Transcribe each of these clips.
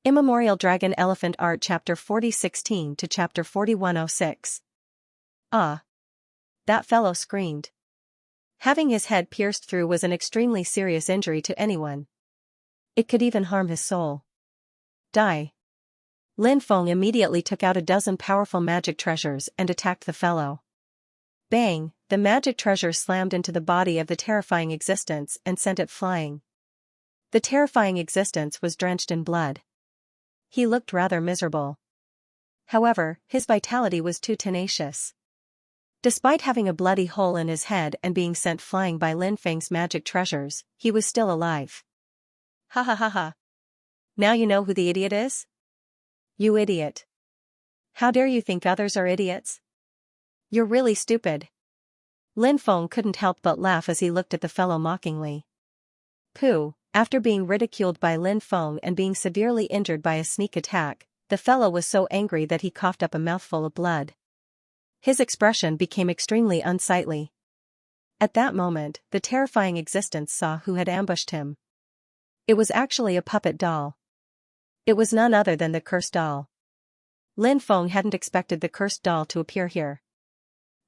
Immemorial Dragon Elephant Art Chapter 4016 to Chapter 4106. Ah! That fellow screamed. Having his head pierced through was an extremely serious injury to anyone. It could even harm his soul. Die. Lin Feng immediately took out a dozen powerful magic treasures and attacked the fellow. Bang! The magic treasures slammed into the body of the terrifying existence and sent it flying. The terrifying existence was drenched in blood. He looked rather miserable. However, his vitality was too tenacious. Despite having a bloody hole in his head and being sent flying by Lin Feng's magic treasures, he was still alive. Ha ha ha ha. Now you know who the idiot is? You idiot. How dare you think others are idiots? You're really stupid. Lin Feng couldn't help but laugh as he looked at the fellow mockingly. Pooh, after being ridiculed by Lin Feng and being severely injured by a sneak attack, the fellow was so angry that he coughed up a mouthful of blood. His expression became extremely unsightly. At that moment, the terrifying existence saw who had ambushed him. It was actually a puppet doll. It was none other than the cursed doll. Lin Feng hadn't expected the cursed doll to appear here.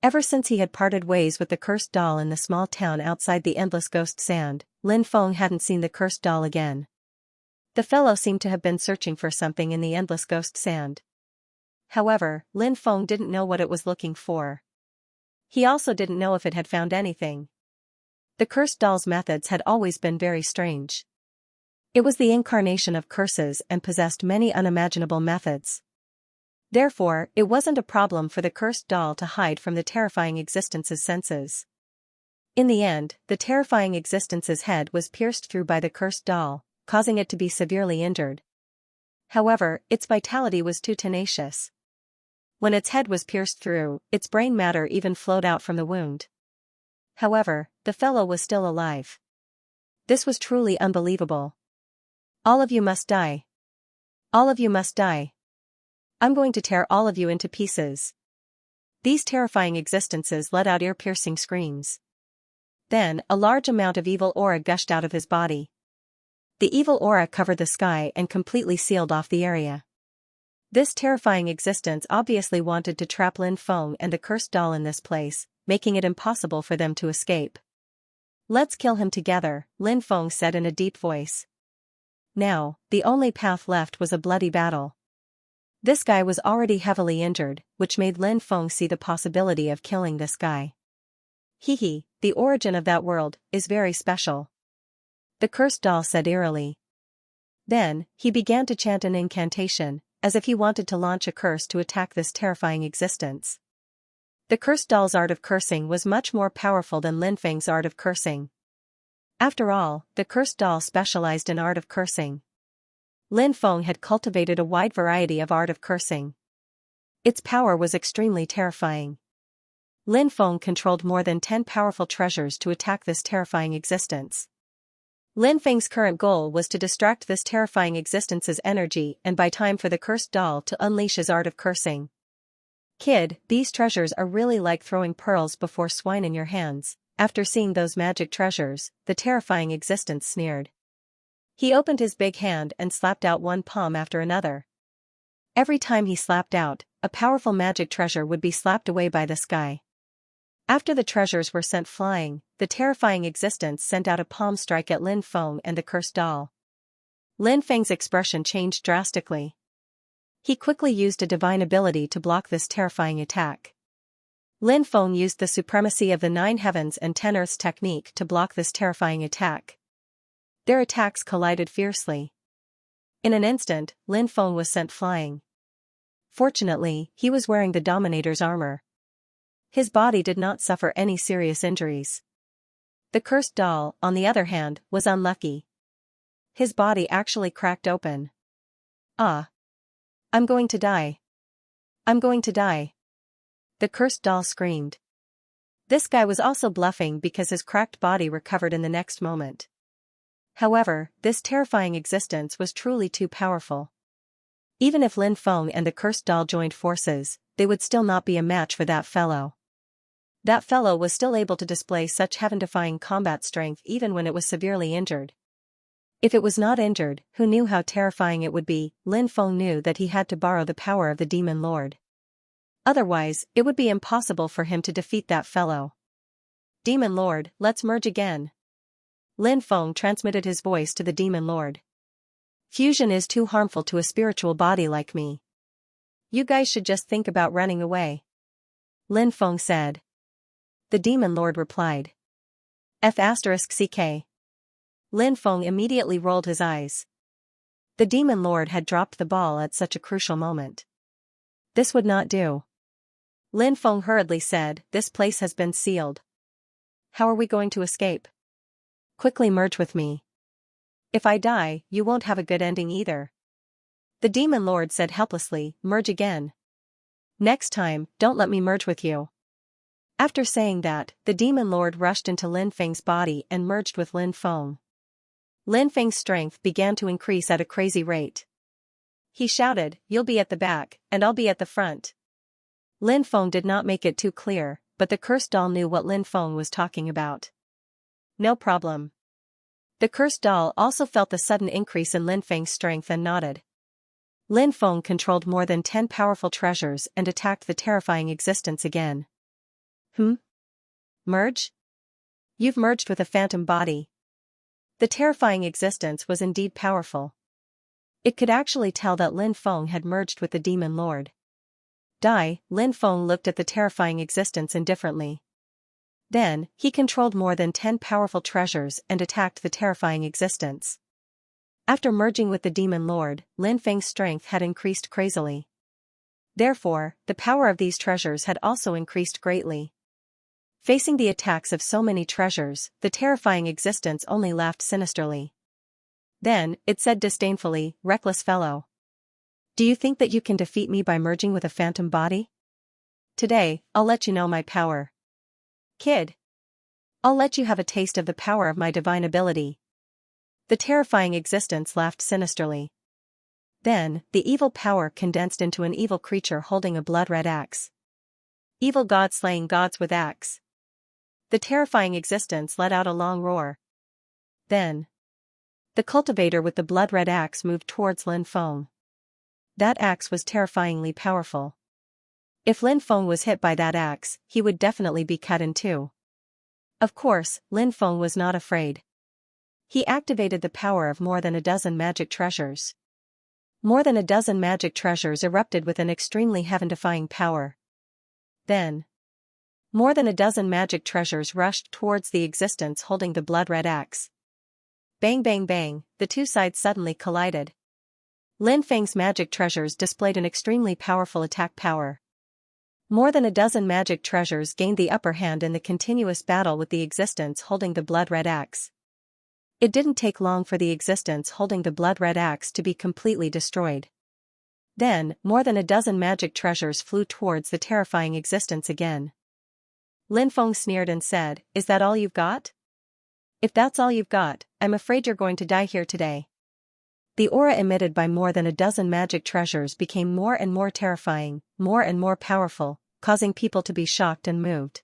Ever since he had parted ways with the cursed doll in the small town outside the endless ghost sand, Lin Feng hadn't seen the cursed doll again. The fellow seemed to have been searching for something in the endless ghost sand. However, Lin Feng didn't know what it was looking for. He also didn't know if it had found anything. The cursed doll's methods had always been very strange. It was the incarnation of curses and possessed many unimaginable methods. Therefore, it wasn't a problem for the cursed doll to hide from the terrifying existence's senses. In the end, the terrifying existence's head was pierced through by the cursed doll, causing it to be severely injured. However, its vitality was too tenacious. When its head was pierced through, its brain matter even flowed out from the wound. However, the fellow was still alive. This was truly unbelievable. All of you must die. All of you must die. I'm going to tear all of you into pieces. These terrifying existences let out ear-piercing screams. Then, a large amount of evil aura gushed out of his body. The evil aura covered the sky and completely sealed off the area. This terrifying existence obviously wanted to trap Lin Feng and the cursed doll in this place, making it impossible for them to escape. Let's kill him together, Lin Feng said in a deep voice. Now, the only path left was a bloody battle. This guy was already heavily injured, which made Lin Feng see the possibility of killing this guy. Hehe, the origin of that world is very special. The cursed doll said eerily. Then, he began to chant an incantation, as if he wanted to launch a curse to attack this terrifying existence. The cursed doll's art of cursing was much more powerful than Lin Feng's art of cursing. After all, the cursed doll specialized in art of cursing. Lin Feng had cultivated a wide variety of art of cursing. Its power was extremely terrifying. Lin Feng controlled more than 10 powerful treasures to attack this terrifying existence. Lin Feng's current goal was to distract this terrifying existence's energy and buy time for the cursed doll to unleash his art of cursing. Kid, these treasures are really like throwing pearls before swine in your hands. After seeing those magic treasures, the terrifying existence sneered. He opened his big hand and slapped out one palm after another. Every time he slapped out, a powerful magic treasure would be slapped away by the sky. After the treasures were sent flying, the terrifying existence sent out a palm strike at Lin Feng and the cursed doll. Lin Feng's expression changed drastically. He quickly used a divine ability to block this terrifying attack. Lin Feng used the supremacy of the 9 heavens and 10 earths technique to block this terrifying attack. Their attacks collided fiercely. In an instant, Lin Feng was sent flying. Fortunately, he was wearing the Dominator's armor. His body did not suffer any serious injuries. The cursed doll, on the other hand, was unlucky. His body actually cracked open. Ah! I'm going to die. I'm going to die. The cursed doll screamed. This guy was also bluffing because his cracked body recovered in the next moment. However, this terrifying existence was truly too powerful. Even if Lin Feng and the cursed doll joined forces, they would still not be a match for that fellow. That fellow was still able to display such heaven-defying combat strength even when it was severely injured. If it was not injured, who knew how terrifying it would be? Lin Feng knew that he had to borrow the power of the Demon Lord. Otherwise, it would be impossible for him to defeat that fellow. Demon Lord, let's merge again. Lin Feng transmitted his voice to the Demon Lord. Fusion is too harmful to a spiritual body like me. You guys should just think about running away. Lin Feng said. The Demon Lord replied. F***ck. Lin Feng immediately rolled his eyes. The Demon Lord had dropped the ball at such a crucial moment. This would not do. Lin Feng hurriedly said, this place has been sealed. How are we going to escape? Quickly merge with me. If I die, you won't have a good ending either. The Demon Lord said helplessly, merge again. Next time, don't let me merge with you. After saying that, the Demon Lord rushed into Lin Feng's body and merged with Lin Feng. Lin Feng's strength began to increase at a crazy rate. He shouted, you'll be at the back, and I'll be at the front. Lin Feng did not make it too clear, but the cursed doll knew what Lin Feng was talking about. No problem. The cursed doll also felt the sudden increase in Lin Feng's strength and nodded. Lin Feng controlled more than 10 powerful treasures and attacked the terrifying existence again. Merge? You've merged with a phantom body. The terrifying existence was indeed powerful. It could actually tell that Lin Feng had merged with the Demon Lord. Lin Feng looked at the terrifying existence indifferently. Then, he controlled more than 10 powerful treasures and attacked the terrifying existence. After merging with the Demon Lord, Lin Feng's strength had increased crazily. Therefore, the power of these treasures had also increased greatly. Facing the attacks of so many treasures, the terrifying existence only laughed sinisterly. Then, it said disdainfully, reckless fellow. Do you think that you can defeat me by merging with a phantom body? Today, I'll let you know my power. Kid. I'll let you have a taste of the power of my divine ability. The terrifying existence laughed sinisterly. Then, the evil power condensed into an evil creature holding a blood-red axe. Evil god slaying gods with axe. The terrifying existence let out a long roar. Then, the cultivator with the blood-red axe moved towards Lin Feng. That axe was terrifyingly powerful. If Lin Feng was hit by that axe, he would definitely be cut in two. Of course, Lin Feng was not afraid. He activated the power of more than a dozen magic treasures. More than a dozen magic treasures erupted with an extremely heaven-defying power. Then, more than a dozen magic treasures rushed towards the existence holding the blood-red axe. Bang bang bang, the two sides suddenly collided. Lin Feng's magic treasures displayed an extremely powerful attack power. More than a dozen magic treasures gained the upper hand in the continuous battle with the existence holding the blood-red axe. It didn't take long for the existence holding the blood-red axe to be completely destroyed. Then, more than a dozen magic treasures flew towards the terrifying existence again. Lin Feng sneered and said, is that all you've got? If that's all you've got, I'm afraid you're going to die here today. The aura emitted by more than a dozen magic treasures became more and more terrifying, more and more powerful, causing people to be shocked and moved.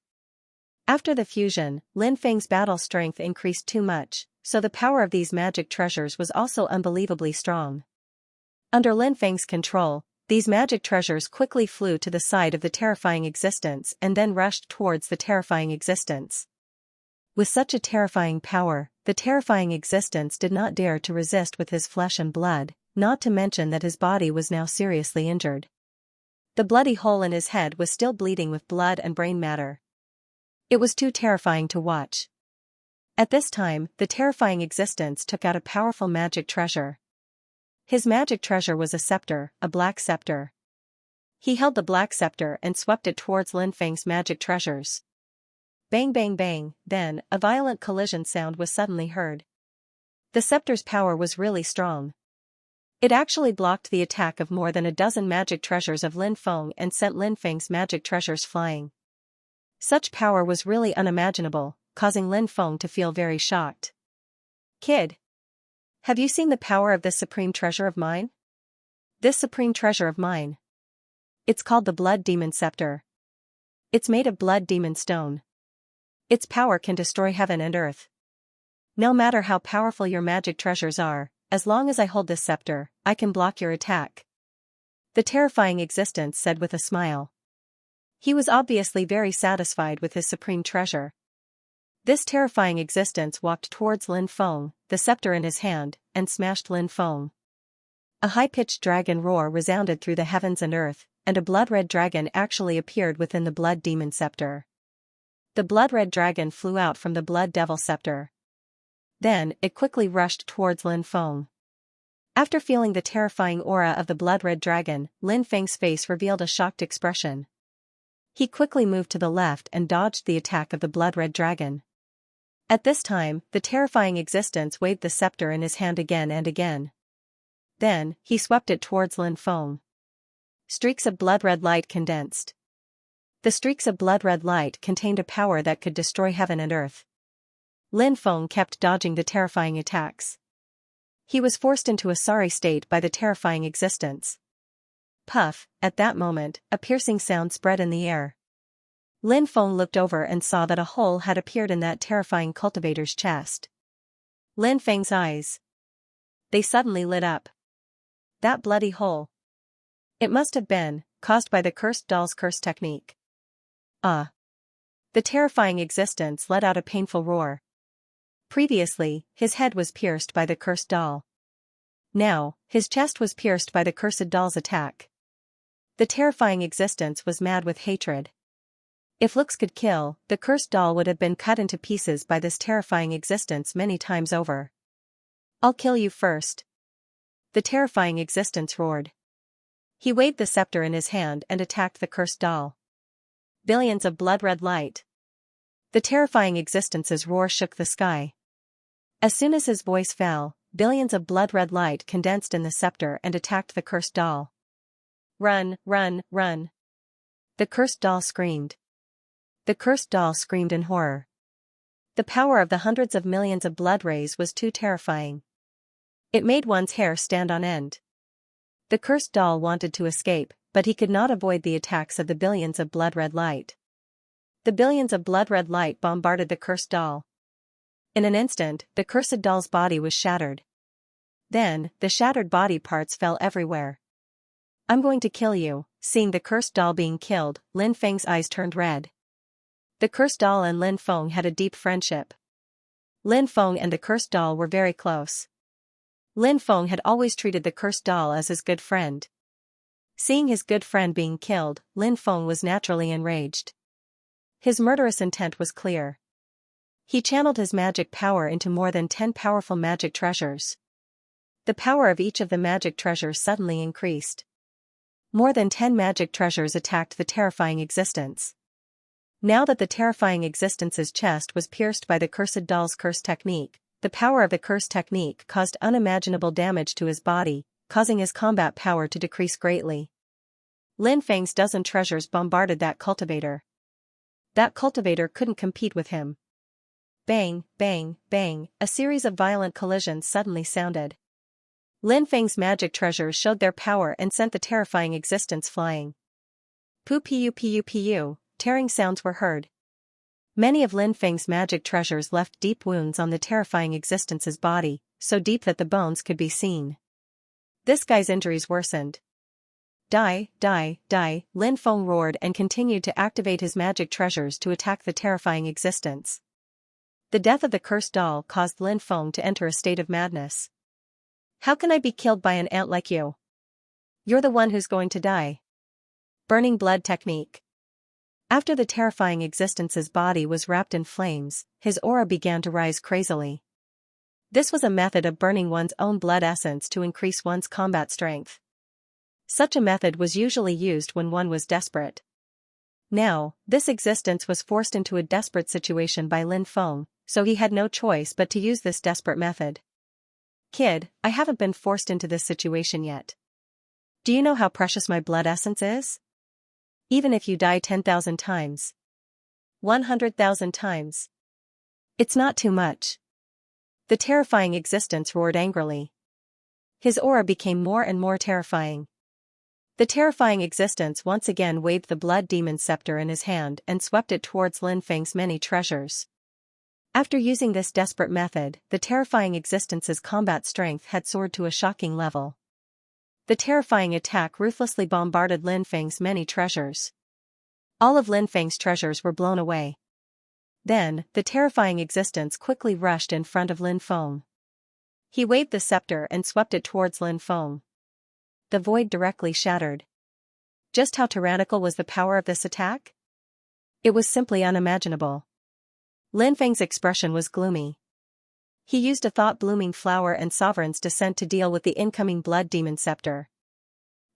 After the fusion, Lin Feng's battle strength increased too much, so the power of these magic treasures was also unbelievably strong. Under Lin Feng's control, these magic treasures quickly flew to the side of the terrifying existence and then rushed towards the terrifying existence. With such a terrifying power, the terrifying existence did not dare to resist with his flesh and blood, not to mention that his body was now seriously injured. The bloody hole in his head was still bleeding with blood and brain matter. It was too terrifying to watch. At this time, the terrifying existence took out a powerful magic treasure. His magic treasure was a scepter, a black scepter. He held the black scepter and swept it towards Lin Feng's magic treasures. Bang bang bang, then, a violent collision sound was suddenly heard. The scepter's power was really strong. It actually blocked the attack of more than a dozen magic treasures of Lin Feng and sent Lin Feng's magic treasures flying. Such power was really unimaginable, causing Lin Feng to feel very shocked. Kid. Have you seen the power of this supreme treasure of mine? This supreme treasure of mine. It's called the Blood Demon Scepter. It's made of blood demon stone. Its power can destroy heaven and earth. No matter how powerful your magic treasures are, as long as I hold this scepter, I can block your attack. The terrifying existence said with a smile. He was obviously very satisfied with his supreme treasure. This terrifying existence walked towards Lin Feng, the scepter in his hand, and smashed Lin Feng. A high-pitched dragon roar resounded through the heavens and earth, and a blood-red dragon actually appeared within the blood demon scepter. The blood-red dragon flew out from the blood devil scepter. Then, it quickly rushed towards Lin Feng. After feeling the terrifying aura of the blood-red dragon, Lin Feng's face revealed a shocked expression. He quickly moved to the left and dodged the attack of the blood-red dragon. At this time, the terrifying existence waved the scepter in his hand again and again. Then, he swept it towards Lin Feng. Streaks of blood-red light condensed. The streaks of blood-red light contained a power that could destroy heaven and earth. Lin Feng kept dodging the terrifying attacks. He was forced into a sorry state by the terrifying existence. Puff, at that moment, a piercing sound spread in the air. Lin Feng looked over and saw that a hole had appeared in that terrifying cultivator's chest. Lin Feng's eyes. They suddenly lit up. That bloody hole. It must have been caused by the cursed doll's curse technique. Ah! The terrifying existence let out a painful roar. Previously, his head was pierced by the cursed doll. Now, his chest was pierced by the cursed doll's attack. The terrifying existence was mad with hatred. If looks could kill, the cursed doll would have been cut into pieces by this terrifying existence many times over. I'll kill you first. The terrifying existence roared. He waved the scepter in his hand and attacked the cursed doll. Billions of blood-red light. The terrifying existence's roar shook the sky. As soon as his voice fell, billions of blood-red light condensed in the scepter and attacked the cursed doll. Run, run, run. The cursed doll screamed. The cursed doll screamed in horror. The power of the hundreds of millions of blood rays was too terrifying. It made one's hair stand on end. The cursed doll wanted to escape, but he could not avoid the attacks of the billions of blood-red light. The billions of blood-red light bombarded the cursed doll. In an instant, the cursed doll's body was shattered. Then, the shattered body parts fell everywhere. I'm going to kill you. Seeing the cursed doll being killed, Lin Feng's eyes turned red. The cursed doll and Lin Feng had a deep friendship. Lin Feng and the cursed doll were very close. Lin Feng had always treated the cursed doll as his good friend. Seeing his good friend being killed, Lin Feng was naturally enraged. His murderous intent was clear. He channeled his magic power into more than 10 powerful magic treasures. The power of each of the magic treasures suddenly increased. More than 10 magic treasures attacked the terrifying existence. Now that the terrifying existence's chest was pierced by the cursed doll's curse technique, the power of the curse technique caused unimaginable damage to his body, causing his combat power to decrease greatly. Lin Feng's dozen treasures bombarded that cultivator. That cultivator couldn't compete with him. Bang, bang, bang, a series of violent collisions suddenly sounded. Lin Feng's magic treasures showed their power and sent the terrifying existence flying. Pu, tearing sounds were heard. Many of Lin Feng's magic treasures left deep wounds on the terrifying existence's body, so deep that the bones could be seen. This guy's injuries worsened. Die, die, die, Lin Feng roared and continued to activate his magic treasures to attack the terrifying existence. The death of the cursed doll caused Lin Feng to enter a state of madness. How can I be killed by an ant like you? You're the one who's going to die. Burning blood technique. After the terrifying existence's body was wrapped in flames, his aura began to rise crazily. This was a method of burning one's own blood essence to increase one's combat strength. Such a method was usually used when one was desperate. Now, this existence was forced into a desperate situation by Lin Feng, so he had no choice but to use this desperate method. Kid, I haven't been forced into this situation yet. Do you know how precious my blood essence is? Even if you die 10,000 times. 100,000 times. It's not too much. The terrifying existence roared angrily. His aura became more and more terrifying. The terrifying existence once again waved the blood demon scepter in his hand and swept it towards Lin Feng's many treasures. After using this desperate method, the terrifying existence's combat strength had soared to a shocking level. The terrifying attack ruthlessly bombarded Lin Feng's many treasures. All of Lin Feng's treasures were blown away. Then, the terrifying existence quickly rushed in front of Lin Feng. He waved the scepter and swept it towards Lin Feng. The void directly shattered. Just how tyrannical was the power of this attack? It was simply unimaginable. Lin Feng's expression was gloomy. He used a thought-blooming flower and sovereign's descent to deal with the incoming blood demon scepter.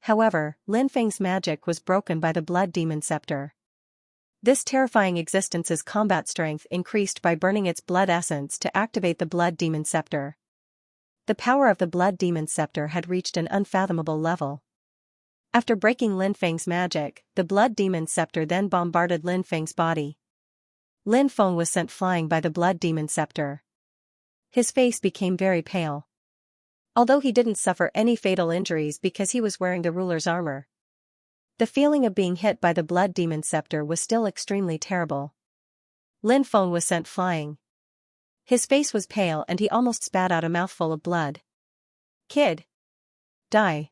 However, Lin Feng's magic was broken by the blood demon scepter. This terrifying existence's combat strength increased by burning its blood essence to activate the blood demon scepter. The power of the blood demon scepter had reached an unfathomable level. After breaking Lin Feng's magic, the blood demon scepter then bombarded Lin Feng's body. Lin Feng was sent flying by the blood demon scepter. His face became very pale. Although he didn't suffer any fatal injuries because he was wearing the ruler's armor. The feeling of being hit by the blood demon scepter was still extremely terrible. Lin Feng was sent flying. His face was pale and he almost spat out a mouthful of blood. "Kid! Die!"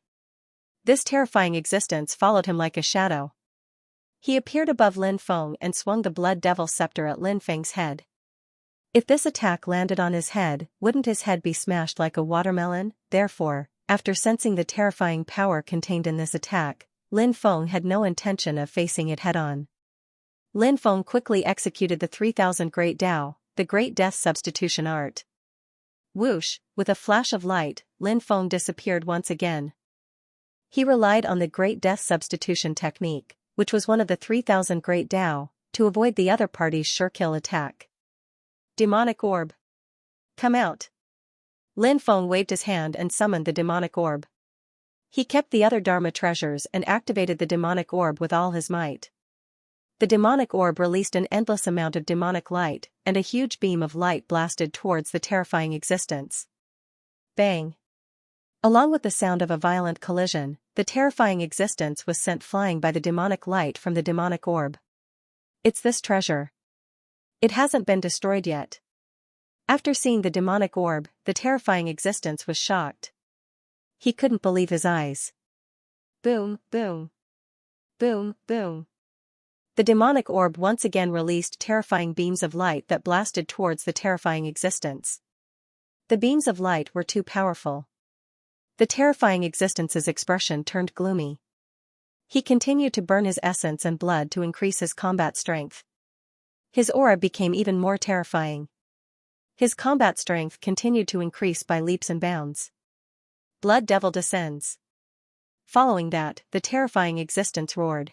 This terrifying existence followed him like a shadow. He appeared above Lin Feng and swung the blood devil scepter at Lin Feng's head. If this attack landed on his head, wouldn't his head be smashed like a watermelon? Therefore, after sensing the terrifying power contained in this attack, Lin Feng had no intention of facing it head-on. Lin Feng quickly executed the 3000 Great Dao, the Great Death Substitution Art. Whoosh, with a flash of light, Lin Feng disappeared once again. He relied on the Great Death Substitution technique, which was one of the 3000 Great Dao, to avoid the other party's sure-kill attack. Demonic Orb. Come out. Lin Feng waved his hand and summoned the demonic orb. He kept the other Dharma treasures and activated the demonic orb with all his might. The demonic orb released an endless amount of demonic light, and a huge beam of light blasted towards the terrifying existence. Bang! Along with the sound of a violent collision, the terrifying existence was sent flying by the demonic light from the demonic orb. It's this treasure. It hasn't been destroyed yet. After seeing the demonic orb, the terrifying existence was shocked. He couldn't believe his eyes. Boom, boom. Boom, boom. The demonic orb once again released terrifying beams of light that blasted towards the terrifying existence. The beams of light were too powerful. The terrifying existence's expression turned gloomy. He continued to burn his essence and blood to increase his combat strength. His aura became even more terrifying. His combat strength continued to increase by leaps and bounds. Blood Devil descends. Following that, the terrifying existence roared.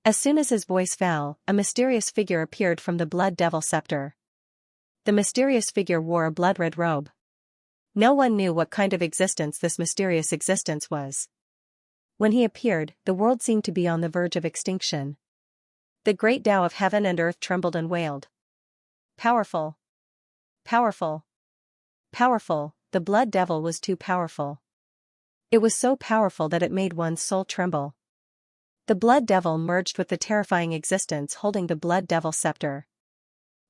As soon as his voice fell, a mysterious figure appeared from the Blood Devil scepter. The mysterious figure wore a blood-red robe. No one knew what kind of existence this mysterious existence was. When he appeared, the world seemed to be on the verge of extinction. The great Tao of heaven and earth trembled and wailed. Powerful. Powerful. Powerful, the Blood Devil was too powerful. It was so powerful that it made one's soul tremble. The Blood Devil merged with the terrifying existence holding the Blood Devil scepter.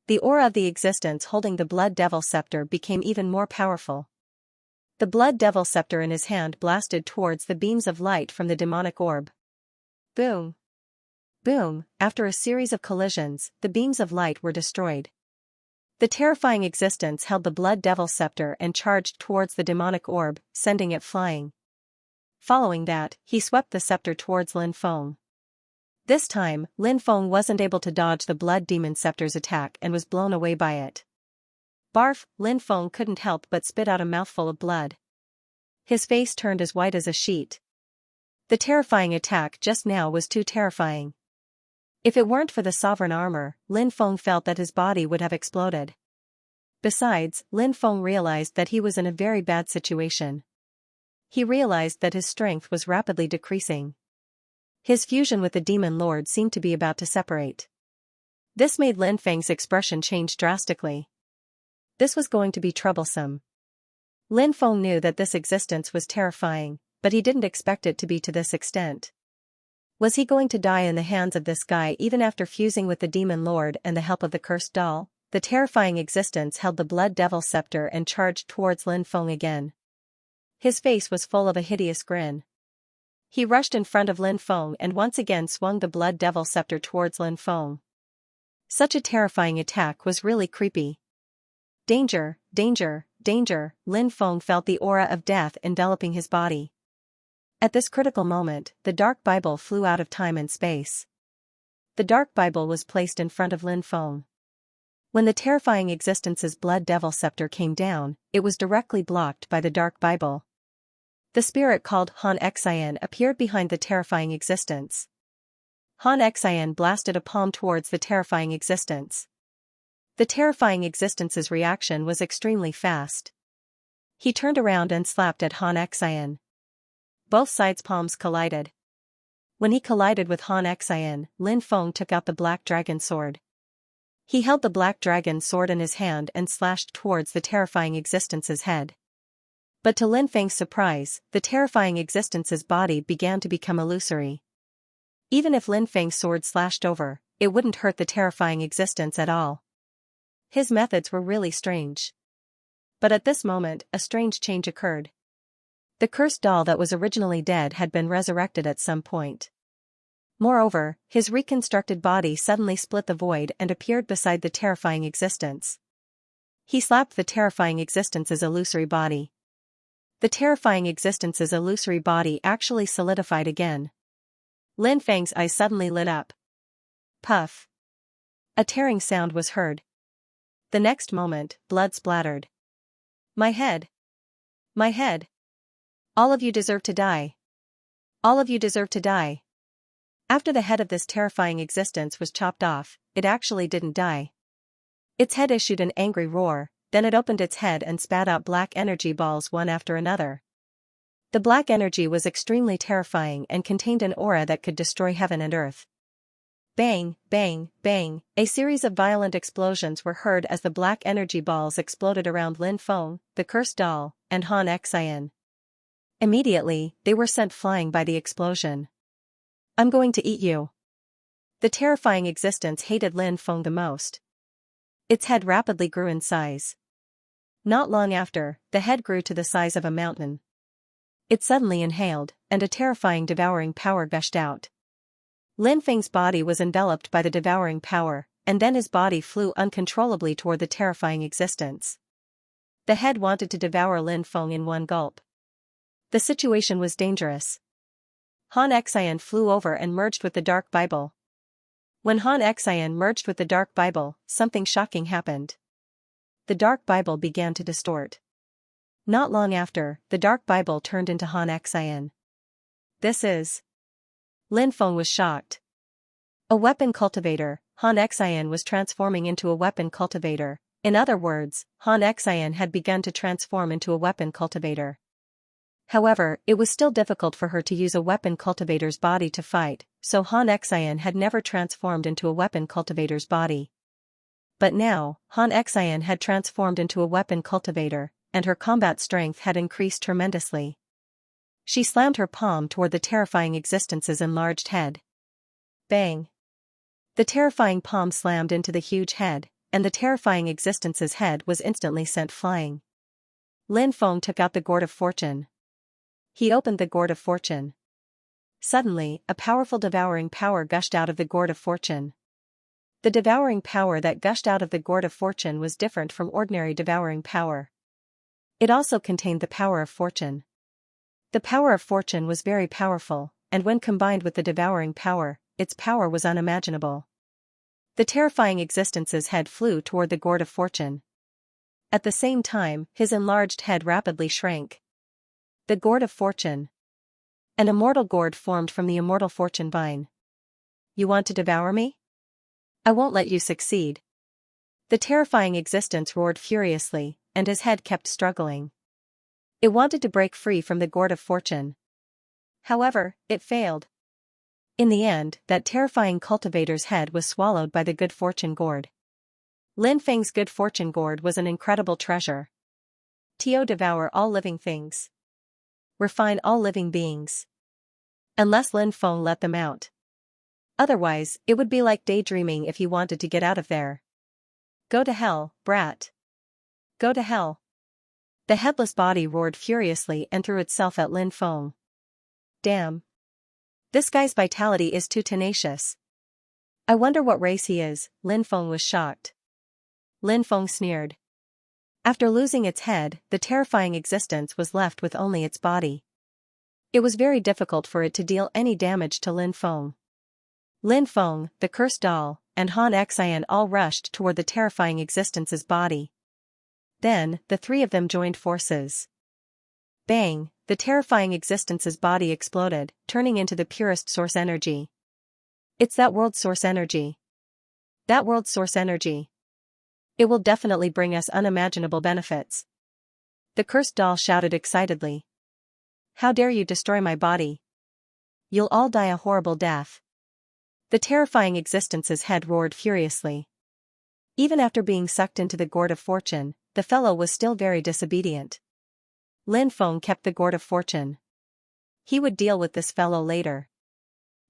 The aura of the existence holding the Blood Devil scepter became even more powerful. The Blood Devil scepter in his hand blasted towards the beams of light from the demonic orb. Boom. Boom, after a series of collisions, the beams of light were destroyed. The terrifying existence held the Blood Devil scepter and charged towards the demonic orb, sending it flying. Following that, he swept the scepter towards Lin Feng. This time, Lin Feng wasn't able to dodge the Blood Demon Scepter's attack and was blown away by it. Barf, Lin Feng couldn't help but spit out a mouthful of blood. His face turned as white as a sheet. The terrifying attack just now was too terrifying. If it weren't for the sovereign armor, Lin Feng felt that his body would have exploded. Besides, Lin Feng realized that he was in a very bad situation. He realized that his strength was rapidly decreasing. His fusion with the Demon Lord seemed to be about to separate. This made Lin Feng's expression change drastically. This was going to be troublesome. Lin Feng knew that this existence was terrifying, but he didn't expect it to be to this extent. Was he going to die in the hands of this guy even after fusing with the Demon Lord and the help of the cursed doll? the terrifying existence held the blood devil scepter and charged towards Lin Feng again. His face was full of a hideous grin. He rushed in front of Lin Feng and once again swung the blood devil scepter towards Lin Feng. Such a terrifying attack was really creepy. Danger, danger, danger, Lin Feng felt the aura of death enveloping his body. At this critical moment, the Dark Bible flew out of time and space. The Dark Bible was placed in front of Lin Feng. When the terrifying existence's blood devil scepter came down, it was directly blocked by the Dark Bible. The spirit called Xianxia appeared behind the terrifying existence. Xianxia blasted a palm towards the terrifying existence. The terrifying existence's reaction was extremely fast. He turned around and slapped at Xianxia. Both sides' palms collided. When he collided with Xianxia, Lin Feng took out the black dragon sword. He held the black dragon sword in his hand and slashed towards the terrifying existence's head. But to Lin Feng's surprise, the terrifying existence's body began to become illusory. Even if Lin Feng's sword slashed over, it wouldn't hurt the terrifying existence at all. His methods were really strange. But at this moment, a strange change occurred. The cursed doll that was originally dead had been resurrected at some point. Moreover, his reconstructed body suddenly split the void and appeared beside the terrifying existence. He slapped the terrifying existence's illusory body. The terrifying existence's illusory body actually solidified again. Lin Feng's eyes suddenly lit up. Puff. A tearing sound was heard. The next moment, blood splattered. My head. My head. All of you deserve to die. All of you deserve to die. After the head of this terrifying existence was chopped off, it actually didn't die. Its head issued an angry roar, then it opened its head and spat out black energy balls one after another. The black energy was extremely terrifying and contained an aura that could destroy heaven and earth. Bang, bang, bang, a series of violent explosions were heard as the black energy balls exploded around Lin Feng, the cursed doll, and Xianxia. Immediately, they were sent flying by the explosion. I'm going to eat you. The terrifying existence hated Lin Feng the most. Its head rapidly grew in size. Not long after, the head grew to the size of a mountain. It suddenly inhaled, and a terrifying devouring power gushed out. Lin Feng's body was enveloped by the devouring power, and then his body flew uncontrollably toward the terrifying existence. The head wanted to devour Lin Feng in one gulp. The situation was dangerous. Xianxia flew over and merged with the Dark Bible. When Xianxia merged with the Dark Bible, something shocking happened. The Dark Bible began to distort. Not long after, the Dark Bible turned into Xianxia. This is... Lin Feng was shocked. A weapon cultivator, Xianxia was transforming into a weapon cultivator. In other words, Xianxia had begun to transform into a weapon cultivator. However, it was still difficult for her to use a weapon cultivator's body to fight, so Xianxia had never transformed into a weapon cultivator's body. But now, Xianxia had transformed into a weapon cultivator, and her combat strength had increased tremendously. She slammed her palm toward the terrifying existence's enlarged head. Bang! The terrifying palm slammed into the huge head, and the terrifying existence's head was instantly sent flying. Lin Feng took out the gourd of fortune. He opened the gourd of fortune. Suddenly, a powerful devouring power gushed out of the gourd of fortune. The devouring power that gushed out of the gourd of fortune was different from ordinary devouring power. It also contained the power of fortune. The power of fortune was very powerful, and when combined with the devouring power, its power was unimaginable. The terrifying existence's head flew toward the gourd of fortune. At the same time, his enlarged head rapidly shrank. The gourd of fortune. An immortal gourd formed from the immortal fortune vine. You want to devour me? I won't let you succeed. The terrifying existence roared furiously, and his head kept struggling. It wanted to break free from the gourd of fortune. However, it failed. In the end, that terrifying cultivator's head was swallowed by the good fortune gourd. Lin Feng's good fortune gourd was an incredible treasure. To devour all living things. Refine all living beings. Unless Lin Feng let them out. Otherwise, it would be like daydreaming if he wanted to get out of there. Go to hell, brat. Go to hell. The headless body roared furiously and threw itself at Lin Feng. Damn. This guy's vitality is too tenacious. I wonder what race he is. Lin Feng was shocked. Lin Feng sneered. After losing its head, the terrifying existence was left with only its body. It was very difficult for it to deal any damage to Lin Feng. Lin Feng, the cursed doll, and Han Xian all rushed toward the terrifying existence's body. Then, the three of them joined forces. Bang, the terrifying existence's body exploded, turning into the purest source energy. It's that world source energy. That world source energy. It will definitely bring us unimaginable benefits. The cursed doll shouted excitedly. How dare you destroy my body? You'll all die a horrible death. The terrifying existence's head roared furiously. Even after being sucked into the gourd of fortune, the fellow was still very disobedient. Lin Feng kept the gourd of fortune. He would deal with this fellow later.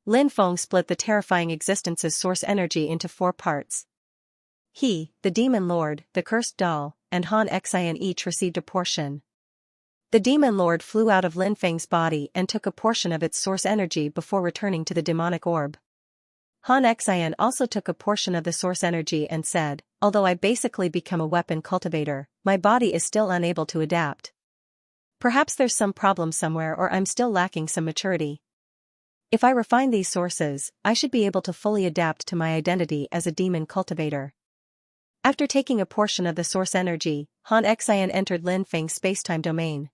Lin Feng split the terrifying existence's source energy into 4 parts. He, the demon lord, the cursed doll, and Han Xian each received a portion. The demon lord flew out of Lin Feng's body and took a portion of its source energy before returning to the demonic orb. Han Xian also took a portion of the source energy and said, although I basically become a weapon cultivator, my body is still unable to adapt. Perhaps there's some problem somewhere or I'm still lacking some maturity. If I refine these sources, I should be able to fully adapt to my identity as a demon cultivator. After taking a portion of the source energy, Han Xian entered Lin Feng's spacetime domain.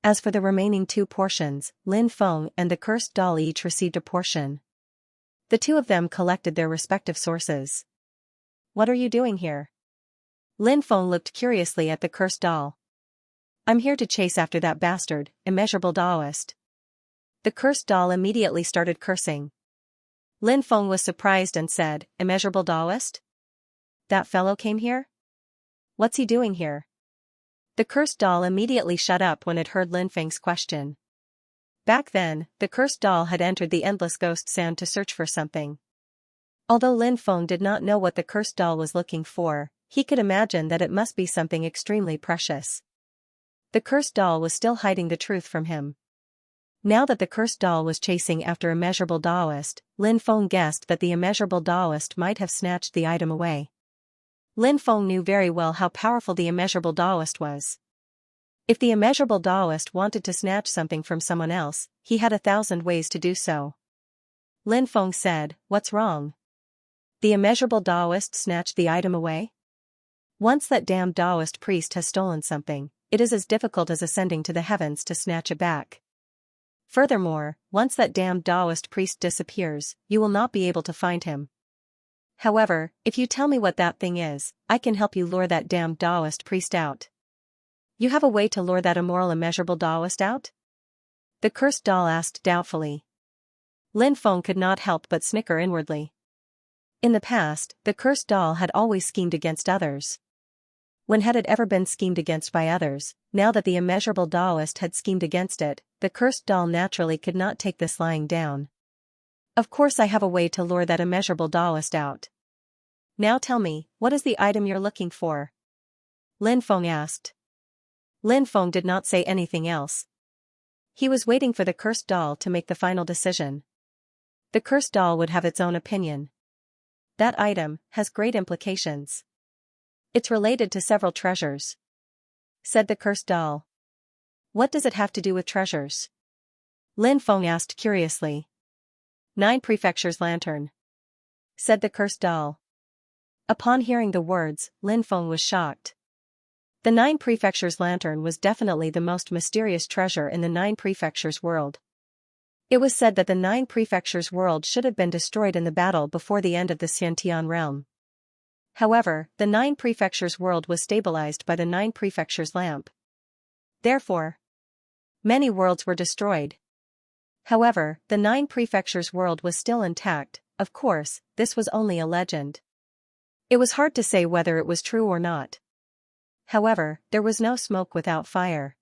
As for the remaining 2 portions, Lin Feng and the cursed doll each received a portion. The 2 of them collected their respective sources. What are you doing here? Lin Feng looked curiously at the cursed doll. I'm here to chase after that bastard, immeasurable Taoist. The cursed doll immediately started cursing. Lin Feng was surprised and said, immeasurable Taoist? That fellow came here? What's he doing here? The cursed doll immediately shut up when it heard Lin Feng's question. Back then, the cursed doll had entered the endless ghost sand to search for something. Although Lin Feng did not know what the cursed doll was looking for, he could imagine that it must be something extremely precious. The cursed doll was still hiding the truth from him. Now that the cursed doll was chasing after immeasurable Taoist, Lin Feng guessed that the immeasurable Taoist might have snatched the item away. Lin Feng knew very well how powerful the immeasurable Taoist was. If the immeasurable Taoist wanted to snatch something from someone else, he had 1,000 ways to do so. Lin Feng said, what's wrong? The immeasurable Taoist snatched the item away? Once that damned Taoist priest has stolen something, it is as difficult as ascending to the heavens to snatch it back. Furthermore, once that damned Taoist priest disappears, you will not be able to find him. However, if you tell me what that thing is, I can help you lure that damned Taoist priest out. You have a way to lure that immoral immeasurable Taoist out? The cursed doll asked doubtfully. Lin Feng could not help but snicker inwardly. In the past, the cursed doll had always schemed against others. When had it ever been schemed against by others? Now that the immeasurable Taoist had schemed against it, the cursed doll naturally could not take this lying down. Of course I have a way to lure that immeasurable Taoist out. Now tell me, what is the item you're looking for? Lin Feng asked. Lin Feng did not say anything else. He was waiting for the cursed doll to make the final decision. The cursed doll would have its own opinion. That item has great implications. It's related to several treasures, said the cursed doll. What does it have to do with treasures? Lin Feng asked curiously. 9 Prefectures Lantern, said the cursed doll. Upon hearing the words, Lin Feng was shocked. The 9 Prefectures Lantern was definitely the most mysterious treasure in the 9 Prefectures world. It was said that the 9 Prefectures world should have been destroyed in the battle before the end of the Xianxia realm. However, the 9 Prefectures world was stabilized by the 9 Prefectures lamp. Therefore, many worlds were destroyed. However, the 9 Prefectures world was still intact. Of course, this was only a legend. It was hard to say whether it was true or not. However, there was no smoke without fire.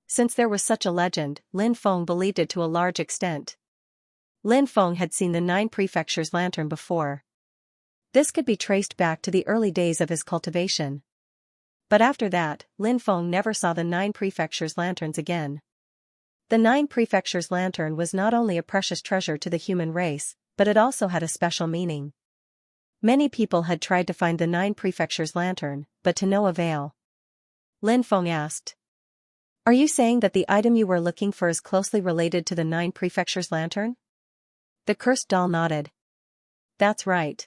Since there was such a legend, Lin Feng believed it to a large extent. Lin Feng had seen the 9 Prefectures Lantern before. This could be traced back to the early days of his cultivation. But after that, Lin Feng never saw the 9 prefectures' lanterns again. The 9 prefectures' lantern was not only a precious treasure to the human race, but it also had a special meaning. Many people had tried to find the 9 prefectures' lantern, but to no avail. Lin Feng asked. Are you saying that the item you were looking for is closely related to the 9 prefectures' lantern? The cursed doll nodded. That's right.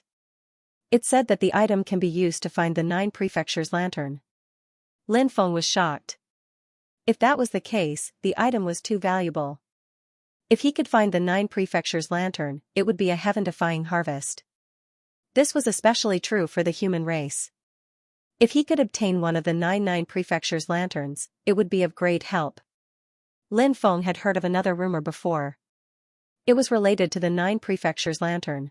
It said that the item can be used to find the 9 prefectures' lantern. Lin Feng was shocked. If that was the case, the item was too valuable. If he could find the 9 prefectures' lantern, it would be a heaven-defying harvest. This was especially true for the human race. If he could obtain one of the 9 prefectures' lanterns, it would be of great help. Lin Feng had heard of another rumor before. It was related to the 9 prefectures' lantern.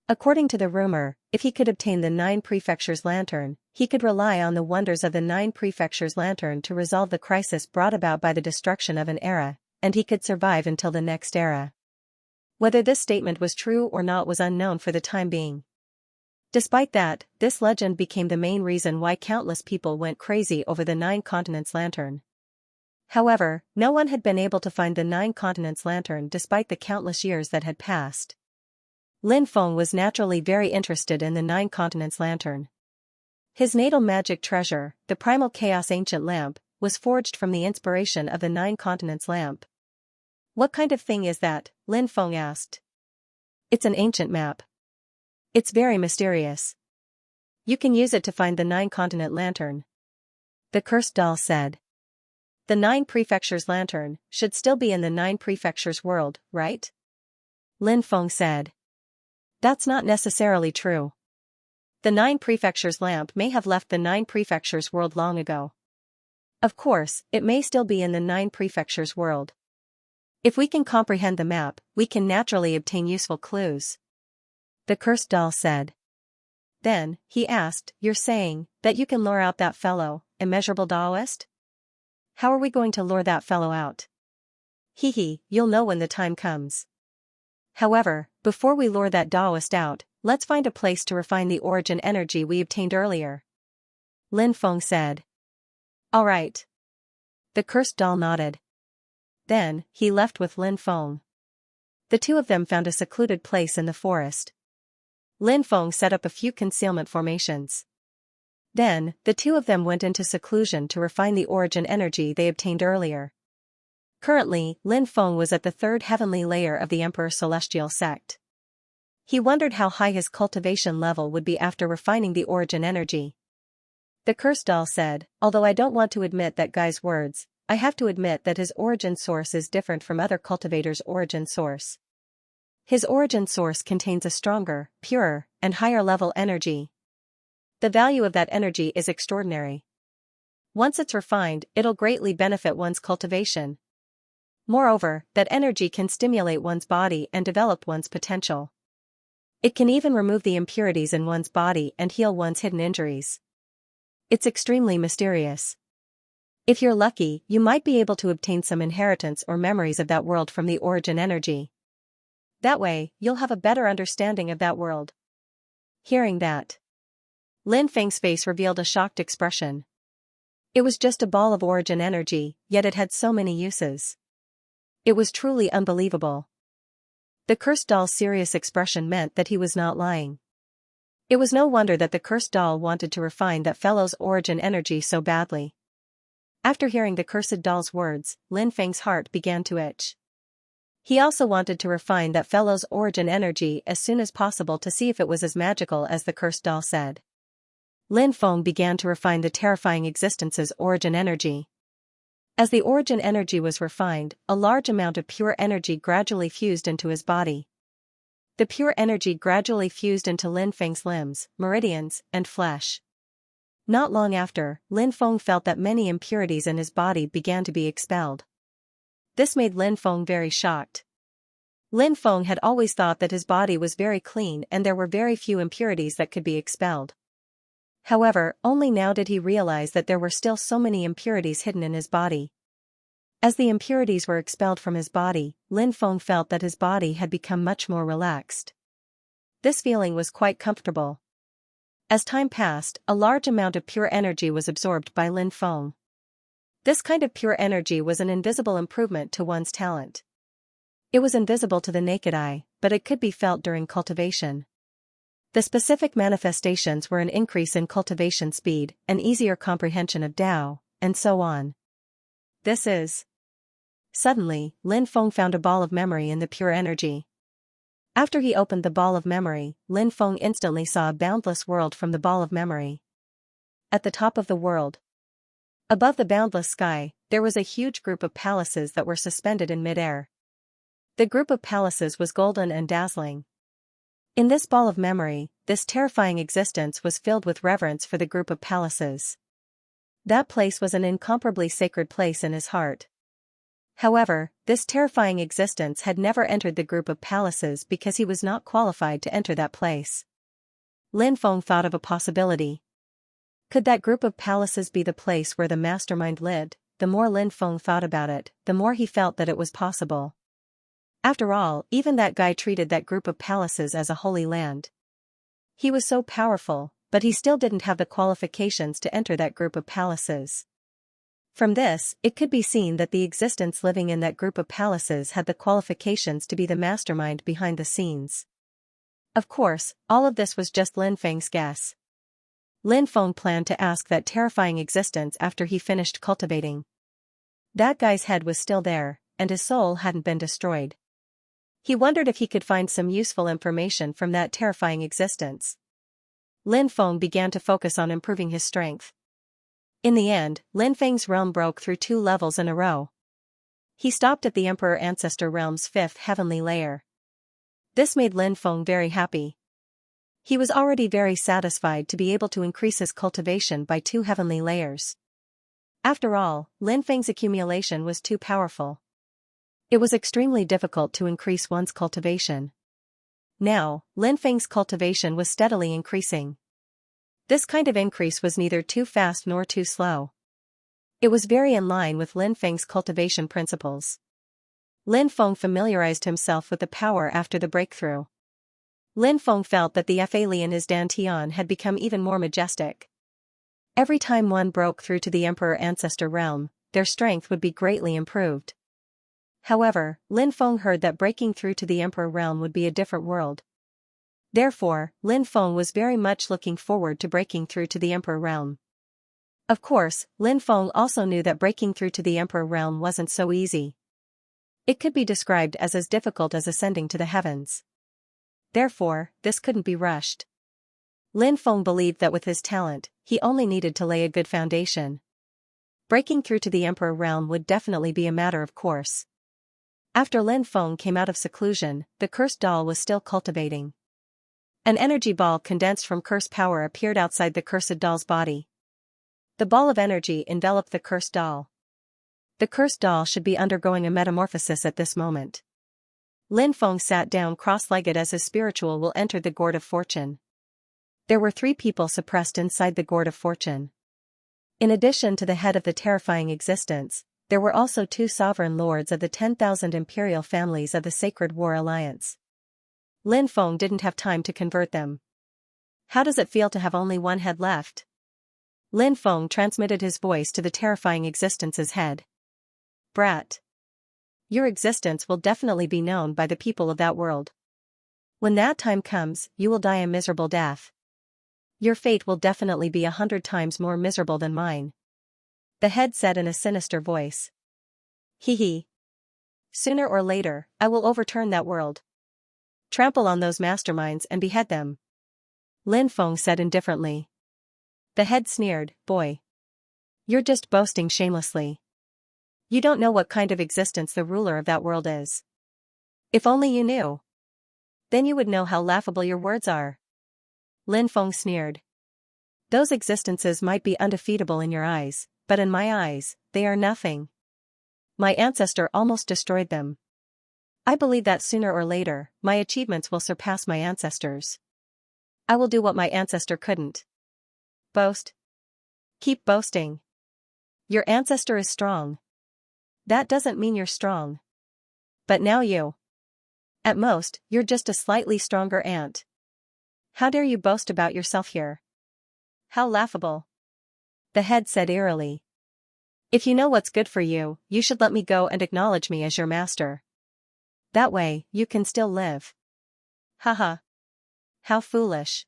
According to the rumor, if he could obtain the 9 prefectures' lantern, he could rely on the wonders of the 9 prefectures' lantern to resolve the crisis brought about by the destruction of an era, and he could survive until the next era. Whether this statement was true or not was unknown for the time being. Despite that, this legend became the main reason why countless people went crazy over the 9 continents lantern. However, no one had been able to find the 9 continents lantern despite the countless years that had passed. Lin Feng was naturally very interested in the 9 continents lantern. His natal magic treasure, the primal chaos ancient lamp, was forged from the inspiration of the 9 continents lamp. What kind of thing is that? Lin Feng asked. It's an ancient map. It's very mysterious. You can use it to find the 9 continent lantern. The cursed doll said. The 9 prefectures lantern should still be in the 9 prefectures world, right? Lin Feng said. That's not necessarily true. The 9 prefectures lamp may have left the 9 prefectures world long ago. Of course, it may still be in the 9 prefectures world. If we can comprehend the map, we can naturally obtain useful clues. The cursed doll said. Then, he asked, you're saying that you can lure out that fellow, immeasurable Taoist? How are we going to lure that fellow out? You'll know when the time comes. However, before we lure that Taoist out, let's find a place to refine the origin energy we obtained earlier. Lin Feng said. All right. The cursed doll nodded. Then, he left with Lin Feng. The two of them found a secluded place in the forest. Lin Feng set up a few concealment formations. Then, the two of them went into seclusion to refine the origin energy they obtained earlier. Currently, Lin Feng was at the 3rd heavenly layer of the Emperor Celestial sect. He wondered how high his cultivation level would be after refining the origin energy. The cursed doll said, although I don't want to admit that guy's words, I have to admit that his origin source is different from other cultivators' origin source. His origin source contains a stronger, purer, and higher level energy. The value of that energy is extraordinary. Once it's refined, it'll greatly benefit one's cultivation. Moreover, that energy can stimulate one's body and develop one's potential. It can even remove the impurities in one's body and heal one's hidden injuries. It's extremely mysterious. If you're lucky, you might be able to obtain some inheritance or memories of that world from the origin energy. That way, you'll have a better understanding of that world. Hearing that, Lin Feng's face revealed a shocked expression. It was just a ball of origin energy, yet it had so many uses. It was truly unbelievable. The cursed doll's serious expression meant that he was not lying. It was no wonder that the cursed doll wanted to refine that fellow's origin energy so badly. After hearing the cursed doll's words, Lin Feng's heart began to itch. He also wanted to refine that fellow's origin energy as soon as possible to see if it was as magical as the cursed doll said. Lin Feng began to refine the terrifying existence's origin energy. As the origin energy was refined, a large amount of pure energy gradually fused into his body. The pure energy gradually fused into Lin Feng's limbs, meridians, and flesh. Not long after, Lin Feng felt that many impurities in his body began to be expelled. This made Lin Feng very shocked. Lin Feng had always thought that his body was very clean and there were very few impurities that could be expelled. However, only now did he realize that there were still so many impurities hidden in his body. As the impurities were expelled from his body, Lin Feng felt that his body had become much more relaxed. This feeling was quite comfortable. As time passed, a large amount of pure energy was absorbed by Lin Feng. This kind of pure energy was an invisible improvement to one's talent. It was invisible to the naked eye, but it could be felt during cultivation. The specific manifestations were an increase in cultivation speed, an easier comprehension of Tao, and so on. This is. Suddenly, Lin Feng found a ball of memory in the pure energy. After he opened the ball of memory, Lin Feng instantly saw a boundless world from the ball of memory. At the top of the world, above the boundless sky, there was a huge group of palaces that were suspended in midair. The group of palaces was golden and dazzling. In this ball of memory, this terrifying existence was filled with reverence for the group of palaces. That place was an incomparably sacred place in his heart. However, this terrifying existence had never entered the group of palaces because he was not qualified to enter that place. Lin Feng thought of a possibility. Could that group of palaces be the place where the mastermind lived? The more Lin Feng thought about it, the more he felt that it was possible. After all, even that guy treated that group of palaces as a holy land. He was so powerful, but he still didn't have the qualifications to enter that group of palaces. From this, it could be seen that the existence living in that group of palaces had the qualifications to be the mastermind behind the scenes. Of course, all of this was just Lin Feng's guess. Lin Feng planned to ask that terrifying existence after he finished cultivating. That guy's head was still there, and his soul hadn't been destroyed. He wondered if he could find some useful information from that terrifying existence. Lin Feng began to focus on improving his strength. In the end, Lin Feng's realm broke through 2 levels in a row. He stopped at the Emperor Ancestor Realm's 5th heavenly layer. This made Lin Feng very happy. He was already very satisfied to be able to increase his cultivation by 2 heavenly layers. After all, Lin Feng's accumulation was too powerful. It was extremely difficult to increase one's cultivation. Now, Lin Feng's cultivation was steadily increasing. This kind of increase was neither too fast nor too slow. It was very in line with Lin Feng's cultivation principles. Lin Feng familiarized himself with the power after the breakthrough. Lin Feng felt that the Fali in his Dantian had become even more majestic. Every time one broke through to the Emperor Ancestor Realm, their strength would be greatly improved. However, Lin Feng heard that breaking through to the Emperor Realm would be a different world. Therefore, Lin Feng was very much looking forward to breaking through to the Emperor Realm. Of course, Lin Feng also knew that breaking through to the Emperor Realm wasn't so easy. It could be described as difficult as ascending to the heavens. Therefore, this couldn't be rushed. Lin Feng believed that with his talent, he only needed to lay a good foundation. Breaking through to the Emperor Realm would definitely be a matter of course. After Lin Feng came out of seclusion, the cursed doll was still cultivating. An energy ball condensed from curse power appeared outside the cursed doll's body. The ball of energy enveloped the cursed doll. The cursed doll should be undergoing a metamorphosis at this moment. Lin Feng sat down cross-legged as his spiritual will entered the gourd of fortune. There were 3 people suppressed inside the gourd of fortune. In addition to the head of the terrifying existence, there were also 2 sovereign lords of the 10,000 imperial families of the Sacred War Alliance. Lin Feng didn't have time to convert them. How does it feel to have only 1 head left? Lin Feng transmitted his voice to the terrifying existence's head. Brat. Your existence will definitely be known by the people of that world. When that time comes, you will die a miserable death. Your fate will definitely be 100 times more miserable than mine. The head said in a sinister voice. Hee hee. Sooner or later, I will overturn that world. Trample on those masterminds and behead them. Lin Feng said indifferently. The head sneered, boy. You're just boasting shamelessly. You don't know what kind of existence the ruler of that world is. If only you knew. Then you would know how laughable your words are. Lin Feng sneered. Those existences might be undefeatable in your eyes, but in my eyes, they are nothing. My ancestor almost destroyed them. I believe that sooner or later, my achievements will surpass my ancestors. I will do what my ancestor couldn't. Boast. Keep boasting. Your ancestor is strong. That doesn't mean you're strong. But now you. At most, you're just a slightly stronger ant. How dare you boast about yourself here? How laughable. The head said eerily. If you know what's good for you, you should let me go and acknowledge me as your master. That way, you can still live. Haha. How foolish.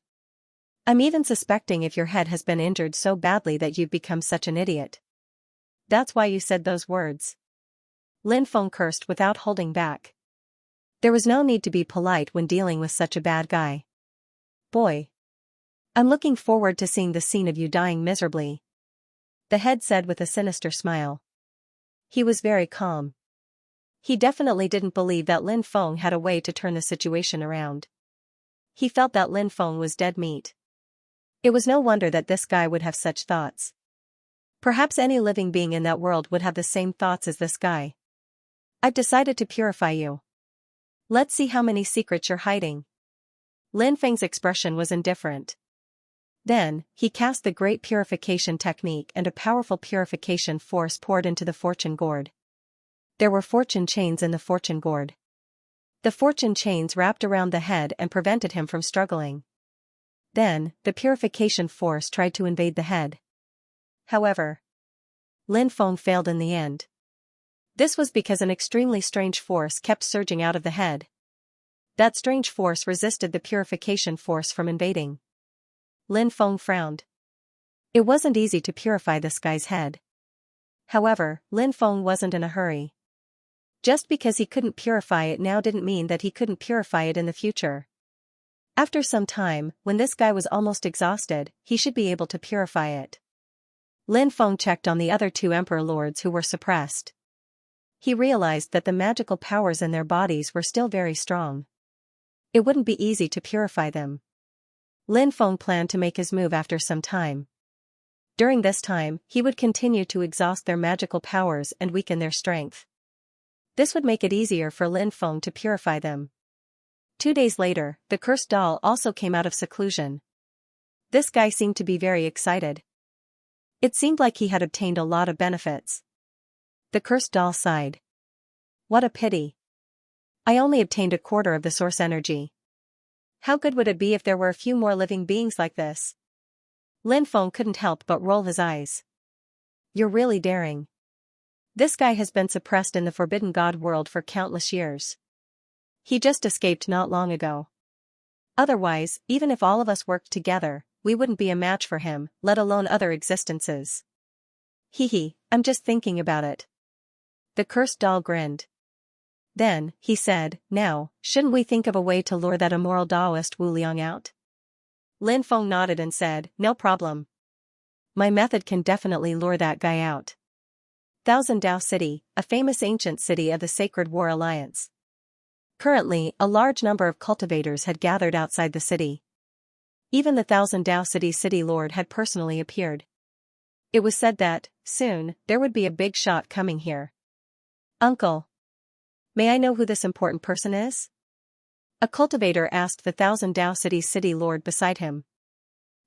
I'm even suspecting if your head has been injured so badly that you've become such an idiot. That's why you said those words. Lin Feng cursed without holding back. There was no need to be polite when dealing with such a bad guy. Boy. I'm looking forward to seeing the scene of you dying miserably. The head said with a sinister smile. He was very calm. He definitely didn't believe that Lin Feng had a way to turn the situation around. He felt that Lin Feng was dead meat. It was no wonder that this guy would have such thoughts. Perhaps any living being in that world would have the same thoughts as this guy. I've decided to purify you. Let's see how many secrets you're hiding. Lin Feng's expression was indifferent. Then, he cast the great purification technique and a powerful purification force poured into the fortune gourd. There were fortune chains in the fortune gourd. The fortune chains wrapped around the head and prevented him from struggling. Then, the purification force tried to invade the head. However, Lin Feng failed in the end. This was because an extremely strange force kept surging out of the head. That strange force resisted the purification force from invading. Lin Feng frowned. It wasn't easy to purify this guy's head. However, Lin Feng wasn't in a hurry. Just because he couldn't purify it now didn't mean that he couldn't purify it in the future. After some time, when this guy was almost exhausted, he should be able to purify it. Lin Feng checked on the other two emperor lords who were suppressed. He realized that the magical powers in their bodies were still very strong. It wouldn't be easy to purify them. Lin Feng planned to make his move after some time. During this time, he would continue to exhaust their magical powers and weaken their strength. This would make it easier for Lin Feng to purify them. 2 days later, the cursed doll also came out of seclusion. This guy seemed to be very excited. It seemed like he had obtained a lot of benefits. The cursed doll sighed. What a pity. I only obtained a quarter of the source energy. How good would it be if there were a few more living beings like this? Lin Feng couldn't help but roll his eyes. You're really daring. This guy has been suppressed in the Forbidden God world for countless years. He just escaped not long ago. Otherwise, even if all of us worked together, we wouldn't be a match for him, let alone other existences. Hee, I'm just thinking about it. The cursed doll grinned. Then, he said, now, shouldn't we think of a way to lure that immoral Taoist Wu Liang out? Lin Feng nodded and said, no problem. My method can definitely lure that guy out. Thousand Dao City, a famous ancient city of the Sacred War Alliance. Currently, a large number of cultivators had gathered outside the city. Even the Thousand Dao City's city lord had personally appeared. It was said that, soon, there would be a big shot coming here. Uncle. May I know who this important person is? A cultivator asked the Thousand Dao City's city lord beside him.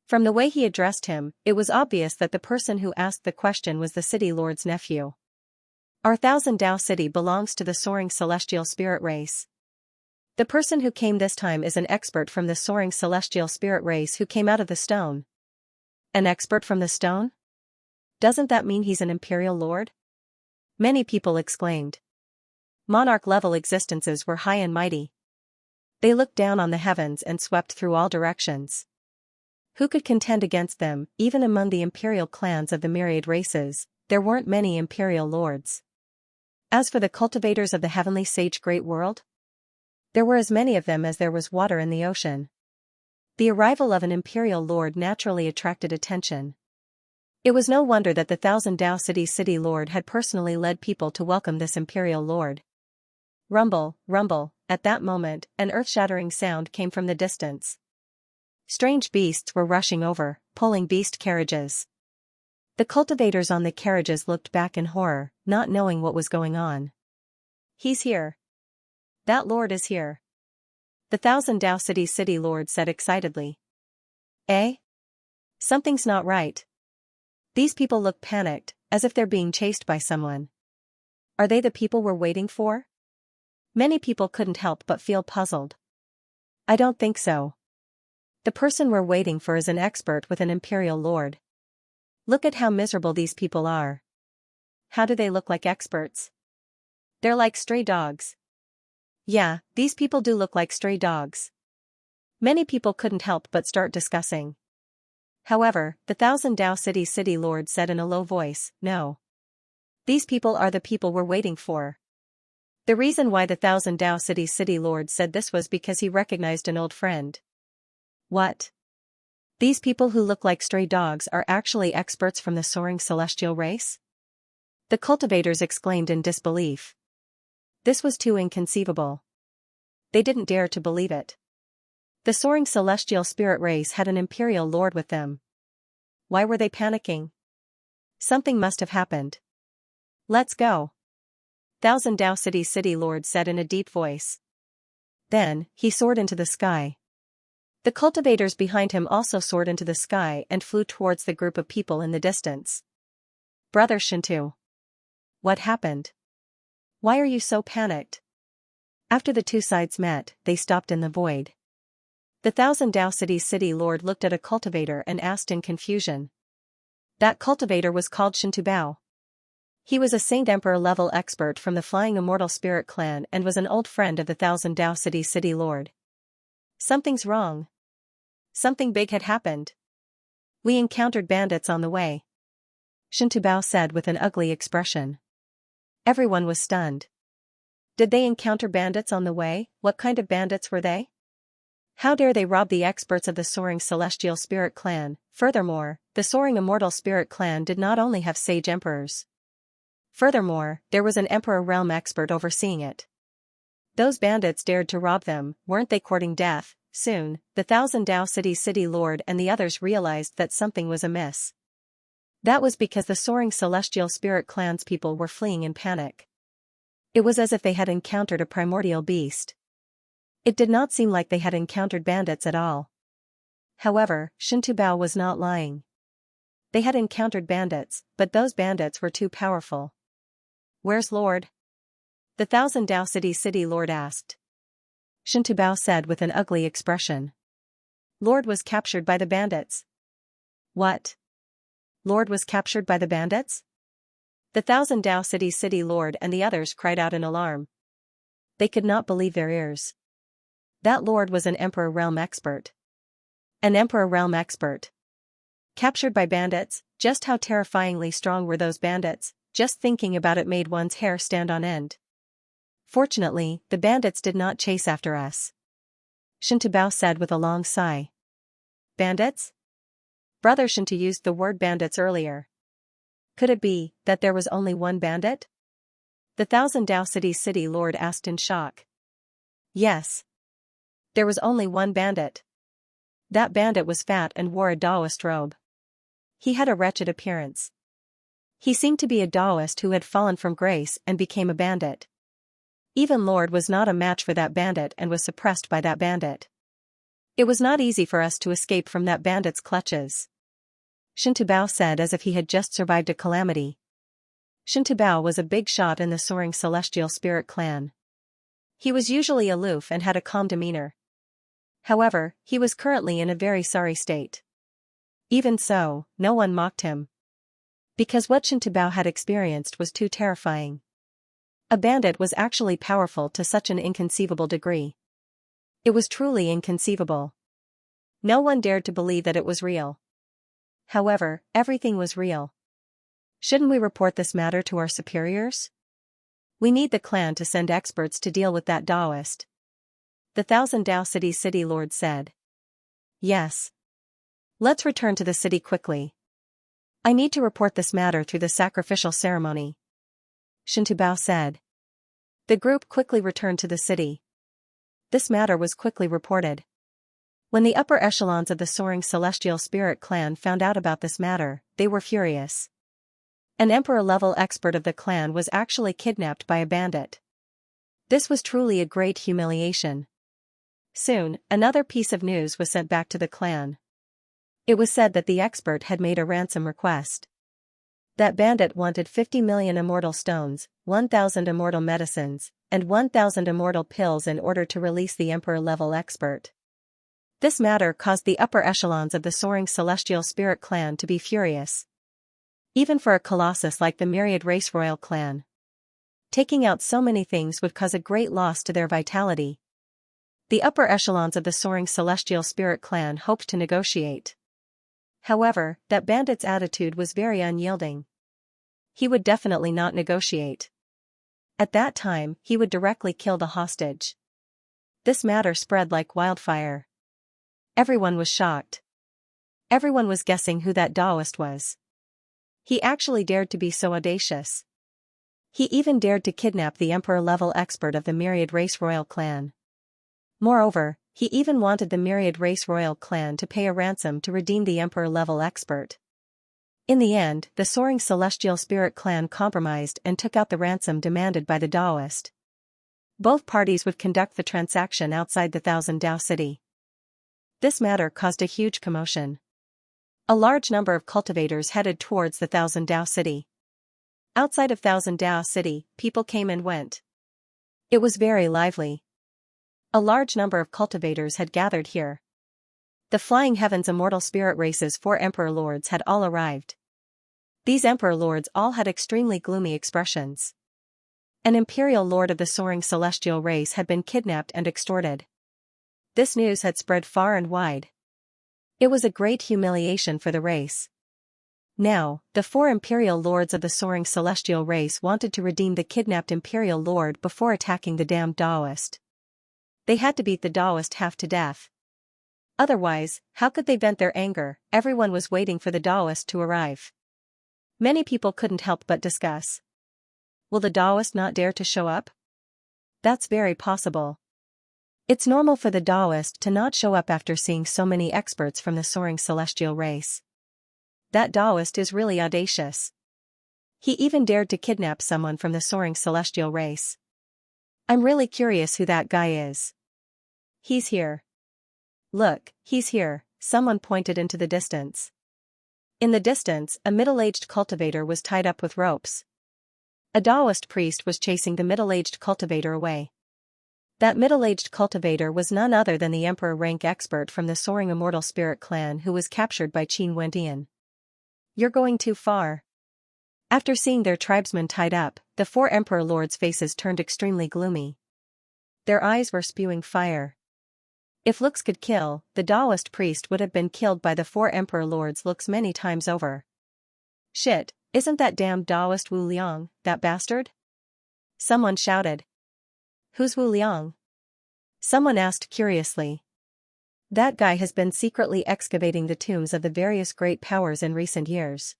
From the way he addressed him, it was obvious that the person who asked the question was the city lord's nephew. Our Thousand Dao City belongs to the soaring celestial spirit race. The person who came this time is an expert from the soaring celestial spirit race who came out of the stone. An expert from the stone? Doesn't that mean he's an imperial lord? Many people exclaimed. Monarch-level existences were high and mighty. They looked down on the heavens and swept through all directions. Who could contend against them? Even among the imperial clans of the myriad races, there weren't many imperial lords. As for the cultivators of the heavenly sage great world, there were as many of them as there was water in the ocean. The arrival of an imperial lord naturally attracted attention. It was no wonder that the Thousand Dao City's city lord had personally led people to welcome this imperial lord. Rumble, rumble, at that moment, an earth-shattering sound came from the distance. Strange beasts were rushing over, pulling beast carriages. The cultivators on the carriages looked back in horror, not knowing what was going on. He's here. That lord is here. The Thousand Dao City's city lord said excitedly. Eh? Something's not right. These people look panicked, as if they're being chased by someone. Are they the people we're waiting for? Many people couldn't help but feel puzzled. I don't think so. The person we're waiting for is an expert with an imperial lord. Look at how miserable these people are. How do they look like experts? They're like stray dogs. Yeah, these people do look like stray dogs. Many people couldn't help but start discussing. However, the Thousand Dao City Lord said in a low voice, "No. These people are the people we're waiting for." The reason why the Thousand Dao City Lord said this was because he recognized an old friend. What? These people who look like stray dogs are actually experts from the soaring celestial race? The cultivators exclaimed in disbelief. This was too inconceivable. They didn't dare to believe it. The soaring celestial spirit race had an imperial lord with them. Why were they panicking? Something must have happened. Let's go. Thousand Dao City Lord said in a deep voice. Then, he soared into the sky. The cultivators behind him also soared into the sky and flew towards the group of people in the distance. Brother Shintu. What happened? Why are you so panicked? After the two sides met, they stopped in the void. The Thousand Dao City Lord looked at a cultivator and asked in confusion. That cultivator was called Shintu Bao. He was a Saint Emperor level expert from the Flying Immortal Spirit clan and was an old friend of the Thousand Dao City Lord. Something's wrong. Something big had happened. We encountered bandits on the way. Shintu Bao said with an ugly expression. Everyone was stunned. Did they encounter bandits on the way? What kind of bandits were they? How dare they rob the experts of the Soaring Celestial Spirit clan? Furthermore, the Soaring Immortal Spirit clan did not only have sage emperors. Furthermore, there was an Emperor Realm expert overseeing it. Those bandits dared to rob them, weren't they courting death? Soon, the Thousand Dao City Lord and the others realized that something was amiss. That was because the Soaring Celestial Spirit clan's people were fleeing in panic. It was as if they had encountered a primordial beast. It did not seem like they had encountered bandits at all. However, Shintu Bao was not lying. They had encountered bandits, but those bandits were too powerful. Where's Lord? The Thousand Dao City Lord asked. Shintu Bao said with an ugly expression. Lord was captured by the bandits. What? Lord was captured by the bandits? The Thousand Dao City Lord and the others cried out in alarm. They could not believe their ears. That Lord was an Emperor Realm expert. An Emperor Realm expert. Captured by bandits, just how terrifyingly strong were those bandits? Just thinking about it made one's hair stand on end. Fortunately, the bandits did not chase after us. Shintu Bao said with a long sigh. Bandits? Brother Shintu used the word bandits earlier. Could it be that there was only one bandit? The Thousand Dao City Lord asked in shock. Yes. There was only one bandit. That bandit was fat and wore a Taoist robe. He had a wretched appearance. He seemed to be a Taoist who had fallen from grace and became a bandit. Even Lord was not a match for that bandit and was suppressed by that bandit. It was not easy for us to escape from that bandit's clutches. Shintu Bao said as if he had just survived a calamity. Shintu Bao was a big shot in the Soaring Celestial Spirit clan. He was usually aloof and had a calm demeanor. However, he was currently in a very sorry state. Even so, no one mocked him. Because what Shintu Bao had experienced was too terrifying. A bandit was actually powerful to such an inconceivable degree. It was truly inconceivable. No one dared to believe that it was real. However, everything was real. Shouldn't we report this matter to our superiors? We need the clan to send experts to deal with that Taoist. The Thousand Dao City Lord said. Yes. Let's return to the city quickly. I need to report this matter through the sacrificial ceremony. Shintu Bao said. The group quickly returned to the city. This matter was quickly reported. When the upper echelons of the Soaring Celestial Spirit clan found out about this matter, they were furious. An emperor-level expert of the clan was actually kidnapped by a bandit. This was truly a great humiliation. Soon, another piece of news was sent back to the clan. It was said that the expert had made a ransom request. That bandit wanted 50 million immortal stones, 1,000 immortal medicines, and 1,000 immortal pills in order to release the emperor-level expert. This matter caused the upper echelons of the soaring celestial spirit clan to be furious. Even for a colossus like the myriad race royal clan, taking out so many things would cause a great loss to their vitality. The upper echelons of the soaring celestial spirit clan hoped to negotiate. However, that bandit's attitude was very unyielding. He would definitely not negotiate. At that time, he would directly kill the hostage. This matter spread like wildfire. Everyone was shocked. Everyone was guessing who that Taoist was. He actually dared to be so audacious. He even dared to kidnap the emperor-level expert of the myriad race royal clan. Moreover, he even wanted the myriad race royal clan to pay a ransom to redeem the emperor-level expert. In the end, the soaring celestial spirit clan compromised and took out the ransom demanded by the Taoist. Both parties would conduct the transaction outside the Thousand Dao city. This matter caused a huge commotion. A large number of cultivators headed towards the Thousand Dao city. Outside of Thousand Dao city, people came and went. It was very lively. A large number of cultivators had gathered here. The Flying Heavens Immortal Spirit Race's 4 Emperor Lords had all arrived. These Emperor Lords all had extremely gloomy expressions. An Imperial Lord of the soaring celestial race had been kidnapped and extorted. This news had spread far and wide. It was a great humiliation for the race. Now, the 4 Imperial Lords of the soaring celestial race wanted to redeem the kidnapped Imperial Lord before attacking the damned Taoist. They had to beat the Taoist half to death. Otherwise, how could they vent their anger? Everyone was waiting for the Taoist to arrive. Many people couldn't help but discuss. Will the Taoist not dare to show up? That's very possible. It's normal for the Taoist to not show up after seeing so many experts from the soaring celestial race. That Taoist is really audacious. He even dared to kidnap someone from the soaring celestial race. I'm really curious who that guy is. He's here. Look, he's here, someone pointed into the distance. In the distance, a middle-aged cultivator was tied up with ropes. A Taoist priest was chasing the middle-aged cultivator away. That middle-aged cultivator was none other than the emperor rank expert from the soaring immortal spirit clan who was captured by Qin Wendian. You're going too far. After seeing their tribesmen tied up, the 4 emperor lords' faces turned extremely gloomy. Their eyes were spewing fire. If looks could kill, the Taoist priest would have been killed by the 4 emperor lords' looks many times over. Shit, isn't that damned Taoist Wu Liang, that bastard? Someone shouted. Who's Wu Liang? Someone asked curiously. That guy has been secretly excavating the tombs of the various great powers in recent years.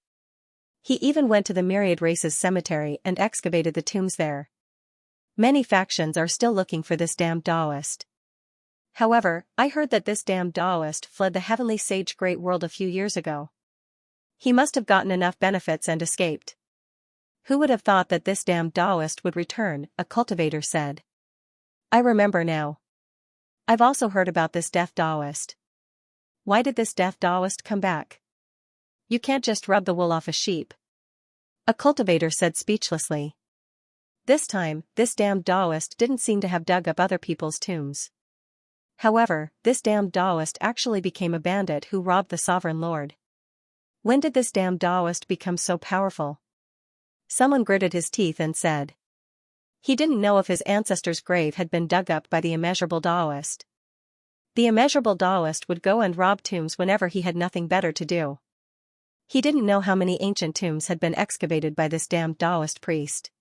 He even went to the myriad races cemetery and excavated the tombs there. Many factions are still looking for this damned Taoist. However, I heard that this damned Taoist fled the heavenly sage great world a few years ago. He must have gotten enough benefits and escaped. Who would have thought that this damned Taoist would return, a cultivator said. I remember now. I've also heard about this deaf Taoist. Why did this deaf Taoist come back? You can't just rub the wool off a sheep. A cultivator said speechlessly. This time, this damned Taoist didn't seem to have dug up other people's tombs. However, this damned Taoist actually became a bandit who robbed the sovereign lord. When did this damned Taoist become so powerful? Someone gritted his teeth and said. He didn't know if his ancestor's grave had been dug up by the immeasurable Taoist. The immeasurable Taoist would go and rob tombs whenever he had nothing better to do. He didn't know how many ancient tombs had been excavated by this damned Taoist priest.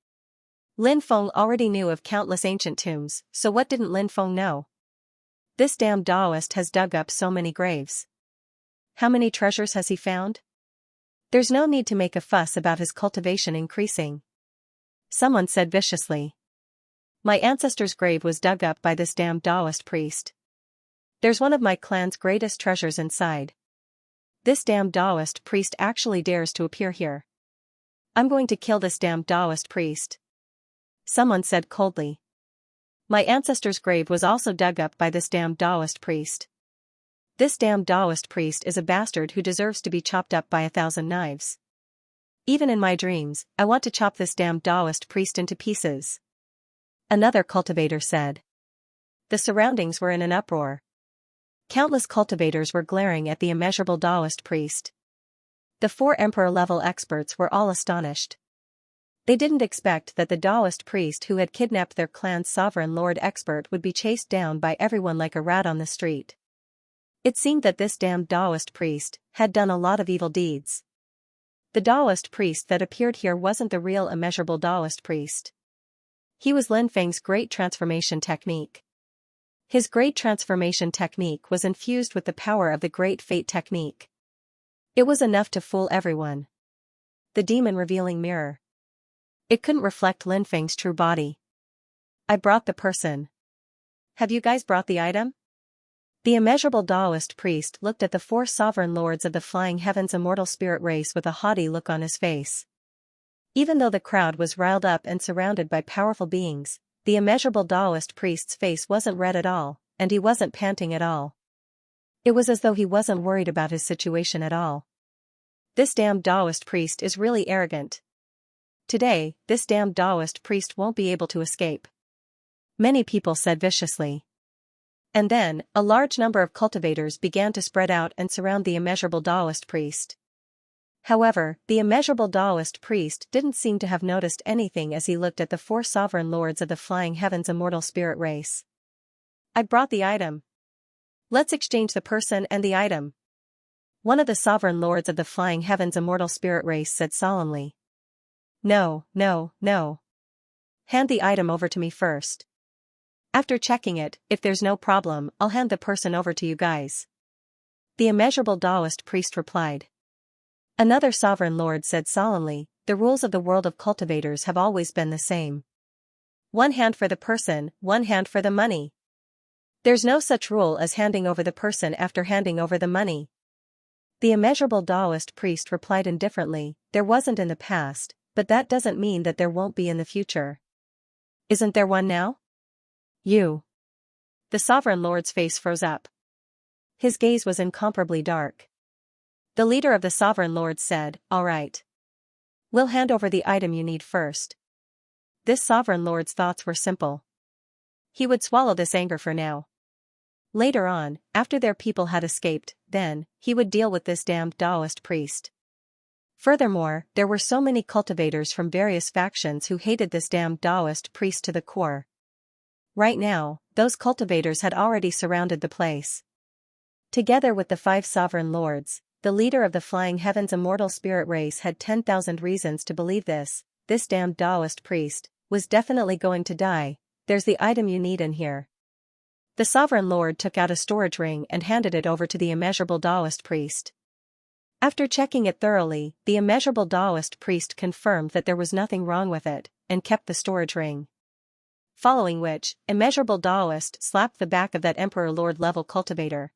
Lin Feng already knew of countless ancient tombs, so what didn't Lin Feng know? This damned Taoist has dug up so many graves. How many treasures has he found? There's no need to make a fuss about his cultivation increasing. Someone said viciously. My ancestor's grave was dug up by this damned Taoist priest. There's one of my clan's greatest treasures inside. This damned Taoist priest actually dares to appear here. I'm going to kill this damned Taoist priest. Someone said coldly. My ancestor's grave was also dug up by this damned Taoist priest. This damned Taoist priest is a bastard who deserves to be chopped up by 1,000 knives. Even in my dreams, I want to chop this damned Taoist priest into pieces. Another cultivator said. The surroundings were in an uproar. Countless cultivators were glaring at the immeasurable Taoist priest. The 4 emperor-level experts were all astonished. They didn't expect that the Taoist priest who had kidnapped their clan's sovereign lord expert would be chased down by everyone like a rat on the street. It seemed that this damned Taoist priest had done a lot of evil deeds. The Taoist priest that appeared here wasn't the real immeasurable Taoist priest. He was Lin Feng's great transformation technique. His great transformation technique was infused with the power of the great fate technique. It was enough to fool everyone. The demon revealing mirror. It couldn't reflect Lin Feng's true body. I brought the person. Have you guys brought the item? The immeasurable Taoist priest looked at the 4 sovereign lords of the flying heaven's immortal spirit race with a haughty look on his face. Even though the crowd was riled up and surrounded by powerful beings, the immeasurable Taoist priest's face wasn't red at all, and he wasn't panting at all. It was as though he wasn't worried about his situation at all. This damned Taoist priest is really arrogant. Today, this damned Taoist priest won't be able to escape. Many people said viciously. And then, a large number of cultivators began to spread out and surround the immeasurable Taoist priest. However, the immeasurable Taoist priest didn't seem to have noticed anything as he looked at the 4 sovereign lords of the flying heaven's immortal spirit race. I brought the item. Let's exchange the person and the item. One of the sovereign lords of the flying heaven's immortal spirit race said solemnly. No, no, no. Hand the item over to me first. After checking it, if there's no problem, I'll hand the person over to you guys. The immeasurable Taoist priest replied. Another sovereign lord said solemnly, the rules of the world of cultivators have always been the same. 1 hand for the person, 1 hand for the money. There's no such rule as handing over the person after handing over the money. The immeasurable Taoist priest replied indifferently, there wasn't in the past, but that doesn't mean that there won't be in the future. Isn't there one now? You. The sovereign lord's face froze up. His gaze was incomparably dark. The leader of the sovereign lords said, all right. We'll hand over the item you need first. This sovereign lord's thoughts were simple. He would swallow this anger for now. Later on, after their people had escaped, then, he would deal with this damned Taoist priest. Furthermore, there were so many cultivators from various factions who hated this damned Taoist priest to the core. Right now, those cultivators had already surrounded the place. Together with the 5 sovereign lords, the leader of the flying heaven's immortal spirit race had 10,000 reasons to believe this damned Taoist priest, was definitely going to die. There's the item you need in here. The sovereign lord took out a storage ring and handed it over to the immeasurable Taoist priest. After checking it thoroughly, the immeasurable Taoist priest confirmed that there was nothing wrong with it, and kept the storage ring. Following which, immeasurable Taoist slapped the back of that Emperor Lord level cultivator.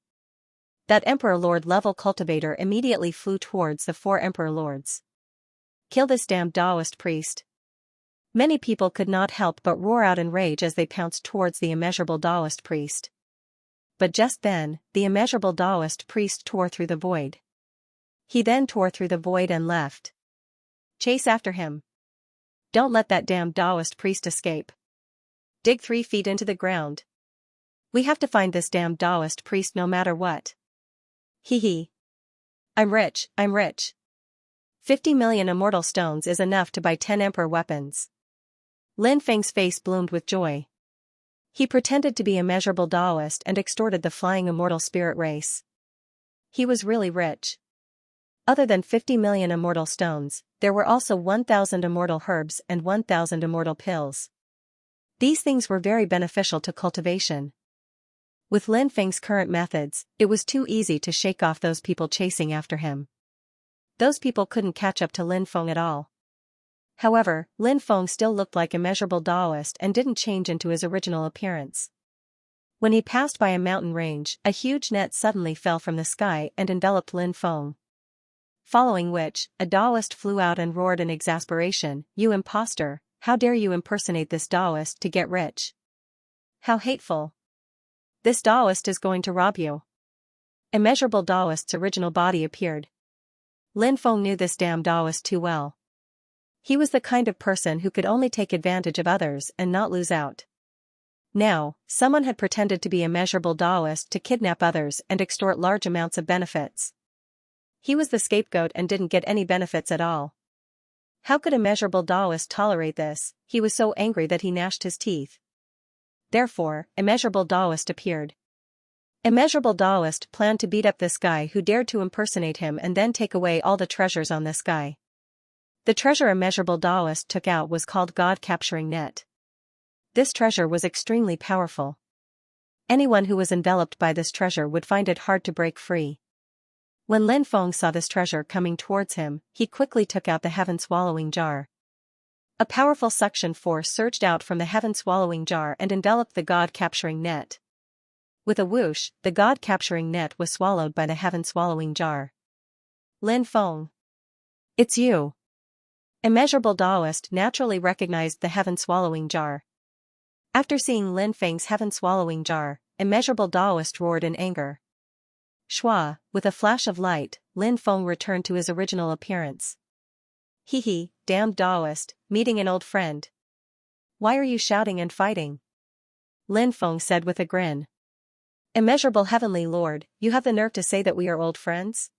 That Emperor Lord level cultivator immediately flew towards the 4 Emperor Lords. Kill this damned Taoist priest. Many people could not help but roar out in rage as they pounced towards the immeasurable Taoist priest. But just then, the immeasurable Taoist priest tore through the void. He then tore through the void and left. Chase after him. Don't let that damned Taoist priest escape. Dig 3 feet into the ground. We have to find this damned Taoist priest no matter what. Hee hee. I'm rich, I'm rich. 50 million immortal stones is enough to buy 10 emperor weapons. Lin Feng's face bloomed with joy. He pretended to be immeasurable Taoist and extorted the flying immortal spirit race. He was really rich. Other than 50 million immortal stones, there were also 1,000 immortal herbs and 1,000 immortal pills. These things were very beneficial to cultivation. With Lin Feng's current methods, it was too easy to shake off those people chasing after him. Those people couldn't catch up to Lin Feng at all. However, Lin Feng still looked like immeasurable Taoist and didn't change into his original appearance. When he passed by a mountain range, a huge net suddenly fell from the sky and enveloped Lin Feng. Following which, a Taoist flew out and roared in exasperation, "You imposter, how dare you impersonate this Taoist to get rich? How hateful! This Taoist is going to rob you." Immeasurable Taoist's original body appeared. Lin Feng knew this damn Taoist too well. He was the kind of person who could only take advantage of others and not lose out. Now, someone had pretended to be immeasurable Taoist to kidnap others and extort large amounts of benefits. He was the scapegoat and didn't get any benefits at all. How could immeasurable Taoist tolerate this? He was so angry that he gnashed his teeth. Therefore, immeasurable Taoist appeared. Immeasurable Taoist planned to beat up this guy who dared to impersonate him and then take away all the treasures on this guy. The treasure immeasurable Taoist took out was called God Capturing Net. This treasure was extremely powerful. Anyone who was enveloped by this treasure would find it hard to break free. When Lin Feng saw this treasure coming towards him, he quickly took out the heaven-swallowing jar. A powerful suction force surged out from the heaven-swallowing jar and enveloped the God-capturing net. With a whoosh, the God-capturing net was swallowed by the heaven-swallowing jar. Lin Feng. It's you. Immeasurable Taoist naturally recognized the heaven-swallowing jar. After seeing Lin Feng's heaven-swallowing jar, immeasurable Taoist roared in anger. Shua, with a flash of light, Lin Feng returned to his original appearance. Hee, damned Taoist, meeting an old friend. Why are you shouting and fighting? Lin Feng said with a grin. Immeasurable Heavenly Lord, you have the nerve to say that we are old friends?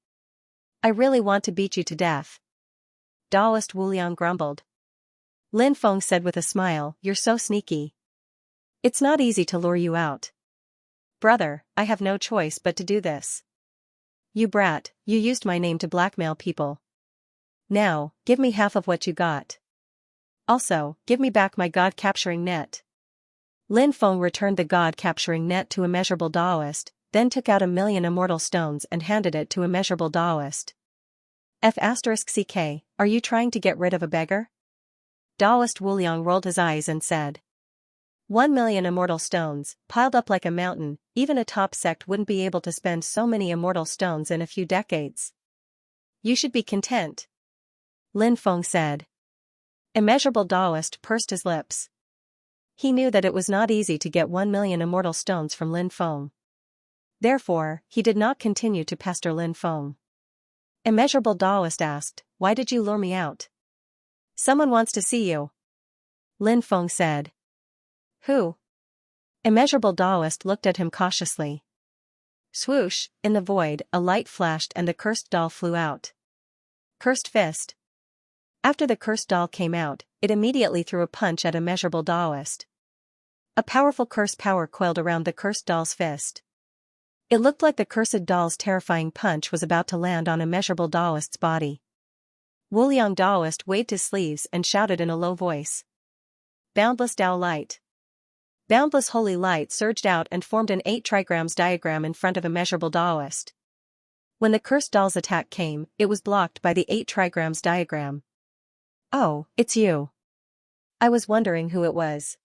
I really want to beat you to death. Taoist Wuliang grumbled. Lin Feng said with a smile, you're so sneaky. It's not easy to lure you out. Brother, I have no choice but to do this. You brat, you used my name to blackmail people. Now, give me half of what you got. Also, give me back my God-capturing net. Lin Feng returned the God-capturing net to immeasurable Taoist, then took out 1,000,000 immortal stones and handed it to immeasurable Taoist. F***ck, are you trying to get rid of a beggar? Taoist Wuliang rolled his eyes and said. 1,000,000 immortal stones, piled up like a mountain, even a top sect wouldn't be able to spend so many immortal stones in a few decades. You should be content. Lin Feng said. Immeasurable Taoist pursed his lips. He knew that it was not easy to get 1,000,000 immortal stones from Lin Feng. Therefore, he did not continue to pester Lin Feng. Immeasurable Taoist asked, why did you lure me out? Someone wants to see you. Lin Feng said. Who? Immeasurable Taoist looked at him cautiously. Swoosh, in the void, a light flashed and the cursed doll flew out. Cursed fist. After the cursed doll came out, it immediately threw a punch at immeasurable Taoist. A powerful curse power coiled around the cursed doll's fist. It looked like the cursed doll's terrifying punch was about to land on immeasurable Taoist's body. Wuliang Taoist waved his sleeves and shouted in a low voice. Boundless Tao Light. Boundless holy light surged out and formed an 8 trigrams diagram in front of immeasurable Taoist. When the cursed doll's attack came, it was blocked by the 8 trigrams diagram. Oh, it's you. I was wondering who it was.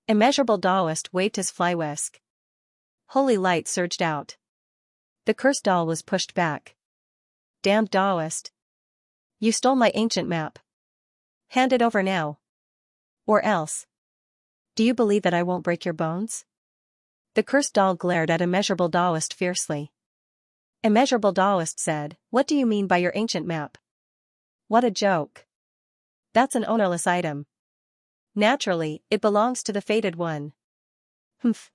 Immeasurable Taoist waved his fly whisk. Holy light surged out. The cursed doll was pushed back. Damned Taoist. You stole my ancient map. Hand it over now. Or else. Do you believe that I won't break your bones? The cursed doll glared at immeasurable Taoist fiercely. Immeasurable Taoist said, what do you mean by your ancient map? What a joke. That's an ownerless item. Naturally, it belongs to the fated one. Humph.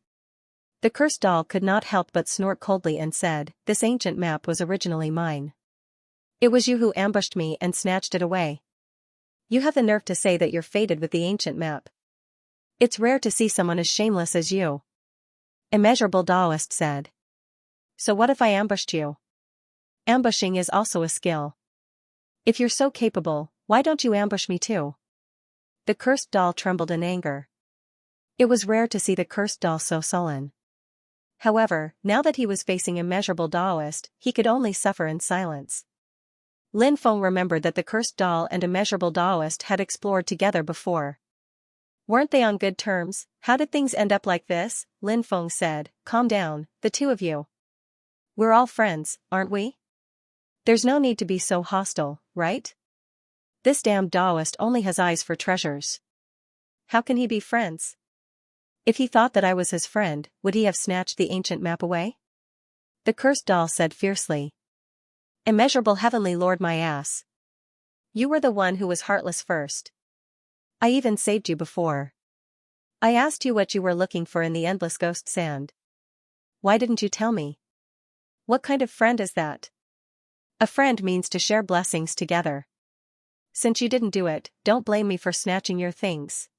The cursed doll could not help but snort coldly and said, this ancient map was originally mine. It was you who ambushed me and snatched it away. You have the nerve to say that you're fated with the ancient map. It's rare to see someone as shameless as you. Immeasurable Taoist said. So what if I ambushed you? Ambushing is also a skill. If you're so capable, why don't you ambush me too? The cursed doll trembled in anger. It was rare to see the cursed doll so sullen. However, now that he was facing immeasurable Taoist, he could only suffer in silence. Lin Feng remembered that the cursed doll and immeasurable Taoist had explored together before. Weren't they on good terms? How did things end up like this? Lin Feng said, calm down, the two of you. We're all friends, aren't we? There's no need to be so hostile, right? This damned Taoist only has eyes for treasures. How can he be friends? If he thought that I was his friend, would he have snatched the ancient map away? The cursed doll said fiercely. Immeasurable Heavenly Lord my ass. You were the one who was heartless first. I even saved you before. I asked you what you were looking for in the endless ghost sand. Why didn't you tell me? What kind of friend is that? A friend means to share blessings together. Since you didn't do it, don't blame me for snatching your things.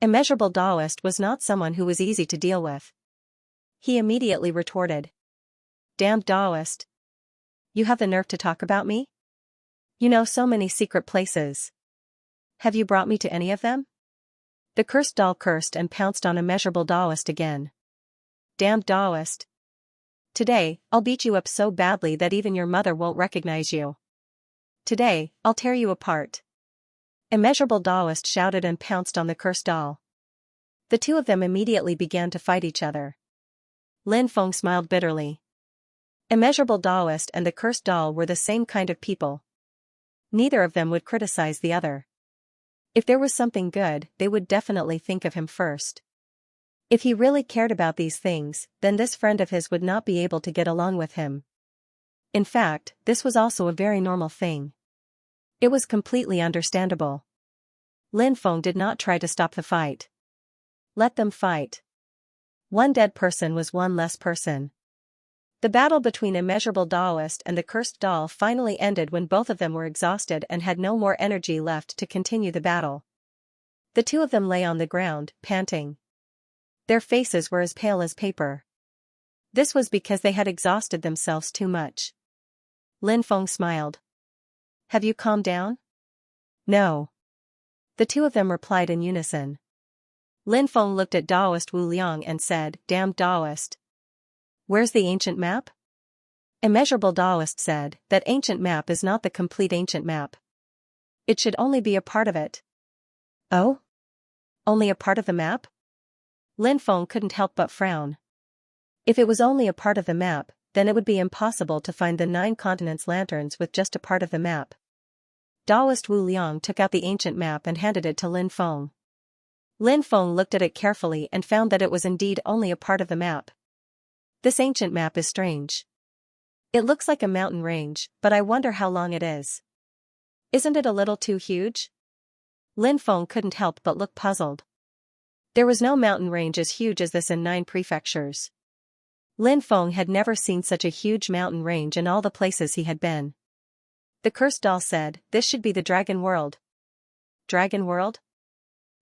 Immeasurable Taoist was not someone who was easy to deal with. He immediately retorted. Damned Taoist. You have the nerve to talk about me? You know so many secret places. Have you brought me to any of them? The cursed doll cursed and pounced on Immeasurable Taoist again. Damned Taoist. Today, I'll beat you up so badly that even your mother won't recognize you. Today, I'll tear you apart. Immeasurable Taoist shouted and pounced on the cursed doll. The two of them immediately began to fight each other. Lin Feng smiled bitterly. Immeasurable Taoist and the cursed doll were the same kind of people. Neither of them would criticize the other. If there was something good, they would definitely think of him first. If he really cared about these things, then this friend of his would not be able to get along with him. In fact, this was also a very normal thing. It was completely understandable. Lin Feng did not try to stop the fight. Let them fight. One dead person was one less person. The battle between Immeasurable Taoist and the cursed doll finally ended when both of them were exhausted and had no more energy left to continue the battle. The two of them lay on the ground, panting. Their faces were as pale as paper. This was because they had exhausted themselves too much. Lin Feng smiled. Have you calmed down? No. The two of them replied in unison. Lin Feng looked at Taoist Wu Liang and said, Damned Taoist. Where's the ancient map? Immeasurable Taoist said, that ancient map is not the complete ancient map. It should only be a part of it. Oh? Only a part of the map? Lin Feng couldn't help but frown. If it was only a part of the map, then it would be impossible to find the 9 continents lanterns with just a part of the map. Taoist Wu Liang took out the ancient map and handed it to Lin Feng. Lin Feng looked at it carefully and found that it was indeed only a part of the map. This ancient map is strange. It looks like a mountain range, but I wonder how long it is. Isn't it a little too huge? Lin Feng couldn't help but look puzzled. There was no mountain range as huge as this in 9 prefectures. Lin Feng had never seen such a huge mountain range in all the places he had been. The cursed doll said, this should be the Dragon World. Dragon World?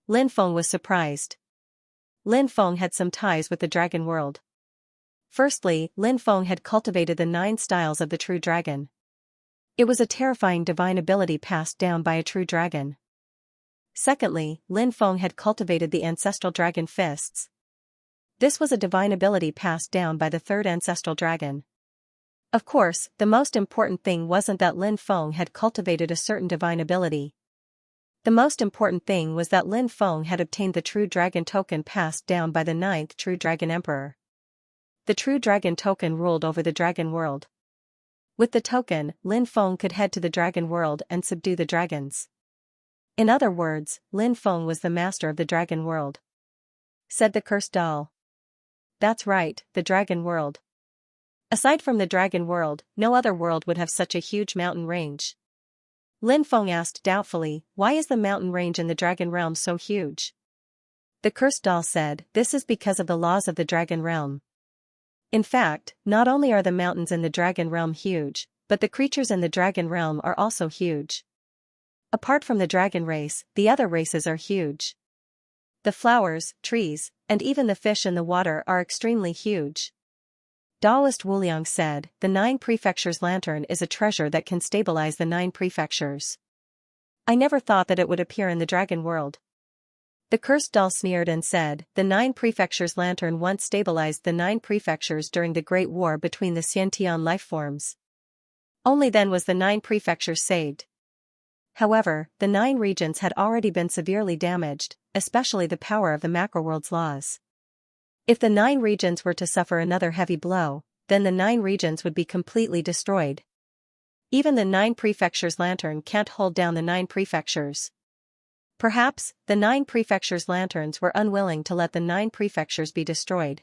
Lin Feng was surprised. Lin Feng had some ties with the Dragon World. Firstly, Lin Feng had cultivated the 9 styles of the true dragon. It was a terrifying divine ability passed down by a true dragon. Secondly, Lin Feng had cultivated the ancestral dragon fists. This was a divine ability passed down by the 3rd ancestral dragon. Of course, the most important thing wasn't that Lin Feng had cultivated a certain divine ability. The most important thing was that Lin Feng had obtained the true dragon token passed down by the 9th true dragon emperor. The true dragon token ruled over the dragon world. With the token, Lin Feng could head to the dragon world and subdue the dragons. In other words, Lin Feng was the master of the dragon world. Said the cursed doll. That's right, the dragon world. Aside from the dragon world, no other world would have such a huge mountain range. Lin Feng asked doubtfully, why is the mountain range in the dragon realm so huge? The cursed doll said, this is because of the laws of the dragon realm. In fact, not only are the mountains in the dragon realm huge, but the creatures in the dragon realm are also huge. Apart from the dragon race, the other races are huge. The flowers, trees, and even the fish in the water are extremely huge. Taoist Wu Liang said, the 9 prefectures lantern is a treasure that can stabilize the 9 prefectures. I never thought that it would appear in the dragon world. The cursed doll sneered and said, the 9 prefectures lantern once stabilized the 9 prefectures during the Great War between the Xianxia lifeforms. Only then was the 9 prefectures saved. However, the 9 regions had already been severely damaged, especially the power of the macroworld's laws. If the 9 regions were to suffer another heavy blow, then the 9 regions would be completely destroyed. Even the 9 prefectures lantern can't hold down the 9 prefectures. Perhaps, the 9 prefectures lanterns were unwilling to let the 9 prefectures be destroyed.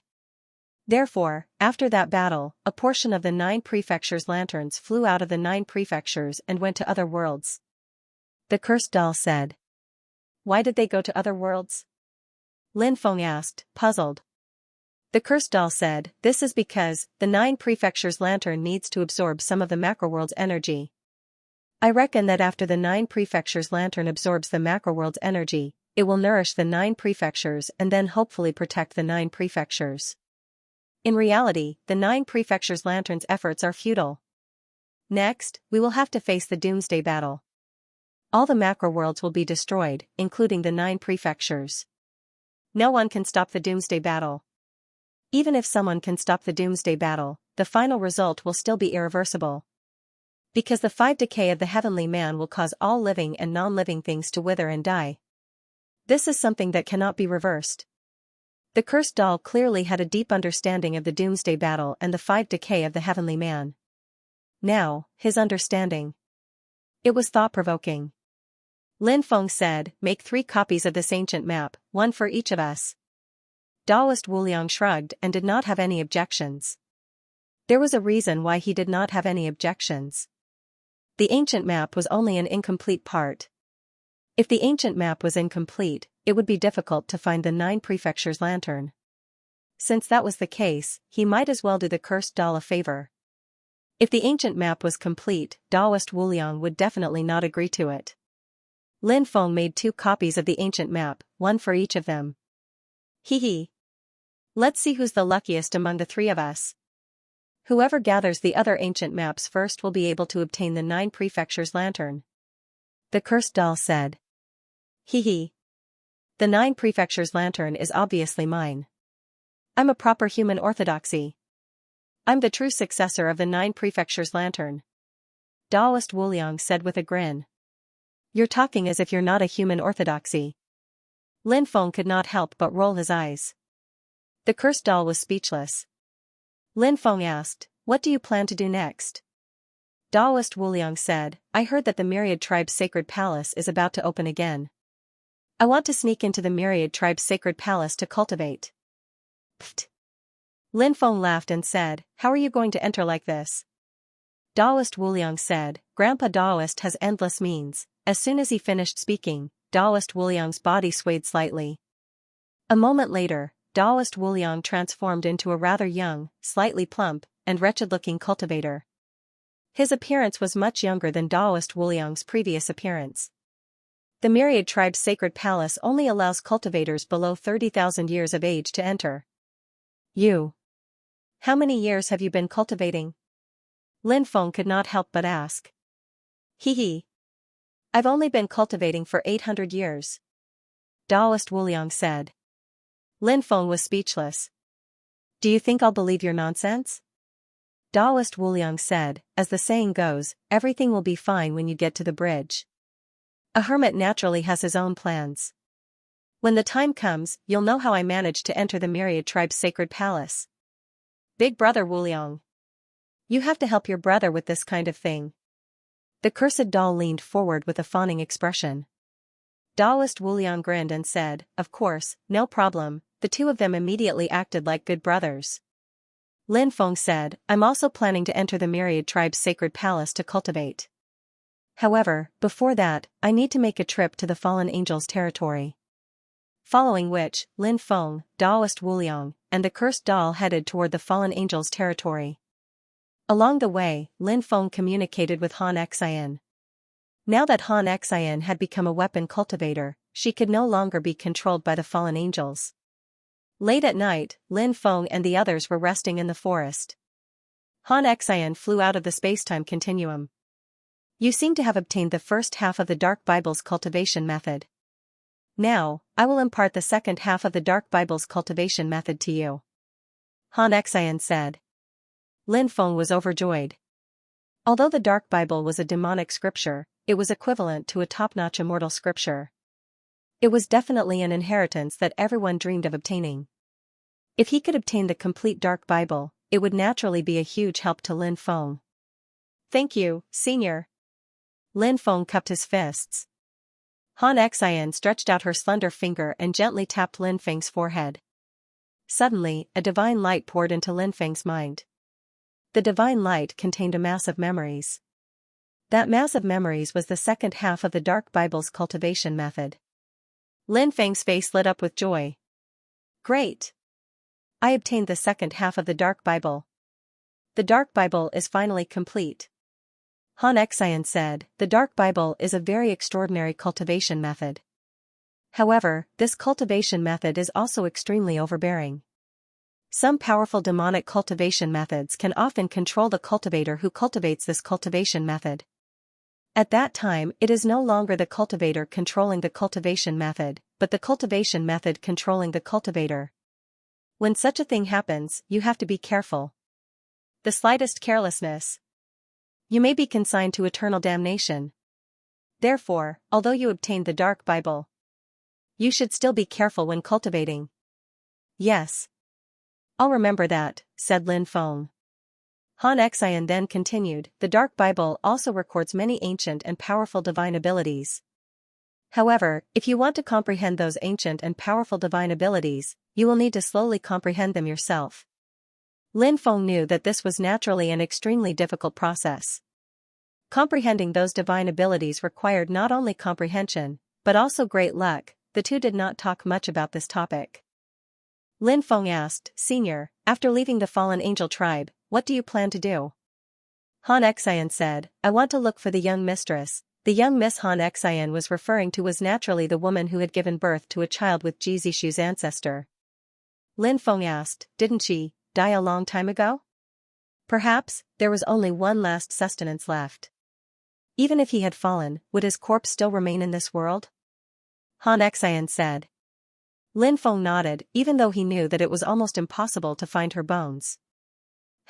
Therefore, after that battle, a portion of the 9 prefectures lanterns flew out of the 9 prefectures and went to other worlds. The cursed doll said. Why did they go to other worlds? Lin Feng asked, puzzled. The cursed doll said, this is because the 9 prefectures lantern needs to absorb some of the macroworld's energy. I reckon that after the 9 prefectures lantern absorbs the macroworld's energy, it will nourish the 9 prefectures and then hopefully protect the 9 prefectures. In reality, the 9 prefectures lantern's efforts are futile. Next, we will have to face the doomsday battle. All the macroworlds will be destroyed, including the 9 prefectures. No one can stop the doomsday battle. Even if someone can stop the doomsday battle, the final result will still be irreversible. Because the 5 decay of the heavenly man will cause all living and non-living things to wither and die. This is something that cannot be reversed. The cursed doll clearly had a deep understanding of the doomsday battle and the 5 decay of the heavenly man. Now, his understanding. It was thought-provoking. Lin Feng said, make 3 copies of this ancient map, 1 for each of us. Daoist Wuliang shrugged and did not have any objections. There was a reason why he did not have any objections. The ancient map was only an incomplete part. If the ancient map was incomplete, it would be difficult to find the 9 prefectures lantern. Since that was the case, he might as well do the cursed doll a favor. If the ancient map was complete, Daoist Wuliang would definitely not agree to it. Lin Feng made 2 copies of the ancient map, 1 for each of them. Hee. Let's see who's the luckiest among the 3 of us. Whoever gathers the other ancient maps first will be able to obtain the 9 prefectures lantern. The cursed doll said. Hee. The 9 prefectures lantern is obviously mine. I'm a proper human orthodoxy. I'm the true successor of the 9 prefectures lantern. Daoist Wuliang said with a grin. You're talking as if you're not a human orthodoxy. Lin Feng could not help but roll his eyes. The cursed doll was speechless. Lin Feng asked, what do you plan to do next? Daoist Wuliang said, I heard that the Myriad Tribe's sacred palace is about to open again. I want to sneak into the Myriad Tribe's sacred palace to cultivate. Pfft. Lin Feng laughed and said, how are you going to enter like this? Daoist Wuliang said, Grandpa Daoist has endless means. As soon as he finished speaking, Daoist Wuliang's body swayed slightly. A moment later, Daoist Wuliang transformed into a rather young, slightly plump, and wretched-looking cultivator. His appearance was much younger than Daoist Wuliang's previous appearance. The Myriad Tribe's sacred palace only allows cultivators below 30,000 years of age to enter. You. How many years have you been cultivating? Lin Feng could not help but ask. Hee. I've only been cultivating for 800 years. Daoist Wuliang said. Lin Feng was speechless. Do you think I'll believe your nonsense? Daoist Wuliang said, as the saying goes, everything will be fine when you get to the bridge. A hermit naturally has his own plans. When the time comes, you'll know how I managed to enter the Myriad Tribe's sacred palace. Big brother Wuliang. You have to help your brother with this kind of thing. The cursed doll leaned forward with a fawning expression. Daoist Wuliang grinned and said, of course, no problem. The 2 of them immediately acted like good brothers. Lin Feng said, I'm also planning to enter the Myriad Tribe's sacred palace to cultivate. However, before that, I need to make a trip to the fallen angels' territory. Following which, Lin Feng, Daoist Wuliang, and the cursed doll headed toward the fallen angels' territory. Along the way, Lin Feng communicated with Xianxia. Now that Xianxia had become a weapon cultivator, she could no longer be controlled by the fallen angels. Late at night, Lin Feng and the others were resting in the forest. Xianxia flew out of the spacetime continuum. You seem to have obtained the first half of the Dark Bible's cultivation method. Now, I will impart the second half of the Dark Bible's cultivation method to you. Xianxia said. Lin Feng was overjoyed. Although the Dark Bible was a demonic scripture, it was equivalent to a top-notch immortal scripture. It was definitely an inheritance that everyone dreamed of obtaining. If he could obtain the complete Dark Bible, it would naturally be a huge help to Lin Feng. Thank you, Senior. Lin Feng cupped his fists. Xianxia stretched out her slender finger and gently tapped Lin Feng's forehead. Suddenly, a divine light poured into Lin Feng's mind. The divine light contained a mass of memories. That mass of memories was the second half of the Dark Bible's cultivation method. Lin Feng's face lit up with joy. Great! I obtained the second half of the Dark Bible. The Dark Bible is finally complete. Xianxia said, the Dark Bible is a very extraordinary cultivation method. However, this cultivation method is also extremely overbearing. Some powerful demonic cultivation methods can often control the cultivator who cultivates this cultivation method. At that time, it is no longer the cultivator controlling the cultivation method, but the cultivation method controlling the cultivator. When such a thing happens, you have to be careful. The slightest carelessness, you may be consigned to eternal damnation. Therefore, although you obtained the Dark Bible, you should still be careful when cultivating. Yes. I'll remember that, said Lin Feng. Xianxia then continued, the Dark Bible also records many ancient and powerful divine abilities. However, if you want to comprehend those ancient and powerful divine abilities, you will need to slowly comprehend them yourself. Lin Feng knew that this was naturally an extremely difficult process. Comprehending those divine abilities required not only comprehension, but also great luck. The two did not talk much about this topic. Lin Feng asked, Senior, after leaving the fallen angel tribe, what do you plan to do? Xianxia said, I want to look for the young mistress. The young Miss Xianxia was referring to was naturally the woman who had given birth to a child with Jizishu's ancestor. Lin Feng asked, didn't she die a long time ago? Perhaps, there was only one last sustenance left. Even if he had fallen, would his corpse still remain in this world? Xianxia said. Lin Feng nodded, even though he knew that it was almost impossible to find her bones.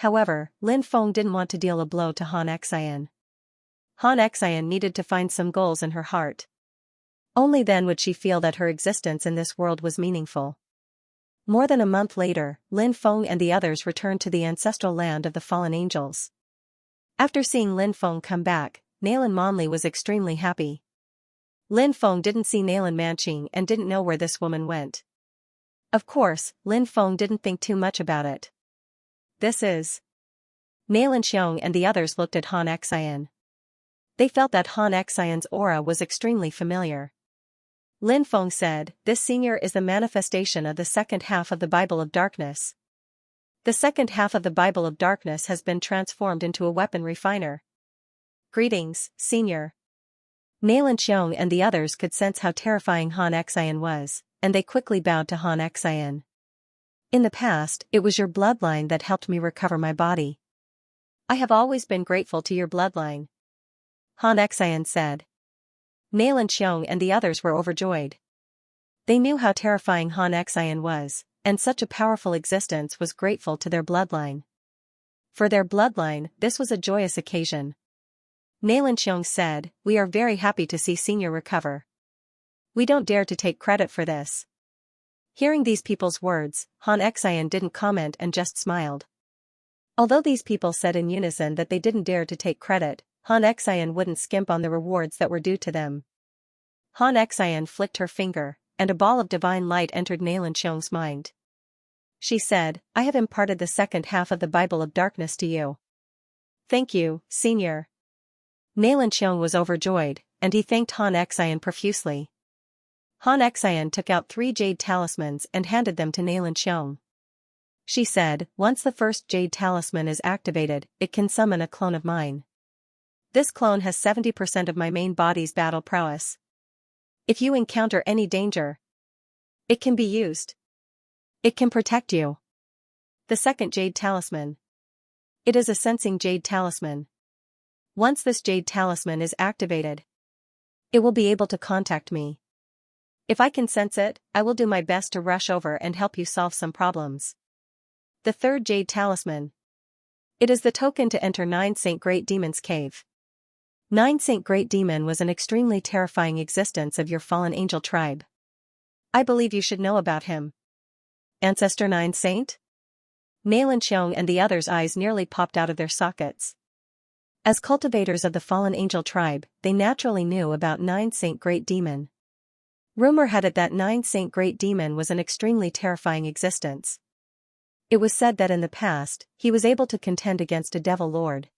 However, Lin Feng didn't want to deal a blow to Xianxia. Xianxia needed to find some goals in her heart. Only then would she feel that her existence in this world was meaningful. More than a month later, Lin Feng and the others returned to the ancestral land of the fallen angels. After seeing Lin Feng come back, Nalan Monli was extremely happy. Lin Feng didn't see Nalan Manqing and didn't know where this woman went. Of course, Lin Feng didn't think too much about it. This is. Nalan Xiong and the others looked at Xianxia. They felt that Xianxia's aura was extremely familiar. Lin Feng said, this senior is the manifestation of the second half of the Bible of Darkness. The second half of the Bible of Darkness has been transformed into a weapon refiner. Greetings, senior. Nalan Xiong and the others could sense how terrifying Xianxia was, and they quickly bowed to Xianxia. In the past, it was your bloodline that helped me recover my body. I have always been grateful to your bloodline. Xianxia said. Nalan Xiong and the others were overjoyed. They knew how terrifying Xianxia was, and such a powerful existence was grateful to their bloodline. For their bloodline, this was a joyous occasion. Nalan Xiong said, we are very happy to see Senior recover. We don't dare to take credit for this. Hearing these people's words, Xianxia didn't comment and just smiled. Although these people said in unison that they didn't dare to take credit, Xianxia wouldn't skimp on the rewards that were due to them. Xianxia flicked her finger, and a ball of divine light entered Nalan Xiong's mind. She said, I have imparted the second half of the Bible of Darkness to you. Thank you, Senior. Nalan Xiong was overjoyed, and he thanked Xianxia profusely. Xianxia took out 3 jade talismans and handed them to Nalan Xiong. She said, once the first jade talisman is activated, it can summon a clone of mine. This clone has 70% of my main body's battle prowess. If you encounter any danger, it can be used. It can protect you. The second jade talisman. It is a sensing jade talisman. Once this jade talisman is activated, it will be able to contact me. If I can sense it, I will do my best to rush over and help you solve some problems. The third jade talisman. It is the token to enter 9 Saint Great Demon's cave. 9 Saint Great Demon was an extremely terrifying existence of your fallen angel tribe. I believe you should know about him. Ancestor 9 Saint? Nalan Xiong and the others' eyes nearly popped out of their sockets. As cultivators of the fallen angel tribe, they naturally knew about 9 Saint Great Demon. Rumor had it that 9 Saint Great Demon was an extremely terrifying existence. It was said that in the past, he was able to contend against a devil lord.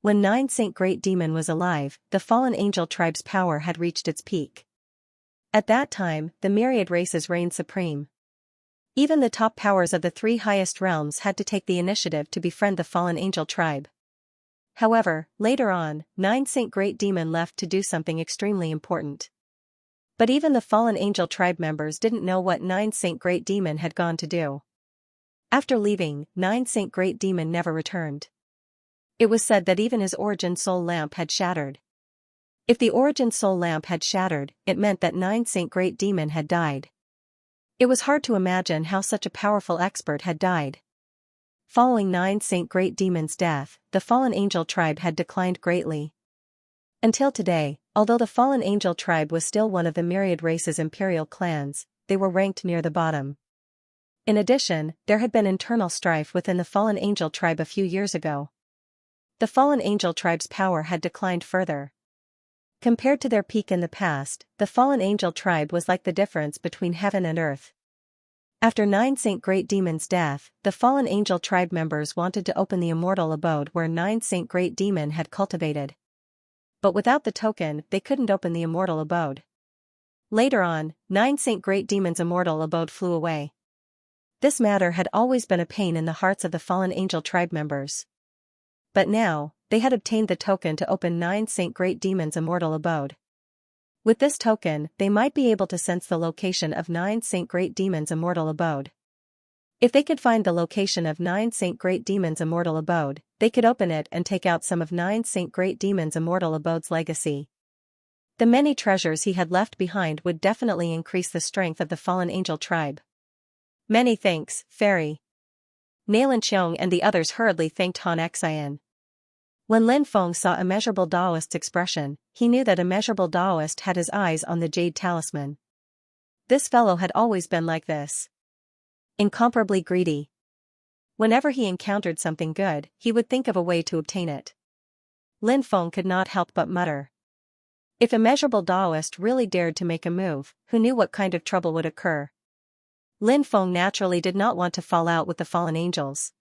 When 9 Saint Great Demon was alive, the fallen angel tribe's power had reached its peak. At that time, the myriad races reigned supreme. Even the top powers of the three highest realms had to take the initiative to befriend the fallen angel tribe. However, later on, 9 Saint Great Demon left to do something extremely important. But even the fallen angel tribe members didn't know what 9 Saint Great Demon had gone to do. After leaving, 9 Saint Great Demon never returned. It was said that even his origin soul lamp had shattered. If the origin soul lamp had shattered, it meant that 9 Saint Great Demon had died. It was hard to imagine how such a powerful expert had died. Following 9 Saint Great Demon's death, the fallen angel tribe had declined greatly. Until today, although the fallen angel tribe was still one of the myriad race's imperial clans, they were ranked near the bottom. In addition, there had been internal strife within the fallen angel tribe a few years ago. The fallen angel tribe's power had declined further. Compared to their peak in the past, the fallen angel tribe was like the difference between heaven and earth. After 9 Saint Great Demon's death, the fallen angel tribe members wanted to open the immortal abode where 9 Saint Great Demon had cultivated. But without the token, they couldn't open the immortal abode. Later on, 9 Saint Great Demon's immortal abode flew away. This matter had always been a pain in the hearts of the fallen angel tribe members. But now, they had obtained the token to open 9 Saint Great Demon's immortal abode. With this token, they might be able to sense the location of 9 Saint Great Demon's immortal abode. If they could find the location of 9 Saint Great Demon's immortal abode, they could open it and take out some of 9 Saint Great Demon's immortal abode's legacy. The many treasures he had left behind would definitely increase the strength of the fallen angel tribe. Many thanks, Fairy. Nalan Qiong and the others hurriedly thanked Han Xian. When Lin Feng saw Immeasurable Daoist's expression, he knew that Immeasurable Daoist had his eyes on the jade talisman. This fellow had always been like this. Incomparably greedy. Whenever he encountered something good, he would think of a way to obtain it. Lin Feng could not help but mutter. If Immeasurable Daoist really dared to make a move, who knew what kind of trouble would occur? Lin Feng naturally did not want to fall out with the fallen angels.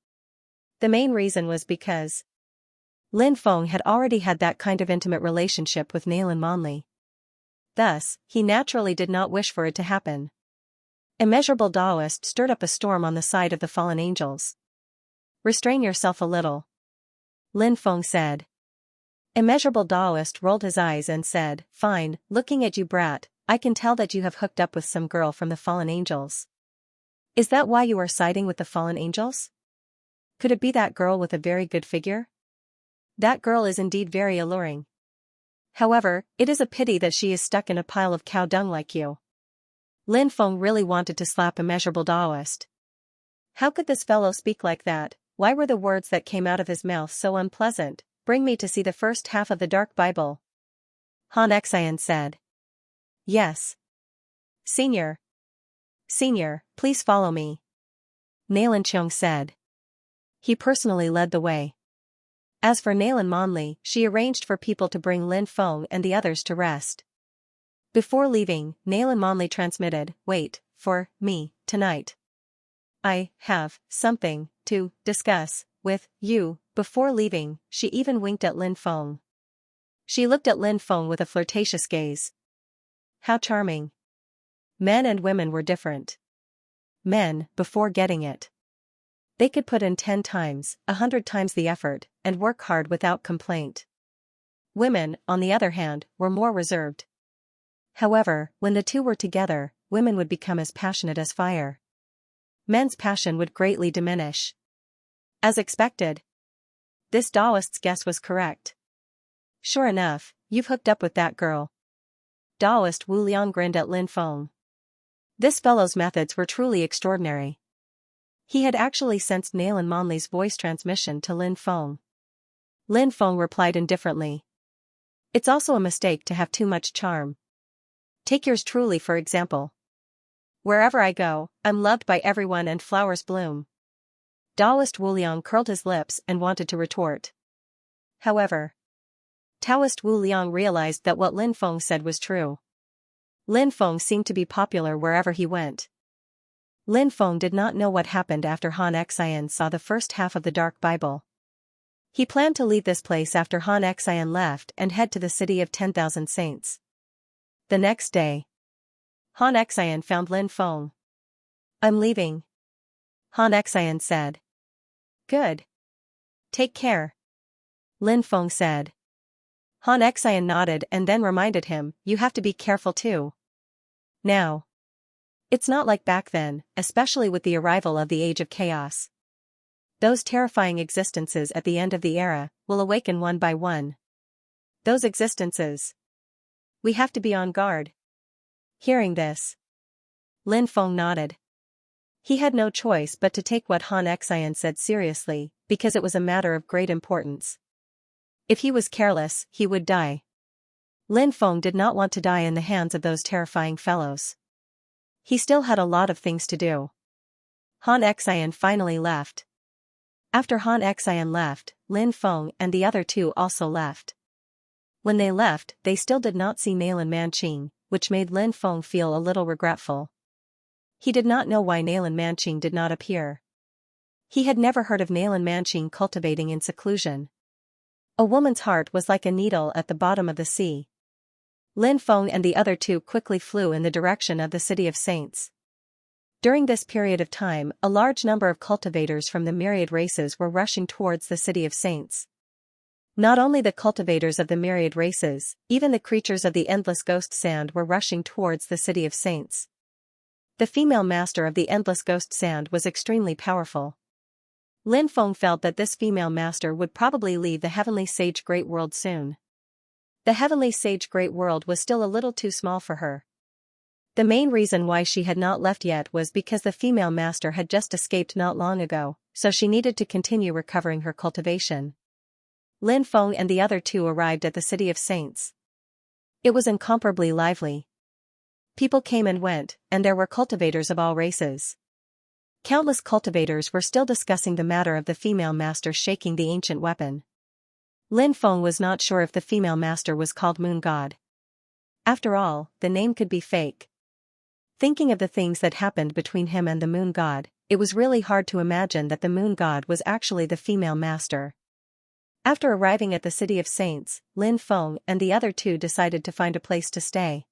The main reason was because Lin Feng had already had that kind of intimate relationship with Nalan Monli. Thus, he naturally did not wish for it to happen. Immeasurable Daoist stirred up a storm on the side of the fallen angels. Restrain yourself a little, Lin Feng said. Immeasurable Daoist rolled his eyes and said, Fine, looking at you brat, I can tell that you have hooked up with some girl from the fallen angels. Is that why you are siding with the fallen angels? Could it be that girl with a very good figure? That girl is indeed very alluring. However, it is a pity that she is stuck in a pile of cow dung like you. Lin Feng really wanted to slap Immeasurable Daoist. How could this fellow speak like that? Why were the words that came out of his mouth so unpleasant? Bring me to see the first half of the Dark Bible, Han Xian said. Yes. Senior, please follow me, Nalan Qiong said. He personally led the way. As for Nalan Monli, she arranged for people to bring Lin Feng and the others to rest. Before leaving, Nalan Monli transmitted, Wait for me tonight. I have something to discuss with you. Before leaving, she even winked at Lin Feng. She looked at Lin Feng with a flirtatious gaze. How charming. Men and women were different. Men, before getting it, they could put in 10 times, 100 times the effort, and work hard without complaint. Women, on the other hand, were more reserved. However, when the two were together, women would become as passionate as fire. Men's passion would greatly diminish. As expected, this Daoist's guess was correct. Sure enough, you've hooked up with that girl. Daoist Wu Liang grinned at Lin Feng. This fellow's methods were truly extraordinary. He had actually sensed Nalan Monli's voice transmission to Lin Feng. Lin Feng replied indifferently. It's also a mistake to have too much charm. Take yours truly for example. Wherever I go, I'm loved by everyone and flowers bloom. Daoist Wu Liang curled his lips and wanted to retort. However, Taoist Wu Liang realized that what Lin Feng said was true. Lin Feng seemed to be popular wherever he went. Lin Feng did not know what happened after Han Xian saw the first half of the Dark Bible. He planned to leave this place after Han Xian left and head to the city of 10,000 saints. The next day, Han Xian found Lin Feng. I'm leaving, Han Xian said. Good. Take care, Lin Feng said. Han Xian nodded and then reminded him, you have to be careful too. Now. It's not like back then, especially with the arrival of the Age of Chaos. Those terrifying existences at the end of the era will awaken one by one. Those existences. We have to be on guard. Hearing this, Lin Feng nodded. He had no choice but to take what Han Xian said seriously, because it was a matter of great importance. If he was careless, he would die. Lin Feng did not want to die in the hands of those terrifying fellows. He still had a lot of things to do. Han Xian finally left. After Han Xian left, Lin Feng and the other two also left. When they left, they still did not see Nalan Manqing, which made Lin Feng feel a little regretful. He did not know why Nalan Manqing did not appear. He had never heard of Nalan Manqing cultivating in seclusion. A woman's heart was like a needle at the bottom of the sea. Lin Feng and the other two quickly flew in the direction of the City of Saints. During this period of time, a large number of cultivators from the myriad races were rushing towards the City of Saints. Not only the cultivators of the myriad races, even the creatures of the endless ghost sand were rushing towards the City of Saints. The female master of the endless ghost sand was extremely powerful. Lin Feng felt that this female master would probably leave the Heavenly Sage Great World soon. The Heavenly Sage Great World was still a little too small for her. The main reason why she had not left yet was because the female master had just escaped not long ago, so she needed to continue recovering her cultivation. Lin Feng and the other two arrived at the City of Saints. It was incomparably lively. People came and went, and there were cultivators of all races. Countless cultivators were still discussing the matter of the female master shaking the ancient weapon. Lin Feng was not sure if the female master was called Moon God. After all, the name could be fake. Thinking of the things that happened between him and the Moon God, it was really hard to imagine that the Moon God was actually the female master. After arriving at the City of Saints, Lin Feng and the other two decided to find a place to stay.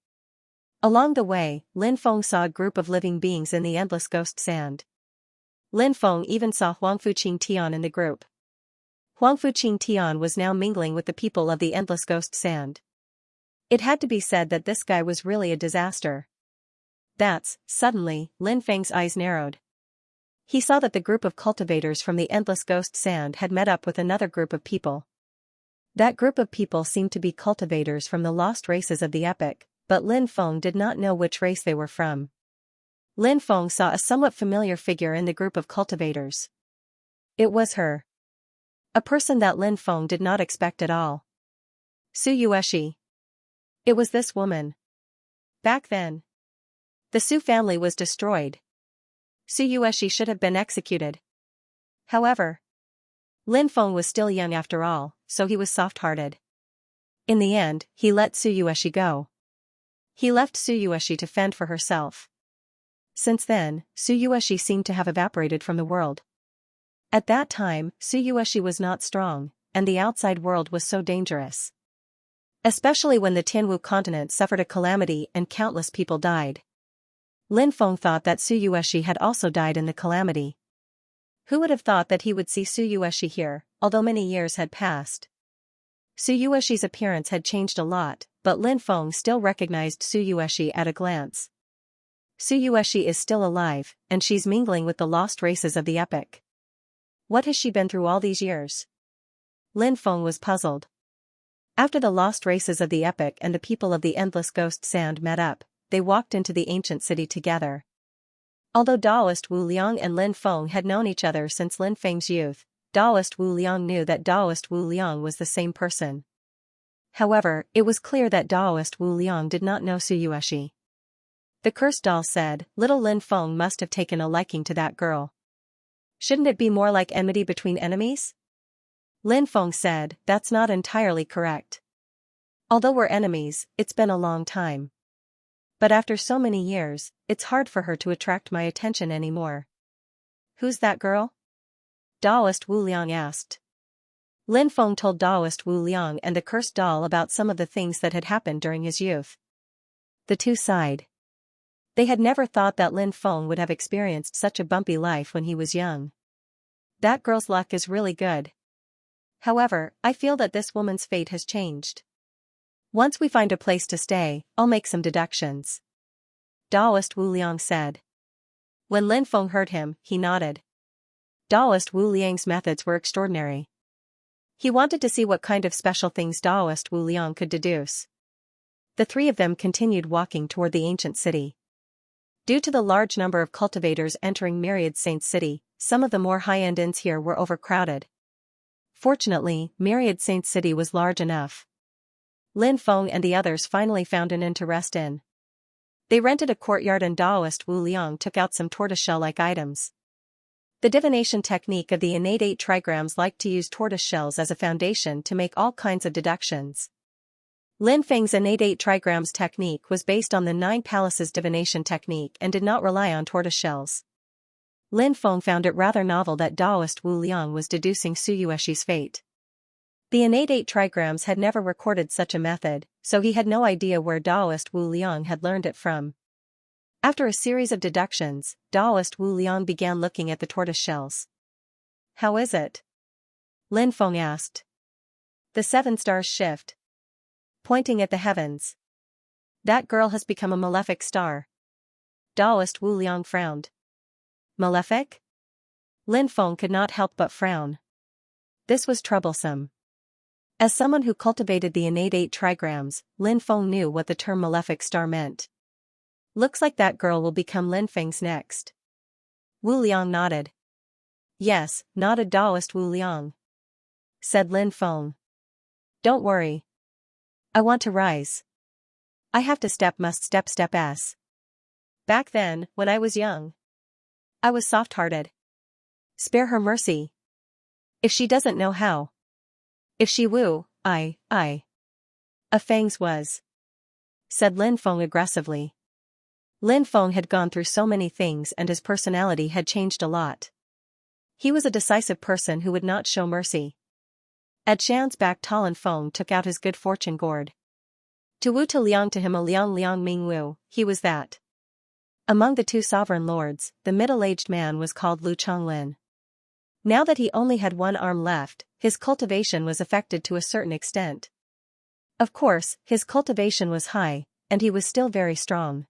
Along the way, Lin Feng saw a group of living beings in the endless ghost sand. Lin Feng even saw Huangfuqing Tian in the group. Huangfuqing Tian was now mingling with the people of the endless ghost sand. It had to be said that this guy was really a disaster. Suddenly, Lin Feng's eyes narrowed. He saw that the group of cultivators from the endless ghost sand had met up with another group of people. That group of people seemed to be cultivators from the lost races of the epic, but Lin Feng did not know which race they were from. Lin Feng saw a somewhat familiar figure in the group of cultivators. It was her. A person that Lin Feng did not expect at all. Su Yueshi. It was this woman. Back then, the Su family was destroyed. Su Yueshi should have been executed. However, Lin Feng was still young after all, so he was soft-hearted. In the end, he let Su Yueshi go. He left Su Yueshi to fend for herself. Since then, Su Yueshi seemed to have evaporated from the world. At that time, Su Yueshi was not strong, and the outside world was so dangerous. Especially when the Tianwu continent suffered a calamity and countless people died. Lin Feng thought that Su Yueshi had also died in the calamity. Who would have thought that he would see Su Yueshi here, although many years had passed? Su Yueshi's appearance had changed a lot, but Lin Feng still recognized Su Yueshi at a glance. Su Yueshi is still alive, and she's mingling with the lost races of the epic. What has she been through all these years? Lin Feng was puzzled. After the lost races of the epic and the people of the endless ghost sand met up, they walked into the ancient city together. Although Daoist Wu Liang and Lin Feng had known each other since Lin Feng's youth, Daoist Wu Liang knew that Daoist Wu Liang was the same person. However, it was clear that Daoist Wu Liang did not know Su Yueshi. The cursed doll said, little Lin Feng must have taken a liking to that girl. Shouldn't it be more like enmity between enemies? Lin Feng said, that's not entirely correct. Although we're enemies, it's been a long time. But after so many years, it's hard for her to attract my attention anymore. Who's that girl? Daoist Wu Liang asked. Lin Feng told Daoist Wu Liang and the cursed doll about some of the things that had happened during his youth. The two sighed. They had never thought that Lin Feng would have experienced such a bumpy life when he was young. That girl's luck is really good. However, I feel that this woman's fate has changed. Once we find a place to stay, I'll make some deductions. Taoist Wu Liang said. When Lin Feng heard him, he nodded. Taoist Wu Liang's methods were extraordinary. He wanted to see what kind of special things Taoist Wu Liang could deduce. The three of them continued walking toward the ancient city. Due to the large number of cultivators entering Myriad Saint City, some of the more high-end inns here were overcrowded. Fortunately, Myriad Saint City was large enough. Lin Feng and the others finally found an inn to rest in. They rented a courtyard and Taoist Wu Liang took out some tortoiseshell-like items. The divination technique of the innate 8 trigrams liked to use tortoiseshells as a foundation to make all kinds of deductions. Lin Feng's innate 8 trigrams technique was based on the 9 palaces divination technique and did not rely on tortoiseshells. Lin Feng found it rather novel that Taoist Wu Liang was deducing Su Yuexi's fate. The innate 8 trigrams had never recorded such a method, so he had no idea where Taoist Wu Liang had learned it from. After a series of deductions, Taoist Wu Liang began looking at the tortoiseshells. How is it? Lin Feng asked. The 7 stars shift. Pointing at the heavens. That girl has become a malefic star. Taoist Wu Liang frowned. Malefic? Lin Feng could not help but frown. This was troublesome. As someone who cultivated the innate 8 trigrams, Lin Feng knew what the term malefic star meant. Looks like that girl will become Lin Feng's next. Wu Liang nodded. Yes, nodded Taoist Wu Liang. Said Lin Feng. Don't worry. I want to rise. I have to step s. Back then, when I was young, I was soft-hearted. Spare her mercy. If she doesn't know how. If she woo, A Fang's was. Said Lin Feng aggressively. Lin Feng had gone through so many things and his personality had changed a lot. He was a decisive person who would not show mercy. At Shan's back Talin Feng took out his good fortune gourd. To Wu to Liang to him a Liang Liang Ming Wu, he was that. Among the 2 sovereign lords, the middle-aged man was called Lu Chonglin. Now that he only had 1 arm left, his cultivation was affected to a certain extent. Of course, his cultivation was high, and he was still very strong.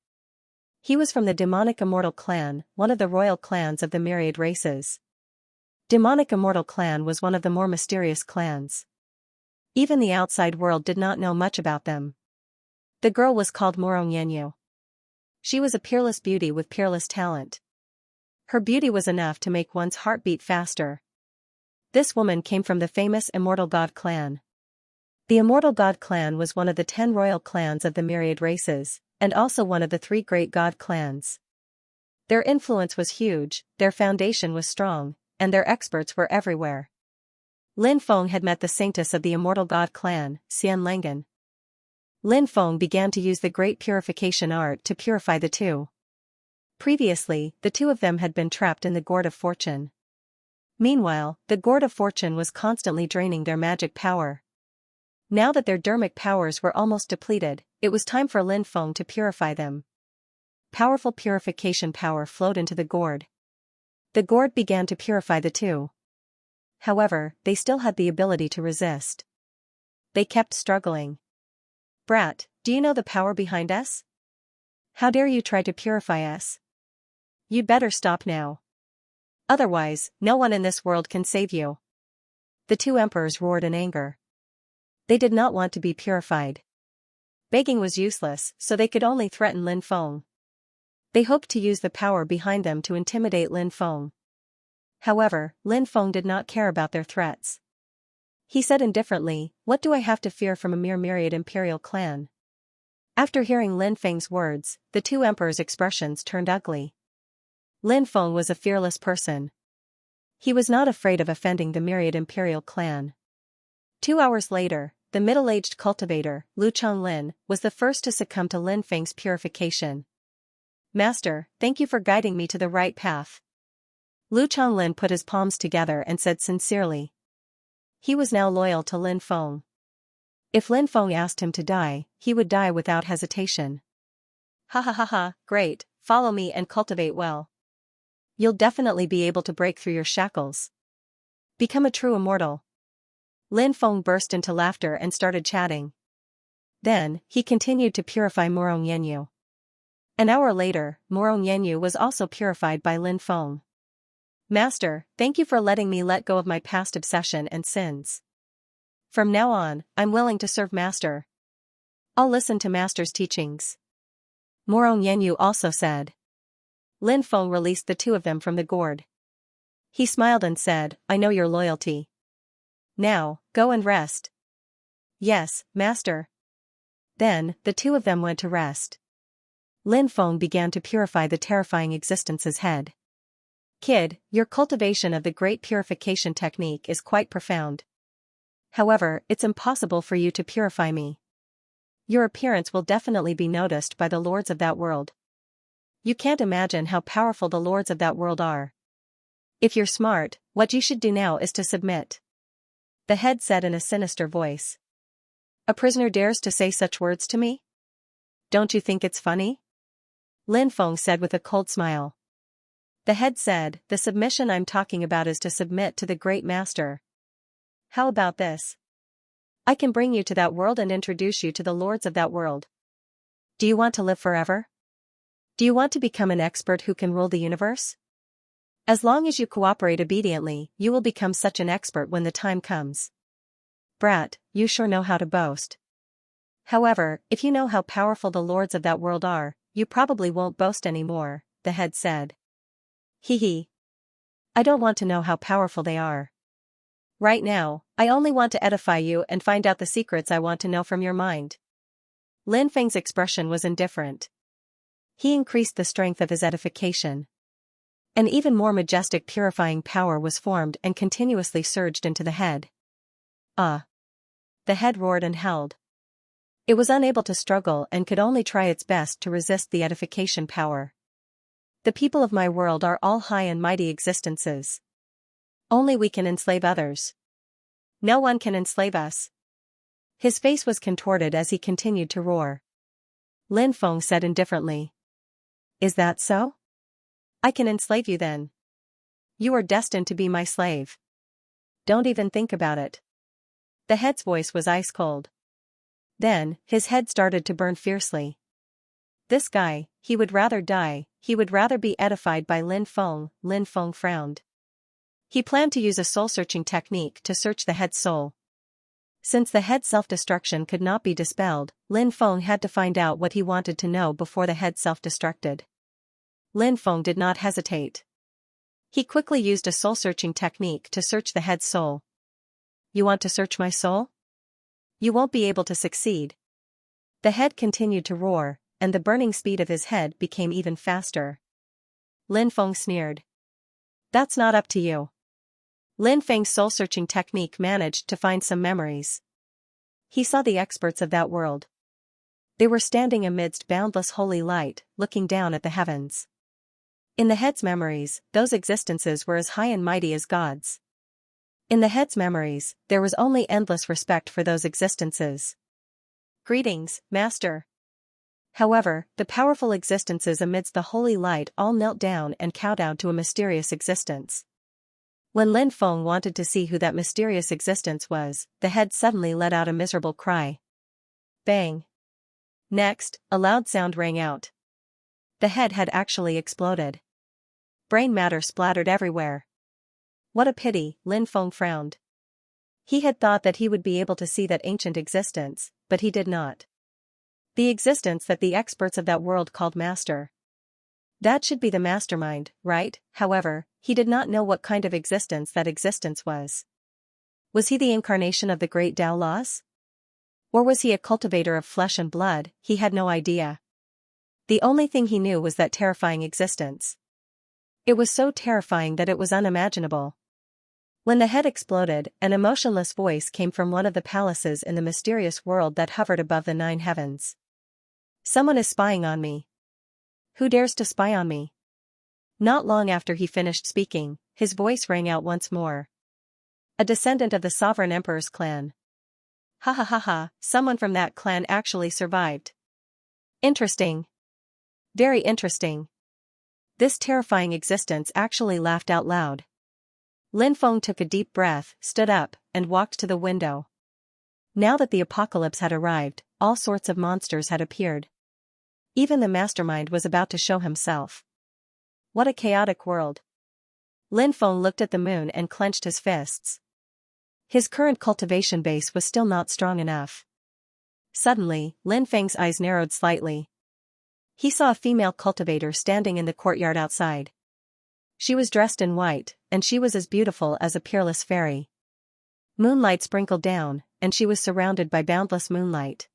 He was from the demonic immortal clan, one of the royal clans of the myriad races. Demonic immortal clan was one of the more mysterious clans. Even the outside world did not know much about them. The girl was called Morong Yenyu. She was a peerless beauty with peerless talent. Her beauty was enough to make one's heart beat faster. This woman came from the famous Immortal God clan. The Immortal God clan was one of the 10 royal clans of the myriad races, and also one of the 3 great god clans. Their influence was huge, their foundation was strong, and their experts were everywhere. Lin Feng had met the saintess of the Immortal God clan, Xian Langan. Lin Feng began to use the great purification art to purify the 2. Previously, the 2 of them had been trapped in the Gourd of Fortune. Meanwhile, the Gourd of Fortune was constantly draining their magic power. Now that their dermic powers were almost depleted, it was time for Lin Feng to purify them. Powerful purification power flowed into the gourd. The gourd began to purify the 2. However, they still had the ability to resist. They kept struggling. Brat, do you know the power behind us? How dare you try to purify us? You'd better stop now. Otherwise, no one in this world can save you. The 2 emperors roared in anger. They did not want to be purified. Begging was useless, so they could only threaten Lin Feng. They hoped to use the power behind them to intimidate Lin Feng. However, Lin Feng did not care about their threats. He said indifferently, "What do I have to fear from a mere myriad imperial clan?" After hearing Lin Feng's words, the 2 emperors' expressions turned ugly. Lin Feng was a fearless person. He was not afraid of offending the myriad imperial clan. 2 hours later, the middle-aged cultivator, Lu Chonglin, was the first to succumb to Lin Feng's purification. "Master, thank you for guiding me to the right path." Lu Chonglin put his palms together and said sincerely. He was now loyal to Lin Feng. If Lin Feng asked him to die, he would die without hesitation. Ha ha ha ha, great, follow me and cultivate well. You'll definitely be able to break through your shackles. Become a true immortal. Lin Feng burst into laughter and started chatting. Then, he continued to purify Morong Yenyu. An hour later, Morong Yenyu was also purified by Lin Feng. Master, thank you for letting me let go of my past obsession and sins. From now on, I'm willing to serve Master. I'll listen to Master's teachings. Morong Yenyu also said. Lin Feng released the two of them from the gourd. He smiled and said, I know your loyalty. Now, go and rest. Yes, Master. Then, the two of them went to rest. Lin Feng began to purify the terrifying existence's head. Kid, your cultivation of the great purification technique is quite profound. However, it's impossible for you to purify me. Your appearance will definitely be noticed by the lords of that world. You can't imagine how powerful the lords of that world are. If you're smart, what you should do now is to submit. The head said in a sinister voice. A prisoner dares to say such words to me? Don't you think it's funny? Lin Feng said with a cold smile. The head said, the submission I'm talking about is to submit to the great master. How about this? I can bring you to that world and introduce you to the lords of that world. Do you want to live forever? Do you want to become an expert who can rule the universe? As long as you cooperate obediently, you will become such an expert when the time comes. Brat, you sure know how to boast. However, if you know how powerful the lords of that world are, you probably won't boast anymore, the head said. Hee hee. I don't want to know how powerful they are. Right now, I only want to edify you and find out the secrets I want to know from your mind. Lin Feng's expression was indifferent. He increased the strength of his edification. An even more majestic purifying power was formed and continuously surged into the head. Ah! The head roared and held. It was unable to struggle and could only try its best to resist the edification power. The people of my world are all high and mighty existences. Only we can enslave others. No one can enslave us. His face was contorted as he continued to roar. Lin Feng said indifferently. Is that so? I can enslave you then. You are destined to be my slave. Don't even think about it. The head's voice was ice cold. Then, his head started to burn fiercely. This guy, he would rather die, he would rather be edified by Lin Feng. Lin Feng frowned. He planned to use a soul-searching technique to search the head's soul. Since the head's self-destruction could not be dispelled, Lin Feng had to find out what he wanted to know before the head self-destructed. Lin Feng did not hesitate. He quickly used a soul-searching technique to search the head's soul. You want to search my soul? You won't be able to succeed. The head continued to roar, and the burning speed of his head became even faster. Lin Feng sneered. That's not up to you. Lin Feng's soul-searching technique managed to find some memories. He saw the experts of that world. They were standing amidst boundless holy light, looking down at the heavens. In the head's memories, those existences were as high and mighty as gods. In the head's memories, there was only endless respect for those existences. Greetings, Master. However, the powerful existences amidst the holy light all knelt down and kowtowed to a mysterious existence. When Lin Feng wanted to see who that mysterious existence was, the head suddenly let out a miserable cry. Bang! Next, a loud sound rang out. The head had actually exploded. Brain matter splattered everywhere. What a pity, Lin Feng frowned. He had thought that he would be able to see that ancient existence, but he did not. The existence that the experts of that world called Master. That should be the mastermind, right? However, he did not know what kind of existence that existence was. Was he the incarnation of the great Tao laws? Or was he a cultivator of flesh and blood? He had no idea. The only thing he knew was that terrifying existence. It was so terrifying that it was unimaginable. When the head exploded, an emotionless voice came from one of the palaces in the mysterious world that hovered above the 9 heavens. Someone is spying on me. Who dares to spy on me? Not long after he finished speaking, his voice rang out once more. A descendant of the sovereign emperor's clan. Ha ha ha ha, someone from that clan actually survived. Interesting. Very interesting. This terrifying existence actually laughed out loud. Lin Feng took a deep breath, stood up, and walked to the window. Now that the apocalypse had arrived, all sorts of monsters had appeared. Even the mastermind was about to show himself. What a chaotic world. Lin Feng looked at the moon and clenched his fists. His current cultivation base was still not strong enough. Suddenly, Lin Feng's eyes narrowed slightly. He saw a female cultivator standing in the courtyard outside. She was dressed in white, and she was as beautiful as a peerless fairy. Moonlight sprinkled down, and she was surrounded by boundless moonlight.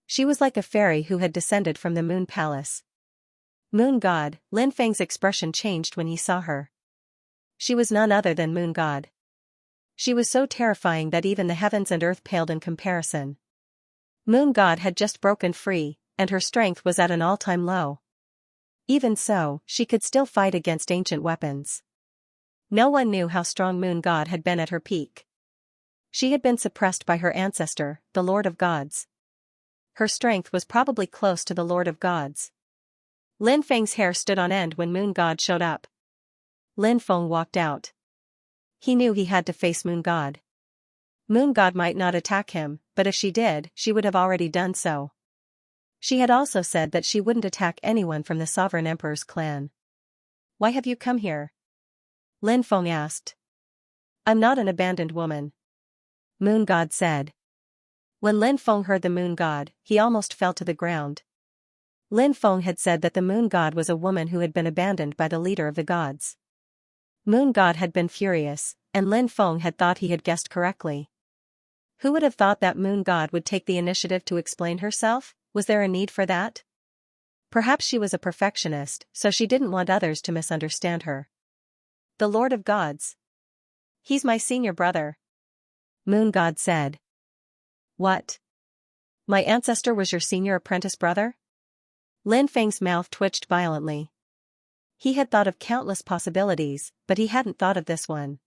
She was like a fairy who had descended from the moon palace. Moon God, Lin Feng's expression changed when he saw her. She was none other than Moon God. She was so terrifying that even the heavens and earth paled in comparison. Moon God had just broken free, and her strength was at an all-time low. Even so, she could still fight against ancient weapons. No one knew how strong Moon God had been at her peak. She had been suppressed by her ancestor, the Lord of Gods. Her strength was probably close to the Lord of Gods. Lin Feng's hair stood on end when Moon God showed up. Lin Feng walked out. He knew he had to face Moon God. Moon God might not attack him, but if she did, she would have already done so. She had also said that she wouldn't attack anyone from the Sovereign Emperor's clan. "Why have you come here?" Lin Feng asked. "I'm not an abandoned woman," Moon God said. When Lin Feng heard the Moon God, he almost fell to the ground. Lin Feng had said that the Moon God was a woman who had been abandoned by the leader of the gods. Moon God had been furious, and Lin Feng had thought he had guessed correctly. Who would have thought that Moon God would take the initiative to explain herself? Was there a need for that? Perhaps she was a perfectionist, so she didn't want others to misunderstand her. "The Lord of Gods. He's my senior brother," Moon God said. "What? My ancestor was your senior apprentice brother?" Lin Feng's mouth twitched violently. He had thought of countless possibilities, but he hadn't thought of this one.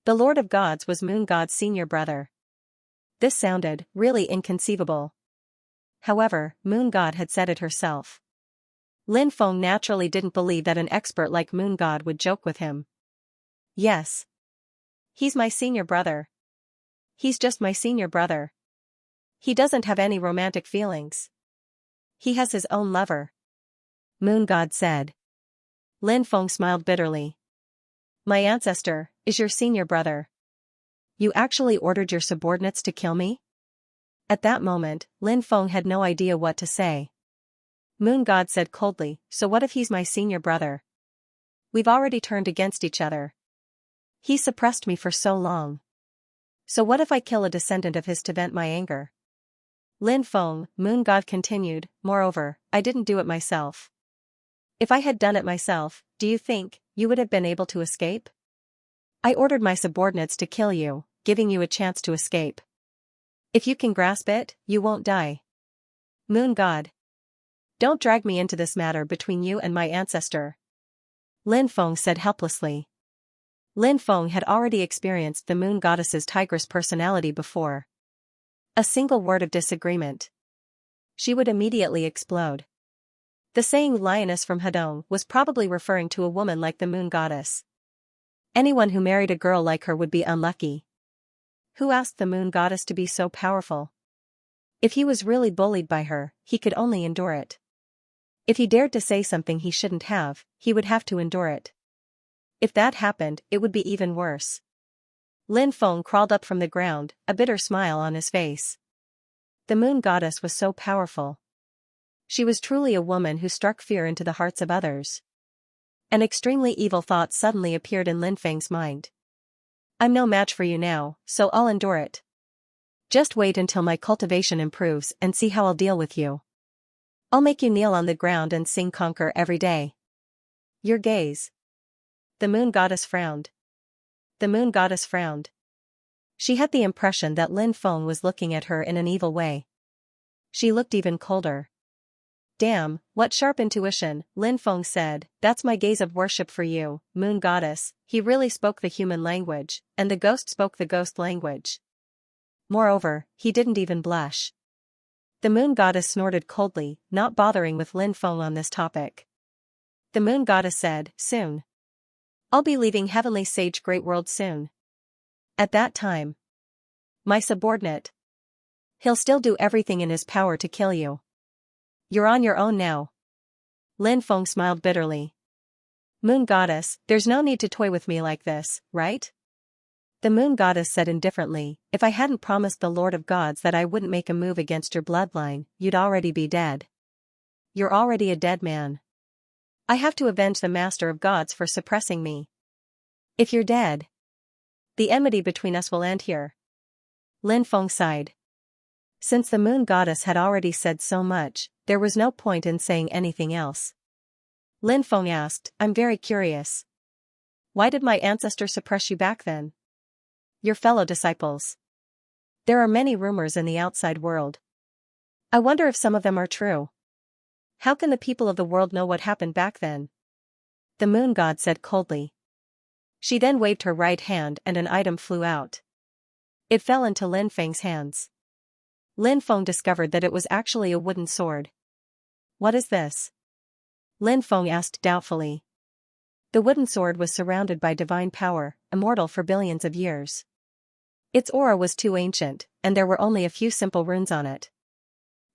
The Lord of Gods was Moon God's senior brother. This sounded really inconceivable. However, Moon God had said it herself. Lin Feng naturally didn't believe that an expert like Moon God would joke with him. "Yes. He's my senior brother. He's just my senior brother. He doesn't have any romantic feelings. He has his own lover," Moon God said. Lin Feng smiled bitterly. "My ancestor is your senior brother. You actually ordered your subordinates to kill me?" At that moment, Lin Feng had no idea what to say. Moon God said coldly, "So what if he's my senior brother? We've already turned against each other. He suppressed me for so long. So what if I kill a descendant of his to vent my anger?" Lin Feng, Moon God continued, "Moreover, I didn't do it myself. If I had done it myself, do you think you would have been able to escape? I ordered my subordinates to kill you, giving you a chance to escape. If you can grasp it, you won't die. Moon God. Don't drag me into this matter between you and my ancestor," Lin Feng said helplessly. Lin Feng had already experienced the Moon Goddess's tigress personality before. A single word of disagreement. She would immediately explode. The saying "lioness from Hedong" was probably referring to a woman like the Moon Goddess. Anyone who married a girl like her would be unlucky. Who asked the Moon Goddess to be so powerful? If he was really bullied by her, he could only endure it. If he dared to say something he shouldn't have, he would have to endure it. If that happened, it would be even worse. Lin Feng crawled up from the ground, a bitter smile on his face. The Moon Goddess was so powerful. She was truly a woman who struck fear into the hearts of others. An extremely evil thought suddenly appeared in Lin Feng's mind. "I'm no match for you now, so I'll endure it. Just wait until my cultivation improves and see how I'll deal with you. I'll make you kneel on the ground and sing conquer every day." "Your gaze." The Moon Goddess frowned. The Moon Goddess frowned. She had the impression that Lin Feng was looking at her in an evil way. She looked even colder. "Damn, what sharp intuition," Lin Feng said. "That's my gaze of worship for you, Moon Goddess." He really spoke the human language, and the ghost spoke the ghost language. Moreover, he didn't even blush. The Moon Goddess snorted coldly, not bothering with Lin Feng on this topic. The moon goddess said, soon. I'll be leaving Heavenly Sage Great World soon. At that time. My subordinate. He'll still do everything in his power to kill you. You're on your own now. Lin Feng smiled bitterly. Moon goddess, there's no need to toy with me like this, right? The moon goddess said indifferently, if I hadn't promised the Lord of Gods that I wouldn't make a move against your bloodline, you'd already be dead. You're already a dead man. I have to avenge the Master of Gods for suppressing me. If you're dead, the enmity between us will end here. Lin Feng sighed. Since the moon goddess had already said so much, there was no point in saying anything else. Lin Feng asked, I'm very curious. Why did my ancestor suppress you back then? Your fellow disciples. There are many rumors in the outside world. I wonder if some of them are true. How can the people of the world know what happened back then? The moon god said coldly. She then waved her right hand and an item flew out. It fell into Lin Feng's hands. Lin Feng discovered that it was actually a wooden sword. What is this? Lin Feng asked doubtfully. The wooden sword was surrounded by divine power, immortal for billions of years. Its aura was too ancient, and there were only a few simple runes on it.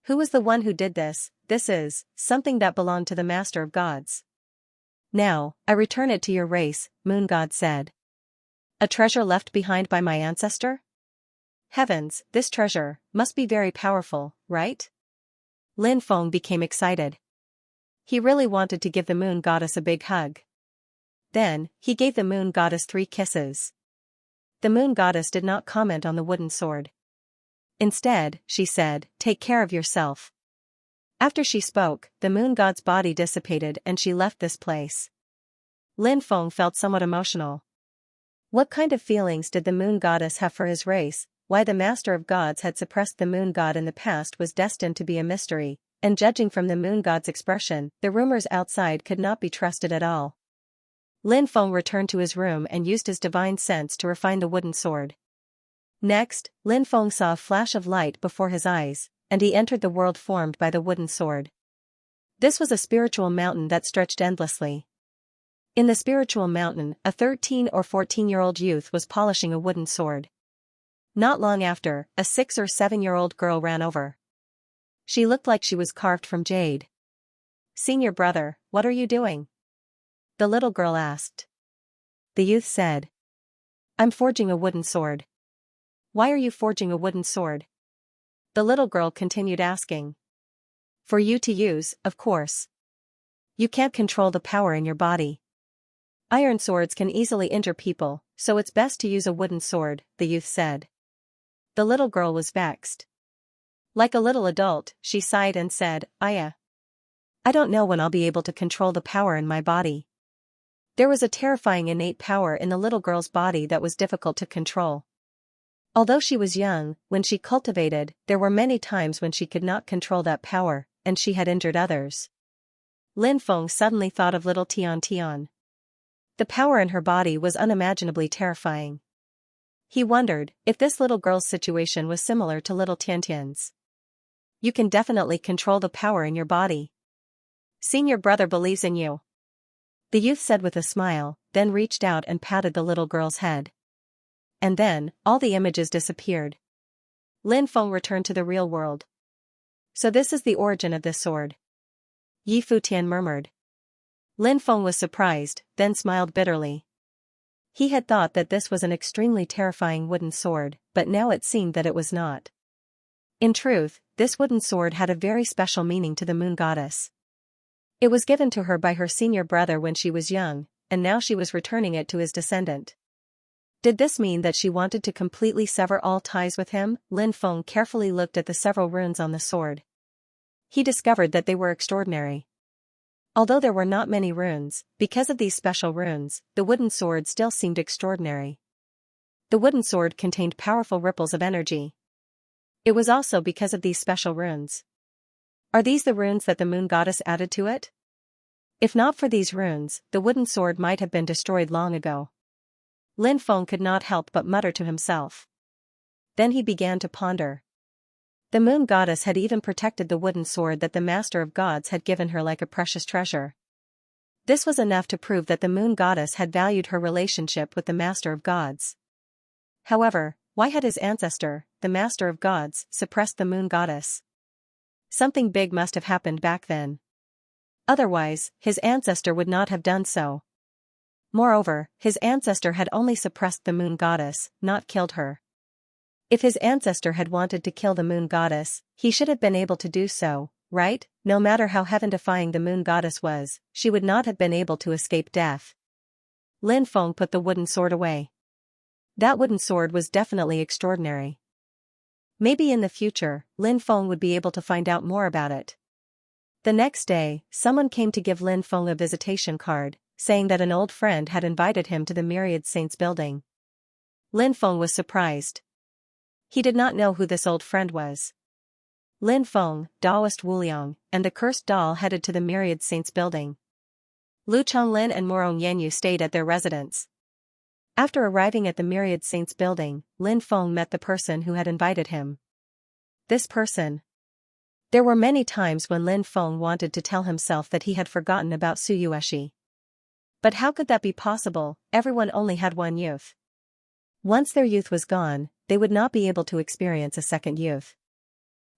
Who was the one who did this? This is something that belonged to the Master of Gods. Now, I return it to your race, Moon God said. A treasure left behind by my ancestor? Heavens, this treasure must be very powerful, right? Lin Feng became excited. He really wanted to give the moon goddess a big hug. Then, he gave the moon goddess 3 kisses. The moon goddess did not comment on the wooden sword. Instead, she said, take care of yourself. After she spoke, the moon god's body dissipated and she left this place. Lin Feng felt somewhat emotional. What kind of feelings did the moon goddess have for his race? Why the Master of Gods had suppressed the moon god in the past was destined to be a mystery, and judging from the moon god's expression, the rumors outside could not be trusted at all. Lin Feng returned to his room and used his divine sense to refine the wooden sword. Next, Lin Feng saw a flash of light before his eyes, and he entered the world formed by the wooden sword. This was a spiritual mountain that stretched endlessly. In the spiritual mountain, a 13 or 14-year-old youth was polishing a wooden sword. Not long after, a 6 or 7-year-old girl ran over. She looked like she was carved from jade. Senior brother, what are you doing? The little girl asked. The youth said. I'm forging a wooden sword. Why are you forging a wooden sword? The little girl continued asking. For you to use, of course. You can't control the power in your body. Iron swords can easily injure people, so it's best to use a wooden sword, the youth said. The little girl was vexed. Like a little adult, she sighed and said, I don't know when I'll be able to control the power in my body. There was a terrifying innate power in the little girl's body that was difficult to control. Although she was young, when she cultivated, there were many times when she could not control that power, and she had injured others. Lin Feng suddenly thought of little Tian Tian. The power in her body was unimaginably terrifying. He wondered if this little girl's situation was similar to little Tian Tian's. You can definitely control the power in your body. Senior brother believes in you. The youth said with a smile, then reached out and patted the little girl's head. And then, all the images disappeared. Lin Feng returned to the real world. So this is the origin of this sword. Yi Futian murmured. Lin Feng was surprised, then smiled bitterly. He had thought that this was an extremely terrifying wooden sword, but now it seemed that it was not. In truth, this wooden sword had a very special meaning to the moon goddess. It was given to her by her senior brother when she was young, and now she was returning it to his descendant. Did this mean that she wanted to completely sever all ties with him? Lin Feng carefully looked at the several runes on the sword. He discovered that they were extraordinary. Although there were not many runes, because of these special runes, the wooden sword still seemed extraordinary. The wooden sword contained powerful ripples of energy. It was also because of these special runes. Are these the runes that the moon goddess added to it? If not for these runes, the wooden sword might have been destroyed long ago. Lin Feng could not help but mutter to himself. Then he began to ponder. The moon goddess had even protected the wooden sword that the Master of Gods had given her like a precious treasure. This was enough to prove that the moon goddess had valued her relationship with the Master of Gods. However, why had his ancestor, the Master of Gods, suppressed the moon goddess? Something big must have happened back then. Otherwise, his ancestor would not have done so. Moreover, his ancestor had only suppressed the moon goddess, not killed her. If his ancestor had wanted to kill the moon goddess, he should have been able to do so, right? No matter how heaven-defying the moon goddess was, she would not have been able to escape death. Lin Feng put the wooden sword away. That wooden sword was definitely extraordinary. Maybe in the future, Lin Feng would be able to find out more about it. The next day, someone came to give Lin Feng a visitation card, saying that an old friend had invited him to the Myriad Saints building. Lin Feng was surprised. He did not know who this old friend was. Lin Feng, Daoist Wuliang, and the cursed doll headed to the Myriad Saints building. Lu Chonglin and Morong Yanyu stayed at their residence. After arriving at the Myriad Saints building, Lin Feng met the person who had invited him. This person. There were many times when Lin Feng wanted to tell himself that he had forgotten about Su Yueshi. But how could that be possible? Everyone only had one youth. Once their youth was gone, they would not be able to experience a second youth.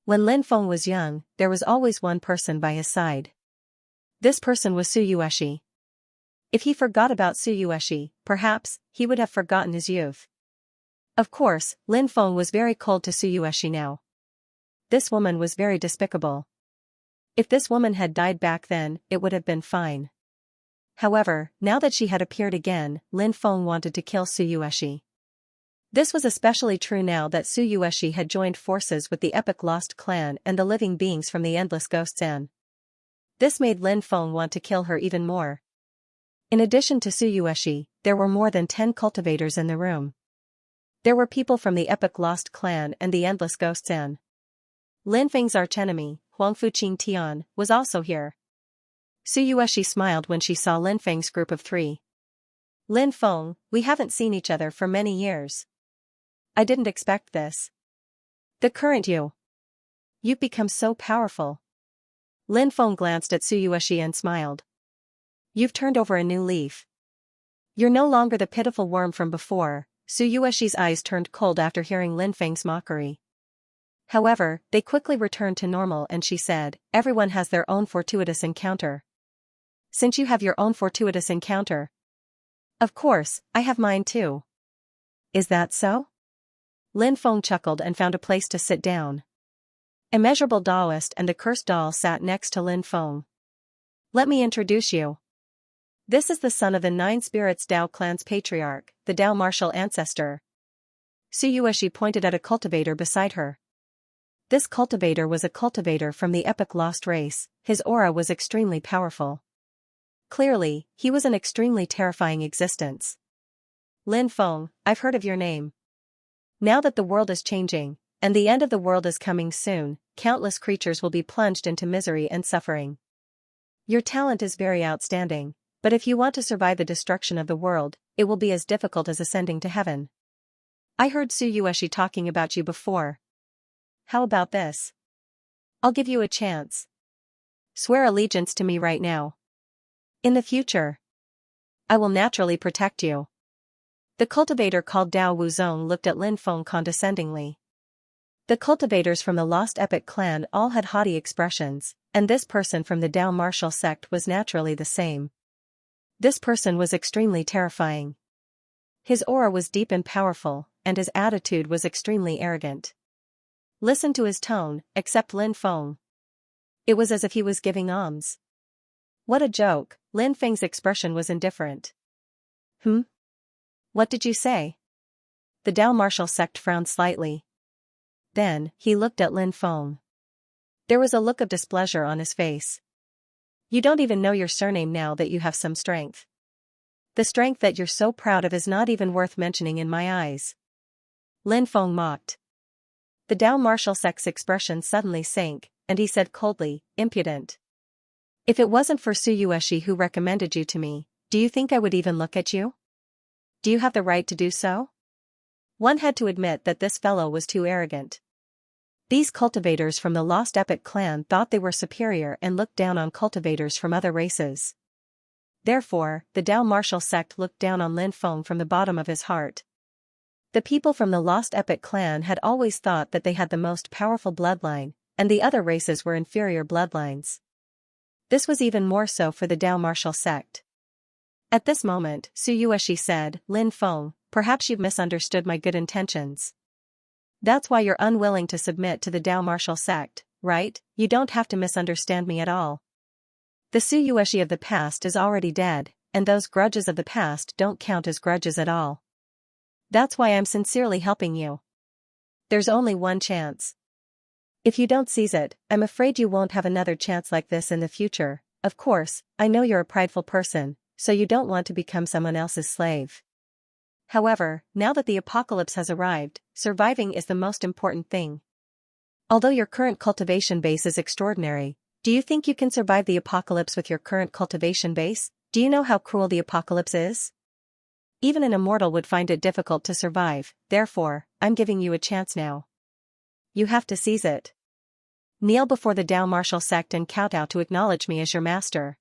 When Lin Feng was young, there was always one person by his side. This person was Su Yueshi. If he forgot about Su Yueshi, perhaps, he would have forgotten his youth. Of course, Lin Feng was very cold to Su Yueshi now. This woman was very despicable. If this woman had died back then, it would have been fine. However, now that she had appeared again, Lin Feng wanted to kill Su Yueshi. This was especially true now that Su Yueshi had joined forces with the epic Lost Clan and the living beings from the Endless Ghosts Inn. This made Lin Feng want to kill her even more. In addition to Su Yueshi, there were more than 10 cultivators in the room. There were people from the epic Lost Clan and the Endless Ghosts Inn. Lin Feng's archenemy, Huangfu Tian, was also here. Su Yueshi smiled when she saw Lin Feng's group of 3. Lin Feng, we haven't seen each other for many years. I didn't expect this. The current you. You've become so powerful. Lin Feng glanced at Su Yueshi and smiled. You've turned over a new leaf. You're no longer the pitiful worm from before. Su Yueshi's eyes turned cold after hearing Lin Feng's mockery. However, they quickly returned to normal and she said, everyone has their own fortuitous encounter. Since you have your own fortuitous encounter. Of course, I have mine too. Is that so? Lin Feng chuckled and found a place to sit down. Immeasurable Daoist and the cursed doll sat next to Lin Feng. Let me introduce you. This is the son of the 9 Spirits Dao clan's patriarch, the Dao martial ancestor. Su Yueshi pointed at a cultivator beside her. This cultivator was a cultivator from the epic Lost race. His aura was extremely powerful. Clearly, he was an extremely terrifying existence. Lin Feng, I've heard of your name. Now that the world is changing, and the end of the world is coming soon, countless creatures will be plunged into misery and suffering. Your talent is very outstanding, but if you want to survive the destruction of the world, it will be as difficult as ascending to heaven. I heard Su Yueshi talking about you before. How about this? I'll give you a chance. Swear allegiance to me right now. In the future, I will naturally protect you. The cultivator called Dao Wuzong looked at Lin Feng condescendingly. The cultivators from the Lost Epic clan all had haughty expressions, and this person from the Dao martial sect was naturally the same. This person was extremely terrifying. His aura was deep and powerful, and his attitude was extremely arrogant. Listen to his tone, except Lin Feng. It was as if he was giving alms. What a joke. Lin Feng's expression was indifferent. What did you say? The Dao martial sect frowned slightly. Then, he looked at Lin Feng. There was a look of displeasure on his face. You don't even know your surname now that you have some strength. The strength that you're so proud of is not even worth mentioning in my eyes. Lin Feng mocked. The Dao martial sect's expression suddenly sank, and he said coldly, impudent. If it wasn't for Su Yueshi who recommended you to me, do you think I would even look at you? Do you have the right to do so? One had to admit that this fellow was too arrogant. These cultivators from the Lost Epic clan thought they were superior and looked down on cultivators from other races. Therefore, the Dao martial sect looked down on Lin Feng from the bottom of his heart. The people from the Lost Epic clan had always thought that they had the most powerful bloodline, and the other races were inferior bloodlines. This was even more so for the Dao martial sect. At this moment, Su Yueshi said, "Lin Feng, perhaps you've misunderstood my good intentions. That's why you're unwilling to submit to the Dao martial sect, right? You don't have to misunderstand me at all. The Su Yueshi of the past is already dead, and those grudges of the past don't count as grudges at all. That's why I'm sincerely helping you. There's only one chance. If you don't seize it, I'm afraid you won't have another chance like this in the future. Of course, I know you're a prideful person, so you don't want to become someone else's slave. However, now that the apocalypse has arrived, surviving is the most important thing. Although your current cultivation base is extraordinary, do you think you can survive the apocalypse with your current cultivation base? Do you know how cruel the apocalypse is? Even an immortal would find it difficult to survive, therefore, I'm giving you a chance now. You have to seize it. Kneel before the Dao martial sect and kowtow to acknowledge me as your master."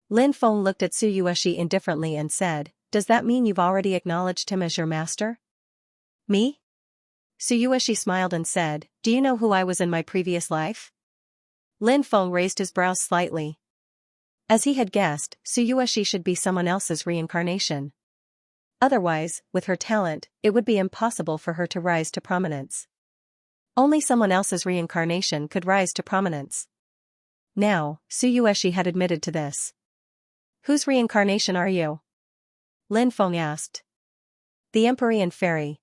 Lin Feng looked at Su Yueshi indifferently and said, "Does that mean you've already acknowledged him as your master?" "Me?" Su Yueshi smiled and said, "Do you know who I was in my previous life?" Lin Feng raised his brows slightly. As he had guessed, Su Yueshi should be someone else's reincarnation. Otherwise, with her talent, it would be impossible for her to rise to prominence. Only someone else's reincarnation could rise to prominence. Now, Su Yueshi had admitted to this. "Whose reincarnation are you?" Lin Feng asked. "The Empyrean Fairy."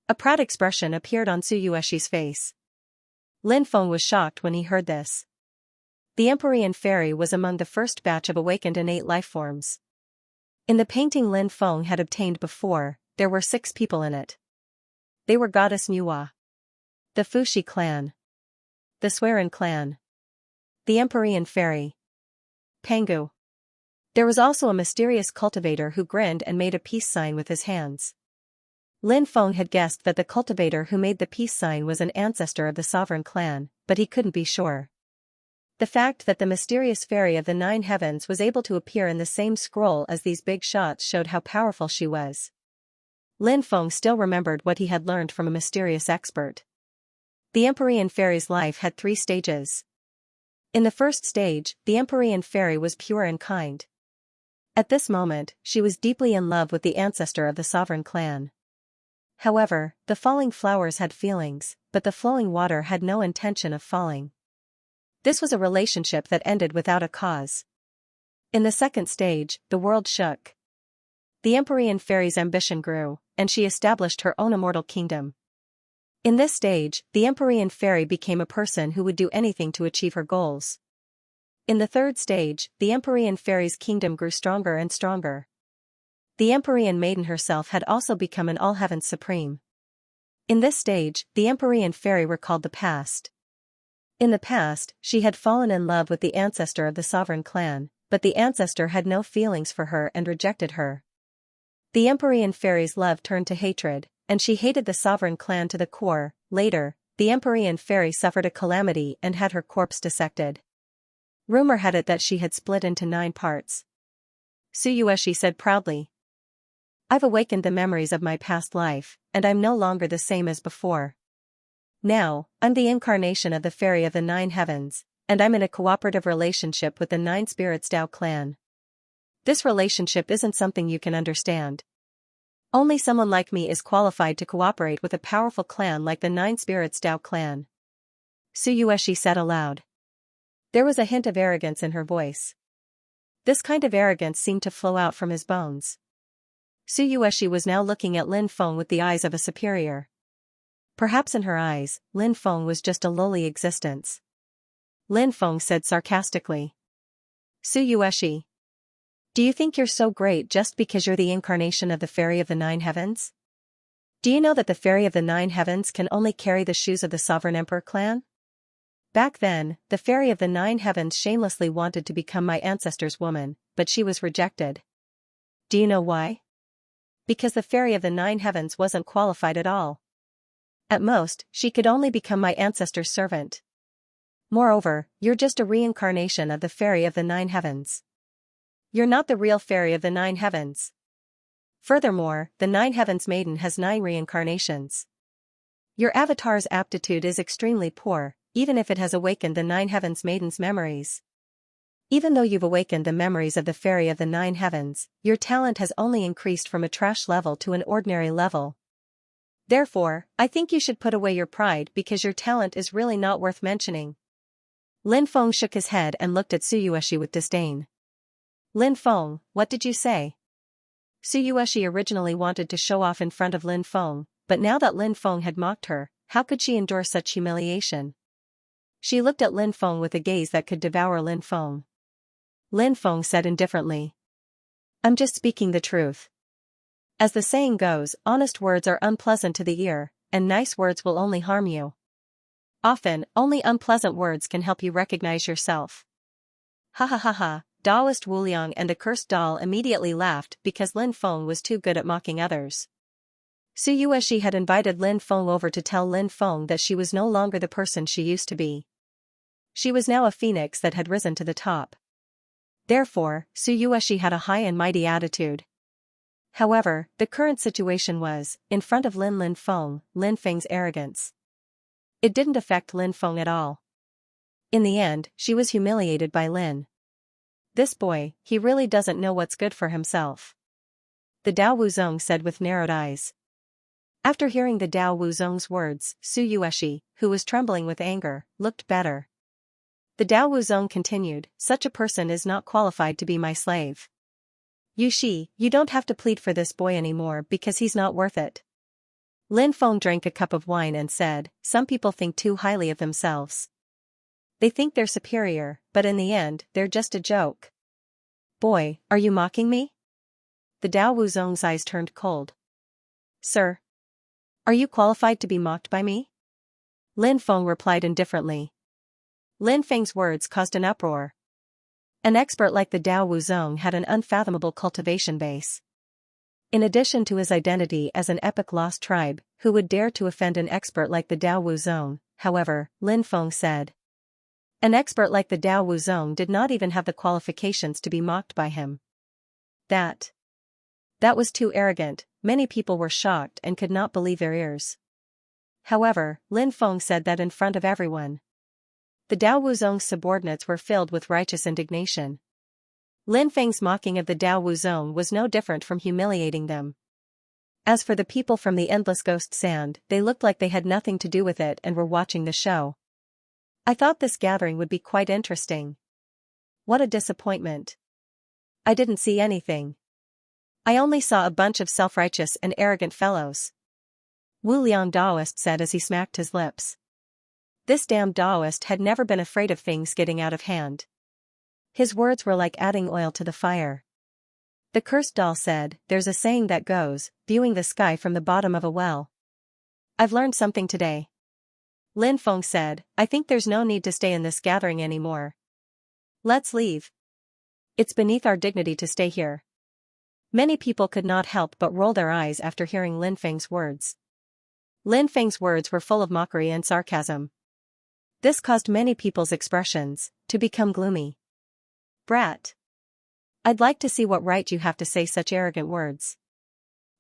A proud expression appeared on Su Yueshi's face. Lin Feng was shocked when he heard this. The Empyrean Fairy was among the first batch of awakened innate lifeforms. In the painting Lin Feng had obtained before, there were 6 people in it. They were Goddess Nuwa, the Fuxi clan, the Swerin clan, the Empyrean Fairy, Pangu. There was also a mysterious cultivator who grinned and made a peace sign with his hands. Lin Feng had guessed that the cultivator who made the peace sign was an ancestor of the sovereign clan, but he couldn't be sure. The fact that the mysterious fairy of the 9 heavens was able to appear in the same scroll as these big shots showed how powerful she was. Lin Feng still remembered what he had learned from a mysterious expert. The Empyrean Fairy's life had 3 stages. In the first stage, the Empyrean Fairy was pure and kind. At this moment, she was deeply in love with the ancestor of the sovereign clan. However, the falling flowers had feelings, but the flowing water had no intention of falling. This was a relationship that ended without a cause. In the second stage, the world shook. The Empyrean Fairy's ambition grew, and she established her own immortal kingdom. In this stage, the Empyrean Fairy became a person who would do anything to achieve her goals. In the third stage, the Empyrean Fairy's kingdom grew stronger and stronger. The Empyrean Maiden herself had also become an all-heavens supreme. In this stage, the Empyrean Fairy recalled the past. In the past, she had fallen in love with the ancestor of the sovereign clan, but the ancestor had no feelings for her and rejected her. The Empyrean Fairy's love turned to hatred, and she hated the sovereign clan to the core. Later, the Empyrean Fairy suffered a calamity and had her corpse dissected. Rumor had it that she had split into 9 parts. Su Yueshi said proudly, "I've awakened the memories of my past life, and I'm no longer the same as before. Now, I'm the incarnation of the Fairy of the 9 heavens, and I'm in a cooperative relationship with the 9 Spirits Dao clan. This relationship isn't something you can understand. Only someone like me is qualified to cooperate with a powerful clan like the 9 Spirits Dao clan." Su Yueshi said aloud. There was a hint of arrogance in her voice. This kind of arrogance seemed to flow out from his bones. Su Yueshi was now looking at Lin Feng with the eyes of a superior. Perhaps in her eyes, Lin Feng was just a lowly existence. Lin Feng said sarcastically, "Su Yueshi, do you think you're so great just because you're the incarnation of the Fairy of the 9 heavens? Do you know that the Fairy of the 9 heavens can only carry the shoes of the Sovereign Emperor clan? Back then, the Fairy of the 9 heavens shamelessly wanted to become my ancestor's woman, but she was rejected. Do you know why? Because the Fairy of the 9 heavens wasn't qualified at all. At most, she could only become my ancestor's servant. Moreover, you're just a reincarnation of the Fairy of the 9 heavens. You're not the real fairy of the 9 heavens. Furthermore, the 9 heavens maiden has 9 reincarnations. Your avatar's aptitude is extremely poor, even if it has awakened the 9 heavens maiden's memories. Even though you've awakened the memories of the fairy of the 9 heavens, your talent has only increased from a trash level to an ordinary level. Therefore, I think you should put away your pride because your talent is really not worth mentioning. Lin Feng shook his head and looked at Suyueshi with disdain. Lin Feng, what did you say? Suyueshi originally wanted to show off in front of Lin Feng, but now that Lin Feng had mocked her, how could she endure such humiliation? She looked at Lin Feng with a gaze that could devour Lin Feng. Lin Feng said indifferently. I'm just speaking the truth. As the saying goes, honest words are unpleasant to the ear, and nice words will only harm you. Often, only unpleasant words can help you recognize yourself. Ha ha ha ha, Taoist Wu Liang and the cursed doll immediately laughed because Lin Feng was too good at mocking others. Suyueshi had invited Lin Feng over to tell Lin Feng that she was no longer the person she used to be. She was now a phoenix that had risen to the top. Therefore, Suyueshi had a high and mighty attitude. However, the current situation was, in front of Lin Feng, Lin Feng's arrogance. It didn't affect Lin Feng at all. In the end, she was humiliated by Lin. This boy, he really doesn't know what's good for himself. The Dao Wuzong said with narrowed eyes. After hearing the Dao Wuzong's words, Suyueshi, who was trembling with anger, looked better. The Dao Wuzong continued, such a person is not qualified to be my slave. Yu Shi, you don't have to plead for this boy anymore because he's not worth it. Lin Feng drank a cup of wine and said, some people think too highly of themselves. They think they're superior, but in the end, they're just a joke. Boy, are you mocking me? The Dao Wuzong's eyes turned cold. Sir. Are you qualified to be mocked by me? Lin Feng replied indifferently. Lin Feng's words caused an uproar. An expert like the Dao Wuzong had an unfathomable cultivation base. In addition to his identity as an epic lost tribe, who would dare to offend an expert like the Dao Wuzong, however, Lin Feng said. An expert like the Dao Wuzong did not even have the qualifications to be mocked by him. That was too arrogant. Many people were shocked and could not believe their ears. However, Lin Feng said that in front of everyone. The Dao Wuzong's subordinates were filled with righteous indignation. Lin Feng's mocking of the Dao Wuzong was no different from humiliating them. As for the people from the endless ghost sand, they looked like they had nothing to do with it and were watching the show. I thought this gathering would be quite interesting. What a disappointment. I didn't see anything. I only saw a bunch of self-righteous and arrogant fellows. Wu Liang Daoist said as he smacked his lips. This damn Daoist had never been afraid of things getting out of hand. His words were like adding oil to the fire. The cursed doll said, there's a saying that goes, viewing the sky from the bottom of a well. I've learned something today. Lin Feng said, I think there's no need to stay in this gathering anymore. Let's leave. It's beneath our dignity to stay here. Many people could not help but roll their eyes after hearing Lin Feng's words. Lin Feng's words were full of mockery and sarcasm. This caused many people's expressions to become gloomy. Brat. I'd like to see what right you have to say such arrogant words.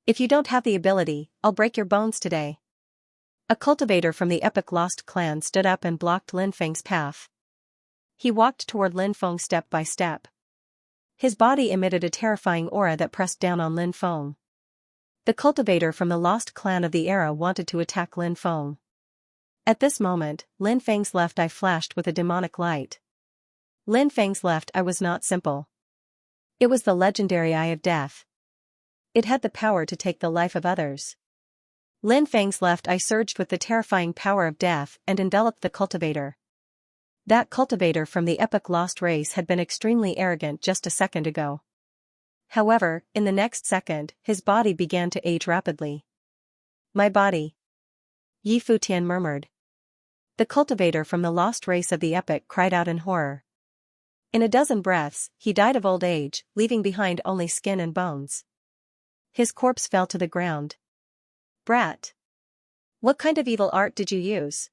If you don't have the ability, I'll break your bones today. A cultivator from the epic Lost clan stood up and blocked Lin Feng's path. He walked toward Lin Feng step by step. His body emitted a terrifying aura that pressed down on Lin Feng. The cultivator from the Lost clan of the era wanted to attack Lin Feng. At this moment, Lin Feng's left eye flashed with a demonic light. Lin Feng's left eye was not simple. It was the legendary Eye of Death. It had the power to take the life of others. Lin Feng's left eye surged with the terrifying power of death and enveloped the cultivator. That cultivator from the epic Lost race had been extremely arrogant just a second ago. However, in the next second, his body began to age rapidly. My body. Yi Futian murmured. The cultivator from the Lost race of the epic cried out in horror. In a dozen breaths, he died of old age, leaving behind only skin and bones. His corpse fell to the ground. Brat. What kind of evil art did you use?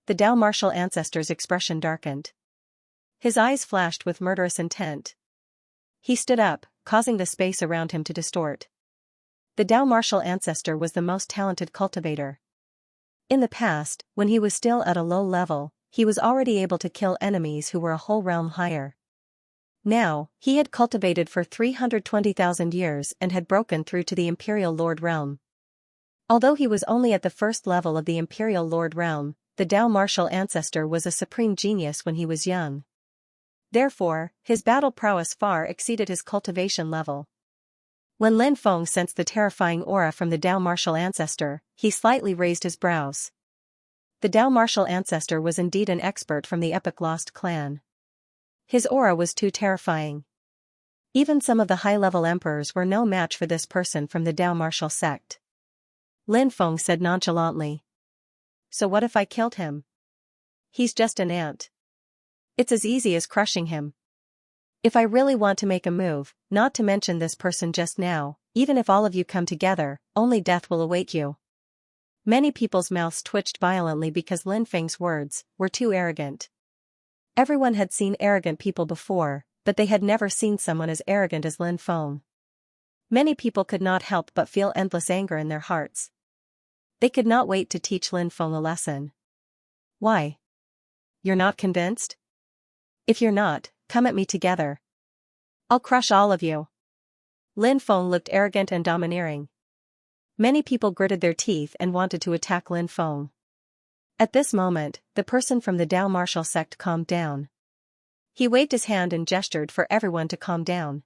The Dao martial ancestor's expression darkened. His eyes flashed with murderous intent. He stood up, causing the space around him to distort. The Dao martial ancestor was the most talented cultivator. In the past, when he was still at a low level, he was already able to kill enemies who were a whole realm higher. Now, he had cultivated for 320,000 years and had broken through to the Imperial Lord realm. Although he was only at the first level of the Imperial Lord realm, the Dao martial ancestor was a supreme genius when he was young. Therefore, his battle prowess far exceeded his cultivation level. When Lin Feng sensed the terrifying aura from the Dao martial ancestor, he slightly raised his brows. The Dao martial ancestor was indeed an expert from the epic Lost clan. His aura was too terrifying. Even some of the high-level emperors were no match for this person from the Dao martial sect. Lin Feng said nonchalantly. So what if I killed him? He's just an ant. It's as easy as crushing him. If I really want to make a move, not to mention this person just now, even if all of you come together, only death will await you. Many people's mouths twitched violently because Lin Feng's words were too arrogant. Everyone had seen arrogant people before, but they had never seen someone as arrogant as Lin Feng. Many people could not help but feel endless anger in their hearts. They could not wait to teach Lin Feng a lesson. Why? You're not convinced? If you're not, come at me together. I'll crush all of you. Lin Feng looked arrogant and domineering. Many people gritted their teeth and wanted to attack Lin Feng. At this moment, the person from the Dao martial sect calmed down. He waved his hand and gestured for everyone to calm down.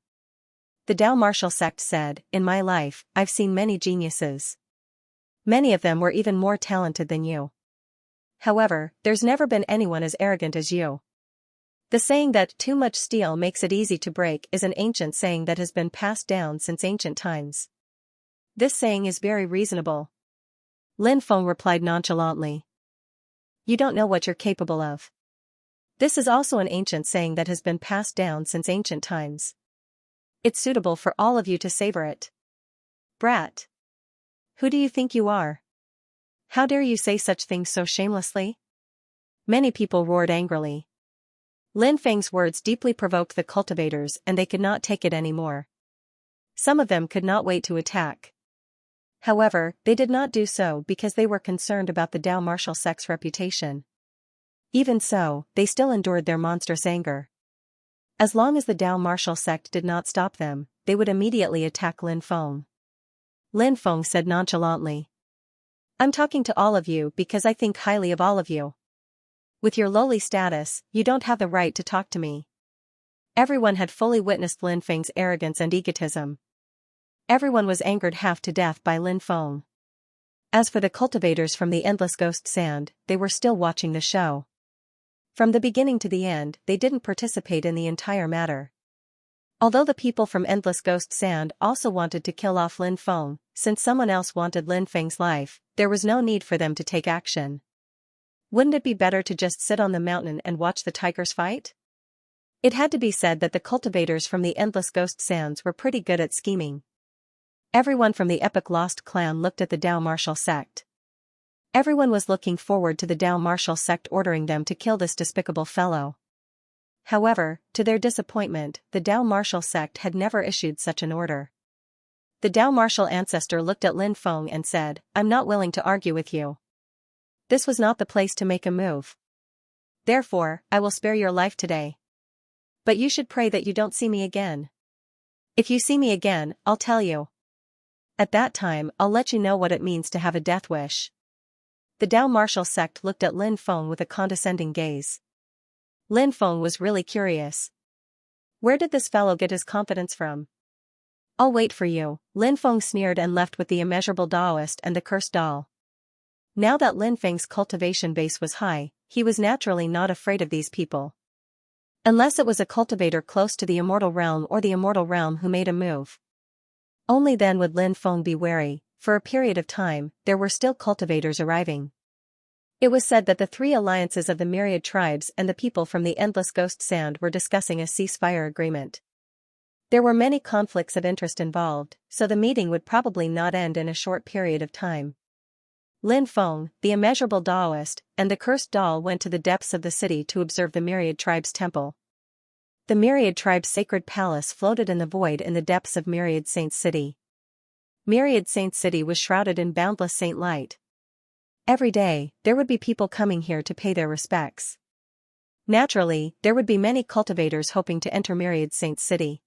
The Dao martial sect said, "In my life, I've seen many geniuses. Many of them were even more talented than you. However, there's never been anyone as arrogant as you." The saying that too much steel makes it easy to break is an ancient saying that has been passed down since ancient times. This saying is very reasonable. Lin Feng replied nonchalantly. You don't know what you're capable of. This is also an ancient saying that has been passed down since ancient times. It's suitable for all of you to savor it. Brat. Who do you think you are? How dare you say such things so shamelessly? Many people roared angrily. Lin Feng's words deeply provoked the cultivators and they could not take it anymore. Some of them could not wait to attack. However, they did not do so because they were concerned about the Dao martial sect's reputation. Even so, they still endured their monstrous anger. As long as the Dao martial sect did not stop them, they would immediately attack Lin Feng. Lin Feng said nonchalantly. I'm talking to all of you because I think highly of all of you. With your lowly status, you don't have the right to talk to me. Everyone had fully witnessed Lin Feng's arrogance and egotism. Everyone was angered half to death by Lin Feng. As for the cultivators from the Endless Ghost Sand, they were still watching the show. From the beginning to the end, they didn't participate in the entire matter. Although the people from Endless Ghost Sand also wanted to kill off Lin Feng, since someone else wanted Lin Feng's life, there was no need for them to take action. Wouldn't it be better to just sit on the mountain and watch the tigers fight? It had to be said that the cultivators from the Endless Ghost Sands were pretty good at scheming. Everyone from the epic Lost clan looked at the Dao martial sect. Everyone was looking forward to the Dao martial sect ordering them to kill this despicable fellow. However, to their disappointment, the Dao martial sect had never issued such an order. The Dao martial ancestor looked at Lin Feng and said, I'm not willing to argue with you. This was not the place to make a move. Therefore, I will spare your life today. But you should pray that you don't see me again. If you see me again, I'll tell you. At that time, I'll let you know what it means to have a death wish. The Dao martial sect looked at Lin Feng with a condescending gaze. Lin Feng was really curious. Where did this fellow get his confidence from? I'll wait for you, Lin Feng sneered and left with the immeasurable Daoist and the cursed doll. Now that Lin Feng's cultivation base was high, he was naturally not afraid of these people. Unless it was a cultivator close to the immortal realm or the immortal realm who made a move. Only then would Lin Feng be wary. For a period of time, there were still cultivators arriving. It was said that the three alliances of the myriad tribes and the people from the Endless Ghost Sand were discussing a ceasefire agreement. There were many conflicts of interest involved, so the meeting would probably not end in a short period of time. Lin Feng, the immeasurable Daoist, and the cursed doll went to the depths of the city to observe the myriad tribes' temple. The Myriad tribe's sacred palace floated in the void in the depths of Myriad Saint City. Myriad Saint City was shrouded in boundless saint light. Every day, there would be people coming here to pay their respects. Naturally, there would be many cultivators hoping to enter Myriad Saint City.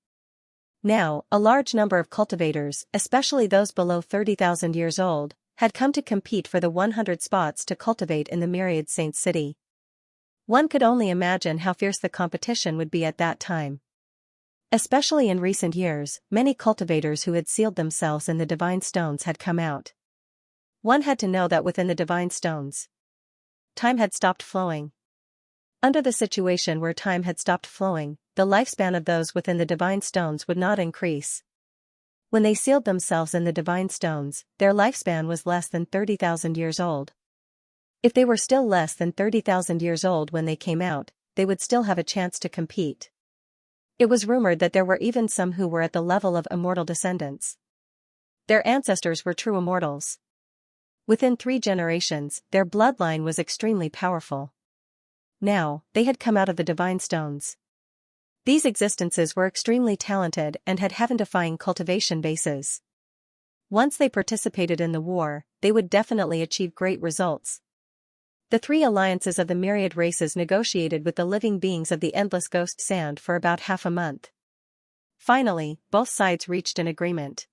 Now, a large number of cultivators, especially those below 30,000 years old, had come to compete for the 100 spots to cultivate in the Myriad Saint City. One could only imagine how fierce the competition would be at that time. Especially in recent years, many cultivators who had sealed themselves in the divine stones had come out. One had to know that within the divine stones, time had stopped flowing. Under the situation where time had stopped flowing, the lifespan of those within the divine stones would not increase. When they sealed themselves in the divine stones, their lifespan was less than 30,000 years old. If they were still less than 30,000 years old when they came out, they would still have a chance to compete. It was rumored that there were even some who were at the level of immortal descendants. Their ancestors were true immortals. Within 3 generations, their bloodline was extremely powerful. Now, they had come out of the divine stones. These existences were extremely talented and had heaven-defying cultivation bases. Once they participated in the war, they would definitely achieve great results. The 3 alliances of the myriad races negotiated with the living beings of the endless ghost sand for about half a month. Finally, both sides reached an agreement.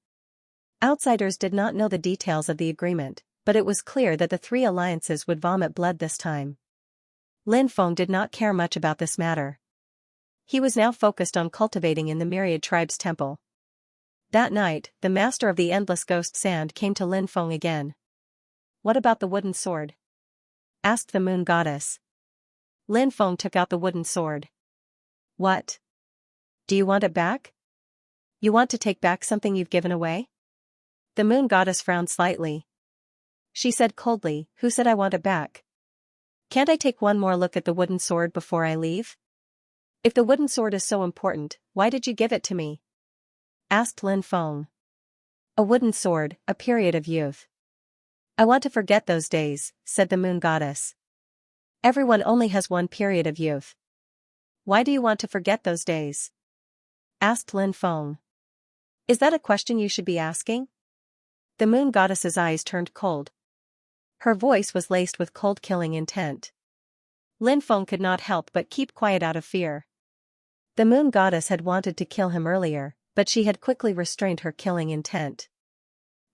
Outsiders did not know the details of the agreement, but it was clear that the 3 alliances would vomit blood this time. Lin Feng did not care much about this matter. He was now focused on cultivating in the Myriad tribe's temple. That night, the master of the endless ghost sand came to Lin Feng again. "What about the wooden sword?" asked the moon goddess. Lin Feng took out the wooden sword. "What? Do you want it back? You want to take back something you've given away?" The moon goddess frowned slightly. She said coldly, "Who said I want it back? Can't I take one more look at the wooden sword before I leave? If the wooden sword is so important, why did you give it to me?" asked Lin Feng. "A wooden sword, a period of youth. I want to forget those days," said the moon goddess. "Everyone only has one period of youth. Why do you want to forget those days?" asked Lin Feng. "Is that a question you should be asking?" The moon goddess's eyes turned cold. Her voice was laced with cold killing intent. Lin Feng could not help but keep quiet out of fear. The moon goddess had wanted to kill him earlier, but she had quickly restrained her killing intent.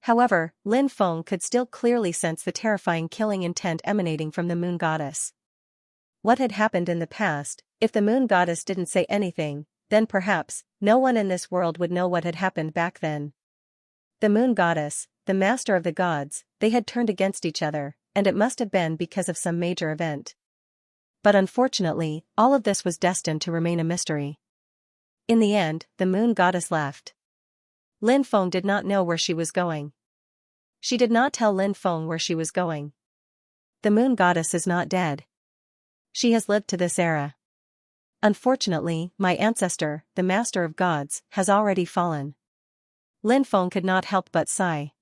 However, Lin Feng could still clearly sense the terrifying killing intent emanating from the moon goddess. What had happened in the past, if the moon goddess didn't say anything, then perhaps, no one in this world would know what had happened back then. The moon goddess, the master of the gods, they had turned against each other, and it must have been because of some major event. But unfortunately, all of this was destined to remain a mystery. In the end, the moon goddess left. Lin Feng did not know where she was going. She did not tell Lin Feng where she was going. The moon goddess is not dead. She has lived to this era. Unfortunately, my ancestor, the master of gods, has already fallen. Lin Feng could not help but sigh.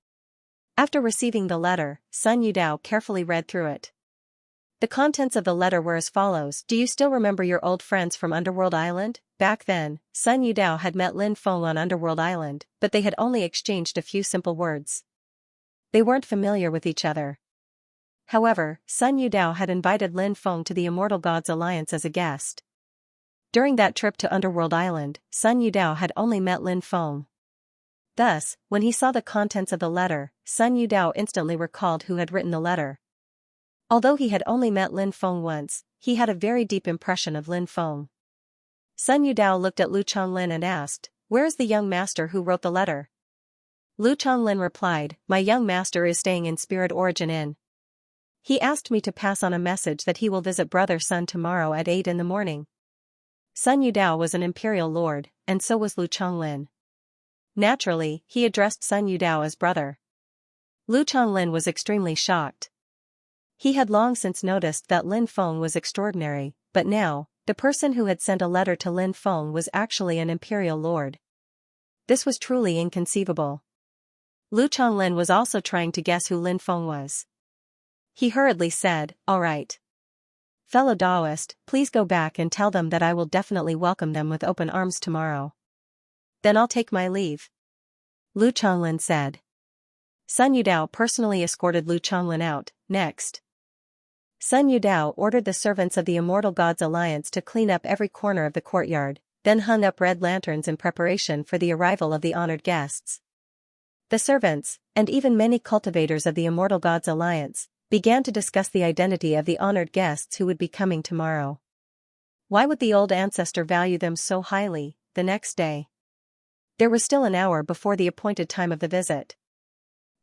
After receiving the letter, Sun Yudao carefully read through it. The contents of the letter were as follows: "Do you still remember your old friends from Underworld Island?" Back then, Sun Yudao had met Lin Feng on Underworld Island, but they had only exchanged a few simple words. They weren't familiar with each other. However, Sun Yudao had invited Lin Feng to the Immortal Gods Alliance as a guest. During that trip to Underworld Island, Sun Yudao had only met Lin Feng. Thus, when he saw the contents of the letter, Sun Yudao instantly recalled who had written the letter. Although he had only met Lin Feng once, he had a very deep impression of Lin Feng. Sun Yudao looked at Lu Chonglin and asked, "Where is the young master who wrote the letter?" Lu Chonglin replied, "My young master is staying in Spirit Origin Inn. He asked me to pass on a message that he will visit Brother Sun tomorrow at 8 in the morning." Sun Yudao was an imperial lord, and so was Lu Chonglin. Naturally, he addressed Sun Yudao as brother. Lu Chonglin was extremely shocked. He had long since noticed that Lin Feng was extraordinary, but now, the person who had sent a letter to Lin Feng was actually an imperial lord. This was truly inconceivable. Lu Chonglin was also trying to guess who Lin Feng was. He hurriedly said, "All right. Fellow Daoist, please go back and tell them that I will definitely welcome them with open arms tomorrow. Then I'll take my leave. Lu Chonglin said. Sun Yudao personally escorted Lu Chonglin out. Next, Sun Yudao ordered the servants of the Immortal Gods Alliance to clean up every corner of the courtyard, then hung up red lanterns in preparation for the arrival of the honored guests. The servants, and even many cultivators of the Immortal Gods Alliance, began to discuss the identity of the honored guests who would be coming tomorrow. Why would the old ancestor value them so highly? The next day, there was still an hour before the appointed time of the visit.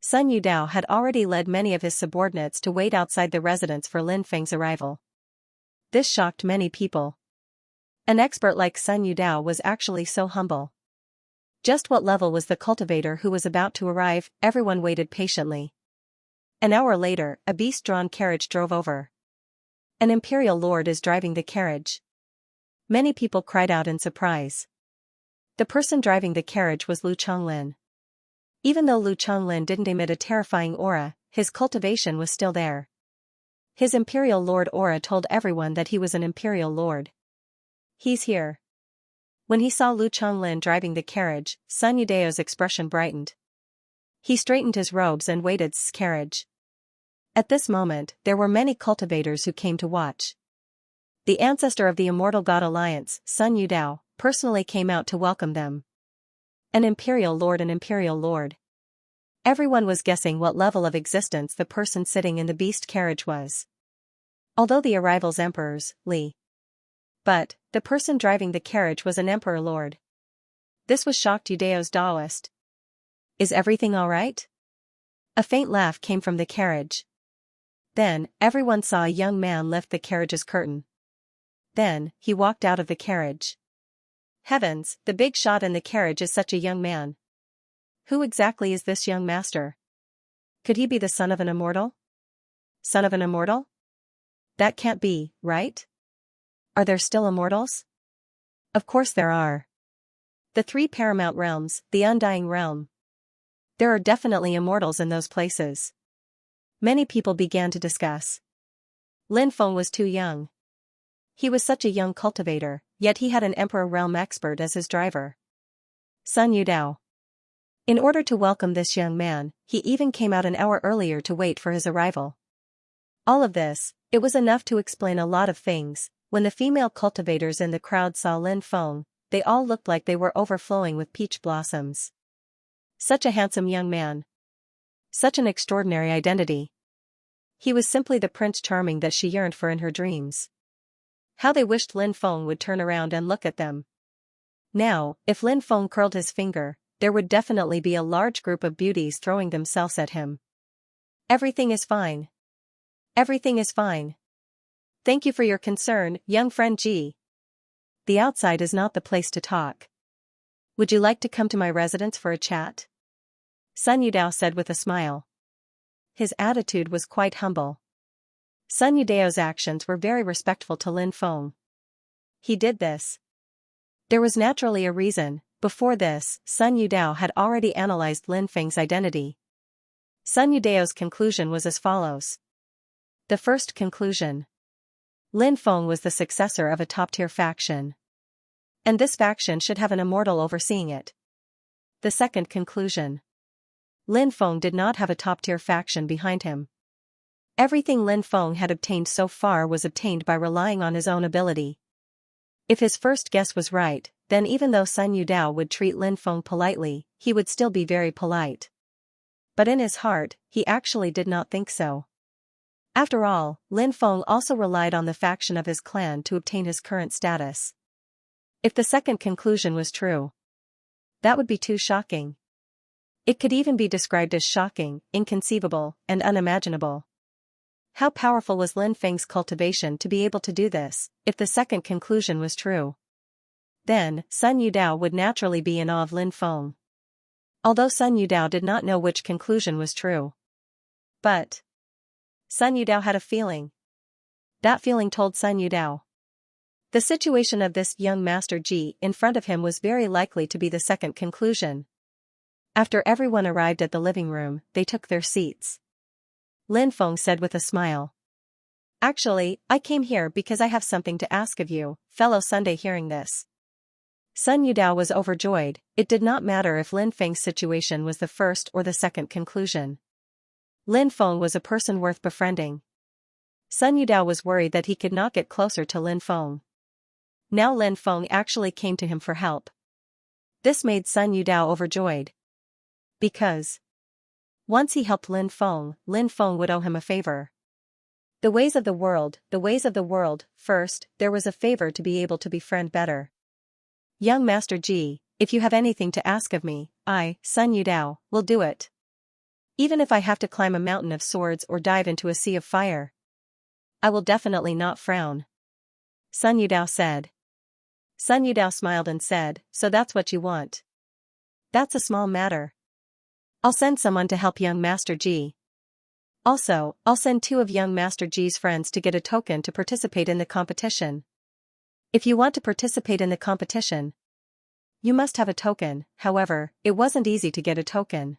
Sun Yudao had already led many of his subordinates to wait outside the residence for Lin Feng's arrival. This shocked many people. An expert like Sun Yudao was actually so humble. Just what level was the cultivator who was about to arrive? Everyone waited patiently. An hour later, a beast-drawn carriage drove over. An imperial lord is driving the carriage. Many people cried out in surprise. The person driving the carriage was Lu Chonglin. Even though Lu Chonglin didn't emit a terrifying aura, his cultivation was still there. His imperial lord aura told everyone that he was an imperial lord. He's here. When he saw Lu Chonglin driving the carriage, Sun Yudao's expression brightened. He straightened his robes and waited his carriage. At this moment, there were many cultivators who came to watch. The ancestor of the Immortal God Alliance, Sun Yudao, personally came out to welcome them. An imperial lord, an imperial lord. Everyone was guessing what level of existence the person sitting in the beast carriage was. Although the arrival's emperors, Li. But, the person driving the carriage was an emperor lord. This was shocked Yudao's Daoist. Is everything alright? A faint laugh came from the carriage. Then, everyone saw a young man lift the carriage's curtain. Then, he walked out of the carriage. Heavens, the big shot in the carriage is such a young man. Who exactly is this young master? Could he be the son of an immortal? Son of an immortal? That can't be, right? Are there still immortals? Of course there are. The three paramount realms, the Undying Realm. There are definitely immortals in those places. Many people began to discuss. Lin Feng was too young. He was such a young cultivator, yet he had an Emperor Realm expert as his driver. Sun Yudao. In order to welcome this young man, he even came out an hour earlier to wait for his arrival. All of this, it was enough to explain a lot of things. When the female cultivators in the crowd saw Lin Feng, they all looked like they were overflowing with peach blossoms. Such a handsome young man. Such an extraordinary identity. He was simply the Prince Charming that she yearned for in her dreams. How they wished Lin Feng would turn around and look at them. Now, if Lin Feng curled his finger, there would definitely be a large group of beauties throwing themselves at him. Everything is fine. Everything is fine. Thank you for your concern, young friend Ji. The outside is not the place to talk. Would you like to come to my residence for a chat? Sun Yudao said with a smile. His attitude was quite humble. Sun Yudao's actions were very respectful to Lin Feng. He did this. There was naturally a reason. Before this, Sun Yudao had already analyzed Lin Feng's identity. Sun Yudao's conclusion was as follows. The first conclusion. Lin Feng was the successor of a top-tier faction. And this faction should have an immortal overseeing it. The second conclusion. Lin Feng did not have a top-tier faction behind him. Everything Lin Feng had obtained so far was obtained by relying on his own ability. If his first guess was right, then even though Sun Yudao would treat Lin Feng politely, he would still be very polite. But in his heart, he actually did not think so. After all, Lin Feng also relied on the faction of his clan to obtain his current status. If the second conclusion was true, that would be too shocking. It could even be described as shocking, inconceivable, and unimaginable. How powerful was Lin Feng's cultivation to be able to do this, if the second conclusion was true? Then, Sun Yudao would naturally be in awe of Lin Feng. Although Sun Yudao did not know which conclusion was true. But Sun Yudao had a feeling. That feeling told Sun Yudao. The situation of this young Master Ji in front of him was very likely to be the second conclusion. After everyone arrived at the living room, they took their seats. Lin Feng said with a smile. Actually, I came here because I have something to ask of you, fellow Sunday. Hearing this, Sun Yudao was overjoyed. It did not matter if Lin Feng's situation was the first or the second conclusion. Lin Feng was a person worth befriending. Sun Yudao was worried that he could not get closer to Lin Feng. Now Lin Feng actually came to him for help. This made Sun Yudao overjoyed. Because once he helped Lin Feng would owe him a favor. The ways of the world, the ways of the world. First, there was a favor to be able to befriend better. Young Master Ji, if you have anything to ask of me, I, Sun Yudao, will do it. Even if I have to climb a mountain of swords or dive into a sea of fire, I will definitely not frown. Sun Yudao said. Sun Yudao smiled and said, so that's what you want. That's a small matter. I'll send someone to help young Master Ji. Also, I'll send 2 of young Master Ji's friends to get a token to participate in the competition. If you want to participate in the competition, you must have a token. However, it wasn't easy to get a token.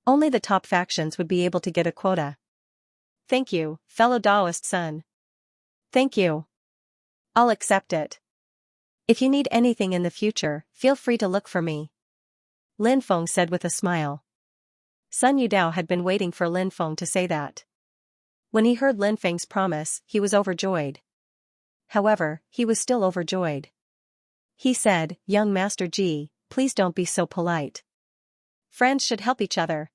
Only the top factions would be able to get a quota. Thank you, fellow Daoist son. Thank you. I'll accept it. If you need anything in the future, feel free to look for me. Lin Feng said with a smile. Sun Yudao had been waiting for Lin Feng to say that. When he heard Lin Feng's promise, he was overjoyed. However, he was still overjoyed. He said, young Master Ji, please don't be so polite. Friends should help each other.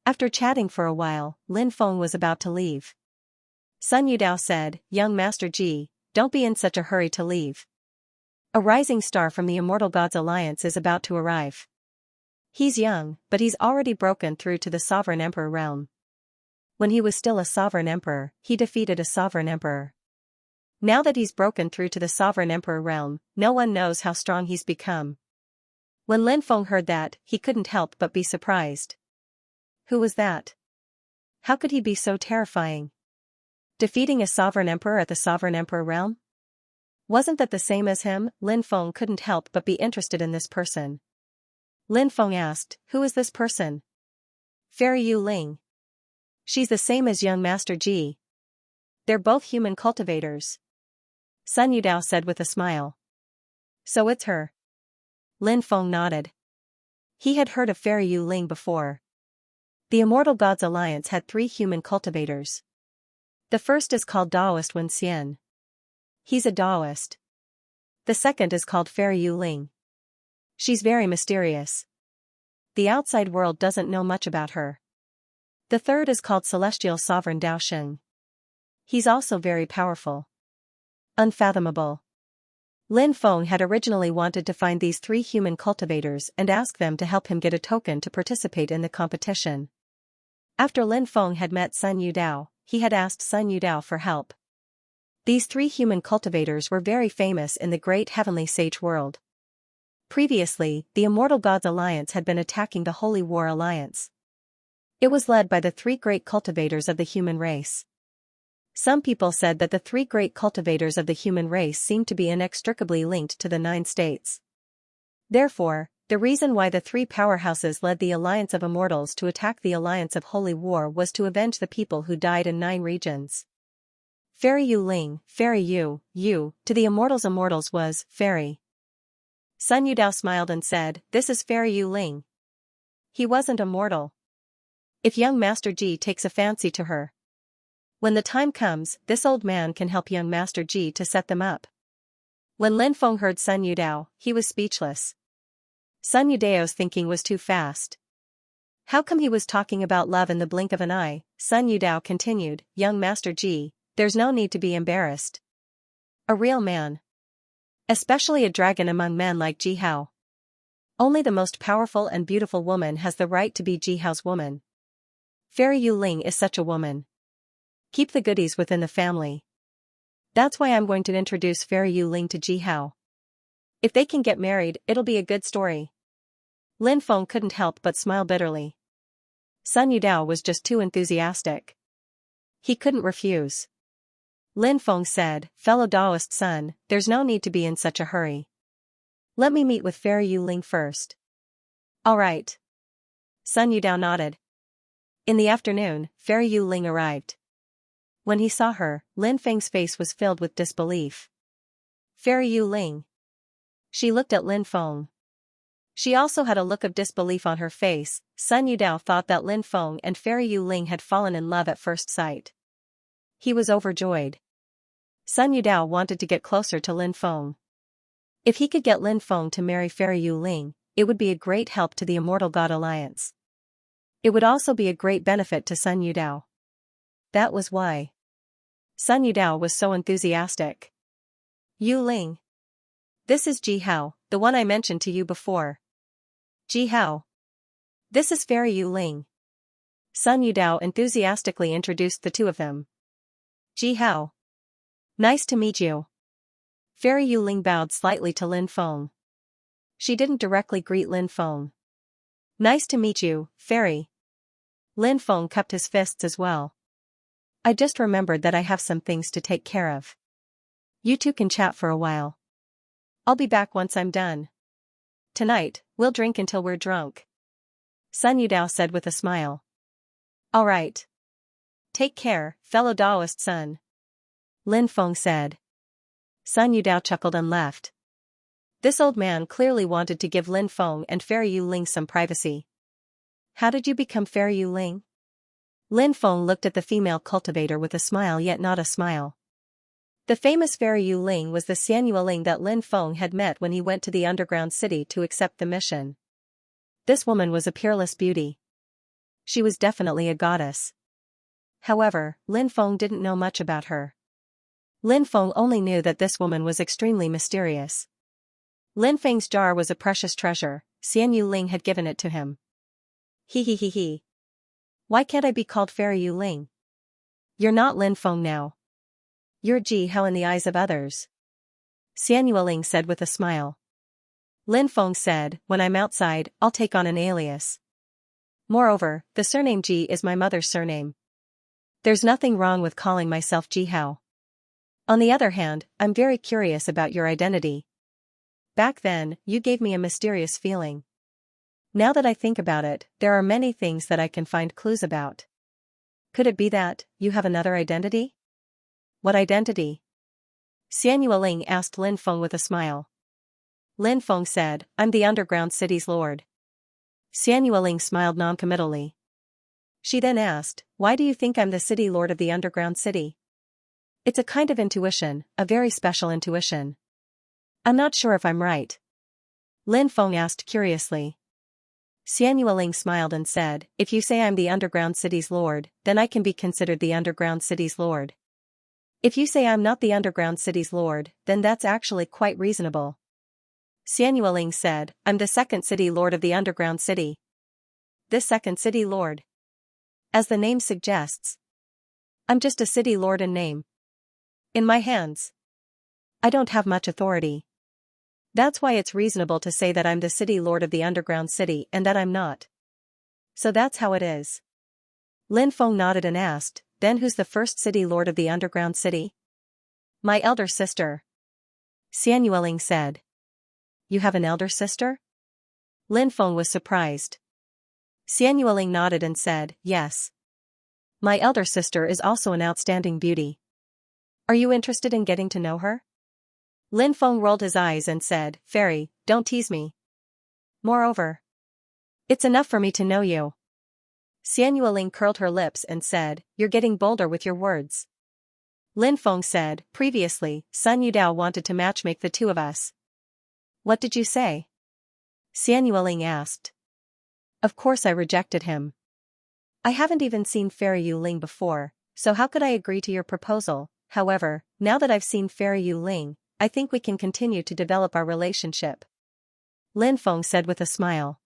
After chatting for a while, Lin Feng was about to leave. Sun Yudao said, young Master Ji, don't be in such a hurry to leave. A rising star from the Immortal Gods Alliance is about to arrive. He's young, but he's already broken through to the Sovereign Emperor realm. When he was still a Sovereign Emperor, he defeated a Sovereign Emperor. Now that he's broken through to the Sovereign Emperor realm, no one knows how strong he's become. When Lin Feng heard that, he couldn't help but be surprised. Who was that? How could he be so terrifying? Defeating a Sovereign Emperor at the Sovereign Emperor realm? Wasn't that the same as him? Lin Feng couldn't help but be interested in this person. Lin Feng asked, who is this person? Fairy Yu Ling. She's the same as young Master Ji. They're both human cultivators. Sun Yudao said with a smile. So it's her. Lin Feng nodded. He had heard of Fairy Yu Ling before. The Immortal Gods Alliance had 3 human cultivators. The first is called Daoist Wen Xian. He's a Daoist. The second is called Fairy Yu Ling. She's very mysterious. The outside world doesn't know much about her. The third is called Celestial Sovereign Dao Sheng. He's also very powerful. Unfathomable. Lin Feng had originally wanted to find these 3 human cultivators and ask them to help him get a token to participate in the competition. After Lin Feng had met Sun Yudao, he had asked Sun Yudao for help. These 3 human cultivators were very famous in the great heavenly sage world. Previously, the Immortal Gods Alliance had been attacking the Holy War Alliance. It was led by the 3 great cultivators of the human race. Some people said that the 3 great cultivators of the human race seemed to be inextricably linked to the 9 states. Therefore, the reason why the 3 powerhouses led the Alliance of Immortals to attack the Alliance of Holy War was to avenge the people who died in 9 regions. Fairy Yu Ling, Fairy Yu, to the Immortals was, Fairy. Sun Yudao smiled and said, this is Fairy Yu Ling. He wasn't immortal. If young Master Ji takes a fancy to her, when the time comes, this old man can help young Master Ji to set them up. When Lin Feng heard Sun Yudao, he was speechless. Sun Yudao's thinking was too fast. How come he was talking about love in the blink of an eye? Sun Yudao continued, young Master Ji, there's no need to be embarrassed. A real man. Especially a dragon among men like Ji Hao. Only the most powerful and beautiful woman has the right to be Ji Hao's woman. Fairy Yu Ling is such a woman. Keep the goodies within the family. That's why I'm going to introduce Fairy Yu Ling to Ji Hao. If they can get married, it'll be a good story. Lin Feng couldn't help but smile bitterly. Sun Yudao was just too enthusiastic. He couldn't refuse. Lin Feng said, fellow Daoist son, there's no need to be in such a hurry. Let me meet with Fairy Yu Ling first. All right. Sun Yudao nodded. In the afternoon, Fairy Yu Ling arrived. When he saw her, Lin Feng's face was filled with disbelief. Fairy Yu Ling. She looked at Lin Feng. She also had a look of disbelief on her face. Sun Yudao thought that Lin Feng and Fairy Yu Ling had fallen in love at first sight. He was overjoyed. Sun Yudao wanted to get closer to Lin Feng. If he could get Lin Feng to marry Fairy Yu Ling, it would be a great help to the Immortal God Alliance. It would also be a great benefit to Sun Yudao. That was why Sun Yudao was so enthusiastic. Yu Ling. This is Ji Hao, the one I mentioned to you before. Ji Hao. This is Fairy Yu Ling. Sun Yudao enthusiastically introduced the two of them. Ji Hao. Nice to meet you. Fairy Yu Ling bowed slightly to Lin Feng. She didn't directly greet Lin Feng. Nice to meet you, Fairy. Lin Feng cupped his fists as well. I just remembered that I have some things to take care of. You two can chat for a while. I'll be back once I'm done. Tonight, we'll drink until we're drunk. Sun Yudao said with a smile. All right. Take care, fellow Daoist son. Lin Feng said. Sun Yudao chuckled and left. This old man clearly wanted to give Lin Feng and Fairy Yu Ling some privacy. How did you become Fairy Yu Ling? Lin Feng looked at the female cultivator with a smile yet not a smile. The famous Fairy Yu Ling was the Xianxia Ling that Lin Feng had met when he went to the underground city to accept the mission. This woman was a peerless beauty. She was definitely a goddess. However, Lin Feng didn't know much about her. Lin Feng only knew that this woman was extremely mysterious. Lin Feng's jar was a precious treasure. Xianxia Ling had given it to him. He. Why can't I be called Fairy Yu Ling? You're not Lin Feng now. You're Ji Hao in the eyes of others. Xianxia Ling said with a smile. Lin Feng said, when I'm outside, I'll take on an alias. Moreover, the surname Ji is my mother's surname. There's nothing wrong with calling myself Ji Hao. On the other hand, I'm very curious about your identity. Back then, you gave me a mysterious feeling. Now that I think about it, there are many things that I can find clues about. Could it be that you have another identity? What identity? Xianxia Ling asked Lin Feng with a smile. Lin Feng said, I'm the underground city's lord. Xianxia Ling smiled noncommittally. She then asked, why do you think I'm the city lord of the underground city? It's a kind of intuition, a very special intuition. I'm not sure if I'm right. Lin Feng asked curiously. Xianxia Ling smiled and said, if you say I'm the underground city's lord, then I can be considered the underground city's lord. If you say I'm not the underground city's lord, then that's actually quite reasonable. Xianxia Ling said, I'm the second city lord of the underground city. This second city lord. As the name suggests. I'm just a city lord in name. In my hands. I don't have much authority. That's why it's reasonable to say that I'm the city lord of the underground city and that I'm not. So that's how it is. Lin Feng nodded and asked, then who's the first city lord of the underground city? My elder sister. Xianxia Ling said. You have an elder sister? Lin Feng was surprised. Xianxia Ling nodded and said, yes. My elder sister is also an outstanding beauty. Are you interested in getting to know her? Lin Feng rolled his eyes and said, Fairy, don't tease me. Moreover, it's enough for me to know you. Xianxia Ling curled her lips and said, you're getting bolder with your words. Lin Feng said, previously, Sun Yudao wanted to matchmake the two of us. What did you say? Xianxia Ling asked. Of course I rejected him. I haven't even seen Fairy Yu Ling before, so how could I agree to your proposal? However, now that I've seen Fairy Yu Ling, I think we can continue to develop our relationship. Lin Feng said with a smile.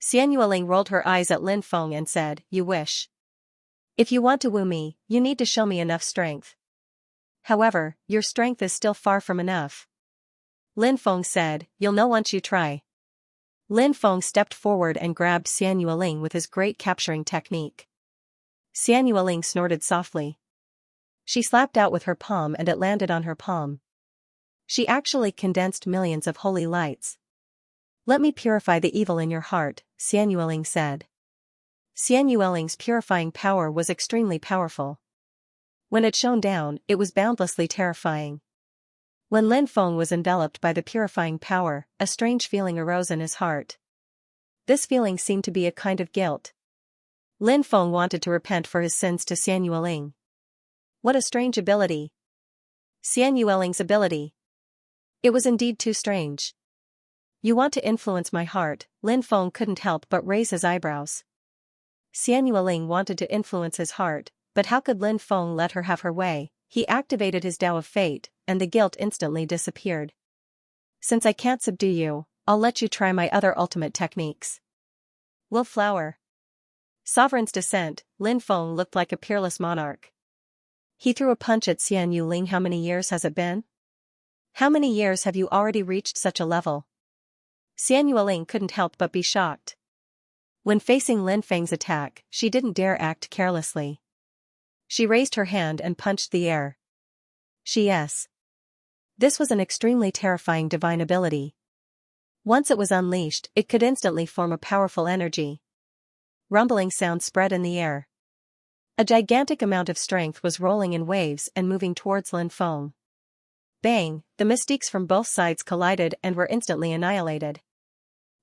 Xianxia Ling rolled her eyes at Lin Feng and said, you wish. If you want to woo me, you need to show me enough strength. However, your strength is still far from enough. Lin Feng said, you'll know once you try. Lin Feng stepped forward and grabbed Xianxia Ling with his great capturing technique. Xianxia Ling snorted softly. She slapped out with her palm and it landed on her palm. She actually condensed millions of holy lights. Let me purify the evil in your heart, Xianxia Ling said. Xianxia Ling's purifying power was extremely powerful. When it shone down, it was boundlessly terrifying. When Lin Feng was enveloped by the purifying power, a strange feeling arose in his heart. This feeling seemed to be a kind of guilt. Lin Feng wanted to repent for his sins to Xian Yueling. What a strange ability. Xian Yueling's ability. It was indeed too strange. You want to influence my heart, Lin Feng couldn't help but raise his eyebrows. Xian Yueling wanted to influence his heart, but how could Lin Feng let her have her way? He activated his Tao of Fate, and the guilt instantly disappeared. Since I can't subdue you, I'll let you try my other ultimate techniques. Will flower. Sovereign's descent, Lin Feng looked like a peerless monarch. He threw a punch at Xian Yueling. How many years has it been? How many years have you already reached such a level? Xian Yueling couldn't help but be shocked. When facing Lin Feng's attack, she didn't dare act carelessly. She raised her hand and punched the air. Yes. This was an extremely terrifying divine ability. Once it was unleashed, it could instantly form a powerful energy. Rumbling sound spread in the air. A gigantic amount of strength was rolling in waves and moving towards Lin Feng. Bang, the mystiques from both sides collided and were instantly annihilated.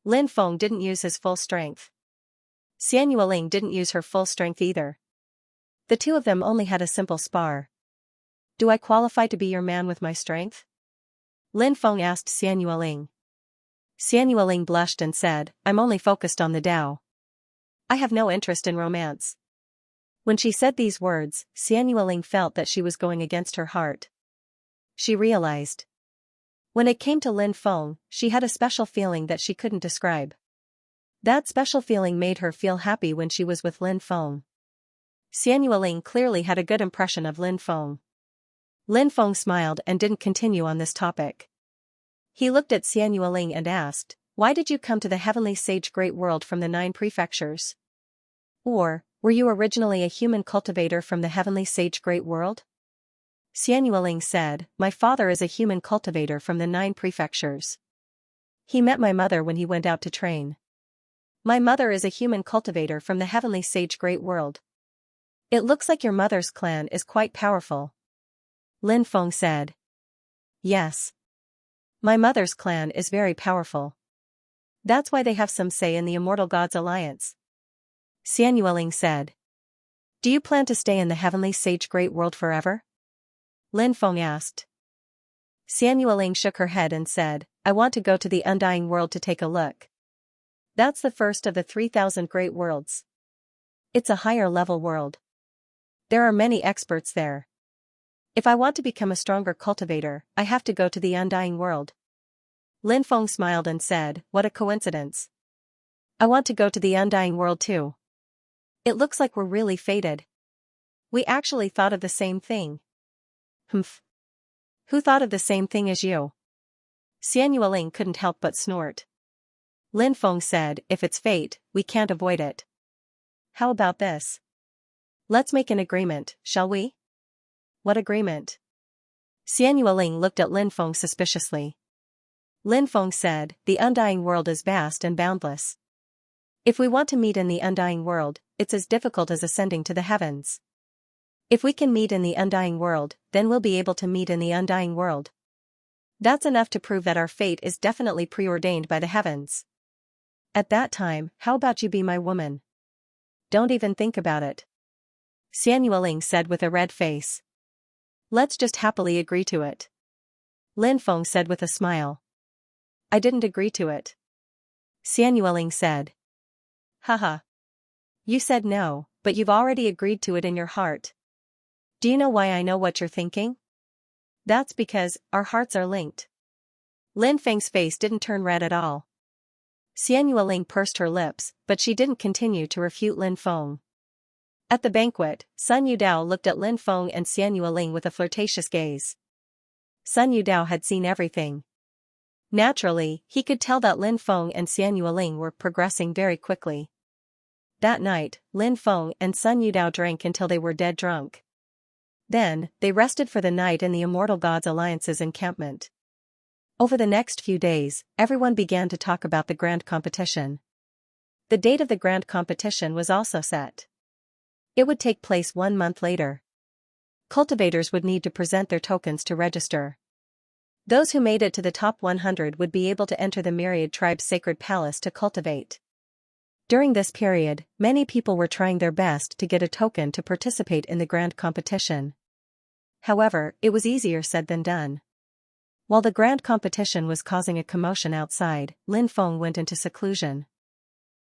Lin Feng didn't use his full strength. Xian Yueling didn't use her full strength either. The two of them only had a simple spar. Do I qualify to be your man with my strength? Lin Feng asked Xian Yueling. Xian Yueling blushed and said, I'm only focused on the Tao. I have no interest in romance. When she said these words, Xian Yueling felt that she was going against her heart. She realized. When it came to Lin Feng, she had a special feeling that she couldn't describe. That special feeling made her feel happy when she was with Lin Feng. Xian Yueling clearly had a good impression of Lin Feng. Lin Feng smiled and didn't continue on this topic. He looked at Xian Yueling and asked, why did you come to the heavenly sage great world from the 9 prefectures? Or, were you originally a human cultivator from the heavenly sage great world? Xian Yueling said, my father is a human cultivator from the 9 prefectures. He met my mother when he went out to train. My mother is a human cultivator from the heavenly sage great world. It looks like your mother's clan is quite powerful. Lin Feng said. Yes. My mother's clan is very powerful. That's why they have some say in the Immortal Gods Alliance. Xian Yueling said. Do you plan to stay in the heavenly sage great world forever? Lin Feng asked. Xian Yueling shook her head and said, I want to go to the undying world to take a look. That's the first of the 3,000 great worlds. It's a higher level world. There are many experts there. If I want to become a stronger cultivator, I have to go to the undying world. Lin Feng smiled and said, what a coincidence. I want to go to the undying world too. It looks like we're really fated. We actually thought of the same thing. Humph. Who thought of the same thing as you? Xian Yueling couldn't help but snort. Lin Feng said, if it's fate, we can't avoid it. How about this? Let's make an agreement, shall we? What agreement? Xian Yueling looked at Lin Feng suspiciously. Lin Feng said, the undying world is vast and boundless. If we want to meet in the undying world, it's as difficult as ascending to the heavens. If we can meet in the undying world, then we'll be able to meet in the undying world. That's enough to prove that our fate is definitely preordained by the heavens. At that time, how about you be my woman? Don't even think about it. Xian Yueling said with a red face. Let's just happily agree to it. Lin Feng said with a smile. I didn't agree to it. Xian Yueling said. Haha. You said no, but you've already agreed to it in your heart. Do you know why I know what you're thinking? That's because our hearts are linked. Lin Feng's face didn't turn red at all. Xian Yueling pursed her lips, but she didn't continue to refute Lin Feng. At the banquet, Sun Yudao looked at Lin Feng and Xian Yueling with a flirtatious gaze. Sun Yudao had seen everything. Naturally, he could tell that Lin Feng and Xian Yueling were progressing very quickly. That night, Lin Feng and Sun Yudao drank until they were dead drunk. Then, they rested for the night in the Immortal Gods Alliance's encampment. Over the next few days, everyone began to talk about the grand competition. The date of the grand competition was also set. It would take place 1 month later. cultivators would need to present their tokens to register. Those who made it to the top 100 would be able to enter the myriad tribe's sacred palace to cultivate. During this period, many people were trying their best to get a token to participate in the grand competition. However, it was easier said than done. While the grand competition was causing a commotion outside, Lin Feng went into seclusion.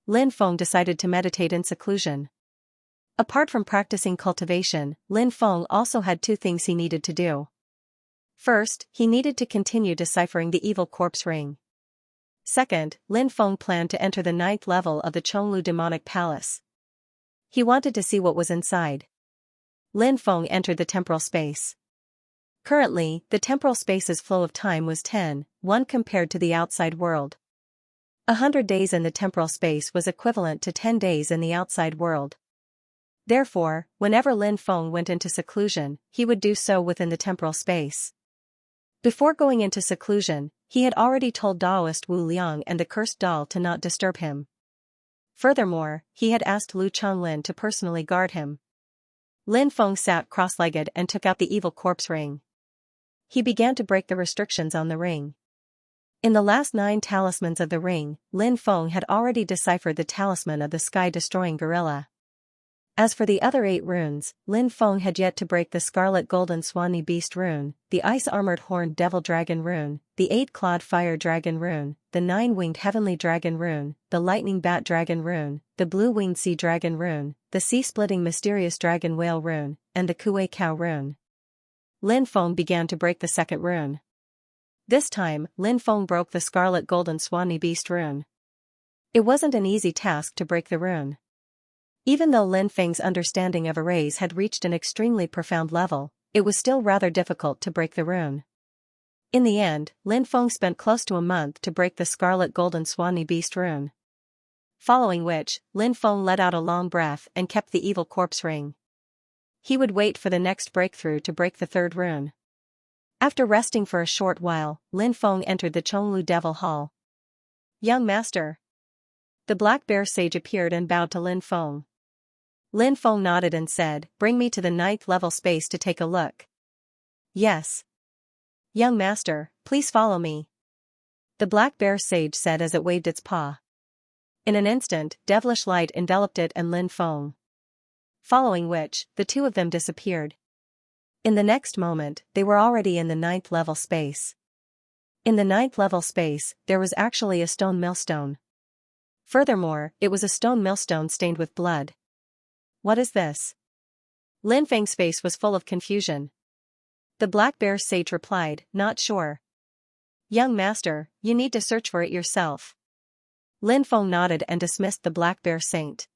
Lin Feng decided to meditate in seclusion. Apart from practicing cultivation, Lin Feng also had two things he needed to do. First, he needed to continue deciphering the evil corpse ring. Second, Lin Feng planned to enter the 9th level of the Chonglu demonic palace. He wanted to see what was inside. Lin Feng entered the temporal space. Currently, the temporal space's flow of time was 10:1 compared to the outside world. 100 days in the temporal space was equivalent to 10 days in the outside world. Therefore, whenever Lin Feng went into seclusion, he would do so within the temporal space. Before going into seclusion, he had already told Taoist Wu Liang and the cursed doll to not disturb him. Furthermore, he had asked Lu Chonglin to personally guard him. Lin Feng sat cross-legged and took out the evil corpse ring. He began to break the restrictions on the ring. In the last 9 talismans of the ring, Lin Feng had already deciphered the talisman of the sky-destroying gorilla. As for the other 8 runes, Lin Feng had yet to break the scarlet golden swanny beast rune, the ice-armored horned devil dragon rune, the 8-clawed fire dragon rune, the 9-winged heavenly dragon rune, the lightning bat dragon rune, the blue-winged sea dragon rune, the sea-splitting mysterious dragon whale rune, and the kuei cow rune. Lin Feng began to break the second rune. This time, Lin Feng broke the scarlet golden swanny beast rune. It wasn't an easy task to break the rune. Even though Lin Feng's understanding of arrays had reached an extremely profound level, it was still rather difficult to break the rune. In the end, Lin Feng spent close to a month to break the scarlet golden swanny beast rune. Following which, Lin Feng let out a long breath and kept the evil corpse ring. He would wait for the next breakthrough to break the 3rd rune. After resting for a short while, Lin Feng entered the Chonglu Devil Hall. "Young master." The black bear sage appeared and bowed to Lin Feng. Lin Feng nodded and said, "Bring me to the 9th level space to take a look." "Yes. Young master, please follow me," the black bear sage said as it waved its paw. In an instant, devilish light enveloped it and Lin Feng. Following which, the two of them disappeared. In the next moment, they were already in the 9th level space. In the 9th level space, there was actually a stone millstone. Furthermore, it was a stone millstone stained with blood. "What is this?" Lin Feng's face was full of confusion. The black bear sage replied, "Not sure. Young master, you need to search for it yourself." Lin Feng nodded and dismissed the black bear saint.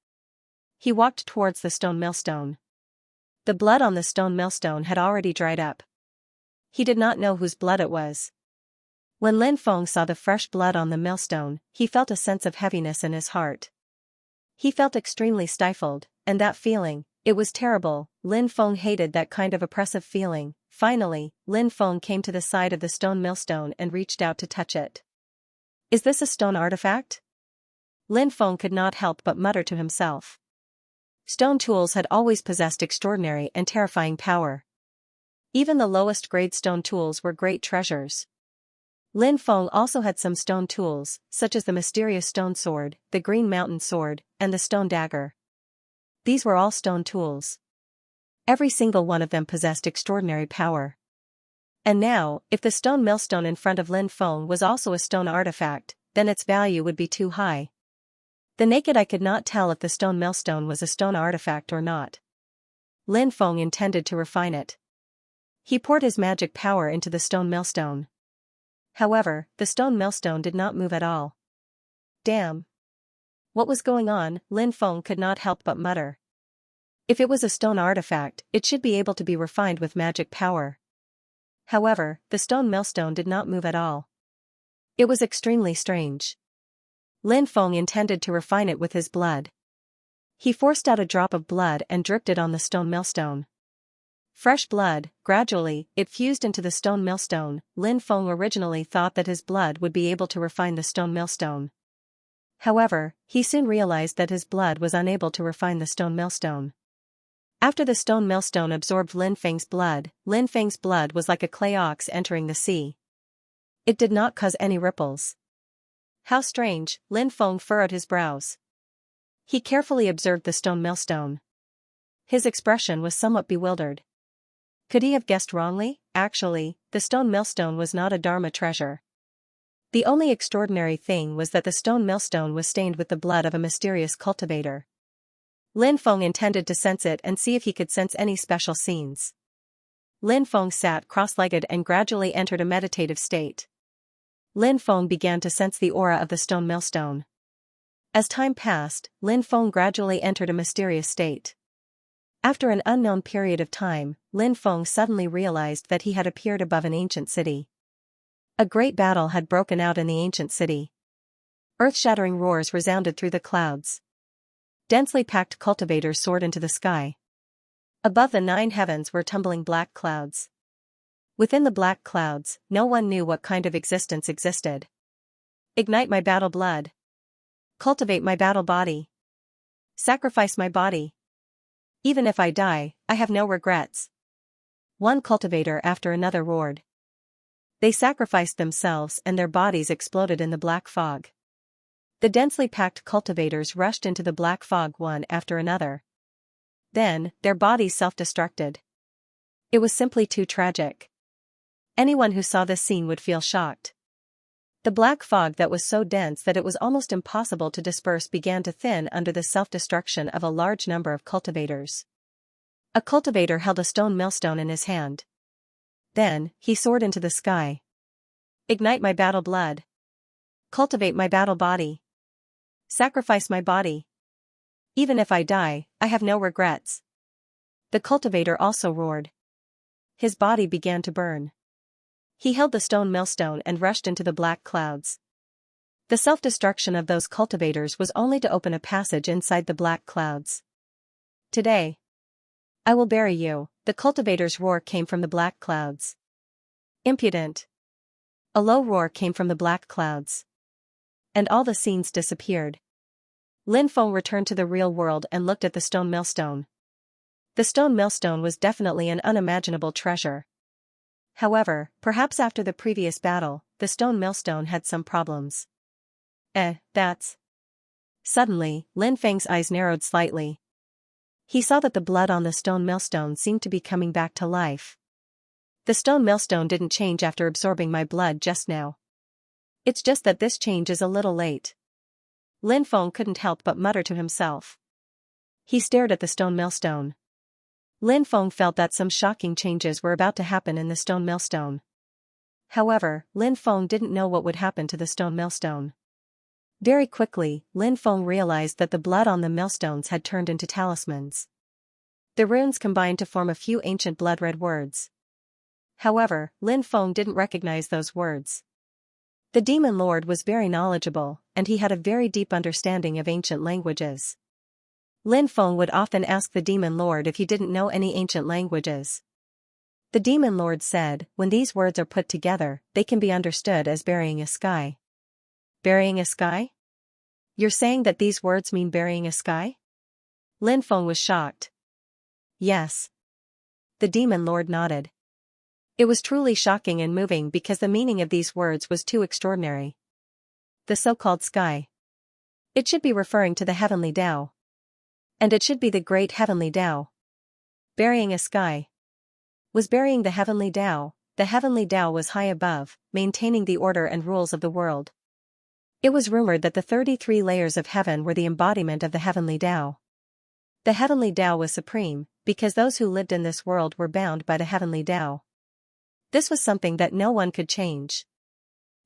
He walked towards the stone millstone. The blood on the stone millstone had already dried up. He did not know whose blood it was. When Lin Feng saw the fresh blood on the millstone, he felt a sense of heaviness in his heart. He felt extremely stifled, and that feeling, it was terrible. Lin Feng hated that kind of oppressive feeling. Finally, Lin Feng came to the side of the stone millstone and reached out to touch it. "Is this a stone artifact?" Lin Feng could not help but mutter to himself. Stone tools had always possessed extraordinary and terrifying power. Even the lowest grade stone tools were great treasures. Lin Feng also had some stone tools, such as the mysterious stone sword, the green mountain sword, and the stone dagger. These were all stone tools. Every single one of them possessed extraordinary power. And now, if the stone millstone in front of Lin Feng was also a stone artifact, then its value would be too high. The naked eye could not tell if the stone millstone was a stone artifact or not. Lin Feng intended to refine it. He poured his magic power into the stone millstone. However, the stone millstone did not move at all. "Damn. What was going on?" Lin Feng could not help but mutter. If it was a stone artifact, it should be able to be refined with magic power. However, the stone millstone did not move at all. It was extremely strange. Lin Feng intended to refine it with his blood. He forced out a drop of blood and dripped it on the stone millstone. Fresh blood, gradually, it fused into the stone millstone. Lin Feng originally thought that his blood would be able to refine the stone millstone. However, he soon realized that his blood was unable to refine the stone millstone. After the stone millstone absorbed Lin Feng's blood was like a clay ox entering the sea. It did not cause any ripples. How strange, Lin Feng furrowed his brows. He carefully observed the stone millstone. His expression was somewhat bewildered. Could he have guessed wrongly? Actually, the stone millstone was not a Dharma treasure. The only extraordinary thing was that the stone millstone was stained with the blood of a mysterious cultivator. Lin Feng intended to sense it and see if he could sense any special scenes. Lin Feng sat cross-legged and gradually entered a meditative state. Lin Feng began to sense the aura of the stone millstone. As time passed, Lin Feng gradually entered a mysterious state. After an unknown period of time, Lin Feng suddenly realized that he had appeared above an ancient city. A great battle had broken out in the ancient city. Earth-shattering roars resounded through the clouds. Densely packed cultivators soared into the sky. Above the 9 heavens were tumbling black clouds. Within the black clouds, no one knew what kind of existence existed. Ignite my battle blood. Cultivate my battle body. Sacrifice my body. Even if I die, I have no regrets. One cultivator after another roared. They sacrificed themselves and their bodies exploded in the black fog. The densely packed cultivators rushed into the black fog one after another. Then, their bodies self-destructed. It was simply too tragic. Anyone who saw this scene would feel shocked. The black fog that was so dense that it was almost impossible to disperse began to thin under the self-destruction of a large number of cultivators. A cultivator held a stone millstone in his hand. Then, he soared into the sky. Ignite my battle blood. Cultivate my battle body. Sacrifice my body. Even if I die, I have no regrets. The cultivator also roared. His body began to burn. He held the stone millstone and rushed into the black clouds. The self-destruction of those cultivators was only to open a passage inside the black clouds. Today, I will bury you. The cultivator's roar came from the black clouds. Impudent. A low roar came from the black clouds. And all the scenes disappeared. Lin Feng returned to the real world and looked at the stone millstone. The stone millstone was definitely an unimaginable treasure. However, perhaps after the previous battle, the stone millstone had some problems. That's... Suddenly, Lin Feng's eyes narrowed slightly. He saw that the blood on the stone millstone seemed to be coming back to life. The stone millstone didn't change after absorbing my blood just now. It's just that this change is a little late. Lin Feng couldn't help but mutter to himself. He stared at the stone millstone. Lin Feng felt that some shocking changes were about to happen in the stone millstone. However, Lin Feng didn't know what would happen to the stone millstone. Very quickly, Lin Feng realized that the blood on the millstones had turned into talismans. The runes combined to form a few ancient blood-red words. However, Lin Feng didn't recognize those words. The demon lord was very knowledgeable, and he had a very deep understanding of ancient languages. Lin Feng would often ask the demon lord if he didn't know any ancient languages. The demon lord said, when these words are put together, they can be understood as burying a sky. Burying a sky? You're saying that these words mean burying a sky? Lin Feng was shocked. Yes. The demon lord nodded. It was truly shocking and moving because the meaning of these words was too extraordinary. The so-called sky. It should be referring to the heavenly Tao. And it should be the great heavenly Tao. Burying a sky. Was burying the heavenly Tao. The heavenly Tao was high above, maintaining the order and rules of the world. It was rumored that the 33 layers of heaven were the embodiment of the heavenly Tao. The heavenly Tao was supreme, because those who lived in this world were bound by the heavenly Tao. This was something that no one could change.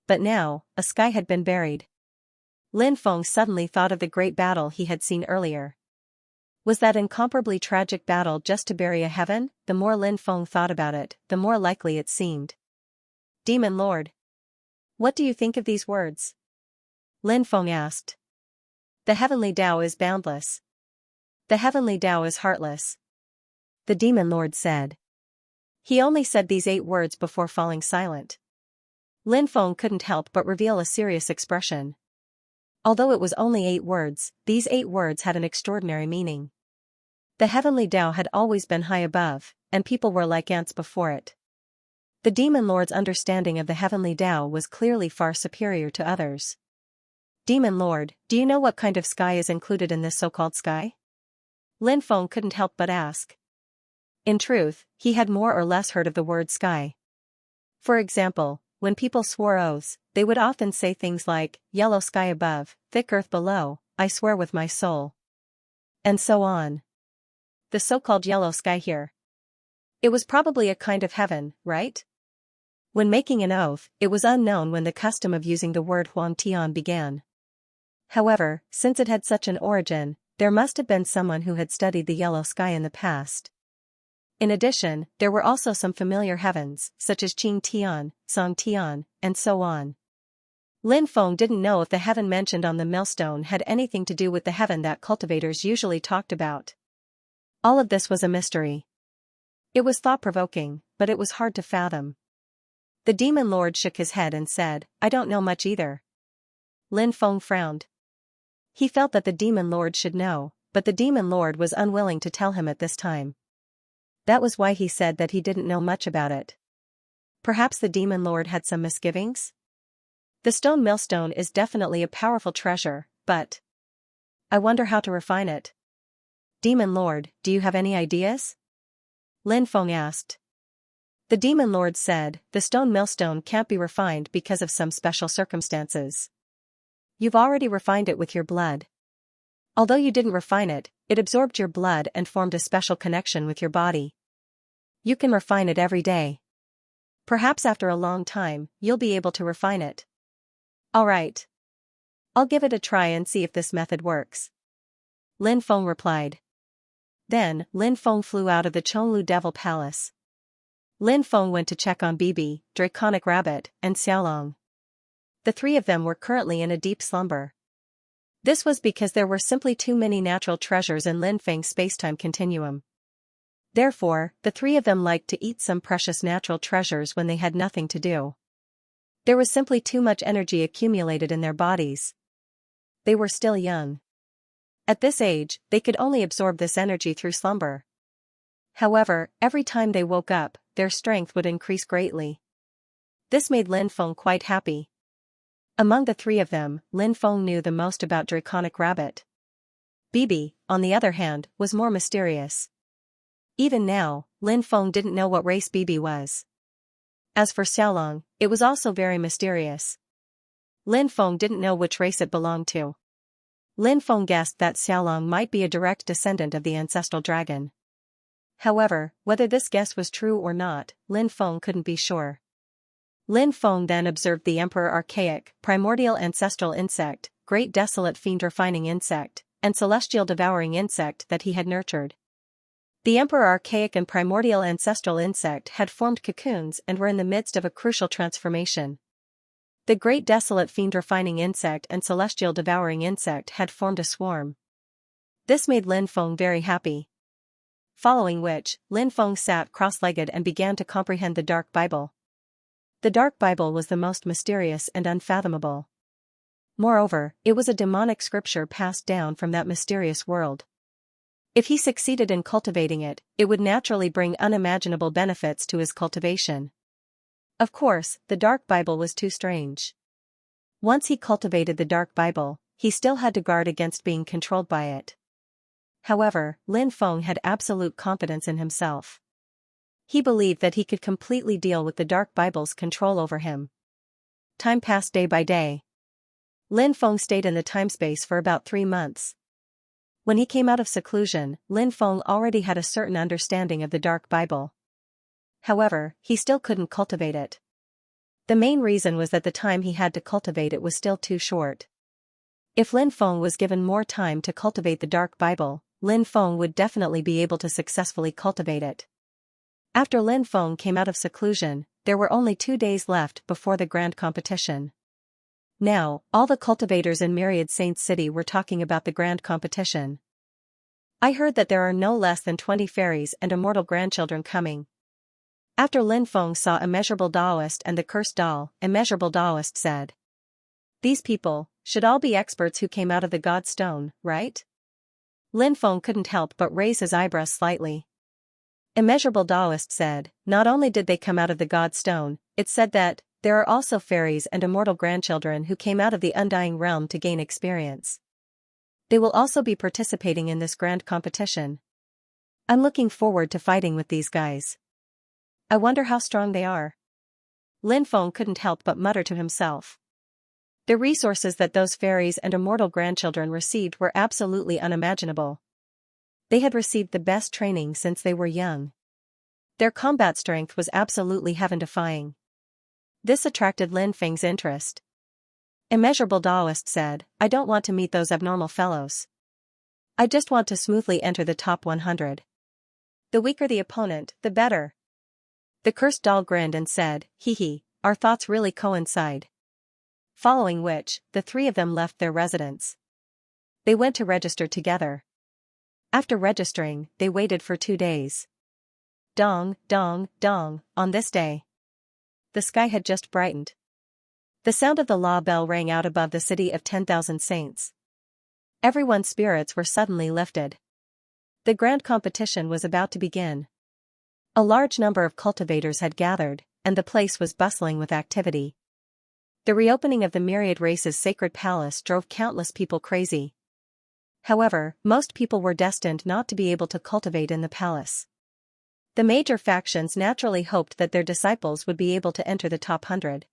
But now, a sky had been buried. Lin Feng suddenly thought of the great battle he had seen earlier. Was that incomparably tragic battle just to bury a heaven? The more Lin Feng thought about it, the more likely it seemed. Demon Lord. What do you think of these words? Lin Feng asked. The heavenly Tao is boundless. The heavenly Tao is heartless. The demon lord said. He only said these 8 words before falling silent. Lin Feng couldn't help but reveal a serious expression. Although it was only 8 words, these 8 words had an extraordinary meaning. The heavenly Tao had always been high above, and people were like ants before it. The demon lord's understanding of the heavenly Tao was clearly far superior to others. Demon Lord, do you know what kind of sky is included in this so-called sky? Lin Feng couldn't help but ask. In truth, he had more or less heard of the word sky. For example, when people swore oaths, they would often say things like, yellow sky above, thick earth below, I swear with my soul. And so on. The so-called yellow sky here. It was probably a kind of heaven, right? When making an oath, it was unknown when the custom of using the word Huang Tian began. However, since it had such an origin, there must have been someone who had studied the yellow sky in the past. In addition, there were also some familiar heavens, such as Qing Tian, Song Tian, and so on. Lin Feng didn't know if the heaven mentioned on the millstone had anything to do with the heaven that cultivators usually talked about. All of this was a mystery. It was thought-provoking, but it was hard to fathom. The demon lord shook his head and said, I don't know much either. Lin Feng frowned. He felt that the demon lord should know, but the demon lord was unwilling to tell him at this time. That was why he said that he didn't know much about it. Perhaps the demon lord had some misgivings? The stone millstone is definitely a powerful treasure, but I wonder how to refine it. Demon Lord, do you have any ideas? Lin Feng asked. The demon lord said, the stone millstone can't be refined because of some special circumstances. You've already refined it with your blood. Although you didn't refine it, it absorbed your blood and formed a special connection with your body. You can refine it every day. Perhaps after a long time, you'll be able to refine it. All right. I'll give it a try and see if this method works. Lin Feng replied. Then, Lin Feng flew out of the Chonglu Devil Palace. Lin Feng went to check on Bibi, Draconic Rabbit, and Xiaolong. The three of them were currently in a deep slumber. This was because there were simply too many natural treasures in Lin Feng's spacetime continuum. Therefore, the three of them liked to eat some precious natural treasures when they had nothing to do. There was simply too much energy accumulated in their bodies. They were still young. At this age, they could only absorb this energy through slumber. However, every time they woke up, their strength would increase greatly. This made Lin Feng quite happy. Among the three of them, Lin Feng knew the most about Draconic Rabbit. Bibi, on the other hand, was more mysterious. Even now, Lin Feng didn't know what race Bibi was. As for Xiaolong, it was also very mysterious. Lin Feng didn't know which race it belonged to. Lin Feng guessed that Xiaolong might be a direct descendant of the ancestral dragon. However, whether this guess was true or not, Lin Feng couldn't be sure. Lin Feng then observed the Emperor Archaic, Primordial Ancestral Insect, Great Desolate Fiend Refining Insect, and Celestial Devouring Insect that he had nurtured. The Emperor Archaic and Primordial Ancestral Insect had formed cocoons and were in the midst of a crucial transformation. The Great Desolate Fiend Refining Insect and Celestial Devouring Insect had formed a swarm. This made Lin Feng very happy. Following which, Lin Feng sat cross-legged and began to comprehend the Dark Bible. The Dark Bible was the most mysterious and unfathomable. Moreover, it was a demonic scripture passed down from that mysterious world. If he succeeded in cultivating it, it would naturally bring unimaginable benefits to his cultivation. Of course, the Dark Bible was too strange. Once he cultivated the Dark Bible, he still had to guard against being controlled by it. However, Lin Feng had absolute confidence in himself. He believed that he could completely deal with the Dark Bible's control over him. Time passed day by day. Lin Feng stayed in the time-space for about 3 months. When he came out of seclusion, Lin Feng already had a certain understanding of the Dark Bible. However, he still couldn't cultivate it. The main reason was that the time he had to cultivate it was still too short. If Lin Feng was given more time to cultivate the Dark Bible, Lin Feng would definitely be able to successfully cultivate it. After Lin Feng came out of seclusion, there were only 2 days left before the grand competition. Now, all the cultivators in Myriad Saints City were talking about the grand competition. I heard that there are no less than 20 fairies and immortal grandchildren coming. After Lin Feng saw Immeasurable Daoist and the Cursed Doll, Immeasurable Daoist said, "These people should all be experts who came out of the God Stone, right?" Lin Feng couldn't help but raise his eyebrows slightly. Immeasurable Taoist said, not only did they come out of the God Stone, it said that, there are also fairies and immortal grandchildren who came out of the undying realm to gain experience. They will also be participating in this grand competition. I'm looking forward to fighting with these guys. I wonder how strong they are. Lin Feng couldn't help but mutter to himself. The resources that those fairies and immortal grandchildren received were absolutely unimaginable. They had received the best training since they were young. Their combat strength was absolutely heaven-defying. This attracted Lin Feng's interest. Immeasurable Taoist said, I don't want to meet those abnormal fellows. I just want to smoothly enter the top 100. The weaker the opponent, the better. The cursed doll grinned and said, hee hee, our thoughts really coincide. Following which, the three of them left their residence. They went to register together. After registering, they waited for 2 days. Dong, dong, dong, on this day. The sky had just brightened. The sound of the law bell rang out above the city of 10,000 saints. Everyone's spirits were suddenly lifted. The grand competition was about to begin. A large number of cultivators had gathered, and the place was bustling with activity. The reopening of the myriad race's sacred palace drove countless people crazy. However, most people were destined not to be able to cultivate in the palace. The major factions naturally hoped that their disciples would be able to enter the top 100.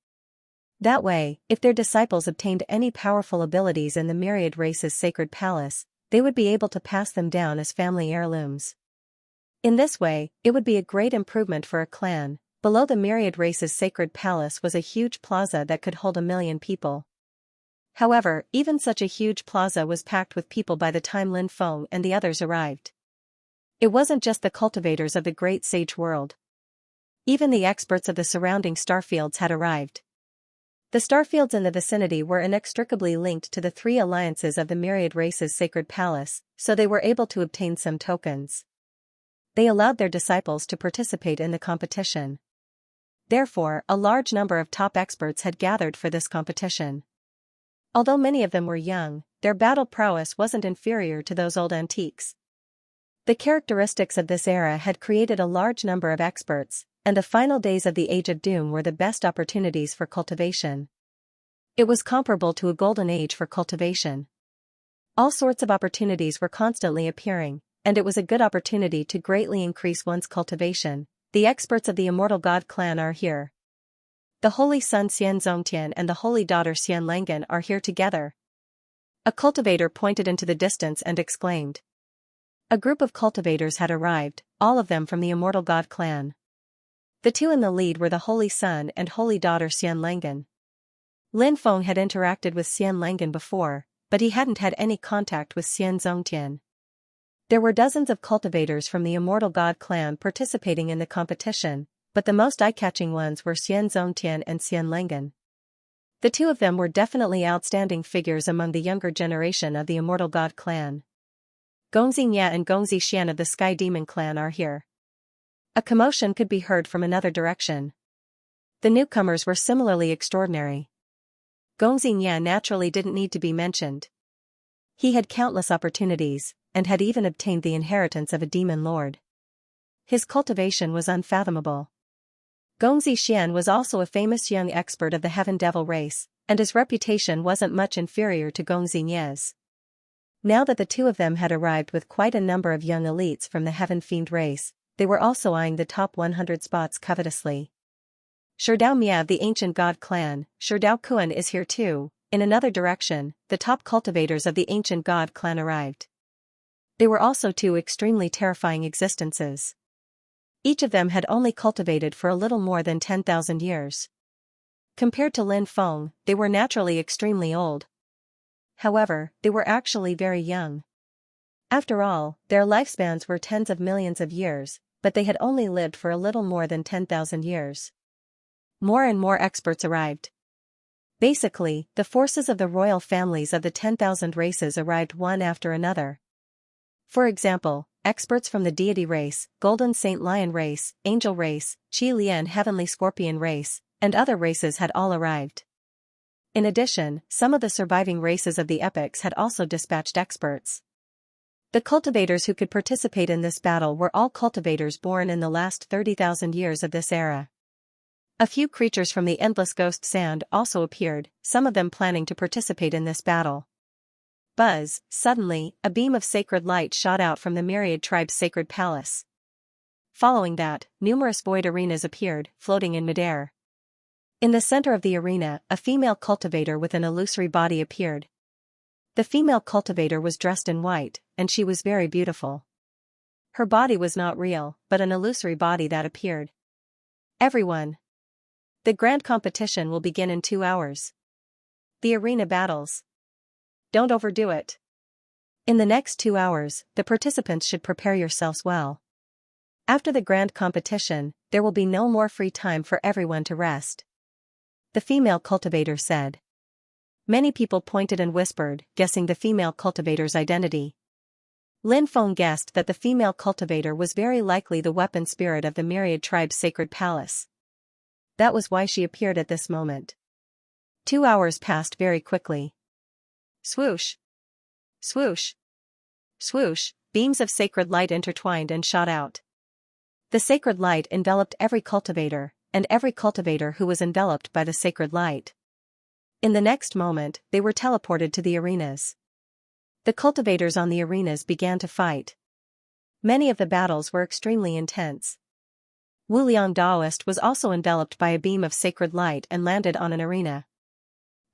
That way, if their disciples obtained any powerful abilities in the myriad race's sacred palace, they would be able to pass them down as family heirlooms. In this way, it would be a great improvement for a clan. Below the myriad race's sacred palace was a huge plaza that could hold 1 million people. However, even such a huge plaza was packed with people by the time Lin Feng and the others arrived. It wasn't just the cultivators of the great sage world. Even the experts of the surrounding starfields had arrived. The starfields in the vicinity were inextricably linked to the 3 alliances of the myriad race's sacred palace, so they were able to obtain some tokens. They allowed their disciples to participate in the competition. Therefore, a large number of top experts had gathered for this competition. Although many of them were young, their battle prowess wasn't inferior to those old antiques. The characteristics of this era had created a large number of experts, and the final days of the Age of Doom were the best opportunities for cultivation. It was comparable to a golden age for cultivation. All sorts of opportunities were constantly appearing, and it was a good opportunity to greatly increase one's cultivation. The experts of the Immortal God clan are here. The Holy Son Xianxia and the Holy Daughter Xianlangan are here together. A cultivator pointed into the distance and exclaimed. A group of cultivators had arrived, all of them from the Immortal God clan. The 2 in the lead were the Holy Son and Holy Daughter Xianlangan. Lin Feng had interacted with Xianlangan before, but he hadn't had any contact with Xianxia. There were dozens of cultivators from the Immortal God clan participating in the competition, but the most eye-catching ones were Xianxia and Xianlangan. The 2 of them were definitely outstanding figures among the younger generation of the Immortal God clan. Gongxia and Gongxian of the Sky Demon clan are here. A commotion could be heard from another direction. The newcomers were similarly extraordinary. Gongxia naturally didn't need to be mentioned. He had countless opportunities, and had even obtained the inheritance of a demon lord. His cultivation was unfathomable. Gongxian was also a famous young expert of the Heaven Devil race, and his reputation wasn't much inferior to Gongxia's. Now that the 2 of them had arrived with quite a number of young elites from the Heaven Fiend race, they were also eyeing the top 100 spots covetously. Sherdao Mia of the Ancient God clan, Sherdao Kuan is here too. In another direction, the top cultivators of the Ancient God clan arrived. They were also 2 extremely terrifying existences. Each of them had only cultivated for a little more than 10,000 years. Compared to Lin Feng, they were naturally extremely old. However, they were actually very young. After all, their lifespans were tens of millions of years, but they had only lived for a little more than 10,000 years. More and more experts arrived. Basically, the forces of the royal families of the 10,000 races arrived one after another. For example, experts from the deity race, Golden Saint Lion race, Angel race, Qi Lian Heavenly Scorpion race, and other races had all arrived. In addition, some of the surviving races of the epochs had also dispatched experts. The cultivators who could participate in this battle were all cultivators born in the last 30,000 years of this era. A few creatures from the endless ghost sand also appeared, some of them planning to participate in this battle. Buzz, suddenly, a beam of sacred light shot out from the myriad tribe's sacred palace. Following that, numerous void arenas appeared, floating in midair. In the center of the arena, a female cultivator with an illusory body appeared. The female cultivator was dressed in white, and she was very beautiful. Her body was not real, but an illusory body that appeared. Everyone! The grand competition will begin in 2 hours. The arena battles. Don't overdo it. In the next 2 hours, the participants should prepare yourselves well. After the grand competition, there will be no more free time for everyone to rest. The female cultivator said. Many people pointed and whispered, guessing the female cultivator's identity. Lin Feng guessed that the female cultivator was very likely the weapon spirit of the myriad tribe's sacred palace. That was why she appeared at this moment. 2 hours passed very quickly. Swoosh! Swoosh! Swoosh! Beams of sacred light intertwined and shot out. The sacred light enveloped every cultivator, and every cultivator who was enveloped by the sacred light. In the next moment, they were teleported to the arenas. The cultivators on the arenas began to fight. Many of the battles were extremely intense. Wuliang Daoist was also enveloped by a beam of sacred light and landed on an arena.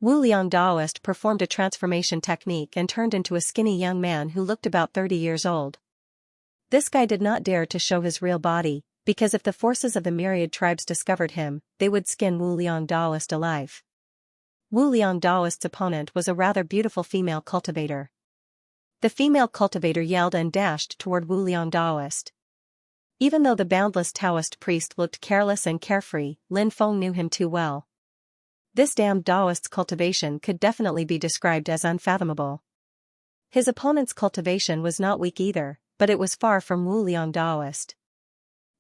Wuliang Daoist performed a transformation technique and turned into a skinny young man who looked about 30 years old. This guy did not dare to show his real body, because if the forces of the myriad tribes discovered him, they would skin Wuliang Daoist alive. Wuliang Daoist's opponent was a rather beautiful female cultivator. The female cultivator yelled and dashed toward Wuliang Daoist. Even though the boundless Taoist priest looked careless and carefree, Lin Feng knew him too well. This damned Daoist's cultivation could definitely be described as unfathomable. His opponent's cultivation was not weak either, but it was far from Wuliang Daoist.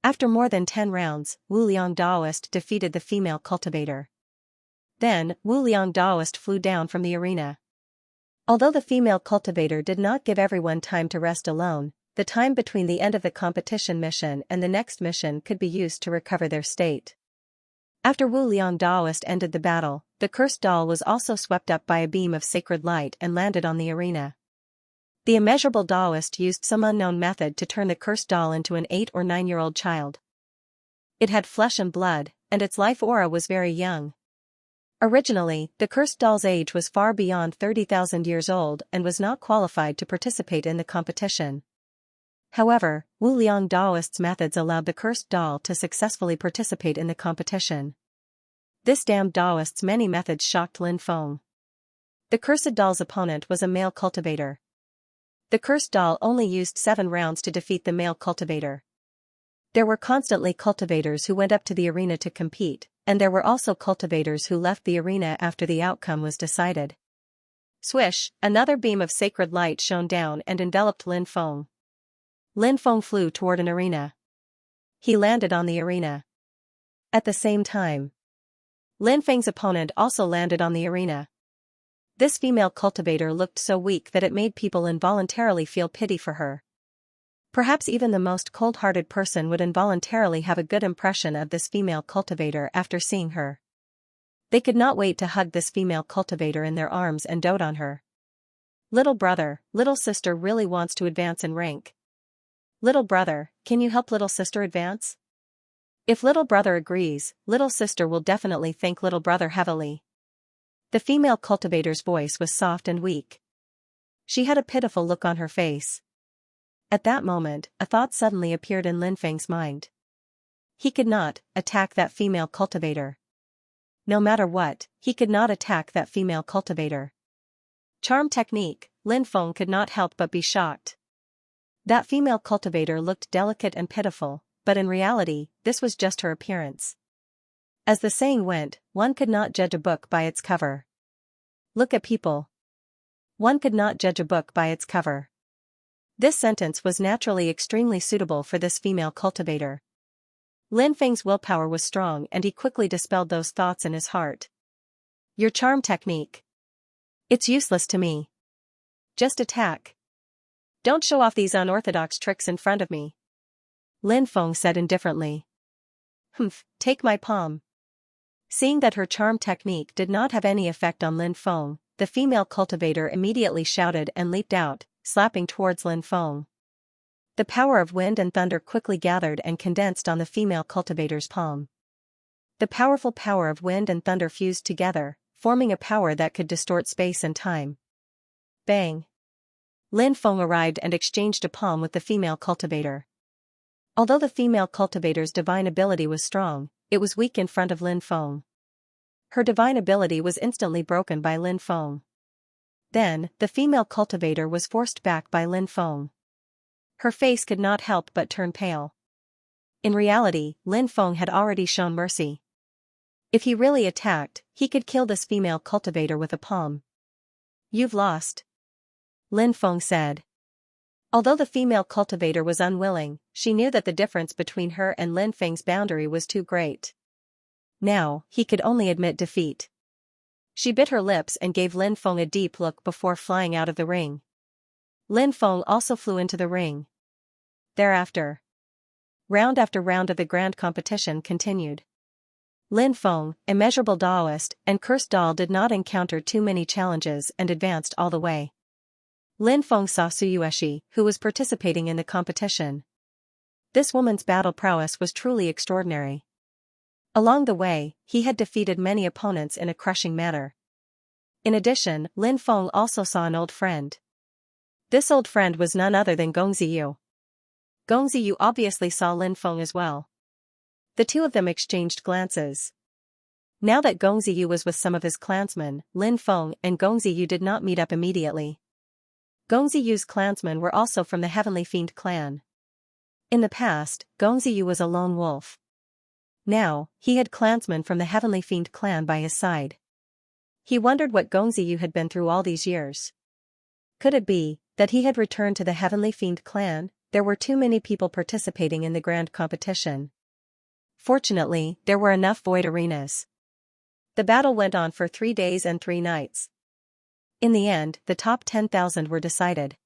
After more than 10 rounds, Wuliang Daoist defeated the female cultivator. Then, Wuliang Daoist flew down from the arena. Although the female cultivator did not give everyone time to rest alone, the time between the end of the competition mission and the next mission could be used to recover their state. After Wuliang Daoist ended the battle, the cursed doll was also swept up by a beam of sacred light and landed on the arena. The immeasurable Daoist used some unknown method to turn the cursed doll into an 8 or 9-year-old child. It had flesh and blood, and its life aura was very young. Originally, the cursed doll's age was far beyond 30,000 years old and was not qualified to participate in the competition. However, Wuliang Daoist's methods allowed the cursed doll to successfully participate in the competition. This damned Daoist's many methods shocked Lin Feng. The cursed doll's opponent was a male cultivator. The cursed doll only used 7 rounds to defeat the male cultivator. There were constantly cultivators who went up to the arena to compete, and there were also cultivators who left the arena after the outcome was decided. Swish, another beam of sacred light shone down and enveloped Lin Feng. Lin Feng flew toward an arena. He landed on the arena. At the same time, Lin Feng's opponent also landed on the arena. This female cultivator looked so weak that it made people involuntarily feel pity for her. Perhaps even the most cold-hearted person would involuntarily have a good impression of this female cultivator after seeing her. They could not wait to hug this female cultivator in their arms and dote on her. Little brother, little sister really wants to advance in rank. Little brother, can you help little sister advance? If little brother agrees, little sister will definitely thank little brother heavily. The female cultivator's voice was soft and weak. She had a pitiful look on her face. At that moment, a thought suddenly appeared in Lin Feng's mind. He could not attack that female cultivator. No matter what, he could not attack that female cultivator. Charm technique, Lin Feng could not help but be shocked. That female cultivator looked delicate and pitiful, but in reality, this was just her appearance. As the saying went, one could not judge a book by its cover. Look at people. One could not judge a book by its cover. This sentence was naturally extremely suitable for this female cultivator. Lin Feng's willpower was strong and he quickly dispelled those thoughts in his heart. Your charm technique. It's useless to me. Just attack. Don't show off these unorthodox tricks in front of me, Lin Feng said indifferently. Humph, take my palm. Seeing that her charm technique did not have any effect on Lin Feng, the female cultivator immediately shouted and leaped out, slapping towards Lin Feng. The power of wind and thunder quickly gathered and condensed on the female cultivator's palm. The powerful power of wind and thunder fused together, forming a power that could distort space and time. Bang! Lin Feng arrived and exchanged a palm with the female cultivator. Although the female cultivator's divine ability was strong, it was weak in front of Lin Feng. Her divine ability was instantly broken by Lin Feng. Then, the female cultivator was forced back by Lin Feng. Her face could not help but turn pale. In reality, Lin Feng had already shown mercy. If he really attacked, he could kill this female cultivator with a palm. You've lost, Lin Feng said. Although the female cultivator was unwilling, she knew that the difference between her and Lin Feng's boundary was too great. Now, he could only admit defeat. She bit her lips and gave Lin Feng a deep look before flying out of the ring. Lin Feng also flew into the ring. Thereafter, round after round of the grand competition continued. Lin Feng, immeasurable Taoist, and cursed doll did not encounter too many challenges and advanced all the way. Lin Feng saw Xianxia, who was participating in the competition. This woman's battle prowess was truly extraordinary. Along the way, he had defeated many opponents in a crushing manner. In addition, Lin Feng also saw an old friend. This old friend was none other than Gong Ziyu. Gong Ziyu obviously saw Lin Feng as well. The two of them exchanged glances. Now that Gong Ziyu was with some of his clansmen, Lin Feng and Gong Ziyu did not meet up immediately. Gong Ziyu's clansmen were also from the Heavenly Fiend clan. In the past, Gong Ziyu was a lone wolf. Now, he had clansmen from the Heavenly Fiend clan by his side. He wondered what Gong Ziyu had been through all these years. Could it be that he had returned to the Heavenly Fiend clan? There were too many people participating in the grand competition. Fortunately, there were enough void arenas. The battle went on for 3 days and 3 nights. In the end, the top 10,000 were decided.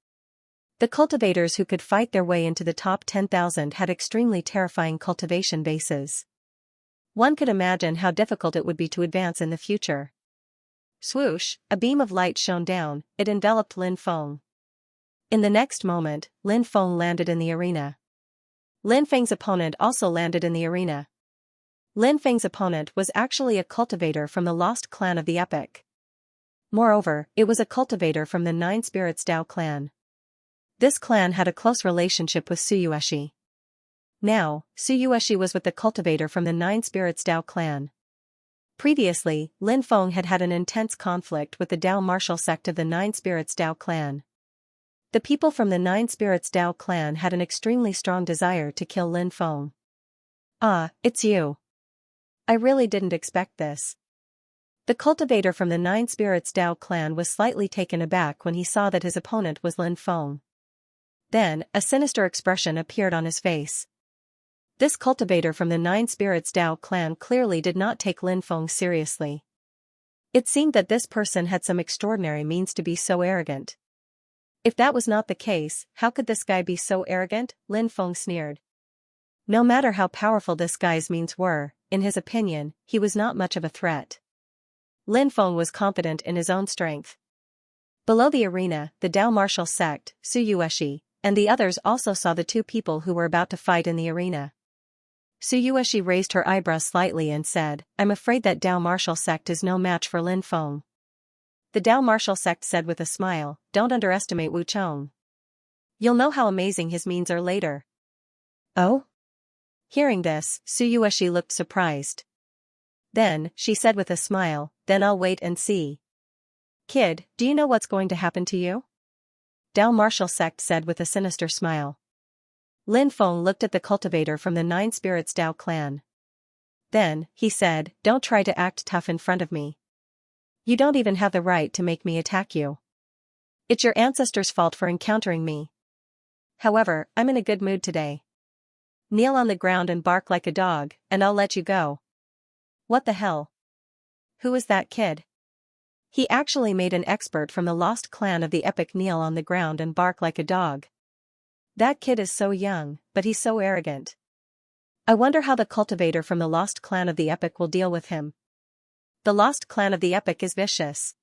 The cultivators who could fight their way into the top 10,000 had extremely terrifying cultivation bases. One could imagine how difficult it would be to advance in the future. Swoosh, a beam of light shone down, it enveloped Lin Feng. In the next moment, Lin Feng landed in the arena. Lin Feng's opponent also landed in the arena. Lin Feng's opponent was actually a cultivator from the lost clan of the epic. Moreover, it was a cultivator from the Nine Spirits Dao clan. This clan had a close relationship with Xianxia. Now, Xianxia was with the cultivator from the Nine Spirits Dao clan. Previously, Lin Feng had had an intense conflict with the Dao martial sect of the Nine Spirits Dao clan. The people from the Nine Spirits Dao clan had an extremely strong desire to kill Lin Feng. Ah, it's you. I really didn't expect this. The cultivator from the Nine Spirits Dao clan was slightly taken aback when he saw that his opponent was Lin Feng. Then, a sinister expression appeared on his face. This cultivator from the Nine Spirits Dao clan clearly did not take Lin Feng seriously. It seemed that this person had some extraordinary means to be so arrogant. If that was not the case, how could this guy be so arrogant? Lin Feng sneered. No matter how powerful this guy's means were, in his opinion, he was not much of a threat. Lin Feng was confident in his own strength. Below the arena, the Dao martial sect, Xianxia, and the others also saw the two people who were about to fight in the arena. Xianxia raised her eyebrows slightly and said, I'm afraid that Dao martial sect is no match for Lin Feng. The Dao martial sect said with a smile, don't underestimate Wu Chong. You'll know how amazing his means are later. Oh? Hearing this, Xianxia looked surprised. Then, she said with a smile, then I'll wait and see. Kid, do you know what's going to happen to you? Dao martial sect said with a sinister smile. Lin Feng looked at the cultivator from the Nine Spirits Dao clan. Then, he said, don't try to act tough in front of me. You don't even have the right to make me attack you. It's your ancestors' fault for encountering me. However, I'm in a good mood today. Kneel on the ground and bark like a dog, and I'll let you go. What the hell? Who is that kid? He actually made an expert from the lost clan of the epic kneel on the ground and bark like a dog. That kid is so young, but he's so arrogant. I wonder how the cultivator from the lost clan of the epic will deal with him. The lost clan of the epic is vicious.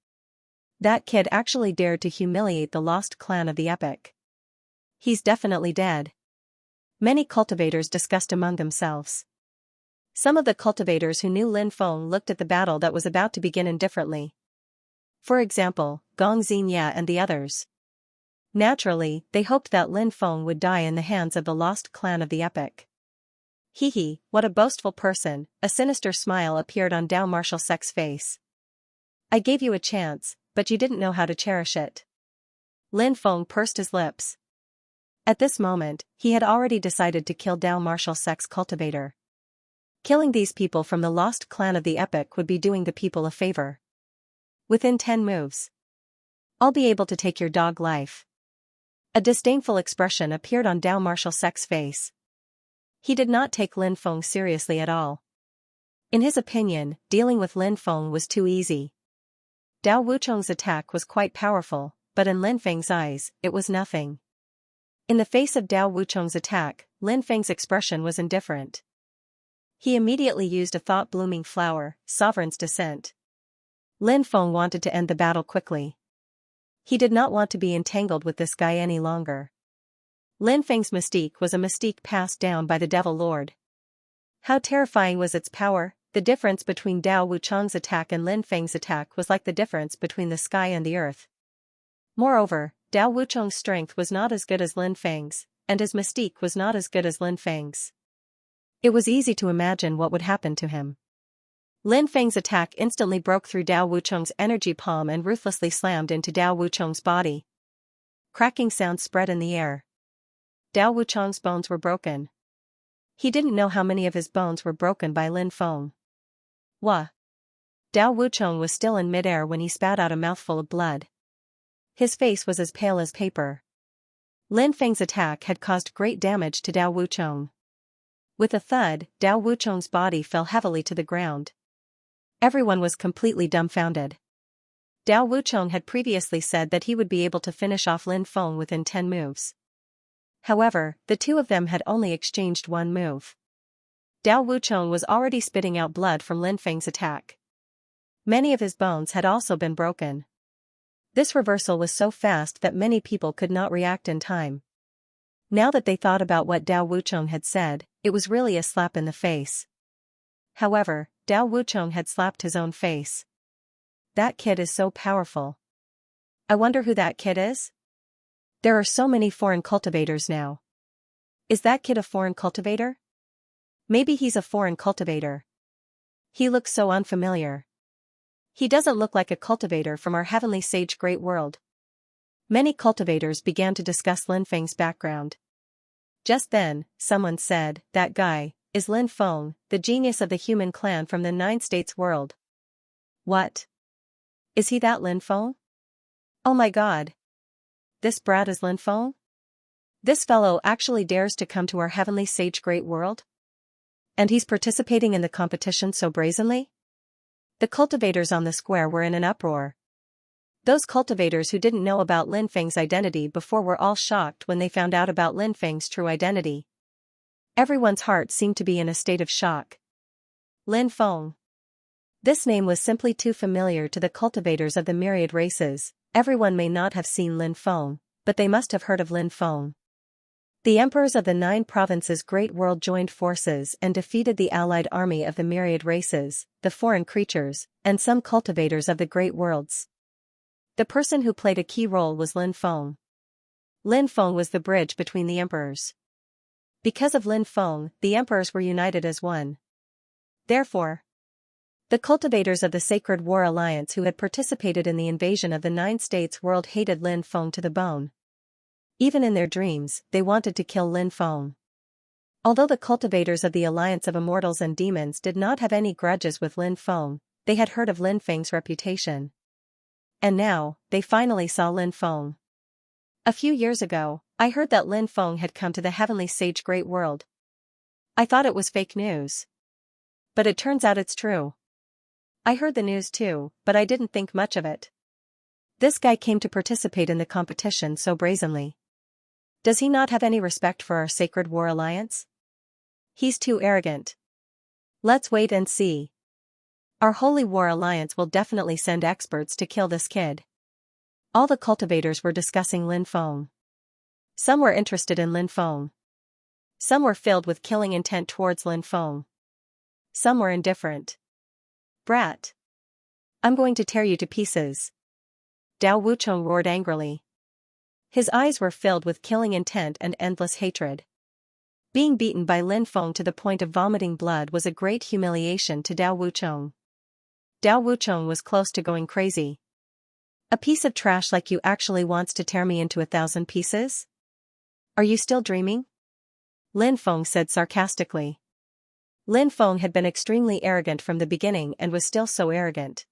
That kid actually dared to humiliate the lost clan of the epic. He's definitely dead. Many cultivators discussed among themselves. Some of the cultivators who knew Lin Feng looked at the battle that was about to begin indifferently. For example, Gong Xianxia and the others. Naturally, they hoped that Lin Feng would die in the hands of the lost clan of the epic. Hee, what a boastful person, a sinister smile appeared on Dao Marshal Sek's face. I gave you a chance, but you didn't know how to cherish it. Lin Feng pursed his lips. At this moment, he had already decided to kill Dao Marshal Sek's cultivator. Killing these people from the lost clan of the epic would be doing the people a favor. Within 10 moves. I'll be able to take your dog life. A disdainful expression appeared on Dao Marshal Sek's face. He did not take Lin Feng seriously at all. In his opinion, dealing with Lin Feng was too easy. Dao Wuchong's attack was quite powerful, but in Lin Feng's eyes, it was nothing. In the face of Dao Wuchong's attack, Lin Feng's expression was indifferent. He immediately used a thought-blooming flower, Sovereign's Descent. Lin Feng wanted to end the battle quickly. He did not want to be entangled with this guy any longer. Lin Feng's mystique was a mystique passed down by the Devil Lord. How terrifying was its power! The difference between Dao Wuchong's attack and Lin Feng's attack was like the difference between the sky and the earth. Moreover, Dao Wuchong's strength was not as good as Lin Feng's, and his mystique was not as good as Lin Feng's. It was easy to imagine what would happen to him. Lin Feng's attack instantly broke through Dao Wuchong's energy palm and ruthlessly slammed into Dao Wuchong's body. Cracking sounds spread in the air. Dao Wuchong's bones were broken. He didn't know how many of his bones were broken by Lin Feng. Wah! Dao Wuchong was still in midair when he spat out a mouthful of blood. His face was as pale as paper. Lin Feng's attack had caused great damage to Dao Wuchong. With a thud, Dao Wuchong's body fell heavily to the ground. Everyone was completely dumbfounded. Dao Wuchong had previously said that he would be able to finish off Lin Feng within 10 moves. However, the two of them had only exchanged one move. Dao Wuchong was already spitting out blood from Lin Feng's attack. Many of his bones had also been broken. This reversal was so fast that many people could not react in time. Now that they thought about what Dao Wuchong had said, it was really a slap in the face. However, Dao Wuchong had slapped his own face. That kid is so powerful. I wonder who that kid is? There are so many foreign cultivators now. Is that kid a foreign cultivator? Maybe he's a foreign cultivator. He looks so unfamiliar. He doesn't look like a cultivator from our heavenly sage great world. Many cultivators began to discuss Lin Feng's background. Just then, someone said, that guy is Lin Feng, the genius of the human clan from the 9 states world. What? Is he that Lin Feng? Oh my god. This brat is Lin Feng? This fellow actually dares to come to our heavenly sage great world? And he's participating in the competition so brazenly? The cultivators on the square were in an uproar. Those cultivators who didn't know about Lin Feng's identity before were all shocked when they found out about Lin Feng's true identity. Everyone's heart seemed to be in a state of shock. Lin Feng. This name was simply too familiar to the cultivators of the myriad races. Everyone may not have seen Lin Feng, but they must have heard of Lin Feng. The emperors of the 9 provinces' great world joined forces and defeated the allied army of the myriad races, the foreign creatures, and some cultivators of the great worlds. The person who played a key role was Lin Feng. Lin Feng was the bridge between the emperors. Because of Lin Feng, the emperors were united as one. Therefore, the cultivators of the Sacred War Alliance who had participated in the invasion of the 9 states world hated Lin Feng to the bone. Even in their dreams, they wanted to kill Lin Feng. Although the cultivators of the Alliance of Immortals and Demons did not have any grudges with Lin Feng, they had heard of Lin Feng's reputation. And now, they finally saw Lin Feng. A few years ago, I heard that Lin Feng had come to the heavenly sage great world. I thought it was fake news. But it turns out it's true. I heard the news too, but I didn't think much of it. This guy came to participate in the competition so brazenly. Does he not have any respect for our sacred war alliance? He's too arrogant. Let's wait and see. Our holy war alliance will definitely send experts to kill this kid. All the cultivators were discussing Lin Feng. Some were interested in Lin Feng. Some were filled with killing intent towards Lin Feng. Some were indifferent. Brat. I'm going to tear you to pieces. Dao Wucheng roared angrily. His eyes were filled with killing intent and endless hatred. Being beaten by Lin Feng to the point of vomiting blood was a great humiliation to Dao Wucheng. Dao Wucheng was close to going crazy. A piece of trash like you actually wants to tear me into 1,000 pieces? Are you still dreaming? Lin Feng said sarcastically. Lin Feng had been extremely arrogant from the beginning and was still so arrogant.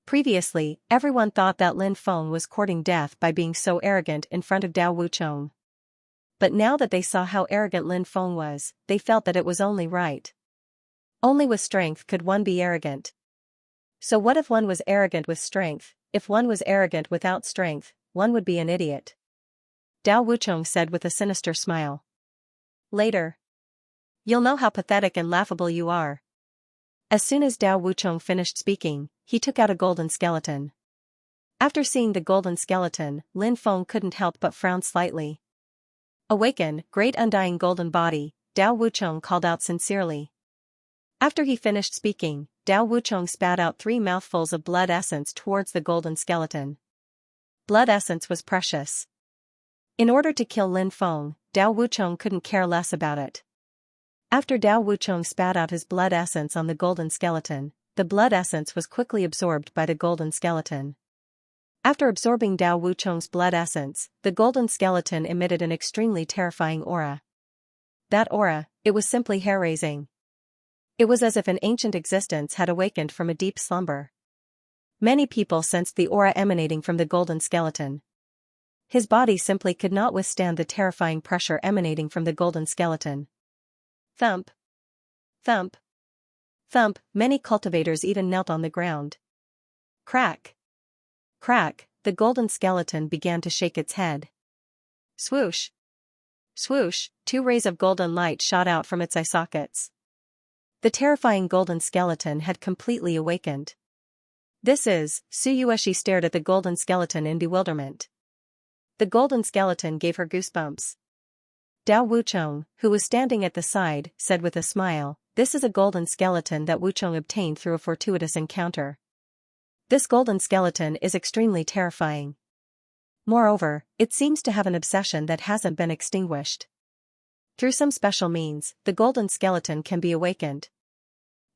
Previously, everyone thought that Lin Feng was courting death by being so arrogant in front of Dao Wucheng. But now that they saw how arrogant Lin Feng was, they felt that it was only right. Only with strength could one be arrogant. So what if one was arrogant with strength? If one was arrogant without strength, one would be an idiot. Dao Wucheng said with a sinister smile. Later. You'll know how pathetic and laughable you are. As soon as Dao Wucheng finished speaking, he took out a golden skeleton. After seeing the golden skeleton, Lin Feng couldn't help but frown slightly. Awaken, great undying golden body, Dao Wucheng called out sincerely. After he finished speaking, Dao Wucheng spat out 3 mouthfuls of blood essence towards the golden skeleton. Blood essence was precious. In order to kill Lin Feng, Dao Wucheng couldn't care less about it. After Dao Wucheng spat out his blood essence on the golden skeleton, the blood essence was quickly absorbed by the golden skeleton. After absorbing Dao Wucheng's blood essence, the golden skeleton emitted an extremely terrifying aura. That aura, it was simply hair-raising. It was as if an ancient existence had awakened from a deep slumber. Many people sensed the aura emanating from the golden skeleton. His body simply could not withstand the terrifying pressure emanating from the golden skeleton. Thump. Thump. Thump, many cultivators even knelt on the ground. Crack. Crack, the golden skeleton began to shake its head. Swoosh. Swoosh, 2 rays of golden light shot out from its eye sockets. The terrifying golden skeleton had completely awakened. This is, Su Yueshi stared at the golden skeleton in bewilderment. The golden skeleton gave her goosebumps. Dao Wucheng, who was standing at the side, said with a smile, "This is a golden skeleton that Wucheng obtained through a fortuitous encounter. This golden skeleton is extremely terrifying. Moreover, it seems to have an obsession that hasn't been extinguished. Through some special means, the golden skeleton can be awakened.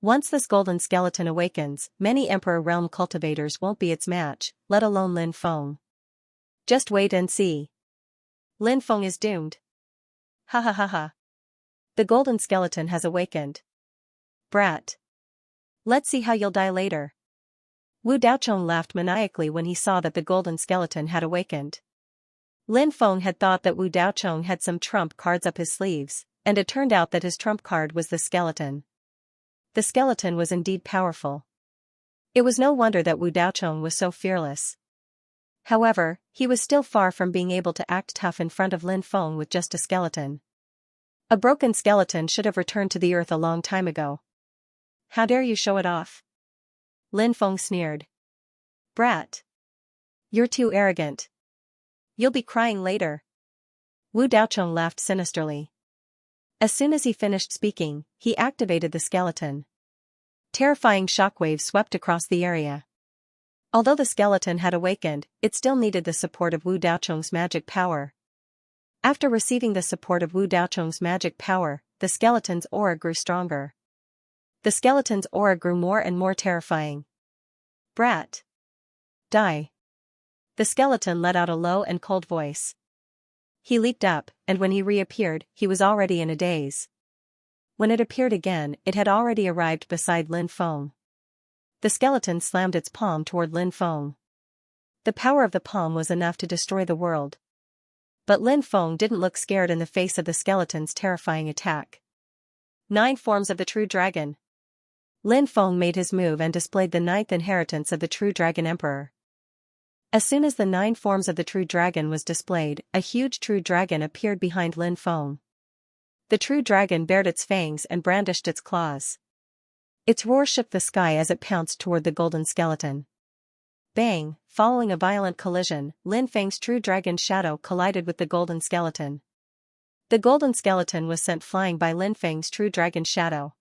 Once this golden skeleton awakens, many Emperor Realm cultivators won't be its match, let alone Lin Feng. Just wait and see. Lin Feng is doomed. Ha ha ha ha. The golden skeleton has awakened. Brat. Let's see how you'll die later." Wu Daocheng laughed maniacally when he saw that the golden skeleton had awakened. Lin Feng had thought that Wu Daocheng had some trump cards up his sleeves, and it turned out that his trump card was the skeleton. The skeleton was indeed powerful. It was no wonder that Wu Daocheng was so fearless. However, he was still far from being able to act tough in front of Lin Feng with just a skeleton. A broken skeleton should have returned to the earth a long time ago. How dare you show it off? Lin Feng sneered. Brat. You're too arrogant. You'll be crying later. Wu Daocheng laughed sinisterly. As soon as he finished speaking, he activated the skeleton. Terrifying shockwaves swept across the area. Although the skeleton had awakened, it still needed the support of Wu Daocheng's magic power. After receiving the support of Wu Daocheng's magic power, the skeleton's aura grew stronger. The skeleton's aura grew more and more terrifying. Brat. Die. The skeleton let out a low and cold voice. He leaped up, and when he reappeared, he was already in a daze. When it appeared again, it had already arrived beside Lin Feng. The skeleton slammed its palm toward Lin Feng. The power of the palm was enough to destroy the world. But Lin Feng didn't look scared in the face of the skeleton's terrifying attack. 9 forms of the true dragon. Lin Feng made his move and displayed the ninth inheritance of the true Dragon Emperor. As soon as the 9 forms of the true dragon was displayed, a huge true dragon appeared behind Lin Feng. The true dragon bared its fangs and brandished its claws. Its roar shook the sky as it pounced toward the golden skeleton. Bang! Following a violent collision, Lin Feng's true dragon shadow collided with the golden skeleton. The golden skeleton was sent flying by Lin Feng's true dragon shadow.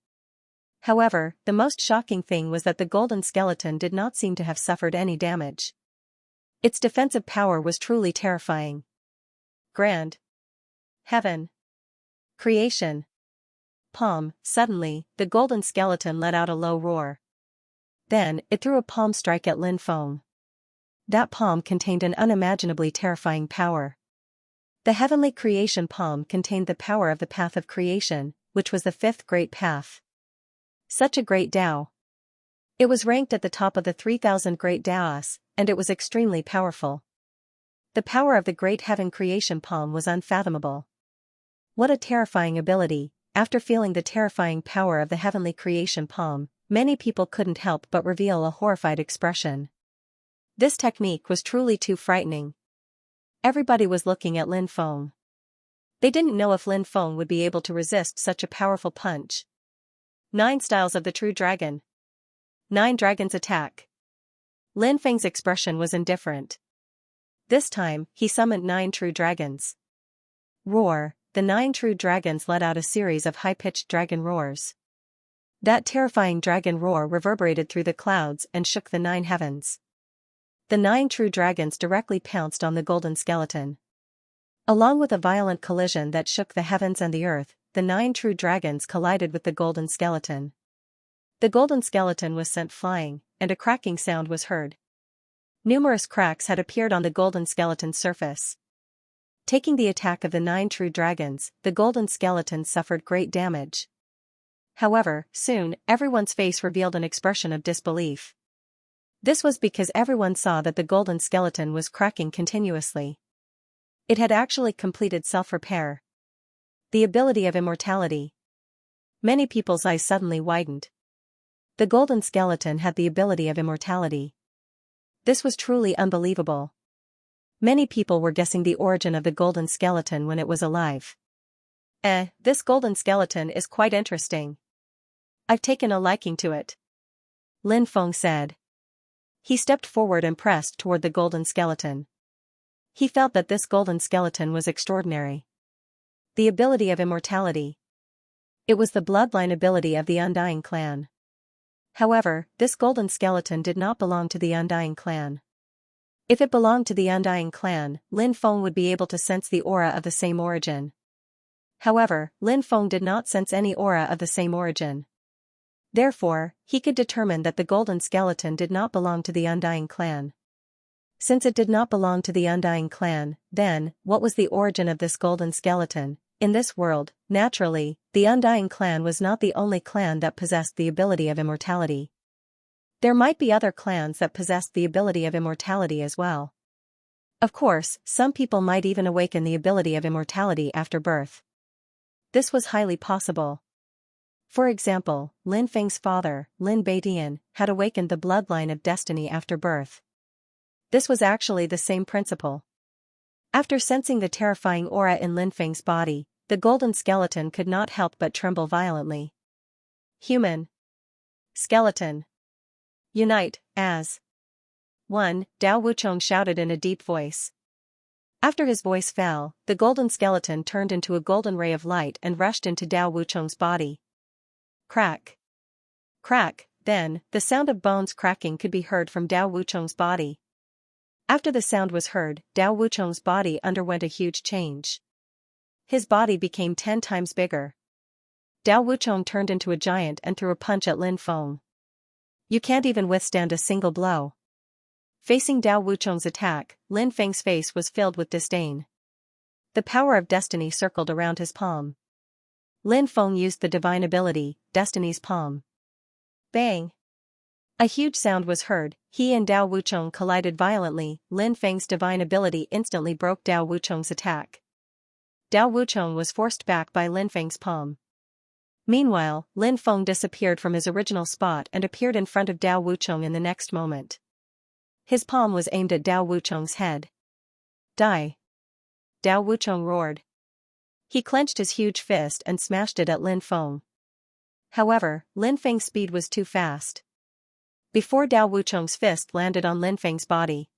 However, the most shocking thing was that the golden skeleton did not seem to have suffered any damage. Its defensive power was truly terrifying. Grand. Heaven. Creation. Palm. Suddenly, the golden skeleton let out a low roar. Then, it threw a palm strike at Lin Feng. That palm contained an unimaginably terrifying power. The heavenly creation palm contained the power of the path of creation, which was the 5th great path. Such a great Tao. It was ranked at the top of the 3,000 great Taos, and it was extremely powerful. The power of the great heaven creation palm was unfathomable. What a terrifying ability! After feeling the terrifying power of the heavenly creation palm, many people couldn't help but reveal a horrified expression. This technique was truly too frightening. Everybody was looking at Lin Feng. They didn't know if Lin Feng would be able to resist such a powerful punch. 9 styles of the true dragon. 9 dragons attack. Lin Feng's expression was indifferent. This time, he summoned 9 true dragons. Roar! The 9 true dragons let out a series of high-pitched dragon roars. That terrifying dragon roar reverberated through the clouds and shook the 9 heavens. The 9 true dragons directly pounced on the golden skeleton. Along with a violent collision that shook the heavens and the earth, the 9 true dragons collided with the golden skeleton. The golden skeleton was sent flying, and a cracking sound was heard. Numerous cracks had appeared on the golden skeleton's surface. Taking the attack of the 9 true dragons, the golden skeleton suffered great damage. However, soon, everyone's face revealed an expression of disbelief. This was because everyone saw that the golden skeleton was cracking continuously. It had actually completed self-repair. The ability of immortality. Many people's eyes suddenly widened. The golden skeleton had the ability of immortality. This was truly unbelievable. Many people were guessing the origin of the golden skeleton when it was alive. This golden skeleton is quite interesting. I've taken a liking to it. Lin Feng said. He stepped forward and pressed toward the golden skeleton. He felt that this golden skeleton was extraordinary. The ability of immortality. It was the bloodline ability of the Undying clan. However, this golden skeleton did not belong to the Undying clan. If it belonged to the Undying clan, Lin Feng would be able to sense the aura of the same origin. However, Lin Feng did not sense any aura of the same origin. Therefore, he could determine that the golden skeleton did not belong to the Undying clan. Since it did not belong to the Undying clan, then, what was the origin of this golden skeleton? In this world, naturally, the Undying clan was not the only clan that possessed the ability of immortality. There might be other clans that possessed the ability of immortality as well. Of course, some people might even awaken the ability of immortality after birth. This was highly possible. For example, Lin Feng's father, Lin Beidian, had awakened the bloodline of destiny after birth. This was actually the same principle. After sensing the terrifying aura in Lin Feng's body, the golden skeleton could not help but tremble violently. Human. Skeleton. Unite, as one, Dao Wuchong shouted in a deep voice. After his voice fell, the golden skeleton turned into a golden ray of light and rushed into Dao Wuchong's body. Crack. Crack, then, the sound of bones cracking could be heard from Dao Wuchong's body. After the sound was heard, Dao Wuchong's body underwent a huge change. His body became 10 times bigger. Dao Wuchong turned into a giant and threw a punch at Lin Feng. You can't even withstand a single blow. Facing Dao Wuchong's attack, Lin Feng's face was filled with disdain. The power of destiny circled around his palm. Lin Feng used the divine ability, Destiny's Palm. Bang! A huge sound was heard. He and Dao Wuchong collided violently. Lin Feng's divine ability instantly broke Dao Wuchong's attack. Dao Wuchong was forced back by Lin Feng's palm. Meanwhile, Lin Feng disappeared from his original spot and appeared in front of Dao Wucheng in the next moment. His palm was aimed at Dao Wucheng's head. Die! Dao Wucheng roared. He clenched his huge fist and smashed it at Lin Feng. However, Lin Feng's speed was too fast. Before Dao Wucheng's fist landed on Lin Feng's body,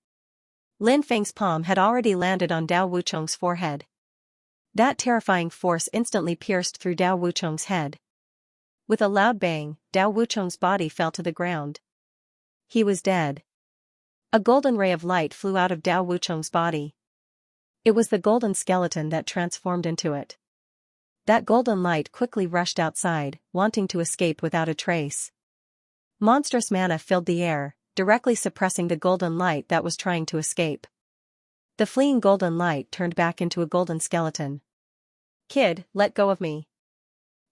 Lin Feng's palm had already landed on Dao Wucheng's forehead. That terrifying force instantly pierced through Dao Wucheng's head. With a loud bang, Dao Wucheng's body fell to the ground. He was dead. A golden ray of light flew out of Dao Wucheng's body. It was the golden skeleton that transformed into it. That golden light quickly rushed outside, wanting to escape without a trace. Monstrous mana filled the air, directly suppressing the golden light that was trying to escape. The fleeing golden light turned back into a golden skeleton. Kid, let go of me.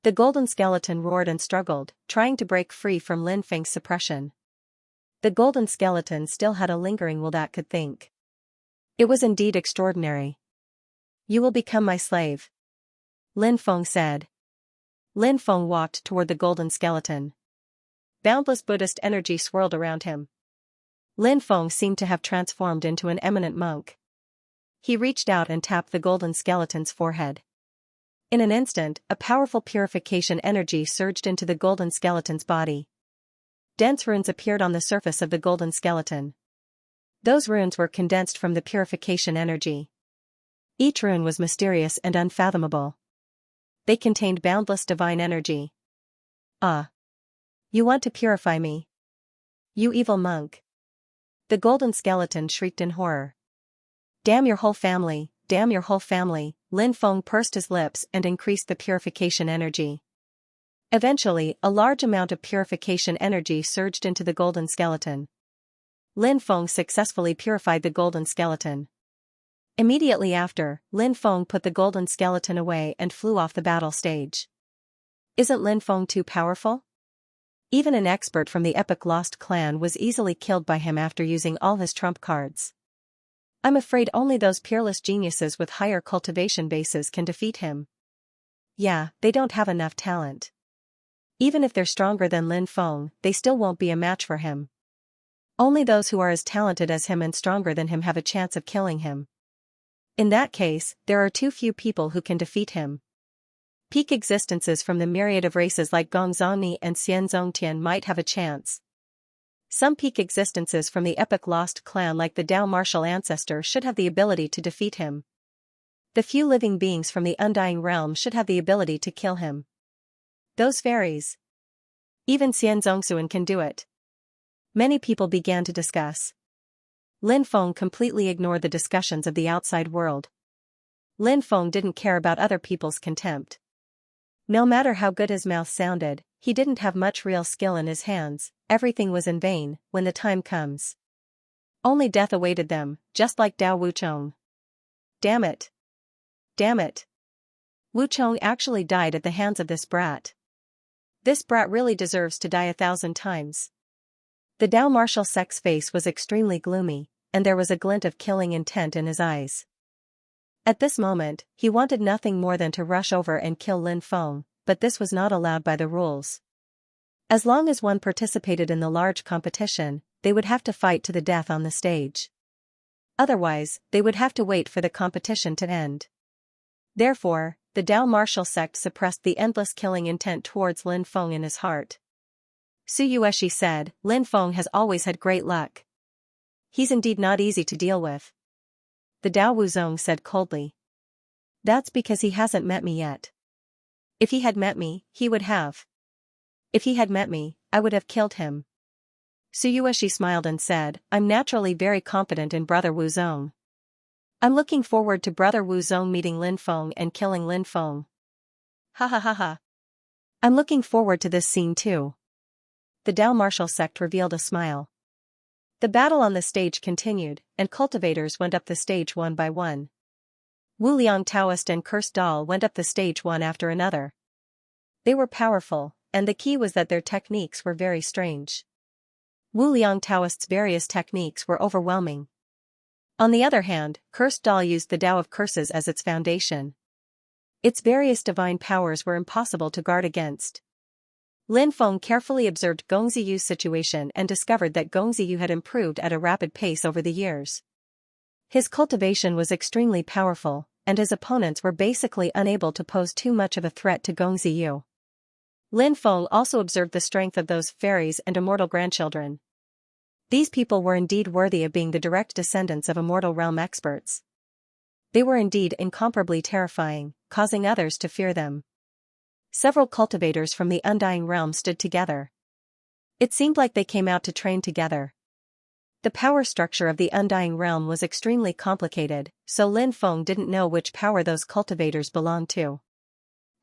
The golden skeleton roared and struggled, trying to break free from Lin Feng's suppression. The golden skeleton still had a lingering will that could think. It was indeed extraordinary. You will become my slave, Lin Feng said. Lin Feng walked toward the golden skeleton. Boundless Buddhist energy swirled around him. Lin Feng seemed to have transformed into an eminent monk. He reached out and tapped the golden skeleton's forehead. In an instant, a powerful purification energy surged into the golden skeleton's body. Dense runes appeared on the surface of the golden skeleton. Those runes were condensed from the purification energy. Each rune was mysterious and unfathomable. They contained boundless divine energy. Ah! You want to purify me? You evil monk! The golden skeleton shrieked in horror. Damn your whole family, damn your whole family! Lin Feng pursed his lips and increased the purification energy. Eventually, a large amount of purification energy surged into the golden skeleton. Lin Feng successfully purified the golden skeleton. Immediately after, Lin Feng put the golden skeleton away and flew off the battle stage. Isn't Lin Feng too powerful? Even an expert from the epic Lost clan was easily killed by him after using all his trump cards. I'm afraid only those peerless geniuses with higher cultivation bases can defeat him. Yeah, they don't have enough talent. Even if they're stronger than Lin Feng, they still won't be a match for him. Only those who are as talented as him and stronger than him have a chance of killing him. In that case, there are too few people who can defeat him. Peak existences from the myriad of races like Gongzhongni and Xianxia might have a chance. Some peak existences from the epic Lost clan like the Dao martial ancestor should have the ability to defeat him. The few living beings from the Undying Realm should have the ability to kill him. Those fairies. Even Xianzongsuan can do it. Many people began to discuss. Lin Feng completely ignored the discussions of the outside world. Lin Feng didn't care about other people's contempt. No matter how good his mouth sounded, he didn't have much real skill in his hands. Everything was in vain when the time comes. Only death awaited them, just like Dao Wucheng. Damn it. Damn it. Wucheng actually died at the hands of this brat. This brat really deserves to die 1,000 times. The Dao martial sect's face was extremely gloomy, and there was a glint of killing intent in his eyes. At this moment, he wanted nothing more than to rush over and kill Lin Feng, but this was not allowed by the rules. As long as one participated in the large competition, they would have to fight to the death on the stage. Otherwise, they would have to wait for the competition to end. Therefore, the Dao martial sect suppressed the endless killing intent towards Lin Feng in his heart. Su Yueshi said, Lin Feng has always had great luck. He's indeed not easy to deal with. The Dao Wuzong said coldly. That's because he hasn't met me yet. If he had met me, he would have. If he had met me, I would have killed him. Su Yueshi smiled and said, I'm naturally very confident in Brother Wuzong. I'm looking forward to Brother Wuzong meeting Lin Feng and killing Lin Feng. Ha ha ha ha. I'm looking forward to this scene too. The Dao martial sect revealed a smile. The battle on the stage continued, and cultivators went up the stage one by one. Wu Liang Taoist and Cursed Doll went up the stage one after another. They were powerful, and the key was that their techniques were very strange. Wu Liang Taoist's various techniques were overwhelming. On the other hand, Cursed Doll used the Tao of Curses as its foundation. Its various divine powers were impossible to guard against. Lin Feng carefully observed Gong Ziyu's situation and discovered that Gong Ziyu had improved at a rapid pace over the years. His cultivation was extremely powerful, and his opponents were basically unable to pose too much of a threat to Gong Ziyu. Lin Feng also observed the strength of those fairies and immortal grandchildren. These people were indeed worthy of being the direct descendants of immortal realm experts. They were indeed incomparably terrifying, causing others to fear them. Several cultivators from the Undying Realm stood together. It seemed like they came out to train together. The power structure of the Undying Realm was extremely complicated, so Lin Feng didn't know which power those cultivators belonged to.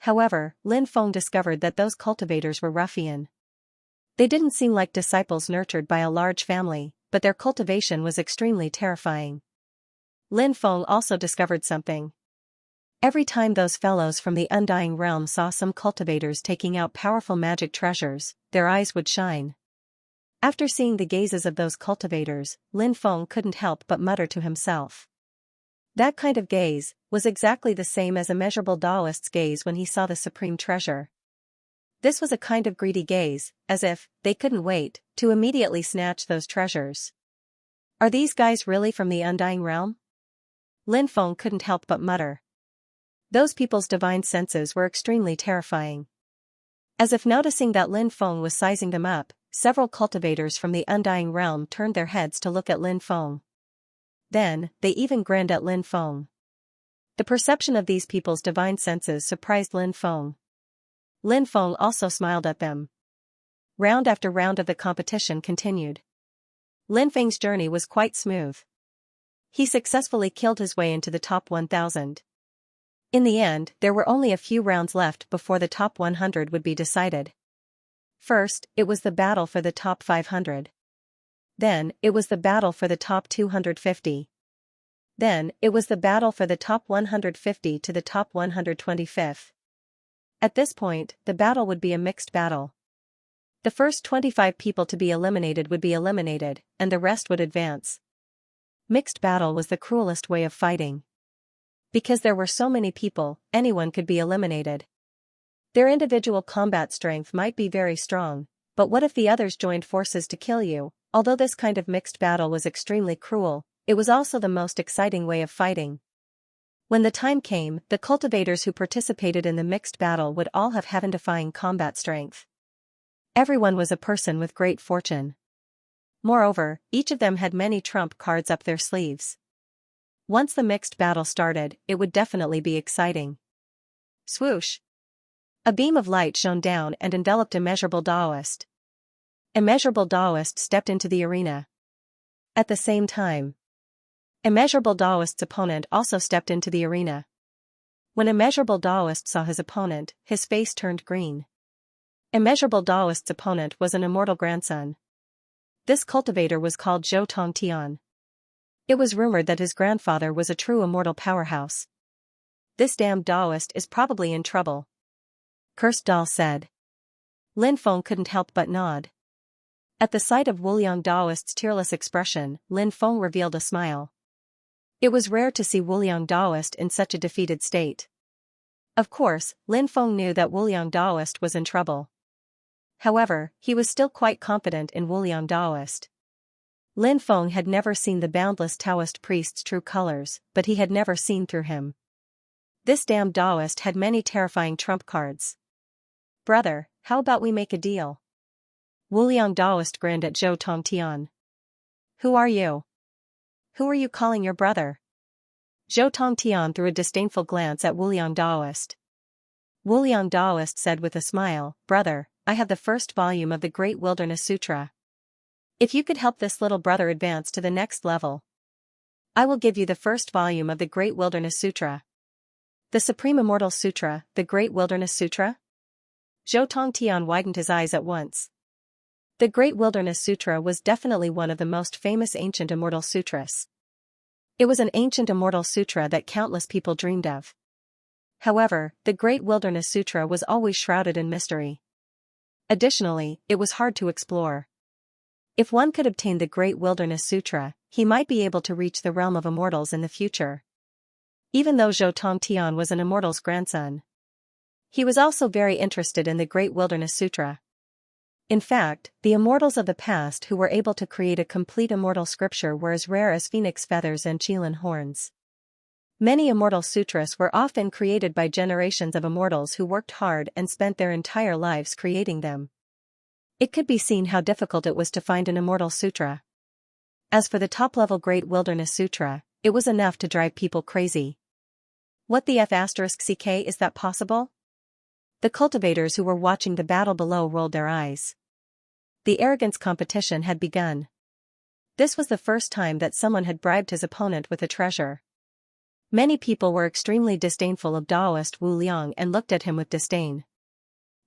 However, Lin Feng discovered that those cultivators were ruffian. They didn't seem like disciples nurtured by a large family, but their cultivation was extremely terrifying. Lin Feng also discovered something. Every time those fellows from the Undying Realm saw some cultivators taking out powerful magic treasures, their eyes would shine. After seeing the gazes of those cultivators, Lin Feng couldn't help but mutter to himself. That kind of gaze was exactly the same as Immeasurable Taoist's gaze when he saw the supreme treasure. This was a kind of greedy gaze, as if they couldn't wait to immediately snatch those treasures. Are these guys really from the Undying Realm? Lin Feng couldn't help but mutter. Those people's divine senses were extremely terrifying. As if noticing that Lin Feng was sizing them up, several cultivators from the Undying Realm turned their heads to look at Lin Feng. Then, they even grinned at Lin Feng. The perception of these people's divine senses surprised Lin Feng. Lin Feng also smiled at them. Round after round of the competition continued. Lin Feng's journey was quite smooth. He successfully killed his way into the top 1,000. In the end, there were only a few rounds left before the top 100 would be decided. First, it was the battle for the top 500. Then, it was the battle for the top 250. Then, it was the battle for the top 150 to the top 125th. At this point, the battle would be a mixed battle. The first 25 people to be eliminated would be eliminated, and the rest would advance. Mixed battle was the cruelest way of fighting. Because there were so many people, anyone could be eliminated. Their individual combat strength might be very strong, but what if the others joined forces to kill you? Although this kind of mixed battle was extremely cruel, it was also the most exciting way of fighting. When the time came, the cultivators who participated in the mixed battle would all have heaven-defying combat strength. Everyone was a person with great fortune. Moreover, each of them had many trump cards up their sleeves. Once the mixed battle started, it would definitely be exciting. Swoosh! A beam of light shone down and enveloped Immeasurable Taoist. Immeasurable Taoist stepped into the arena. At the same time, Immeasurable Taoist's opponent also stepped into the arena. When Immeasurable Taoist saw his opponent, his face turned green. Immeasurable Taoist's opponent was an immortal grandson. This cultivator was called Zhou Tongtian. It was rumored that his grandfather was a true immortal powerhouse. This damned Taoist is probably in trouble. Cursed doll said. Lin Feng couldn't help but nod. At the sight of Wuliang Taoist's tearless expression, Lin Feng revealed a smile. It was rare to see Wuliang Taoist in such a defeated state. Of course, Lin Feng knew that Wuliang Taoist was in trouble. However, he was still quite confident in Wuliang Taoist. Lin Feng had never seen the boundless Taoist priest's true colors, but he had never seen through him. This damned Taoist had many terrifying trump cards. Brother, how about we make a deal? Wuliang Taoist grinned at Zhou Tongtian. Who are you? Who are you calling your brother? Zhou Tongtian threw a disdainful glance at Wuliang Taoist. Wuliang Taoist said with a smile, Brother, I have the first volume of the Great Wilderness Sutra. If you could help this little brother advance to the next level, I will give you the first volume of the Great Wilderness Sutra. The Supreme Immortal Sutra, the Great Wilderness Sutra? Zhou Tongtian widened his eyes at once. The Great Wilderness Sutra was definitely one of the most famous ancient immortal sutras. It was an ancient immortal sutra that countless people dreamed of. However, the Great Wilderness Sutra was always shrouded in mystery. Additionally, it was hard to explore. If one could obtain the Great Wilderness Sutra, he might be able to reach the realm of immortals in the future. Even though Zhou Tongtian was an immortal's grandson, he was also very interested in the Great Wilderness Sutra. In fact, the immortals of the past who were able to create a complete immortal scripture were as rare as phoenix feathers and qilin horns. Many immortal sutras were often created by generations of immortals who worked hard and spent their entire lives creating them. It could be seen how difficult it was to find an immortal sutra. As for the top-level Great Wilderness Sutra, it was enough to drive people crazy. What the f***ck is that possible? The cultivators who were watching the battle below rolled their eyes. The arrogance competition had begun. This was the first time that someone had bribed his opponent with a treasure. Many people were extremely disdainful of Daoist Wu Liang and looked at him with disdain.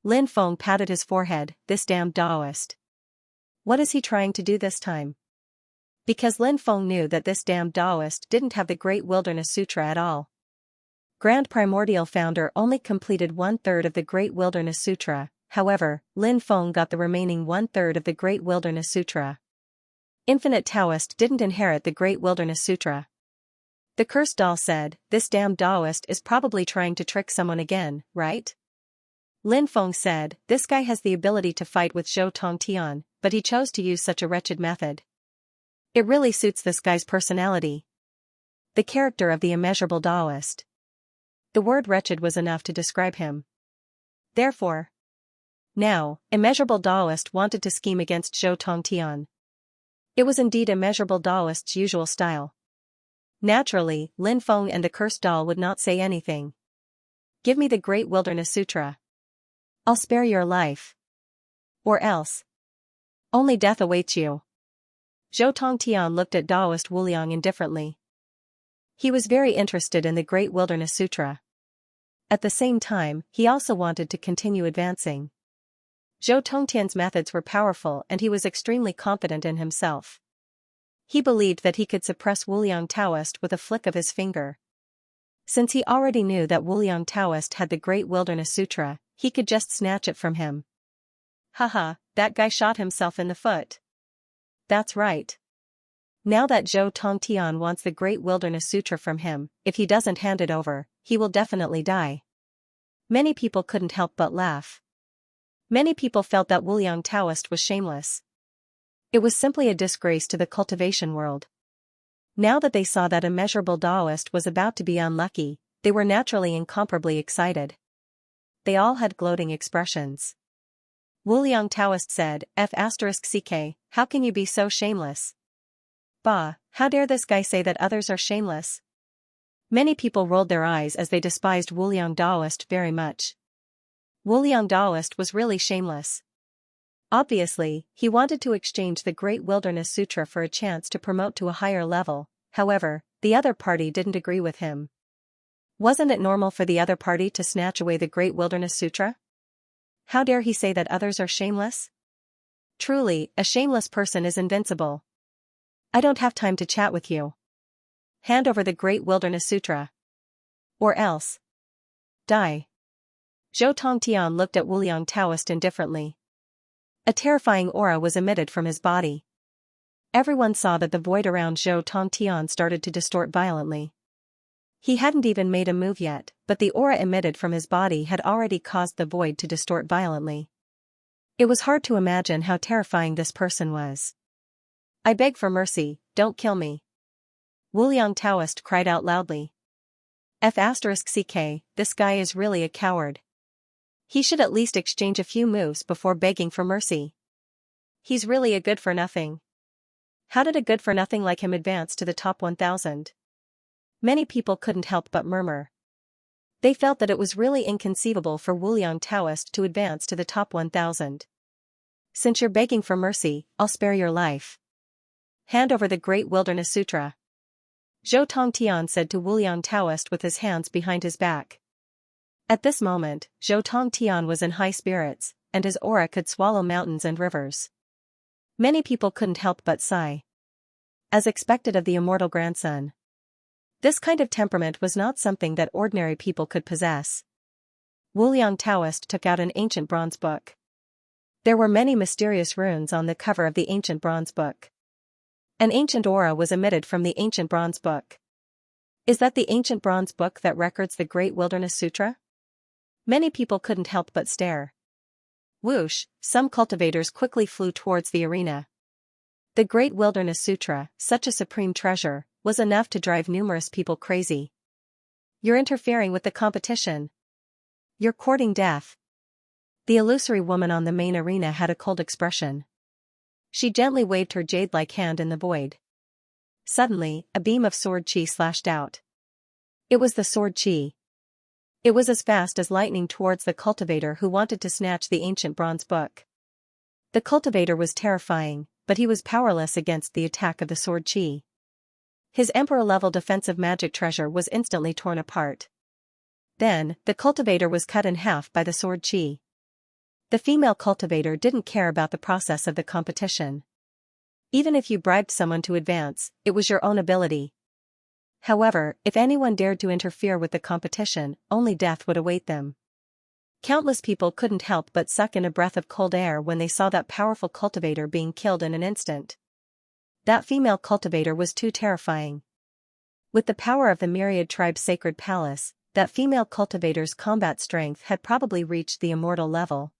Lin Feng patted his forehead, this damned Daoist. What is he trying to do this time? Because Lin Feng knew that this damned Daoist didn't have the Great Wilderness Sutra at all. Grand Primordial Founder only completed 1/3 of the Great Wilderness Sutra, however, Lin Feng got the remaining 1/3 of the Great Wilderness Sutra. Infinite Taoist didn't inherit the Great Wilderness Sutra. The cursed doll said, this damned Daoist is probably trying to trick someone again, right? Lin Feng said, this guy has the ability to fight with Zhou Tongtian, but he chose to use such a wretched method. It really suits this guy's personality. The character of the immeasurable Daoist. The word wretched was enough to describe him. Therefore, now, immeasurable Daoist wanted to scheme against Zhou Tongtian. It was indeed immeasurable Daoist's usual style. Naturally, Lin Feng and the cursed doll would not say anything. Give me the Great Wilderness Sutra. I'll spare your life. Or else. Only death awaits you. Zhou Tongtian looked at Daoist Wu Liang indifferently. He was very interested in the Great Wilderness Sutra. At the same time, he also wanted to continue advancing. Zhou Tongtian's methods were powerful and he was extremely confident in himself. He believed that he could suppress Wu Liang Taoist with a flick of his finger. Since he already knew that Wu Liang Taoist had the Great Wilderness Sutra, he could just snatch it from him. Haha, that guy shot himself in the foot. That's right. Now that Zhou Tongtian wants the Great Wilderness Sutra from him, if he doesn't hand it over, he will definitely die. Many people couldn't help but laugh. Many people felt that Wu Liang Taoist was shameless. It was simply a disgrace to the cultivation world. Now that they saw that immeasurable Daoist was about to be unlucky, they were naturally incomparably excited. They all had gloating expressions. Wu Liang Taoist said, f***ck, how can you be so shameless? Bah, how dare this guy say that others are shameless? Many people rolled their eyes as they despised Wu Liang Daoist very much. Wu Liang Daoist was really shameless. Obviously, he wanted to exchange the Great Wilderness Sutra for a chance to promote to a higher level, however, the other party didn't agree with him. Wasn't it normal for the other party to snatch away the Great Wilderness Sutra? How dare he say that others are shameless? Truly, a shameless person is invincible. I don't have time to chat with you. Hand over the Great Wilderness Sutra. Or else. Die. Zhou Tongtian looked at Wu Liang Taoist indifferently. A terrifying aura was emitted from his body. Everyone saw that the void around Zhou Tongtian started to distort violently. He hadn't even made a move yet, but the aura emitted from his body had already caused the void to distort violently. It was hard to imagine how terrifying this person was. I beg for mercy, don't kill me. Wu Liang Taoist cried out loudly. f***ck, this guy is really a coward. He should at least exchange a few moves before begging for mercy. He's really a good-for-nothing. How did a good-for-nothing like him advance to the top 1,000? Many people couldn't help but murmur. They felt that it was really inconceivable for Wu Liang Taoist to advance to the top 1,000. Since you're begging for mercy, I'll spare your life. Hand over the Great Wilderness Sutra. Zhou Tongtian said to Wu Liang Taoist with his hands behind his back. At this moment, Zhou Tongtian was in high spirits, and his aura could swallow mountains and rivers. Many people couldn't help but sigh. As expected of the immortal grandson. This kind of temperament was not something that ordinary people could possess. Wu Liang Taoist took out an ancient bronze book. There were many mysterious runes on the cover of the ancient bronze book. An ancient aura was emitted from the ancient bronze book. Is that the ancient bronze book that records the Great Wilderness Sutra? Many people couldn't help but stare. Whoosh, some cultivators quickly flew towards the arena. The Great Wilderness Sutra, such a supreme treasure, was enough to drive numerous people crazy. You're interfering with the competition. You're courting death. The illusory woman on the main arena had a cold expression. She gently waved her jade-like hand in the void. Suddenly, a beam of sword chi slashed out. It was the sword chi. It was as fast as lightning towards the cultivator who wanted to snatch the ancient bronze book. The cultivator was terrifying, but he was powerless against the attack of the sword chi. His emperor-level defensive magic treasure was instantly torn apart. Then, the cultivator was cut in half by the sword chi. The female cultivator didn't care about the process of the competition. Even if you bribed someone to advance, it was your own ability. However, if anyone dared to interfere with the competition, only death would await them. Countless people couldn't help but suck in a breath of cold air when they saw that powerful cultivator being killed in an instant. That female cultivator was too terrifying. With the power of the Myriad Tribe's sacred palace, that female cultivator's combat strength had probably reached the immortal level.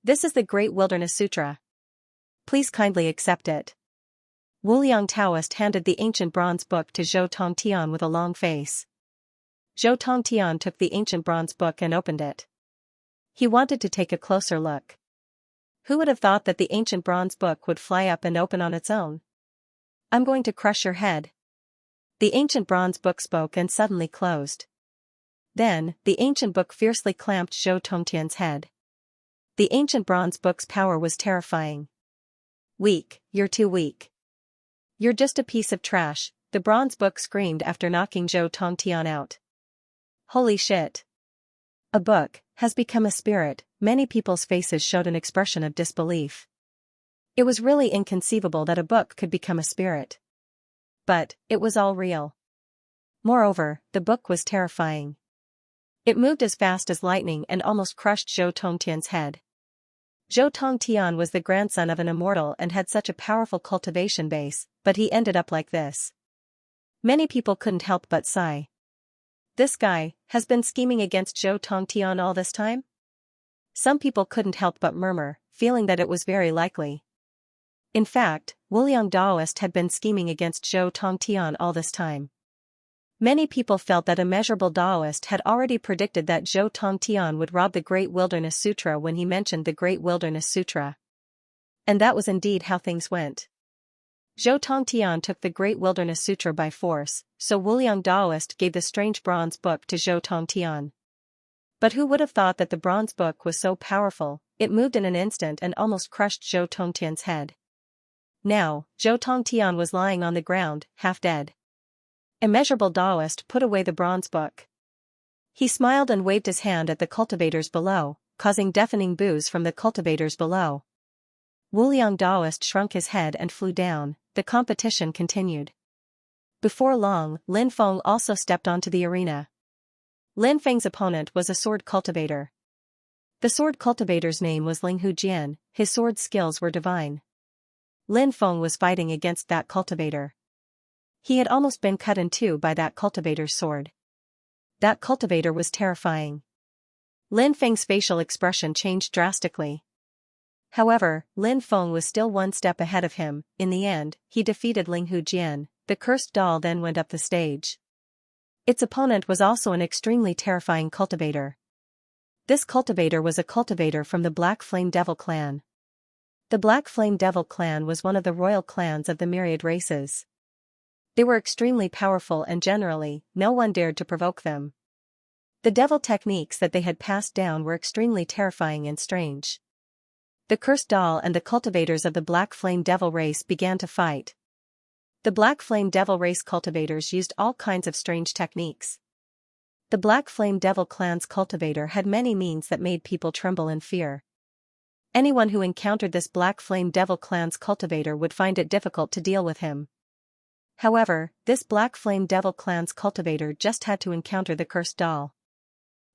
This is the Great Wilderness Sutra. Please kindly accept it. Wuliang Taoist handed the ancient bronze book to Zhou Tongtian with a long face. Zhou Tongtian took the ancient bronze book and opened it. He wanted to take a closer look. Who would have thought that the ancient bronze book would fly up and open on its own? I'm going to crush your head. The ancient bronze book spoke and suddenly closed. Then, the ancient book fiercely clamped Zhou Tongtian's head. The ancient bronze book's power was terrifying. Weak, you're too weak. You're just a piece of trash, the bronze book screamed after knocking Zhou Tongtian out. Holy shit. A book has become a spirit. Many people's faces showed an expression of disbelief. It was really inconceivable that a book could become a spirit. But, it was all real. Moreover, the book was terrifying. It moved as fast as lightning and almost crushed Zhou Tongtian's head. Zhou Tongtian was the grandson of an immortal and had such a powerful cultivation base, but he ended up like this. Many people couldn't help but sigh. This guy has been scheming against Zhou Tongtian all this time? Some people couldn't help but murmur, feeling that it was very likely. In fact, Wuliang Daoist had been scheming against Zhou Tongtian all this time. Many people felt that immeasurable Daoist had already predicted that Zhou Tongtian would rob the Great Wilderness Sutra when he mentioned the Great Wilderness Sutra. And that was indeed how things went. Zhou Tongtian took the Great Wilderness Sutra by force, so Wuliang Daoist gave the strange bronze book to Zhou Tongtian. But who would have thought that the bronze book was so powerful? It moved in an instant and almost crushed Zhou Tongtian's head. Now, Zhou Tongtian was lying on the ground, half dead. Immeasurable Daoist put away the bronze book. He smiled and waved his hand at the cultivators below, causing deafening boos from the cultivators below. Wuliang Daoist shrunk his head and flew down. The competition continued. Before long, Lin Feng also stepped onto the arena. Lin Feng's opponent was a sword cultivator. The sword cultivator's name was Ling Hujian, his sword skills were divine. Lin Feng was fighting against that cultivator. He had almost been cut in two by that cultivator's sword. That cultivator was terrifying. Lin Feng's facial expression changed drastically. However, Lin Feng was still one step ahead of him. In the end, he defeated Ling Hujian. The cursed doll then went up the stage. Its opponent was also an extremely terrifying cultivator. This cultivator was a cultivator from the Black Flame Devil clan. The Black Flame Devil clan was one of the royal clans of the myriad races. They were extremely powerful and generally, no one dared to provoke them. The devil techniques that they had passed down were extremely terrifying and strange. The cursed doll and the cultivators of the Black Flame Devil race began to fight. The Black Flame Devil race cultivators used all kinds of strange techniques. The Black Flame Devil clan's cultivator had many means that made people tremble in fear. Anyone who encountered this Black Flame Devil clan's cultivator would find it difficult to deal with him. However, this Black Flame Devil clan's cultivator just had to encounter the cursed doll.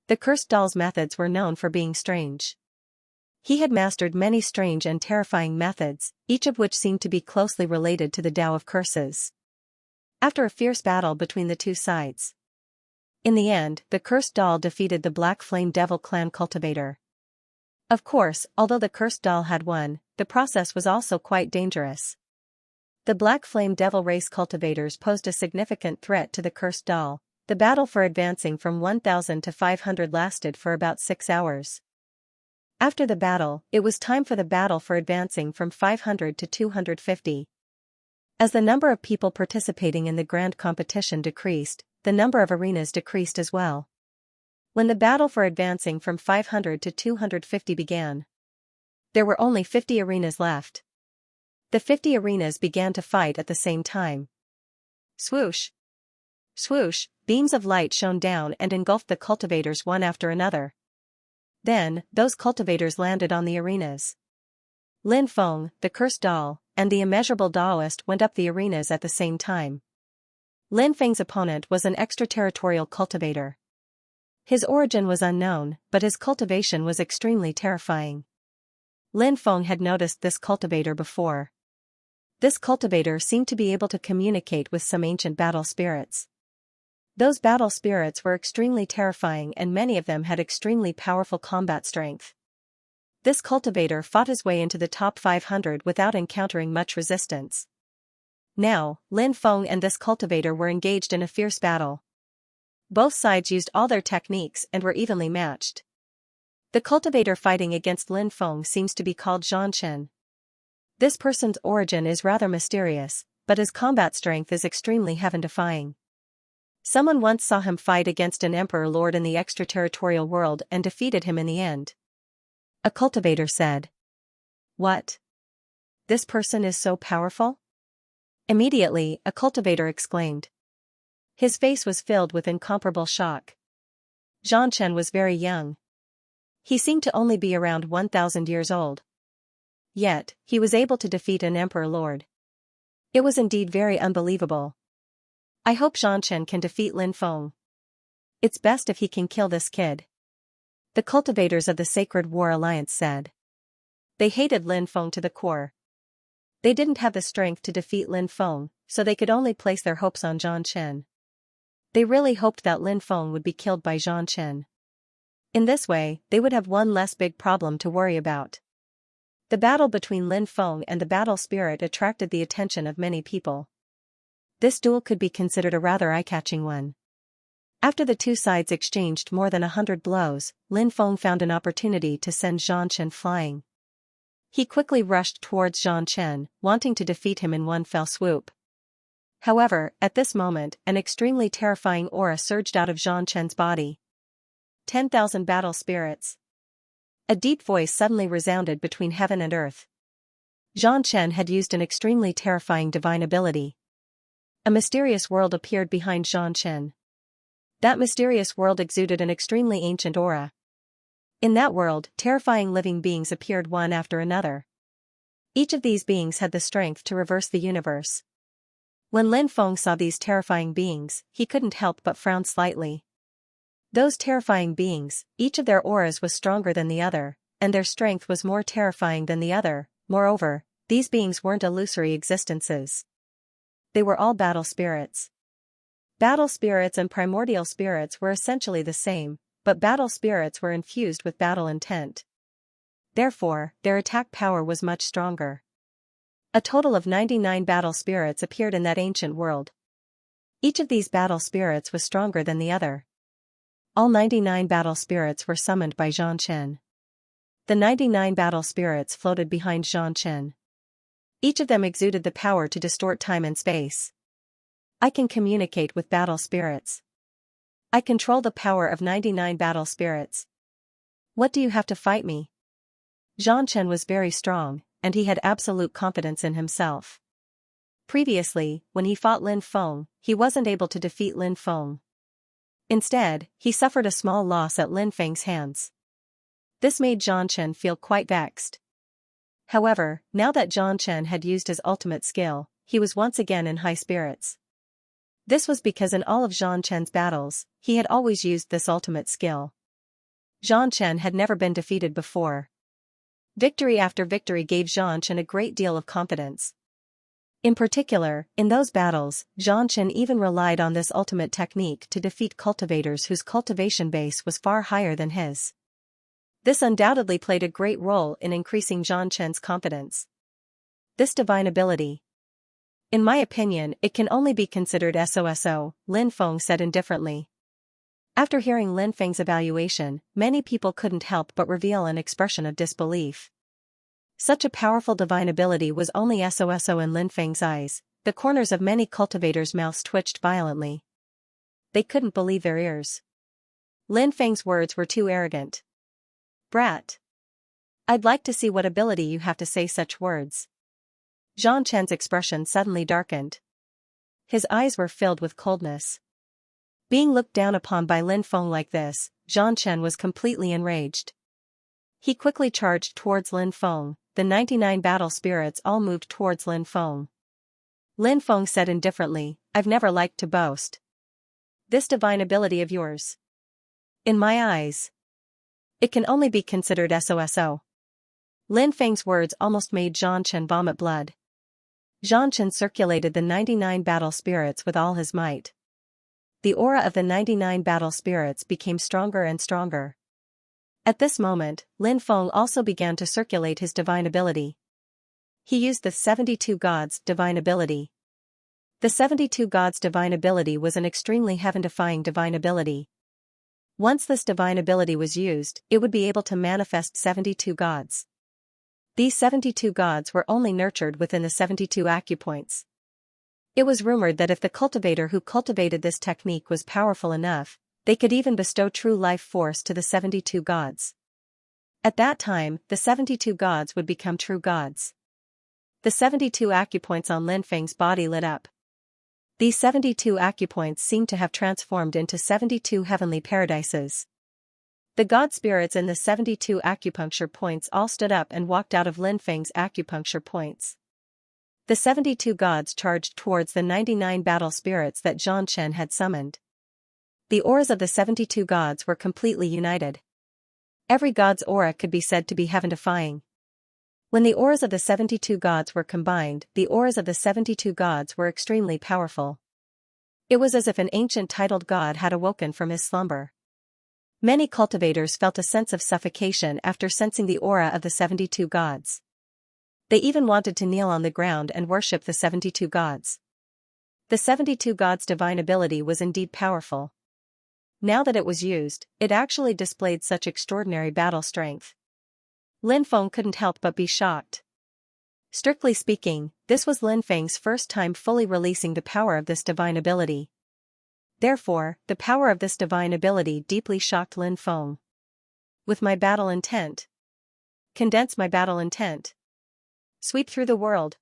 The cursed doll's methods were known for being strange. He had mastered many strange and terrifying methods, each of which seemed to be closely related to the Tao of curses. after a fierce battle between the two sides. In the end, the cursed doll defeated the Black Flame Devil clan cultivator. Of course, although the cursed doll had won, the process was also quite dangerous. The Black Flame Devil race cultivators posed a significant threat to the cursed doll. The battle for advancing from 1000 to 500 lasted for about 6 hours. After the battle, it was time for the battle for advancing from 500 to 250. As the number of people participating in the grand competition decreased, the number of arenas decreased as well. When the battle for advancing from 500 to 250 began, there were only 50 arenas left. The 50 arenas began to fight at the same time. Swoosh! Swoosh! Beams of light shone down and engulfed the cultivators one after another. Then, those cultivators landed on the arenas. Lin Feng, the cursed doll, and the immeasurable Daoist went up the arenas at the same time. Lin Feng's opponent was an extraterritorial cultivator. His origin was unknown, but his cultivation was extremely terrifying. Lin Feng had noticed this cultivator before. This cultivator seemed to be able to communicate with some ancient battle spirits. Those battle spirits were extremely terrifying and many of them had extremely powerful combat strength. This cultivator fought his way into the top 500 without encountering much resistance. Now, Lin Feng and this cultivator were engaged in a fierce battle. Both sides used all their techniques and were evenly matched. The cultivator fighting against Lin Feng seems to be called Xianxia. This person's origin is rather mysterious, but his combat strength is extremely heaven-defying. Someone once saw him fight against an emperor lord in the extraterritorial world and defeated him in the end. A cultivator said. What? This person is so powerful? Immediately, a cultivator exclaimed. His face was filled with incomparable shock. Xianxia was very young. He seemed to only be around 1000 years old. Yet, he was able to defeat an emperor lord. It was indeed very unbelievable. I hope Xianxia can defeat Lin Feng. It's best if he can kill this kid. The cultivators of the Sacred War Alliance said. They hated Lin Feng to the core. They didn't have the strength to defeat Lin Feng, so they could only place their hopes on Xianxia. They really hoped that Lin Feng would be killed by Xianxia. In this way, they would have one less big problem to worry about. The battle between Lin Feng and the battle spirit attracted the attention of many people. This duel could be considered a rather eye-catching one. After the two sides exchanged more than 100 blows, Lin Feng found an opportunity to send Xianxia flying. He quickly rushed towards Xianxia, wanting to defeat him in one fell swoop. However, at this moment, an extremely terrifying aura surged out of Xianxia's body. 10,000 battle spirits. A deep voice suddenly resounded between heaven and earth. Xianxia had used an extremely terrifying divine ability. A mysterious world appeared behind Xianxia. That mysterious world exuded an extremely ancient aura. In that world, terrifying living beings appeared one after another. Each of these beings had the strength to reverse the universe. When Lin Feng saw these terrifying beings, he couldn't help but frown slightly. Those terrifying beings, each of their auras was stronger than the other, and their strength was more terrifying than the other. Moreover, these beings weren't illusory existences. They were all battle spirits. Battle spirits and primordial spirits were essentially the same, but battle spirits were infused with battle intent. Therefore, their attack power was much stronger. A total of 99 battle spirits appeared in that ancient world. Each of these battle spirits was stronger than the other. All 99 battle spirits were summoned by Xianxia. The 99 battle spirits floated behind Xianxia. Each of them exuded the power to distort time and space. I can communicate with battle spirits. I control the power of 99 battle spirits. What do you have to fight me? Xianxia was very strong, and he had absolute confidence in himself. Previously, when he fought Lin Feng, he wasn't able to defeat Lin Feng. Instead, he suffered a small loss at Lin Feng's hands. This made Xianxia feel quite vexed. However, now that Xianxia had used his ultimate skill, he was once again in high spirits. This was because in all of Xianxia's battles, he had always used this ultimate skill. Xianxia had never been defeated before. Victory after victory gave Xianxia a great deal of confidence. In particular, in those battles, Xianxia even relied on this ultimate technique to defeat cultivators whose cultivation base was far higher than his. This undoubtedly played a great role in increasing Xianxia's confidence. This divine ability. In my opinion, it can only be considered SOSO, Lin Feng said indifferently. After hearing Lin Feng's evaluation, many people couldn't help but reveal an expression of disbelief. Such a powerful divine ability was only SOSO in Lin Feng's eyes. The corners of many cultivators' mouths twitched violently. They couldn't believe their ears. Lin Feng's words were too arrogant. Brat. I'd like to see what ability you have to say such words. Xianxia's expression suddenly darkened. His eyes were filled with coldness. Being looked down upon by Lin Feng like this, Xianxia was completely enraged. He quickly charged towards Lin Feng. The 99 battle spirits all moved towards Lin Feng. Lin Feng said indifferently, I've never liked to boast. This divine ability of yours. In my eyes. It can only be considered SOSO. Lin Feng's words almost made Xianxia vomit blood. Xianxia circulated the 99 battle spirits with all his might. The aura of the 99 battle spirits became stronger and stronger. At this moment, Lin Feng also began to circulate his divine ability. He used the 72 gods' divine ability. The 72 gods' divine ability was an extremely heaven-defying divine ability. Once this divine ability was used, it would be able to manifest 72 gods. These 72 gods were only nurtured within the 72 acupoints. It was rumored that if the cultivator who cultivated this technique was powerful enough, they could even bestow true life force to the 72 gods. At that time, the 72 gods would become true gods. The 72 acupoints on Lin Feng's body lit up. These 72 acupoints seemed to have transformed into 72 heavenly paradises. The god spirits in the 72 acupuncture points all stood up and walked out of Lin Feng's acupuncture points. The 72 gods charged towards the 99 battle spirits that Xianxia had summoned. The auras of the 72 gods were completely united. Every god's aura could be said to be heaven-defying. When the auras of the 72 gods were combined, the auras of the 72 gods were extremely powerful. It was as if an ancient titled god had awoken from his slumber. Many cultivators felt a sense of suffocation after sensing the aura of the 72 gods. They even wanted to kneel on the ground and worship the 72 gods. The 72 gods' divine ability was indeed powerful. Now that it was used, it actually displayed such extraordinary battle strength. Lin Feng couldn't help but be shocked. Strictly speaking, this was Lin Feng's first time fully releasing the power of this divine ability. Therefore, the power of this divine ability deeply shocked Lin Feng. With my battle intent. Condense my battle intent. Sweep through the world.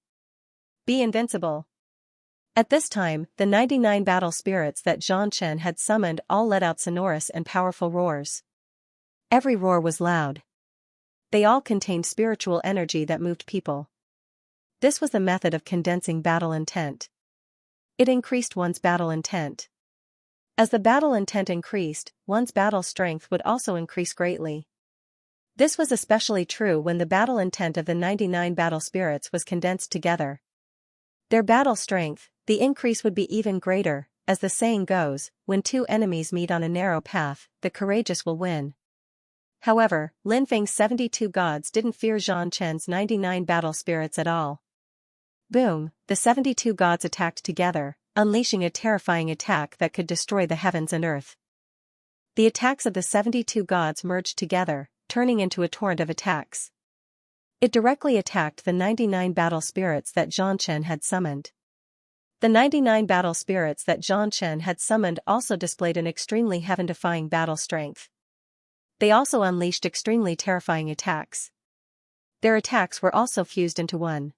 Be invincible. At this time, the 99 battle spirits that Xianxia had summoned all let out sonorous and powerful roars. Every roar was loud. They all contained spiritual energy that moved people. This was the method of condensing battle intent. It increased one's battle intent. As the battle intent increased, one's battle strength would also increase greatly. This was especially true when the battle intent of the 99 battle spirits was condensed together. Their battle strength, the increase would be even greater, as the saying goes, when two enemies meet on a narrow path, the courageous will win. However, Lin Feng's 72 gods didn't fear Xianxia's 99 battle spirits at all. Boom, the 72 gods attacked together, unleashing a terrifying attack that could destroy the heavens and earth. The attacks of the 72 gods merged together, turning into a torrent of attacks. It directly attacked the 99 battle spirits that Xianxia had summoned. The 99 battle spirits that Xianxia had summoned also displayed an extremely heaven-defying battle strength. They also unleashed extremely terrifying attacks. Their attacks were also fused into one.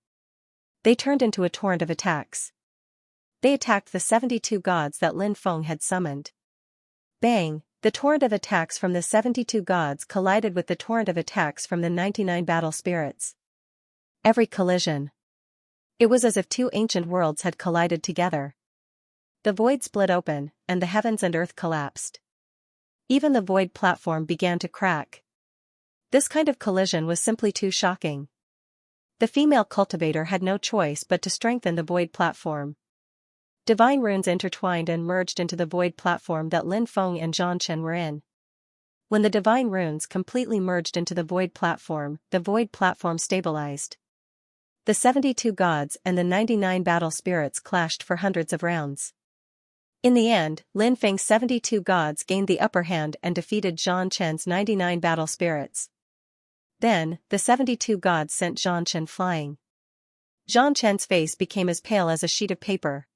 They turned into a torrent of attacks. They attacked the 72 gods that Lin Feng had summoned. Bang! The torrent of attacks from the 72 gods collided with the torrent of attacks from the 99 battle spirits. Every collision. It was as if two ancient worlds had collided together. The void split open, and the heavens and earth collapsed. Even the void platform began to crack. This kind of collision was simply too shocking. The female cultivator had no choice but to strengthen the void platform. Divine runes intertwined and merged into the void platform that Lin Feng and Xianxia were in. When the divine runes completely merged into the void platform stabilized. The 72 gods and the 99 battle spirits clashed for hundreds of rounds. In the end, Lin Feng's 72 gods gained the upper hand and defeated Xianxia's 99 battle spirits. Then, the 72 gods sent Xianxia flying. Xianxia's face became as pale as a sheet of paper.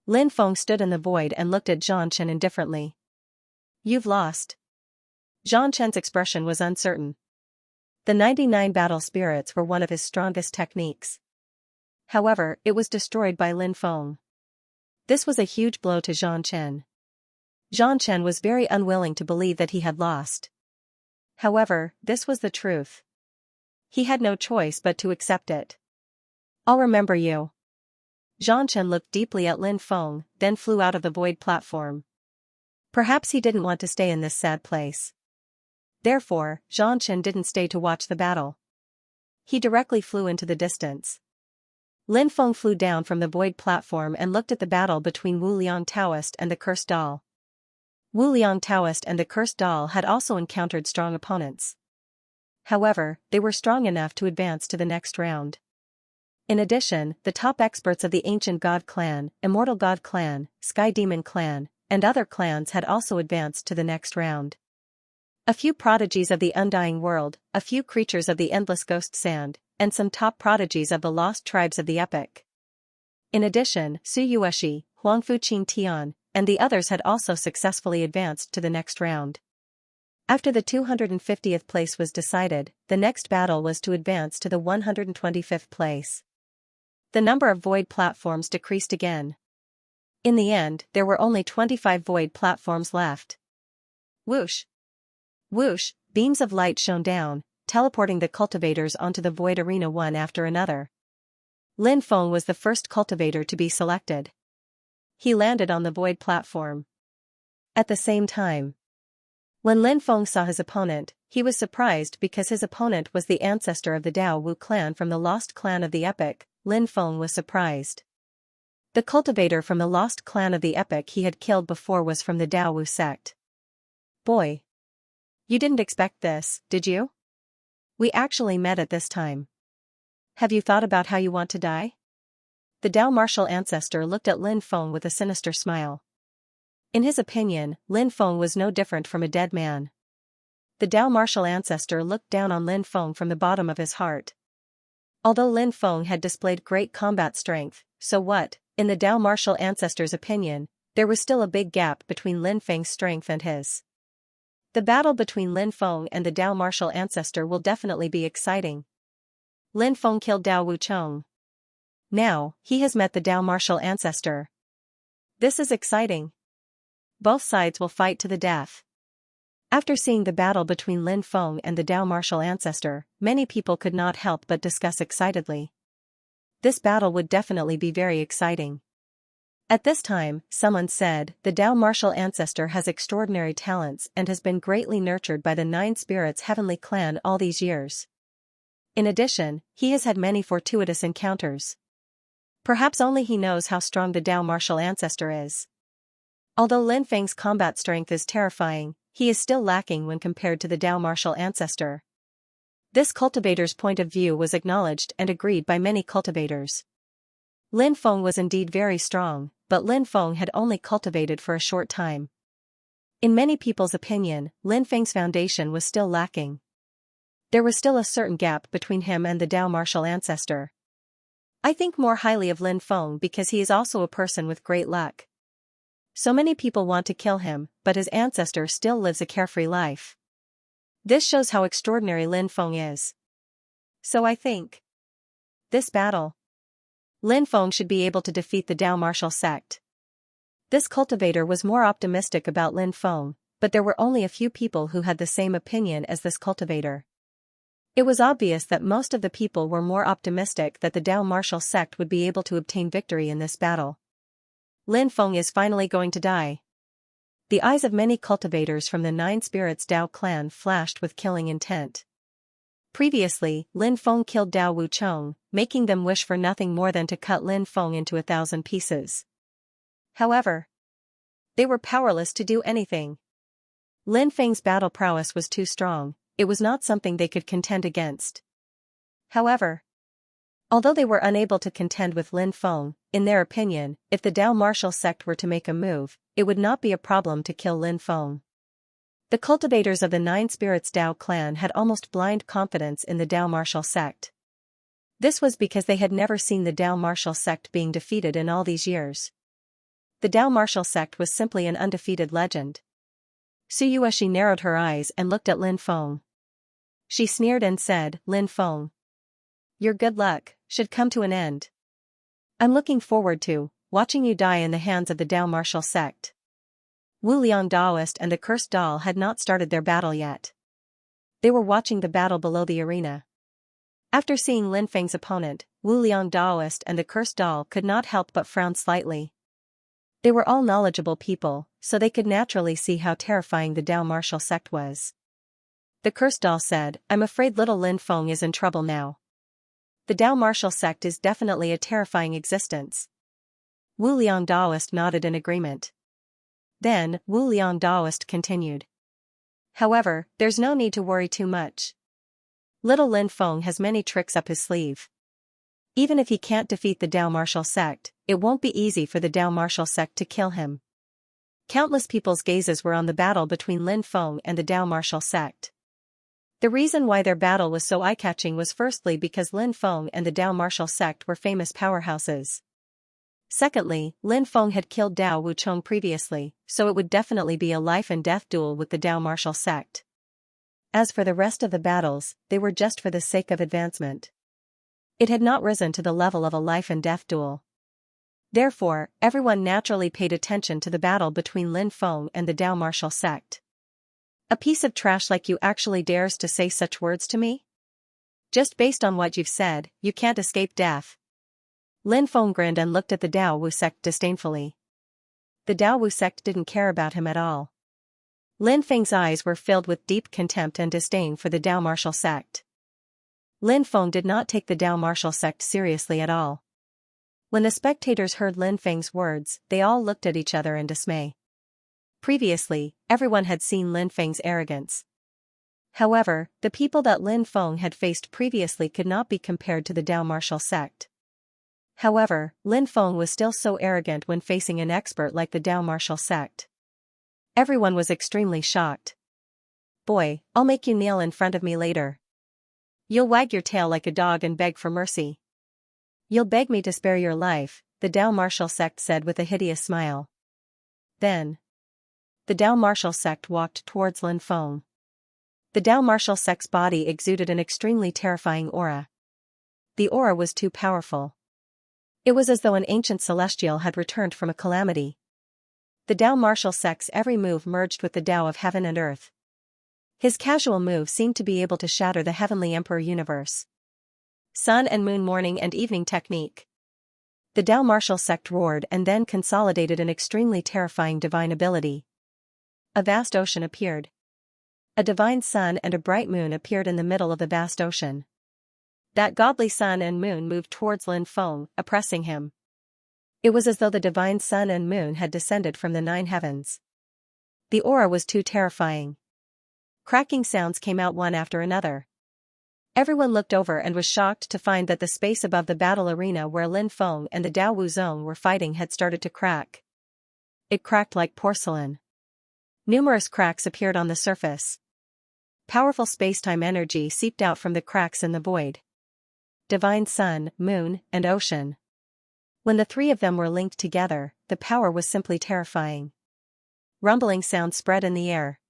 Lin Feng stood in the void and looked at Xianxia indifferently. "You've lost." Xianxia's expression was uncertain. The 99 battle spirits were one of his strongest techniques. However, it was destroyed by Lin Feng. This was a huge blow to Xianxia. Xianxia was very unwilling to believe that he had lost. However, this was the truth. He had no choice but to accept it. "I'll remember you." Xianxia looked deeply at Lin Feng, then flew out of the void platform. Perhaps he didn't want to stay in this sad place. Therefore, Xianxia didn't stay to watch the battle. He directly flew into the distance. Lin Feng flew down from the void platform and looked at the battle between Wu Liang Taoist and the Cursed Doll. Wu Liang Taoist and the Cursed Doll had also encountered strong opponents. However, they were strong enough to advance to the next round. In addition, the top experts of the Ancient God Clan, Immortal God Clan, Sky Demon Clan, and other clans had also advanced to the next round. A few prodigies of the Undying World, a few creatures of the Endless Ghost Sand, and some top prodigies of the Lost Tribes of the Epic. In addition, Su Yueshi, Huangfu Qing Tian, and the others had also successfully advanced to the next round. After the 250th place was decided, the next battle was to advance to the 125th place. The number of void platforms decreased again. In the end, there were only 25 void platforms left. Whoosh! Whoosh! Beams of light shone down, teleporting the cultivators onto the void arena one after another. Lin Feng was the first cultivator to be selected. He landed on the void platform. At the same time, when Lin Feng saw his opponent, he was surprised because his opponent was the ancestor of the Dao Wu clan from the Lost Clan of the Epic. Lin Feng was surprised. The cultivator from the Lost Clan of the Epic he had killed before was from the Dao Wu sect. "Boy. You didn't expect this, did you? We actually met at this time. Have you thought about how you want to die?" The Dao martial ancestor looked at Lin Feng with a sinister smile. In his opinion, Lin Feng was no different from a dead man. The Dao martial ancestor looked down on Lin Feng from the bottom of his heart. Although Lin Feng had displayed great combat strength, so what, in the Dao martial ancestor's opinion, there was still a big gap between Lin Feng's strength and his. The battle between Lin Feng and the Dao martial ancestor will definitely be exciting. Lin Feng killed Dao Wucheng. Now, he has met the Dao martial ancestor. This is exciting. Both sides will fight to the death. After seeing the battle between Lin Feng and the Dao martial ancestor, many people could not help but discuss excitedly. This battle would definitely be very exciting. At this time, someone said, the Dao martial ancestor has extraordinary talents and has been greatly nurtured by the Nine Spirits Heavenly Clan all these years. In addition, he has had many fortuitous encounters. Perhaps only he knows how strong the Dao martial ancestor is. Although Lin Feng's combat strength is terrifying, he is still lacking when compared to the Dao martial ancestor. This cultivator's point of view was acknowledged and agreed by many cultivators. Lin Feng was indeed very strong, but Lin Feng had only cultivated for a short time. In many people's opinion, Lin Feng's foundation was still lacking. There was still a certain gap between him and the Dao martial ancestor. I think more highly of Lin Feng because he is also a person with great luck. So many people want to kill him, but his ancestor still lives a carefree life. This shows how extraordinary Lin Feng is. So I think this battle, Lin Feng should be able to defeat the Dao martial sect. This cultivator was more optimistic about Lin Feng, but there were only a few people who had the same opinion as this cultivator. It was obvious that most of the people were more optimistic that the Dao martial sect would be able to obtain victory in this battle. Lin Feng is finally going to die. The eyes of many cultivators from the Nine Spirits Dao clan flashed with killing intent. Previously, Lin Feng killed Dao Wucheng, making them wish for nothing more than to cut Lin Feng into 1,000 pieces. However, they were powerless to do anything. Lin Feng's battle prowess was too strong, it was not something they could contend against. However, although they were unable to contend with Lin Feng, in their opinion, if the Dao martial sect were to make a move, it would not be a problem to kill Lin Feng. The cultivators of the Nine Spirits Dao clan had almost blind confidence in the Dao martial sect. This was because they had never seen the Dao martial sect being defeated in all these years. The Dao martial sect was simply an undefeated legend. Su Yueshi narrowed her eyes and looked at Lin Feng. She sneered and said, "Lin Feng, your good luck should come to an end. I'm looking forward to watching you die in the hands of the Dao martial sect." Wu Liang Daoist and the Cursed Doll had not started their battle yet. They were watching the battle below the arena. After seeing Lin Feng's opponent, Wu Liang Daoist and the Cursed Doll could not help but frown slightly. They were all knowledgeable people, so they could naturally see how terrifying the Dao martial sect was. The Cursed Doll said, "I'm afraid little Lin Feng is in trouble now. The Dao martial sect is definitely a terrifying existence." Wu Liang Daoist nodded in agreement. Then, Wu Liang Daoist continued. "However, there's no need to worry too much. Little Lin Feng has many tricks up his sleeve. Even if he can't defeat the Dao martial sect, it won't be easy for the Dao martial sect to kill him." Countless people's gazes were on the battle between Lin Feng and the Dao martial sect. The reason why their battle was so eye-catching was firstly because Lin Feng and the Dao martial sect were famous powerhouses. Secondly, Lin Feng had killed Dao Wucheng previously, so it would definitely be a life-and-death duel with the Dao martial sect. As for the rest of the battles, they were just for the sake of advancement. It had not risen to the level of a life-and-death duel. Therefore, everyone naturally paid attention to the battle between Lin Feng and the Dao martial sect. "A piece of trash like you actually dares to say such words to me? Just based on what you've said, you can't escape death." Lin Feng grinned and looked at the Dao Wu sect disdainfully. The Dao Wu sect didn't care about him at all. Lin Feng's eyes were filled with deep contempt and disdain for the Dao martial sect. Lin Feng did not take the Dao martial sect seriously at all. When the spectators heard Lin Feng's words, they all looked at each other in dismay. Previously, everyone had seen Lin Feng's arrogance. However, the people that Lin Feng had faced previously could not be compared to the Dao martial sect. However, Lin Feng was still so arrogant when facing an expert like the Dao martial sect. Everyone was extremely shocked. "Boy, I'll make you kneel in front of me later. You'll wag your tail like a dog and beg for mercy. You'll beg me to spare your life," the Dao martial sect said with a hideous smile. Then, the Dao martial sect walked towards Lin Feng. The Dao martial sect's body exuded an extremely terrifying aura. The aura was too powerful. It was as though an ancient celestial had returned from a calamity. The Dao martial sect's every move merged with the Dao of heaven and earth. His casual move seemed to be able to shatter the heavenly emperor universe. Sun and moon morning and evening technique. The Dao martial sect roared and then consolidated an extremely terrifying divine ability. A vast ocean appeared. A divine sun and a bright moon appeared in the middle of the vast ocean. That godly sun and moon moved towards Lin Feng, oppressing him. It was as though the divine sun and moon had descended from the 9 heavens. The aura was too terrifying. Cracking sounds came out one after another. Everyone looked over and was shocked to find that the space above the battle arena where Lin Feng and the Dao Wuzong were fighting had started to crack. It cracked like porcelain. Numerous cracks appeared on the surface. Powerful space-time energy seeped out from the cracks in the void. Divine sun, moon, and ocean. When the 3 of them were linked together, the power was simply terrifying. Rumbling sounds spread in the air.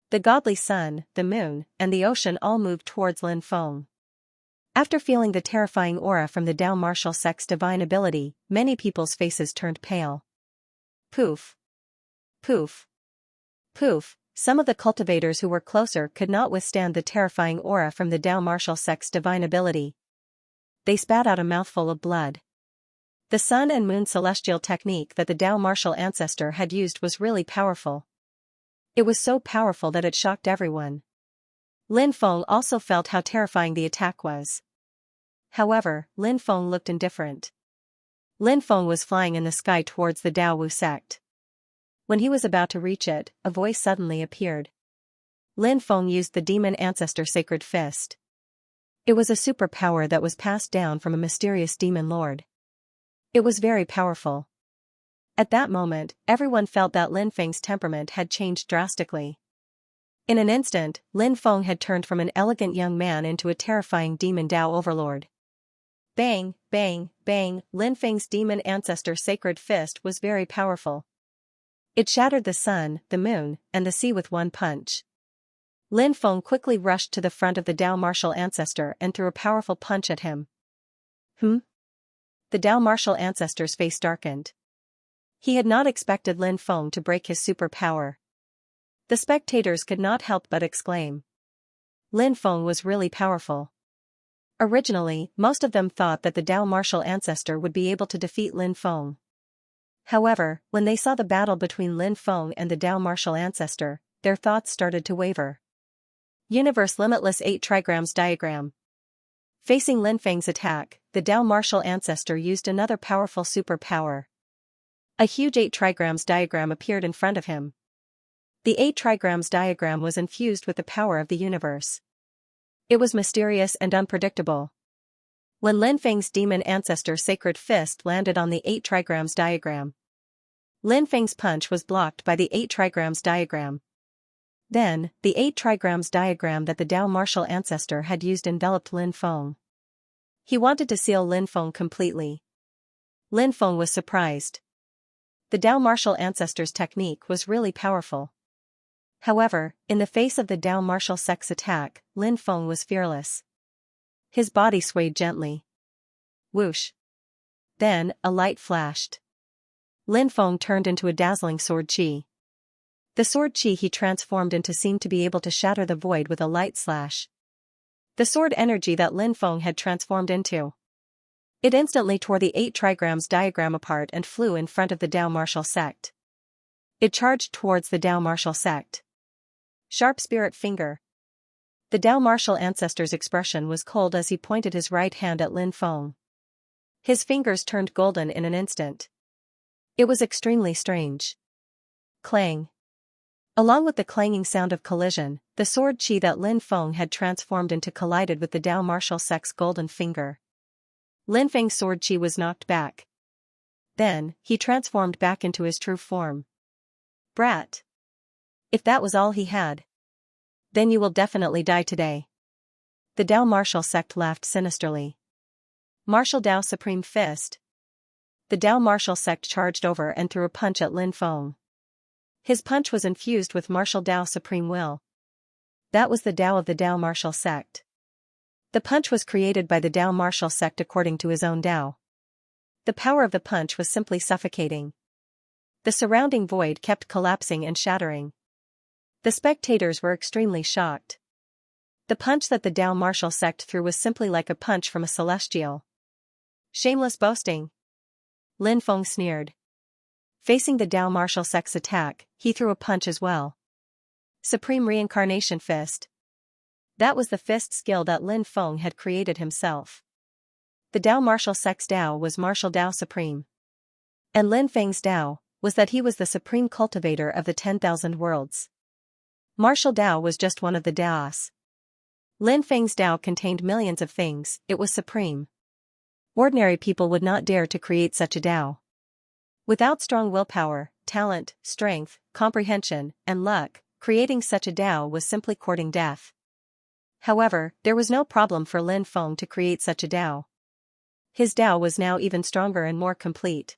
The godly sun, the moon, and the ocean all moved towards Lin Feng. After feeling the terrifying aura from the Dao martial sect's divine ability, many people's faces turned pale. Poof. Poof. Poof. Some of the cultivators who were closer could not withstand the terrifying aura from the Dao martial sect's divine ability. They spat out a mouthful of blood. The sun and moon celestial technique that the Dao martial ancestor had used was really powerful. It was so powerful that it shocked everyone. Lin Feng also felt how terrifying the attack was. However, Lin Feng looked indifferent. Lin Feng was flying in the sky towards the Dao Wu sect. When he was about to reach it, a voice suddenly appeared. Lin Feng used the demon ancestor sacred fist. It was a superpower that was passed down from a mysterious demon lord. It was very powerful. At that moment, everyone felt that Lin Feng's temperament had changed drastically. In an instant, Lin Feng had turned from an elegant young man into a terrifying demon Dao overlord. Bang, bang, bang, Lin Feng's demon ancestor sacred fist was very powerful. It shattered the sun, the moon, and the sea with one punch. Lin Feng quickly rushed to the front of the Dao martial ancestor and threw a powerful punch at him. The Dao martial ancestor's face darkened. He had not expected Lin Feng to break his superpower. The spectators could not help but exclaim. Lin Feng was really powerful. Originally, most of them thought that the Dao martial ancestor would be able to defeat Lin Feng. However, when they saw the battle between Lin Feng and the Dao martial ancestor, their thoughts started to waver. Universe Limitless 8 Trigrams Diagram. Facing Lin Feng's attack, the Dao martial ancestor used another powerful superpower. A huge 8 trigrams diagram appeared in front of him. The 8 trigrams diagram was infused with the power of the universe. It was mysterious and unpredictable. When Lin Feng's demon ancestor sacred fist landed on the 8 trigrams diagram, Lin Feng's punch was blocked by the 8 trigrams diagram. Then, the 8 trigrams diagram that the Dao martial ancestor had used enveloped Lin Feng. He wanted to seal Lin Feng completely. Lin Feng was surprised. The Dao martial ancestor's technique was really powerful. However, in the face of the Dao martial sect's attack, Lin Feng was fearless. His body swayed gently. Whoosh. Then, a light flashed. Lin Feng turned into a dazzling sword chi. The sword chi he transformed into seemed to be able to shatter the void with a light slash. The sword energy that Lin Feng had transformed into. It instantly tore the 8 trigrams diagram apart and flew in front of the Dao martial sect. It charged towards the Dao martial sect. Sharp spirit finger. The Dao martial ancestor's expression was cold as he pointed his right hand at Lin Feng. His fingers turned golden in an instant. It was extremely strange. Clang. Along with the clanging sound of collision, the sword chi that Lin Feng had transformed into collided with the Dao martial sect's golden finger. Lin Feng's sword chi was knocked back. Then, he transformed back into his true form. Brat. If that was all he had, then you will definitely die today. The Dao martial sect laughed sinisterly. Martial Dao Supreme Fist. The Dao martial sect charged over and threw a punch at Lin Feng. His punch was infused with martial Dao Supreme Will. That was the Dao of the Dao martial sect. The punch was created by the Dao martial sect according to his own Dao. The power of the punch was simply suffocating. The surrounding void kept collapsing and shattering. The spectators were extremely shocked. The punch that the Dao martial sect threw was simply like a punch from a celestial. Shameless boasting. Lin Feng sneered. Facing the Dao martial sect's attack, he threw a punch as well. Supreme Reincarnation Fist. That was the fist skill that Lin Feng had created himself. The Dao martial sect's Dao was Martial Dao Supreme. And Lin Feng's Dao was that he was the supreme cultivator of the 10,000 worlds. Martial Dao was just one of the Daos. Lin Feng's Dao contained millions of things, it was supreme. Ordinary people would not dare to create such a Dao. Without strong willpower, talent, strength, comprehension, and luck, creating such a Dao was simply courting death. However, there was no problem for Lin Feng to create such a Dao. His Dao was now even stronger and more complete.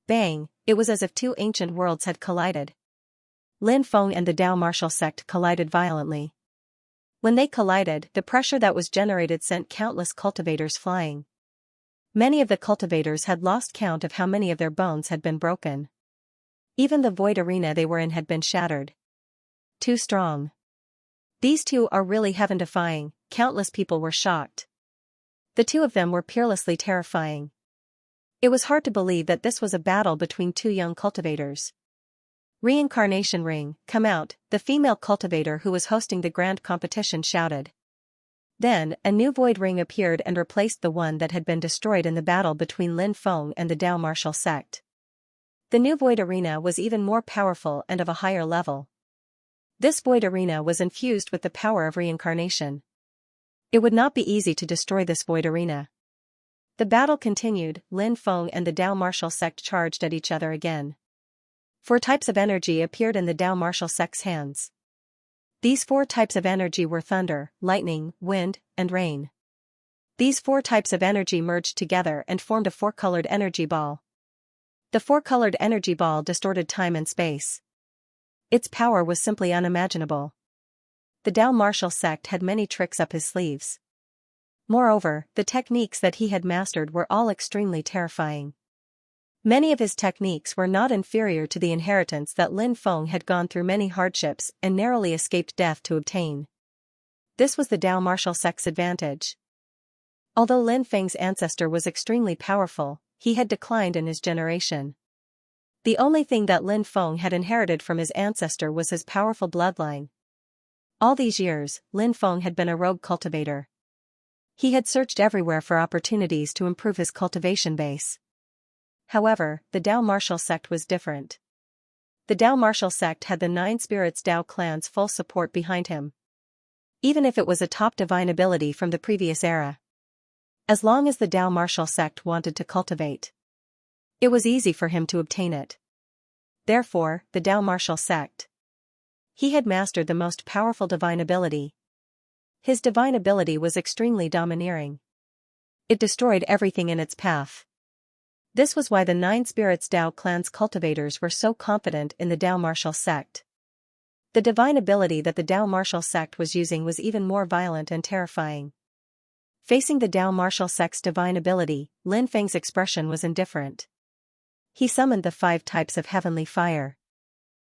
Bang, it was as if two ancient worlds had collided. Lin Feng and the Dao martial sect collided violently. When they collided, the pressure that was generated sent countless cultivators flying. Many of the cultivators had lost count of how many of their bones had been broken. Even the void arena they were in had been shattered. Too strong. These two are really heaven-defying, countless people were shocked. The two of them were peerlessly terrifying. It was hard to believe that this was a battle between two young cultivators. Reincarnation ring, come out, the female cultivator who was hosting the grand competition shouted. Then, a new void ring appeared and replaced the one that had been destroyed in the battle between Lin Feng and the Dao martial sect. The new void arena was even more powerful and of a higher level. This void arena was infused with the power of reincarnation. It would not be easy to destroy this void arena. The battle continued. Lin Feng and the Dao martial sect charged at each other again. 4 types of energy appeared in the Dao martial sect's hands. These 4 types of energy were thunder, lightning, wind, and rain. These 4 types of energy merged together and formed a 4-colored energy ball. The 4-colored energy ball distorted time and space. Its power was simply unimaginable. The Dao martial sect had many tricks up his sleeves. Moreover, the techniques that he had mastered were all extremely terrifying. Many of his techniques were not inferior to the inheritance that Lin Feng had gone through many hardships and narrowly escaped death to obtain. This was the Dao martial sect's advantage. Although Lin Feng's ancestor was extremely powerful, he had declined in his generation. The only thing that Lin Feng had inherited from his ancestor was his powerful bloodline. All these years, Lin Feng had been a rogue cultivator. He had searched everywhere for opportunities to improve his cultivation base. However, the Dao martial sect was different. The Dao martial sect had the 9 spirits Dao clan's full support behind him. Even if it was a top divine ability from the previous era. As long as the Dao martial sect wanted to cultivate, it was easy for him to obtain it. Therefore, the Dao martial sect. He had mastered the most powerful divine ability. His divine ability was extremely domineering. It destroyed everything in its path. This was why the 9 spirits Dao clan's cultivators were so confident in the Dao martial sect. The divine ability that the Dao martial sect was using was even more violent and terrifying. Facing the Dao martial sect's divine ability, Lin Feng's expression was indifferent. He summoned the 5 types of heavenly fire.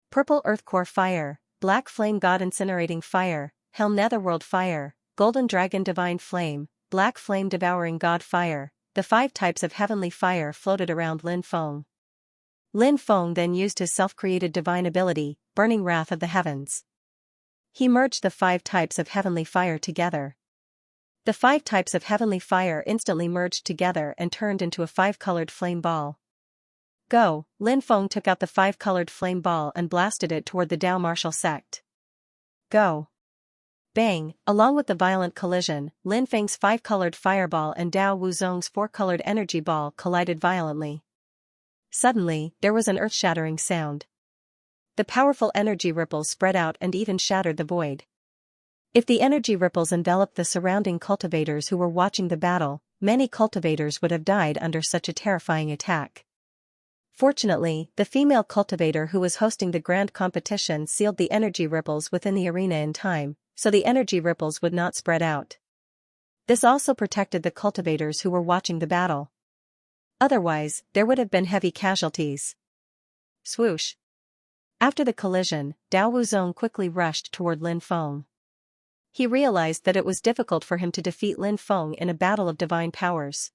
Purple earth core fire, black flame god incinerating fire, helm netherworld fire, golden dragon divine flame, black flame devouring god fire. The 5 types of heavenly fire floated around Lin Feng. Lin Feng then used his self-created divine ability, burning wrath of the heavens. He merged the 5 types of heavenly fire together. The 5 types of heavenly fire instantly merged together and turned into a 5-colored flame ball. Go! Lin Feng took out the 5-colored flame ball and blasted it toward the Dao martial sect. Go! Bang! Along with the violent collision, Lin Feng's 5-colored fireball and Dao Wuzong's 4-colored energy ball collided violently. Suddenly, there was an earth-shattering sound. The powerful energy ripples spread out and even shattered the void. If the energy ripples enveloped the surrounding cultivators who were watching the battle, many cultivators would have died under such a terrifying attack. Fortunately, the female cultivator who was hosting the grand competition sealed the energy ripples within the arena in time, so the energy ripples would not spread out. This also protected the cultivators who were watching the battle. Otherwise, there would have been heavy casualties. Swoosh! After the collision, Dao Wuzong quickly rushed toward Lin Feng. He realized that it was difficult for him to defeat Lin Feng in a battle of divine powers.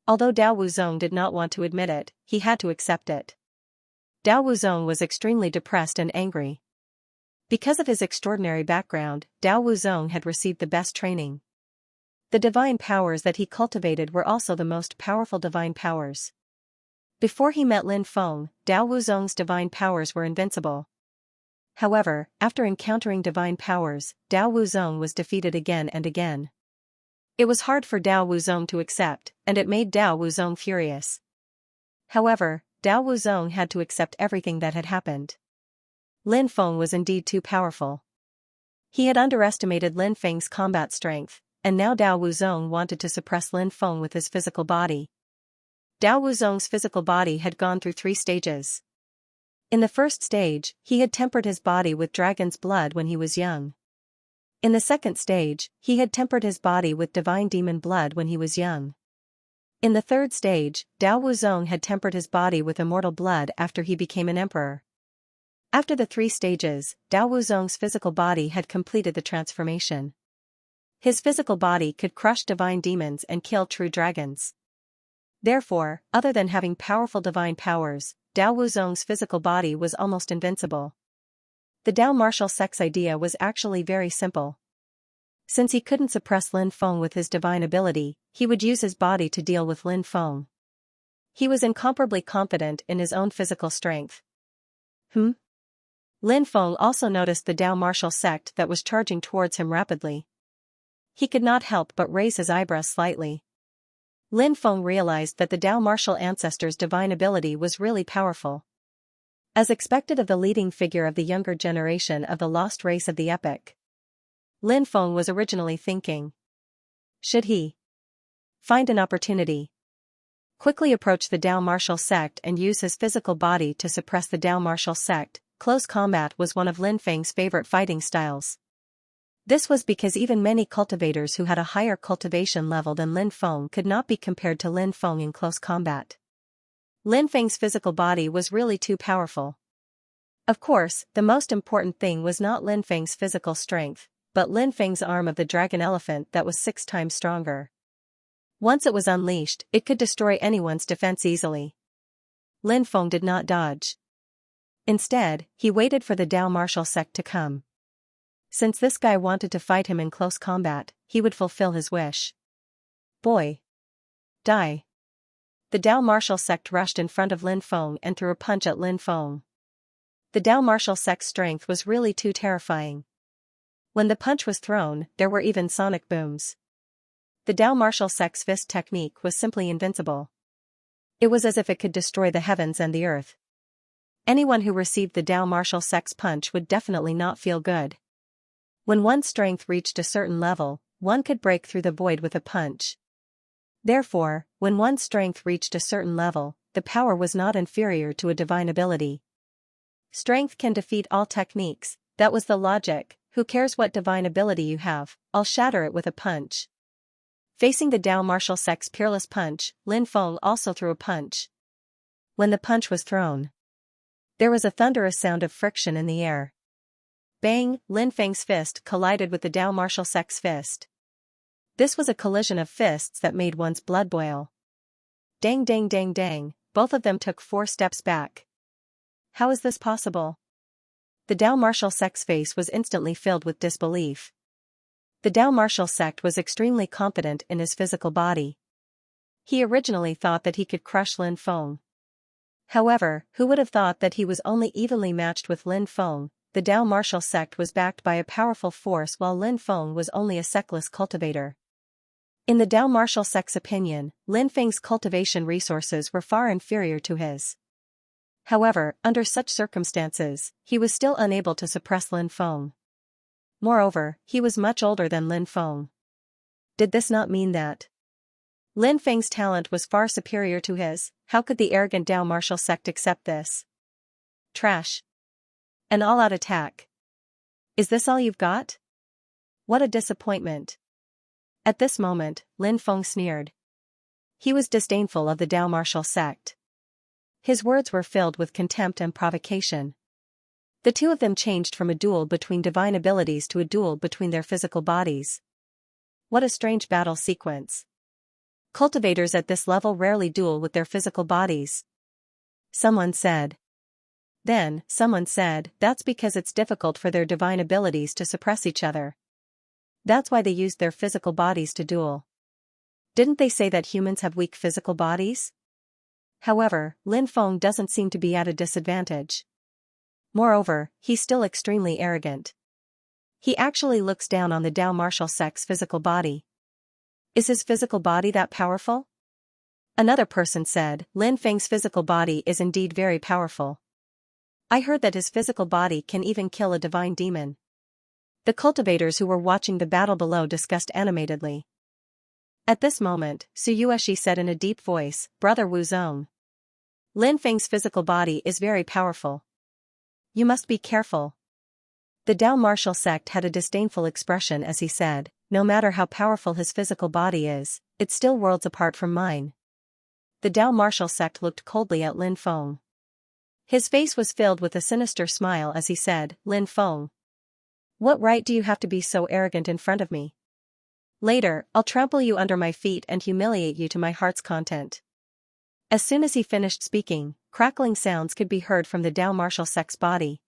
Although Dao Wuzong did not want to admit it, he had to accept it. Dao Wuzong was extremely depressed and angry. Because of his extraordinary background, Dao Wuzong had received the best training. The divine powers that he cultivated were also the most powerful divine powers. Before he met Lin Feng, Dao Wuzong's divine powers were invincible. However, after encountering divine powers, Dao Wuzong was defeated again and again. It was hard for Dao Wuzong to accept, and it made Dao Wuzong furious. However, Dao Wuzong had to accept everything that had happened. Lin Feng was indeed too powerful. He had underestimated Lin Feng's combat strength, and now Dao Wuzong wanted to suppress Lin Feng with his physical body. Dao Wuzong's physical body had gone through 3 stages. In the first stage, he had tempered his body with dragon's blood when he was young. In the second stage, he had tempered his body with divine demon blood when he was young. In the third stage, Dao Wuzong had tempered his body with immortal blood after he became an emperor. After the 3 stages, Dao Wuzong's physical body had completed the transformation. His physical body could crush divine demons and kill true dragons. Therefore, other than having powerful divine powers, Dao Wuzong's physical body was almost invincible. The Dao martial sect's idea was actually very simple. Since he couldn't suppress Lin Feng with his divine ability, he would use his body to deal with Lin Feng. He was incomparably confident in his own physical strength. Lin Feng also noticed the Dao martial sect that was charging towards him rapidly. He could not help but raise his eyebrows slightly. Lin Feng realized that the Dao martial ancestor's divine ability was really powerful. As expected of the leading figure of the younger generation of the lost race of the epic, Lin Feng was originally thinking, should he find an opportunity, quickly approach the Dao martial sect and use his physical body to suppress the Dao martial sect. Close combat was one of Lin Feng's favorite fighting styles. This was because even many cultivators who had a higher cultivation level than Lin Feng could not be compared to Lin Feng in close combat. Lin Feng's physical body was really too powerful. Of course, the most important thing was not Lin Feng's physical strength, but Lin Feng's arm of the dragon elephant that was 6 times stronger. Once it was unleashed, it could destroy anyone's defense easily. Lin Feng did not dodge. Instead, he waited for the Dao martial sect to come. Since this guy wanted to fight him in close combat, he would fulfill his wish. Boy! Die! The Dao martial sect rushed in front of Lin Feng and threw a punch at Lin Feng. The Dao martial sect's strength was really too terrifying. When the punch was thrown, there were even sonic booms. The Dao martial sect's fist technique was simply invincible. It was as if it could destroy the heavens and the earth. Anyone who received the Dao martial sect's punch would definitely not feel good. When one's strength reached a certain level, one could break through the void with a punch. Therefore, when one's strength reached a certain level, the power was not inferior to a divine ability. Strength can defeat all techniques, that was the logic. Who cares what divine ability you have, I'll shatter it with a punch. Facing the Dao martial sect's peerless punch, Lin Feng also threw a punch. When the punch was thrown, there was a thunderous sound of friction in the air. Bang! Lin Feng's fist collided with the Dao martial sect's fist. This was a collision of fists that made one's blood boil. Dang dang dang dang, both of them took 4 steps back. How is this possible? The Dao martial sect's face was instantly filled with disbelief. The Dao martial sect was extremely confident in his physical body. He originally thought that he could crush Lin Feng. However, who would have thought that he was only evenly matched with Lin Feng? The Dao martial sect was backed by a powerful force while Lin Feng was only a sectless cultivator. In the Dao martial sect's opinion, Lin Feng's cultivation resources were far inferior to his. However, under such circumstances, he was still unable to suppress Lin Feng. Moreover, he was much older than Lin Feng. Did this not mean that Lin Feng's talent was far superior to his? How could the arrogant Dao martial sect accept this? Trash. An all-out attack. Is this all you've got? What a disappointment. At this moment, Lin Feng sneered. He was disdainful of the Dao martial sect. His words were filled with contempt and provocation. The two of them changed from a duel between divine abilities to a duel between their physical bodies. What a strange battle sequence. Cultivators at this level rarely duel with their physical bodies. Someone said. Then, someone said, that's because it's difficult for their divine abilities to suppress each other. That's why they used their physical bodies to duel. Didn't they say that humans have weak physical bodies? However, Lin Feng doesn't seem to be at a disadvantage. Moreover, he's still extremely arrogant. He actually looks down on the Dao martial sect's physical body. Is his physical body that powerful? Another person said, Lin Feng's physical body is indeed very powerful. I heard that his physical body can even kill a divine demon. The cultivators who were watching the battle below discussed animatedly. At this moment, Su Yueshi said in a deep voice, Brother Wuzong. Lin Feng's physical body is very powerful. You must be careful. The Dao martial sect had a disdainful expression as he said, no matter how powerful his physical body is, it's still worlds apart from mine. The Dao martial sect looked coldly at Lin Feng. His face was filled with a sinister smile as he said, Lin Feng. What right do you have to be so arrogant in front of me? Later, I'll trample you under my feet and humiliate you to my heart's content. As soon as he finished speaking, Crackling sounds could be heard from the Dao martial sect's body.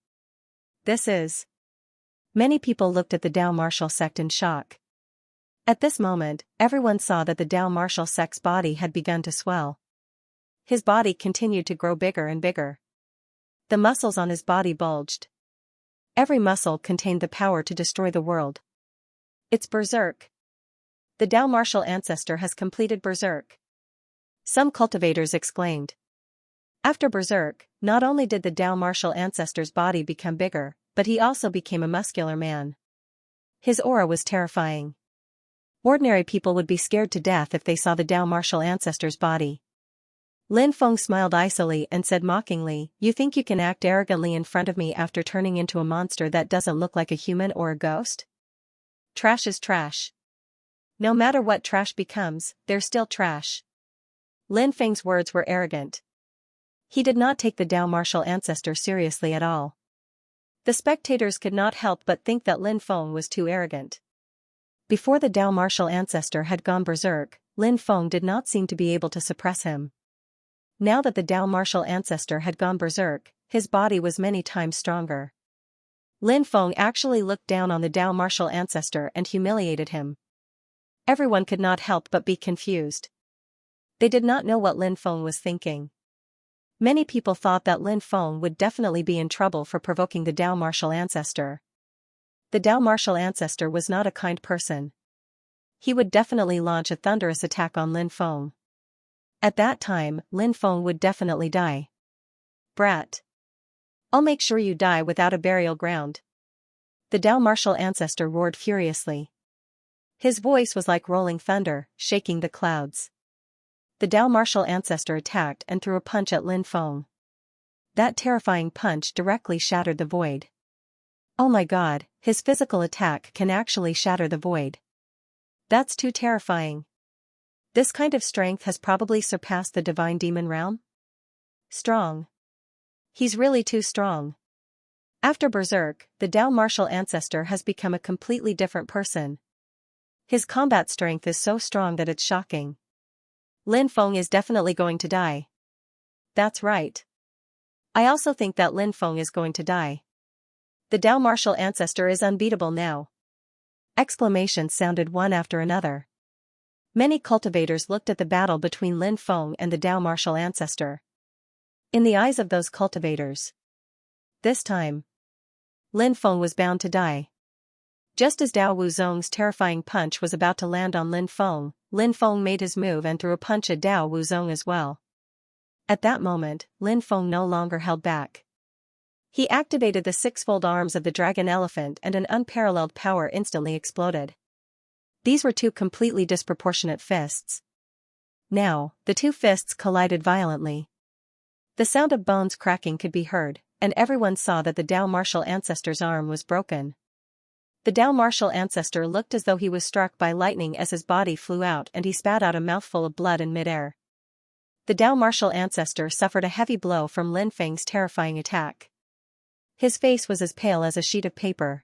This is. Many people looked at the Dao martial sect in shock. At this moment, everyone saw that the Dao martial sect's body had begun to swell. His body continued to grow bigger and bigger. The muscles on his body bulged. Every muscle contained the power to destroy the world. It's Berserk. The Dao martial ancestor has completed Berserk. Some cultivators exclaimed. After Berserk, not only did the Dao martial ancestor's body become bigger, but he also became a muscular man. His aura was terrifying. Ordinary people would be scared to death if they saw the Dao martial ancestor's body. Lin Feng smiled icily and said mockingly, "You think you can act arrogantly in front of me after turning into a monster that doesn't look like a human or a ghost? Trash is trash. No matter what trash becomes, they're still trash." Lin Feng's words were arrogant. He did not take the Dao martial ancestor seriously at all. The spectators could not help but think that Lin Feng was too arrogant. Before the Dao martial ancestor had gone berserk, Lin Feng did not seem to be able to suppress him. Now that the Dao martial ancestor had gone berserk, his body was many times stronger. Lin Feng actually looked down on the Dao martial ancestor and humiliated him. Everyone could not help but be confused. They did not know what Lin Feng was thinking. Many people thought that Lin Feng would definitely be in trouble for provoking the Dao martial ancestor. The Dao martial ancestor was not a kind person. He would definitely launch a thunderous attack on Lin Feng. At that time, Lin Feng would definitely die. "Brat. I'll make sure you die without a burial ground." The Dao martial ancestor roared furiously. His voice was like rolling thunder, shaking the clouds. The Dao martial ancestor attacked and threw a punch at Lin Feng. That terrifying punch directly shattered the void. Oh my god, his physical attack can actually shatter the void. That's too terrifying. This kind of strength has probably surpassed the divine demon realm? Strong. He's really too strong. After Berserk, the Dao martial ancestor has become a completely different person. His combat strength is so strong that it's shocking. Lin Feng is definitely going to die. That's right. I also think that Lin Feng is going to die. The Dao martial ancestor is unbeatable now. Exclamations sounded one after another. Many cultivators looked at the battle between Lin Feng and the Dao martial ancestor. In the eyes of those cultivators, this time, Lin Feng was bound to die. Just as Dao Wuzong's terrifying punch was about to land on Lin Feng made his move and threw a punch at Dao Wuzong as well. At that moment, Lin Feng no longer held back. He activated the six-fold arms of the dragon elephant and an unparalleled power instantly exploded. These were two completely disproportionate fists. Now, the two fists collided violently. The sound of bones cracking could be heard, and everyone saw that the Dao martial ancestor's arm was broken. The Dao martial ancestor looked as though he was struck by lightning as his body flew out and he spat out a mouthful of blood in midair. The Dao martial ancestor suffered a heavy blow from Lin Feng's terrifying attack. His face was as pale as a sheet of paper.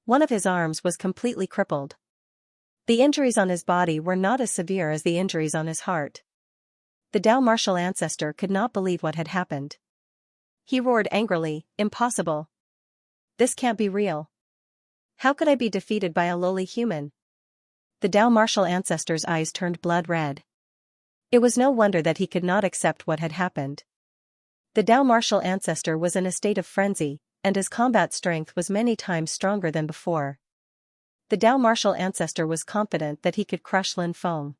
One of his arms was completely crippled. The injuries on his body were not as severe as the injuries on his heart. The Dao martial ancestor could not believe what had happened. He roared angrily, "Impossible. This can't be real. How could I be defeated by a lowly human?" The Dao martial ancestor's eyes turned blood red. It was no wonder that he could not accept what had happened. The Dao martial ancestor was in a state of frenzy, and his combat strength was many times stronger than before. The Dao martial ancestor was confident that he could crush Lin Feng.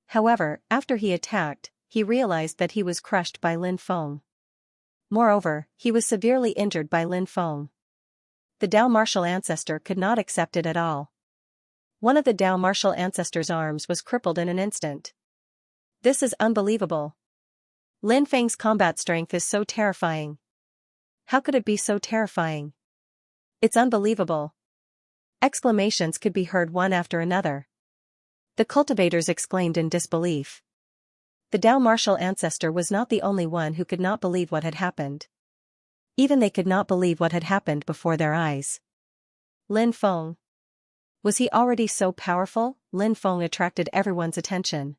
However, after he attacked, he realized that he was crushed by Lin Feng. Moreover, he was severely injured by Lin Feng. The Dao martial ancestor could not accept it at all. One of the Dao martial ancestor's arms was crippled in an instant. This is unbelievable. Lin Feng's combat strength is so terrifying. How could it be so terrifying? It's unbelievable. Exclamations could be heard one after another. The cultivators exclaimed in disbelief. The Dao martial ancestor was not the only one who could not believe what had happened. Even they could not believe what had happened before their eyes. Lin Feng. Was he already so powerful? Lin Feng attracted everyone's attention.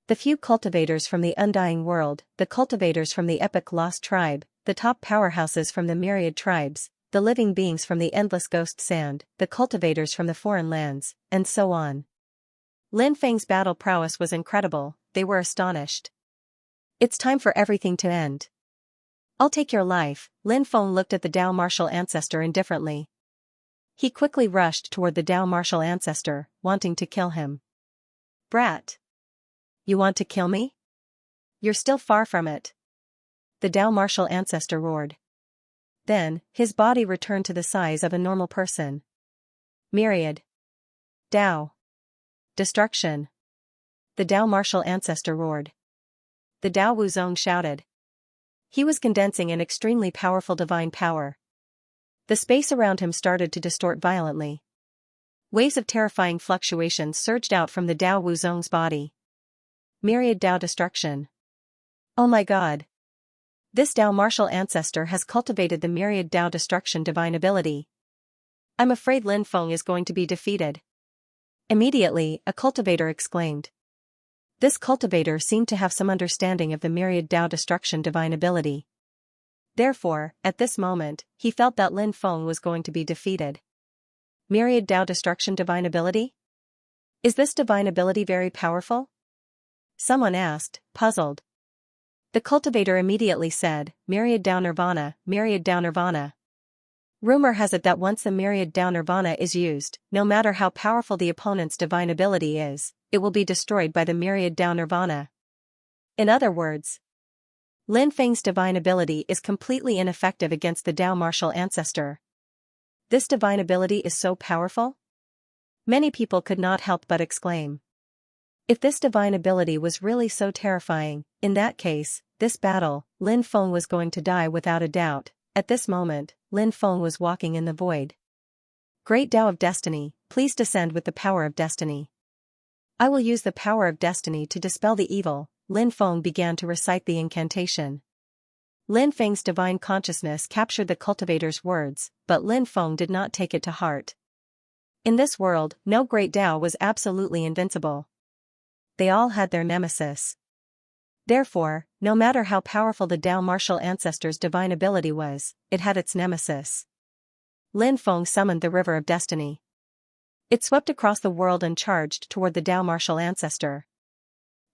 The few cultivators from the undying world, the cultivators from the epic lost tribe, the top powerhouses from the myriad tribes, the living beings from the endless ghost sand, the cultivators from the foreign lands, and so on. Lin Feng's battle prowess was incredible, they were astonished. It's time for everything to end. I'll take your life. Lin Feng looked at the Dao martial ancestor indifferently. He quickly rushed toward the Dao martial ancestor, wanting to kill him. Brat! You want to kill me? You're still far from it. The Dao martial ancestor roared. Then, his body returned to the size of a normal person. Myriad. Dao. Destruction. The Dao martial ancestor roared. The Dao Wuzong shouted. He was condensing an extremely powerful divine power. The space around him started to distort violently. Waves of terrifying fluctuations surged out from the Dao Wuzong's body. Myriad Dao destruction. Oh my god. This Dao martial ancestor has cultivated the myriad Dao destruction divine ability. I'm afraid Lin Feng is going to be defeated. Immediately, a cultivator exclaimed. This cultivator seemed to have some understanding of the myriad Dao destruction divine ability. Therefore, at this moment, he felt that Lin Feng was going to be defeated. Myriad Dao destruction divine ability? Is this divine ability very powerful? Someone asked, puzzled. The cultivator immediately said, Myriad Dao Nirvana, Myriad Dao Nirvana. Rumor has it that once the Myriad Dao Nirvana is used, no matter how powerful the opponent's divine ability is, it will be destroyed by the Myriad Dao Nirvana. In other words, Lin Feng's divine ability is completely ineffective against the Dao martial ancestor. This divine ability is so powerful? Many people could not help but exclaim. If this divine ability was really so terrifying, in that case, this battle, Lin Feng was going to die without a doubt. At this moment, Lin Feng was walking in the void. Great Tao of Destiny, please descend with the power of destiny. I will use the power of destiny to dispel the evil. Lin Feng began to recite the incantation. Lin Feng's divine consciousness captured the cultivator's words, but Lin Feng did not take it to heart. In this world, no great Tao was absolutely invincible. They all had their nemesis. Therefore, no matter how powerful the Dao martial ancestor's divine ability was, it had its nemesis. Lin Feng summoned the River of Destiny. It swept across the world and charged toward the Dao martial ancestor.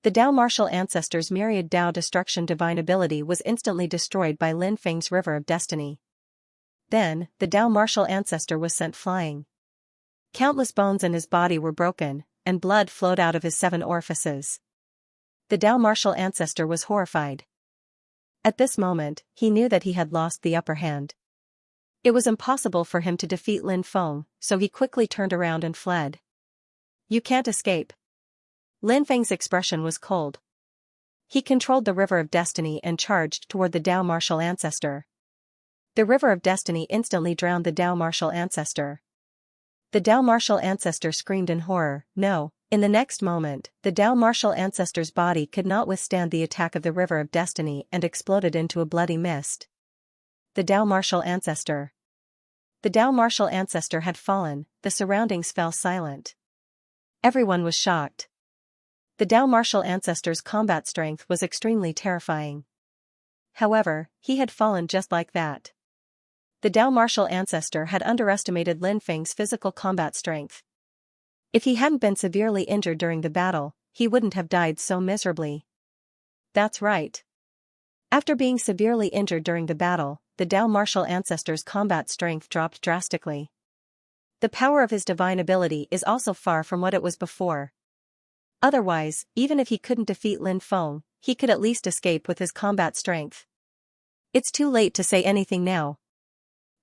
The Dao martial ancestor's myriad Dao destruction divine ability was instantly destroyed by Lin Feng's River of Destiny. Then, the Dao martial ancestor was sent flying. Countless bones in his body were broken, and blood flowed out of his 7 orifices. The Dao martial ancestor was horrified. At this moment, he knew that he had lost the upper hand. It was impossible for him to defeat Lin Feng, so he quickly turned around and fled. You can't escape. Lin Feng's expression was cold. He controlled the River of Destiny and charged toward the Dao martial ancestor. The River of Destiny instantly drowned the Dao martial ancestor. The Dao martial ancestor screamed in horror. No. In the next moment, the Dao martial ancestor's body could not withstand the attack of the River of Destiny and exploded into a bloody mist. The Dao martial ancestor. The Dao martial ancestor had fallen, the surroundings fell silent. Everyone was shocked. The Dao martial ancestor's combat strength was extremely terrifying. However, he had fallen just like that. The Dao martial ancestor had underestimated Lin Feng's physical combat strength. If he hadn't been severely injured during the battle, he wouldn't have died so miserably. That's right. After being severely injured during the battle, the Dao martial ancestor's combat strength dropped drastically. The power of his divine ability is also far from what it was before. Otherwise, even if he couldn't defeat Lin Feng, he could at least escape with his combat strength. It's too late to say anything now.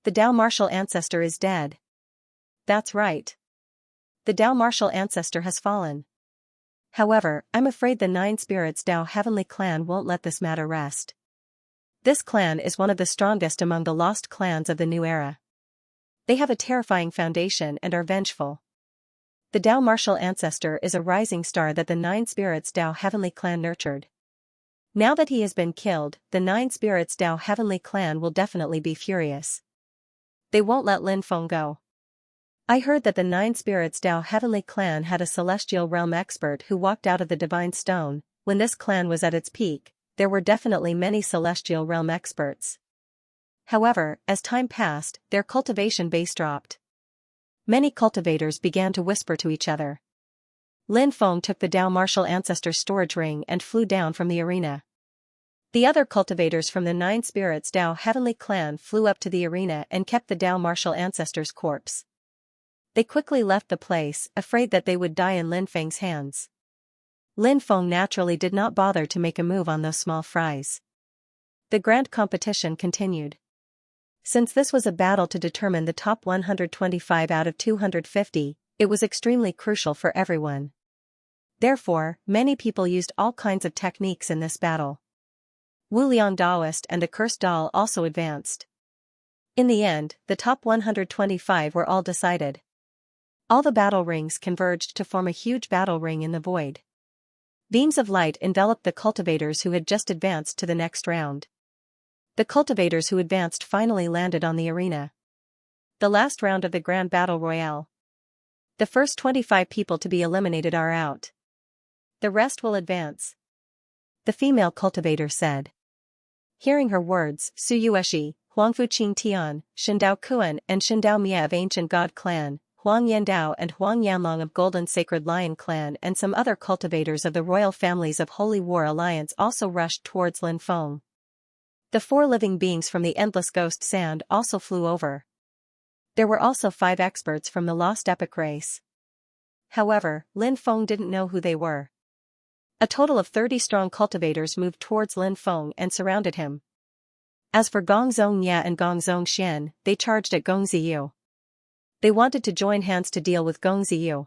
The Dao martial ancestor is dead. That's right. The Dao martial ancestor has fallen. However, I'm afraid the 9 Spirits Dao Heavenly Clan won't let this matter rest. This clan is one of the strongest among the lost clans of the new era. They have a terrifying foundation and are vengeful. The Dao martial ancestor is a rising star that the 9 Spirits Dao Heavenly Clan nurtured. Now that he has been killed, the 9 Spirits Dao Heavenly Clan will definitely be furious. They won't let Lin Feng go. I heard that the 9 Spirits Dao Heavenly Clan had a celestial realm expert who walked out of the divine stone, when this clan was at its peak, there were definitely many celestial realm experts. However, as time passed, their cultivation base dropped. Many cultivators began to whisper to each other. Lin Feng took the Dao Martial Ancestor's storage ring and flew down from the arena. The other cultivators from the Nine Spirits Dao Heavenly Clan flew up to the arena and kept the Dao Martial Ancestor's corpse. They quickly left the place, afraid that they would die in Lin Feng's hands. Lin Feng naturally did not bother to make a move on those small fries. The grand competition continued. Since this was a battle to determine the top 125 out of 250, it was extremely crucial for everyone. Therefore, many people used all kinds of techniques in this battle. Wuliang Daoist and a cursed doll also advanced. In the end, the top 125 were all decided. All the battle rings converged to form a huge battle ring in the void. Beams of light enveloped the cultivators who had just advanced to the next round. The cultivators who advanced finally landed on the arena. The last round of the Grand Battle Royale. The first 25 people to be eliminated are out. The rest will advance. The female cultivator said. Hearing her words, Su Yueshi, Huangfu Qing Tian, Shindao Kuan and Shindao Mia of Ancient God Clan, Huang Yandao and Huang Yanlong of Golden Sacred Lion Clan and some other cultivators of the royal families of Holy War Alliance also rushed towards Lin Feng. The 4 living beings from the Endless Ghost Sand also flew over. There were also 5 experts from the Lost Epic race. However, Lin Feng didn't know who they were. A total of 30 strong cultivators moved towards Lin Feng and surrounded him. As for Gongzong Ya and Gongzong Xian, they charged at Gong Ziyu. They wanted to join hands to deal with Gong Ziyu.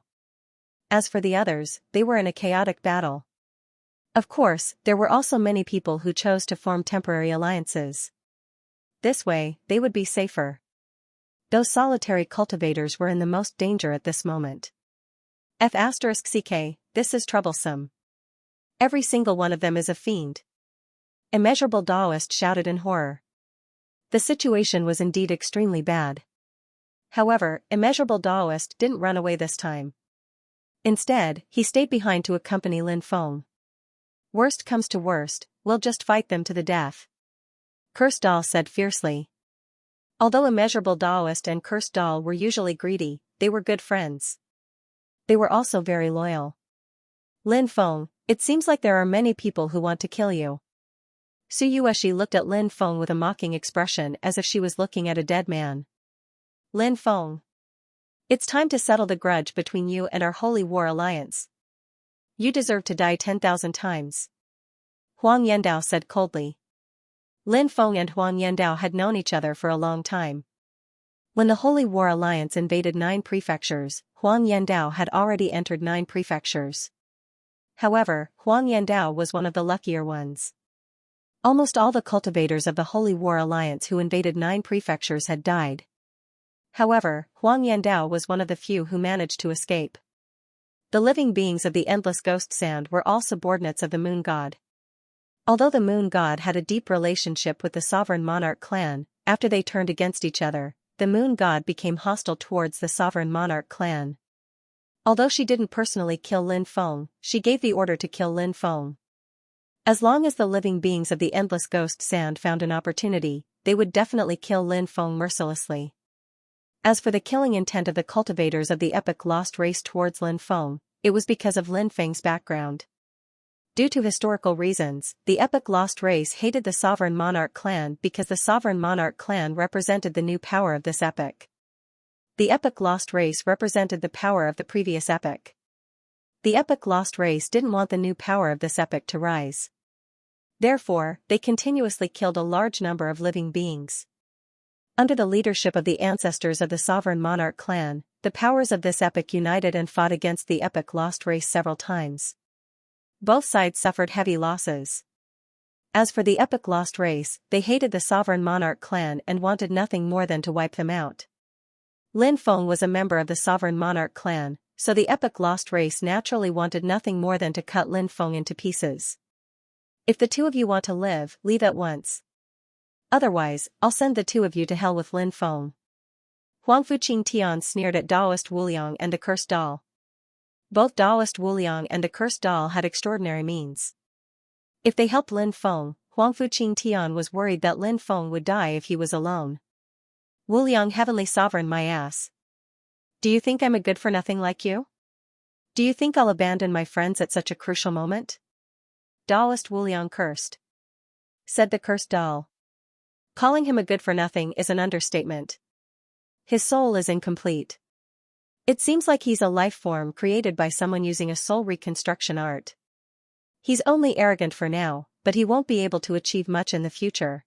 As for the others, they were in a chaotic battle. Of course, there were also many people who chose to form temporary alliances. This way, they would be safer. Those solitary cultivators were in the most danger at this moment. F*CK, this is troublesome. Every single one of them is a fiend. Immeasurable Daoist shouted in horror. The situation was indeed extremely bad. However, Immeasurable Daoist didn't run away this time. Instead, he stayed behind to accompany Lin Feng. Worst comes to worst, we'll just fight them to the death. Cursed Doll said fiercely. Although Immeasurable Daoist and Cursed Doll were usually greedy, they were good friends. They were also very loyal. Lin Feng, it seems like there are many people who want to kill you. Su Yueshi looked at Lin Feng with a mocking expression as if she was looking at a dead man. Lin Feng. It's time to settle the grudge between you and our Holy War Alliance. You deserve to die 10,000 times. Huang Yandao said coldly. Lin Feng and Huang Yandao had known each other for a long time. When the Holy War Alliance invaded 9 prefectures, Huang Yandao had already entered 9 prefectures. However, Huang Yandao was one of the luckier ones. Almost all the cultivators of the Holy War Alliance who invaded 9 prefectures had died. However, Huang Yandao was one of the few who managed to escape. The living beings of the Endless Ghost Sand were all subordinates of the Moon God. Although the Moon God had a deep relationship with the Sovereign Monarch clan, after they turned against each other, the Moon God became hostile towards the Sovereign Monarch clan. Although she didn't personally kill Lin Feng, she gave the order to kill Lin Feng. As long as the living beings of the Endless Ghost Sand found an opportunity, they would definitely kill Lin Feng mercilessly. As for the killing intent of the cultivators of the Epic Lost Race towards Lin Feng, it was because of Lin Feng's background. Due to historical reasons, the Epic Lost Race hated the Sovereign Monarch clan because the Sovereign Monarch clan represented the new power of this epic. The Epic Lost Race represented the power of the previous epic. The Epic Lost Race didn't want the new power of this epic to rise. Therefore, they continuously killed a large number of living beings. Under the leadership of the ancestors of the Sovereign Monarch clan, the powers of this epic united and fought against the Epic Lost Race several times. Both sides suffered heavy losses. As for the Epic Lost Race, they hated the Sovereign Monarch clan and wanted nothing more than to wipe them out. Lin Feng was a member of the Sovereign Monarch clan, so the Epic Lost Race naturally wanted nothing more than to cut Lin Feng into pieces. If the 2 of you want to live, leave at once. Otherwise, I'll send the 2 of you to hell with Lin Feng. Huangfu Qing Tian sneered at Daoist Wuliang and a Cursed Doll. Both Daoist Wuliang and a Cursed Doll had extraordinary means. If they helped Lin Feng, Huangfu Qing Tian was worried that Lin Feng would die if he was alone. Wu Liang, Heavenly Sovereign, my ass. Do you think I'm a good-for-nothing like you? Do you think I'll abandon my friends at such a crucial moment? Taoist Wu Liang cursed. Said the cursed doll. Calling him a good-for-nothing is an understatement. His soul is incomplete. It seems like he's a life form created by someone using a soul reconstruction art. He's only arrogant for now, but he won't be able to achieve much in the future.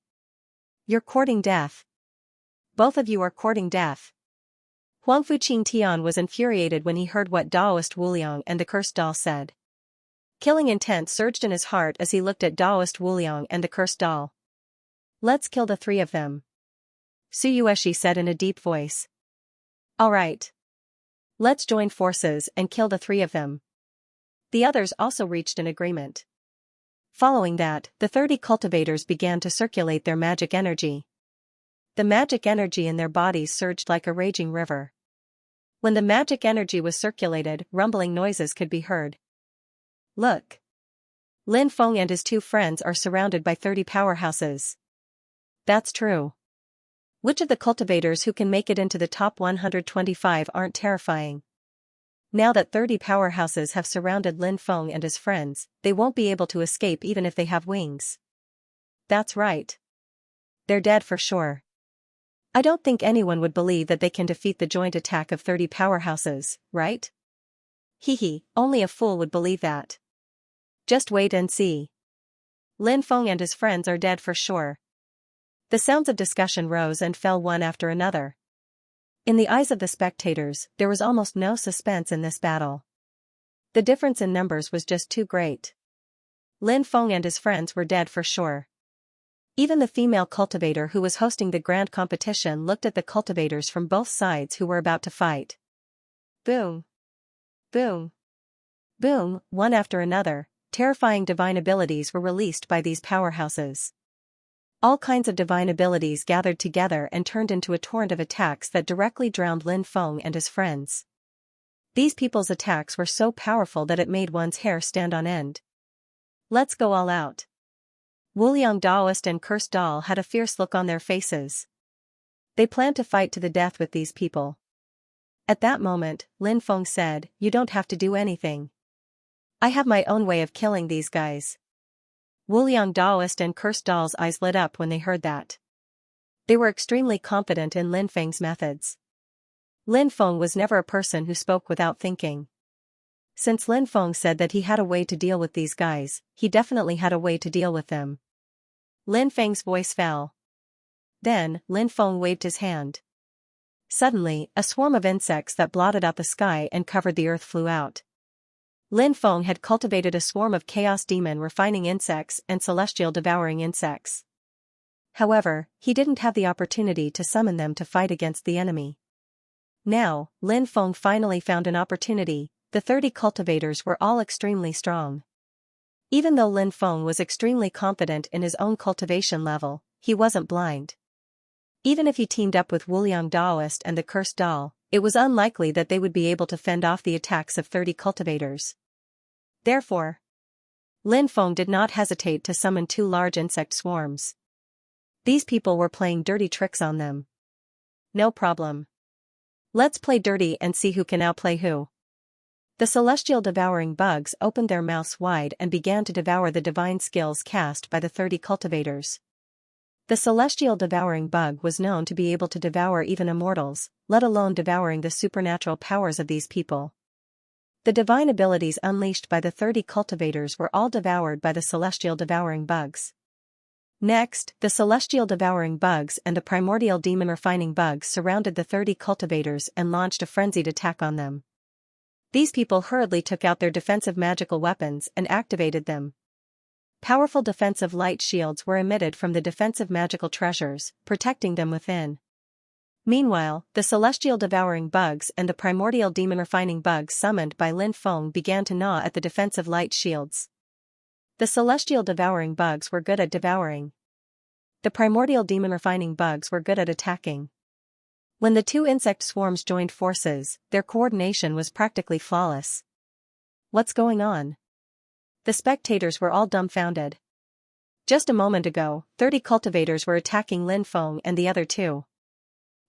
You're courting death. Both of you are courting death. Huangfu Qing Tian was infuriated when he heard what Taoist Wu Liang and the cursed doll said. Killing intent surged in his heart as he looked at Taoist Wu Liang and the cursed doll. Let's kill the three of them. Su Yueshi said in a deep voice. All right. Let's join forces and kill the three of them. The others also reached an agreement. Following that, the 30 cultivators began to circulate their magic energy. The magic energy in their bodies surged like a raging river. When the magic energy was circulated, rumbling noises could be heard. Look. Lin Feng and his two friends are surrounded by 30 powerhouses. That's true. Which of the cultivators who can make it into the top 125 aren't terrifying? Now that 30 powerhouses have surrounded Lin Feng and his friends, they won't be able to escape even if they have wings. That's right. They're dead for sure. I don't think anyone would believe that they can defeat the joint attack of 30 powerhouses, right? Hee, only a fool would believe that. Just wait and see. Lin Feng and his friends are dead for sure. The sounds of discussion rose and fell one after another. In the eyes of the spectators, there was almost no suspense in this battle. The difference in numbers was just too great. Lin Feng and his friends were dead for sure. Even the female cultivator who was hosting the grand competition looked at the cultivators from both sides who were about to fight. Boom. Boom. Boom, one after another, terrifying divine abilities were released by these powerhouses. All kinds of divine abilities gathered together and turned into a torrent of attacks that directly drowned Lin Feng and his friends. These people's attacks were so powerful that it made one's hair stand on end. Let's go all out. Wu Liang, Taoist and Cursed Doll had a fierce look on their faces. They planned to fight to the death with these people. At that moment, Lin Feng said, "You don't have to do anything. I have my own way of killing these guys." Wu Liang, Taoist and Cursed Doll's eyes lit up when they heard that. They were extremely confident in Lin Feng's methods. Lin Feng was never a person who spoke without thinking. Since Lin Feng said that he had a way to deal with these guys, he definitely had a way to deal with them. Lin Feng's voice fell. Then, Lin Feng waved his hand. Suddenly, a swarm of insects that blotted out the sky and covered the earth flew out. Lin Feng had cultivated a swarm of chaos demon refining insects and celestial devouring insects. However, he didn't have the opportunity to summon them to fight against the enemy. Now, Lin Feng finally found an opportunity. The 30 cultivators were all extremely strong. Even though Lin Feng was extremely confident in his own cultivation level, he wasn't blind. Even if he teamed up with Wu Liang, Taoist and the Cursed Doll, it was unlikely that they would be able to fend off the attacks of 30 cultivators. Therefore, Lin Feng did not hesitate to summon 2 large insect swarms. These people were playing dirty tricks on them. No problem. Let's play dirty and see who can outplay who. The celestial devouring bugs opened their mouths wide and began to devour the divine skills cast by the 30 cultivators. The celestial devouring bug was known to be able to devour even immortals, let alone devouring the supernatural powers of these people. The divine abilities unleashed by the 30 cultivators were all devoured by the celestial devouring bugs. Next, the celestial devouring bugs and the primordial demon refining bugs surrounded the 30 cultivators and launched a frenzied attack on them. These people hurriedly took out their defensive magical weapons and activated them. Powerful defensive light shields were emitted from the defensive magical treasures, protecting them within. Meanwhile, the celestial devouring bugs and the primordial demon refining bugs summoned by Lin Feng began to gnaw at the defensive light shields. The celestial devouring bugs were good at devouring. The primordial demon refining bugs were good at attacking. When the 2 insect swarms joined forces, their coordination was practically flawless. What's going on? The spectators were all dumbfounded. Just a moment ago, 30 cultivators were attacking Lin Feng and the other two.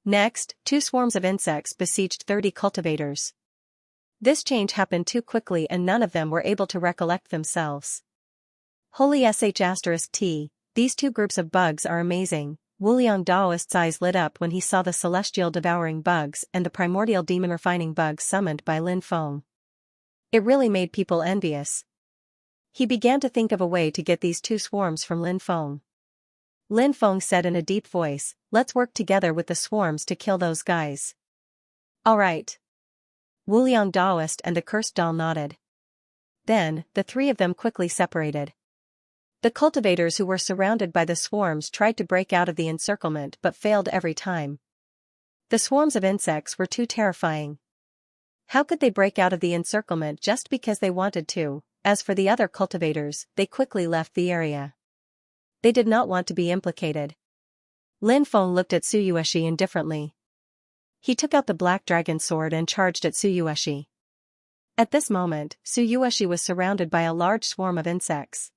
Next, 2 swarms of insects besieged 30 cultivators. This change happened too quickly and none of them were able to recollect themselves. Holy sh*t, these 2 groups of bugs are amazing. Wuliang Daoist's eyes lit up when he saw the celestial devouring bugs and the primordial demon refining bugs summoned by Lin Feng. It really made people envious. He began to think of a way to get these 2 swarms from Lin Feng. Lin Feng said in a deep voice, "Let's work together with the swarms to kill those guys." "Alright." Wuliang Daoist and the cursed doll nodded. Then, the 3 of them quickly separated. The cultivators who were surrounded by the swarms tried to break out of the encirclement but failed every time. The swarms of insects were too terrifying. How could they break out of the encirclement just because they wanted to? As for the other cultivators, they quickly left the area. They did not want to be implicated. Lin Feng looked at Suyueshi indifferently. He took out the black dragon sword and charged at Suyueshi. At this moment, Suyueshi was surrounded by a large swarm of insects.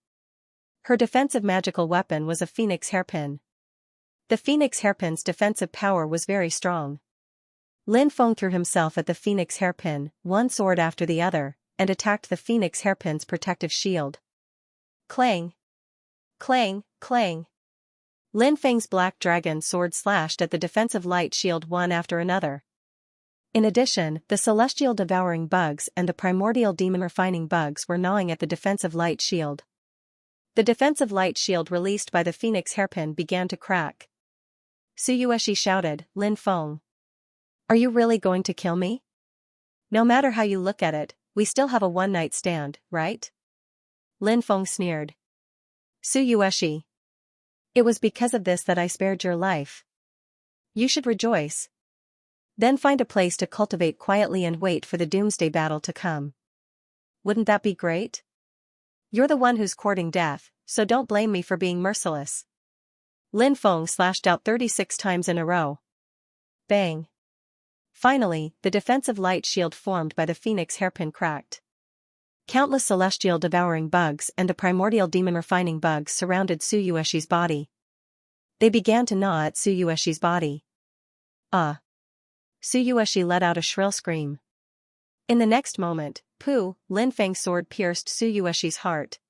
Her defensive magical weapon was a phoenix hairpin. The phoenix hairpin's defensive power was very strong. Lin Feng threw himself at the phoenix hairpin, one sword after the other, and attacked the phoenix hairpin's protective shield. Clang! Clang! Clang! Lin Feng's black dragon sword slashed at the defensive light shield one after another. In addition, the celestial devouring bugs and the primordial demon refining bugs were gnawing at the defensive light shield. The defensive light shield released by the phoenix hairpin began to crack. Suyueshi shouted, "Lin Feng! Are you really going to kill me? No matter how you look at it, we still have a one-night stand, right?" Lin Feng sneered. "Suyueshi. It was because of this that I spared your life. You should rejoice. Then find a place to cultivate quietly and wait for the doomsday battle to come. Wouldn't that be great? You're the one who's courting death, so don't blame me for being merciless." Lin Feng slashed out 36 times in a row. Bang! Finally, the defensive light shield formed by the phoenix hairpin cracked. Countless celestial devouring bugs and the primordial demon refining bugs surrounded Suyueshi's body. They began to gnaw at Suyueshi's body. Suyueshi let out a shrill scream. In the next moment, Lin Feng's sword pierced Suyueshi's heart.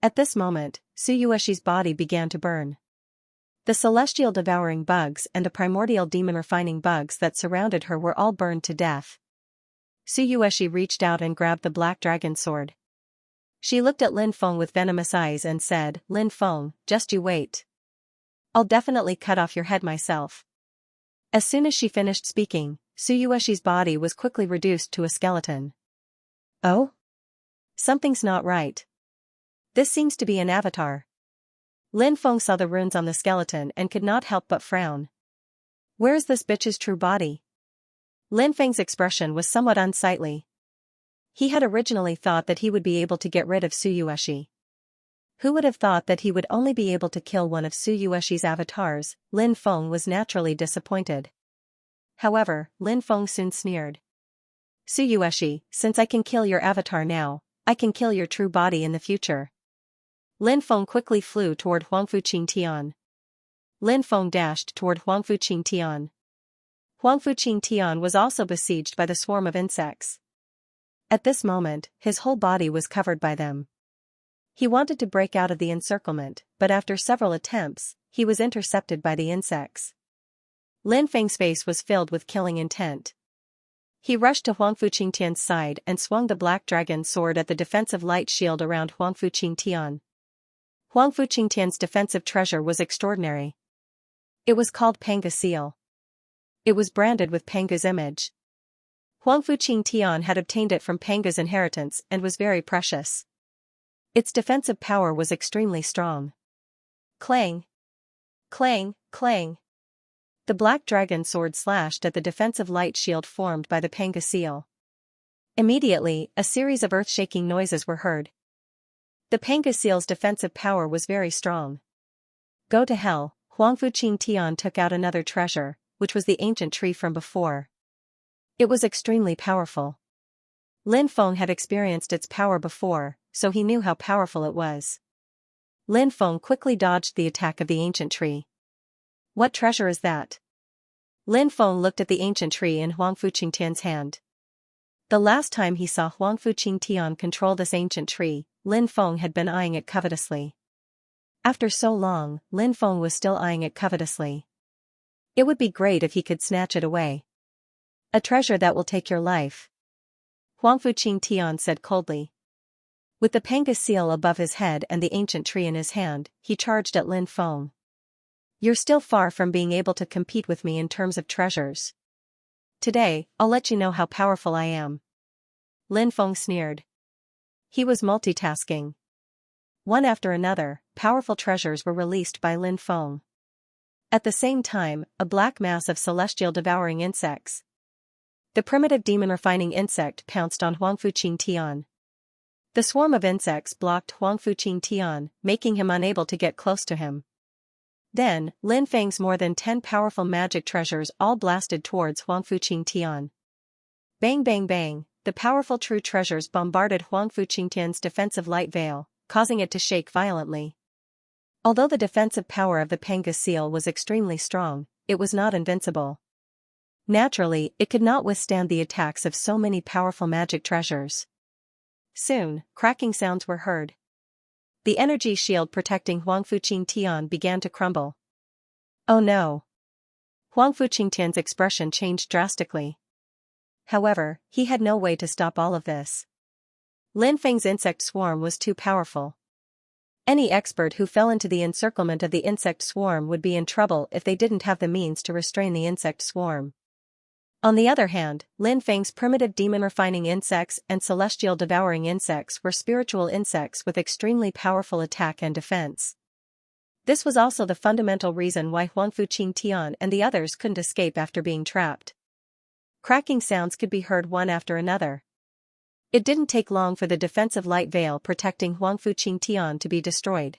At this moment, Suyueshi's body began to burn. The celestial devouring bugs and the primordial demon refining bugs that surrounded her were all burned to death. Suyueshi reached out and grabbed the black dragon sword. She looked at Lin Feng with venomous eyes and said, "Lin Feng, just you wait. I'll definitely cut off your head myself." As soon as she finished speaking, Suyueshi's body was quickly reduced to a skeleton. Oh? Something's not right. This seems to be an avatar. Lin Feng saw the runes on the skeleton and could not help but frown. Where's this bitch's true body? Lin Feng's expression was somewhat unsightly. He had originally thought that he would be able to get rid of Suyueshi. Who would have thought that he would only be able to kill one of Suyueshi's avatars? Lin Feng was naturally disappointed. However, Lin Feng soon sneered. "Suyueshi, since I can kill your avatar now, I can kill your true body in the future." Lin Feng quickly flew toward Huangfu Qingtian. Lin Feng dashed toward Huangfu Qingtian. Huangfu Qingtian was also besieged by the swarm of insects. At this moment, his whole body was covered by them. He wanted to break out of the encirclement, but after several attempts, he was intercepted by the insects. Lin Feng's face was filled with killing intent. He rushed to Huangfu Qingtian's side and swung the black dragon sword at the defensive light shield around Huangfu Qingtian. Huangfu Qingtian's defensive treasure was extraordinary. It was called Panga Seal. It was branded with Panga's image. Huangfu Qingtian had obtained it from Panga's inheritance and was very precious. Its defensive power was extremely strong. Clang! Clang! Clang! The black dragon sword slashed at the defensive light shield formed by the Panga Seal. Immediately, a series of earth-shaking noises were heard. The Panga Seal's defensive power was very strong. Go to hell, Huangfu Qingtian took out another treasure, which was the ancient tree from before. It was extremely powerful. Lin Feng had experienced its power before, so he knew how powerful it was. Lin Feng quickly dodged the attack of the ancient tree. What treasure is that? Lin Feng looked at the ancient tree in Huang Fuqingtian's hand. The last time he saw Huang Fuqingtian control this ancient tree, Lin Feng had been eyeing it covetously. After so long, Lin Feng was still eyeing it covetously. It would be great if he could snatch it away. A treasure that will take your life. Huang Fuqingtian said coldly. With the Panga seal above his head and the ancient tree in his hand, he charged at Lin Feng. You're still far from being able to compete with me in terms of treasures. Today, I'll let you know how powerful I am. Lin Feng sneered. He was multitasking. One after another, powerful treasures were released by Lin Feng. At the same time, a black mass of celestial devouring insects. The primitive demon refining insect pounced on Huang Fuqingtian. The swarm of insects blocked Huang Fuqingtian, making him unable to get close to him. Then, Lin Feng's more than 10 powerful magic treasures all blasted towards Huang Fuqingtian. Bang bang bang, the powerful true treasures bombarded Huang Fuqingtian's defensive light veil, causing it to shake violently. Although the defensive power of the Panga seal was extremely strong, it was not invincible. Naturally, it could not withstand the attacks of so many powerful magic treasures. Soon, cracking sounds were heard. The energy shield protecting Huang Fuqingtian began to crumble. Oh no! Huang Fuqingtian's expression changed drastically. However, he had no way to stop all of this. Lin Feng's insect swarm was too powerful. Any expert who fell into the encirclement of the insect swarm would be in trouble if they didn't have the means to restrain the insect swarm. On the other hand, Lin Feng's primitive demon refining insects and celestial devouring insects were spiritual insects with extremely powerful attack and defense. This was also the fundamental reason why Huang Fuqingtian and the others couldn't escape after being trapped. Cracking sounds could be heard one after another. It didn't take long for the defensive light veil protecting Huang Fuqingtian to be destroyed.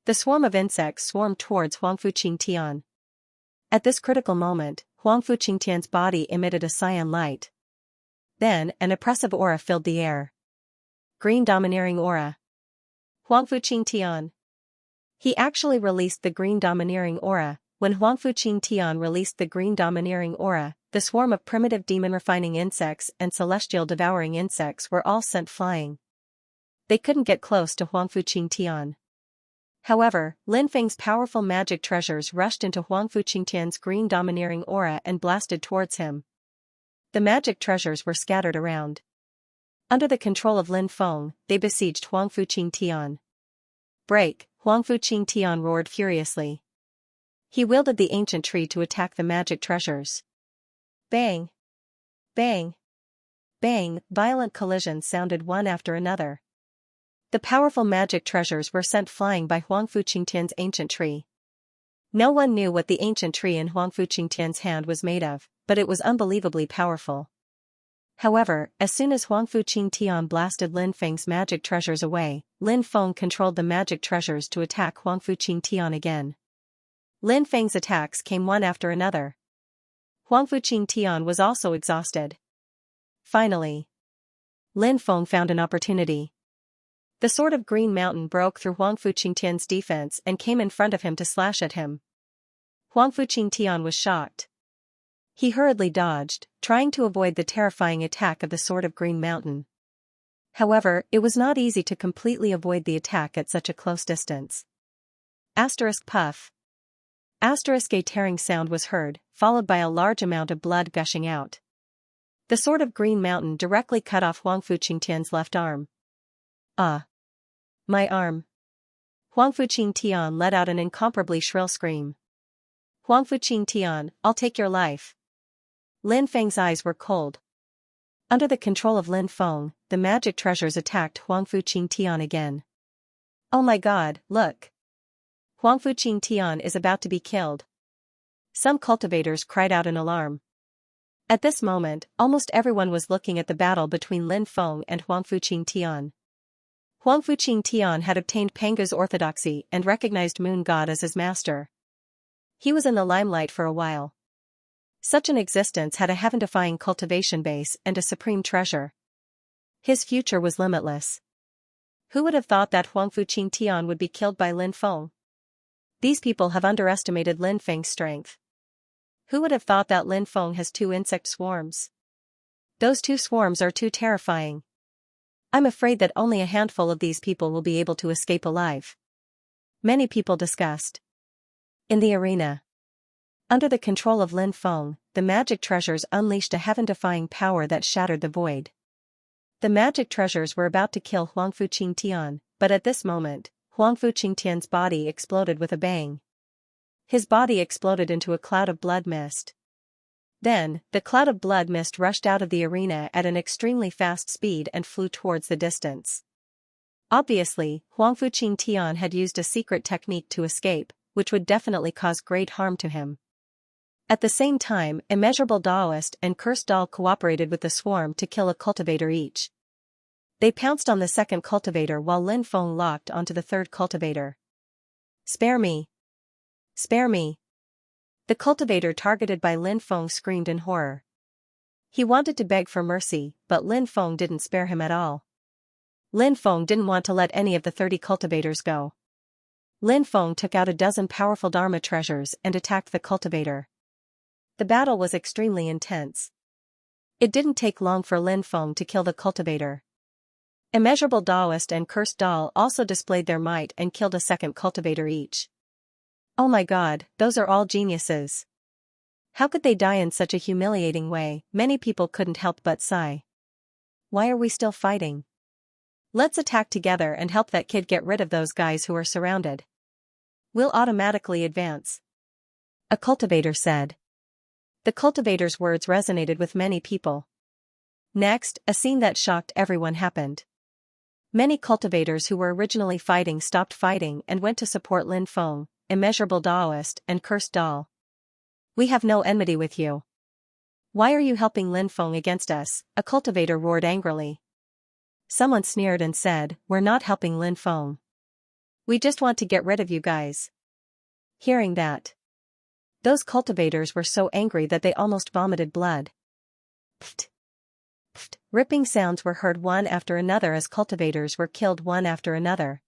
The swarm of insects swarmed towards Huang Fuqingtian. At this critical moment, Huang Fuqingtian's body emitted a cyan light. Then, an oppressive aura filled the air. Green domineering aura. Huang Fuqingtian. He actually released the green domineering aura. When Huang Fuqingtian released the green domineering aura, the swarm of primitive demon refining insects and celestial devouring insects were all sent flying. They couldn't get close to Huang Fuqingtian. However, Lin Feng's powerful magic treasures rushed into Huang Fuqingtian's green domineering aura and blasted towards him. The magic treasures were scattered around. Under the control of Lin Feng, they besieged Huang Fuqingtian. Break! Huang Fuqingtian roared furiously. He wielded the ancient tree to attack the magic treasures. Bang! Bang! Bang! Violent collisions sounded one after another. The powerful magic treasures were sent flying by Huang Fuqingtian's ancient tree. No one knew what the ancient tree in Huang Fuqingtian's hand was made of, but it was unbelievably powerful. However, as soon as Huang Fuqingtian blasted Lin Feng's magic treasures away, Lin Feng controlled the magic treasures to attack Huang Fuqingtian again. Lin Feng's attacks came one after another. Huang Fuqingtian was also exhausted. Finally, Lin Feng found an opportunity. The sword of Green Mountain broke through Huang Fuqingtian's defense and came in front of him to slash at him. Huang Fuqingtian was shocked. He hurriedly dodged, trying to avoid the terrifying attack of the sword of Green Mountain. However, it was not easy to completely avoid the attack at such a close distance. Asterisk puff. Asterisk a tearing sound was heard, followed by a large amount of blood gushing out. The sword of Green Mountain directly cut off Huang Fuqingtian's left arm. Ah! My arm! Huang Fuqingtian let out an incomparably shrill scream. Huang Fuqingtian, I'll take your life. Lin Feng's eyes were cold. Under the control of Lin Feng, the magic treasures attacked Huang Fuqingtian again. Oh my god, look! Huang Fuqingtian is about to be killed. Some cultivators cried out in alarm. At this moment, almost everyone was looking at the battle between Lin Feng and Huang Fuqingtian. Huang Fuqingtian had obtained Panga's orthodoxy and recognized Moon God as his master. He was in the limelight for a while. Such an existence had a heaven-defying cultivation base and a supreme treasure. His future was limitless. Who would have thought that Huangfu Qingtian would be killed by Lin Feng? These people have underestimated Lin Feng's strength. Who would have thought that Lin Feng has 2 insect swarms? Those 2 swarms are too terrifying. I'm afraid that only a handful of these people will be able to escape alive. Many people discussed. In the arena. Under the control of Lin Feng, the magic treasures unleashed a heaven-defying power that shattered the void. The magic treasures were about to kill Huangfu Qingtian, but at this moment, Huangfu Qingtian's body exploded with a bang. His body exploded into a cloud of blood mist. Then, the cloud of blood mist rushed out of the arena at an extremely fast speed and flew towards the distance. Obviously, Huangfu Qingtian had used a secret technique to escape, which would definitely cause great harm to him. At the same time, Immeasurable Daoist and Cursed Doll cooperated with the swarm to kill a cultivator each. They pounced on the second cultivator while Lin Feng locked onto the third cultivator. "Spare me! Spare me!" The cultivator targeted by Lin Feng screamed in horror. He wanted to beg for mercy, but Lin Feng didn't spare him at all. Lin Feng didn't want to let any of the 30 cultivators go. Lin Feng took out a dozen powerful Dharma treasures and attacked the cultivator. The battle was extremely intense. It didn't take long for Lin Feng to kill the cultivator. Immeasurable Daoist and Cursed Doll also displayed their might and killed a second cultivator each. Oh my god, those are all geniuses. How could they die in such a humiliating way? Many people couldn't help but sigh. Why are we still fighting? Let's attack together and help that kid get rid of those guys who are surrounded. We'll automatically advance. A cultivator said. The cultivator's words resonated with many people. Next, a scene that shocked everyone happened. Many cultivators who were originally fighting stopped fighting and went to support Lin Feng, Immeasurable Daoist and Cursed Doll. We have no enmity with you. Why are you helping Lin Feng against us? A cultivator roared angrily. Someone sneered and said, "We're not helping Lin Feng. We just want to get rid of you guys." Hearing that, those cultivators were so angry that they almost vomited blood. Pfft. Pfft. Ripping sounds were heard one after another as cultivators were killed one after another.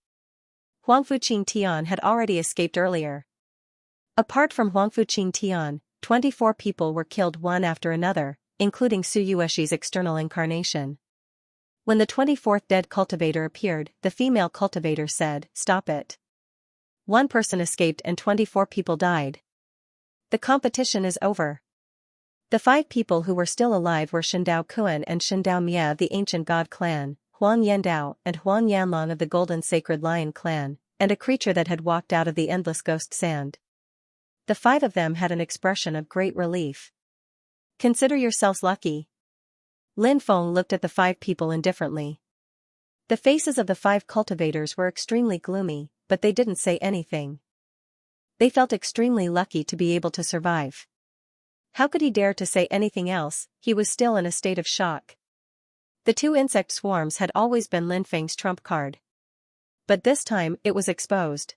Huangfu Qingtian had already escaped earlier. Apart from Huangfu Qingtian, 24 people were killed one after another, including Su Yuexi's external incarnation. When the 24th dead cultivator appeared, the female cultivator said, "Stop it." One person escaped and 24 people died. The competition is over. The 5 people who were still alive were Shendao Kuan and Shendao Mia of the ancient god clan, Huang Yandao and Huang Yanlong of the golden sacred lion clan, and a creature that had walked out of the endless ghost sand. The 5 of them had an expression of great relief. Consider yourselves lucky. Lin Feng looked at the 5 people indifferently. The faces of the 5 cultivators were extremely gloomy, but they didn't say anything. They felt extremely lucky to be able to survive. How could he dare to say anything else? He was still in a state of shock. The 2 insect swarms had always been Lin Feng's trump card. But this time it was exposed.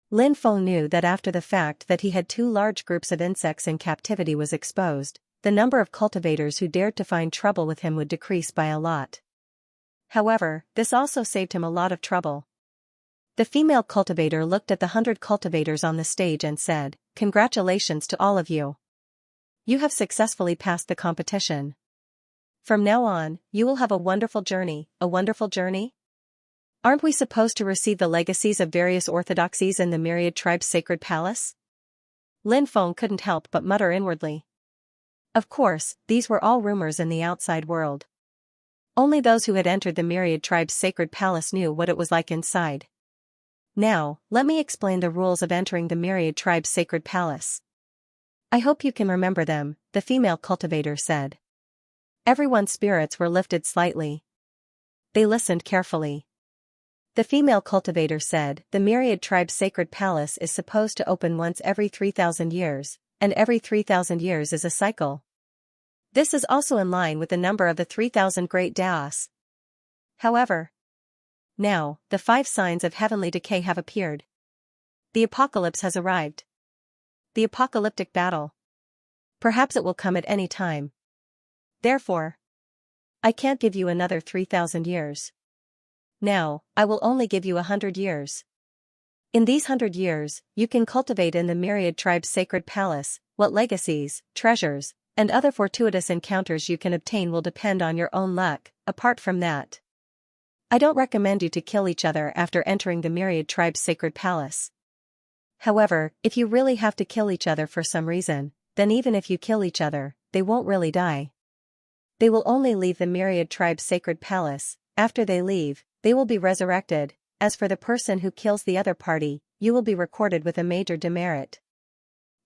Lin Feng knew that after the fact that he had 2 large groups of insects in captivity was exposed, the number of cultivators who dared to find trouble with him would decrease by a lot. However, this also saved him a lot of trouble. The female cultivator looked at the 100 cultivators on the stage and said, "Congratulations to all of you. You have successfully passed the competition. From now on, you will have a wonderful journey." A wonderful journey? Aren't we supposed to receive the legacies of various orthodoxies in the myriad tribe's sacred palace? Lin Feng couldn't help but mutter inwardly. Of course, these were all rumors in the outside world. Only those who had entered the myriad tribe's sacred palace knew what it was like inside. Now, let me explain the rules of entering the myriad tribe's sacred palace. I hope you can remember them, the female cultivator said. Everyone's spirits were lifted slightly. They listened carefully. The female cultivator said, "The myriad tribe's sacred palace is supposed to open once every 3,000 years, and every 3,000 years is a cycle. This is also in line with the number of the 3,000 great Daos. However, now, the 5 signs of heavenly decay have appeared. The apocalypse has arrived. The apocalyptic battle. Perhaps it will come at any time. Therefore, I can't give you another 3,000 years. Now, I will only give you 100 years. In these 100 years, you can cultivate in the myriad tribe's sacred palace. What legacies, treasures, and other fortuitous encounters you can obtain will depend on your own luck. Apart from that, I don't recommend you to kill each other after entering the myriad tribe's sacred palace. However, if you really have to kill each other for some reason, then even if you kill each other, they won't really die. They will only leave the myriad tribe's sacred palace. After they leave, they will be resurrected. As for the person who kills the other party, you will be recorded with a major demerit.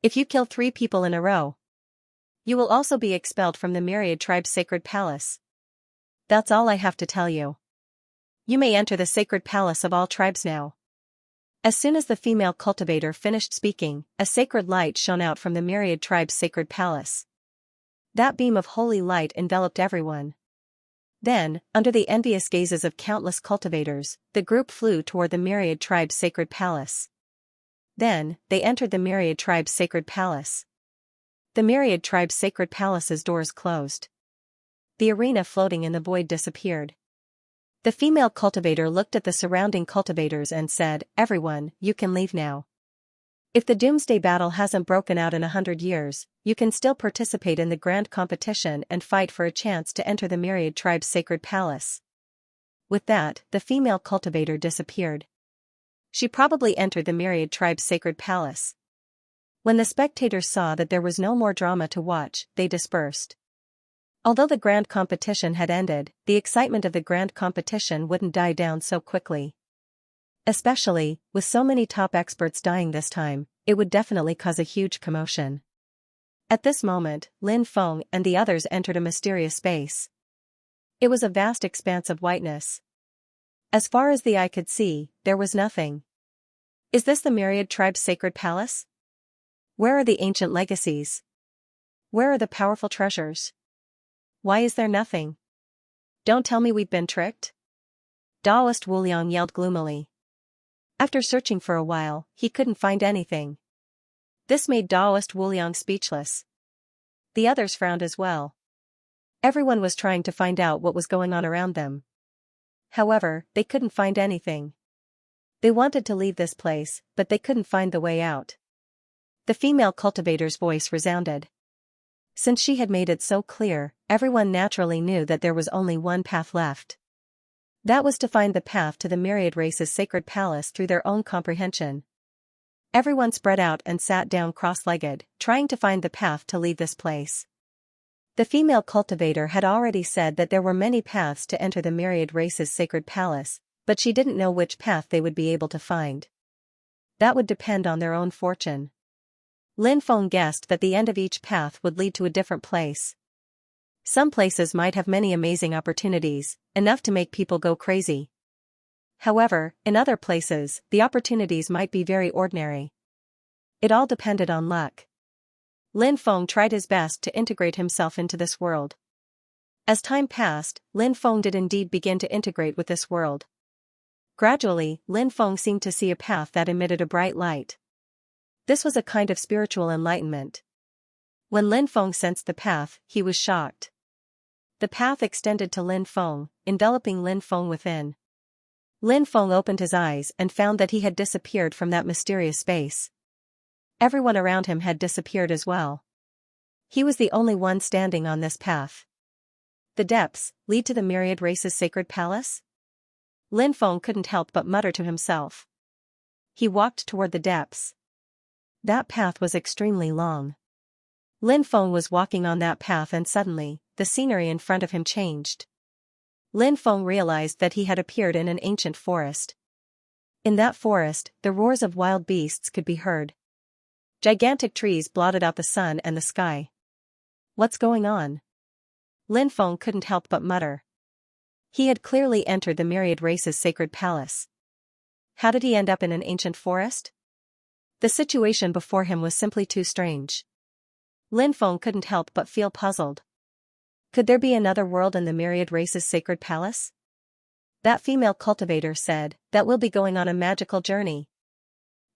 If you kill 3 people in a row, you will also be expelled from the myriad tribe's sacred palace. That's all I have to tell you. You may enter the sacred palace of all tribes now. As soon as the female cultivator finished speaking, a sacred light shone out from the myriad tribe's sacred palace. That beam of holy light enveloped everyone. Then, under the envious gazes of countless cultivators, the group flew toward the myriad tribe's sacred palace. Then, they entered the myriad tribe's sacred palace. The myriad tribe's sacred palace's doors closed. The arena floating in the void disappeared. The female cultivator looked at the surrounding cultivators and said, "Everyone, you can leave now. If the doomsday battle hasn't broken out in 100 years, you can still participate in the grand competition and fight for a chance to enter the myriad tribe's sacred palace." With that, the female cultivator disappeared. She probably entered the myriad tribe's sacred palace. When the spectators saw that there was no more drama to watch, they dispersed. Although the grand competition had ended, the excitement of the grand competition wouldn't die down so quickly. Especially, with so many top experts dying this time, it would definitely cause a huge commotion. At this moment, Lin Feng and the others entered a mysterious space. It was a vast expanse of whiteness. As far as the eye could see, there was nothing. Is this the myriad tribe's sacred palace? Where are the ancient legacies? Where are the powerful treasures? Why is there nothing? Don't tell me we've been tricked? Daoist Wuliang yelled gloomily. After searching for a while, he couldn't find anything. This made Daoist Wuliang speechless. The others frowned as well. Everyone was trying to find out what was going on around them. However, they couldn't find anything. They wanted to leave this place, but they couldn't find the way out. The female cultivator's voice resounded. Since she had made it so clear, everyone naturally knew that there was only one path left. That was to find the path to the myriad race's sacred palace through their own comprehension. Everyone spread out and sat down cross-legged, trying to find the path to leave this place. The female cultivator had already said that there were many paths to enter the myriad race's sacred palace, but she didn't know which path they would be able to find. That would depend on their own fortune. Lin Feng guessed that the end of each path would lead to a different place. Some places might have many amazing opportunities, enough to make people go crazy. However, in other places, the opportunities might be very ordinary. It all depended on luck. Lin Feng tried his best to integrate himself into this world. As time passed, Lin Feng did indeed begin to integrate with this world. Gradually, Lin Feng seemed to see a path that emitted a bright light. This was a kind of spiritual enlightenment. When Lin Feng sensed the path, he was shocked. The path extended to Lin Feng, enveloping Lin Feng within. Lin Feng opened his eyes and found that he had disappeared from that mysterious space. Everyone around him had disappeared as well. He was the only one standing on this path. The depths lead to the myriad race's sacred palace? Lin Feng couldn't help but mutter to himself. He walked toward the depths. That path was extremely long. Lin Feng was walking on that path and suddenly, the scenery in front of him changed. Lin Feng realized that he had appeared in an ancient forest. In that forest, the roars of wild beasts could be heard. Gigantic trees blotted out the sun and the sky. What's going on? Lin Feng couldn't help but mutter. He had clearly entered the myriad race's sacred palace. How did he end up in an ancient forest? The situation before him was simply too strange. Lin Feng couldn't help but feel puzzled. Could there be another world in the myriad race's sacred palace? That female cultivator said that we'll be going on a magical journey.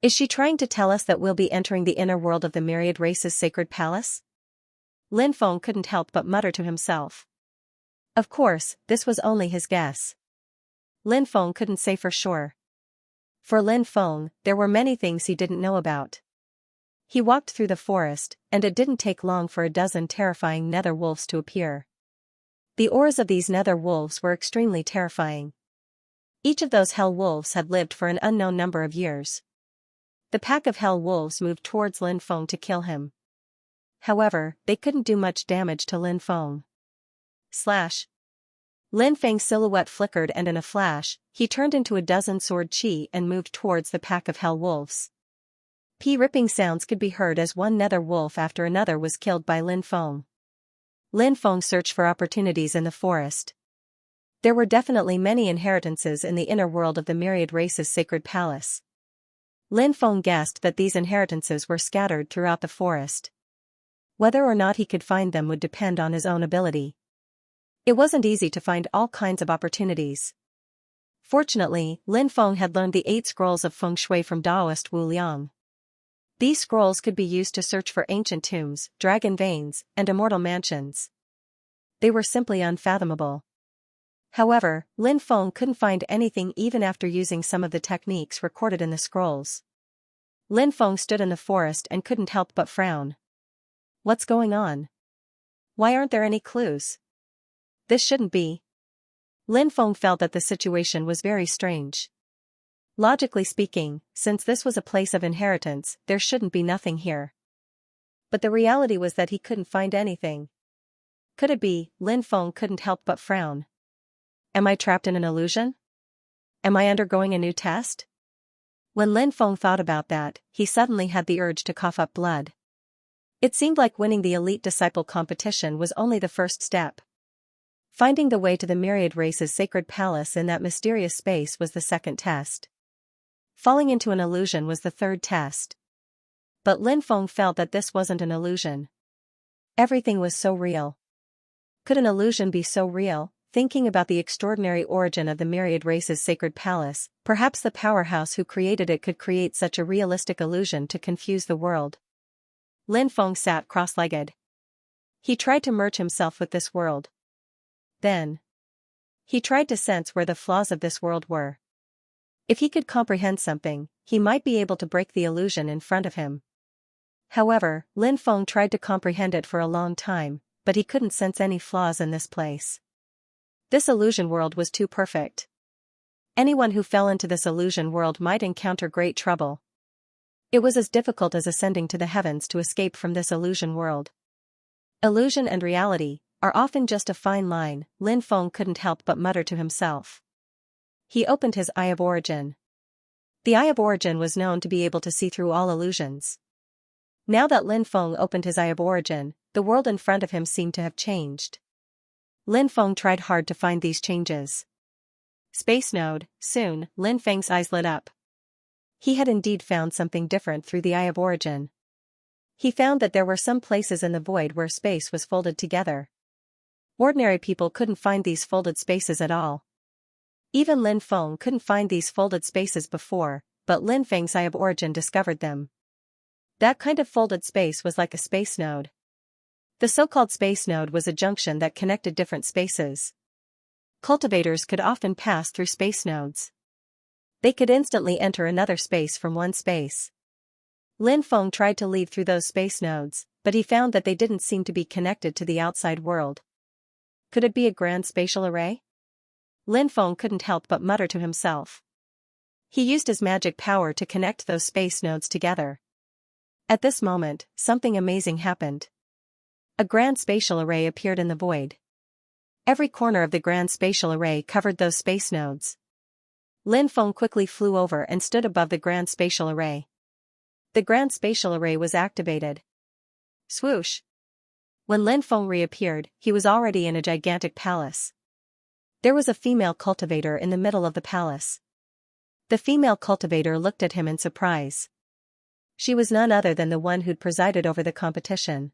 Is she trying to tell us that we'll be entering the inner world of the myriad race's sacred palace? Lin Feng couldn't help but mutter to himself. Of course, this was only his guess. Lin Feng couldn't say for sure. For Lin Feng, there were many things he didn't know about. He walked through the forest, and it didn't take long for a dozen terrifying nether wolves to appear. The auras of these nether wolves were extremely terrifying. Each of those hell wolves had lived for an unknown number of years. The pack of hell wolves moved towards Lin Feng to kill him. However, they couldn't do much damage to Lin Feng. Slash. Lin Feng's silhouette flickered, and in a flash, he turned into a dozen sword chi and moved towards the pack of hell wolves. Ripping sounds could be heard as one nether wolf after another was killed by Lin Feng. Lin Feng searched for opportunities in the forest. There were definitely many inheritances in the inner world of the myriad race's sacred palace. Lin Feng guessed that these inheritances were scattered throughout the forest. Whether or not he could find them would depend on his own ability. It wasn't easy to find all kinds of opportunities. Fortunately, Lin Feng had learned the 8 scrolls of feng shui from Taoist Wu Liang. These scrolls could be used to search for ancient tombs, dragon veins, and immortal mansions. They were simply unfathomable. However, Lin Feng couldn't find anything even after using some of the techniques recorded in the scrolls. Lin Feng stood in the forest and couldn't help but frown. What's going on? Why aren't there any clues? This shouldn't be. Lin Feng felt that the situation was very strange. Logically speaking, since this was a place of inheritance, there shouldn't be nothing here. But the reality was that he couldn't find anything. Could it be? Lin Feng couldn't help but frown. Am I trapped in an illusion? Am I undergoing a new test? When Lin Feng thought about that, he suddenly had the urge to cough up blood. It seemed like winning the elite disciple competition was only the first step. Finding the way to the myriad race's sacred palace in that mysterious space was the second test. Falling into an illusion was the third test. But Lin Feng felt that this wasn't an illusion. Everything was so real. Could an illusion be so real? Thinking about the extraordinary origin of the myriad race's sacred palace, perhaps the powerhouse who created it could create such a realistic illusion to confuse the world. Lin Feng sat cross-legged. He tried to merge himself with this world. Then he tried to sense where the flaws of this world were. If he could comprehend something, he might be able to break the illusion in front of him. However, Lin Feng tried to comprehend it for a long time, but he couldn't sense any flaws in this place. This illusion world was too perfect. Anyone who fell into this illusion world might encounter great trouble. It was as difficult as ascending to the heavens to escape from this illusion world. Illusion and reality are often just a fine line, Lin Feng couldn't help but mutter to himself. He opened his Eye of Origin. The Eye of Origin was known to be able to see through all illusions. Now that Lin Feng opened his Eye of Origin, the world in front of him seemed to have changed. Lin Feng tried hard to find these changes. Space node. Soon, Lin Feng's eyes lit up. He had indeed found something different through the Eye of Origin. He found that there were some places in the void where space was folded together. Ordinary people couldn't find these folded spaces at all. Even Lin Feng couldn't find these folded spaces before, but Lin Feng's Eye of Origin discovered them. That kind of folded space was like a space node. The so-called space node was a junction that connected different spaces. Cultivators could often pass through space nodes. They could instantly enter another space from one space. Lin Feng tried to leave through those space nodes, but he found that they didn't seem to be connected to the outside world. Could it be a grand spatial array? Lin Feng couldn't help but mutter to himself. He used his magic power to connect those space nodes together. At this moment, something amazing happened. A grand spatial array appeared in the void. Every corner of the grand spatial array covered those space nodes. Lin Feng quickly flew over and stood above the grand spatial array. The grand spatial array was activated. Swoosh! When Lin Feng reappeared, he was already in a gigantic palace. There was a female cultivator in the middle of the palace. The female cultivator looked at him in surprise. She was none other than the one who'd presided over the competition.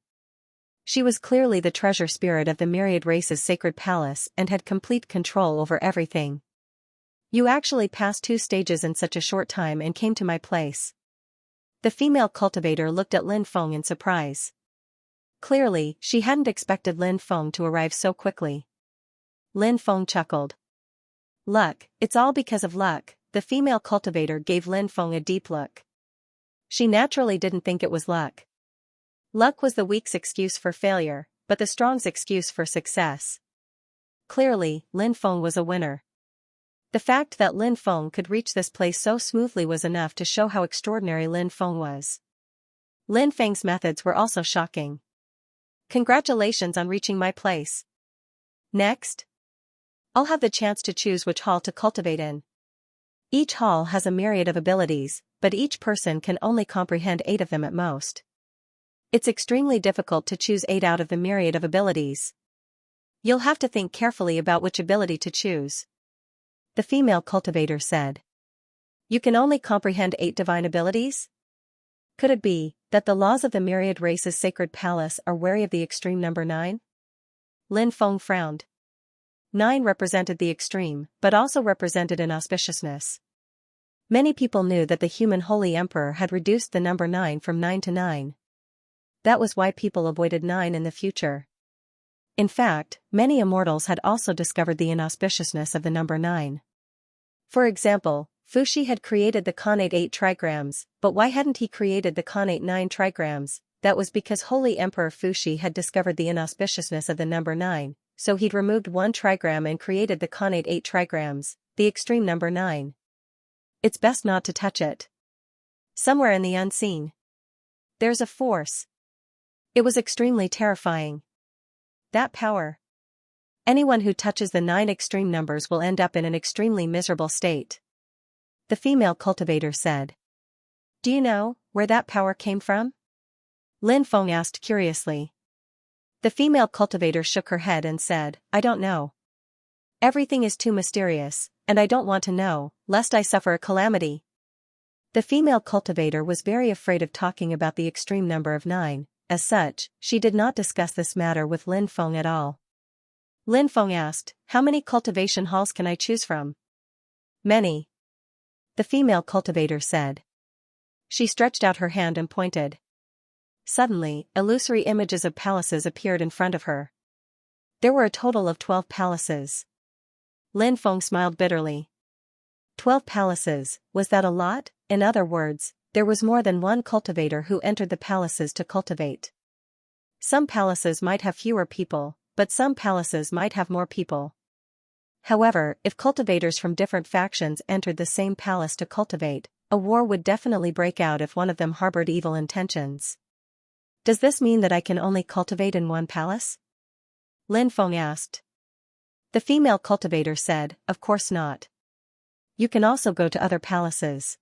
She was clearly the treasure spirit of the myriad race's sacred palace and had complete control over everything. You actually passed 2 stages in such a short time and came to my place. The female cultivator looked at Lin Feng in surprise. Clearly, she hadn't expected Lin Feng to arrive so quickly. Lin Feng chuckled. Luck, it's all because of luck, the female cultivator gave Lin Feng a deep look. She naturally didn't think it was luck. Luck was the weak's excuse for failure, but the strong's excuse for success. Clearly, Lin Feng was a winner. The fact that Lin Feng could reach this place so smoothly was enough to show how extraordinary Lin Feng was. Lin Feng's methods were also shocking. Congratulations on reaching my place. Next, I'll have the chance to choose which hall to cultivate in. Each hall has a myriad of abilities, but each person can only comprehend 8 of them at most. It's extremely difficult to choose 8 out of the myriad of abilities. You'll have to think carefully about which ability to choose. The female cultivator said. You can only comprehend 8 divine abilities? Could it be that the laws of the myriad race's sacred palace are wary of the extreme number 9? Lin Feng frowned. 9 represented the extreme, but also represented inauspiciousness. Many people knew that the human Holy Emperor had reduced the number 9 from 9 to 9. That was why people avoided 9 in the future. In fact, many immortals had also discovered the inauspiciousness of the number 9. For example, Fuxi had created the Khanate 8 trigrams, but why hadn't he created the Khanate 9 trigrams? That was because Holy Emperor Fuxi had discovered the inauspiciousness of the number 9, so he'd removed 1 trigram and created the Khanate 8 trigrams, the extreme number 9. It's best not to touch it. Somewhere in the unseen, there's a force. It was extremely terrifying. That power. Anyone who touches the 9 extreme numbers will end up in an extremely miserable state. The female cultivator said. Do you know where that power came from? Lin Feng asked curiously. The female cultivator shook her head and said, I don't know. Everything is too mysterious, and I don't want to know, lest I suffer a calamity. The female cultivator was very afraid of talking about the extreme number of 9, as such, she did not discuss this matter with Lin Feng at all. Lin Feng asked, how many cultivation halls can I choose from? Many. The female cultivator said. She stretched out her hand and pointed. Suddenly, illusory images of palaces appeared in front of her. There were a total of 12 palaces. Lin Feng smiled bitterly. 12 palaces, was that a lot? In other words, there was more than one cultivator who entered the palaces to cultivate. Some palaces might have fewer people, but some palaces might have more people. However, if cultivators from different factions entered the same palace to cultivate, a war would definitely break out if one of them harbored evil intentions. Does this mean that I can only cultivate in one palace? Lin Feng asked. The female cultivator said, of course not. You can also go to other palaces.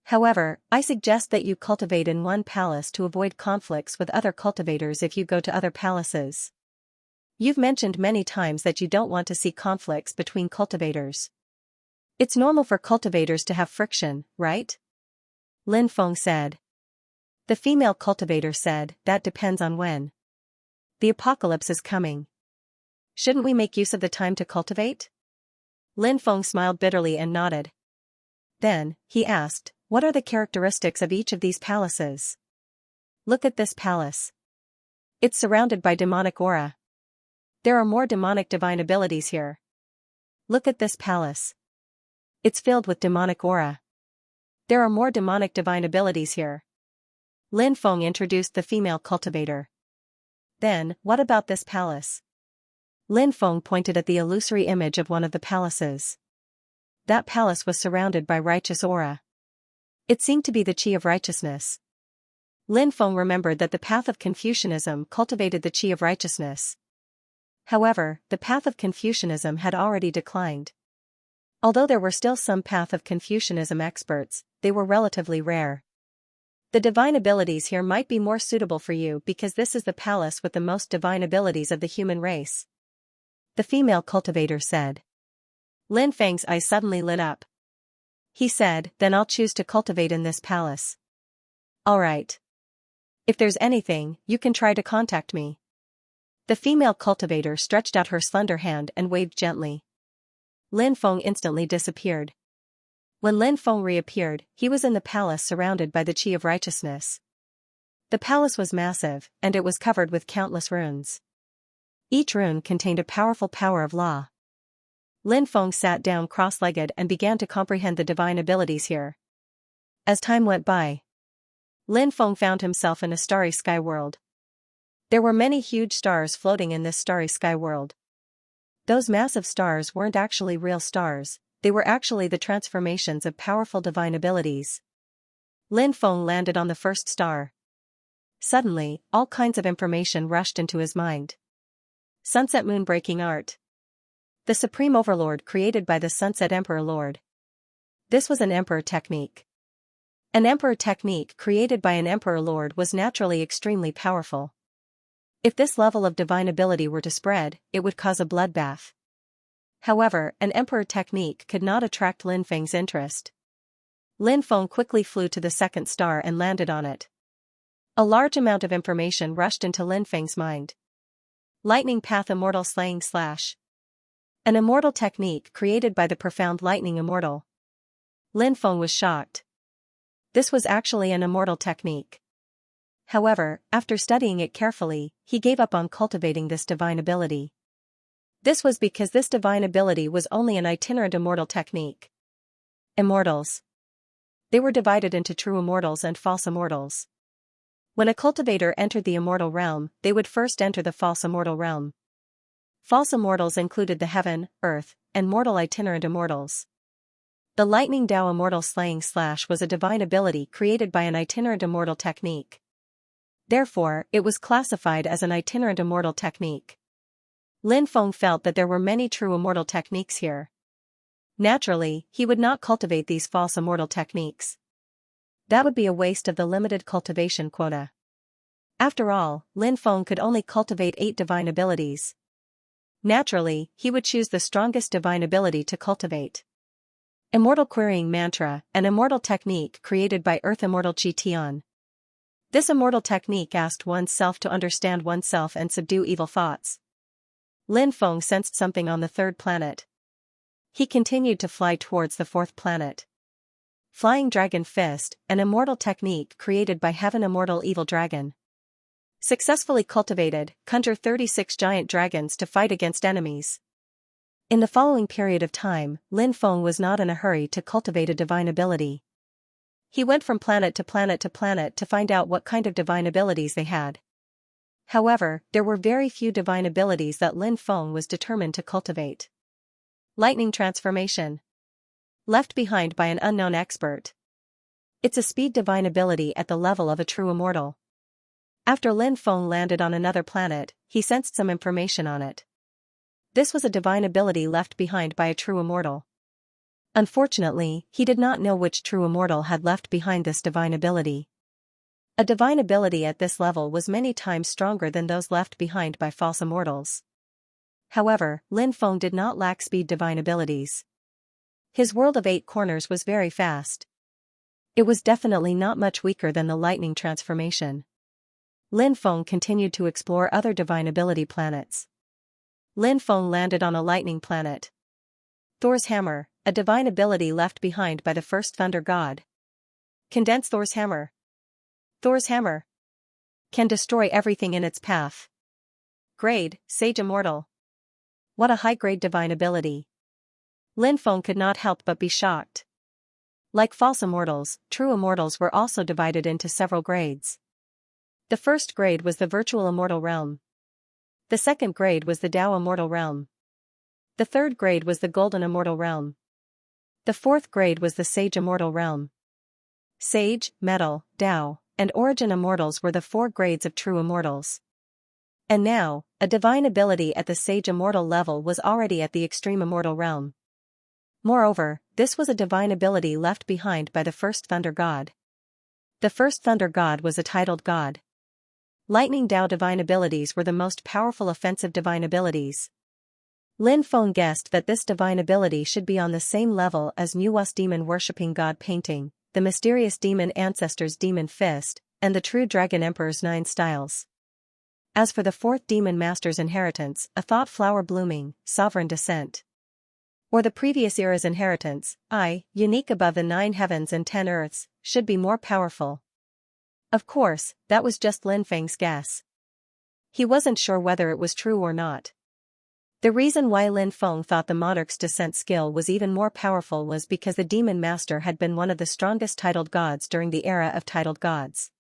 However, I suggest that you cultivate in one palace to avoid conflicts with other cultivators if you go to other palaces. You've mentioned many times that you don't want to see conflicts between cultivators. It's normal for cultivators to have friction, right? Lin Feng said. The female cultivator said, that depends on when. The apocalypse is coming. Shouldn't we make use of the time to cultivate? Lin Feng smiled bitterly and nodded. Then, he asked, what are the characteristics of each of these palaces? Look at this palace. It's surrounded by demonic aura. There are more demonic divine abilities here. Look at this palace. It's filled with demonic aura. There are more demonic divine abilities here. Lin Feng introduced the female cultivator. Then, what about this palace? Lin Feng pointed at the illusory image of one of the palaces. That palace was surrounded by righteous aura. It seemed to be the chi of righteousness. Lin Feng remembered that the path of Confucianism cultivated the chi of righteousness. However, the path of Confucianism had already declined. Although there were still some path of Confucianism experts, they were relatively rare. The divine abilities here might be more suitable for you because this is the palace with the most divine abilities of the human race. The female cultivator said. Lin Feng's eyes suddenly lit up. He said, then I'll choose to cultivate in this palace. All right. If there's anything, you can try to contact me. The female cultivator stretched out her slender hand and waved gently. Lin Feng instantly disappeared. When Lin Feng reappeared, he was in the palace surrounded by the chi of righteousness. The palace was massive, and it was covered with countless runes. Each rune contained a powerful power of law. Lin Feng sat down cross-legged and began to comprehend the divine abilities here. As time went by, Lin Feng found himself in a starry sky world. There were many huge stars floating in this starry sky world. Those massive stars weren't actually real stars, they were actually the transformations of powerful divine abilities. Lin Feng landed on the first star. Suddenly, all kinds of information rushed into his mind. Sunset Moon Breaking Art. The Supreme Overlord created by the Sunset Emperor Lord. This was an Emperor technique. An Emperor technique created by an Emperor Lord was naturally extremely powerful. If this level of divine ability were to spread, it would cause a bloodbath. However, an Emperor technique could not attract Lin Feng's interest. Lin Feng quickly flew to the second star and landed on it. A large amount of information rushed into Lin Feng's mind. Lightning Path Immortal Slaying Slash. An immortal technique created by the profound lightning immortal. Lin Feng was shocked. This was actually an immortal technique. However, after studying it carefully, he gave up on cultivating this divine ability. This was because this divine ability was only an itinerant immortal technique. Immortals. They were divided into true immortals and false immortals. When a cultivator entered the immortal realm, they would first enter the false immortal realm. False immortals included the heaven, earth, and mortal itinerant immortals. The Lightning Dao Immortal Slaying Slash was a divine ability created by an itinerant immortal technique. Therefore, it was classified as an itinerant immortal technique. Lin Feng felt that there were many true immortal techniques here. Naturally, he would not cultivate these false immortal techniques. That would be a waste of the limited cultivation quota. After all, Lin Feng could only cultivate 8 divine abilities. Naturally, he would choose the strongest divine ability to cultivate. Immortal Querying Mantra, an immortal technique created by Earth Immortal Chi Tian. This immortal technique asked oneself to understand oneself and subdue evil thoughts. Lin Feng sensed something on the 3rd planet. He continued to fly towards the 4th planet. Flying Dragon Fist, an immortal technique created by Heaven Immortal Evil Dragon. Successfully cultivated, conjure 36 giant dragons to fight against enemies. In the following period of time, Lin Feng was not in a hurry to cultivate a divine ability. He went from planet to planet to find out what kind of divine abilities they had. However, there were very few divine abilities that Lin Feng was determined to cultivate. Lightning Transformation. Left behind by an unknown expert. It's a speed divine ability at the level of a true immortal. After Lin Feng landed on another planet, he sensed some information on it. This was a divine ability left behind by a true immortal. Unfortunately, he did not know which true immortal had left behind this divine ability. A divine ability at this level was many times stronger than those left behind by false immortals. However, Lin Feng did not lack speed divine abilities. His world of 8 corners was very fast. It was definitely not much weaker than the lightning transformation. Lin Feng continued to explore other divine ability planets. Lin Feng landed on a lightning planet. Thor's Hammer, a divine ability left behind by the first thunder god. Condense Thor's Hammer. Thor's Hammer can destroy everything in its path. Grade, Sage Immortal. What a high-grade divine ability. Lin Feng could not help but be shocked. Like false immortals, true immortals were also divided into several grades. The first grade was the Virtual Immortal Realm. The second grade was the Dao Immortal Realm. The third grade was the Golden Immortal Realm. The fourth grade was the Sage Immortal Realm. Sage, Metal, Dao, and Origin Immortals were the 4 grades of true immortals. And now, a divine ability at the Sage Immortal level was already at the Extreme Immortal Realm. Moreover, this was a divine ability left behind by the first Thunder God. The first Thunder God was a titled god. Lightning Dao divine abilities were the most powerful offensive divine abilities. Lin Feng guessed that this divine ability should be on the same level as Nuwa's demon worshipping god painting, the mysterious demon ancestor's demon fist, and the true dragon emperor's 9 styles. As for the 4th demon master's inheritance, a thought flower blooming, sovereign descent. Or the previous era's inheritance, unique above the 9 heavens and 10 earths, should be more powerful. Of course, that was just Lin Feng's guess. He wasn't sure whether it was true or not. The reason why Lin Feng thought the monarch's descent skill was even more powerful was because the demon master had been one of the strongest titled gods during the era of titled gods.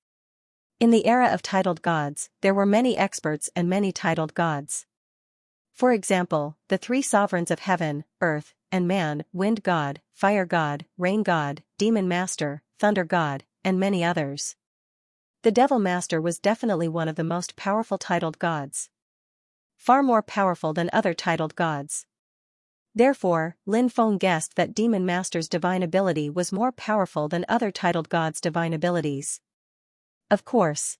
In the era of titled gods, there were many experts and many titled gods. For example, the three sovereigns of heaven, earth, and man, wind god, fire god, rain god, demon master, thunder god, and many others. The devil master was definitely one of the most powerful titled gods. Far more powerful than other titled gods. Therefore, Lin Feng guessed that demon master's divine ability was more powerful than other titled gods' divine abilities. Of course.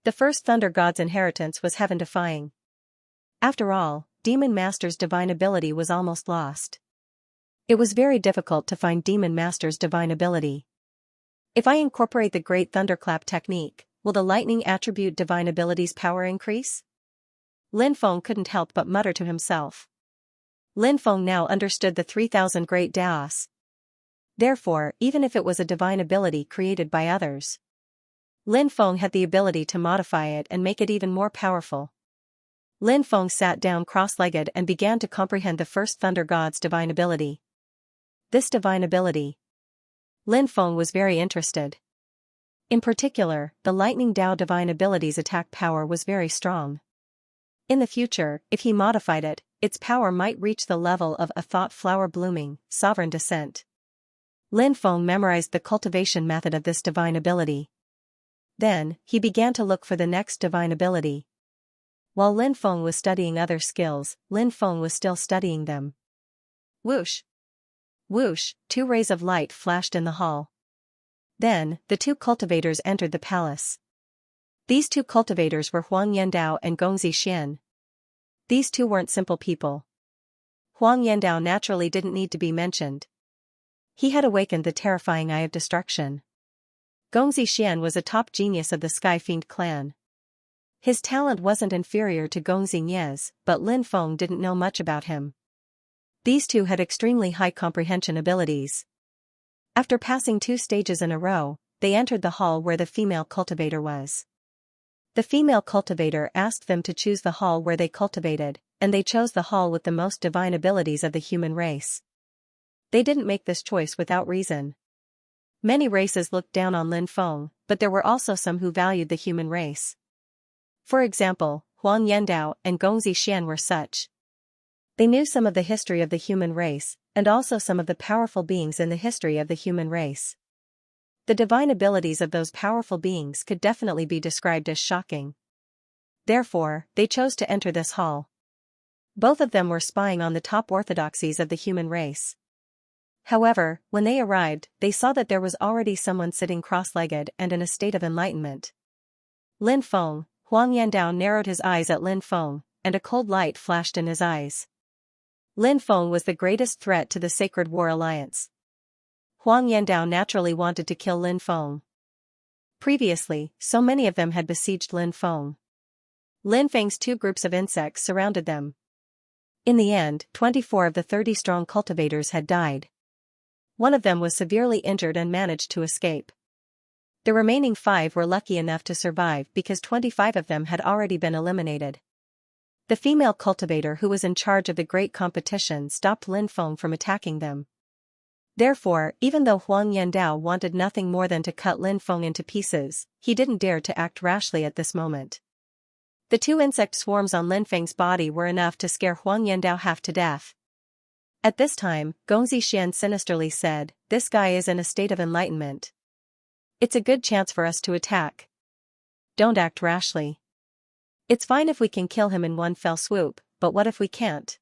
The first thunder god's inheritance was heaven-defying. After all, demon master's divine ability was almost lost. It was very difficult to find demon master's divine ability. If I incorporate the great thunderclap technique, will the lightning attribute divine ability's power increase? Lin Feng couldn't help but mutter to himself. Lin Feng now understood the 3,000 great Daos. Therefore, even if it was a divine ability created by others, Lin Feng had the ability to modify it and make it even more powerful. Lin Feng sat down cross-legged and began to comprehend the first thunder god's divine ability. This divine ability. Lin Feng was very interested. In particular, the lightning Dao divine ability's attack power was very strong. In the future, if he modified it, its power might reach the level of a thought flower blooming, sovereign descent. Lin Feng memorized the cultivation method of this divine ability. Then, he began to look for the next divine ability. While Lin Feng was studying other skills, Lin Feng was still studying them. Whoosh! Whoosh! 2 rays of light flashed in the hall. Then, the 2 cultivators entered the palace. These 2 cultivators were Huang Yandao and Gong Zixian. These 2 weren't simple people. Huang Yandao naturally didn't need to be mentioned. He had awakened the terrifying Eye of Destruction. Gong Zixian was a top genius of the Sky Fiend clan. His talent wasn't inferior to Gong Xingye's, but Lin Feng didn't know much about him. These 2 had extremely high comprehension abilities. After passing 2 stages in a row, they entered the hall where the female cultivator was. The female cultivator asked them to choose the hall where they cultivated, and they chose the hall with the most divine abilities of the human race. They didn't make this choice without reason. Many races looked down on Lin Feng, but there were also some who valued the human race. For example, Huang Yandao and Gong Zixian were such. They knew some of the history of the human race, and also some of the powerful beings in the history of the human race. The divine abilities of those powerful beings could definitely be described as shocking. Therefore, they chose to enter this hall. Both of them were spying on the top orthodoxies of the human race. However, when they arrived, they saw that there was already someone sitting cross-legged and in a state of enlightenment. Lin Feng. Huang Yandao narrowed his eyes at Lin Feng, and a cold light flashed in his eyes. Lin Feng was the greatest threat to the Sacred War Alliance. Huang Yandao naturally wanted to kill Lin Feng. Previously, so many of them had besieged Lin Feng. Lin Feng's 2 groups of insects surrounded them. In the end, 24 of the 30-strong cultivators had died. One of them was severely injured and managed to escape. The remaining 5 were lucky enough to survive because 25 of them had already been eliminated. The female cultivator who was in charge of the great competition stopped Lin Feng from attacking them. Therefore, even though Huang Yandao wanted nothing more than to cut Lin Feng into pieces, he didn't dare to act rashly at this moment. The 2 insect swarms on Lin Feng's body were enough to scare Huang Yandao half to death. At this time, Gong Zixian sinisterly said, "This guy is in a state of enlightenment. It's a good chance for us to attack. Don't act rashly. It's fine if we can kill him in one fell swoop, but what if we can't?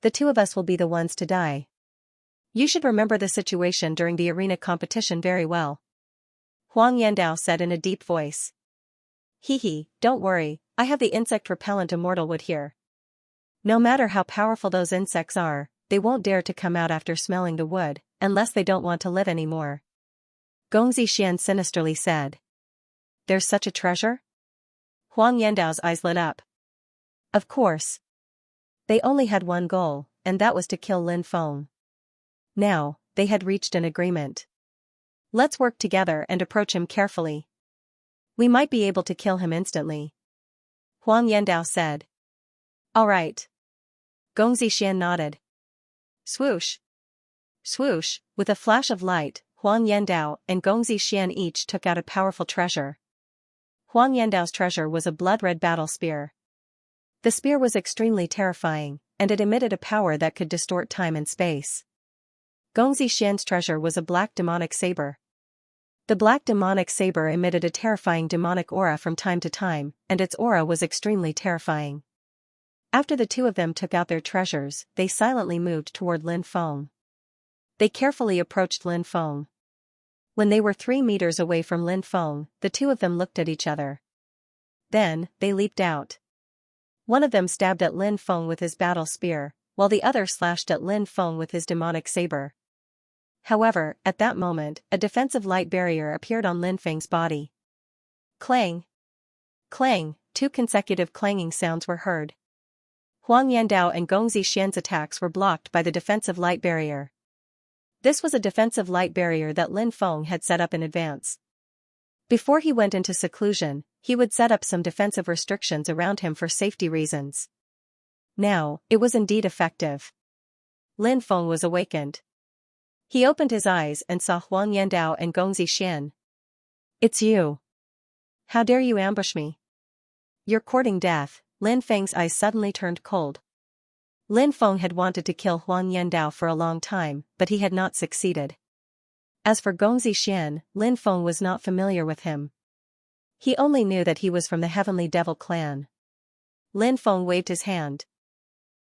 The 2 of us will be the ones to die. You should remember the situation during the arena competition very well." Huang Yandao said in a deep voice. "Hee, don't worry, I have the insect repellent immortal wood here. No matter how powerful those insects are, they won't dare to come out after smelling the wood, unless they don't want to live anymore." Gong Zixian sinisterly said. "There's such a treasure?" Huang Yandao's eyes lit up. Of course. They only had one goal, and that was to kill Lin Feng. Now, they had reached an agreement. "Let's work together and approach him carefully. We might be able to kill him instantly," Huang Yandao said. "All right. Gong Zixian nodded. Swoosh. Swoosh, with a flash of light, Huang Yandao and Gong Zixian each took out a powerful treasure. Huang Yandao's treasure was a blood-red battle spear. The spear was extremely terrifying, and it emitted a power that could distort time and space. Gong Zixian's treasure was a black demonic saber. The black demonic saber emitted a terrifying demonic aura from time to time, and its aura was extremely terrifying. After the two of them took out their treasures, they silently moved toward Lin Feng. They carefully approached Lin Feng. When they were 3 meters away from Lin Feng, the two of them looked at each other. Then, they leaped out. One of them stabbed at Lin Feng with his battle spear, while the other slashed at Lin Feng with his demonic saber. However, at that moment, a defensive light barrier appeared on Lin Feng's body. Clang! Clang! 2 consecutive clanging sounds were heard. Huang Yandao and Gong Zixian's attacks were blocked by the defensive light barrier. This was a defensive light barrier that Lin Feng had set up in advance. Before he went into seclusion, he would set up some defensive restrictions around him for safety reasons. Now, it was indeed effective. Lin Feng was awakened. He opened his eyes and saw Huang Yandao and Gong Zixian. It's you. How dare you ambush me? You're courting death. Lin Feng's eyes suddenly turned cold. Lin Feng had wanted to kill Huang Yandao for a long time, but he had not succeeded. As for Gong Zixian, Lin Feng was not familiar with him. He only knew that he was from the Heavenly Devil clan. Lin Feng waved his hand.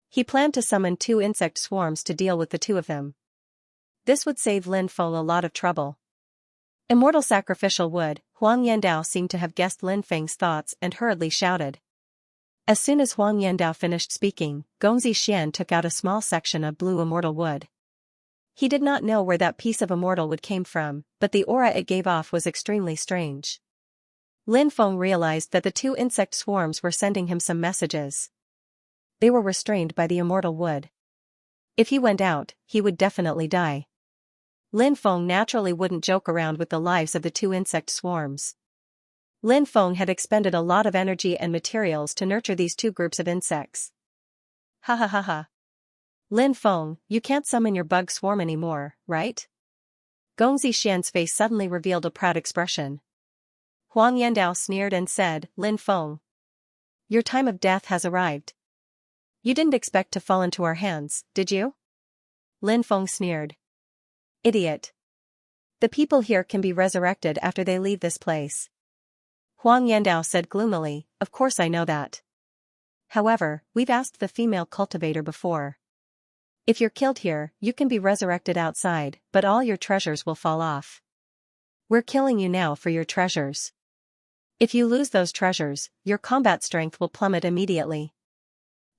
He planned to summon 2 insect swarms to deal with the two of them. This would save Lin Feng a lot of trouble. Immortal sacrificial wood. Huang Yandao seemed to have guessed Lin Feng's thoughts and hurriedly shouted. As soon as Huang Yandao finished speaking, Gong Zixian took out a small section of blue immortal wood. He did not know where that piece of immortal wood came from, but the aura it gave off was extremely strange. Lin Feng realized that the 2 insect swarms were sending him some messages. They were restrained by the immortal wood. If he went out, he would definitely die. Lin Feng naturally wouldn't joke around with the lives of the 2 insect swarms. Lin Feng had expended a lot of energy and materials to nurture these 2 groups of insects. Ha ha ha ha. Lin Feng, you can't summon your bug swarm anymore, right? Gong Zixian's face suddenly revealed a proud expression. Huang Yandao sneered and said, Lin Feng, your time of death has arrived. You didn't expect to fall into our hands, did you? Lin Feng sneered. Idiot. The people here can be resurrected after they leave this place. Huang Yandao said gloomily, of course I know that. However, we've asked the female cultivator before. If you're killed here, you can be resurrected outside, but all your treasures will fall off. We're killing you now for your treasures. If you lose those treasures, your combat strength will plummet immediately.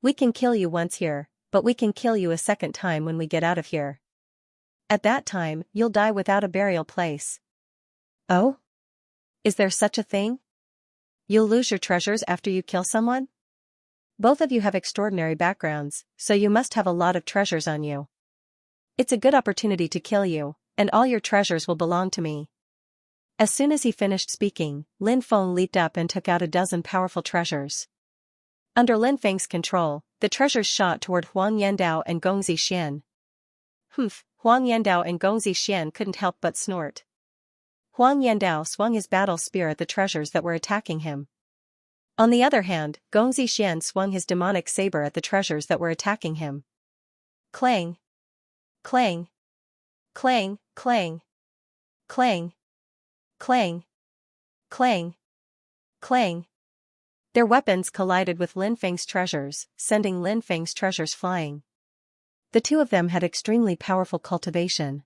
We can kill you once here, but we can kill you a second time when we get out of here. At that time, you'll die without a burial place. Oh? Is there such a thing? You'll lose your treasures after you kill someone? Both of you have extraordinary backgrounds, so you must have a lot of treasures on you. It's a good opportunity to kill you, and all your treasures will belong to me. As soon as he finished speaking, Lin Feng leaped up and took out a dozen powerful treasures. Under Lin Feng's control, the treasures shot toward Huang Yandao and Gong Zixian. Humph, Huang Yandao and Gong Zixian couldn't help but snort. Huang Yandao swung his battle spear at the treasures that were attacking him. On the other hand, Gong Zixian swung his demonic saber at the treasures that were attacking him. Clang! Clang! Clang! Clang! Clang! Clang! Clang! Clang! Their weapons collided with Lin Feng's treasures, sending Lin Feng's treasures flying. The two of them had extremely powerful cultivation.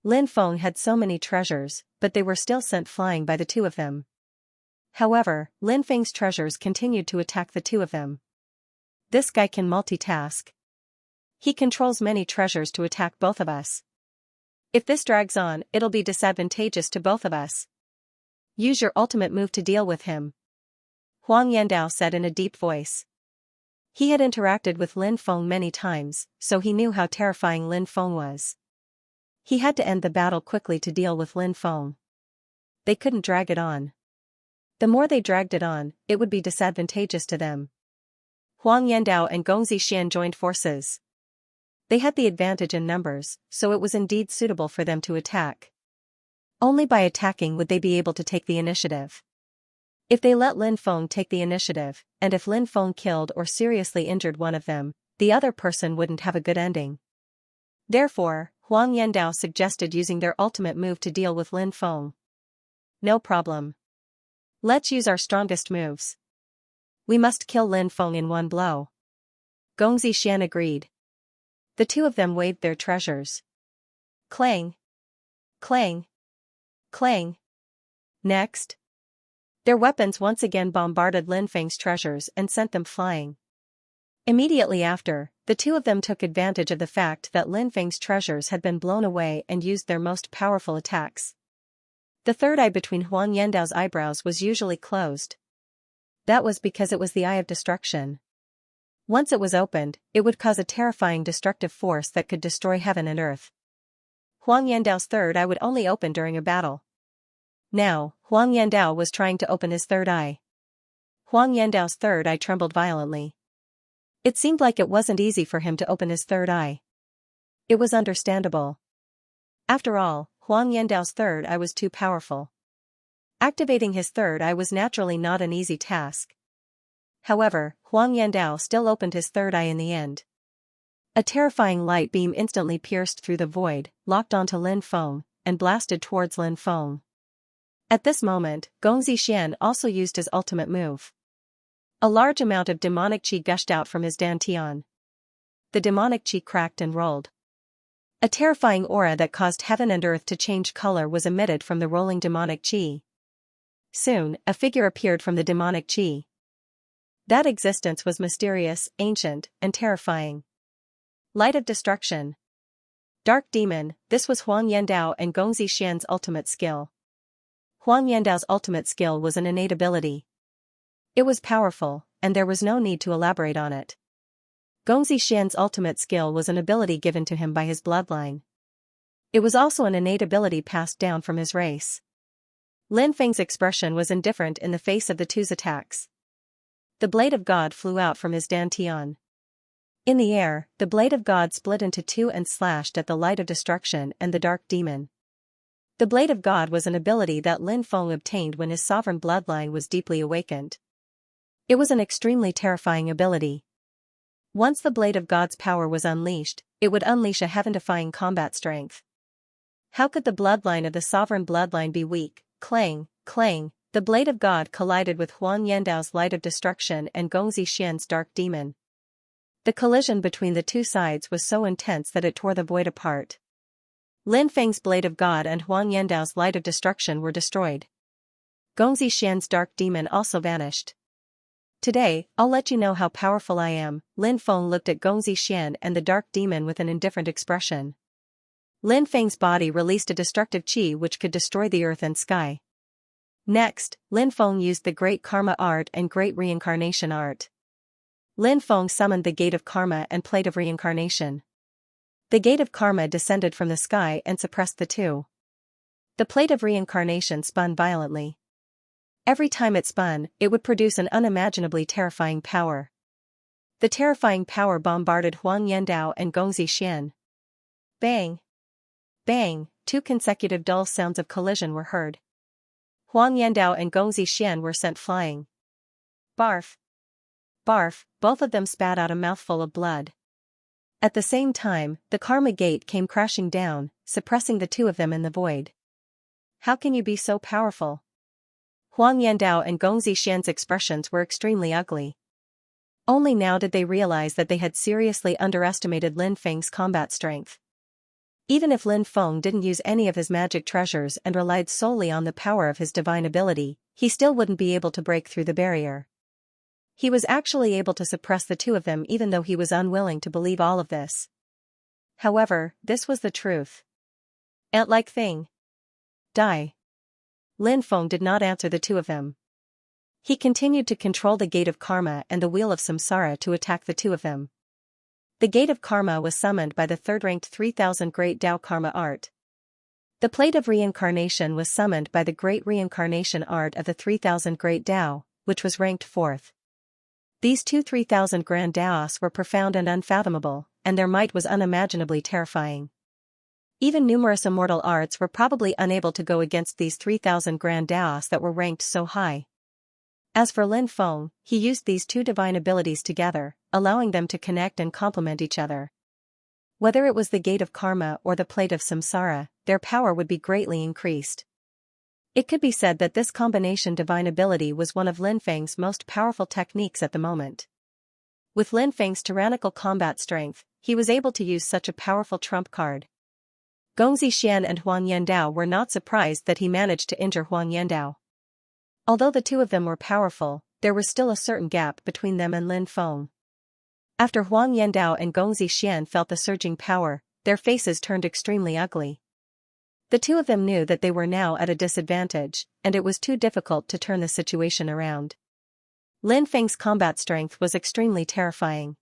Lin Feng had so many treasures, but they were still sent flying by the two of them. However, Lin Feng's treasures continued to attack the two of them. This guy can multitask. He controls many treasures to attack both of us. If this drags on, it'll be disadvantageous to both of us. Use your ultimate move to deal with him. Huang Yandao said in a deep voice. He had interacted with Lin Feng many times, so he knew how terrifying Lin Feng was. He had to end the battle quickly to deal with Lin Feng. They couldn't drag it on. The more they dragged it on, it would be disadvantageous to them. Huang Yandao and Gong Zixian joined forces. They had the advantage in numbers, so it was indeed suitable for them to attack. Only by attacking would they be able to take the initiative. If they let Lin Feng take the initiative, and if Lin Feng killed or seriously injured one of them, the other person wouldn't have a good ending. Therefore, Huang Yandao suggested using their ultimate move to deal with Lin Feng. No problem. Let's use our strongest moves. We must kill Lin Feng in one blow. Gong Zixian agreed. The two of them waved their treasures. Clang. Clang. Clang. Next. Their weapons once again bombarded Lin Feng's treasures and sent them flying. Immediately after, the two of them took advantage of the fact that Lin Feng's treasures had been blown away and used their most powerful attacks. The third eye between Huang Yandao's eyebrows was usually closed. That was because it was the eye of destruction. Once it was opened, it would cause a terrifying destructive force that could destroy heaven and earth. Huang Yandao's third eye would only open during a battle. Now, Huang Yandao was trying to open his third eye. Huang Yandao's third eye trembled violently. It seemed like it wasn't easy for him to open his third eye. It was understandable. After all, Huang Yandao's third eye was too powerful. Activating his third eye was naturally not an easy task. However, Huang Yandao still opened his third eye in the end. A terrifying light beam instantly pierced through the void, locked onto Lin Feng, and blasted towards Lin Feng. At this moment, Gong Zixian also used his ultimate move. A large amount of demonic qi gushed out from his dantian. The demonic qi cracked and rolled. A terrifying aura that caused heaven and earth to change color was emitted from the rolling demonic qi. Soon, a figure appeared from the demonic qi. That existence was mysterious, ancient, and terrifying. Light of destruction. Dark demon, this was Huang Yandao and Gong Zixian's ultimate skill. Huang Yandao's ultimate skill was an innate ability. It was powerful, and there was no need to elaborate on it. Gong Zixian's ultimate skill was an ability given to him by his bloodline. It was also an innate ability passed down from his race. Lin Feng's expression was indifferent in the face of the two's attacks. The blade of God flew out from his dantian. In the air, the blade of God split into two and slashed at the light of destruction and the dark demon. The blade of God was an ability that Lin Feng obtained when his sovereign bloodline was deeply awakened. It was an extremely terrifying ability. Once the blade of God's power was unleashed, it would unleash a heaven-defying combat strength. How could the bloodline of the sovereign bloodline be weak? Clang, clang, the blade of God collided with Huang Yandao's light of destruction and Gong Zixian's dark demon. The collision between the two sides was so intense that it tore the void apart. Lin Feng's blade of God and Huang Yandao's light of destruction were destroyed. Gong Zixian's dark demon also vanished. Today, I'll let you know how powerful I am. Lin Feng looked at Gong Zixian and the dark demon with an indifferent expression. Lin Feng's body released a destructive qi which could destroy the earth and sky. Next, Lin Feng used the Great Karma Art and Great Reincarnation Art. Lin Feng summoned the Gate of Karma and Plate of Reincarnation. The Gate of Karma descended from the sky and suppressed the two. The Plate of Reincarnation spun violently. Every time it spun, it would produce an unimaginably terrifying power. The terrifying power bombarded Huang Yandao and Gong Zixian. Bang! Bang! Two consecutive dull sounds of collision were heard. Huang Yandao and Gong Zixian were sent flying. Barf! Barf! Both of them spat out a mouthful of blood. At the same time, the Karma Gate came crashing down, suppressing the two of them in the void. How can you be so powerful? Huang Yandao and Gong Zixian's expressions were extremely ugly. Only now did they realize that they had seriously underestimated Lin Feng's combat strength. Even if Lin Feng didn't use any of his magic treasures and relied solely on the power of his divine ability, he still wouldn't be able to break through the barrier. He was actually able to suppress the two of them even though he was unwilling to believe all of this. However, this was the truth. Ant-like thing. Die. Lin Feng did not answer the two of them. He continued to control the Gate of Karma and the Wheel of Samsara to attack the two of them. The Gate of Karma was summoned by the third-ranked 3000 Great Tao Karma Art. The Plate of Reincarnation was summoned by the Great Reincarnation Art of the 3000 Great Tao, which was ranked 4th. These two 3,000 grand Daos were profound and unfathomable, and their might was unimaginably terrifying. Even numerous immortal arts were probably unable to go against these 3,000 grand Daos that were ranked so high. As for Lin Feng, he used these two divine abilities together, allowing them to connect and complement each other. Whether it was the gate of karma or the plate of samsara, their power would be greatly increased. It could be said that this combination divine ability was one of Lin Feng's most powerful techniques at the moment. With Lin Feng's tyrannical combat strength, he was able to use such a powerful trump card. Gong Zixian and Huang Yandao were not surprised that he managed to injure Huang Yandao. Although the two of them were powerful, there was still a certain gap between them and Lin Feng. After Huang Yandao and Gong Zixian felt the surging power, their faces turned extremely ugly. The two of them knew that they were now at a disadvantage, and it was too difficult to turn the situation around. Lin Feng's combat strength was extremely terrifying.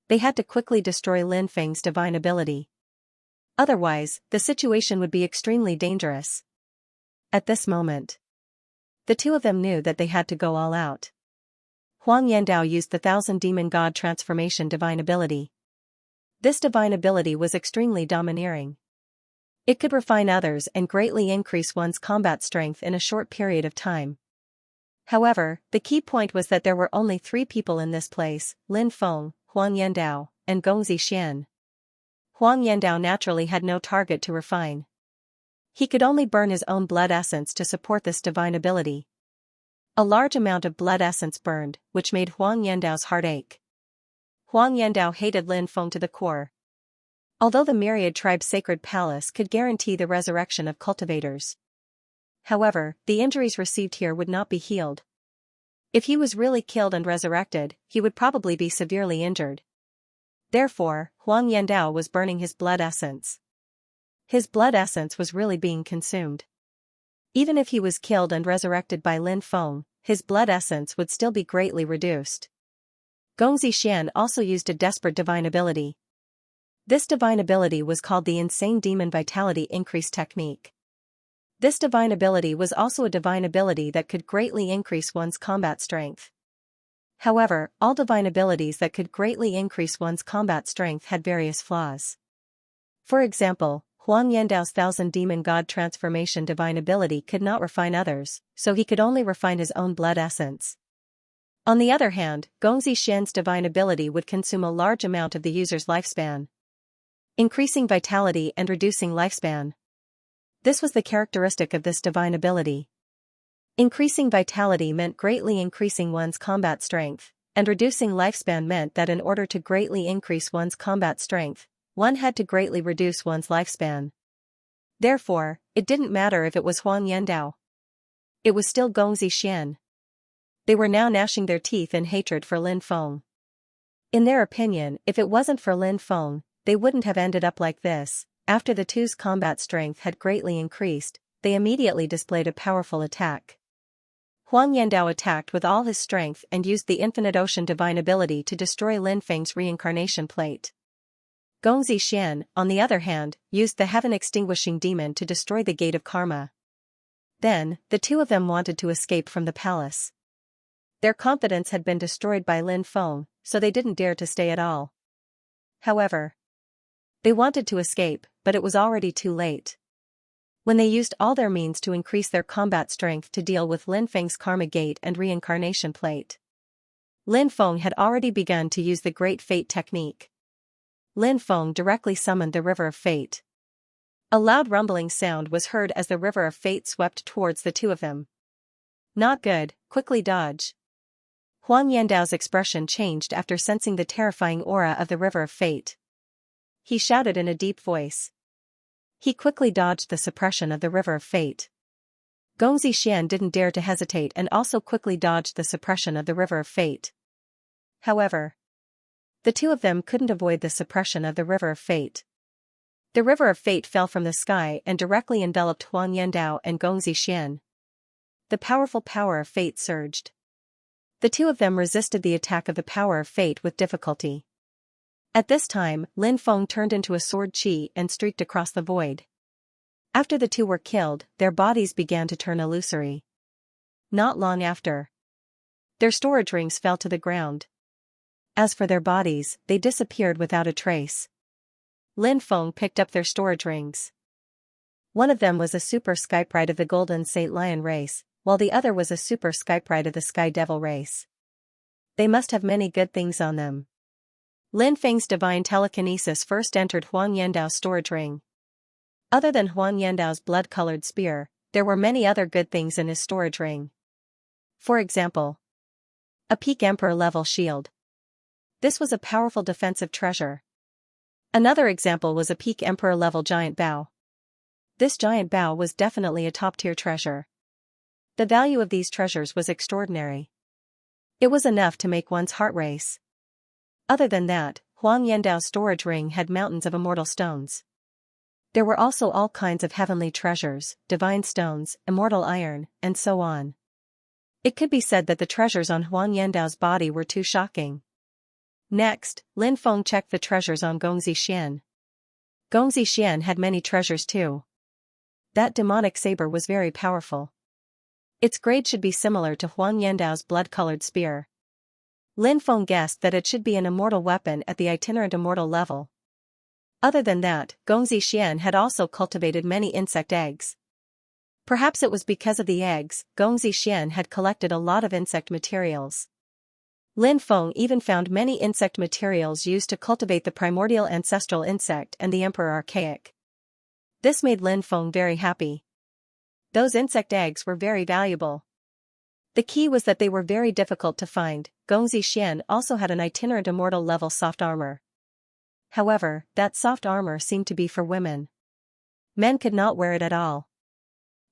They had to quickly destroy Lin Feng's divine ability. Otherwise, the situation would be extremely dangerous. At this moment, the two of them knew that they had to go all out. Huang Yandao used the 1,000 Demon God Transformation divine ability. This divine ability was extremely domineering. It could refine others and greatly increase one's combat strength in a short period of time. However, the key point was that there were only 3 people in this place: Lin Feng, Huang Yandao, and Gong Zixian. Huang Yandao naturally had no target to refine. He could only burn his own blood essence to support this divine ability. A large amount of blood essence burned, which made Huang Yandao's heart ache. Huang Yandao hated Lin Feng to the core. Although the Myriad Tribe's sacred palace could guarantee the resurrection of cultivators, however, the injuries received here would not be healed. If he was really killed and resurrected, he would probably be severely injured. Therefore, Huang Yandao was burning his blood essence. His blood essence was really being consumed. Even if he was killed and resurrected by Lin Feng, his blood essence would still be greatly reduced. Gong Zixian also used a desperate divine ability. This divine ability was called the Insane Demon Vitality Increase Technique. This divine ability was also a divine ability that could greatly increase one's combat strength. However, all divine abilities that could greatly increase one's combat strength had various flaws. For example, Huang Yandao's 1,000 Demon God Transformation divine ability could not refine others, so he could only refine his own blood essence. On the other hand, Gong Zixian's divine ability would consume a large amount of the user's lifespan, increasing vitality and reducing lifespan. This was the characteristic of this divine ability. Increasing vitality meant greatly increasing one's combat strength, and reducing lifespan meant that in order to greatly increase one's combat strength, one had to greatly reduce one's lifespan. Therefore, it didn't matter if it was Huang Yandao. It was still Gong Zixian. They were now gnashing their teeth in hatred for Lin Feng. In their opinion, if it wasn't for Lin Feng, they wouldn't have ended up like this. After the two's combat strength had greatly increased, they immediately displayed a powerful attack. Huang Yandao attacked with all his strength and used the Infinite Ocean divine ability to destroy Lin Feng's reincarnation plate. Gong Zixian, on the other hand, used the Heaven Extinguishing Demon to destroy the Gate of Karma. Then, the two of them wanted to escape from the palace. Their confidence had been destroyed by Lin Feng, so they didn't dare to stay at all. However, they wanted to escape, but it was already too late. When they used all their means to increase their combat strength to deal with Lin Feng's Karma Gate and Reincarnation Plate, Lin Feng had already begun to use the Great Fate technique. Lin Feng directly summoned the River of Fate. A loud rumbling sound was heard as the River of Fate swept towards the two of them. Not good, quickly dodge. Huang Yandao's expression changed after sensing the terrifying aura of the River of Fate. He shouted in a deep voice. He quickly dodged the suppression of the River of Fate. Gong Zixian didn't dare to hesitate and also quickly dodged the suppression of the River of Fate. However, the two of them couldn't avoid the suppression of the River of Fate. The River of Fate fell from the sky and directly enveloped Huang Yandao and Gong Zixian. The powerful power of fate surged. The two of them resisted the attack of the power of fate with difficulty. At this time, Lin Feng turned into a sword chi and streaked across the void. After the two were killed, their bodies began to turn illusory. Not long after, Their storage rings fell to the ground. As for their bodies, they disappeared without a trace. Lin Feng picked up their storage rings. One of them was a super skyprite of the Golden Saint Lion race, while the other was a super skyprite of the Sky Devil race. They must have many good things on them. Lin Feng's divine telekinesis first entered Huang Yandao's storage ring. Other than Huang Yandao's blood-colored spear, there were many other good things in his storage ring. For example, a peak emperor-level shield. This was a powerful defensive treasure. Another example was a peak emperor-level giant bow. This giant bow was definitely a top-tier treasure. The value of these treasures was extraordinary. It was enough to make one's heart race. Other than that, Huang Yandao's storage ring had mountains of immortal stones. There were also all kinds of heavenly treasures, divine stones, immortal iron, and so on. It could be said that the treasures on Huang Yandao's body were too shocking. Next, Lin Feng checked the treasures on Gongzi Xian. Gongzi Xian had many treasures too. That demonic saber was very powerful. Its grade should be similar to Huang Yandao's blood-colored spear. Lin Feng guessed that it should be an immortal weapon at the itinerant immortal level. Other than that, Gongzi Xian had also cultivated many insect eggs. Perhaps it was because of the eggs, Gongzi Xian had collected a lot of insect materials. Lin Feng even found many insect materials used to cultivate the primordial ancestral insect and the emperor archaic. This made Lin Feng very happy. Those insect eggs were very valuable. The key was that they were very difficult to find. Gongzi Xian also had an itinerant immortal level soft armor. However, that soft armor seemed to be for women. Men could not wear it at all.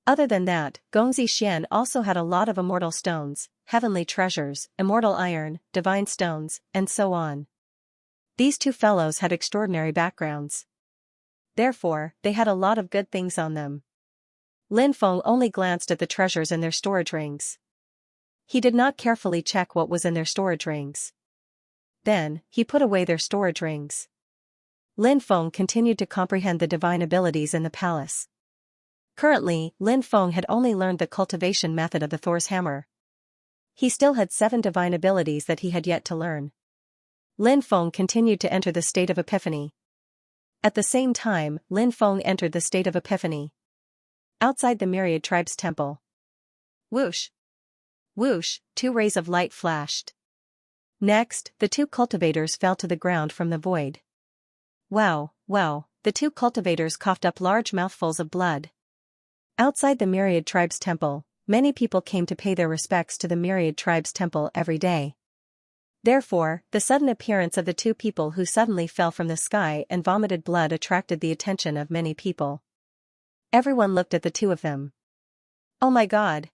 Other than that, Gongzi Xian also had a lot of immortal stones, heavenly treasures, immortal iron, divine stones, and so on. These two fellows had extraordinary backgrounds. Therefore, they had a lot of good things on them. Lin Feng only glanced at the treasures in their storage rings. He did not carefully check what was in their storage rings. Then, he put away their storage rings. Lin Feng continued to comprehend the divine abilities in the palace. Currently, Lin Feng had only learned the cultivation method of the Thor's hammer. He still had 7 divine abilities that he had yet to learn. Lin Feng continued to enter the state of epiphany. At the same time, Lin Feng entered the state of epiphany. Outside the myriad tribe's temple. Whoosh! Whoosh! 2 rays of light flashed. Next, the 2 cultivators fell to the ground from the void. Wow, wow, the 2 cultivators coughed up large mouthfuls of blood. Outside the myriad tribe's temple, many people came to pay their respects to the myriad tribe's temple every day. Therefore, the sudden appearance of the 2 people who suddenly fell from the sky and vomited blood attracted the attention of many people. Everyone looked at the 2 of them. Oh my god!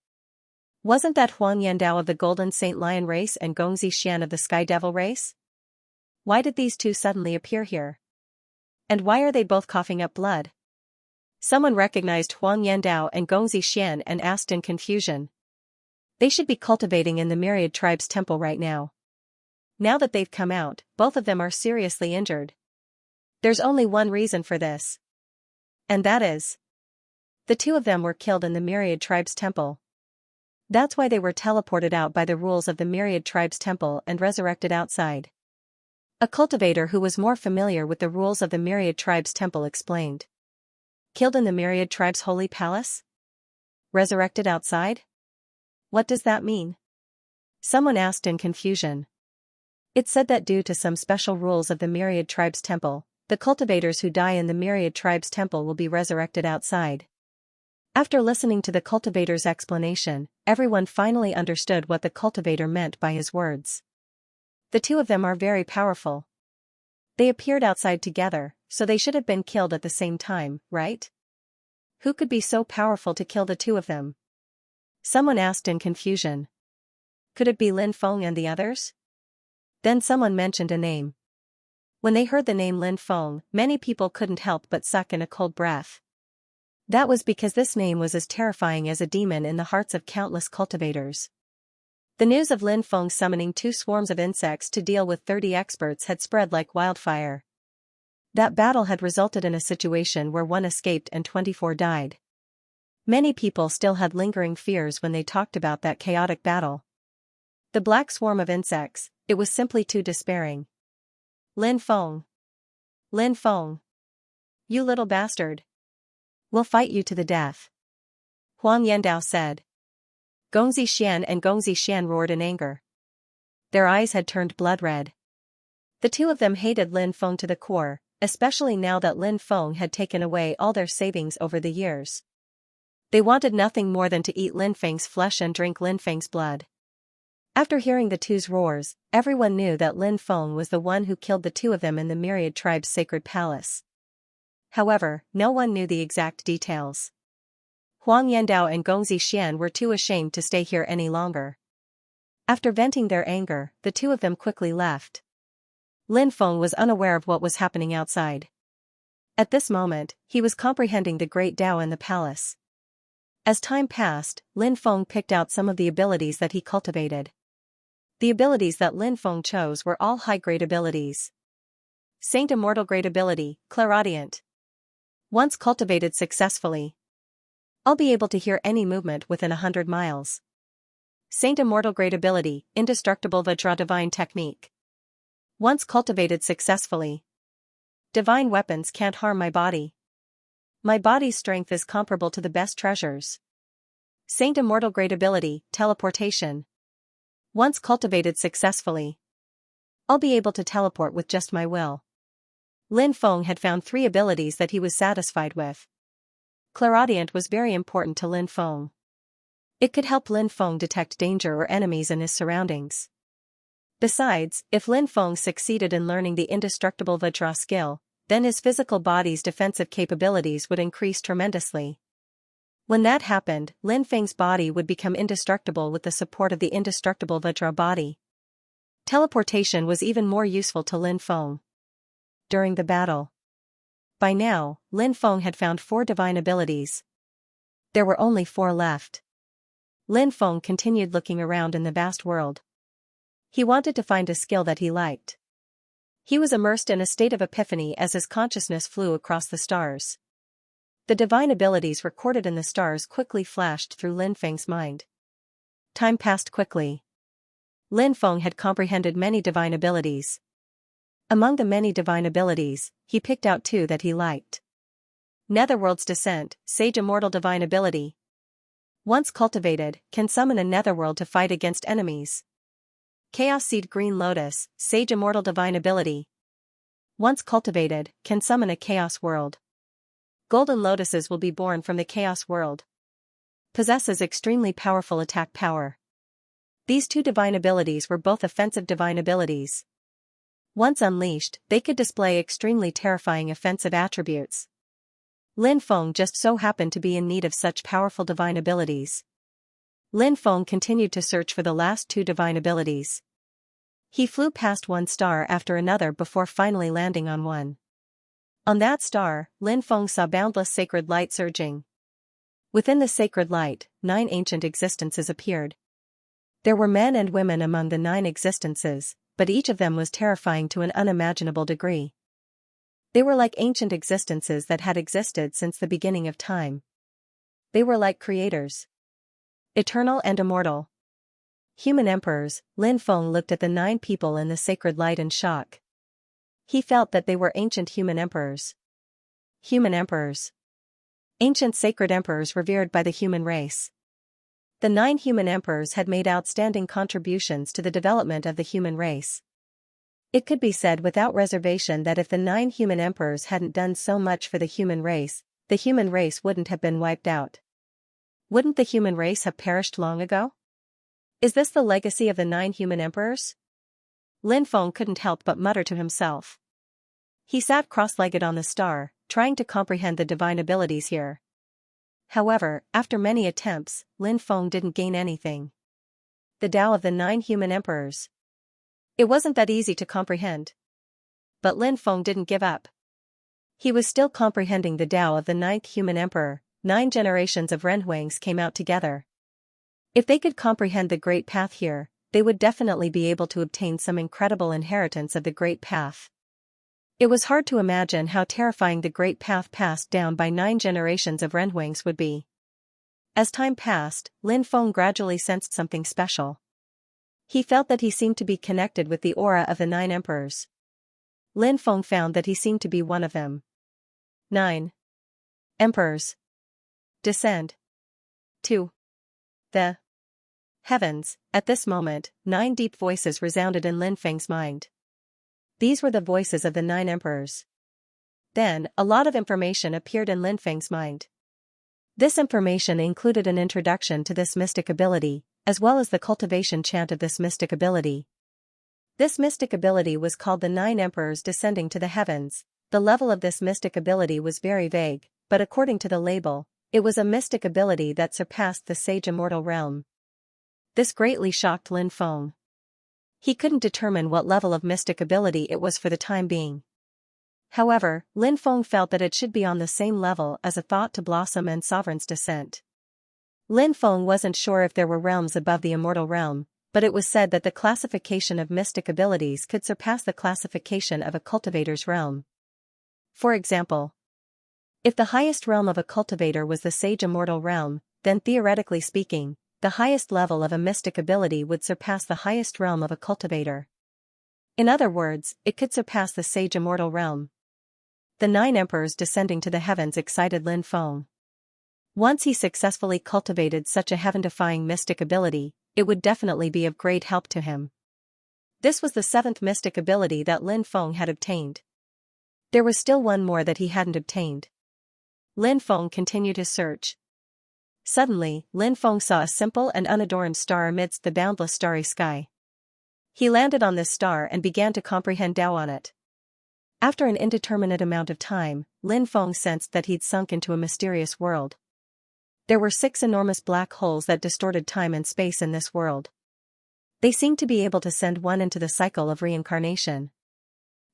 Wasn't that Huang Yandao of the Golden Saint Lion race and Gongzi Xian of the Sky Devil race? Why did these 2 suddenly appear here? And why are they both coughing up blood? Someone recognized Huang Yandao and Gongzi Xian and asked in confusion. They should be cultivating in the myriad tribe's temple right now. Now that they've come out, both of them are seriously injured. There's only one reason for this. And that is, the 2 of them were killed in the myriad tribe's temple. That's why they were teleported out by the rules of the myriad tribe's temple and resurrected outside. A cultivator who was more familiar with the rules of the myriad tribe's temple explained. Killed in the myriad tribe's holy palace? Resurrected outside? What does that mean? Someone asked in confusion. It said that due to some special rules of the myriad tribe's temple, the cultivators who die in the myriad tribe's temple will be resurrected outside. After listening to the cultivator's explanation, everyone finally understood what the cultivator meant by his words. The 2 of them are very powerful. They appeared outside together, so they should have been killed at the same time, right? Who could be so powerful to kill the 2 of them? Someone asked in confusion. Could it be Lin Feng and the others? Then someone mentioned a name. When they heard the name Lin Feng, many people couldn't help but suck in a cold breath. That was because this name was as terrifying as a demon in the hearts of countless cultivators. The news of Lin Feng summoning 2 swarms of insects to deal with 30 experts had spread like wildfire. That battle had resulted in a situation where 1 escaped and 24 died. Many people still had lingering fears when they talked about that chaotic battle. The black swarm of insects, it was simply too despairing. Lin Feng. Lin Feng. You little bastard. We'll fight you to the death. Huang Yandao said. Gongzi Xian and Gongzi Xian roared in anger. Their eyes had turned blood red. The two of them hated Lin Feng to the core, especially now that Lin Feng had taken away all their savings over the years. They wanted nothing more than to eat Lin Feng's flesh and drink Lin Feng's blood. After hearing the two's roars, everyone knew that Lin Feng was the one who killed the two of them in the Myriad Tribe's sacred palace. However, no one knew the exact details. Huang Yandao and Gongzi Xian were too ashamed to stay here any longer. After venting their anger, the two of them quickly left. Lin Feng was unaware of what was happening outside. At this moment, he was comprehending the great Tao in the palace. As time passed, Lin Feng picked out some of the abilities that he cultivated. The abilities that Lin Feng chose were all high-grade abilities. Saint Immortal Grade Ability, Clairaudient. Once cultivated successfully, I'll be able to hear any movement within 100 miles. Saint Immortal Grade Ability, Indestructible Vajra Divine Technique. Once cultivated successfully, divine weapons can't harm my body. My body's strength is comparable to the best treasures. Saint Immortal Grade Ability, Teleportation. Once cultivated successfully, I'll be able to teleport with just my will. Lin Feng had found 3 abilities that he was satisfied with. Clairaudient was very important to Lin Feng. It could help Lin Feng detect danger or enemies in his surroundings. Besides, if Lin Feng succeeded in learning the Indestructible Vajra skill, then his physical body's defensive capabilities would increase tremendously. When that happened, Lin Feng's body would become indestructible with the support of the Indestructible Vajra body. Teleportation was even more useful to Lin Feng. During the battle. By now, Lin Feng had found 4 divine abilities. There were only 4 left. Lin Feng continued looking around in the vast world. He wanted to find a skill that he liked. He was immersed in a state of epiphany as his consciousness flew across the stars. The divine abilities recorded in the stars quickly flashed through Lin Feng's mind. Time passed quickly. Lin Feng had comprehended many divine abilities. Among the many divine abilities, he picked out 2 that he liked. Netherworld's Descent, Sage Immortal Divine Ability. Once cultivated, can summon a netherworld to fight against enemies. Chaos Seed Green Lotus, Sage Immortal Divine Ability. Once cultivated, can summon a chaos world. Golden lotuses will be born from the chaos world. Possesses extremely powerful attack power. These 2 divine abilities were both offensive divine abilities. Once unleashed, they could display extremely terrifying offensive attributes. Lin Feng just so happened to be in need of such powerful divine abilities. Lin Feng continued to search for the last 2 divine abilities. He flew past one star after another before finally landing on one. On that star, Lin Feng saw boundless sacred light surging. Within the sacred light, 9 ancient existences appeared. There were men and women among the 9 existences, but each of them was terrifying to an unimaginable degree. They were like ancient existences that had existed since the beginning of time. They were like creators. Eternal and immortal. Human emperors. Lin Feng looked at the 9 people in the sacred light in shock. He felt that they were ancient human emperors. Human emperors. Ancient sacred emperors revered by the human race. The 9 human emperors had made outstanding contributions to the development of the human race. It could be said without reservation that if the 9 human emperors hadn't done so much for the human race wouldn't have been wiped out. Wouldn't the human race have perished long ago? Is this the legacy of the 9 human emperors? Lin Feng couldn't help but mutter to himself. He sat cross-legged on the star, trying to comprehend the divine abilities here. However, after many attempts, Lin Feng didn't gain anything. The Tao of the 9 human emperors. It wasn't that easy to comprehend. But Lin Feng didn't give up. He was still comprehending the Tao of the 9th human emperor. 9 generations of Renhuangs came out together. If they could comprehend the Great Path here, they would definitely be able to obtain some incredible inheritance of the Great Path. It was hard to imagine how terrifying the Great Path passed down by 9 generations of Renhuangs would be. As time passed, Lin Feng gradually sensed something special. He felt that he seemed to be connected with the aura of the 9 emperors. Lin Feng found that he seemed to be one of them. 9 emperors. Descend to the heavens. At this moment, 9 deep voices resounded in Lin Feng's mind. These were the voices of the 9 emperors. Then, a lot of information appeared in Lin Feng's mind. This information included an introduction to this mystic ability, as well as the cultivation chant of this mystic ability. This mystic ability was called the 9 emperors descending to the heavens. The level of this mystic ability was very vague, but according to the label, it was a mystic ability that surpassed the sage immortal realm. This greatly shocked Lin Feng. He couldn't determine what level of mystic ability it was for the time being. However, Lin Feng felt that it should be on the same level as a thought to blossom and sovereign's descent. Lin Feng wasn't sure if there were realms above the immortal realm, but it was said that the classification of mystic abilities could surpass the classification of a cultivator's realm. For example, if the highest realm of a cultivator was the sage immortal realm, then theoretically speaking, the highest level of a mystic ability would surpass the highest realm of a cultivator. In other words, it could surpass the sage immortal realm. The 9 emperors descending to the heavens excited Lin Feng. Once he successfully cultivated such a heaven-defying mystic ability, it would definitely be of great help to him. This was the 7th mystic ability that Lin Feng had obtained. There was still one more that he hadn't obtained. Lin Feng continued his search. Suddenly, Lin Feng saw a simple and unadorned star amidst the boundless starry sky. He landed on this star and began to comprehend Tao on it. After an indeterminate amount of time, Lin Feng sensed that he'd sunk into a mysterious world. There were 6 enormous black holes that distorted time and space in this world. They seemed to be able to send one into the cycle of reincarnation.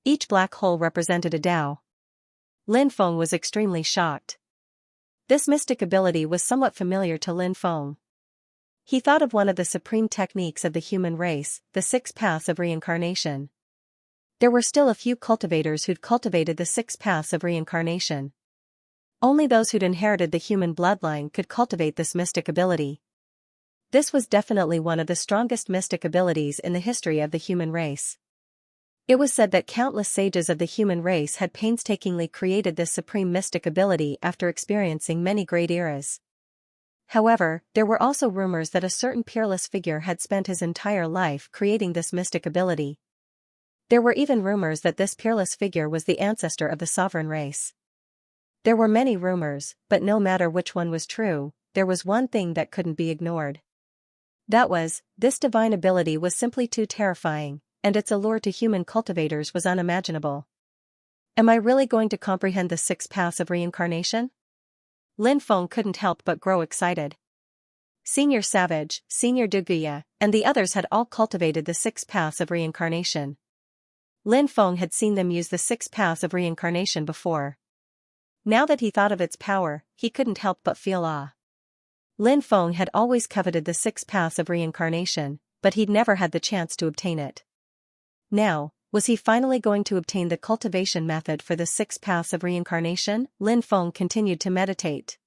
Each black hole represented a Tao. Lin Feng was extremely shocked. This mystic ability was somewhat familiar to Lin Feng. He thought of one of the supreme techniques of the human race, the 6 paths of reincarnation. There were still a few cultivators who'd cultivated the 6 paths of reincarnation. Only those who'd inherited the human bloodline could cultivate this mystic ability. This was definitely one of the strongest mystic abilities in the history of the human race. It was said that countless sages of the human race had painstakingly created this supreme mystic ability after experiencing many great eras. However, there were also rumors that a certain peerless figure had spent his entire life creating this mystic ability. There were even rumors that this peerless figure was the ancestor of the sovereign race. There were many rumors, but no matter which one was true, there was one thing that couldn't be ignored. That was, this divine ability was simply too terrifying, and its allure to human cultivators was unimaginable. Am I really going to comprehend the 6 paths of reincarnation? Lin Feng couldn't help but grow excited. Senior Savage, Senior Duguya, and the others had all cultivated the 6 paths of reincarnation. Lin Feng had seen them use the 6 paths of reincarnation before. Now that he thought of its power, he couldn't help but feel awe. Lin Feng had always coveted the 6 paths of reincarnation, but he'd never had the chance to obtain it. Now, was he finally going to obtain the cultivation method for the 6 paths of reincarnation? Lin Feng continued to meditate.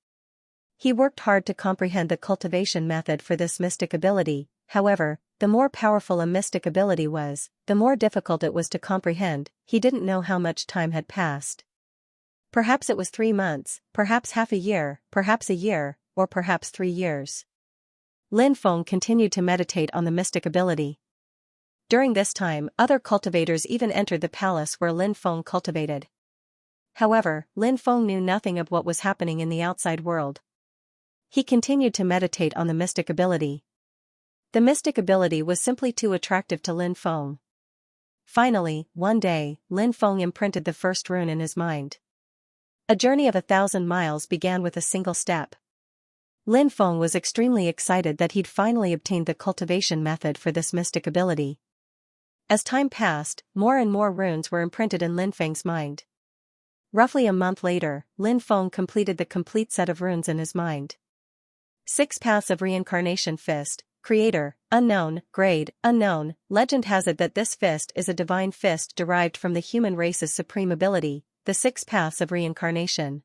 He worked hard to comprehend the cultivation method for this mystic ability. However, the more powerful a mystic ability was, the more difficult it was to comprehend. He didn't know how much time had passed. Perhaps it was 3 months, perhaps half a year, perhaps a year, or perhaps 3 years. Lin Feng continued to meditate on the mystic ability. During this time, other cultivators even entered the palace where Lin Feng cultivated. However, Lin Feng knew nothing of what was happening in the outside world. He continued to meditate on the mystic ability. The mystic ability was simply too attractive to Lin Feng. Finally, one day, Lin Feng imprinted the first rune in his mind. A journey of 1,000 miles began with a single step. Lin Feng was extremely excited that he'd finally obtained the cultivation method for this mystic ability. As time passed, more and more runes were imprinted in Lin Feng's mind. Roughly a month later, Lin Feng completed the complete set of runes in his mind. 6 paths of reincarnation fist, creator, unknown, grade, unknown. Legend has it that this fist is a divine fist derived from the human race's supreme ability, the 6 paths of reincarnation.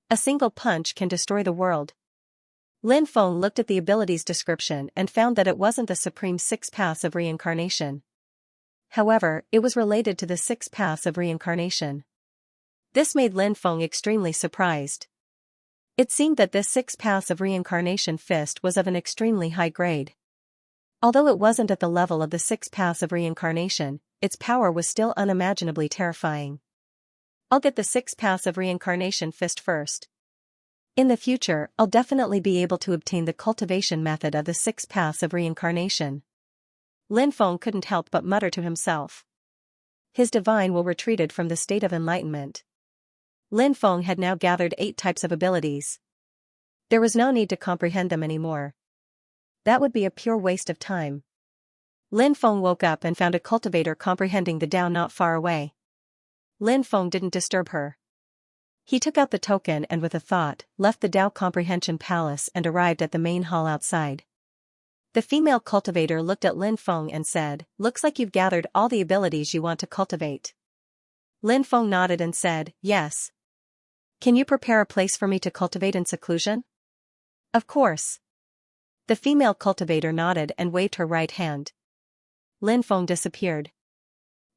A single punch can destroy the world. Lin Feng looked at the ability's description and found that it wasn't the supreme 6 paths of reincarnation. However, it was related to the 6 paths of reincarnation. This made Lin Feng extremely surprised. It seemed that this 6 paths of reincarnation fist was of an extremely high grade. Although it wasn't at the level of the 6 paths of reincarnation, its power was still unimaginably terrifying. I'll get the 6 paths of reincarnation fist first. In the future, I'll definitely be able to obtain the cultivation method of the 6 paths of reincarnation. Lin Feng couldn't help but mutter to himself. His divine will retreated from the state of enlightenment. Lin Feng had now gathered 8 types of abilities. There was no need to comprehend them anymore. That would be a pure waste of time. Lin Feng woke up and found a cultivator comprehending the Tao not far away. Lin Feng didn't disturb her. He took out the token and with a thought, left the Tao Comprehension Palace and arrived at the main hall outside. The female cultivator looked at Lin Feng and said, "Looks like you've gathered all the abilities you want to cultivate." Lin Feng nodded and said, "Yes. Can you prepare a place for me to cultivate in seclusion?" "Of course." The female cultivator nodded and waved her right hand. Lin Feng disappeared.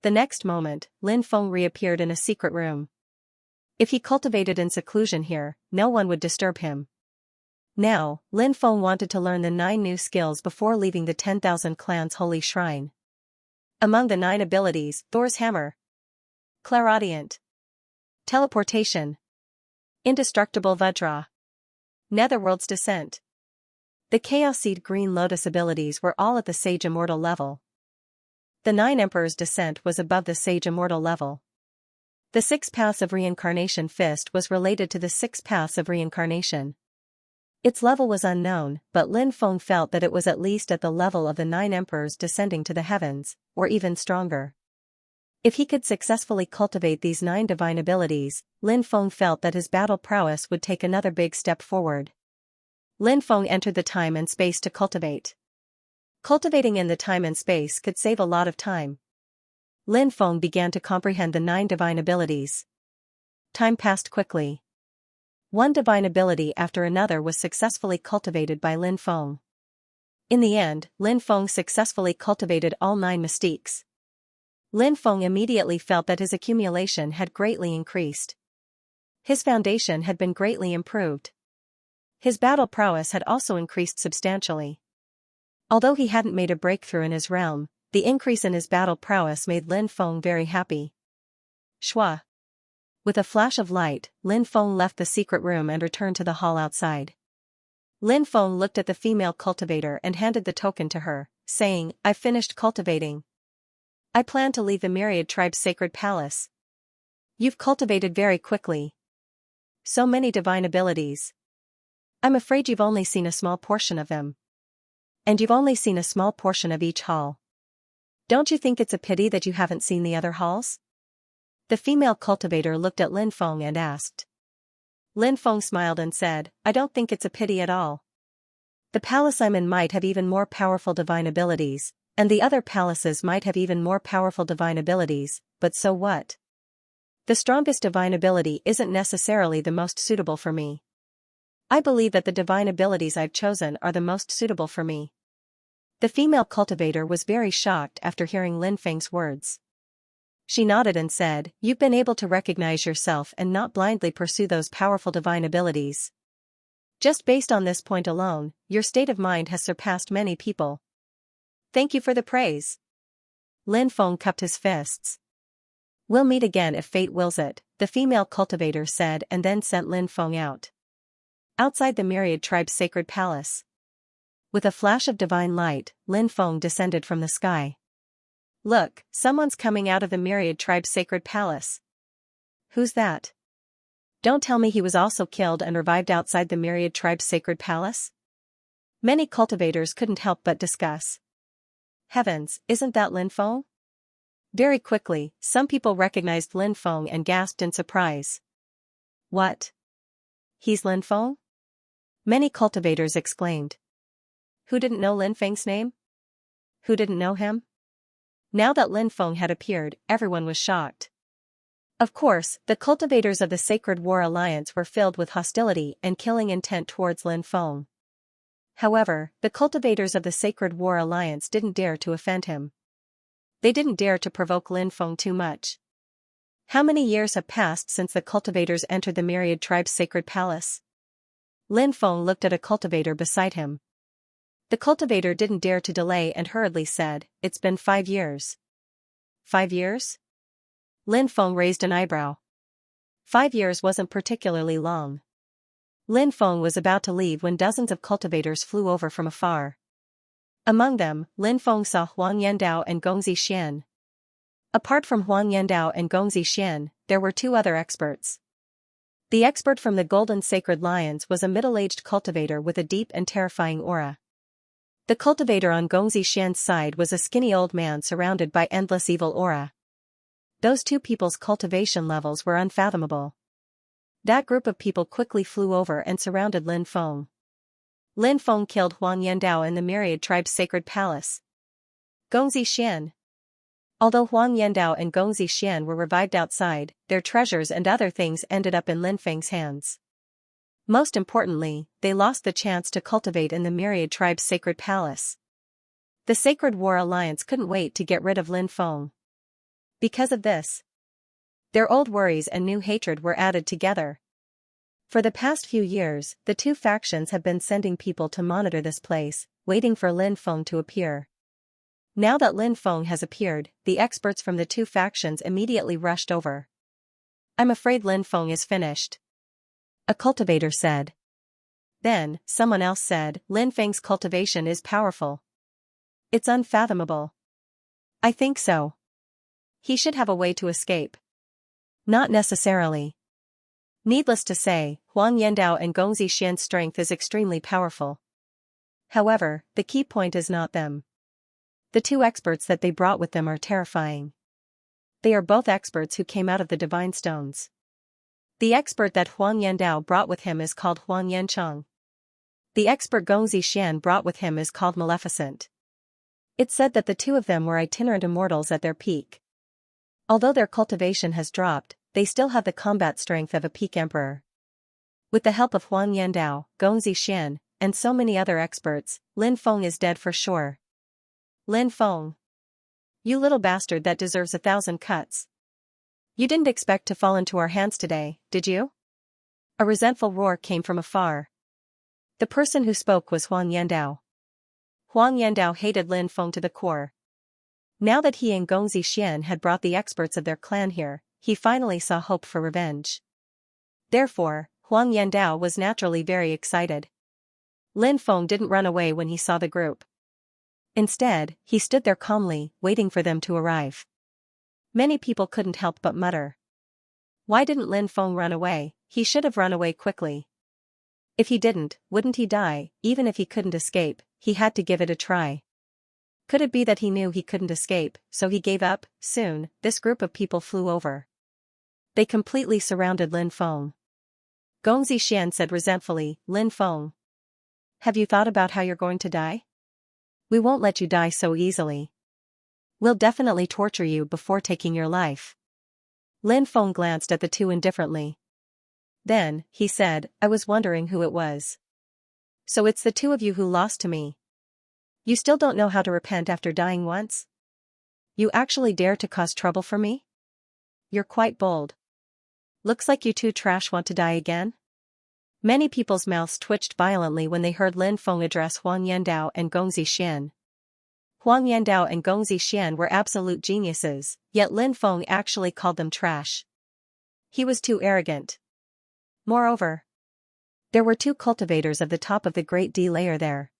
The next moment, Lin Feng reappeared in a secret room. If he cultivated in seclusion here, no one would disturb him. Now, Lin Feng wanted to learn the 9 new skills before leaving the 10,000 clans' holy shrine. Among the 9 abilities, Thor's Hammer, Clairaudient, Teleportation, Indestructible Vajra, Netherworld's Descent. The Chaos Seed Green Lotus abilities were all at the Sage Immortal level. The 9 Emperor's Descent was above the Sage Immortal level. The 6 paths of reincarnation fist was related to the 6 paths of reincarnation. Its level was unknown, but Lin Feng felt that it was at least at the level of the 9 emperors descending to the heavens, or even stronger. If he could successfully cultivate these 9 divine abilities, Lin Feng felt that his battle prowess would take another big step forward. Lin Feng entered the time and space to cultivate. Cultivating in the time and space could save a lot of time. Lin Feng began to comprehend the 9 divine abilities. Time passed quickly. One divine ability after another was successfully cultivated by Lin Feng. In the end, Lin Feng successfully cultivated all 9 mystiques. Lin Feng immediately felt that his accumulation had greatly increased. His foundation had been greatly improved. His battle prowess had also increased substantially. Although he hadn't made a breakthrough in his realm, the increase in his battle prowess made Lin Feng very happy. Shua. With a flash of light, Lin Feng left the secret room and returned to the hall outside. Lin Feng looked at the female cultivator and handed the token to her, saying, "I've finished cultivating. I plan to leave the Myriad Tribe's sacred palace." "You've cultivated very quickly. So many divine abilities. I'm afraid you've only seen a small portion of them. And you've only seen a small portion of each hall. Don't you think it's a pity that you haven't seen the other halls?" The female cultivator looked at Lin Feng and asked. Lin Feng smiled and said, "I don't think it's a pity at all. The palace I'm in might have even more powerful divine abilities, and the other palaces might have even more powerful divine abilities, but so what? The strongest divine ability isn't necessarily the most suitable for me. I believe that the divine abilities I've chosen are the most suitable for me." The female cultivator was very shocked after hearing Lin Feng's words. She nodded and said, "You've been able to recognize yourself and not blindly pursue those powerful divine abilities. Just based on this point alone, your state of mind has surpassed many people. Thank you for the praise." Lin Feng cupped his fists. "We'll meet again if fate wills it," the female cultivator said and then sent Lin Feng out. Outside the Myriad Tribe's sacred palace. With a flash of divine light, Lin Feng descended from the sky. "Look, someone's coming out of the Myriad Tribe's sacred palace." "Who's that? Don't tell me he was also killed and revived outside the Myriad Tribe's sacred palace?" Many cultivators couldn't help but discuss. "Heavens, isn't that Lin Feng?" Very quickly, some people recognized Lin Feng and gasped in surprise. "What? He's Lin Feng?" Many cultivators exclaimed. Who didn't know Lin Feng's name? Who didn't know him? Now that Lin Feng had appeared, everyone was shocked. Of course, the cultivators of the Sacred War Alliance were filled with hostility and killing intent towards Lin Feng. However, the cultivators of the Sacred War Alliance didn't dare to offend him. They didn't dare to provoke Lin Feng too much. How many years have passed since the cultivators entered the myriad tribe's sacred palace? Lin Feng looked at a cultivator beside him. The cultivator didn't dare to delay and hurriedly said, "It's been 5 years." 5 years? Lin Feng raised an eyebrow. 5 years wasn't particularly long. Lin Feng was about to leave when dozens of cultivators flew over from afar. Among them, Lin Feng saw Huang Yandao and Gong Zixian. Apart from Huang Yandao and Gong Zixian, there were 2 other experts. The expert from the Golden Sacred Lions was a middle-aged cultivator with a deep and terrifying aura. The cultivator on Gong Zixian's side was a skinny old man surrounded by endless evil aura. Those 2 people's cultivation levels were unfathomable. That group of people quickly flew over and surrounded Lin Feng. Lin Feng killed Huang Yandao in the myriad tribe's sacred palace. Gong Zixian. Although Huang Yandao and Gong Zixian were revived outside, their treasures and other things ended up in Lin Feng's hands. Most importantly, they lost the chance to cultivate in the myriad tribe's sacred palace. The Sacred War Alliance couldn't wait to get rid of Lin Feng. Because of this, their old worries and new hatred were added together. For the past few years, the 2 factions have been sending people to monitor this place, waiting for Lin Feng to appear. Now that Lin Feng has appeared, the experts from the 2 factions immediately rushed over. "I'm afraid Lin Feng is finished," a cultivator said. Then, someone else said, "Lin Feng's cultivation is powerful. It's unfathomable." "I think so. He should have a way to escape." "Not necessarily. Needless to say, Huang Yandao and Gong Zixian's strength is extremely powerful. However, the key point is not them. The 2 experts that they brought with them are terrifying. They are both experts who came out of the divine stones. The expert that Huang Yandao brought with him is called Huang Yancheng. The expert Gong Zixian brought with him is called Maleficent. It's said that the 2 of them were itinerant immortals at their peak. Although their cultivation has dropped, they still have the combat strength of a peak emperor. With the help of Huang Yandao, Gong Zixian, and so many other experts, Lin Feng is dead for sure. Lin Feng. You little bastard that deserves 1,000 cuts. You didn't expect to fall into our hands today, did you? A resentful roar came from afar. The person who spoke was Huang Yandao. Huang Yandao hated Lin Feng to the core. Now that he and Gong Zixian had brought the experts of their clan here, he finally saw hope for revenge. Therefore, Huang Yandao was naturally very excited. Lin Feng didn't run away when he saw the group. Instead, he stood there calmly, waiting for them to arrive. Many people couldn't help but mutter. Why didn't Lin Feng run away? He should have run away quickly. If he didn't, wouldn't he die? Even if he couldn't escape, he had to give it a try. Could it be that he knew he couldn't escape, so he gave up? Soon, this group of people flew over. They completely surrounded Lin Feng. Gong Zixian said resentfully, "Lin Feng, have you thought about how you're going to die? We won't let you die so easily. We'll definitely torture you before taking your life." Lin Feng glanced at the 2 indifferently. Then, he said, "I was wondering who it was. So it's the 2 of you who lost to me. You still don't know how to repent after dying once? You actually dare to cause trouble for me? You're quite bold. Looks like you 2 trash want to die again?" Many people's mouths twitched violently when they heard Lin Feng address Huang Yandao and Gong Zixian. Huang Yandao and Gong Zixian were absolute geniuses, yet Lin Feng actually called them trash. He was too arrogant. Moreover, there were 2 cultivators of the top of the Great D layer there.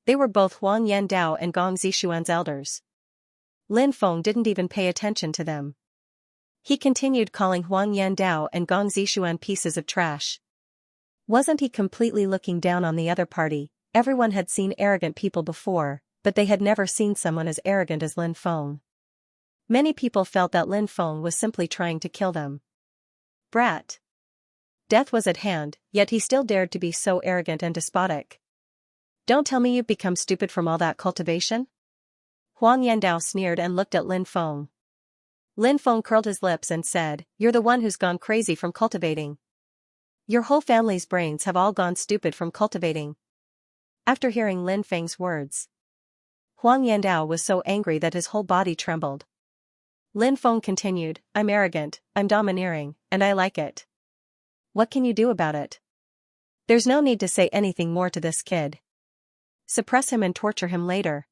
They were both Huang Yandao and Gong Zixuan's elders. Lin Feng didn't even pay attention to them. He continued calling Huang Yandao and Gong Zixuan pieces of trash. Wasn't he completely looking down on the other party? Everyone had seen arrogant people before, but they had never seen someone as arrogant as Lin Feng. Many people felt that Lin Feng was simply trying to kill them. Brat. Death was at hand, yet he still dared to be so arrogant and despotic. Don't tell me you've become stupid from all that cultivation? Huang Yandao sneered and looked at Lin Feng. Lin Feng curled his lips and said, "You're the one who's gone crazy from cultivating. Your whole family's brains have all gone stupid from cultivating." after hearing Lin Feng's words. Huang Yandao was so angry that his whole body trembled. Lin Feng continued, I'm arrogant, I'm domineering, and I like it. What can you do about it? There's no need to say anything more to this kid. Suppress him and torture him later.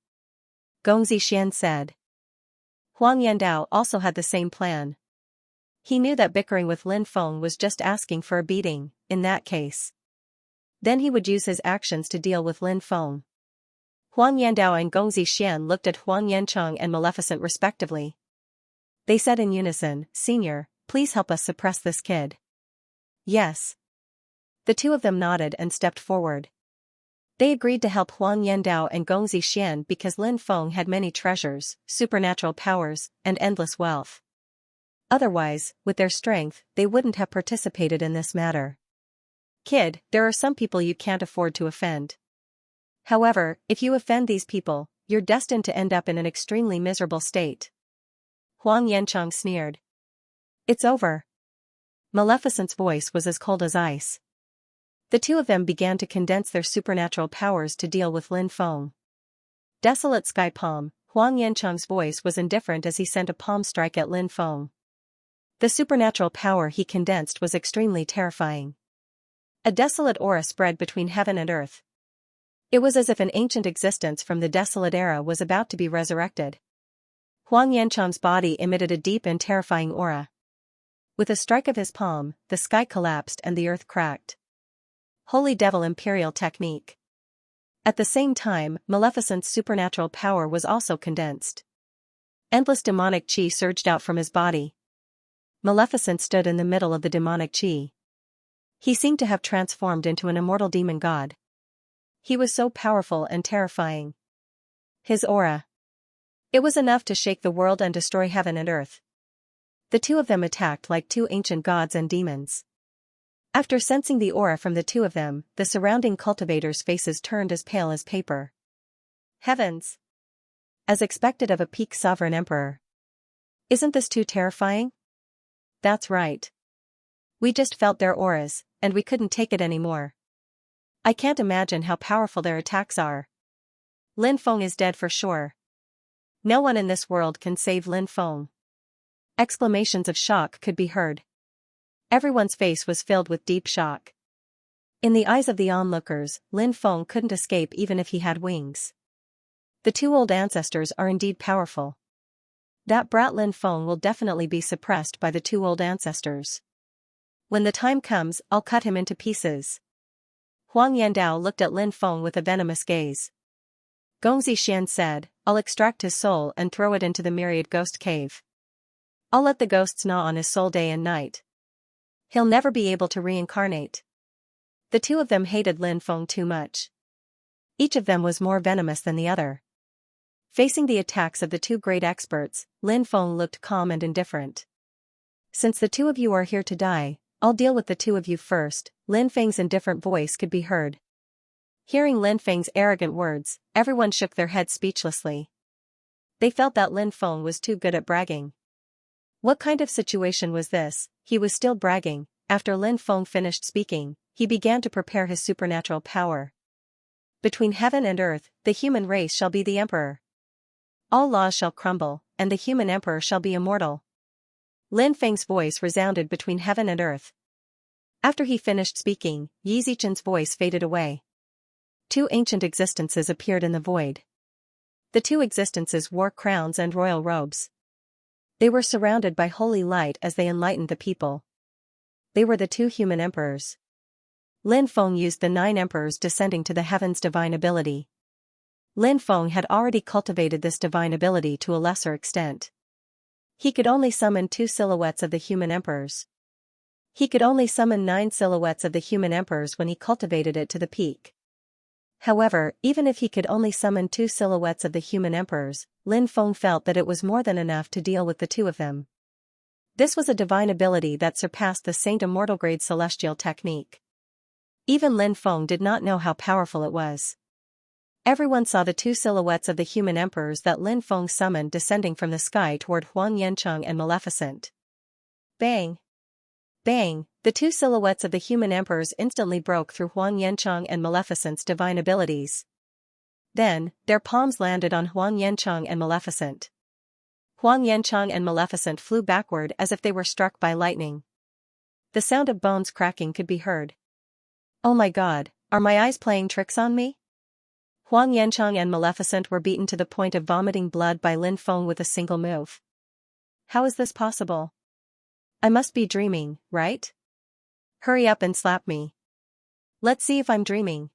Gong Zixian said. Huang Yandao also had the same plan. He knew that bickering with Lin Feng was just asking for a beating, in that case. Then he would use his actions to deal with Lin Feng. Huang Yandao and Gong Zixian looked at Huang Yancheng and Maleficent respectively. They said in unison, Senior, please help us suppress this kid. Yes. The two of them nodded and stepped forward. They agreed to help Huang Yandao and Gong Zixian because Lin Feng had many treasures, supernatural powers, and endless wealth. Otherwise, with their strength, they wouldn't have participated in this matter. Kid, there are some people you can't afford to offend. However, if you offend these people, you're destined to end up in an extremely miserable state. Huang Yancheng sneered. It's over. Maleficent's voice was as cold as ice. The two of them began to condense their supernatural powers to deal with Lin Feng. Desolate Sky Palm, Huang Yancheng's voice was indifferent as he sent a palm strike at Lin Feng. The supernatural power he condensed was extremely terrifying. A desolate aura spread between heaven and earth. It was as if an ancient existence from the desolate era was about to be resurrected. Huang Yancheng's body emitted a deep and terrifying aura. With a strike of his palm, the sky collapsed and the earth cracked. Holy Devil Imperial Technique. At the same time, Maleficent's supernatural power was also condensed. Endless demonic chi surged out from his body. Maleficent stood in the middle of the demonic chi. He seemed to have transformed into an immortal demon god. He was so powerful and terrifying. His aura. It was enough to shake the world and destroy heaven and earth. The two of them attacked like two ancient gods and demons. After sensing the aura from the two of them, the surrounding cultivators' faces turned as pale as paper. Heavens! As expected of a peak sovereign emperor. Isn't this too terrifying? That's right. We just felt their auras, and we couldn't take it anymore. I can't imagine how powerful their attacks are. Lin Feng is dead for sure. No one in this world can save Lin Feng. Exclamations of shock could be heard. Everyone's face was filled with deep shock. In the eyes of the onlookers, Lin Feng couldn't escape even if he had wings. The two old ancestors are indeed powerful. That brat Lin Feng will definitely be suppressed by the two old ancestors. When the time comes, I'll cut him into pieces. Huang Yandao looked at Lin Feng with a venomous gaze. Gong Zixian said, I'll extract his soul and throw it into the myriad ghost cave. I'll let the ghosts gnaw on his soul day and night. He'll never be able to reincarnate. The two of them hated Lin Feng too much. Each of them was more venomous than the other. Facing the attacks of the two great experts, Lin Feng looked calm and indifferent. Since the two of you are here to die, I'll deal with the two of you first. Lin Feng's indifferent voice could be heard. Hearing Lin Feng's arrogant words, everyone shook their heads speechlessly. They felt that Lin Feng was too good at bragging. What kind of situation was this? He was still bragging. After Lin Feng finished speaking, he began to prepare his supernatural power. Between heaven and earth, the human race shall be the emperor. All laws shall crumble, and the human emperor shall be immortal. Lin Feng's voice resounded between heaven and earth. After he finished speaking, Yi Zichen's voice faded away. Two ancient existences appeared in the void. The two existences wore crowns and royal robes. They were surrounded by holy light as they enlightened the people. They were the two human emperors. Lin Feng used the 9 emperors descending to the heavens' divine ability. Lin Feng had already cultivated this divine ability to a lesser extent. He could only summon 2 silhouettes of the human emperors. He could only summon 9 silhouettes of the human emperors when he cultivated it to the peak. However, even if he could only summon 2 silhouettes of the human emperors, Lin Feng felt that it was more than enough to deal with the two of them. This was a divine ability that surpassed the Saint Immortal grade celestial technique. Even Lin Feng did not know how powerful it was. Everyone saw the 2 silhouettes of the human emperors that Lin Feng summoned descending from the sky toward Huang Yancheng and Maleficent. Bang! Bang! The two silhouettes of the human emperors instantly broke through Huang Yancheng and Maleficent's divine abilities. Then, their palms landed on Huang Yancheng and Maleficent. Huang Yancheng and Maleficent flew backward as if they were struck by lightning. The sound of bones cracking could be heard. Oh my god, are my eyes playing tricks on me? Huang Yancheng and Maleficent were beaten to the point of vomiting blood by Lin Feng with a single move. How is this possible? I must be dreaming, right? Hurry up and slap me. Let's see if I'm dreaming.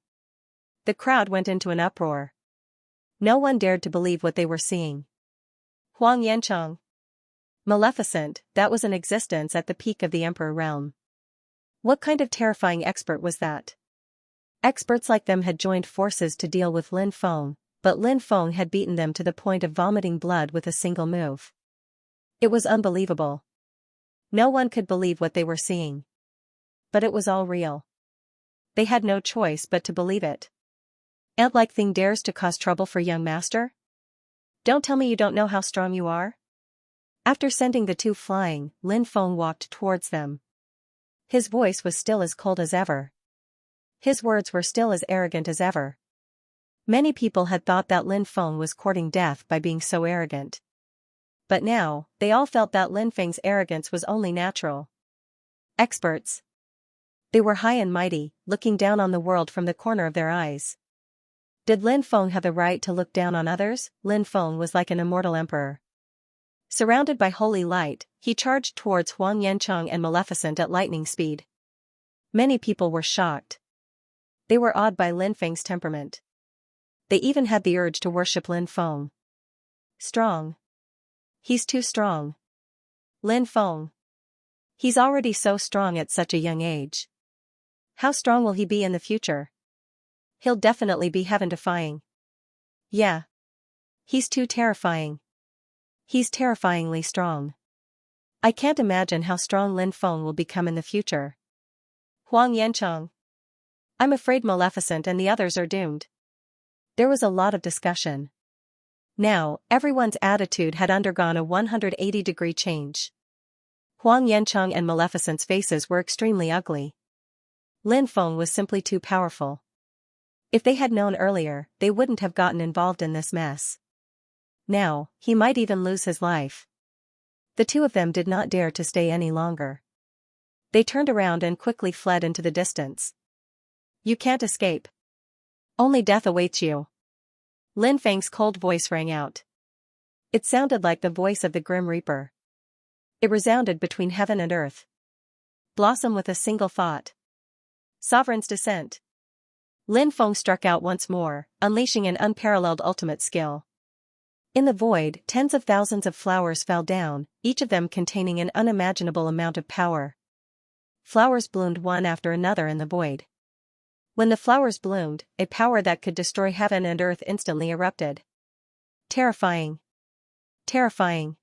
The crowd went into an uproar. No one dared to believe what they were seeing. Huang Yancheng. Maleficent, that was an existence at the peak of the Emperor realm. What kind of terrifying expert was that? Experts like them had joined forces to deal with Lin Feng, but Lin Feng had beaten them to the point of vomiting blood with a single move. It was unbelievable. No one could believe what they were seeing. But it was all real. They had no choice but to believe it. Ant-like thing dares to cause trouble for young master? Don't tell me you don't know how strong you are? After sending the two flying, Lin Feng walked towards them. His voice was still as cold as ever. His words were still as arrogant as ever. Many people had thought that Lin Feng was courting death by being so arrogant. But now, they all felt that Lin Feng's arrogance was only natural. Experts. They were high and mighty, looking down on the world from the corner of their eyes. Did Lin Feng have the right to look down on others? Lin Feng was like an immortal emperor. Surrounded by holy light, he charged towards Huang Yancheng and Maleficent at lightning speed. Many people were shocked. They were awed by Lin Feng's temperament. They even had the urge to worship Lin Feng. Strong. He's too strong. Lin Feng. He's already so strong at such a young age. How strong will he be in the future? He'll definitely be heaven-defying. Yeah. He's too terrifying. He's terrifyingly strong. I can't imagine how strong Lin Feng will become in the future. Huang Yancheng. I'm afraid Maleficent and the others are doomed. There was a lot of discussion. Now, everyone's attitude had undergone a 180-degree change. Huang Yancheng and Maleficent's faces were extremely ugly. Lin Feng was simply too powerful. If they had known earlier, they wouldn't have gotten involved in this mess. Now, he might even lose his life. The two of them did not dare to stay any longer. They turned around and quickly fled into the distance. You can't escape. Only death awaits you. Lin Feng's cold voice rang out. It sounded like the voice of the Grim Reaper. It resounded between heaven and earth. Blossom with a single thought. Sovereign's descent. Lin Feng struck out once more, unleashing an unparalleled ultimate skill. In the void, tens of thousands of flowers fell down, each of them containing an unimaginable amount of power. Flowers bloomed one after another in the void. When the flowers bloomed, a power that could destroy heaven and earth instantly erupted. Terrifying. Terrifying.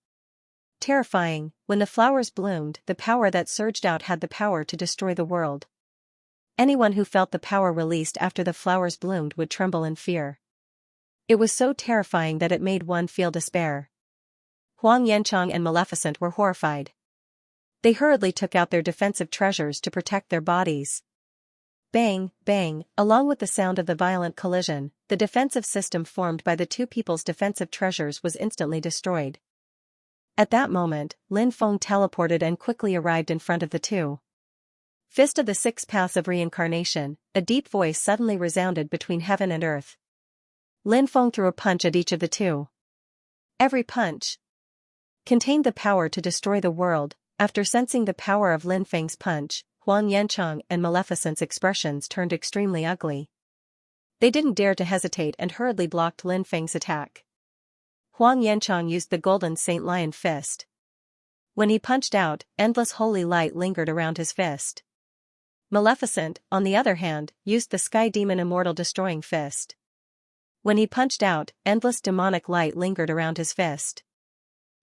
Terrifying. When the flowers bloomed, the power that surged out had the power to destroy the world. Anyone who felt the power released after the flowers bloomed would tremble in fear. It was so terrifying that it made one feel despair. Huang Yancheng and Maleficent were horrified. They hurriedly took out their defensive treasures to protect their bodies. Bang, bang, along with the sound of the violent collision, the defensive system formed by the two people's defensive treasures was instantly destroyed. At that moment, Lin Feng teleported and quickly arrived in front of the two. Fist of the Six Paths of Reincarnation, a deep voice suddenly resounded between heaven and earth. Lin Feng threw a punch at each of the two. Every punch contained the power to destroy the world. After sensing the power of Lin Feng's punch, Huang Yancheng and Maleficent's expressions turned extremely ugly. They didn't dare to hesitate and hurriedly blocked Lin Feng's attack. Huang Yancheng used the golden Saint Lion fist. When he punched out, endless holy light lingered around his fist. Maleficent, on the other hand, used the Sky Demon Immortal Destroying Fist. When he punched out, endless demonic light lingered around his fist.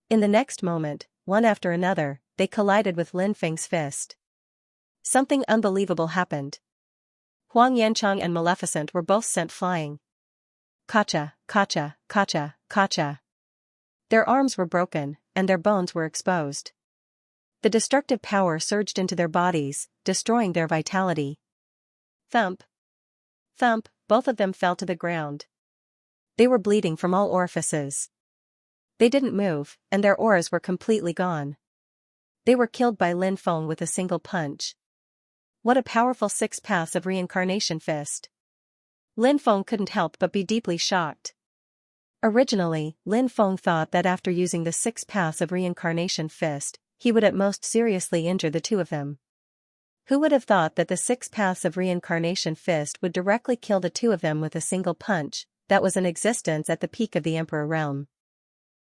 In the next moment, one after another, they collided with Lin Feng's fist. Something unbelievable happened. Huang Yancheng and Maleficent were both sent flying. Kacha, kacha, kacha, kacha. Their arms were broken, and their bones were exposed. The destructive power surged into their bodies, destroying their vitality. Thump. Thump, both of them fell to the ground. They were bleeding from all orifices. They didn't move, and their auras were completely gone. They were killed by Lin Feng with a single punch. What a powerful 6 paths of reincarnation fist. Lin Feng couldn't help but be deeply shocked. Originally, Lin Feng thought that after using the 6 paths of reincarnation fist, he would at most seriously injure the two of them. Who would have thought that the 6 paths of reincarnation fist would directly kill the two of them with a single punch, that was in existence at the peak of the Emperor realm.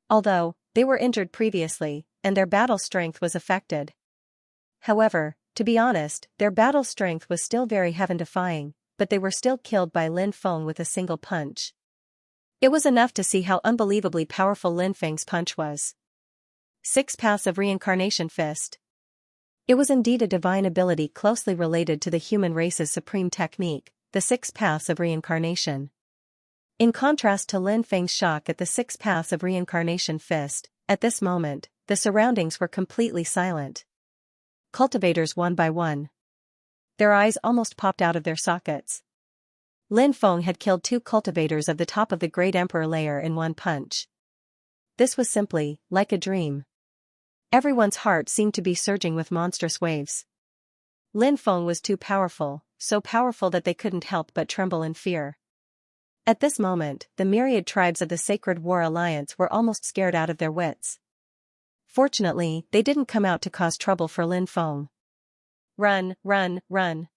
Although, they were injured previously, and their battle strength was affected. However, to be honest, their battle strength was still very heaven-defying, but they were still killed by Lin Feng with a single punch. It was enough to see how unbelievably powerful Lin Feng's punch was. 6 paths of reincarnation fist. It was indeed a divine ability closely related to the human race's supreme technique, the 6 paths of reincarnation. In contrast to Lin Feng's shock at the 6 paths of reincarnation fist, at this moment, the surroundings were completely silent. Cultivators one by one. Their eyes almost popped out of their sockets. Lin Feng had killed 2 cultivators of the top of the Great Emperor layer in one punch. This was simply, like a dream. Everyone's heart seemed to be surging with monstrous waves. Lin Feng was too powerful, so powerful that they couldn't help but tremble in fear. At this moment, the myriad tribes of the Sacred War Alliance were almost scared out of their wits. Fortunately, they didn't come out to cause trouble for Lin Feng. Run, run, run.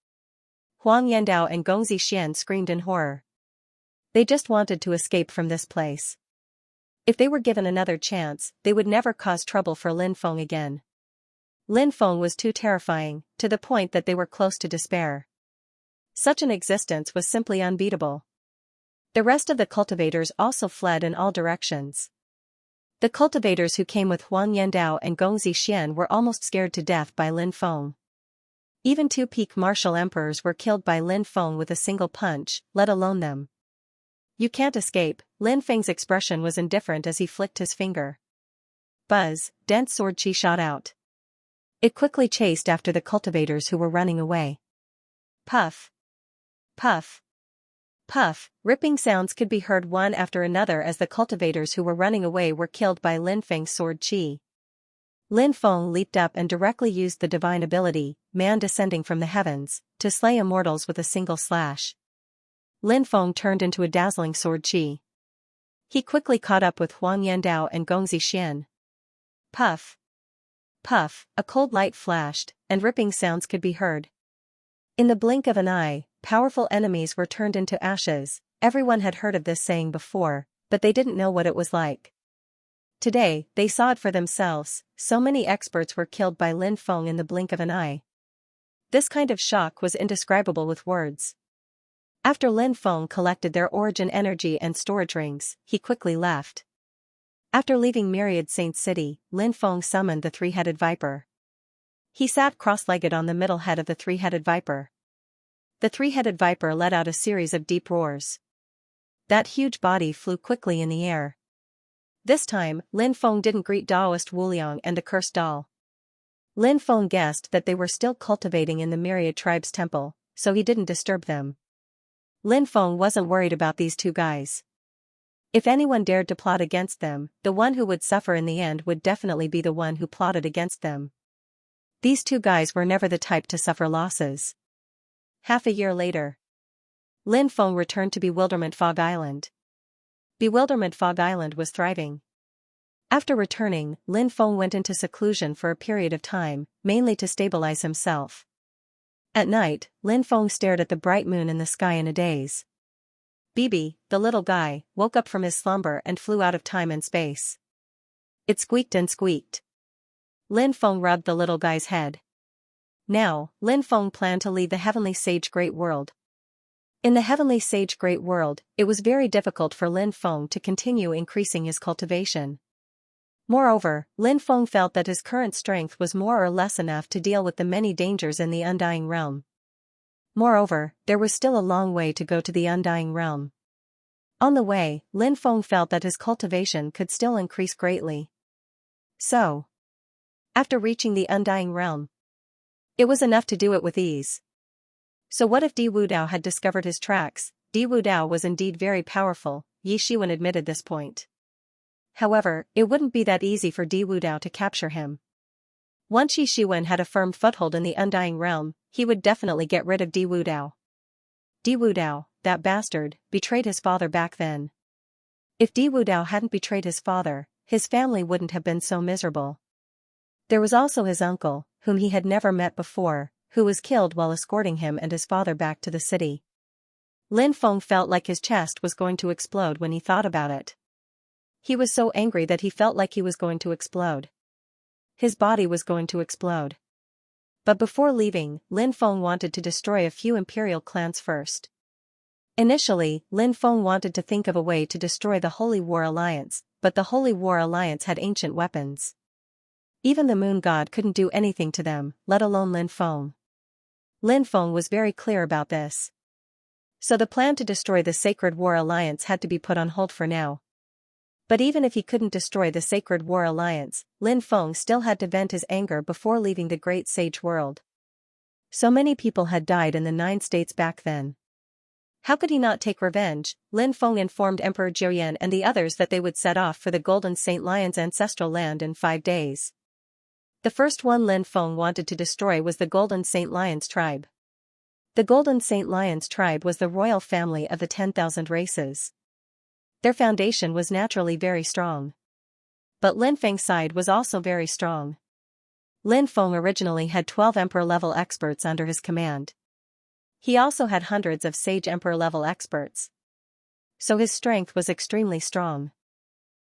Huang Yandao and Gong Zixian screamed in horror. They just wanted to escape from this place. If they were given another chance, they would never cause trouble for Lin Feng again. Lin Feng was too terrifying, to the point that they were close to despair. Such an existence was simply unbeatable. The rest of the cultivators also fled in all directions. The cultivators who came with Huang Yandao and Gong Zixian were almost scared to death by Lin Feng. Even 2 peak martial emperors were killed by Lin Feng with a single punch, let alone them. You can't escape. Lin Feng's expression was indifferent as he flicked his finger. Buzz, dense sword chi shot out. It quickly chased after the cultivators who were running away. Puff. Puff. Puff, ripping sounds could be heard one after another as the cultivators who were running away were killed by Lin Feng's sword chi. Lin Feng leaped up and directly used the divine ability, man descending from the heavens, to slay immortals with a single slash. Lin Feng turned into a dazzling sword chi. He quickly caught up with Huang Yandao and Gong Zixian. Puff. Puff, a cold light flashed, and ripping sounds could be heard. In the blink of an eye, powerful enemies were turned into ashes. Everyone had heard of this saying before, but they didn't know what it was like. Today, they saw it for themselves. So many experts were killed by Lin Feng in the blink of an eye. This kind of shock was indescribable with words. After Lin Feng collected their origin energy and storage rings, he quickly left. After leaving Myriad Saint City, Lin Feng summoned the 3-headed viper. He sat cross-legged on the middle head of the 3-headed viper. The 3-headed viper let out a series of deep roars. That huge body flew quickly in the air. This time, Lin Feng didn't greet Daoist Wuliang and the cursed doll. Lin Feng guessed that they were still cultivating in the Myriad Tribe's temple, so he didn't disturb them. Lin Feng wasn't worried about these 2 guys. If anyone dared to plot against them, the one who would suffer in the end would definitely be the one who plotted against them. These 2 guys were never the type to suffer losses. Half a year later, Lin Feng returned to Bewilderment Fog Island. Bewilderment Fog Island was thriving. After returning, Lin Feng went into seclusion for a period of time, mainly to stabilize himself. At night, Lin Feng stared at the bright moon in the sky in a daze. Bibi, the little guy, woke up from his slumber and flew out of time and space. It squeaked and squeaked. Lin Feng rubbed the little guy's head. Now, Lin Feng planned to leave the Heavenly Sage Great World. In the Heavenly Sage Great World, it was very difficult for Lin Feng to continue increasing his cultivation. Moreover, Lin Feng felt that his current strength was more or less enough to deal with the many dangers in the Undying Realm. Moreover, there was still a long way to go to the Undying Realm. On the way, Lin Feng felt that his cultivation could still increase greatly. So, After reaching the Undying Realm, it was enough to do it with ease. So what if Di Wudao had discovered his tracks? Di Wudao was indeed very powerful, Yi Shiwen admitted this point. However, it wouldn't be that easy for Di Wudao to capture him. Once Yi Shiwen had a firm foothold in the Undying Realm, he would definitely get rid of Di Wudao. Di Wudao, that bastard, betrayed his father back then. If Di Wudao hadn't betrayed his father, his family wouldn't have been so miserable. There was also his uncle, whom he had never met before, who was killed while escorting him and his father back to the city. Lin Feng felt like his chest was going to explode when he thought about it. He was so angry that he felt like he was going to explode. His body was going to explode. But before leaving, Lin Feng wanted to destroy a few imperial clans first. Initially, Lin Feng wanted to think of a way to destroy the Holy War Alliance, but the Holy War Alliance had ancient weapons. Even the Moon God couldn't do anything to them, let alone Lin Feng. Lin Feng was very clear about this. So the plan to destroy the Sacred War Alliance had to be put on hold for now. But even if he couldn't destroy the Sacred War Alliance, Lin Feng still had to vent his anger before leaving the Great Sage World. So many people had died in the 9 states back then. How could he not take revenge? Lin Feng informed Emperor Jiuyan and the others that they would set off for the Golden Saint Lion's ancestral land in 5 days. The first one Lin Feng wanted to destroy was the Golden Saint Lion's tribe. The Golden Saint Lion's tribe was the royal family of the 10,000 races. Their foundation was naturally very strong. But Lin Feng's side was also very strong. Lin Feng originally had 12 emperor-level experts under his command. He also had hundreds of sage emperor-level experts. So his strength was extremely strong.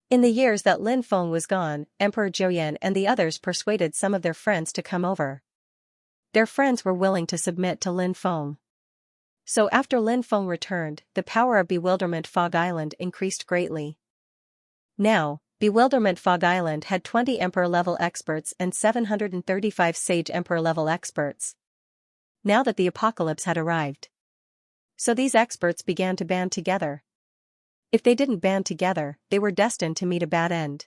In the years that Lin Feng was gone, Emperor Jiuyan and the others persuaded some of their friends to come over. Their friends were willing to submit to Lin Feng. So after Lin Feng returned, the power of Bewilderment Fog Island increased greatly. Now, Bewilderment Fog Island had 20 Emperor-level experts and 735 Sage Emperor-level experts. Now that the apocalypse had arrived. So these experts began to band together. If they didn't band together, they were destined to meet a bad end.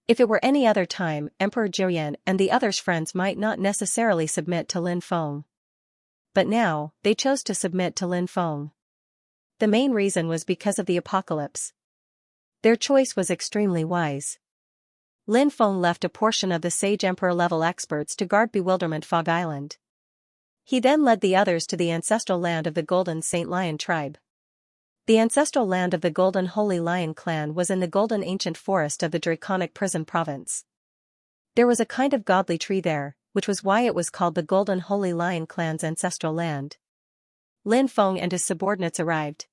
If it were any other time, Emperor Jiuyan and the others' friends might not necessarily submit to Lin Feng. But now, they chose to submit to Lin Feng. The main reason was because of the apocalypse. Their choice was extremely wise. Lin Feng left a portion of the Sage Emperor-level experts to guard Bewilderment Fog Island. He then led the others to the ancestral land of the Golden Saint Lion tribe. The ancestral land of the Golden Holy Lion clan was in the Golden Ancient Forest of the Draconic Prison Province. There was a kind of godly tree there, which was why it was called the Golden Holy Lion clan's ancestral land. Lin Feng and his subordinates arrived.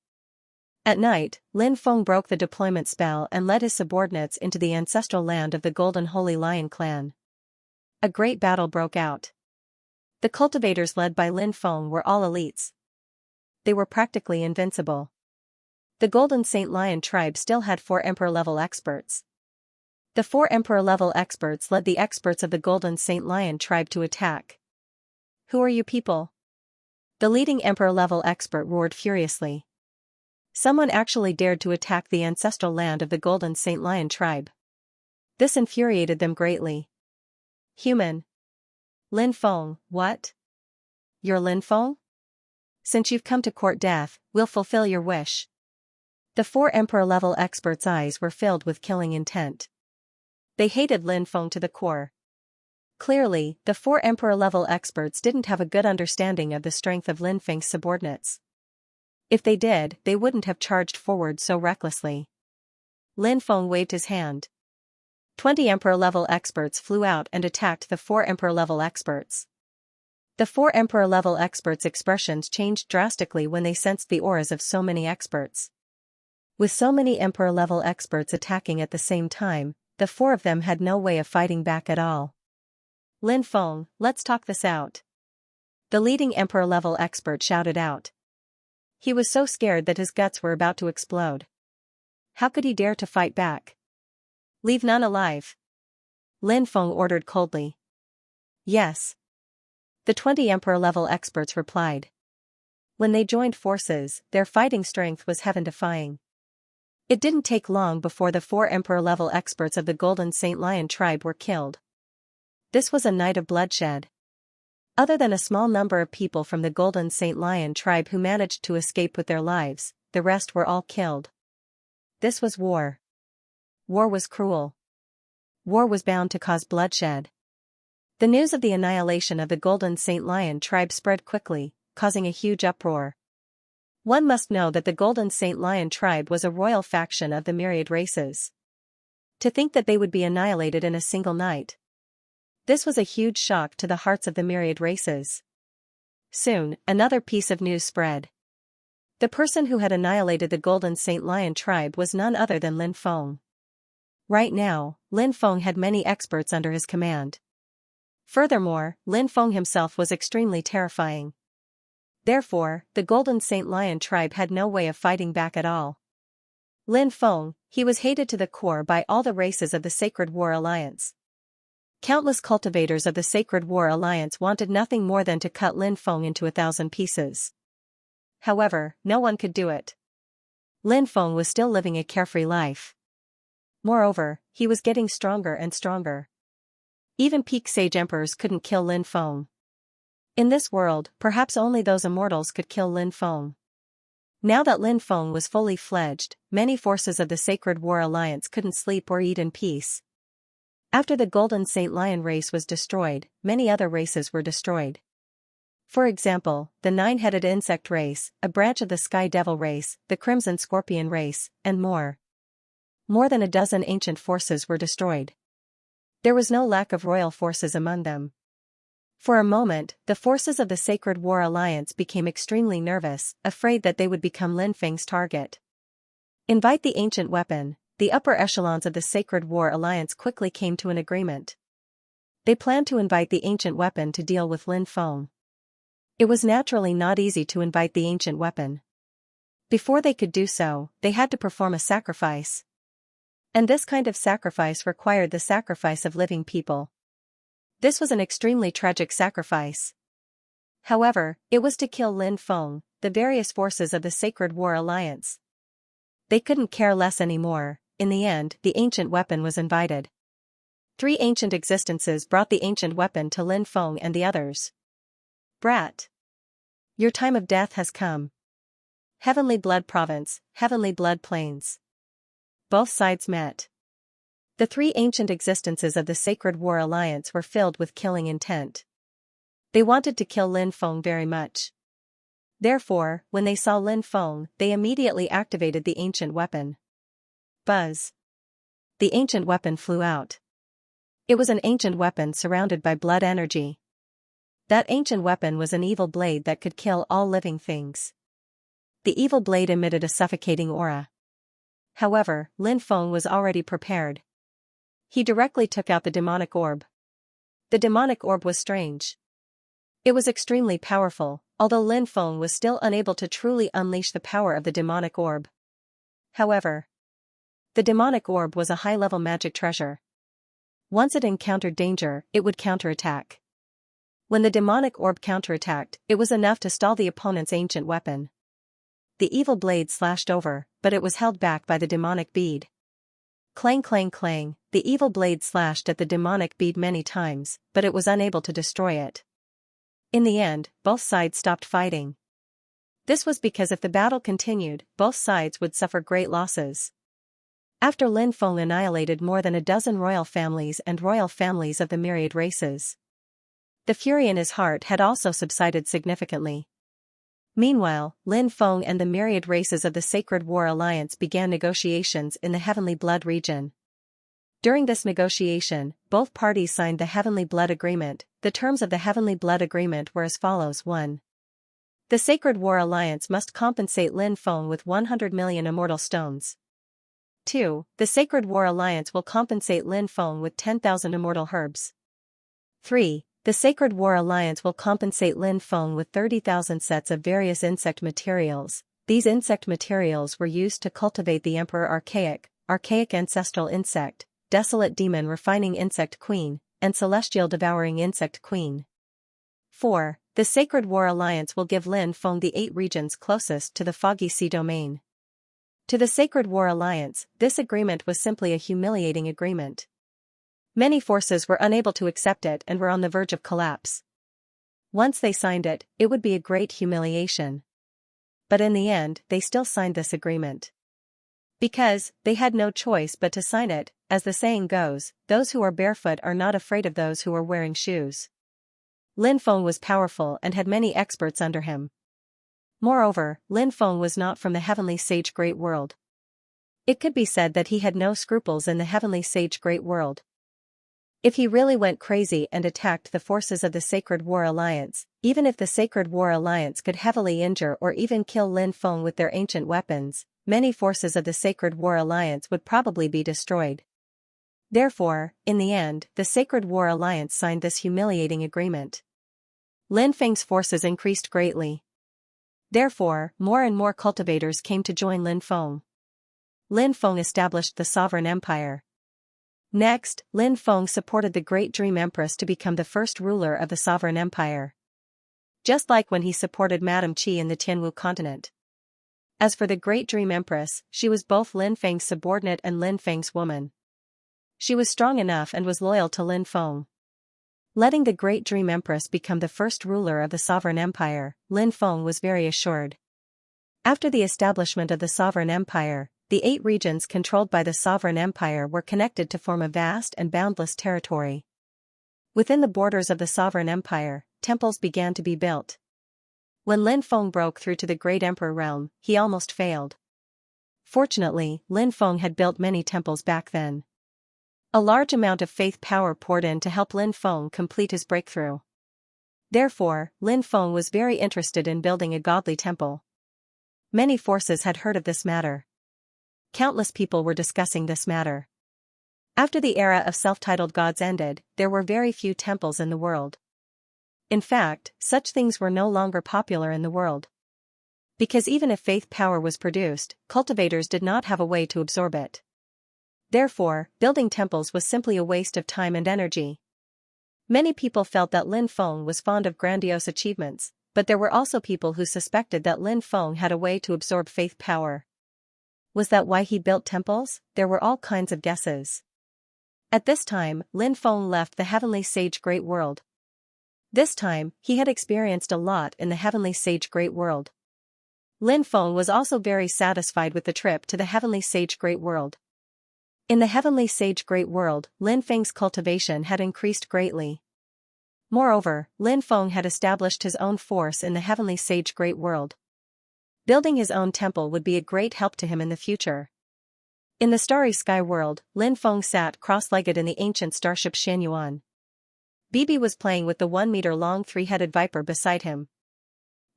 At night, Lin Feng broke the deployment spell and led his subordinates into the ancestral land of the Golden Holy Lion clan. A great battle broke out. The cultivators led by Lin Feng were all elites. They were practically invincible. The Golden Saint Lion tribe still had 4 Emperor-level experts. The 4 Emperor-level experts led the experts of the Golden Saint Lion tribe to attack. "Who are you people?" The leading Emperor-level expert roared furiously. Someone actually dared to attack the ancestral land of the Golden Saint Lion tribe. This infuriated them greatly. "Human. Lin Feng, what? You're Lin Feng? Since you've come to court death, we'll fulfill your wish." The 4 Emperor-level experts' eyes were filled with killing intent. They hated Lin Feng to the core. Clearly, the 4 Emperor-level experts didn't have a good understanding of the strength of Lin Feng's subordinates. If they did, they wouldn't have charged forward so recklessly. Lin Feng waved his hand. 20 Emperor-level experts flew out and attacked the 4 Emperor-level experts. The 4 Emperor-level experts' expressions changed drastically when they sensed the auras of so many experts. With so many Emperor-level experts attacking at the same time, the 4 of them had no way of fighting back at all. "Lin Feng, let's talk this out." The leading Emperor-level expert shouted out. He was so scared that his guts were about to explode. How could he dare to fight back? "Leave none alive," Lin Feng ordered coldly. "Yes." The 20 Emperor-level experts replied. When they joined forces, their fighting strength was heaven-defying. It didn't take long before the 4 Emperor-level experts of the Golden Saint Lion tribe were killed. This was a night of bloodshed. Other than a small number of people from the Golden Saint Lion tribe who managed to escape with their lives, the rest were all killed. This was war. War was cruel. War was bound to cause bloodshed. The news of the annihilation of the Golden Saint Lion tribe spread quickly, causing a huge uproar. One must know that the Golden Saint Lion tribe was a royal faction of the myriad races. To think that they would be annihilated in a single night. This was a huge shock to the hearts of the myriad races. Soon, another piece of news spread. The person who had annihilated the Golden Saint Lion tribe was none other than Lin Feng. Right now, Lin Feng had many experts under his command. Furthermore, Lin Feng himself was extremely terrifying. Therefore, the Golden Saint Lion tribe had no way of fighting back at all. Lin Feng, he was hated to the core by all the races of the Sacred War Alliance. Countless cultivators of the Sacred War Alliance wanted nothing more than to cut Lin Feng into 1,000 pieces. However, no one could do it. Lin Feng was still living a carefree life. Moreover, he was getting stronger and stronger. Even peak sage emperors couldn't kill Lin Feng. In this world, perhaps only those immortals could kill Lin Feng. Now that Lin Feng was fully fledged, many forces of the Sacred War Alliance couldn't sleep or eat in peace. After the Golden Saint Lion race was destroyed, many other races were destroyed. For example, the nine-headed insect race, a branch of the Sky Devil race, the Crimson Scorpion race, and more. More than a dozen ancient forces were destroyed. There was no lack of royal forces among them. For a moment, the forces of the Sacred War Alliance became extremely nervous, afraid that they would become Lin Feng's target. Invite the ancient weapon. The upper echelons of the Sacred War Alliance quickly came to an agreement. They planned to invite the ancient weapon to deal with Lin Feng. It was naturally not easy to invite the ancient weapon. Before they could do so, they had to perform a sacrifice. And this kind of sacrifice required the sacrifice of living people. This was an extremely tragic sacrifice. However, it was to kill Lin Feng, the various forces of the Sacred War Alliance. They couldn't care less anymore. In the end, the ancient weapon was invited. 3 ancient existences brought the ancient weapon to Lin Feng and the others. Brat. Your time of death has come. Heavenly Blood Province, Heavenly Blood Plains. Both sides met. The 3 ancient existences of the Sacred War Alliance were filled with killing intent. They wanted to kill Lin Feng very much. Therefore, when they saw Lin Feng, they immediately activated the ancient weapon. Buzz. The ancient weapon flew out. It was an ancient weapon surrounded by blood energy. That ancient weapon was an evil blade that could kill all living things. The evil blade emitted a suffocating aura. However, Lin Feng was already prepared. He directly took out the demonic orb. The demonic orb was strange. It was extremely powerful, although Lin Feng was still unable to truly unleash the power of the demonic orb. However, the demonic orb was a high-level magic treasure. Once it encountered danger, it would counterattack. When the demonic orb counterattacked, it was enough to stall the opponent's ancient weapon. The evil blade slashed over, but it was held back by the demonic bead. Clang clang clang, the evil blade slashed at the demonic bead many times, but it was unable to destroy it. In the end, both sides stopped fighting. This was because if the battle continued, both sides would suffer great losses. After Lin Feng annihilated more than a dozen royal families and royal families of the myriad races, the fury in his heart had also subsided significantly. Meanwhile, Lin Feng and the myriad races of the Sacred War Alliance began negotiations in the Heavenly Blood region. During this negotiation, both parties signed the Heavenly Blood Agreement. The terms of the Heavenly Blood Agreement were as follows: 1. The Sacred War Alliance must compensate Lin Feng with 100 million immortal stones. 2. The Sacred War Alliance will compensate Lin Feng with 10,000 immortal herbs. 3. The Sacred War Alliance will compensate Lin Feng with 30,000 sets of various insect materials. These insect materials were used to cultivate the Emperor Archaic Ancestral Insect, Desolate Demon Refining Insect Queen, and Celestial Devouring Insect Queen. 4. The Sacred War Alliance will give Lin Feng the 8 regions closest to the Foggy Sea domain. To the Sacred War Alliance, this agreement was simply a humiliating agreement. Many forces were unable to accept it and were on the verge of collapse. Once they signed it, it would be a great humiliation. But in the end, they still signed this agreement. Because, they had no choice but to sign it, as the saying goes, those who are barefoot are not afraid of those who are wearing shoes. Lin Feng was powerful and had many experts under him. Moreover, Lin Feng was not from the heavenly sage great world. It could be said that he had no scruples in the heavenly sage great world. If he really went crazy and attacked the forces of the Sacred War Alliance, even if the Sacred War Alliance could heavily injure or even kill Lin Feng with their ancient weapons, many forces of the Sacred War Alliance would probably be destroyed. Therefore, in the end, the Sacred War Alliance signed this humiliating agreement. Lin Feng's forces increased greatly. Therefore, more and more cultivators came to join Lin Feng. Lin Feng established the sovereign empire. Next, Lin Feng supported the Great Dream Empress to become the first ruler of the sovereign empire. Just like when he supported Madame Qi in the Tianwu continent. As for the Great Dream Empress, she was both Lin Feng's subordinate and Lin Feng's woman. She was strong enough and was loyal to Lin Feng. Letting the Great Dream Empress become the first ruler of the sovereign empire, Lin Feng was very assured. After the establishment of the sovereign empire, the 8 regions controlled by the sovereign empire were connected to form a vast and boundless territory. Within the borders of the sovereign empire, temples began to be built. When Lin Feng broke through to the Great Emperor realm, he almost failed. Fortunately, Lin Feng had built many temples back then. A large amount of faith power poured in to help Lin Feng complete his breakthrough. Therefore, Lin Feng was very interested in building a godly temple. Many forces had heard of this matter. Countless people were discussing this matter. After the era of self-titled gods ended, there were very few temples in the world. In fact, such things were no longer popular in the world. Because even if faith power was produced, cultivators did not have a way to absorb it. Therefore, building temples was simply a waste of time and energy. Many people felt that Lin Feng was fond of grandiose achievements, but there were also people who suspected that Lin Feng had a way to absorb faith power. Was that why he built temples? There were all kinds of guesses. At this time, Lin Feng left the heavenly sage great world. This time, he had experienced a lot in the heavenly sage great world. Lin Feng was also very satisfied with the trip to the heavenly sage great world. In the heavenly sage great world, Lin Feng's cultivation had increased greatly. Moreover, Lin Feng had established his own force in the heavenly sage great world. Building his own temple would be a great help to him in the future. In the starry sky world, Lin Feng sat cross-legged in the ancient starship Xianxia. Bibi was playing with the 1-meter-long 3-headed viper beside him.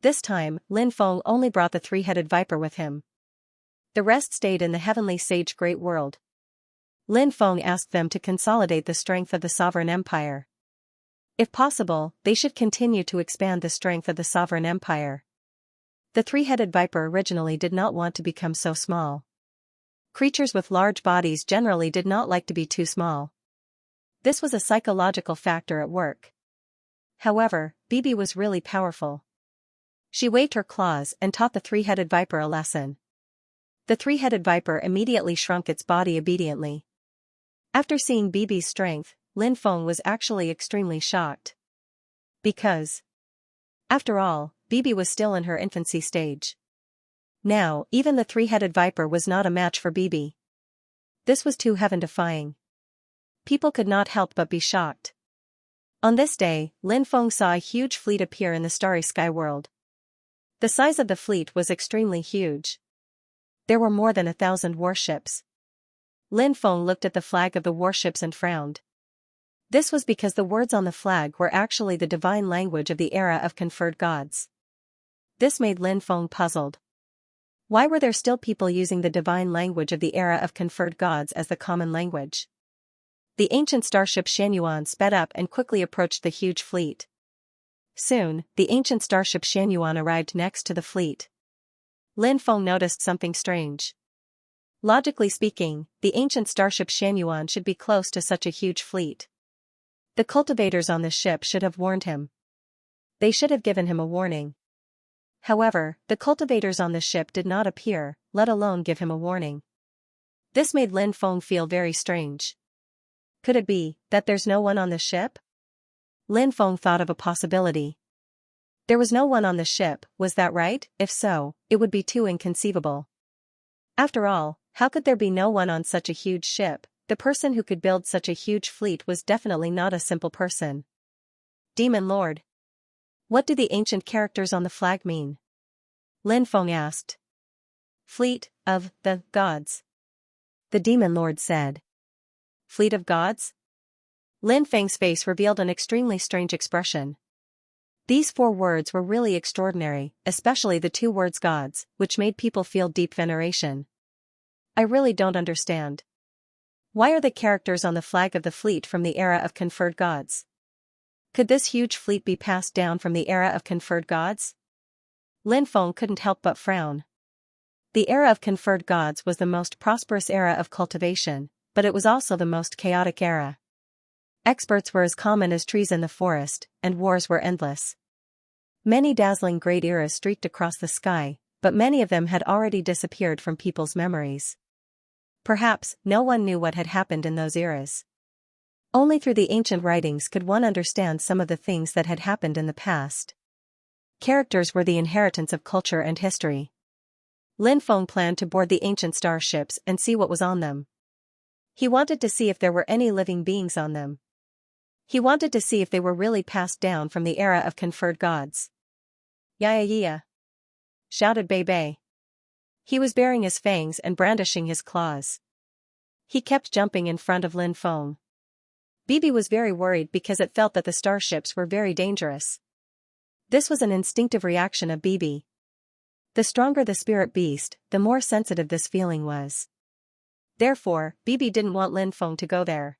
This time, Lin Feng only brought the 3-headed viper with him. The rest stayed in the heavenly sage great world. Lin Feng asked them to consolidate the strength of the sovereign empire. If possible, they should continue to expand the strength of the sovereign empire. The 3-headed viper originally did not want to become so small. Creatures with large bodies generally did not like to be too small. This was a psychological factor at work. However, Bibi was really powerful. She waved her claws and taught the 3-headed viper a lesson. The 3-headed viper immediately shrunk its body obediently. After seeing Bibi's strength, Lin Feng was actually extremely shocked. Because, after all, Bibi was still in her infancy stage. Now, even the 3-headed viper was not a match for Bibi. This was too heaven-defying. People could not help but be shocked. On this day, Lin Feng saw a huge fleet appear in the starry sky world. The size of the fleet was extremely huge. There were more than 1,000 warships. Lin Feng looked at the flag of the warships and frowned. This was because the words on the flag were actually the divine language of the era of conferred gods. This made Lin Feng puzzled. Why were there still people using the divine language of the era of conferred gods as the common language? The ancient starship Xianxia sped up and quickly approached the huge fleet. Soon, the ancient starship Xianxia arrived next to the fleet. Lin Feng noticed something strange. Logically speaking, the ancient starship Xianxia should be close to such a huge fleet. The cultivators on the ship should have warned him. They should have given him a warning. However, the cultivators on the ship did not appear, let alone give him a warning. This made Lin Feng feel very strange. Could it be that there's no one on the ship? Lin Feng thought of a possibility. There was no one on the ship, was that right? If so, it would be too inconceivable. After all, how could there be no one on such a huge ship? The person who could build such a huge fleet was definitely not a simple person. Demon Lord. What do the ancient characters on the flag mean? Lin Feng asked. Fleet of the gods. The Demon Lord said. Fleet of gods? Lin Feng's face revealed an extremely strange expression. These 4 words were really extraordinary, especially the 2 words gods, which made people feel deep veneration. I really don't understand. Why are the characters on the flag of the fleet from the era of conferred gods? Could this huge fleet be passed down from the era of conferred gods? Lin Feng couldn't help but frown. The era of conferred gods was the most prosperous era of cultivation, but it was also the most chaotic era. Experts were as common as trees in the forest, and wars were endless. Many dazzling great eras streaked across the sky, but many of them had already disappeared from people's memories. Perhaps no one knew what had happened in those eras. Only through the ancient writings could one understand some of the things that had happened in the past. Characters were the inheritance of culture and history. Lin Feng planned to board the ancient starships and see what was on them. He wanted to see if there were any living beings on them. He wanted to see if they were really passed down from the era of conferred gods. "Yeah!" shouted Bei Bei. He was baring his fangs and brandishing his claws. He kept jumping in front of Lin Feng. Bibi was very worried because it felt that the starships were very dangerous. This was an instinctive reaction of Bibi. The stronger the spirit beast, the more sensitive this feeling was. Therefore, Bibi didn't want Lin Feng to go there.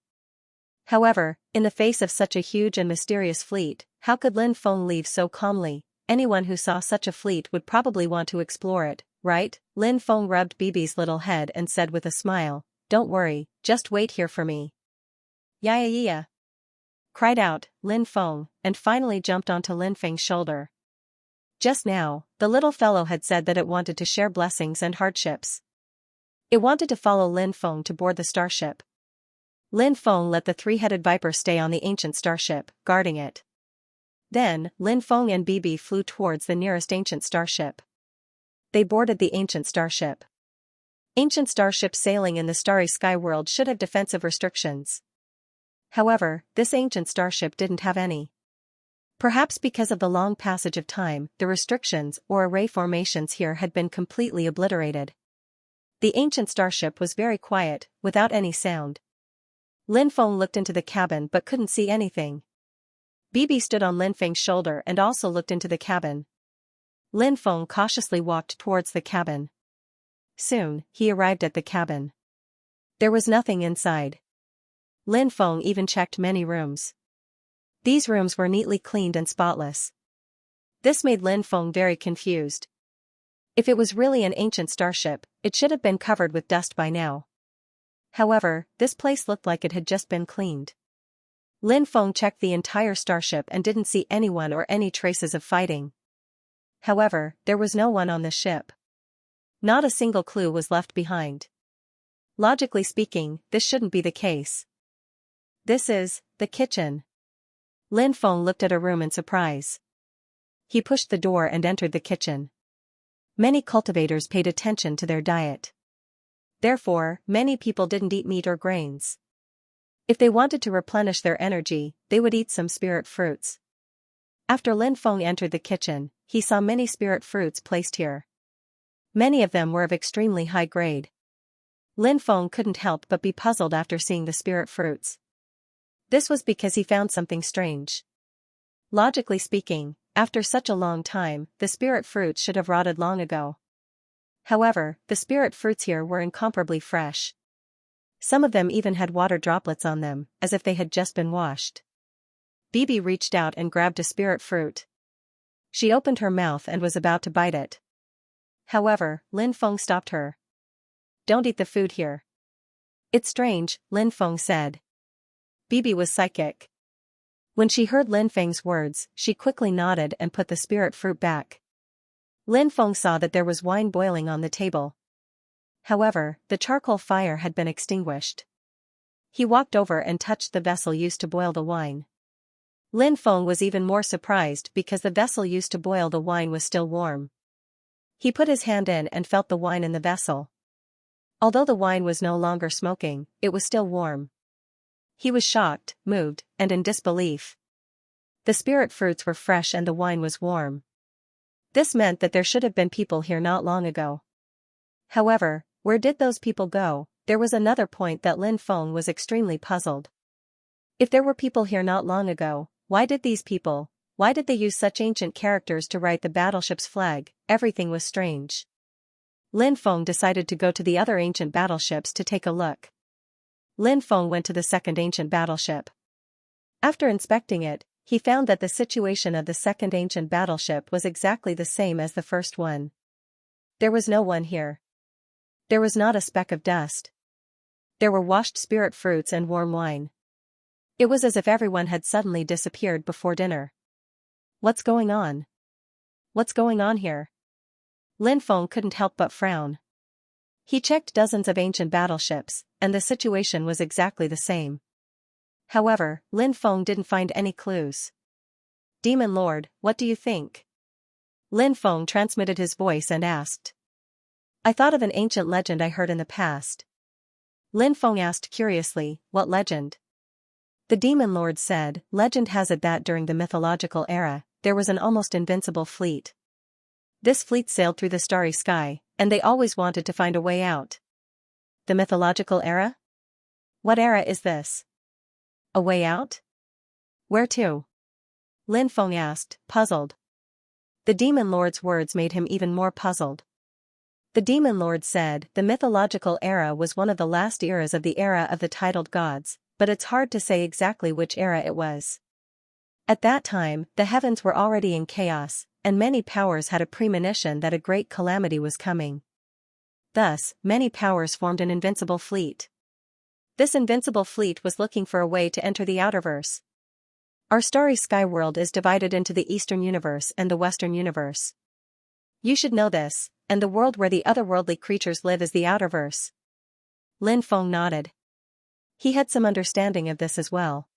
However, in the face of such a huge and mysterious fleet, how could Lin Feng leave so calmly? Anyone who saw such a fleet would probably want to explore it, right? Lin Feng rubbed Bibi's little head and said with a smile, "Don't worry, just wait here for me." "Yeah!" cried out Lin Feng, and finally jumped onto Lin Feng's shoulder. Just now, the little fellow had said that it wanted to share blessings and hardships. It wanted to follow Lin Feng to board the starship. Lin Feng let the 3-headed viper stay on the ancient starship, guarding it. Then, Lin Feng and Bibi flew towards the nearest ancient starship. They boarded the ancient starship. Ancient starships sailing in the starry sky world should have defensive restrictions. However, this ancient starship didn't have any. Perhaps because of the long passage of time, the restrictions or array formations here had been completely obliterated. The ancient starship was very quiet, without any sound. Lin Feng looked into the cabin but couldn't see anything. Bibi stood on Lin Feng's shoulder and also looked into the cabin. Lin Feng cautiously walked towards the cabin. Soon, he arrived at the cabin. There was nothing inside. Lin Feng even checked many rooms. These rooms were neatly cleaned and spotless. This made Lin Feng very confused. If it was really an ancient starship, it should have been covered with dust by now. However, this place looked like it had just been cleaned. Lin Feng checked the entire starship and didn't see anyone or any traces of fighting. However, there was no one on the ship. Not a single clue was left behind. Logically speaking, this shouldn't be the case. This is the kitchen. Lin Feng looked at a room in surprise. He pushed the door and entered the kitchen. Many cultivators paid attention to their diet. Therefore, many people didn't eat meat or grains. If they wanted to replenish their energy, they would eat some spirit fruits. After Lin Feng entered the kitchen, he saw many spirit fruits placed here. Many of them were of extremely high grade. Lin Feng couldn't help but be puzzled after seeing the spirit fruits. This was because he found something strange. Logically speaking, after such a long time, the spirit fruits should have rotted long ago. However, the spirit fruits here were incomparably fresh. Some of them even had water droplets on them, as if they had just been washed. Bibi reached out and grabbed a spirit fruit. She opened her mouth and was about to bite it. However, Lin Feng stopped her. "Don't eat the food here." "It's strange," Lin Feng said. Bibi was psychic. When she heard Lin Feng's words, she quickly nodded and put the spirit fruit back. Lin Feng saw that there was wine boiling on the table. However, the charcoal fire had been extinguished. He walked over and touched the vessel used to boil the wine. Lin Feng was even more surprised because the vessel used to boil the wine was still warm. He put his hand in and felt the wine in the vessel. Although the wine was no longer smoking, it was still warm. He was shocked, moved, and in disbelief. The spirit fruits were fresh and the wine was warm. This meant that there should have been people here not long ago. However, where did those people go? There was another point that Lin Feng was extremely puzzled. If there were people here not long ago, why did they use such ancient characters to write the battleship's flag? Everything was strange. Lin Feng decided to go to the other ancient battleships to take a look. Lin Feng went to the second ancient battleship. After inspecting it, he found that the situation of the second ancient battleship was exactly the same as the first one. There was no one here. There was not a speck of dust. There were washed spirit fruits and warm wine. It was as if everyone had suddenly disappeared before dinner. What's going on? What's going on here? Lin Feng couldn't help but frown. He checked dozens of ancient battleships, and the situation was exactly the same. However, Lin Feng didn't find any clues. Demon Lord, what do you think? Lin Feng transmitted his voice and asked. I thought of an ancient legend I heard in the past. Lin Feng asked curiously, what legend? The Demon Lord said, legend has it that during the mythological era, there was an almost invincible fleet. This fleet sailed through the starry sky, and they always wanted to find a way out. The mythological era? What era is this? A way out? Where to? Lin Feng asked, puzzled. The Demon Lord's words made him even more puzzled. The Demon Lord said, the mythological era was one of the last eras of the era of the titled gods, but it's hard to say exactly which era it was. At that time, the heavens were already in chaos, and many powers had a premonition that a great calamity was coming. Thus, many powers formed an invincible fleet. This invincible fleet was looking for a way to enter the outerverse. Our starry sky world is divided into the Eastern Universe and the Western Universe. You should know this, and the world where the otherworldly creatures live is the outerverse. Lin Feng nodded. He had some understanding of this as well.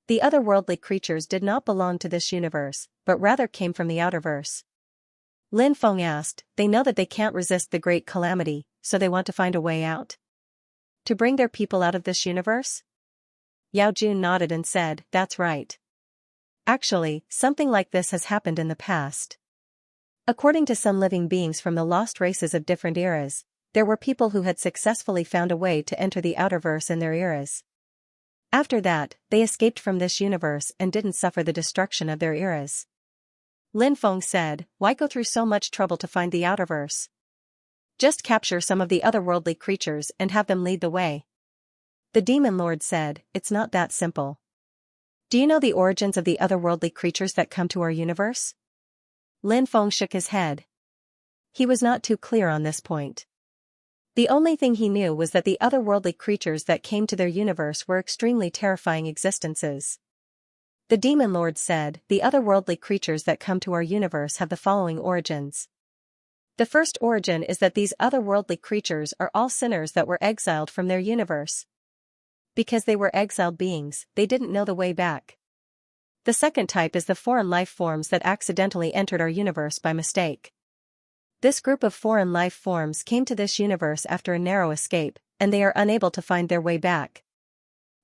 The otherworldly creatures did not belong to this universe, but rather came from the outerverse. Lin Feng asked, they know that they can't resist the great calamity, so they want to find a way out? To bring their people out of this universe? Yao Jun nodded and said, that's right. Actually, something like this has happened in the past. According to some living beings from the lost races of different eras, there were people who had successfully found a way to enter the outerverse in their eras. After that, they escaped from this universe and didn't suffer the destruction of their eras. Lin Feng said, why go through so much trouble to find the outerverse? Just capture some of the otherworldly creatures and have them lead the way. The Demon Lord said, it's not that simple. Do you know the origins of the otherworldly creatures that come to our universe? Lin Feng shook his head. He was not too clear on this point. The only thing he knew was that the otherworldly creatures that came to their universe were extremely terrifying existences. The Demon Lord said, the otherworldly creatures that come to our universe have the following origins. The first origin is that these otherworldly creatures are all sinners that were exiled from their universe. Because they were exiled beings, they didn't know the way back. The second type is the foreign life forms that accidentally entered our universe by mistake. This group of foreign life forms came to this universe after a narrow escape, and they are unable to find their way back.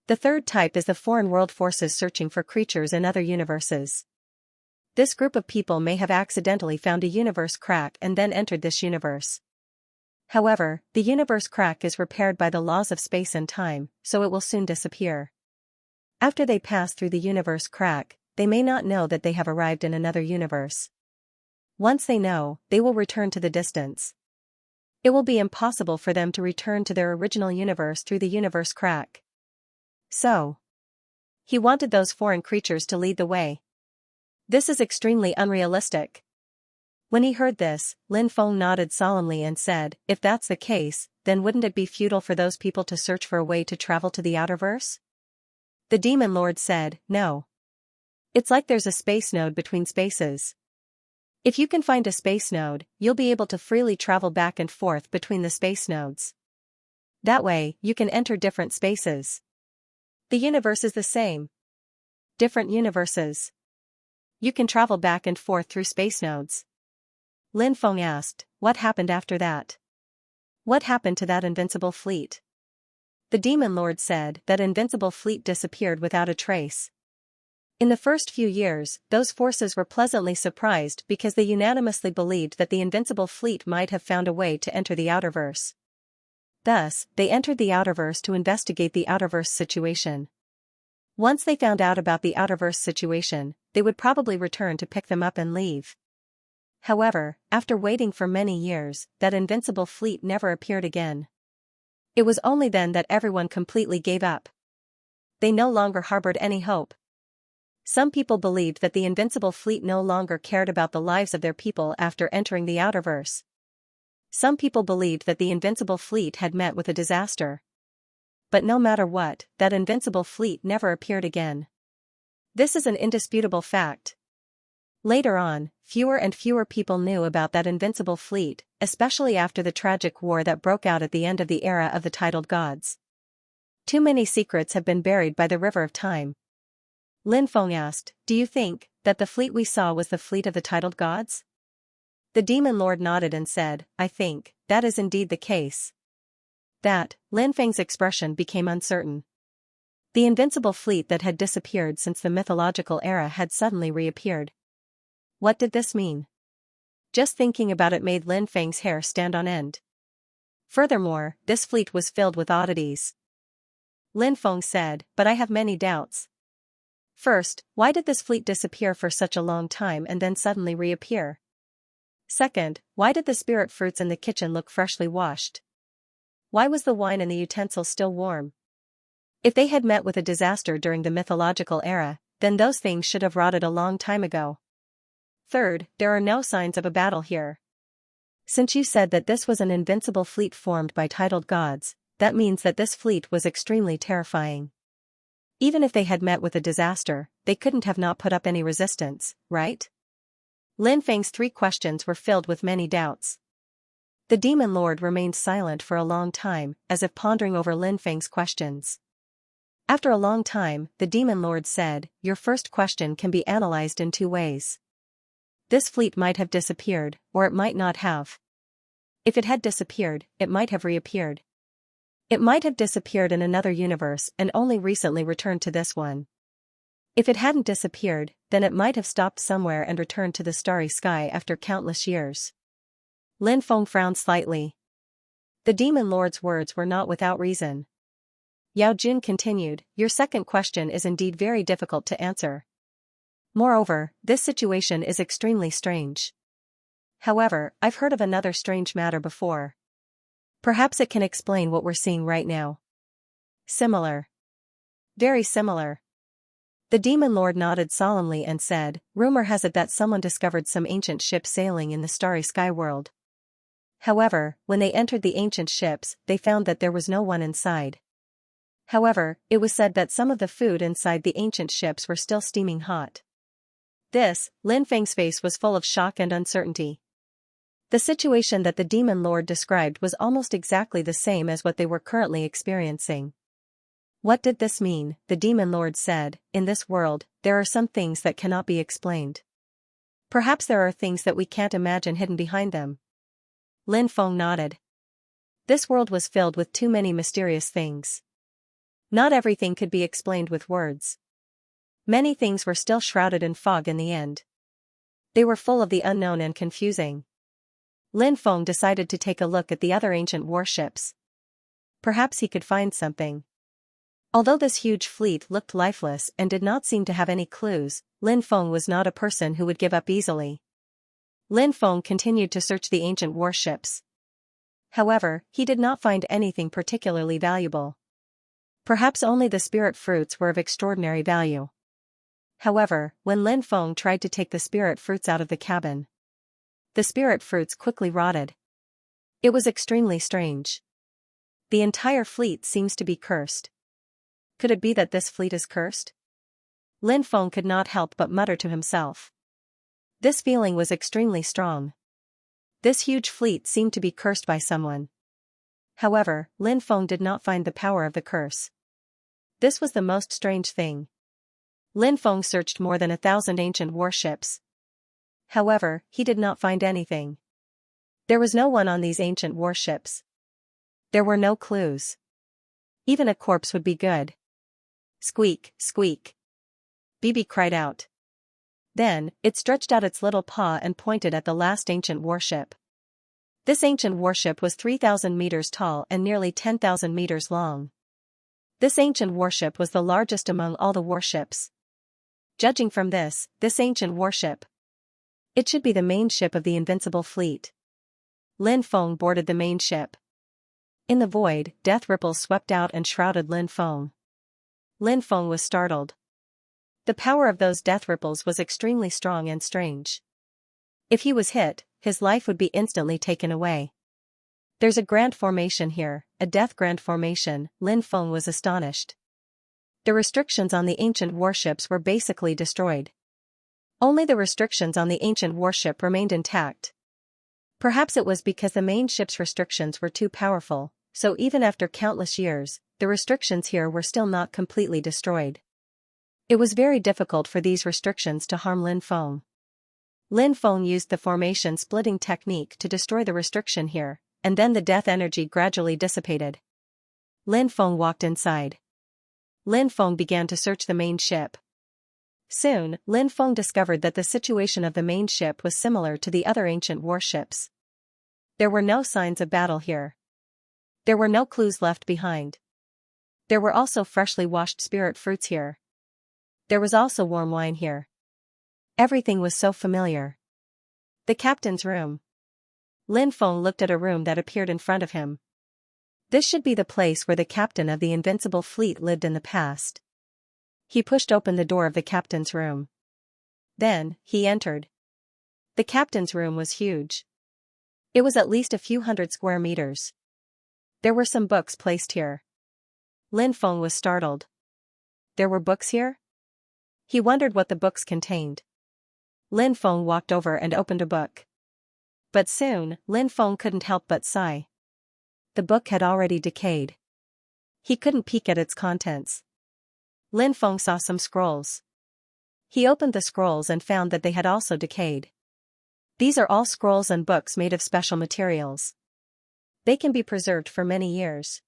The third type is the foreign world forces searching for creatures in other universes. This group of people may have accidentally found a universe crack and then entered this universe. However, the universe crack is repaired by the laws of space and time, so it will soon disappear. After they pass through the universe crack, they may not know that they have arrived in another universe. Once they know, they will return to the distance. It will be impossible for them to return to their original universe through the universe crack. So, he wanted those foreign creatures to lead the way. This is extremely unrealistic. When he heard this, Lin Feng nodded solemnly and said, if that's the case, then wouldn't it be futile for those people to search for a way to travel to the outerverse? The Demon Lord said, no. It's like there's a space node between spaces. If you can find a space node, you'll be able to freely travel back and forth between the space nodes. That way, you can enter different spaces. The universe is the same. Different universes. You can travel back and forth through space nodes. Lin Feng asked, what happened after that? What happened to that invincible fleet? The demon lord said that invincible fleet disappeared without a trace. In the first few years, those forces were pleasantly surprised because they unanimously believed that the invincible fleet might have found a way to enter the outerverse. Thus, they entered the outerverse to investigate the outerverse situation. Once they found out about the outerverse situation, they would probably return to pick them up and leave. However, after waiting for many years, that invincible fleet never appeared again. It was only then that everyone completely gave up. They no longer harbored any hope. Some people believed that the invincible fleet no longer cared about the lives of their people after entering the outerverse. Some people believed that the invincible fleet had met with a disaster. But no matter what, that invincible fleet never appeared again. This is an indisputable fact. Later on, fewer and fewer people knew about that invincible fleet, especially after the tragic war that broke out at the end of the era of the titled gods. Too many secrets have been buried by the river of time. Lin Feng asked, do you think that the fleet we saw was the fleet of the titled gods? The demon lord nodded and said, I think that is indeed the case. Lin Feng's expression became uncertain. The invincible fleet that had disappeared since the mythological era had suddenly reappeared. What did this mean? Just thinking about it made Lin Feng's hair stand on end. Furthermore, this fleet was filled with oddities. Lin Feng said, but I have many doubts. First, why did this fleet disappear for such a long time and then suddenly reappear? Second, why did the spirit fruits in the kitchen look freshly washed? Why was the wine in the utensils still warm? If they had met with a disaster during the mythological era, then those things should have rotted a long time ago. Third, there are no signs of a battle here. Since you said that this was an invincible fleet formed by titled gods, that means that this fleet was extremely terrifying. Even if they had met with a disaster, they couldn't have not put up any resistance, right? Lin Feng's three questions were filled with many doubts. The demon lord remained silent for a long time, as if pondering over Lin Feng's questions. After a long time, the demon lord said, your first question can be analyzed in two ways. This fleet might have disappeared, or it might not have. If it had disappeared, it might have reappeared. It might have disappeared in another universe and only recently returned to this one. If it hadn't disappeared, then it might have stopped somewhere and returned to the starry sky after countless years. Lin Feng frowned slightly. The demon lord's words were not without reason. Yao Jun continued, your second question is indeed very difficult to answer. Moreover, this situation is extremely strange. However, I've heard of another strange matter before. Perhaps it can explain what we're seeing right now. Similar. Very similar. The demon lord nodded solemnly and said, rumor has it that someone discovered some ancient ship sailing in the starry sky world. However, when they entered the ancient ships, they found that there was no one inside. However, it was said that some of the food inside the ancient ships were still steaming hot. Lin Feng's face was full of shock and uncertainty. The situation that the demon lord described was almost exactly the same as what they were currently experiencing. What did this mean? The demon lord said, in this world, there are some things that cannot be explained. Perhaps there are things that we can't imagine hidden behind them. Lin Feng nodded. This world was filled with too many mysterious things. Not everything could be explained with words. Many things were still shrouded in fog in the end. They were full of the unknown and confusing. Lin Feng decided to take a look at the other ancient warships. Perhaps he could find something. Although this huge fleet looked lifeless and did not seem to have any clues, Lin Feng was not a person who would give up easily. Lin Feng continued to search the ancient warships. However, he did not find anything particularly valuable. Perhaps only the spirit fruits were of extraordinary value. However, when Lin Feng tried to take the spirit fruits out of the cabin, the spirit fruits quickly rotted. It was extremely strange. The entire fleet seems to be cursed. Could it be that this fleet is cursed? Lin Feng could not help but mutter to himself. This feeling was extremely strong. This huge fleet seemed to be cursed by someone. However, Lin Feng did not find the power of the curse. This was the most strange thing. Lin Feng searched more than 1,000 ancient warships. However, he did not find anything. There was no one on these ancient warships. There were no clues. Even a corpse would be good. Squeak, squeak. Bibi cried out. Then, it stretched out its little paw and pointed at the last ancient warship. This ancient warship was 3,000 meters tall and nearly 10,000 meters long. This ancient warship was the largest among all the warships. Judging from this ancient warship. It should be the main ship of the Invincible Fleet. Lin Feng boarded the main ship. In the void, death ripples swept out and shrouded Lin Feng. Lin Feng was startled. The power of those death ripples was extremely strong and strange. If he was hit, his life would be instantly taken away. There's a grand formation here, a death grand formation. Lin Feng was astonished. The restrictions on the ancient warships were basically destroyed. Only the restrictions on the ancient warship remained intact. Perhaps it was because the main ship's restrictions were too powerful, so even after countless years, the restrictions here were still not completely destroyed. It was very difficult for these restrictions to harm Lin Feng. Lin Feng used the formation splitting technique to destroy the restriction here, and then the death energy gradually dissipated. Lin Feng walked inside. Lin Feng began to search the main ship. Soon, Lin Feng discovered that the situation of the main ship was similar to the other ancient warships. There were no signs of battle here. There were no clues left behind. There were also freshly washed spirit fruits here. There was also warm wine here. Everything was so familiar. The captain's room. Lin Feng looked at a room that appeared in front of him. This should be the place where the captain of the Invincible Fleet lived in the past. He pushed open the door of the captain's room. Then, he entered. The captain's room was huge. It was at least a few hundred square meters. There were some books placed here. Lin Feng was startled. There were books here? He wondered what the books contained. Lin Feng walked over and opened a book. But soon, Lin Feng couldn't help but sigh. The book had already decayed. He couldn't peek at its contents. Lin Feng saw some scrolls. He opened the scrolls and found that they had also decayed. These are all scrolls and books made of special materials. They can be preserved for many years.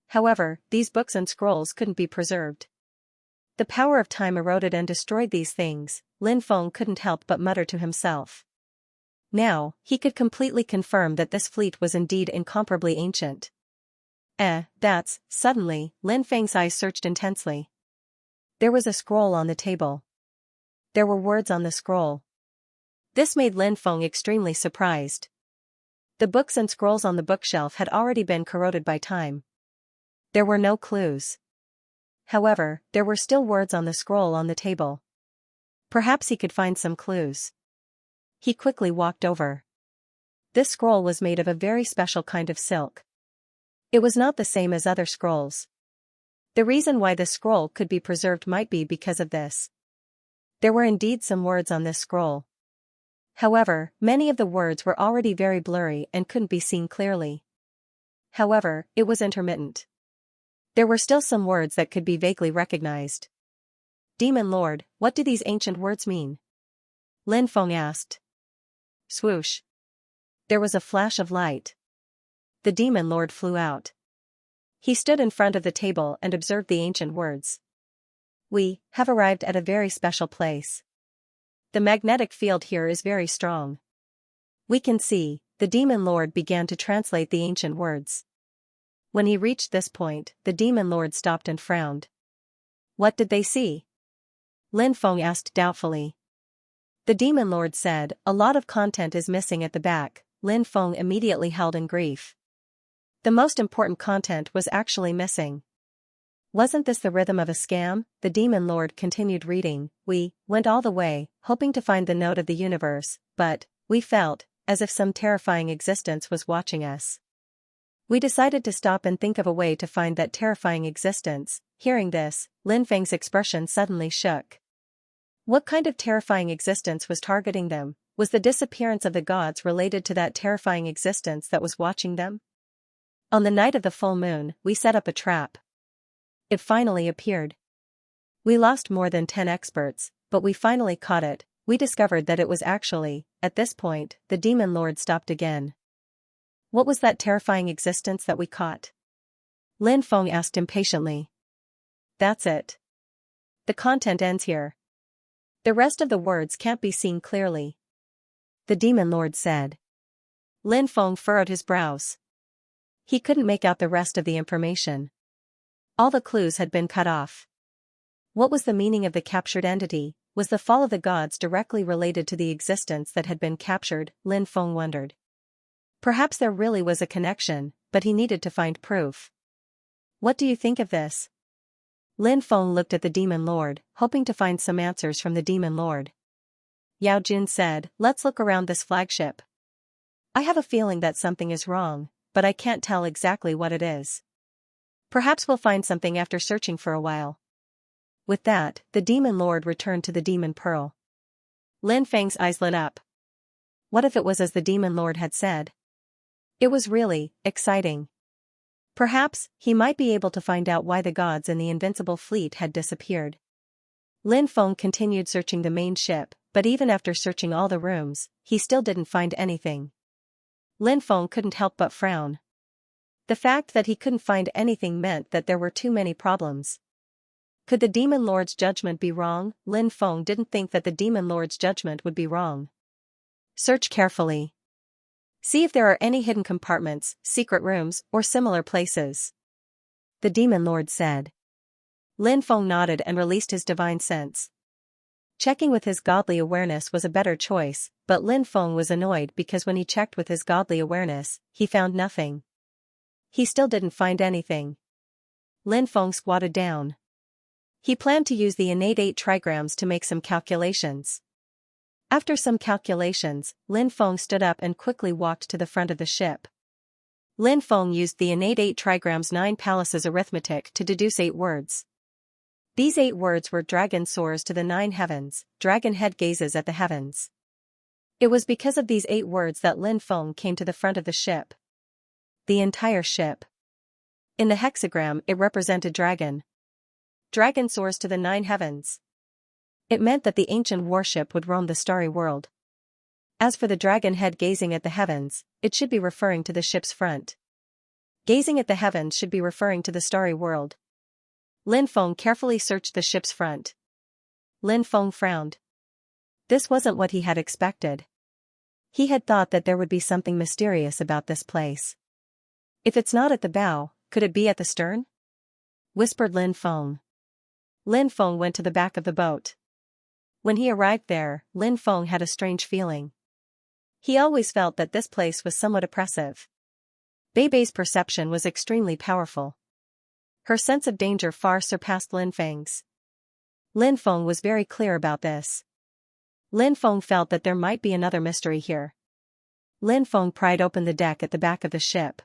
However, these books and scrolls couldn't be preserved. The power of time eroded and destroyed these things. Lin Feng couldn't help but mutter to himself. Now, he could completely confirm that this fleet was indeed incomparably ancient. Suddenly, Lin Feng's eyes searched intensely. There was a scroll on the table. There were words on the scroll. This made Lin Feng extremely surprised. The books and scrolls on the bookshelf had already been corroded by time. There were no clues. However, there were still words on the scroll on the table. Perhaps he could find some clues. He quickly walked over. This scroll was made of a very special kind of silk. It was not the same as other scrolls. The reason why this scroll could be preserved might be because of this. There were indeed some words on this scroll. However, many of the words were already very blurry and couldn't be seen clearly. However, it was intermittent. There were still some words that could be vaguely recognized. Demon Lord, what do these ancient words mean? Lin Feng asked. Swoosh. There was a flash of light. The Demon Lord flew out. He stood in front of the table and observed the ancient words. We have arrived at a very special place. The magnetic field here is very strong. We can see. The Demon Lord began to translate the ancient words. When he reached this point, the Demon Lord stopped and frowned. What did they see? Lin Feng asked doubtfully. The Demon Lord said, a lot of content is missing at the back. Lin Feng immediately held in grief. The most important content was actually missing. Wasn't this the rhythm of a scam? The Demon Lord continued reading. We went all the way, hoping to find the note of the universe, but we felt as if some terrifying existence was watching us. We decided to stop and think of a way to find that terrifying existence. Hearing this, Lin Feng's expression suddenly shook. What kind of terrifying existence was targeting them? Was the disappearance of the gods related to that terrifying existence that was watching them? On the night of the full moon, we set up a trap. It finally appeared. We lost more than 10 experts, but we finally caught it. We discovered that it was actually, at this point, the demon lord stopped again. What was that terrifying existence that we caught? Lin Feng asked impatiently. That's it. The content ends here. The rest of the words can't be seen clearly. The demon lord said. Lin Feng furrowed his brows. He couldn't make out the rest of the information. All the clues had been cut off. What was the meaning of the captured entity? Was the fall of the gods directly related to the existence that had been captured? Lin Feng wondered. Perhaps there really was a connection, but he needed to find proof. What do you think of this? Lin Feng looked at the demon lord, hoping to find some answers from the demon lord. Yao Jun said, let's look around this flagship. I have a feeling that something is wrong, but I can't tell exactly what it is. Perhaps we'll find something after searching for a while. With that, the demon lord returned to the demon pearl. Lin Feng's eyes lit up. What if it was as the demon lord had said? It was really exciting. Perhaps he might be able to find out why the gods in the invincible fleet had disappeared. Lin Feng continued searching the main ship, but even after searching all the rooms, he still didn't find anything. Lin Feng couldn't help but frown. The fact that he couldn't find anything meant that there were too many problems. Could the demon lord's judgment be wrong? Lin Feng didn't think that the demon lord's judgment would be wrong. Search carefully. See if there are any hidden compartments, secret rooms, or similar places. The demon lord said. Lin Feng nodded and released his divine sense. Checking with his godly awareness was a better choice, but Lin Feng was annoyed because when he checked with his godly awareness, he found nothing. He still didn't find anything. Lin Feng squatted down. He planned to use the innate 8 trigrams to make some calculations. After some calculations, Lin Feng stood up and quickly walked to the front of the ship. Lin Feng used the innate 8 trigrams 9 palaces arithmetic to deduce 8 words. These 8 words were dragon soars to the 9 heavens, dragon head gazes at the heavens. It was because of these 8 words that Lin Feng came to the front of the ship. The entire ship. In the hexagram it represented dragon. Dragon soars to the 9 heavens. It meant that the ancient warship would roam the starry world. As for the dragon head gazing at the heavens, it should be referring to the ship's front. Gazing at the heavens should be referring to the starry world. Lin Feng carefully searched the ship's front. Lin Feng frowned. This wasn't what he had expected. He had thought that there would be something mysterious about this place. If it's not at the bow, could it be at the stern? Whispered Lin Feng. Lin Feng went to the back of the boat. When he arrived there, Lin Feng had a strange feeling. He always felt that this place was somewhat oppressive. Bei's perception was extremely powerful. Her sense of danger far surpassed Lin Feng's. Lin Feng was very clear about this. Lin Feng felt that there might be another mystery here. Lin Feng pried open the deck at the back of the ship.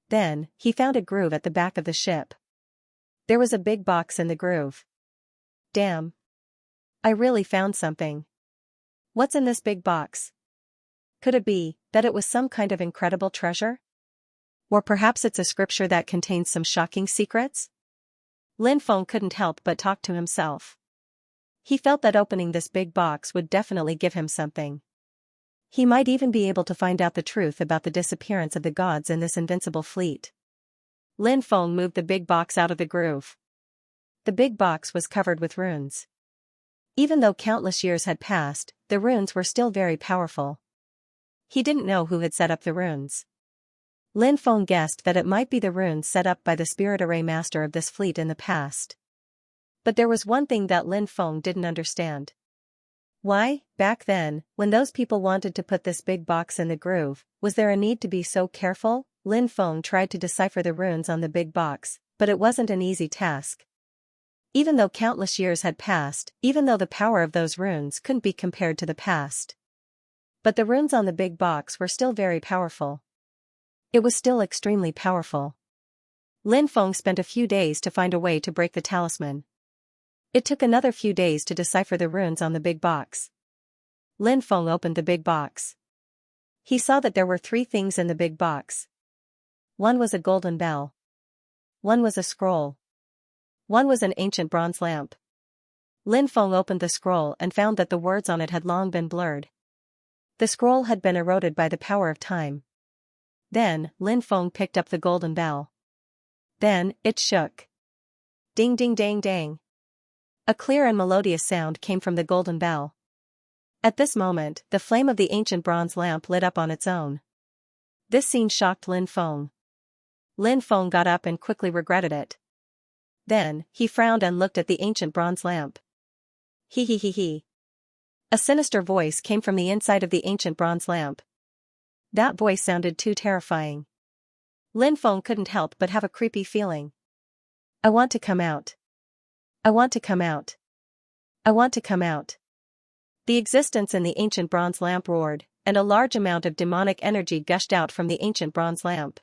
Then, he found a groove at the back of the ship. There was a big box in the groove. Damn. I really found something. What's in this big box? Could it be that it was some kind of incredible treasure? Or perhaps it's a scripture that contains some shocking secrets? Lin Feng couldn't help but talk to himself. He felt that opening this big box would definitely give him something. He might even be able to find out the truth about the disappearance of the gods in this invincible fleet. Lin Feng moved the big box out of the groove. The big box was covered with runes. Even though countless years had passed, the runes were still very powerful. He didn't know who had set up the runes. Lin Feng guessed that it might be the runes set up by the spirit array master of this fleet in the past. But there was one thing that Lin Feng didn't understand. Why, back then, when those people wanted to put this big box in the groove, was there a need to be so careful? Lin Feng tried to decipher the runes on the big box, but it wasn't an easy task. Even though countless years had passed, even though the power of those runes couldn't be compared to the past. But the runes on the big box were still very powerful. It was still extremely powerful. Lin Feng spent a few days to find a way to break the talisman. It took another few days to decipher the runes on the big box. Lin Feng opened the big box. He saw that there were 3 things in the big box. One was a golden bell. One was a scroll. One was an ancient bronze lamp. Lin Feng opened the scroll and found that the words on it had long been blurred. The scroll had been eroded by the power of time. Then, Lin Feng picked up the golden bell. Then, it shook. Ding ding dang dang. A clear and melodious sound came from the golden bell. At this moment, the flame of the ancient bronze lamp lit up on its own. This scene shocked Lin Feng. Lin Feng got up and quickly regretted it. Then, he frowned and looked at the ancient bronze lamp. He he he he. A sinister voice came from the inside of the ancient bronze lamp. That voice sounded too terrifying. Lin Feng couldn't help but have a creepy feeling. I want to come out. I want to come out. I want to come out. The existence in the ancient bronze lamp roared, and a large amount of demonic energy gushed out from the ancient bronze lamp.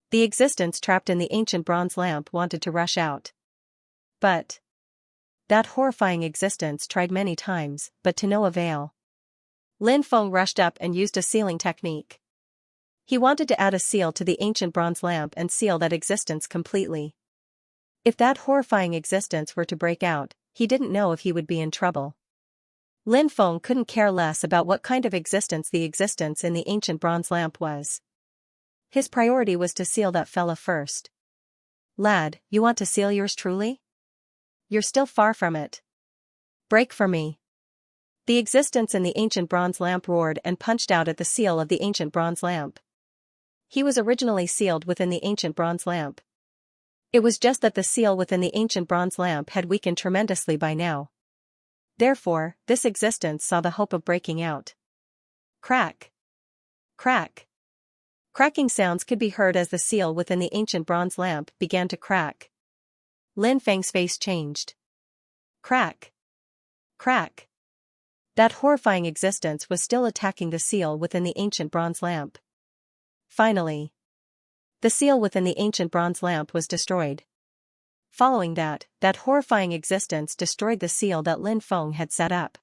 The existence trapped in the ancient bronze lamp wanted to rush out. But that horrifying existence tried many times, but to no avail. Lin Feng rushed up and used a sealing technique. He wanted to add a seal to the ancient bronze lamp and seal that existence completely. If that horrifying existence were to break out, he didn't know if he would be in trouble. Lin Feng couldn't care less about what kind of existence the existence in the ancient bronze lamp was. His priority was to seal that fella first. Lad, you want to seal yours truly? You're still far from it. Break for me. The existence in the ancient bronze lamp roared and punched out at the seal of the ancient bronze lamp. He was originally sealed within the ancient bronze lamp. It was just that the seal within the ancient bronze lamp had weakened tremendously by now. Therefore, this existence saw the hope of breaking out. Crack. Crack. Cracking sounds could be heard as the seal within the ancient bronze lamp began to crack. Lin Feng's face changed. Crack. Crack. That horrifying existence was still attacking the seal within the ancient bronze lamp. Finally, the seal within the ancient bronze lamp was destroyed. Following that horrifying existence destroyed the seal that Lin Feng had set up.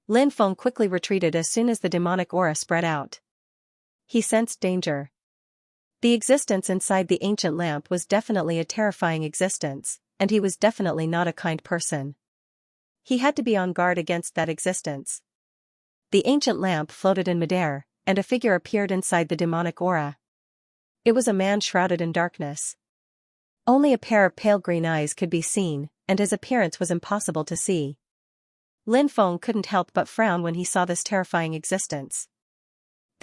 Lin Feng quickly retreated as soon as the demonic aura spread out. He sensed danger. The existence inside the ancient lamp was definitely a terrifying existence, and he was definitely not a kind person. He had to be on guard against that existence. The ancient lamp floated in midair, and a figure appeared inside the demonic aura. It was a man shrouded in darkness. Only a pair of pale green eyes could be seen, and his appearance was impossible to see. Lin Feng couldn't help but frown when he saw this terrifying existence.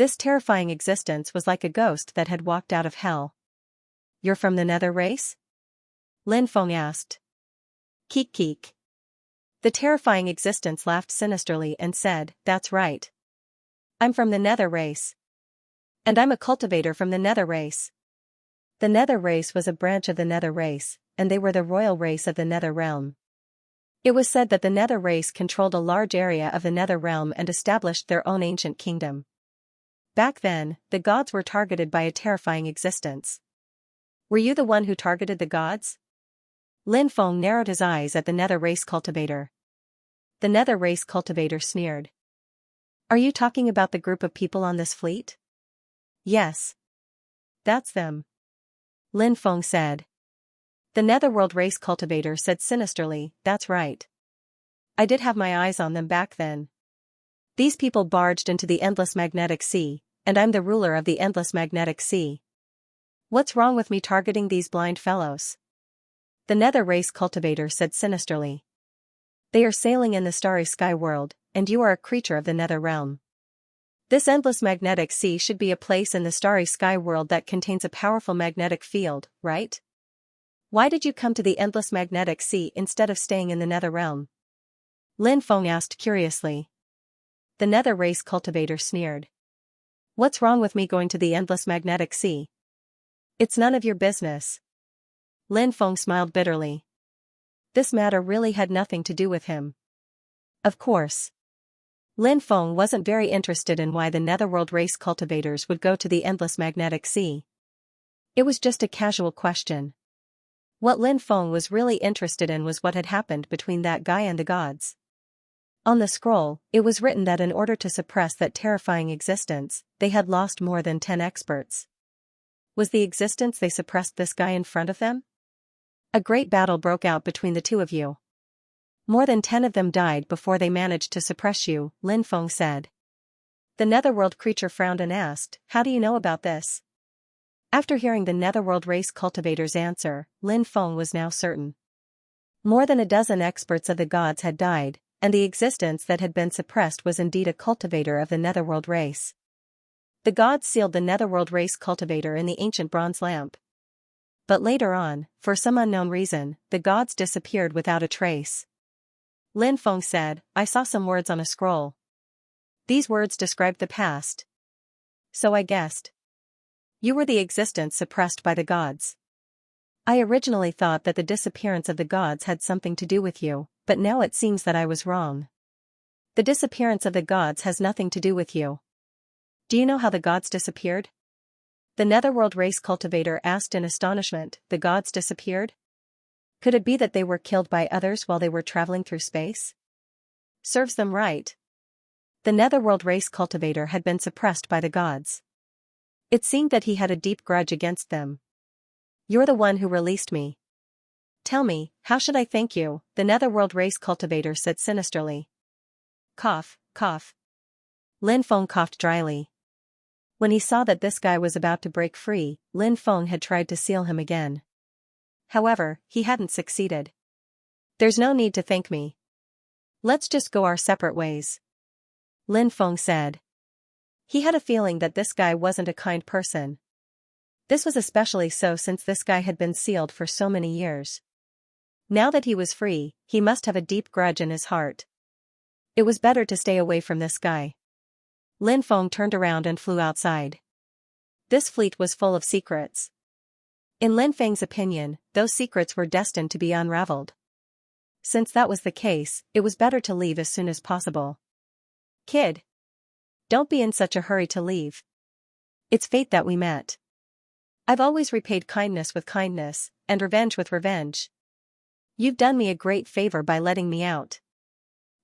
This terrifying existence was like a ghost that had walked out of hell. You're from the Nether race? Lin Feng asked. Keek keek. The terrifying existence laughed sinisterly and said, That's right. I'm from the Nether race. And I'm a cultivator from the Nether race. The Nether race was a branch of the Nether race, and they were the royal race of the Nether realm. It was said that the Nether race controlled a large area of the Nether realm and established their own ancient kingdom. Back then, the gods were targeted by a terrifying existence. Were you the one who targeted the gods? Lin Feng narrowed his eyes at the Nether race cultivator. The Nether race cultivator sneered. Are you talking about the group of people on this fleet? Yes. That's them. Lin Feng said. The Netherworld race cultivator said sinisterly, That's right. I did have my eyes on them back then. These people barged into the endless magnetic sea, and I'm the ruler of the endless magnetic sea. What's wrong with me targeting these blind fellows? The Nether race cultivator said sinisterly. They are sailing in the starry sky world, and you are a creature of the Nether realm. This endless magnetic sea should be a place in the starry sky world that contains a powerful magnetic field, right? Why did you come to the endless magnetic sea instead of staying in the Nether realm? Lin Feng asked curiously. The Nether race cultivator sneered. What's wrong with me going to the endless magnetic sea? It's none of your business. Lin Feng smiled bitterly. This matter really had nothing to do with him. Of course. Lin Feng wasn't very interested in why the Netherworld race cultivators would go to the endless magnetic sea. It was just a casual question. What Lin Feng was really interested in was what had happened between that guy and the gods. On the scroll, it was written that in order to suppress that terrifying existence, they had lost more than 10 experts. Was the existence they suppressed this guy in front of them? A great battle broke out between the two of you. More than 10 of them died before they managed to suppress you, Lin Feng said. The netherworld creature frowned and asked, how do you know about this? After hearing the netherworld race cultivator's answer, Lin Feng was now certain. More than a dozen experts of the gods had died, and the existence that had been suppressed was indeed a cultivator of the netherworld race. The gods sealed the netherworld race cultivator in the ancient bronze lamp. But later on, for some unknown reason, the gods disappeared without a trace. Lin Feng said, I saw some words on a scroll. These words described the past. So I guessed. You were the existence suppressed by the gods. I originally thought that the disappearance of the gods had something to do with you, but now it seems that I was wrong. The disappearance of the gods has nothing to do with you. Do you know how the gods disappeared? The netherworld race cultivator asked in astonishment. The gods disappeared? Could it be that they were killed by others while they were traveling through space? Serves them right. The netherworld race cultivator had been suppressed by the gods. It seemed that he had a deep grudge against them. You're the one who released me. Tell me, how should I thank you? The netherworld race cultivator said sinisterly. Cough, cough. Lin Feng coughed dryly. When he saw that this guy was about to break free, Lin Feng had tried to seal him again. However, he hadn't succeeded. There's no need to thank me. Let's just go our separate ways. Lin Feng said. He had a feeling that this guy wasn't a kind person. This was especially so since this guy had been sealed for so many years. Now that he was free, he must have a deep grudge in his heart. It was better to stay away from this guy. Lin Feng turned around and flew outside. This fleet was full of secrets. In Lin Feng's opinion, those secrets were destined to be unraveled. Since that was the case, it was better to leave as soon as possible. Kid. Don't be in such a hurry to leave. It's fate that we met. I've always repaid kindness with kindness, and revenge with revenge. You've done me a great favor by letting me out.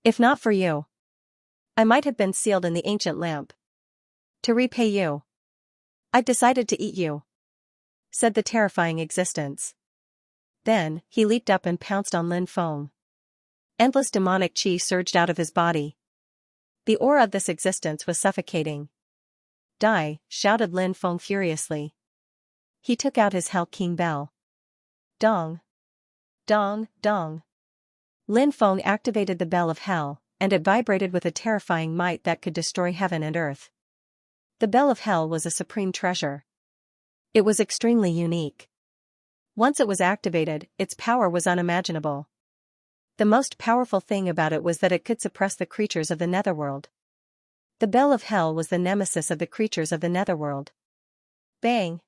If not for you, I might have been sealed in the ancient lamp. To repay you, I've decided to eat you, said the terrifying existence. Then, he leaped up and pounced on Lin Feng. Endless demonic chi surged out of his body. The aura of this existence was suffocating. Die, shouted Lin Feng furiously. He took out his Hell King bell. Dong. Dong, dong. Lin Feng activated the bell of hell, and it vibrated with a terrifying might that could destroy heaven and earth. The bell of hell was a supreme treasure. It was extremely unique. Once it was activated, its power was unimaginable. The most powerful thing about it was that it could suppress the creatures of the netherworld. The bell of hell was the nemesis of the creatures of the netherworld. Bang!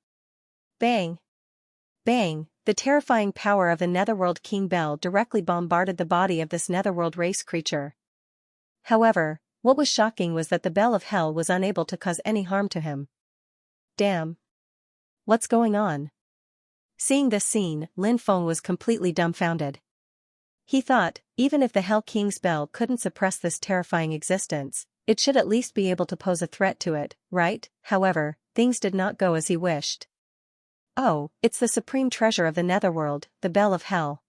Bang! Bang! The terrifying power of the netherworld king bell directly bombarded the body of this netherworld race creature. However, what was shocking was that the bell of hell was unable to cause any harm to him. Damn! What's going on? Seeing this scene, Lin Feng was completely dumbfounded. He thought, even if the Hell King's bell couldn't suppress this terrifying existence, it should at least be able to pose a threat to it, right? However, things did not go as he wished. Oh, it's the supreme treasure of the netherworld, the bell of hell.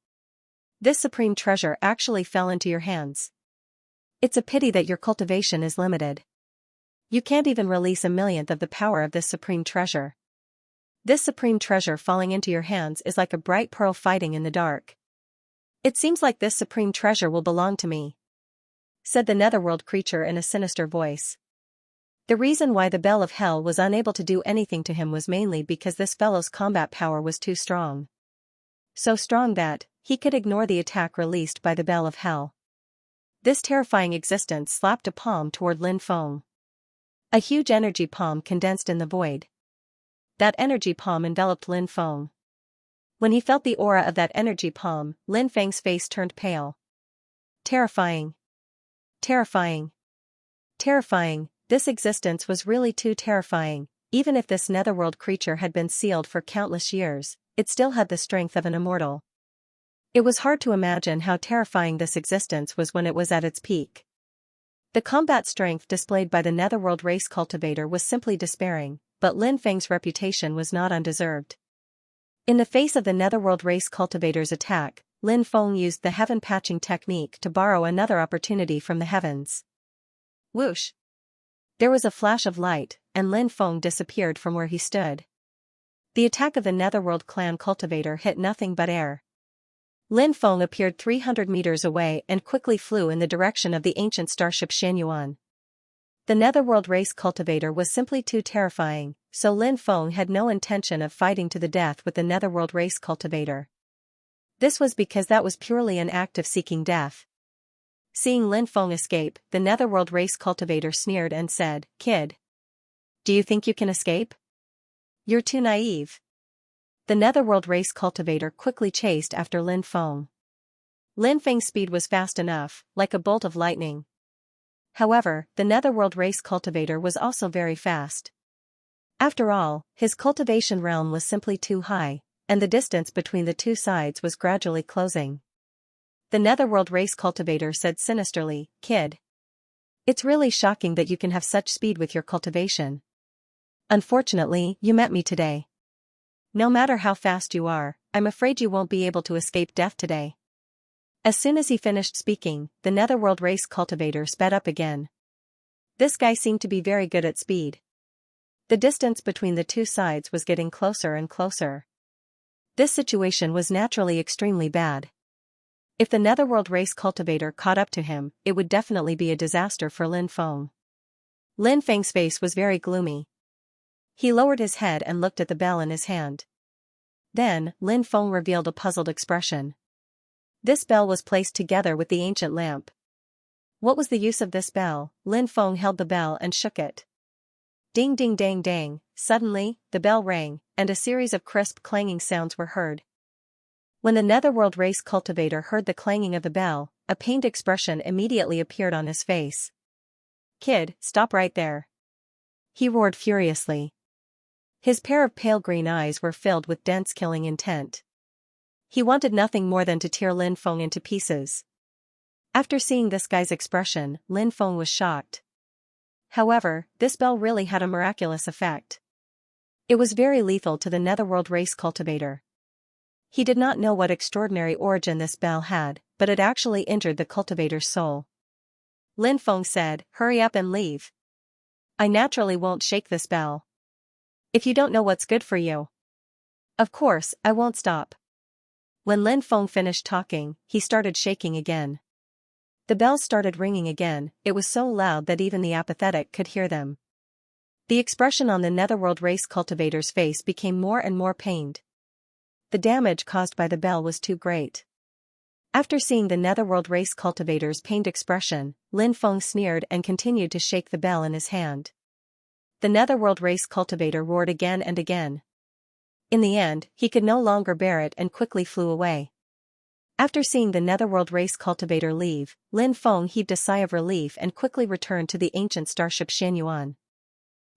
This supreme treasure actually fell into your hands. It's a pity that your cultivation is limited. You can't even release 1/millionth of the power of this supreme treasure. This supreme treasure falling into your hands is like a bright pearl fighting in the dark. It seems like this supreme treasure will belong to me, said the netherworld creature in a sinister voice. The reason why the bell of hell was unable to do anything to him was mainly because this fellow's combat power was too strong. So strong that he could ignore the attack released by the bell of hell. This terrifying existence slapped a palm toward Lin Feng. A huge energy palm condensed in the void. That energy palm enveloped Lin Feng. When he felt the aura of that energy palm, Lin Feng's face turned pale. Terrifying. Terrifying. Terrifying. This existence was really too terrifying. Even if this netherworld creature had been sealed for countless years, it still had the strength of an immortal. It was hard to imagine how terrifying this existence was when it was at its peak. The combat strength displayed by the netherworld race cultivator was simply despairing, but Lin Feng's reputation was not undeserved. In the face of the Netherworld Race Cultivator's attack, Lin Feng used the heaven patching technique to borrow another opportunity from the heavens. Whoosh! There was a flash of light, and Lin Feng disappeared from where he stood. The attack of the Netherworld Clan Cultivator hit nothing but air. Lin Feng appeared 300 meters away and quickly flew in the direction of the ancient starship Xianxia. The Netherworld Race Cultivator was simply too terrifying, so Lin Feng had no intention of fighting to the death with the Netherworld Race Cultivator. This was because that was purely an act of seeking death. Seeing Lin Feng escape, the Netherworld Race Cultivator sneered and said, "Kid, do you think you can escape? You're too naive." The Netherworld Race Cultivator quickly chased after Lin Feng. Lin Feng's speed was fast enough, like a bolt of lightning. However, the Netherworld Race Cultivator was also very fast. After all, his cultivation realm was simply too high, and the distance between the two sides was gradually closing. The Netherworld Race Cultivator said sinisterly, "Kid, it's really shocking that you can have such speed with your cultivation. Unfortunately, you met me today. No matter how fast you are, I'm afraid you won't be able to escape death today." As soon as he finished speaking, the Netherworld Race Cultivator sped up again. This guy seemed to be very good at speed. The distance between the two sides was getting closer and closer. This situation was naturally extremely bad. If the Netherworld Race Cultivator caught up to him, it would definitely be a disaster for Lin Feng. Lin Feng's face was very gloomy. He lowered his head and looked at the bell in his hand. Then, Lin Feng revealed a puzzled expression. This bell was placed together with the ancient lamp. What was the use of this bell? Lin Feng held the bell and shook it. Ding ding dang dang, suddenly, the bell rang, and a series of crisp clanging sounds were heard. When the Netherworld Race Cultivator heard the clanging of the bell, a pained expression immediately appeared on his face. "Kid, stop right there!" he roared furiously. His pair of pale green eyes were filled with dense killing intent. He wanted nothing more than to tear Lin Feng into pieces. After seeing this guy's expression, Lin Feng was shocked. However, this bell really had a miraculous effect. It was very lethal to the Netherworld Race Cultivator. He did not know what extraordinary origin this bell had, but it actually injured the cultivator's soul. Lin Feng said, "Hurry up and leave. I naturally won't shake this bell. If you don't know what's good for you." "Of course, I won't stop." When Lin Feng finished talking, he started shaking again. The bells started ringing again. It was so loud that even the apathetic could hear them. The expression on the Netherworld Race Cultivator's face became more and more pained. The damage caused by the bell was too great. After seeing the Netherworld Race Cultivator's pained expression, Lin Feng sneered and continued to shake the bell in his hand. The Netherworld Race Cultivator roared again and again. In the end, he could no longer bear it and quickly flew away. After seeing the Netherworld Race Cultivator leave, Lin Feng heaved a sigh of relief and quickly returned to the ancient starship Xianxia.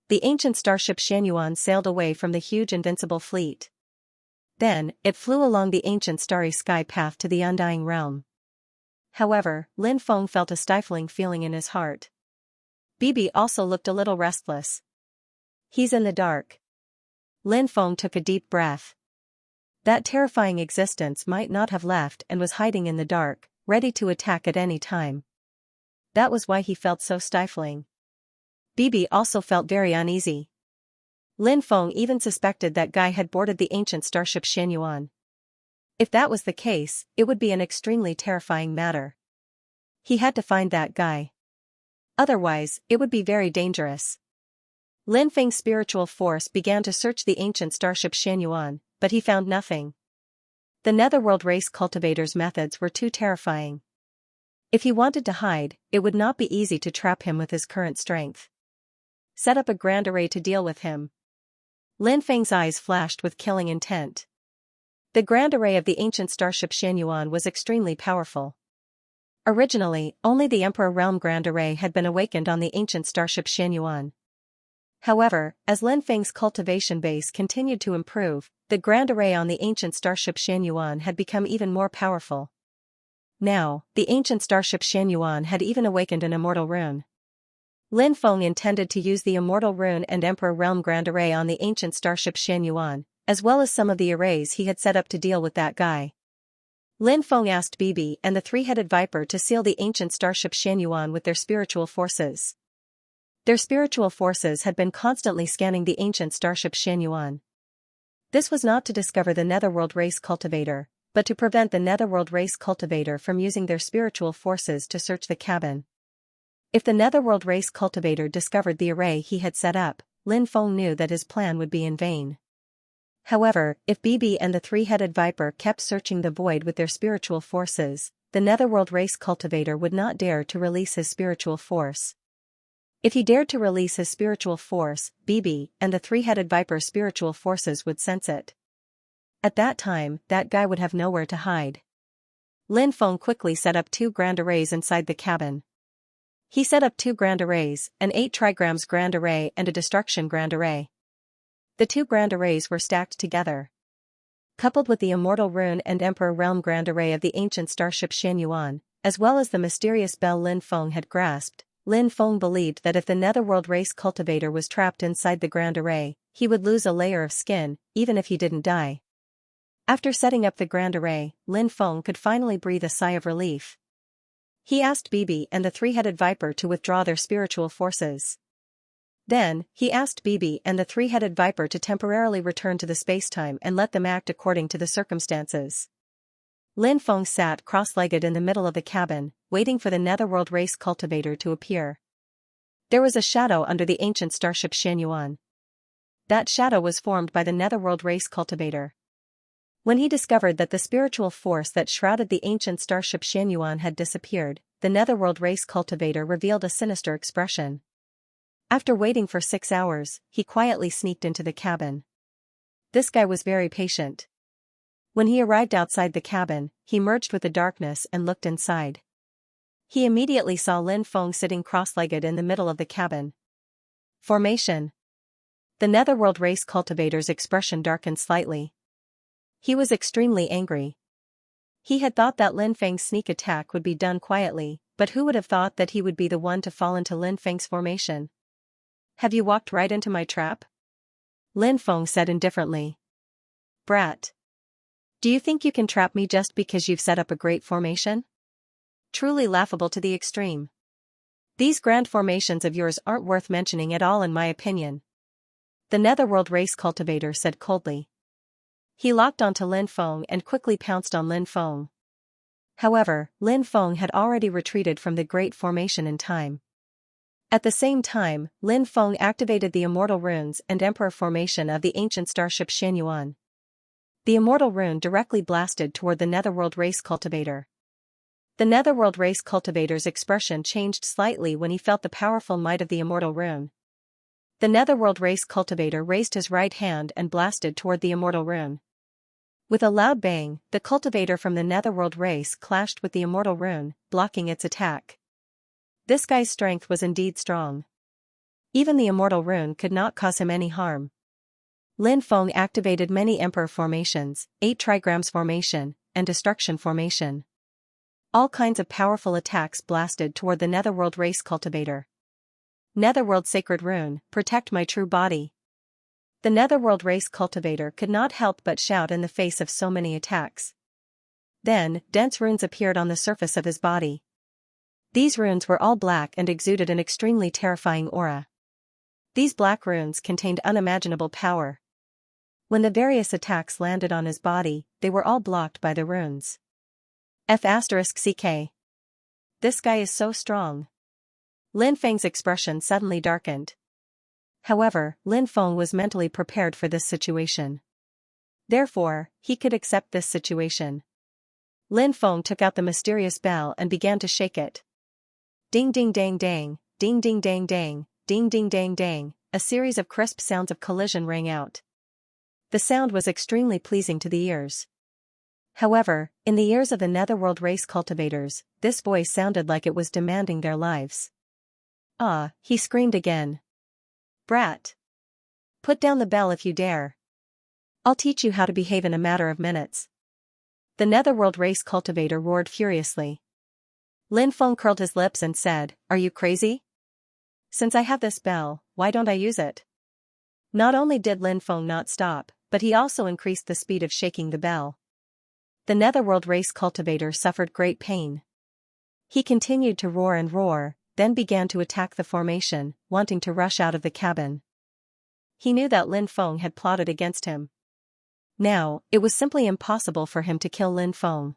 The ancient starship Xianxia sailed away from the huge invincible fleet. Then, it flew along the ancient starry sky path to the undying realm. However, Lin Feng felt a stifling feeling in his heart. Bibi also looked a little restless. "He's in the dark." Lin Feng took a deep breath. That terrifying existence might not have left and was hiding in the dark, ready to attack at any time. That was why he felt so stifling. Bibi also felt very uneasy. Lin Feng even suspected that guy had boarded the ancient starship Xianxia. If that was the case, it would be an extremely terrifying matter. He had to find that guy. Otherwise, it would be very dangerous. Lin Feng's spiritual force began to search the ancient starship Xianxia, but he found nothing. The Netherworld Race Cultivator's methods were too terrifying. If he wanted to hide, it would not be easy to trap him with his current strength. Set up a grand array to deal with him. Lin Feng's eyes flashed with killing intent. The grand array of the ancient starship Xianxia was extremely powerful. Originally, only the Emperor Realm Grand Array had been awakened on the ancient starship Xianxia. However, as Lin Feng's cultivation base continued to improve, the Grand Array on the ancient starship Xianxia had become even more powerful. Now, the ancient starship Xianxia had even awakened an immortal rune. Lin Feng intended to use the immortal rune and Emperor Realm Grand Array on the ancient starship Xianxia, as well as some of the arrays he had set up to deal with that guy. Lin Feng asked Bibi and the three-headed viper to seal the ancient starship Xianyuan with their spiritual forces. Their spiritual forces had been constantly scanning the ancient starship Xianyuan. This was not to discover the Netherworld race cultivator, but to prevent the Netherworld race cultivator from using their spiritual forces to search the cabin. If the Netherworld race cultivator discovered the array he had set up, Lin Feng knew that his plan would be in vain. However, if Bibi and the three-headed viper kept searching the void with their spiritual forces, the Netherworld race cultivator would not dare to release his spiritual force. If he dared to release his spiritual force, Bibi and the three-headed viper's spiritual forces would sense it. At that time, that guy would have nowhere to hide. Lin Feng quickly set up 2 grand arrays inside the cabin. He set up 2 grand arrays, an 8 trigrams grand array and a destruction grand array. The 2 grand arrays were stacked together. Coupled with the Immortal Rune and Emperor Realm grand array of the ancient starship Xianyuan, as well as the mysterious bell Lin Feng had grasped, Lin Feng believed that if the Netherworld race cultivator was trapped inside the grand array, he would lose a layer of skin, even if he didn't die. After setting up the grand array, Lin Feng could finally breathe a sigh of relief. He asked Bibi and the three-headed viper to withdraw their spiritual forces. Then, he asked Bibi and the three-headed viper to temporarily return to the spacetime and let them act according to the circumstances. Lin Feng sat cross-legged in the middle of the cabin, waiting for the Netherworld race cultivator to appear. There was a shadow under the ancient starship Xianyuan. That shadow was formed by the Netherworld race cultivator. When he discovered that the spiritual force that shrouded the ancient starship Xianyuan had disappeared, the Netherworld race cultivator revealed a sinister expression. After waiting for 6 hours, he quietly sneaked into the cabin. This guy was very patient. When he arrived outside the cabin, he merged with the darkness and looked inside. He immediately saw Lin Feng sitting cross-legged in the middle of the cabin. Formation. The Netherworld race cultivator's expression darkened slightly. He was extremely angry. He had thought that Lin Feng's sneak attack would be done quietly, but who would have thought that he would be the one to fall into Lin Feng's formation? Have you walked right into my trap? Lin Feng said indifferently. Brat. Do you think you can trap me just because you've set up a great formation? Truly laughable to the extreme. These grand formations of yours aren't worth mentioning at all in my opinion. The Netherworld race cultivator said coldly. He locked onto Lin Feng and quickly pounced on Lin Feng. However, Lin Feng had already retreated from the great formation in time. At the same time, Lin Feng activated the Immortal Runes and Emperor formation of the ancient starship Xianyuan. The Immortal Rune directly blasted toward the Netherworld race cultivator. The Netherworld race cultivator's expression changed slightly when he felt the powerful might of the Immortal Rune. The Netherworld race cultivator raised his right hand and blasted toward the Immortal Rune. With a loud bang, the cultivator from the Netherworld race clashed with the Immortal Rune, blocking its attack. This guy's strength was indeed strong. Even the Immortal Rune could not cause him any harm. Lin Feng activated many Emperor formations, 8 trigrams formation, and destruction formation. All kinds of powerful attacks blasted toward the Netherworld race cultivator. Netherworld Sacred Rune, protect my true body. The Netherworld race cultivator could not help but shout in the face of so many attacks. Then, dense runes appeared on the surface of his body. These runes were all black and exuded an extremely terrifying aura. These black runes contained unimaginable power. When the various attacks landed on his body, they were all blocked by the runes. F***CK. This guy is so strong. Lin Feng's expression suddenly darkened. However, Lin Feng was mentally prepared for this situation. Therefore, he could accept this situation. Lin Feng took out the mysterious bell and began to shake it. Ding ding dang dang, ding ding dang dang, ding ding dang dang, a series of crisp sounds of collision rang out. The sound was extremely pleasing to the ears. However, in the ears of the Netherworld race cultivators, this voice sounded like it was demanding their lives. Ah, he screamed again. Brat! Put down the bell if you dare. I'll teach you how to behave in a matter of minutes. The Netherworld race cultivator roared furiously. Lin Feng curled his lips and said, Are you crazy? Since I have this bell, why don't I use it? Not only did Lin Feng not stop, but he also increased the speed of shaking the bell. The Netherworld race cultivator suffered great pain. He continued to roar and roar, then began to attack the formation, wanting to rush out of the cabin. He knew that Lin Feng had plotted against him. Now, it was simply impossible for him to kill Lin Feng.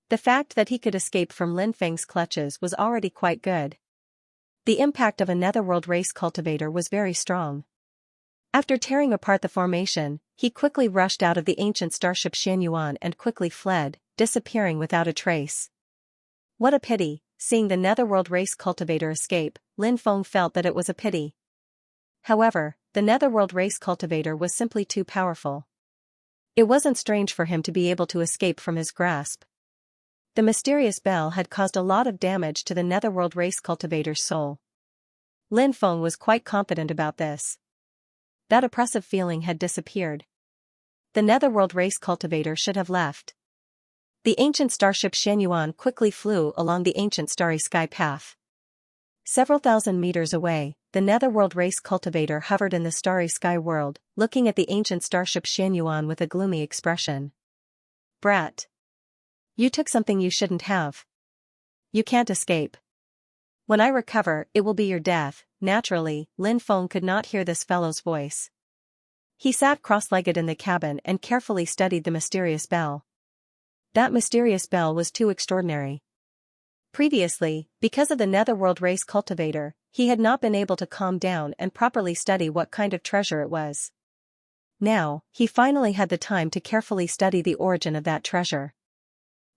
The fact that he could escape from Lin Feng's clutches was already quite good. The impact of a Netherworld race cultivator was very strong. After tearing apart the formation, he quickly rushed out of the ancient starship Xianyuan and quickly fled, disappearing without a trace. What a pity! Seeing the Netherworld race cultivator escape, Lin Feng felt that it was a pity. However, the Netherworld race cultivator was simply too powerful. It wasn't strange for him to be able to escape from his grasp. The mysterious bell had caused a lot of damage to the Netherworld race cultivator's soul. Lin Feng was quite confident about this. That oppressive feeling had disappeared. The Netherworld race cultivator should have left. The ancient starship Xianyuan quickly flew along the ancient starry sky path. Several thousand meters away, the Netherworld race cultivator hovered in the starry sky world, looking at the ancient starship Xianyuan with a gloomy expression. Brat! You took something you shouldn't have. You can't escape. When I recover, it will be your death. Naturally, Lin Feng could not hear this fellow's voice. He sat cross-legged in the cabin and carefully studied the mysterious bell. That mysterious bell was too extraordinary. Previously, because of the Netherworld race cultivator, he had not been able to calm down and properly study what kind of treasure it was. Now, he finally had the time to carefully study the origin of that treasure.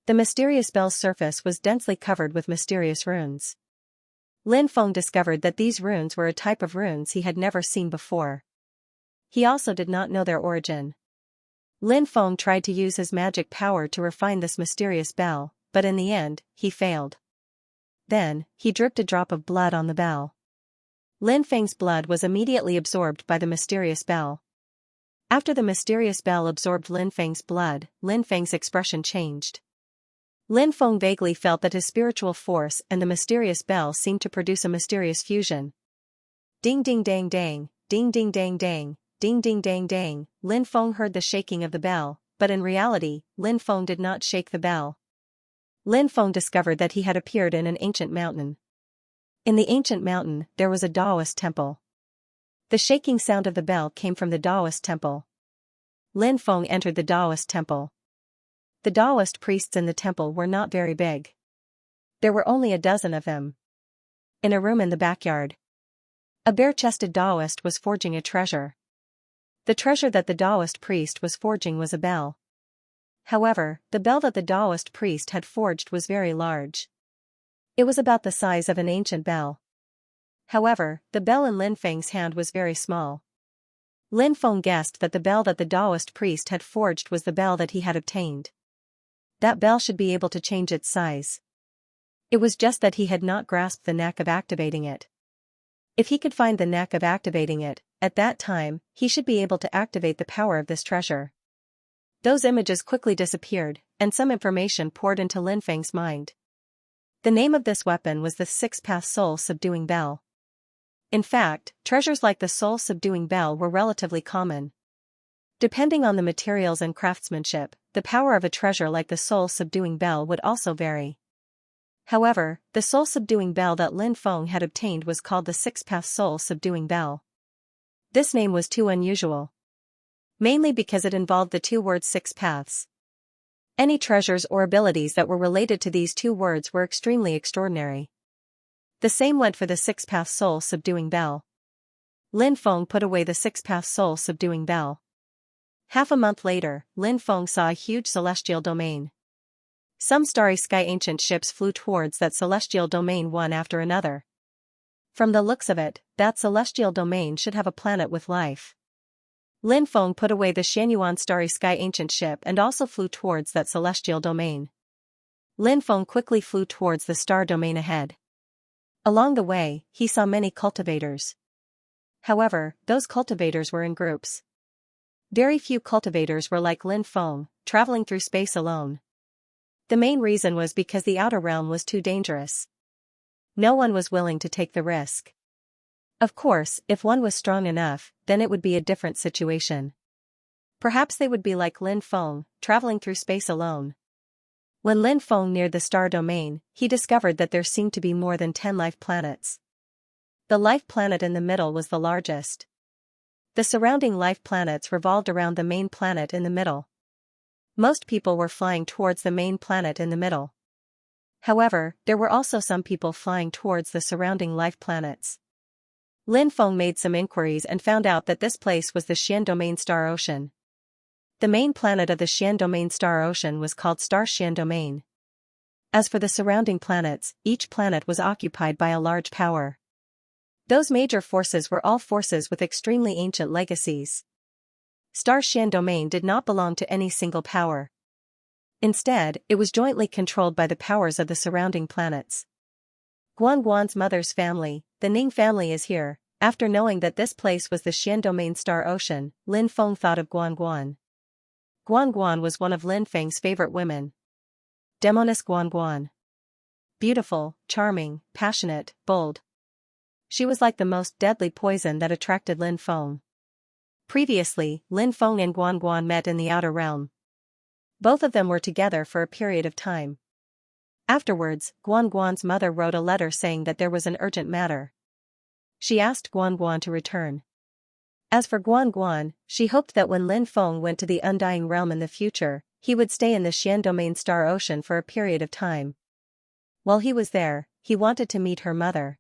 The mysterious bell's surface was densely covered with mysterious runes. Lin Feng discovered that these runes were a type of runes he had never seen before. He also did not know their origin. Lin Feng tried to use his magic power to refine this mysterious bell, but in the end, he failed. Then, he dripped a drop of blood on the bell. Lin Feng's blood was immediately absorbed by the mysterious bell. After the mysterious bell absorbed Lin Feng's blood, Lin Feng's expression changed. Lin Feng vaguely felt that his spiritual force and the mysterious bell seemed to produce a mysterious fusion. Ding ding dang dang, ding ding dang dang, ding ding dang dang. Lin Feng heard the shaking of the bell, but in reality, Lin Feng did not shake the bell. Lin Feng discovered that he had appeared in an ancient mountain. In the ancient mountain, there was a Taoist temple. The shaking sound of the bell came from the Taoist temple. Lin Feng entered the Taoist temple. The Taoist priests in the temple were not very big. There were only a dozen of them. In a room in the backyard, a bare-chested Taoist was forging a treasure. The treasure that the Taoist priest was forging was a bell. However, the bell that the Taoist priest had forged was very large. It was about the size of an ancient bell. However, the bell in Lin Feng's hand was very small. Lin Feng guessed that the bell that the Taoist priest had forged was the bell that he had obtained. That bell should be able to change its size. It was just that he had not grasped the knack of activating it. If he could find the knack of activating it, at that time, he should be able to activate the power of this treasure. Those images quickly disappeared, and some information poured into Lin Feng's mind. The name of this weapon was the Six-Path Soul-Subduing Bell. In fact, treasures like the Soul-Subduing Bell were relatively common. Depending on the materials and craftsmanship, the power of a treasure like the Soul-Subduing Bell would also vary. However, the Soul-Subduing Bell that Lin Feng had obtained was called the Six-Path Soul-Subduing Bell. This name was too unusual. Mainly because it involved the two words six paths. Any treasures or abilities that were related to these two words were extremely extraordinary. The same went for the Six-Path Soul-Subduing Bell. Lin Feng put away the Six-Path Soul-Subduing Bell. Half a month later, Lin Feng saw a huge celestial domain. Some starry sky ancient ships flew towards that celestial domain one after another. From the looks of it, that celestial domain should have a planet with life. Lin Feng put away the Xianyuan starry sky ancient ship and also flew towards that celestial domain. Lin Feng quickly flew towards the star domain ahead. Along the way, he saw many cultivators. However, those cultivators were in groups. Very few cultivators were like Lin Feng, traveling through space alone. The main reason was because the outer realm was too dangerous. No one was willing to take the risk. Of course, if one was strong enough, then it would be a different situation. Perhaps they would be like Lin Feng, traveling through space alone. When Lin Feng neared the star domain, he discovered that there seemed to be more than 10 life planets. The life planet in the middle was the largest. The surrounding life planets revolved around the main planet in the middle. Most people were flying towards the main planet in the middle. However, there were also some people flying towards the surrounding life planets. Lin Feng made some inquiries and found out that this place was the Xian Domain Star Ocean. The main planet of the Xian Domain Star Ocean was called Star Xian Domain. As for the surrounding planets, each planet was occupied by a large power. Those major forces were all forces with extremely ancient legacies. Star Xian Domain did not belong to any single power. Instead, it was jointly controlled by the powers of the surrounding planets. Guanguan's mother's family, the Ning family, is here. After knowing that this place was the Xian Domain Star Ocean, Lin Feng thought of Guanguan. Guanguan was one of Lin Feng's favorite women. Demoness Guanguan. Beautiful, charming, passionate, bold. She was like the most deadly poison that attracted Lin Feng. Previously, Lin Feng and Guanguan met in the outer realm. Both of them were together for a period of time. Afterwards, Guanguan's mother wrote a letter saying that there was an urgent matter. She asked Guanguan to return. As for Guanguan, she hoped that when Lin Feng went to the Undying Realm in the future, he would stay in the Xian Domain Star Ocean for a period of time. While he was there, he wanted to meet her mother.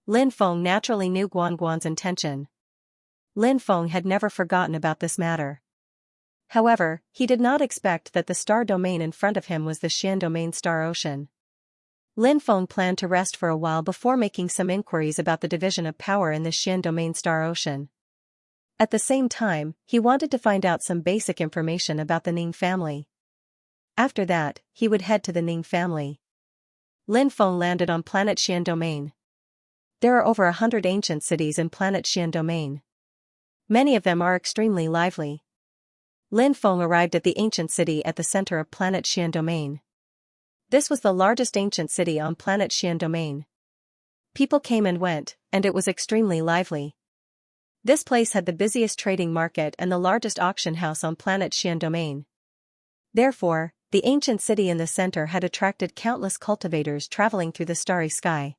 Lin Feng naturally knew Guanguan's intention. Lin Feng had never forgotten about this matter. However, he did not expect that the star domain in front of him was the Xian Domain Star Ocean. Lin Feng planned to rest for a while before making some inquiries about the division of power in the Xian Domain Star Ocean. At the same time, he wanted to find out some basic information about the Ning family. After that, he would head to the Ning family. Lin Feng landed on planet Xian Domain. There are over 100 ancient cities in planet Xian Domain. Many of them are extremely lively. Lin Feng arrived at the ancient city at the center of planet Xian Domain. This was the largest ancient city on planet Xian Domain. People came and went, and it was extremely lively. This place had the busiest trading market and the largest auction house on planet Xian Domain. Therefore, the ancient city in the center had attracted countless cultivators traveling through the starry sky.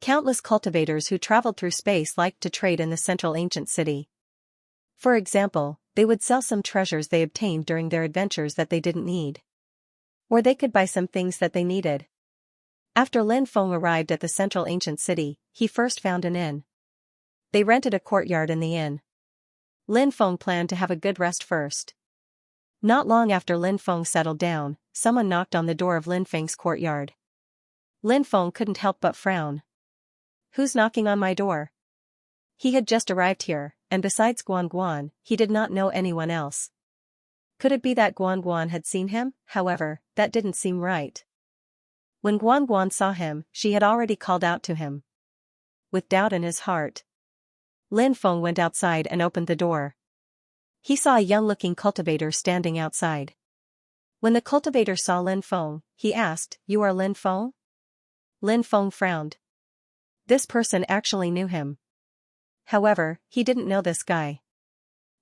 Countless cultivators who traveled through space liked to trade in the central ancient city. For example, they would sell some treasures they obtained during their adventures that they didn't need. Or they could buy some things that they needed. After Lin Feng arrived at the central ancient city, he first found an inn. They rented a courtyard in the inn. Lin Feng planned to have a good rest first. Not long after Lin Feng settled down, someone knocked on the door of Lin Feng's courtyard. Lin Feng couldn't help but frown. Who's knocking on my door? He had just arrived here, and besides Guanguan, he did not know anyone else. Could it be that Guanguan had seen him? However, that didn't seem right. When Guanguan saw him, she had already called out to him. With doubt in his heart, Lin Feng went outside and opened the door. He saw a young-looking cultivator standing outside. When the cultivator saw Lin Feng, he asked, "You are Lin Feng?" Lin Feng frowned. This person actually knew him. However, he didn't know this guy.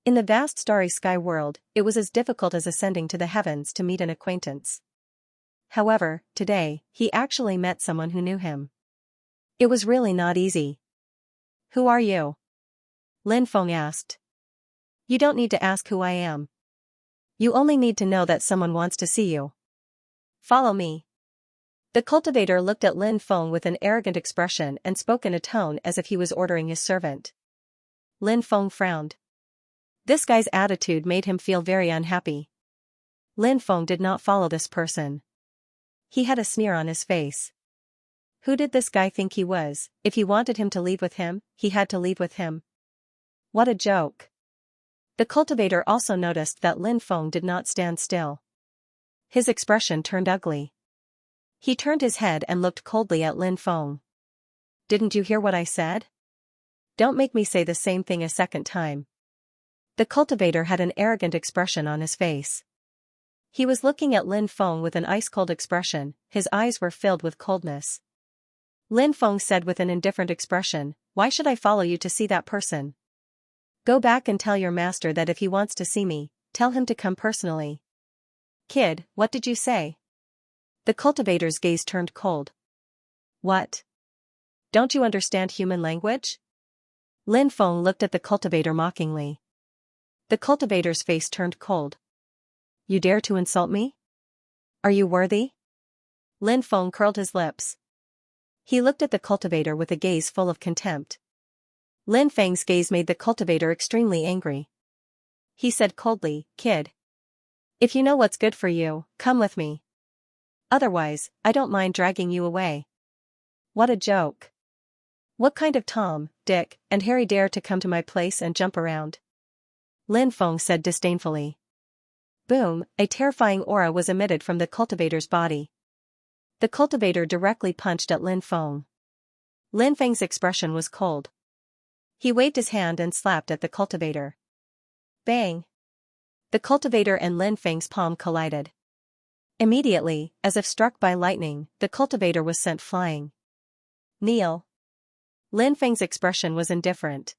In the vast starry sky world, it was as difficult as ascending to the heavens to meet an acquaintance. However, today, he actually met someone who knew him. It was really not easy. "Who are you?" Lin Feng asked. "You don't need to ask who I am. You only need to know that someone wants to see you. Follow me." The cultivator looked at Lin Feng with an arrogant expression and spoke in a tone as if he was ordering his servant. Lin Feng frowned. This guy's attitude made him feel very unhappy. Lin Feng did not follow this person. He had a sneer on his face. Who did this guy think he was? If he wanted him to leave with him, he had to leave with him. What a joke. The cultivator also noticed that Lin Feng did not stand still. His expression turned ugly. He turned his head and looked coldly at Lin Feng. "Didn't you hear what I said? Don't make me say the same thing a second time." The cultivator had an arrogant expression on his face. He was looking at Lin Feng with an ice-cold expression, his eyes were filled with coldness. Lin Feng said with an indifferent expression, "Why should I follow you to see that person? Go back and tell your master that if he wants to see me, tell him to come personally. Kid, what did you say? The cultivator's gaze turned cold. What? Don't you understand human language? Lin Feng looked at the cultivator mockingly. The cultivator's face turned cold. You dare to insult me? Are you worthy? Lin Feng curled his lips. He looked at the cultivator with a gaze full of contempt. Lin Feng's gaze made the cultivator extremely angry. He said coldly, Kid. If you know what's good for you, come with me. Otherwise, I don't mind dragging you away. What a joke. What kind of Tom, Dick, and Harry dare to come to my place and jump around? Lin Feng said disdainfully. Boom, a terrifying aura was emitted from the cultivator's body. The cultivator directly punched at Lin Feng. Lin Feng's expression was cold. He waved his hand and slapped at the cultivator. Bang! The cultivator and Lin Feng's palm collided. Immediately, as if struck by lightning, the cultivator was sent flying. Kneel. Lin Feng's expression was indifferent.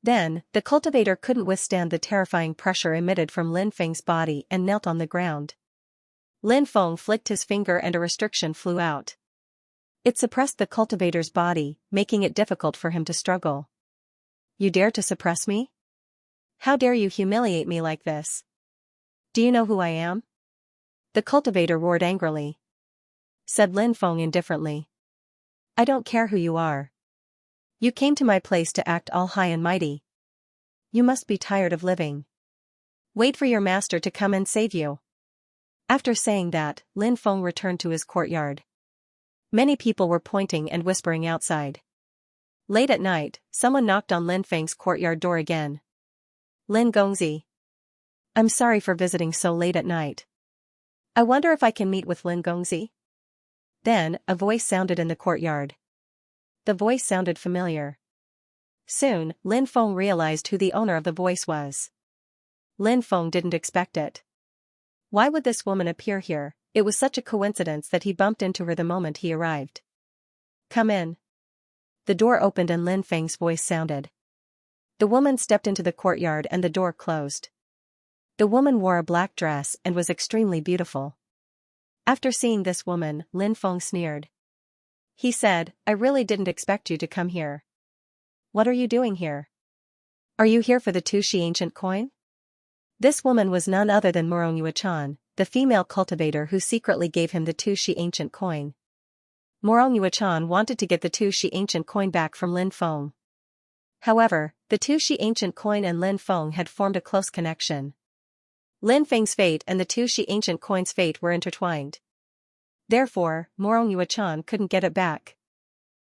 Then, the cultivator couldn't withstand the terrifying pressure emitted from Lin Feng's body and knelt on the ground. Lin Feng flicked his finger and a restriction flew out. It suppressed the cultivator's body, making it difficult for him to struggle. You dare to suppress me? How dare you humiliate me like this? Do you know who I am? The cultivator roared angrily. Said Lin Feng indifferently. I don't care who you are. You came to my place to act all high and mighty. You must be tired of living. Wait for your master to come and save you. After saying that, Lin Feng returned to his courtyard. Many people were pointing and whispering outside. Late at night, someone knocked on Lin Feng's courtyard door again. Lin Gongzi. I'm sorry for visiting so late at night. I wonder if I can meet with Lin Gongzi? Then, a voice sounded in the courtyard. The voice sounded familiar. Soon, Lin Feng realized who the owner of the voice was. Lin Feng didn't expect it. Why would this woman appear here? It was such a coincidence that he bumped into her the moment he arrived. Come in. The door opened and Lin Feng's voice sounded. The woman stepped into the courtyard and the door closed. The woman wore a black dress and was extremely beautiful. After seeing this woman, Lin Feng sneered. He said, I really didn't expect you to come here. What are you doing here? Are you here for the Tushi ancient coin? This woman was none other than Murong Yuechan, the female cultivator who secretly gave him the Tushi ancient coin. Murong Yuechan wanted to get the Tushi ancient coin back from Lin Feng. However, the Tushi ancient coin and Lin Feng had formed a close connection. Lin Feng's fate and the Tushi ancient coin's fate were intertwined. Therefore, Murong Yuechan couldn't get it back.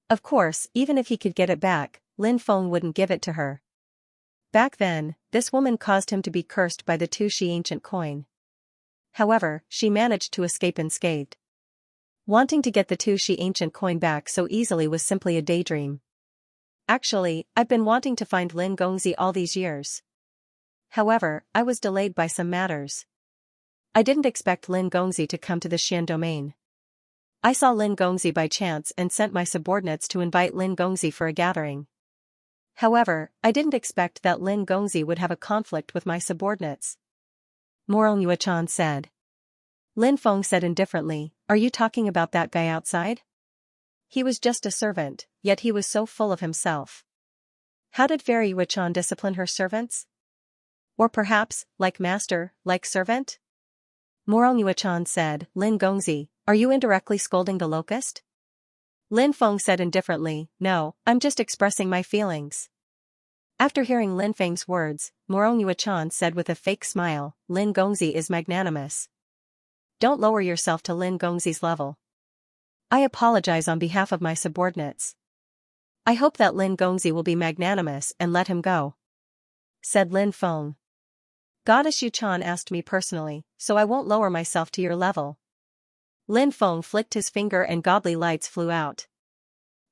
Of course, even if he could get it back, Lin Feng wouldn't give it to her. Back then, this woman caused him to be cursed by the Tushi ancient coin. However, she managed to escape unscathed. Wanting to get the Tushi ancient coin back so easily was simply a daydream. Actually, I've been wanting to find Lin Gongzi all these years. However, I was delayed by some matters. I didn't expect Lin Gongzi to come to the Xian domain. I saw Lin Gongzi by chance and sent my subordinates to invite Lin Gongzi for a gathering. However, I didn't expect that Lin Gongzi would have a conflict with my subordinates. Murong Yuechan said. Lin Feng said indifferently, Are you talking about that guy outside? He was just a servant, yet he was so full of himself. How did Fairy Yuechan discipline her servants? Or perhaps, like master, like servant? Murong Yuechan said, Lin Gongzi, are you indirectly scolding the locust? Lin Feng said indifferently, No, I'm just expressing my feelings. After hearing Lin Feng's words, Murong Yuechan said with a fake smile, Lin Gongzi is magnanimous. Don't lower yourself to Lin Gongzi's level. I apologize on behalf of my subordinates. I hope that Lin Gongzi will be magnanimous and let him go. Said Lin Feng. Goddess Yuchan asked me personally, so I won't lower myself to your level. Lin Feng flicked his finger and godly lights flew out.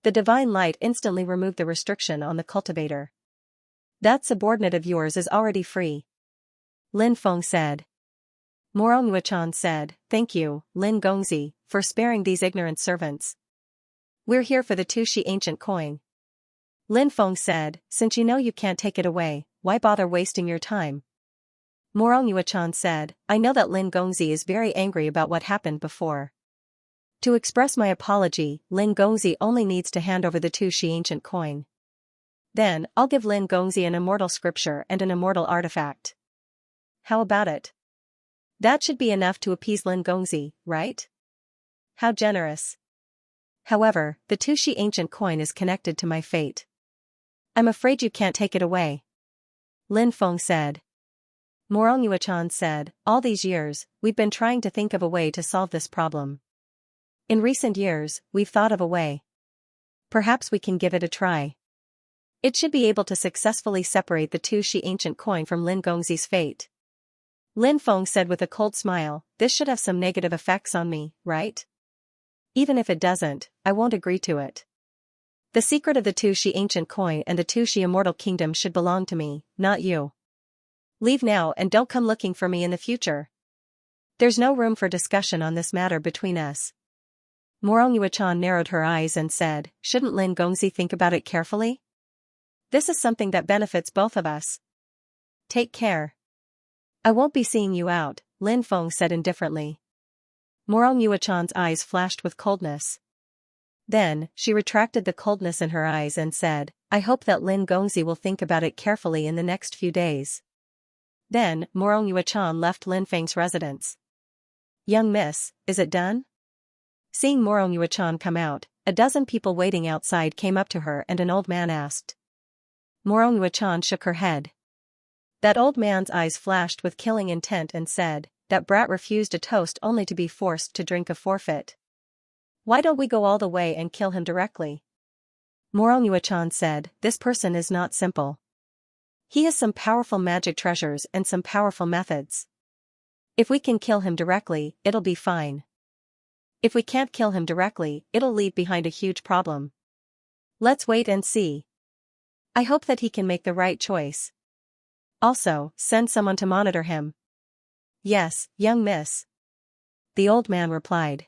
The divine light instantly removed the restriction on the cultivator. That subordinate of yours is already free. Lin Feng said. Murong Yuechan said, Thank you, Lin Gongzi, for sparing these ignorant servants. We're here for the Tushi ancient coin. Lin Feng said, Since you know you can't take it away, why bother wasting your time? Morong Yuechan said, I know that Lin Gongzi is very angry about what happened before. To express my apology, Lin Gongzi only needs to hand over the Tushi ancient coin. Then, I'll give Lin Gongzi an immortal scripture and an immortal artifact. How about it? That should be enough to appease Lin Gongzi, right? How generous. However, the Tushi ancient coin is connected to my fate. I'm afraid you can't take it away. Lin Feng said. Morong Yuechan said, all these years, we've been trying to think of a way to solve this problem. In recent years, we've thought of a way. Perhaps we can give it a try. It should be able to successfully separate the Tushi ancient coin from Lin Gongzi's fate. Lin Feng said with a cold smile, this should have some negative effects on me, right? Even if it doesn't, I won't agree to it. The secret of the Tushi ancient coin and the Tushi immortal kingdom should belong to me, not you. Leave now and don't come looking for me in the future. There's no room for discussion on this matter between us. Morong Yuechan narrowed her eyes and said, shouldn't Lin Gongzi think about it carefully? This is something that benefits both of us. Take care. I won't be seeing you out, Lin Feng said indifferently. Morong Yuechan's eyes flashed with coldness. Then, she retracted the coldness in her eyes and said, I hope that Lin Gongzi will think about it carefully in the next few days. Then, Morong Yuechan left Lin Feng's residence. Young miss, is it done? Seeing Morong Yuechan come out, a dozen people waiting outside came up to her and an old man asked. Morong Yuechan shook her head. That old man's eyes flashed with killing intent and said, that brat refused a toast only to be forced to drink a forfeit. Why don't we go all the way and kill him directly? Morong Yuechan said, this person is not simple. He has some powerful magic treasures and some powerful methods. If we can kill him directly, it'll be fine. If we can't kill him directly, it'll leave behind a huge problem. Let's wait and see. I hope that he can make the right choice. Also, send someone to monitor him. Yes, young miss. The old man replied.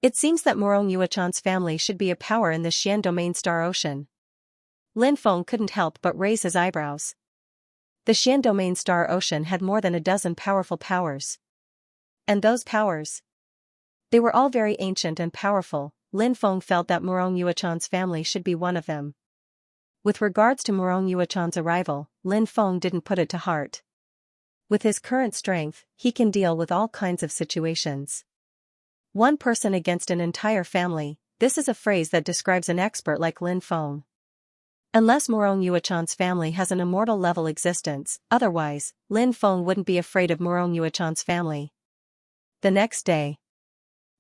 It seems that Morong Yuechan's family should be a power in the Xian domain Star Ocean. Lin Feng couldn't help but raise his eyebrows. The Xian domain Star Ocean had more than a dozen powerful powers. And those powers? They were all very ancient and powerful. Lin Feng felt that Morong Yuechan's family should be one of them. With regards to Morong Yuechan's arrival, Lin Feng didn't put it to heart. With his current strength, he can deal with all kinds of situations. One person against an entire family, this is a phrase that describes an expert like Lin Feng. Unless Morong Yuechan's family has an immortal level existence, otherwise, Lin Feng wouldn't be afraid of Morong Yuechan's family. The next day,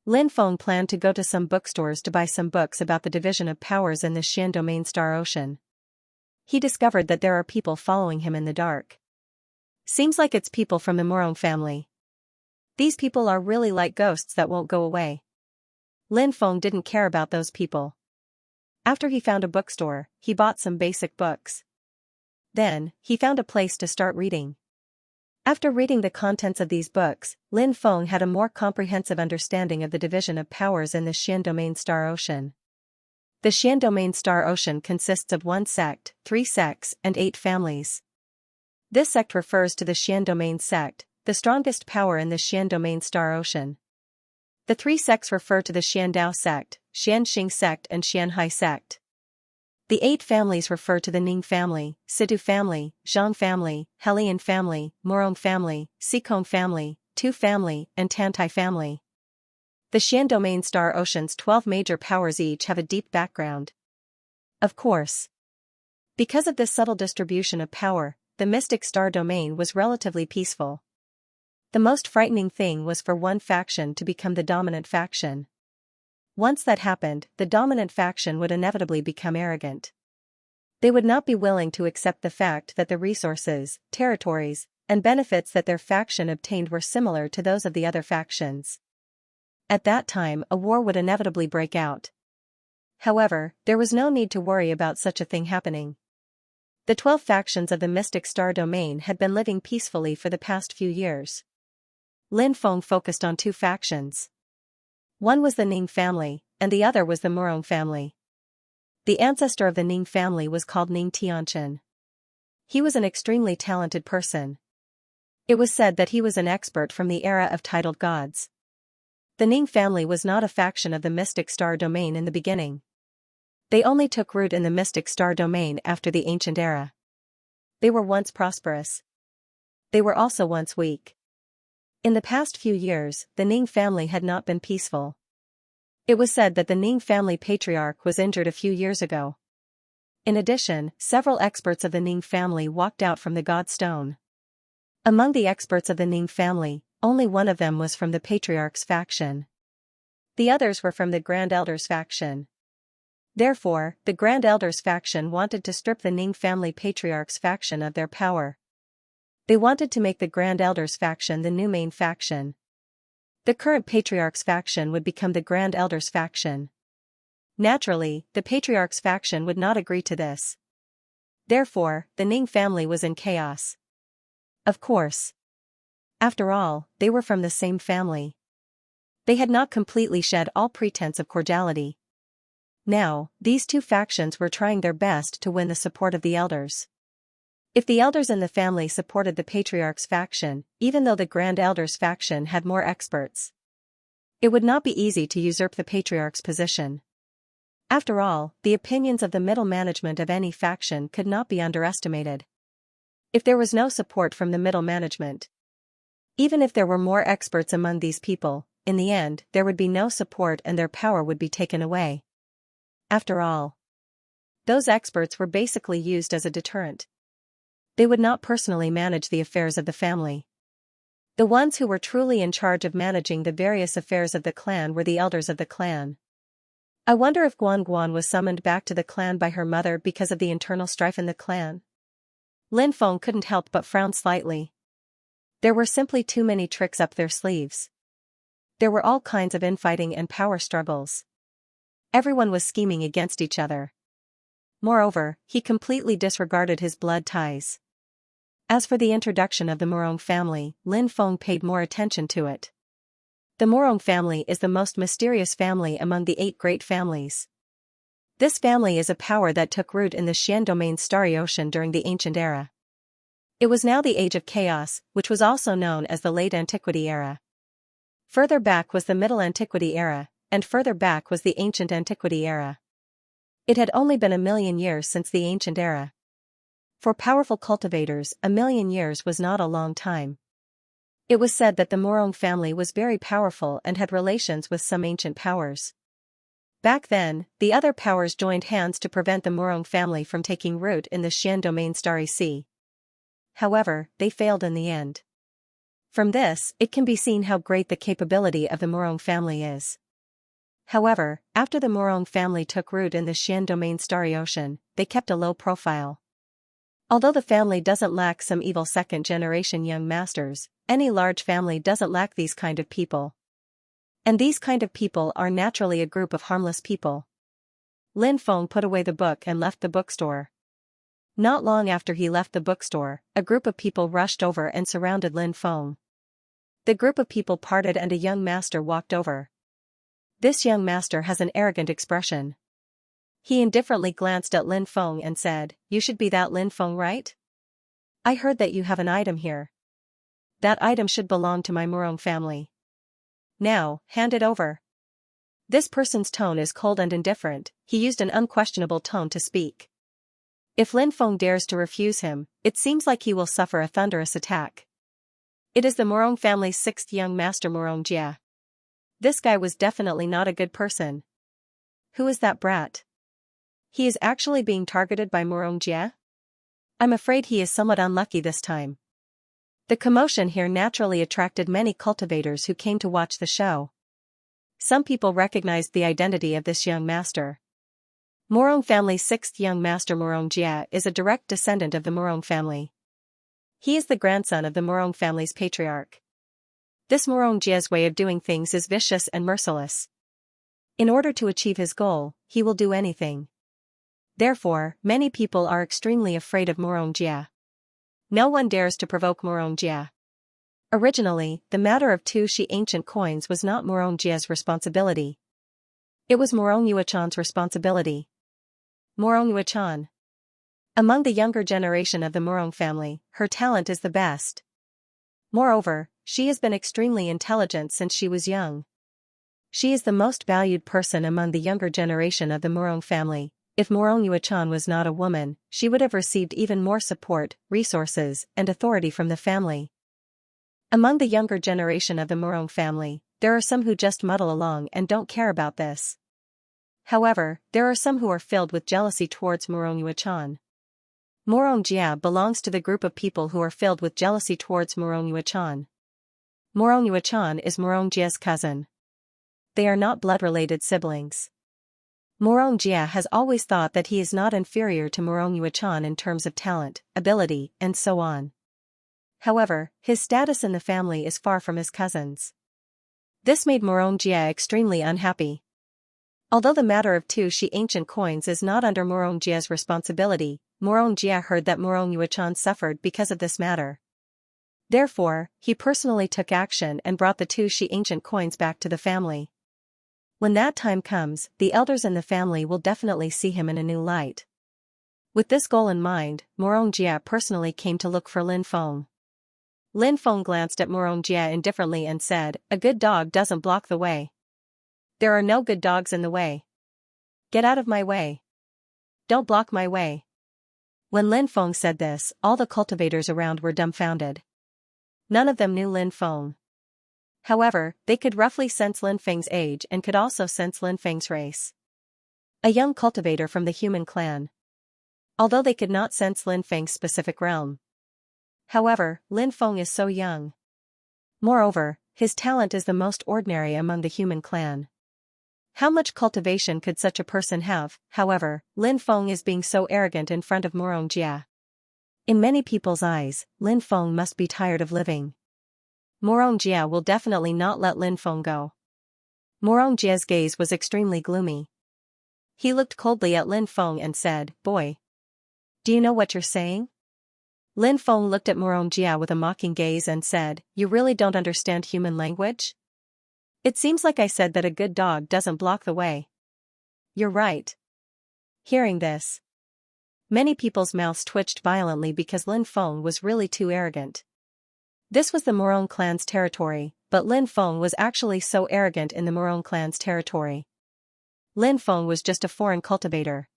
Lin Feng planned to go to some bookstores to buy some books about the division of powers in the Xian domain Star Ocean. He discovered that there are people following him in the dark. Seems like it's people from the Morong family. These people are really like ghosts that won't go away. Lin Feng didn't care about those people. After he found a bookstore, he bought some basic books. Then, he found a place to start reading. After reading the contents of these books, Lin Feng had a more comprehensive understanding of the division of powers in the Xian domain Star Ocean. The Xian domain Star Ocean consists of 1 sect, 3 sects, and 8 families. This sect refers to the Xian domain sect, the strongest power in the Xian domain Star Ocean. The 3 sects refer to the Xian Dao sect, Xianxing sect and Xianhai sect. The 8 families refer to the Ning family, Sidu family, Zhang family, Helian family, Morong family, Sikong family, Tu family, and Tantai family. The Xian domain Star Ocean's 12 major powers each have a deep background. Of course. Because of this subtle distribution of power, the mystic star domain was relatively peaceful. The most frightening thing was for one faction to become the dominant faction. Once that happened, the dominant faction would inevitably become arrogant. They would not be willing to accept the fact that the resources, territories, and benefits that their faction obtained were similar to those of the other factions. At that time, a war would inevitably break out. However, there was no need to worry about such a thing happening. The 12 factions of the Mystic Star Domain had been living peacefully for the past few years. Lin Feng focused on 2 factions. One was the Ning family, and the other was the Morong family. The ancestor of the Ning family was called Ning Tianchen. He was an extremely talented person. It was said that he was an expert from the era of titled gods. The Ning family was not a faction of the mystic star domain in the beginning. They only took root in the mystic star domain after the ancient era. They were once prosperous. They were also once weak. In the past few years, the Ning family had not been peaceful. It was said that the Ning family patriarch was injured a few years ago. In addition, several experts of the Ning family walked out from the God Stone. Among the experts of the Ning family, only one of them was from the patriarch's faction. The others were from the Grand Elders faction. Therefore, the Grand Elders faction wanted to strip the Ning family patriarch's faction of their power. They wanted to make the Grand Elders faction the new main faction. The current patriarch's faction would become the Grand Elders faction. Naturally, the patriarch's faction would not agree to this. Therefore, the Ning family was in chaos. Of course. After all, they were from the same family. They had not completely shed all pretense of cordiality. Now, these two factions were trying their best to win the support of the elders. If the elders in the family supported the patriarch's faction, even though the Grand Elders faction had more experts, it would not be easy to usurp the patriarch's position. After all, the opinions of the middle management of any faction could not be underestimated. If there was no support from the middle management, even if there were more experts among these people, in the end there would be no support and their power would be taken away. After all, those experts were basically used as a deterrent. They would not personally manage the affairs of the family. The ones who were truly in charge of managing the various affairs of the clan were the elders of the clan. I wonder if Guan Guan was summoned back to the clan by her mother because of the internal strife in the clan. Lin Feng couldn't help but frown slightly. There were simply too many tricks up their sleeves. There were all kinds of infighting and power struggles. Everyone was scheming against each other. Moreover, he completely disregarded his blood ties. As for the introduction of the Morong family, Lin Feng paid more attention to it. The Morong family is the most mysterious family among the 8 great families. This family is a power that took root in the Xian domain's starry ocean during the ancient era. It was now the Age of Chaos, which was also known as the Late Antiquity era. Further back was the Middle Antiquity era, and further back was the Ancient Antiquity era. It had only been 1,000,000 years since the ancient era. For powerful cultivators, 1,000,000 years was not a long time. It was said that the Morong family was very powerful and had relations with some ancient powers. Back then, the other powers joined hands to prevent the Morong family from taking root in the Xian domain Starry Sea. However, they failed in the end. From this, it can be seen how great the capability of the Morong family is. However, after the Morong family took root in the Xian domain Starry Ocean, they kept a low profile. Although the family doesn't lack some evil second-generation young masters, any large family doesn't lack these kind of people. And these kind of people are naturally a group of harmless people. Lin Feng put away the book and left the bookstore. Not long after he left the bookstore, a group of people rushed over and surrounded Lin Feng. The group of people parted and a young master walked over. This young master has an arrogant expression. He indifferently glanced at Lin Feng and said, "You should be that Lin Feng, right? I heard that you have an item here. That item should belong to my Morong family. Now, hand it over." This person's tone is cold and indifferent. He used an unquestionable tone to speak. If Lin Feng dares to refuse him, it seems like he will suffer a thunderous attack. It is the Morong family's 6th young master Morong Jia. This guy was definitely not a good person. Who is that brat? He is actually being targeted by Morong Jia? I'm afraid he is somewhat unlucky this time. The commotion here naturally attracted many cultivators who came to watch the show. Some people recognized the identity of this young master. Morong family's 6th young master Morong Jia is a direct descendant of the Morong family. He is the grandson of the Morong family's patriarch. This Morong Jia's way of doing things is vicious and merciless. In order to achieve his goal, he will do anything. Therefore, many people are extremely afraid of Morong Jia. No one dares to provoke Morong Jia. Originally, the matter of 2 Shi ancient coins was not Morong Jia's responsibility. It was Morong Yuechan's responsibility. Morong Yuechan. Among the younger generation of the Morong family, her talent is the best. Moreover, she has been extremely intelligent since she was young. She is the most valued person among the younger generation of the Morong family. If Morong Yuechan was not a woman, she would have received even more support, resources, and authority from the family. Among the younger generation of the Morong family, there are some who just muddle along and don't care about this. However, there are some who are filled with jealousy towards Morong Yuechan. Morong Jia belongs to the group of people who are filled with jealousy towards Morong Yuechan. Morong Yuechan is Morong Jia's cousin. They are not blood-related siblings. Morong Jia has always thought that he is not inferior to Morong Yuechan in terms of talent, ability, and so on. However, his status in the family is far from his cousin's. This made Morong Jia extremely unhappy. Although the matter of two ancient coins is not under Morong Jia's responsibility, Morong Jia heard that Morong Yuechan suffered because of this matter. Therefore, he personally took action and brought the two ancient coins back to the family. When that time comes, the elders in the family will definitely see him in a new light. With this goal in mind, Morong Jia personally came to look for Lin Feng. Lin Feng glanced at Morong Jia indifferently and said, "A good dog doesn't block the way. There are no good dogs in the way. Get out of my way. Don't block my way." When Lin Feng said this, all the cultivators around were dumbfounded. None of them knew Lin Feng. However, they could roughly sense Lin Feng's age and could also sense Lin Feng's race. A young cultivator from the human clan. Although they could not sense Lin Feng's specific realm. However, Lin Feng is so young. Moreover, his talent is the most ordinary among the human clan. How much cultivation could such a person have? However, Lin Feng is being so arrogant in front of Morong Jia. In many people's eyes, Lin Feng must be tired of living. Morong Jia will definitely not let Lin Feng go. Morong Jia's gaze was extremely gloomy. He looked coldly at Lin Feng and said, "Boy, do you know what you're saying?" Lin Feng looked at Morong Jia with a mocking gaze and said, "You really don't understand human language? It seems like I said that a good dog doesn't block the way." "You're right." Hearing this, many people's mouths twitched violently because Lin Feng was really too arrogant. This was the Morong clan's territory, but Lin Feng was actually so arrogant in the Morong clan's territory. Lin Feng was just a foreign cultivator.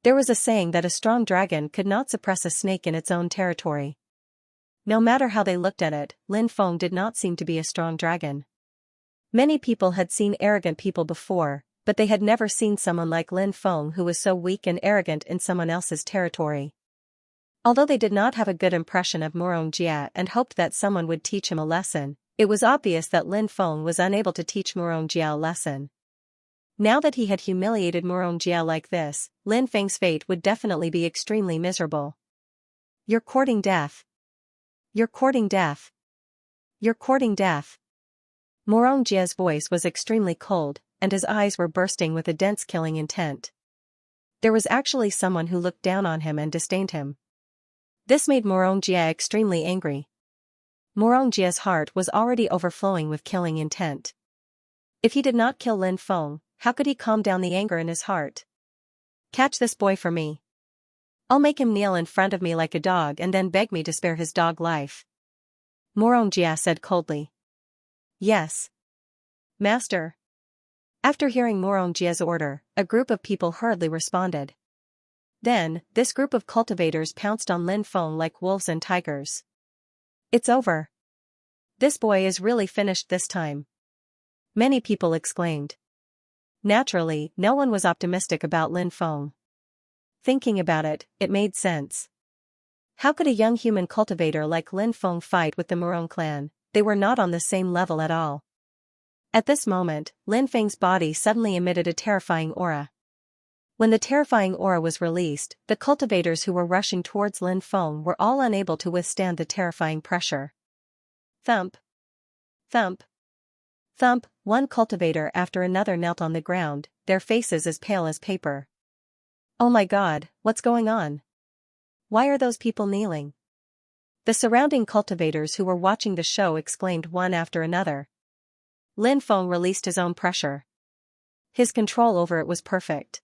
There was a saying that a strong dragon could not suppress a snake in its own territory. No matter how they looked at it, Lin Feng did not seem to be a strong dragon. Many people had seen arrogant people before, but they had never seen someone like Lin Feng who was so weak and arrogant in someone else's territory. Although they did not have a good impression of Morong Jia and hoped that someone would teach him a lesson, it was obvious that Lin Feng was unable to teach Morong Jia a lesson. Now that he had humiliated Morong Jia like this, Lin Feng's fate would definitely be extremely miserable. "You're courting death. You're courting death. You're courting death." Morong Jia's voice was extremely cold, and his eyes were bursting with a dense killing intent. There was actually someone who looked down on him and disdained him. This made Morong Jia extremely angry. Morong Jia's heart was already overflowing with killing intent. If he did not kill Lin Feng, how could he calm down the anger in his heart? "Catch this boy for me. I'll make him kneel in front of me like a dog and then beg me to spare his dog life." Morong Jia said coldly. "Yes, master." After hearing Morong Jia's order, a group of people hurriedly responded. Then, this group of cultivators pounced on Lin Feng like wolves and tigers. "It's over. This boy is really finished this time," many people exclaimed. Naturally, no one was optimistic about Lin Feng. Thinking about it, it made sense. How could a young human cultivator like Lin Feng fight with the Morong clan? They were not on the same level at all. At this moment, Lin Feng's body suddenly emitted a terrifying aura. When the terrifying aura was released, the cultivators who were rushing towards Lin Feng were all unable to withstand the terrifying pressure. Thump. Thump. Thump, one cultivator after another knelt on the ground, their faces as pale as paper. "Oh my God, what's going on? Why are those people kneeling?" The surrounding cultivators who were watching the show exclaimed one after another. Lin Feng released his own pressure. His control over it was perfect.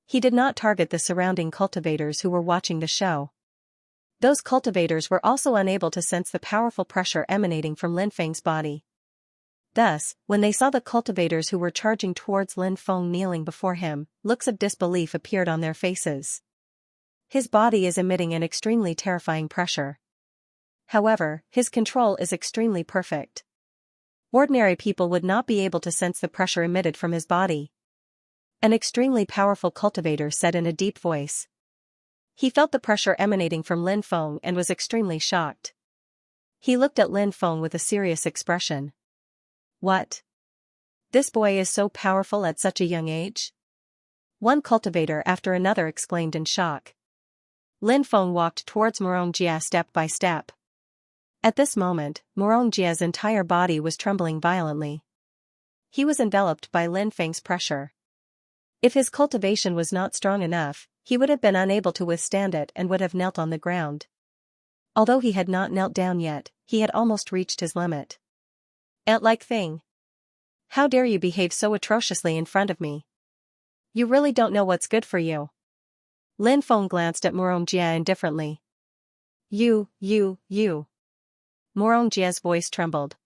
He did not target the surrounding cultivators who were watching the show. Those cultivators were also unable to sense the powerful pressure emanating from Lin Feng's body. Thus, when they saw the cultivators who were charging towards Lin Feng kneeling before him, looks of disbelief appeared on their faces. His body is emitting an extremely terrifying pressure. However, his control is extremely perfect. Ordinary people would not be able to sense the pressure emitted from his body. An extremely powerful cultivator said in a deep voice. He felt the pressure emanating from Lin Feng and was extremely shocked. He looked at Lin Feng with a serious expression. What? This boy is so powerful at such a young age? One cultivator after another exclaimed in shock. Lin Feng walked towards Xianxia step by step. At this moment, Xianxia's entire body was trembling violently. He was enveloped by Lin Feng's pressure. If his cultivation was not strong enough, he would have been unable to withstand it and would have knelt on the ground. Although he had not knelt down yet, he had almost reached his limit. Ant-like thing. How dare you behave so atrociously in front of me? You really don't know what's good for you. Lin Feng glanced at Xianxia indifferently. You. Xianxia's voice trembled.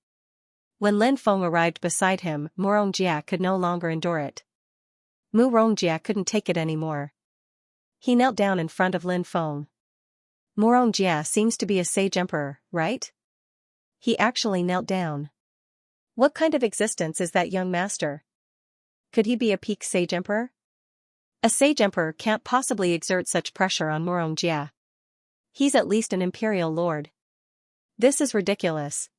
When Lin Feng arrived beside him, Xianxia could no longer endure it. Xianxia couldn't take it anymore. He knelt down in front of Lin Feng. Xianxia seems to be a sage emperor, right? He actually knelt down. What kind of existence is that young master? Could he be a peak sage emperor? A sage emperor can't possibly exert such pressure on Xianxia. He's at least an imperial lord. This is ridiculous.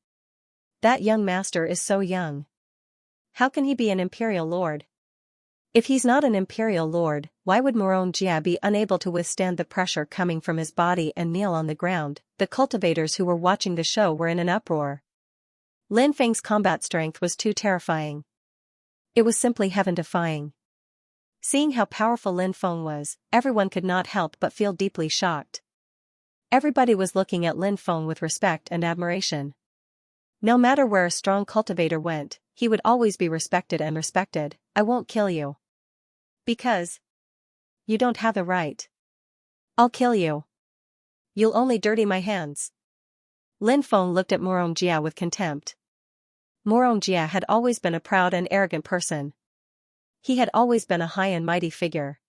That young master is so young. How can he be an imperial lord? If he's not an imperial lord, why would Xianxia be unable to withstand the pressure coming from his body and kneel on the ground? The cultivators who were watching the show were in an uproar. Lin Feng's combat strength was too terrifying. It was simply heaven-defying. Seeing how powerful Lin Feng was, everyone could not help but feel deeply shocked. Everybody was looking at Lin Feng with respect and admiration. No matter where a strong cultivator went, he would always be respected and respected. I won't kill you. Because you don't have the right. I'll kill you. You'll only dirty my hands. Lin Feng looked at Xianxia with contempt. Xianxia had always been a proud and arrogant person. He had always been a high and mighty figure.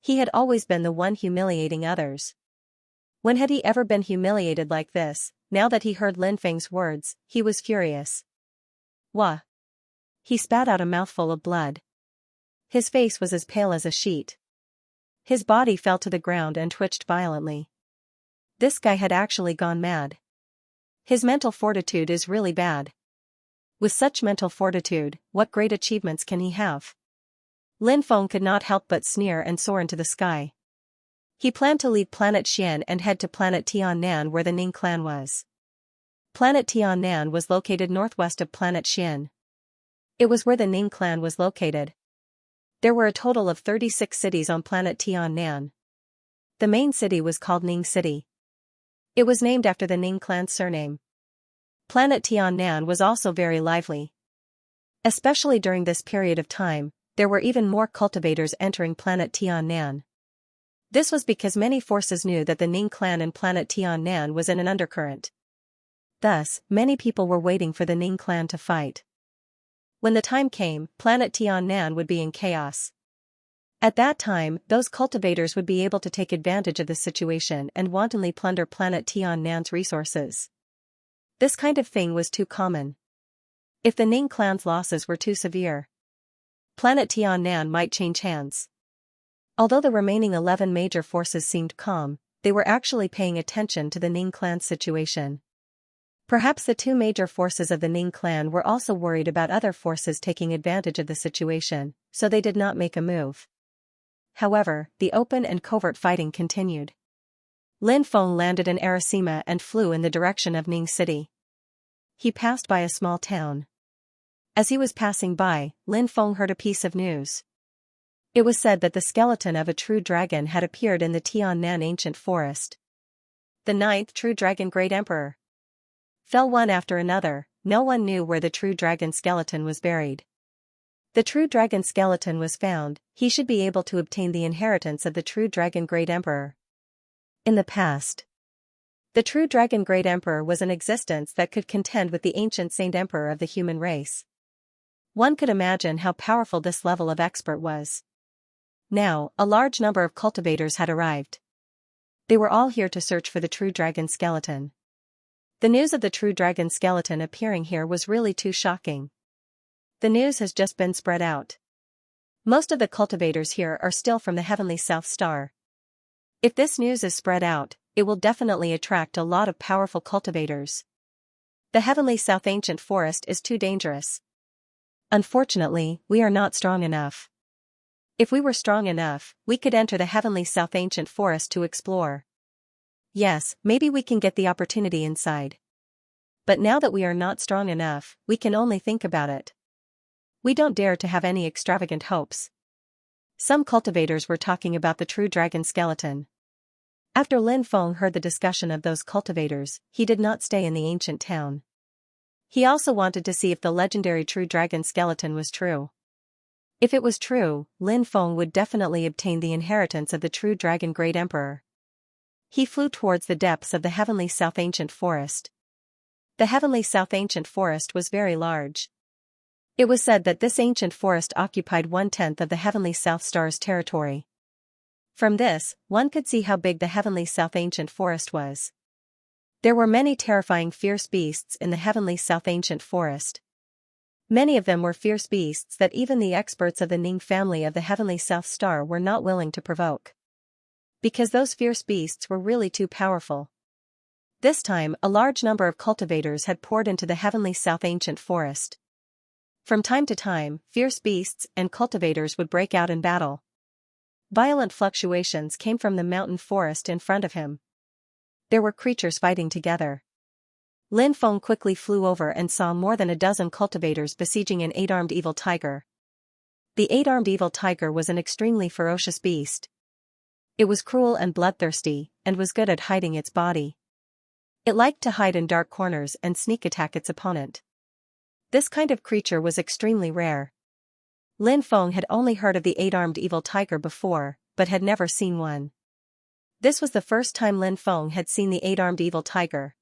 He had always been the one humiliating others. When had he ever been humiliated like this? Now that he heard Lin Feng's words, he was furious. Wah! He spat out a mouthful of blood. His face was as pale as a sheet. His body fell to the ground and twitched violently. This guy had actually gone mad. His mental fortitude is really bad. With such mental fortitude, what great achievements can he have? Lin Feng could not help but sneer and soar into the sky. He planned to leave planet Xian and head to planet Tiannan where the Ning clan was. Planet Tiannan was located northwest of planet Xian. It was where the Ning clan was located. There were a total of 36 cities on planet Tiannan. The main city was called Ning City. It was named after the Ning clan's surname. Planet Tiannan was also very lively. Especially during this period of time, there were even more cultivators entering planet Tiannan. This was because many forces knew that the Ning clan and planet Tiannan was in an undercurrent. Thus, many people were waiting for the Ning clan to fight. When the time came, planet Tiannan would be in chaos. At that time, those cultivators would be able to take advantage of the situation and wantonly plunder planet Tiannan's resources. This kind of thing was too common. If the Ning clan's losses were too severe, planet Tiannan might change hands. Although the remaining 11 major forces seemed calm, they were actually paying attention to the Ning clan's situation. Perhaps the two major forces of the Ning clan were also worried about other forces taking advantage of the situation, so they did not make a move. However, the open and covert fighting continued. Lin Feng landed in Arasima and flew in the direction of Ning City. He passed by a small town. As he was passing by, Lin Feng heard a piece of news. It was said that the skeleton of a true dragon had appeared in the Tiannan ancient forest. The 9th true dragon Great Emperor. Fell one after another, no one knew where the true dragon skeleton was buried. The true dragon skeleton was found, he should be able to obtain the inheritance of the true dragon Great Emperor. In the past, the true dragon Great Emperor was in existence that could contend with the ancient Saint Emperor of the human race. One could imagine how powerful this level of expert was. Now, a large number of cultivators had arrived. They were all here to search for the true dragon skeleton. The news of the true dragon skeleton appearing here was really too shocking. The news has just been spread out. Most of the cultivators here are still from the heavenly South Star. If this news is spread out, it will definitely attract a lot of powerful cultivators. The heavenly South Ancient Forest is too dangerous. Unfortunately, we are not strong enough. If we were strong enough, we could enter the heavenly South Ancient Forest to explore. Yes, maybe we can get the opportunity inside. But now that we are not strong enough, we can only think about it. We don't dare to have any extravagant hopes. Some cultivators were talking about the true dragon skeleton. After Lin Feng heard the discussion of those cultivators, he did not stay in the ancient town. He also wanted to see if the legendary true dragon skeleton was true. If it was true, Lin Feng would definitely obtain the inheritance of the true dragon Great Emperor. He flew towards the depths of the heavenly South Ancient Forest. The heavenly South Ancient Forest was very large. It was said that this ancient forest occupied 1/10 of the heavenly South Star's territory. From this, one could see how big the heavenly South Ancient Forest was. There were many terrifying fierce beasts in the heavenly South Ancient Forest. Many of them were fierce beasts that even the experts of the Ning family of the heavenly South Star were not willing to provoke. Because those fierce beasts were really too powerful. This time, a large number of cultivators had poured into the heavenly South Ancient Forest. From time to time, fierce beasts and cultivators would break out in battle. Violent fluctuations came from the mountain forest in front of him. There were creatures fighting together. Lin Feng quickly flew over and saw more than a dozen cultivators besieging an 8-armed evil tiger. The 8-armed evil tiger was an extremely ferocious beast. It was cruel and bloodthirsty, and was good at hiding its body. It liked to hide in dark corners and sneak attack its opponent. This kind of creature was extremely rare. Lin Feng had only heard of the 8-armed evil tiger before, but had never seen one. This was the first time Lin Feng had seen the 8-armed evil tiger.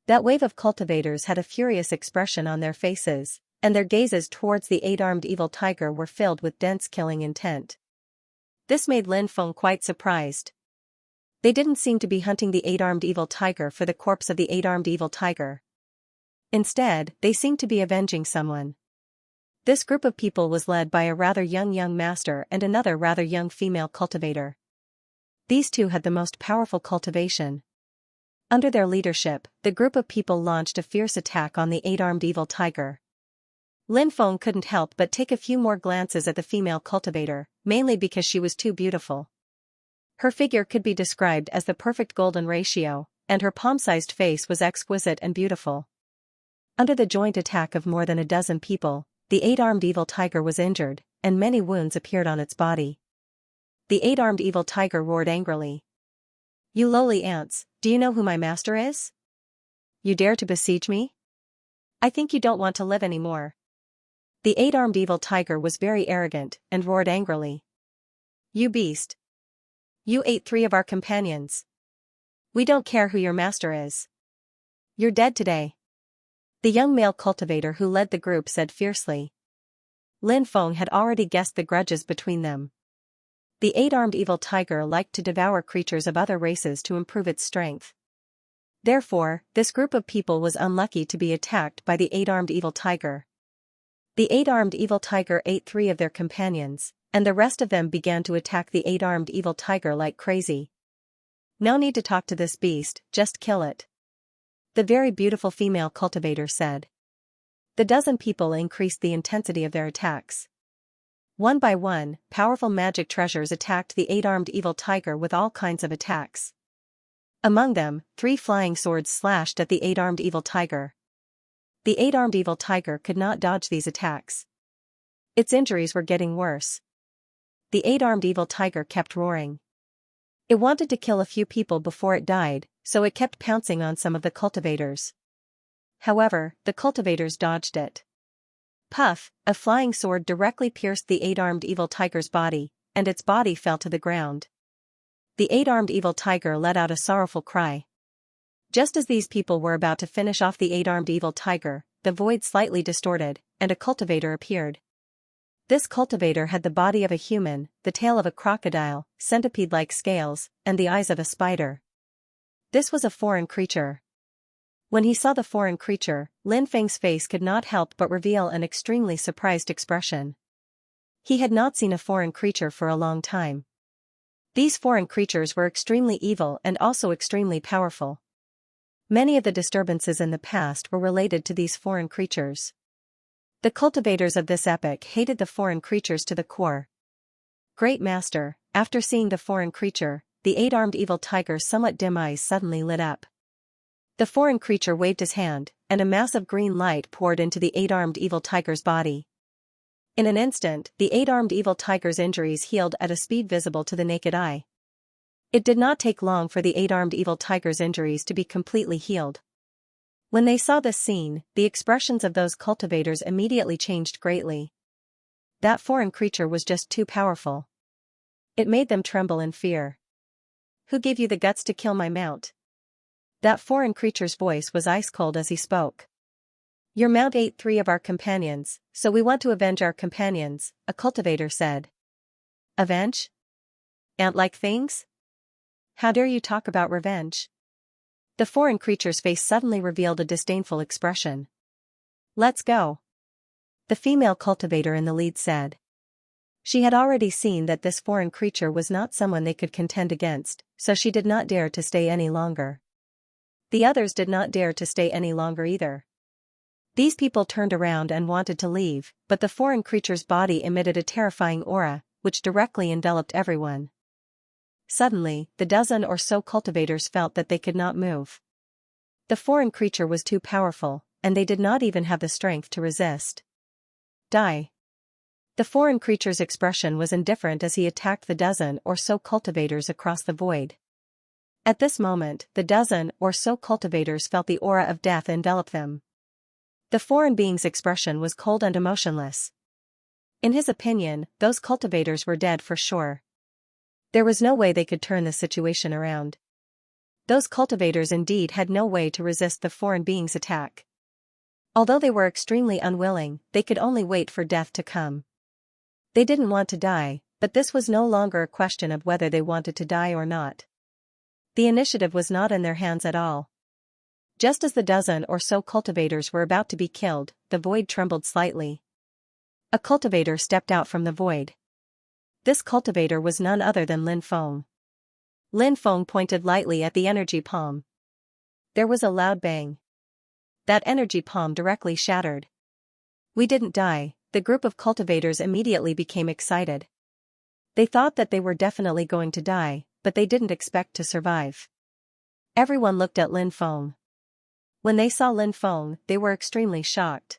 That wave of cultivators had a furious expression on their faces, and their gazes towards the 8-armed evil tiger were filled with dense killing intent. This made Lin Feng quite surprised. They didn't seem to be hunting the 8-armed evil tiger for the corpse of the 8-armed evil tiger. Instead, they seemed to be avenging someone. This group of people was led by a rather young master and another rather young female cultivator. These two had the most powerful cultivation. Under their leadership, the group of people launched a fierce attack on the 8-armed evil tiger. Lin Feng couldn't help but take a few more glances at the female cultivator, mainly because she was too beautiful. Her figure could be described as the perfect golden ratio, and her palm-sized face was exquisite and beautiful. Under the joint attack of more than a dozen people, the 8-armed evil tiger was injured, and many wounds appeared on its body. The 8-armed evil tiger roared angrily. "You lowly ants, do you know who my master is? You dare to besiege me? I think you don't want to live anymore." The 8-armed evil tiger was very arrogant and roared angrily. "You beast! You ate 3 of our companions. We don't care who your master is. You're dead today." The young male cultivator who led the group said fiercely. Lin Feng had already guessed the grudges between them. The 8-armed evil tiger liked to devour creatures of other races to improve its strength. Therefore, this group of people was unlucky to be attacked by the 8-armed evil tiger. The 8-armed evil tiger ate 3 of their companions, and the rest of them began to attack the 8-armed evil tiger like crazy. "No need to talk to this beast, just kill it," the very beautiful female cultivator said. The dozen people increased the intensity of their attacks. One by one, powerful magic treasures attacked the 8-armed evil tiger with all kinds of attacks. Among them, 3 flying swords slashed at the 8-armed evil tiger. The 8-armed evil tiger could not dodge these attacks. Its injuries were getting worse. The 8-armed evil tiger kept roaring. It wanted to kill a few people before it died, so it kept pouncing on some of the cultivators. However, the cultivators dodged it. Puff, a flying sword directly pierced the eight-armed evil tiger's body, and its body fell to the ground. The eight-armed evil tiger let out a sorrowful cry. Just as these people were about to finish off the eight-armed evil tiger, the void slightly distorted, and a cultivator appeared. This cultivator had the body of a human, the tail of a crocodile, centipede-like scales, and the eyes of a spider. This was a foreign creature. When he saw the foreign creature, Lin Feng's face could not help but reveal an extremely surprised expression. He had not seen a foreign creature for a long time. These foreign creatures were extremely evil and also extremely powerful. Many of the disturbances in the past were related to these foreign creatures. The cultivators of this epoch hated the foreign creatures to the core. Great Master, after seeing the foreign creature, the eight-armed evil tiger's somewhat dim eyes suddenly lit up. The foreign creature waved his hand, and a mass of green light poured into the eight-armed evil tiger's body. In an instant, the eight-armed evil tiger's injuries healed at a speed visible to the naked eye. It did not take long for the eight-armed evil tiger's injuries to be completely healed. When they saw this scene, the expressions of those cultivators immediately changed greatly. That foreign creature was just too powerful. It made them tremble in fear. "Who gave you the guts to kill my mount?" That foreign creature's voice was ice-cold as he spoke. "Your mount ate 3 of our companions, so we want to avenge our companions," a cultivator said. "Avenge? Ant-like things? How dare you talk about revenge?" The foreign creature's face suddenly revealed a disdainful expression. "Let's go," the female cultivator in the lead said. She had already seen that this foreign creature was not someone they could contend against, so she did not dare to stay any longer. The others did not dare to stay any longer either. These people turned around and wanted to leave, but the foreign creature's body emitted a terrifying aura, which directly enveloped everyone. Suddenly, the dozen or so cultivators felt that they could not move. The foreign creature was too powerful, and they did not even have the strength to resist. "Die." The foreign creature's expression was indifferent as he attacked the dozen or so cultivators across the void. At this moment, the dozen or so cultivators felt the aura of death envelop them. The foreign being's expression was cold and emotionless. In his opinion, those cultivators were dead for sure. There was no way they could turn the situation around. Those cultivators indeed had no way to resist the foreign being's attack. Although they were extremely unwilling, they could only wait for death to come. They didn't want to die, but this was no longer a question of whether they wanted to die or not. The initiative was not in their hands at all. Just as the dozen or so cultivators were about to be killed, the void trembled slightly. A cultivator stepped out from the void. This cultivator was none other than Lin Feng. Lin Feng pointed lightly at the energy palm. There was a loud bang. That energy palm directly shattered. "We didn't die," the group of cultivators immediately became excited. They thought that they were definitely going to die, but they didn't expect to survive. Everyone looked at Lin Feng. When they saw Lin Feng, they were extremely shocked.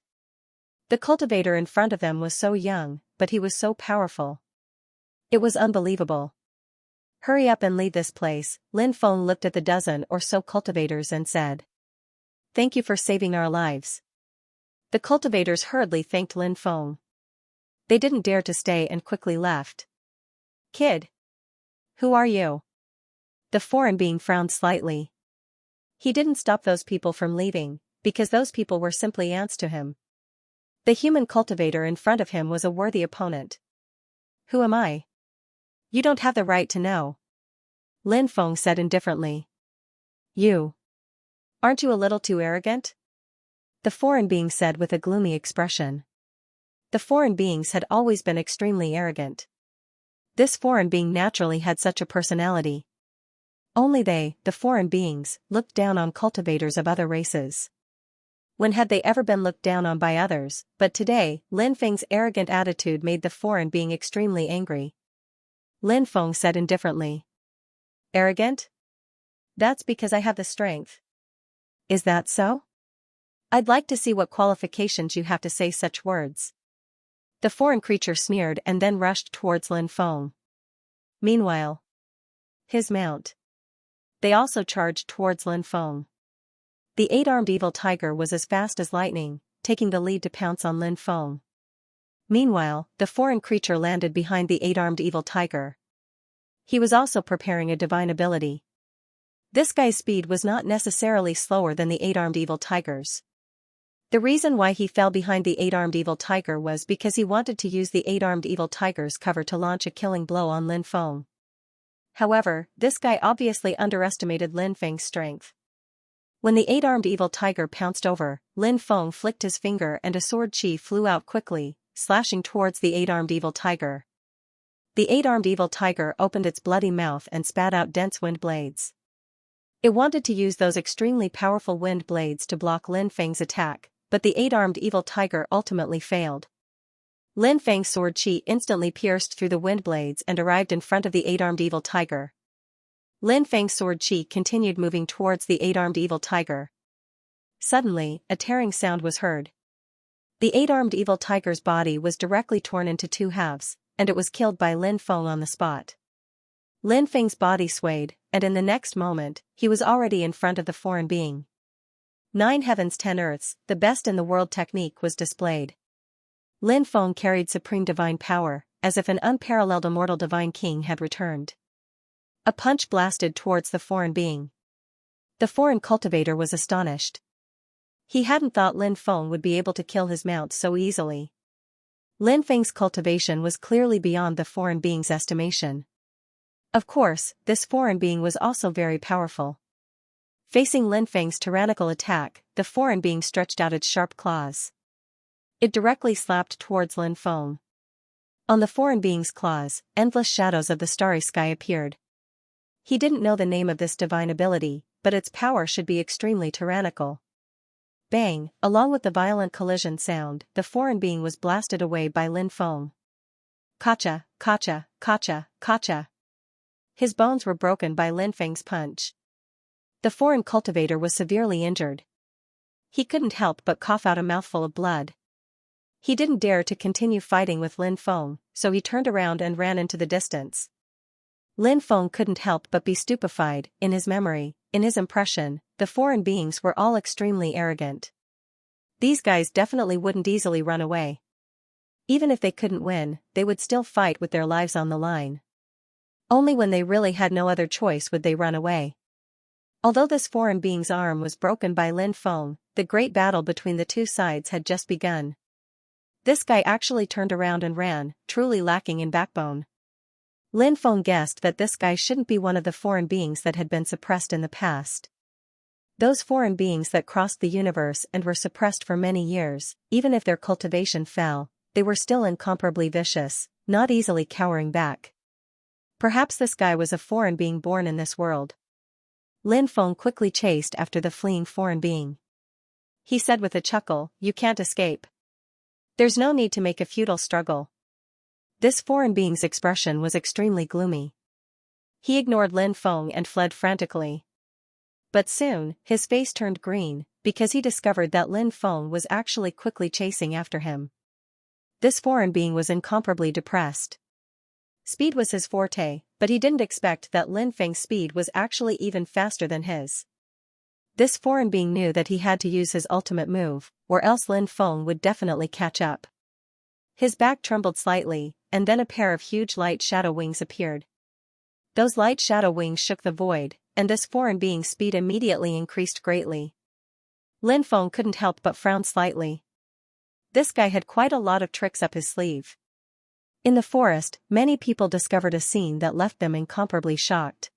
The cultivator in front of them was so young, but he was so powerful. It was unbelievable. "Hurry up and leave this place," Lin Feng looked at the dozen or so cultivators and said. "Thank you for saving our lives." The cultivators hurriedly thanked Lin Feng. They didn't dare to stay and quickly left. "Kid. Who are you?" The foreign being frowned slightly. He didn't stop those people from leaving, because those people were simply ants to him. The human cultivator in front of him was a worthy opponent. "Who am I?" "You don't have the right to know," Lin Feng said indifferently. "You. Aren't you a little too arrogant?" the foreign being said with a gloomy expression. The foreign beings had always been extremely arrogant. This foreign being naturally had such a personality. Only they, the foreign beings, looked down on cultivators of other races. When had they ever been looked down on by others? But today, Lin Feng's arrogant attitude made the foreign being extremely angry. Lin Feng said indifferently. "Arrogant? That's because I have the strength." "Is that so? I'd like to see what qualifications you have to say such words." The foreign creature sneered and then rushed towards Lin Feng. Meanwhile, his mount. They also charged towards Lin Feng. The eight-armed evil tiger was as fast as lightning, taking the lead to pounce on Lin Feng. Meanwhile, the foreign creature landed behind the 8-armed evil tiger. He was also preparing a divine ability. This guy's speed was not necessarily slower than the 8-armed evil tiger's. The reason why he fell behind the 8-armed evil tiger was because he wanted to use the 8-armed evil tiger's cover to launch a killing blow on Lin Feng. However, this guy obviously underestimated Lin Feng's strength. When the 8-armed evil tiger pounced over, Lin Feng flicked his finger and a sword chi flew out quickly, slashing towards the 8-armed evil tiger. The 8-armed evil tiger opened its bloody mouth and spat out dense wind blades. It wanted to use those extremely powerful wind blades to block Lin Feng's attack, but the 8-armed evil tiger ultimately failed. Lin Feng's sword chi instantly pierced through the wind blades and arrived in front of the 8-armed evil tiger. Lin Feng's sword chi continued moving towards the 8-armed evil tiger. Suddenly, a tearing sound was heard. The 8-armed evil tiger's body was directly torn into 2 halves, and it was killed by Lin Feng on the spot. Lin Feng's body swayed, and in the next moment, he was already in front of the foreign being. 9 heavens 10 earths, the best in the world technique was displayed. Lin Feng carried supreme divine power, as if an unparalleled immortal divine king had returned. A punch blasted towards the foreign being. The foreign cultivator was astonished. He hadn't thought Lin Feng would be able to kill his mount so easily. Lin Feng's cultivation was clearly beyond the foreign being's estimation. Of course, this foreign being was also very powerful. Facing Lin Feng's tyrannical attack, the foreign being stretched out its sharp claws. It directly slapped towards Lin Feng. On the foreign being's claws, endless shadows of the starry sky appeared. He didn't know the name of this divine ability, but its power should be extremely tyrannical. Bang, along with the violent collision sound, the foreign being was blasted away by Lin Feng. Kacha, kacha, kacha, kacha. His bones were broken by Lin Feng's punch. The foreign cultivator was severely injured. He couldn't help but cough out a mouthful of blood. He didn't dare to continue fighting with Lin Feng, so he turned around and ran into the distance. Lin Feng couldn't help but be stupefied. In his memory, in his impression, the foreign beings were all extremely arrogant. These guys definitely wouldn't easily run away. Even if they couldn't win, they would still fight with their lives on the line. Only when they really had no other choice would they run away. Although this foreign being's arm was broken by Lin Feng, the great battle between the two sides had just begun. This guy actually turned around and ran, truly lacking in backbone. Lin Feng guessed that this guy shouldn't be one of the foreign beings that had been suppressed in the past. Those foreign beings that crossed the universe and were suppressed for many years, even if their cultivation fell, they were still incomparably vicious, not easily cowering back. Perhaps this guy was a foreign being born in this world. Lin Feng quickly chased after the fleeing foreign being. He said with a chuckle, "You can't escape. There's no need to make a futile struggle." This foreign being's expression was extremely gloomy. He ignored Lin Feng and fled frantically. But soon, his face turned green, because he discovered that Lin Feng was actually quickly chasing after him. This foreign being was incomparably depressed. Speed was his forte, but he didn't expect that Lin Feng's speed was actually even faster than his. This foreign being knew that he had to use his ultimate move, or else Lin Feng would definitely catch up. His back trembled slightly, and then a pair of huge light shadow wings appeared. Those light shadow wings shook the void, and this foreign being's speed immediately increased greatly. Lin Feng couldn't help but frown slightly. This guy had quite a lot of tricks up his sleeve. In the forest, many people discovered a scene that left them incomparably shocked.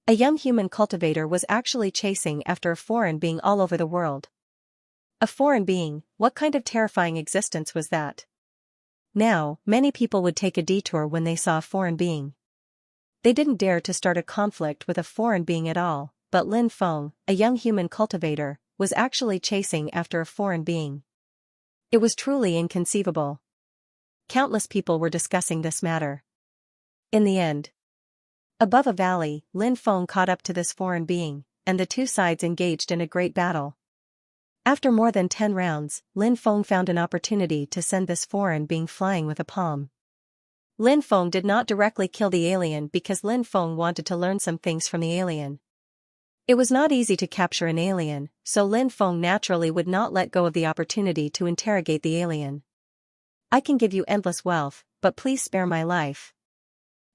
A young human cultivator was actually chasing after a foreign being all over the world. A foreign being, what kind of terrifying existence was that? Now, many people would take a detour when they saw a foreign being. They didn't dare to start a conflict with a foreign being at all, but Lin Feng, a young human cultivator, was actually chasing after a foreign being. It was truly inconceivable. Countless people were discussing this matter. In the end, above a valley, Lin Feng caught up to this foreign being, and the two sides engaged in a great battle. After more than 10 rounds, Lin Feng found an opportunity to send this foreign being flying with a palm. Lin Feng did not directly kill the alien because Lin Feng wanted to learn some things from the alien. It was not easy to capture an alien, so Lin Feng naturally would not let go of the opportunity to interrogate the alien. I can give you endless wealth, but please spare my life.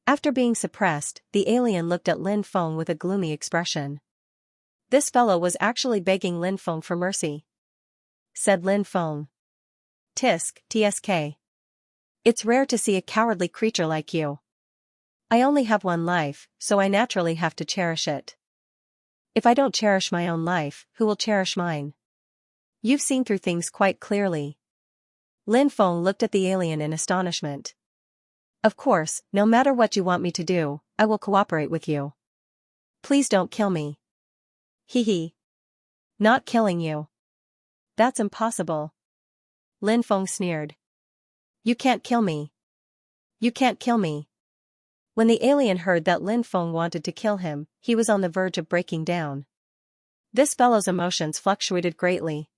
After being suppressed, the alien looked at Lin Feng with a gloomy expression. This fellow was actually begging Lin Feng for mercy, said Lin Feng. Tsk. It's rare to see a cowardly creature like you. I only have one life, so I naturally have to cherish it. If I don't cherish my own life, who will cherish mine? You've seen through things quite clearly. Lin Feng looked at the alien in astonishment. Of course, no matter what you want me to do, I will cooperate with you. Please don't kill me. Hee. Not killing you. That's impossible. Lin Feng sneered. You can't kill me. You can't kill me. When the alien heard that Lin Feng wanted to kill him, he was on the verge of breaking down. This fellow's emotions fluctuated greatly.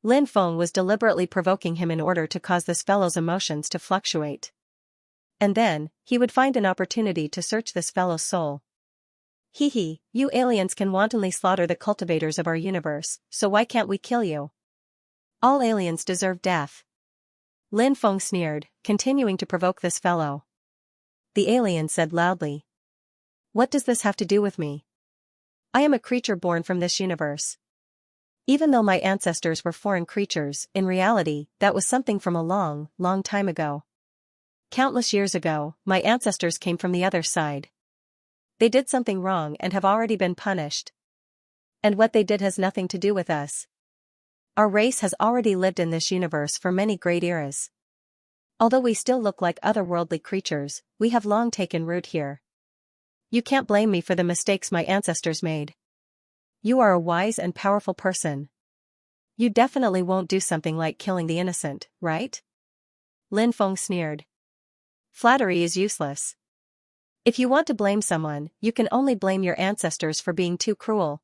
Lin Feng was deliberately provoking him in order to cause this fellow's emotions to fluctuate. And then, he would find an opportunity to search this fellow's soul. Hee, you aliens can wantonly slaughter the cultivators of our universe, so why can't we kill you? All aliens deserve death. Lin Feng sneered, continuing to provoke this fellow. The alien said loudly. What does this have to do with me? I am a creature born from this universe. Even though my ancestors were foreign creatures, in reality, that was something from a long, long time ago. Countless years ago, my ancestors came from the other side. They did something wrong and have already been punished. And what they did has nothing to do with us. Our race has already lived in this universe for many great eras. Although we still look like otherworldly creatures, we have long taken root here. You can't blame me for the mistakes my ancestors made. You are a wise and powerful person. You definitely won't do something like killing the innocent, right? Lin Feng sneered. Flattery is useless. If you want to blame someone, you can only blame your ancestors for being too cruel.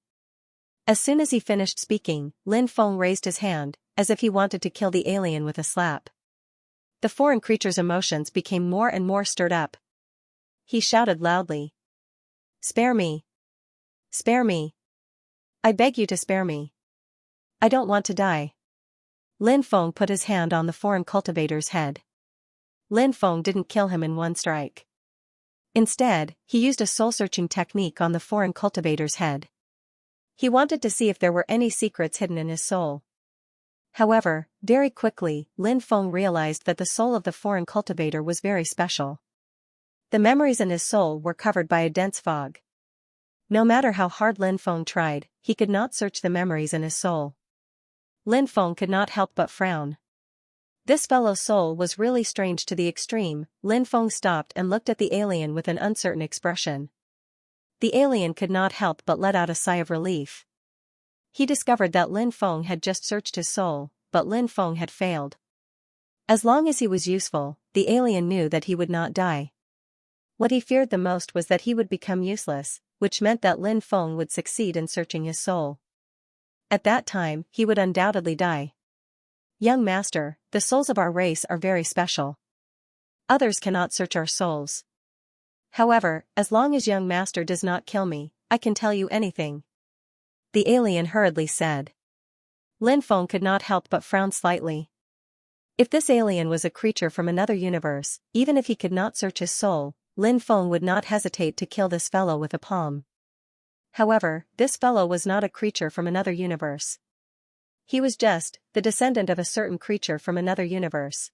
As soon as he finished speaking, Lin Feng raised his hand, as if he wanted to kill the alien with a slap. The foreign creature's emotions became more and more stirred up. He shouted loudly. Spare me. Spare me. I beg you to spare me. I don't want to die. Lin Feng put his hand on the foreign cultivator's head. Lin Feng didn't kill him in one strike. Instead, he used a soul-searching technique on the foreign cultivator's head. He wanted to see if there were any secrets hidden in his soul. However, very quickly, Lin Feng realized that the soul of the foreign cultivator was very special. The memories in his soul were covered by a dense fog. No matter how hard Lin Feng tried, he could not search the memories in his soul. Lin Feng could not help but frown. This fellow's soul was really strange to the extreme. Lin Feng stopped and looked at the alien with an uncertain expression. The alien could not help but let out a sigh of relief. He discovered that Lin Feng had just searched his soul, but Lin Feng had failed. As long as he was useful, the alien knew that he would not die. What he feared the most was that he would become useless, which meant that Lin Feng would succeed in searching his soul. At that time, he would undoubtedly die. Young master, the souls of our race are very special. Others cannot search our souls. However, as long as young master does not kill me, I can tell you anything. The alien hurriedly said. Lin Feng could not help but frown slightly. If this alien was a creature from another universe, even if he could not search his soul, Lin Feng would not hesitate to kill this fellow with a palm. However, this fellow was not a creature from another universe. He was just the descendant of a certain creature from another universe.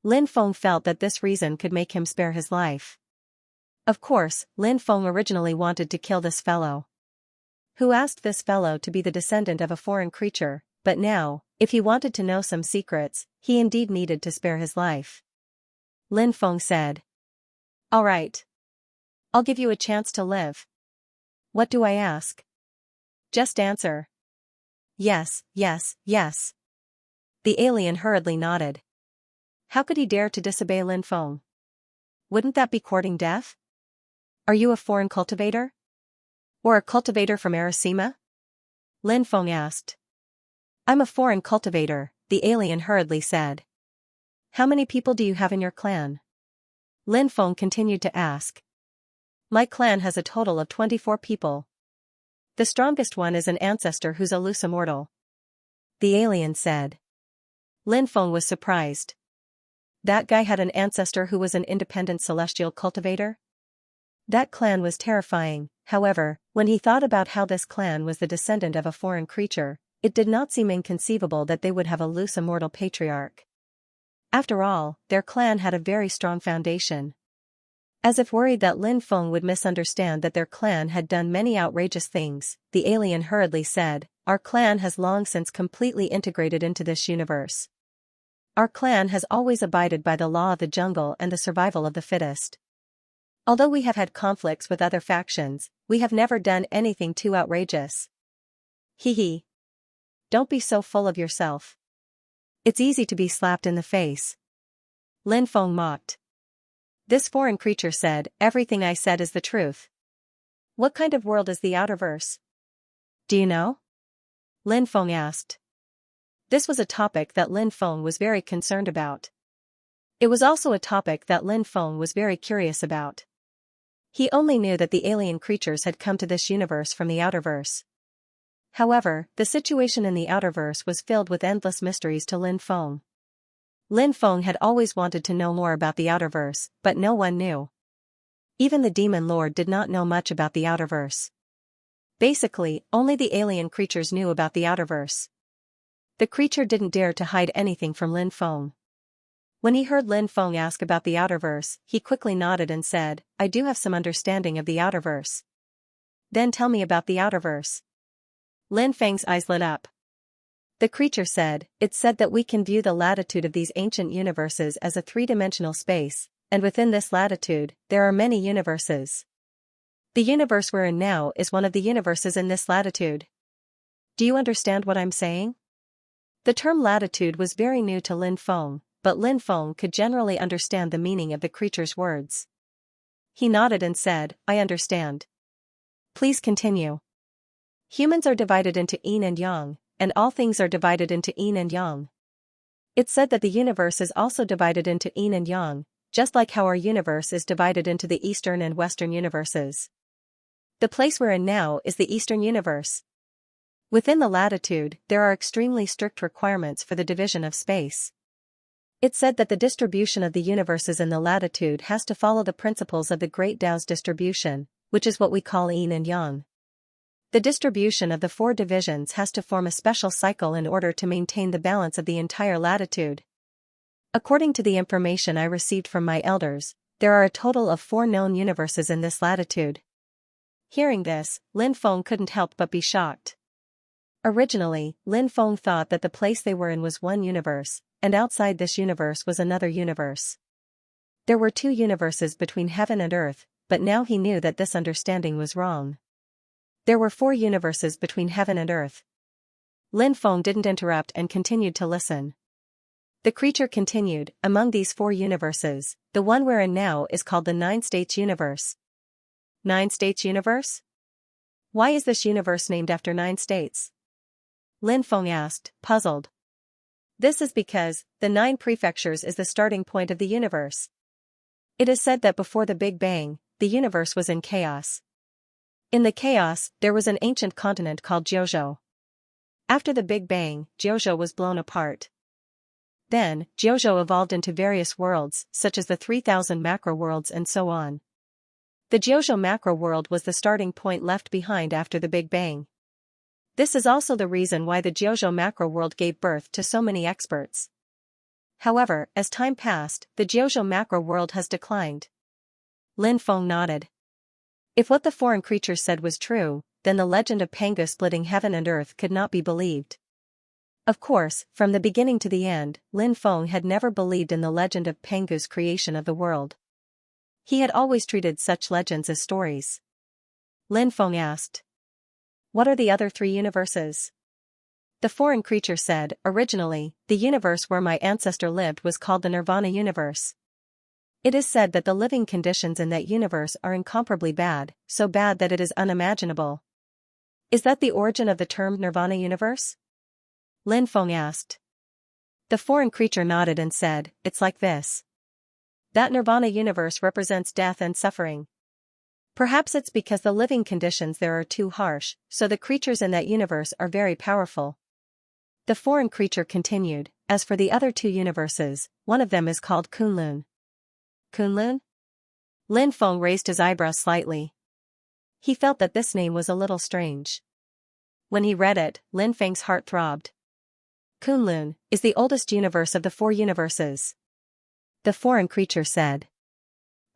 Lin Feng felt that this reason could make him spare his life. Of course, Lin Feng originally wanted to kill this fellow. Who asked this fellow to be the descendant of a foreign creature, but now, if he wanted to know some secrets, he indeed needed to spare his life. Lin Feng said. All right. I'll give you a chance to live. What do I ask? Just answer. Yes. The alien hurriedly nodded. How could he dare to disobey Lin Feng? Wouldn't that be courting death? Are you a foreign cultivator? Or a cultivator from Arasima? Lin Feng asked. I'm a foreign cultivator, the alien hurriedly said. How many people do you have in your clan? Lin Feng continued to ask. My clan has a total of 24 people. The strongest one is an ancestor who's a loose immortal. The alien said. Lin Feng was surprised. That guy had an ancestor who was an independent celestial cultivator? That clan was terrifying. However, when he thought about how this clan was the descendant of a foreign creature, it did not seem inconceivable that they would have a loose immortal patriarch. After all, their clan had a very strong foundation. As if worried that Lin Feng would misunderstand that their clan had done many outrageous things, the alien hurriedly said, "Our clan has long since completely integrated into this universe. Our clan has always abided by the law of the jungle and the survival of the fittest. Although we have had conflicts with other factions, we have never done anything too outrageous." Hee hee. Don't be so full of yourself. It's easy to be slapped in the face. Lin Feng mocked. This foreign creature said, "Everything I said is the truth." What kind of world is the outerverse? Do you know? Lin Feng asked. This was a topic that Lin Feng was very concerned about. It was also a topic that Lin Feng was very curious about. He only knew that the alien creatures had come to this universe from the outerverse. However, the situation in the outerverse was filled with endless mysteries to Lin Feng. Lin Feng had always wanted to know more about the outerverse, but no one knew. Even the demon lord did not know much about the outerverse. Basically, only the alien creatures knew about the outerverse. The creature didn't dare to hide anything from Lin Feng. When he heard Lin Feng ask about the outerverse, he quickly nodded and said, "I do have some understanding of the outerverse." Then tell me about the outerverse. Lin Feng's eyes lit up. The creature said, "It's said that we can view the latitude of these ancient universes as a three-dimensional space, and within this latitude, there are many universes. The universe we're in now is one of the universes in this latitude. Do you understand what I'm saying?" The term latitude was very new to Lin Feng, but Lin Feng could generally understand the meaning of the creature's words. He nodded and said, "I understand. Please continue." Humans are divided into yin and yang, and all things are divided into yin and yang. It's said that the universe is also divided into yin and yang, just like how our universe is divided into the Eastern and Western universes. The place we're in now is the Eastern universe. Within the latitude, there are extremely strict requirements for the division of space. It's said that the distribution of the universes in the latitude has to follow the principles of the Great Tao's distribution, which is what we call yin and yang. The distribution of the four divisions has to form a special cycle in order to maintain the balance of the entire latitude. According to the information I received from my elders, there are a total of 4 known universes in this latitude. Hearing this, Lin Feng couldn't help but be shocked. Originally, Lin Feng thought that the place they were in was one universe, and outside this universe was another universe. There were 2 universes between heaven and earth, but now he knew that this understanding was wrong. There were 4 universes between heaven and earth. Lin Feng didn't interrupt and continued to listen. The creature continued, "Among these 4 universes, the one we're in now is called the 9 States universe." 9 States universe? Why is this universe named after 9 states? Lin Feng asked, puzzled. This is because the 9 prefectures is the starting point of the universe. It is said that before the Big Bang, the universe was in chaos. In the chaos, there was an ancient continent called Jiuzhou. After the Big Bang, Jiuzhou was blown apart. Then, Jiuzhou evolved into various worlds, such as the 3,000 macro worlds and so on. The Jiuzhou macro world was the starting point left behind after the Big Bang. This is also the reason why the Jiuzhou macro world gave birth to so many experts. However, as time passed, the Jiuzhou macro world has declined. Lin Feng nodded. If what the foreign creature said was true, then the legend of Pangu splitting heaven and earth could not be believed. Of course, from the beginning to the end, Lin Feng had never believed in the legend of Pangu's creation of the world. He had always treated such legends as stories. Lin Feng asked, "What are the other 3 universes?" The foreign creature said, "Originally, the universe where my ancestor lived was called the Nirvana universe. It is said that the living conditions in that universe are incomparably bad, so bad that it is unimaginable." Is that the origin of the term Nirvana universe? Lin Feng asked. The foreign creature nodded and said, "It's like this. That Nirvana universe represents death and suffering. Perhaps it's because the living conditions there are too harsh, so the creatures in that universe are very powerful. The foreign creature continued, as for the other two universes, one of them is called Kunlun. Kunlun? Lin Feng raised his eyebrows slightly. He felt that this name was a little strange. When he read it, Lin Feng's heart throbbed. Kunlun is the oldest universe of the four universes. The foreign creature said.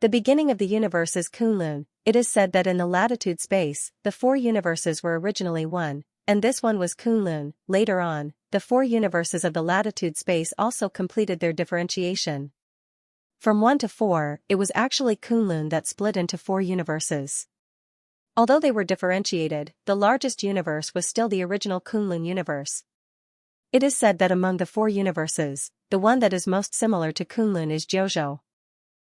The beginning of the universe is Kunlun. It is said that in the latitude space, the four universes were originally one, and this one was Kunlun. Later on, the four universes of the latitude space also completed their differentiation. From 1 to 4, it was actually Kunlun that split into four universes. Although they were differentiated, the largest universe was still the original Kunlun universe. It is said that among the four universes, the one that is most similar to Kunlun is Jiuzhou.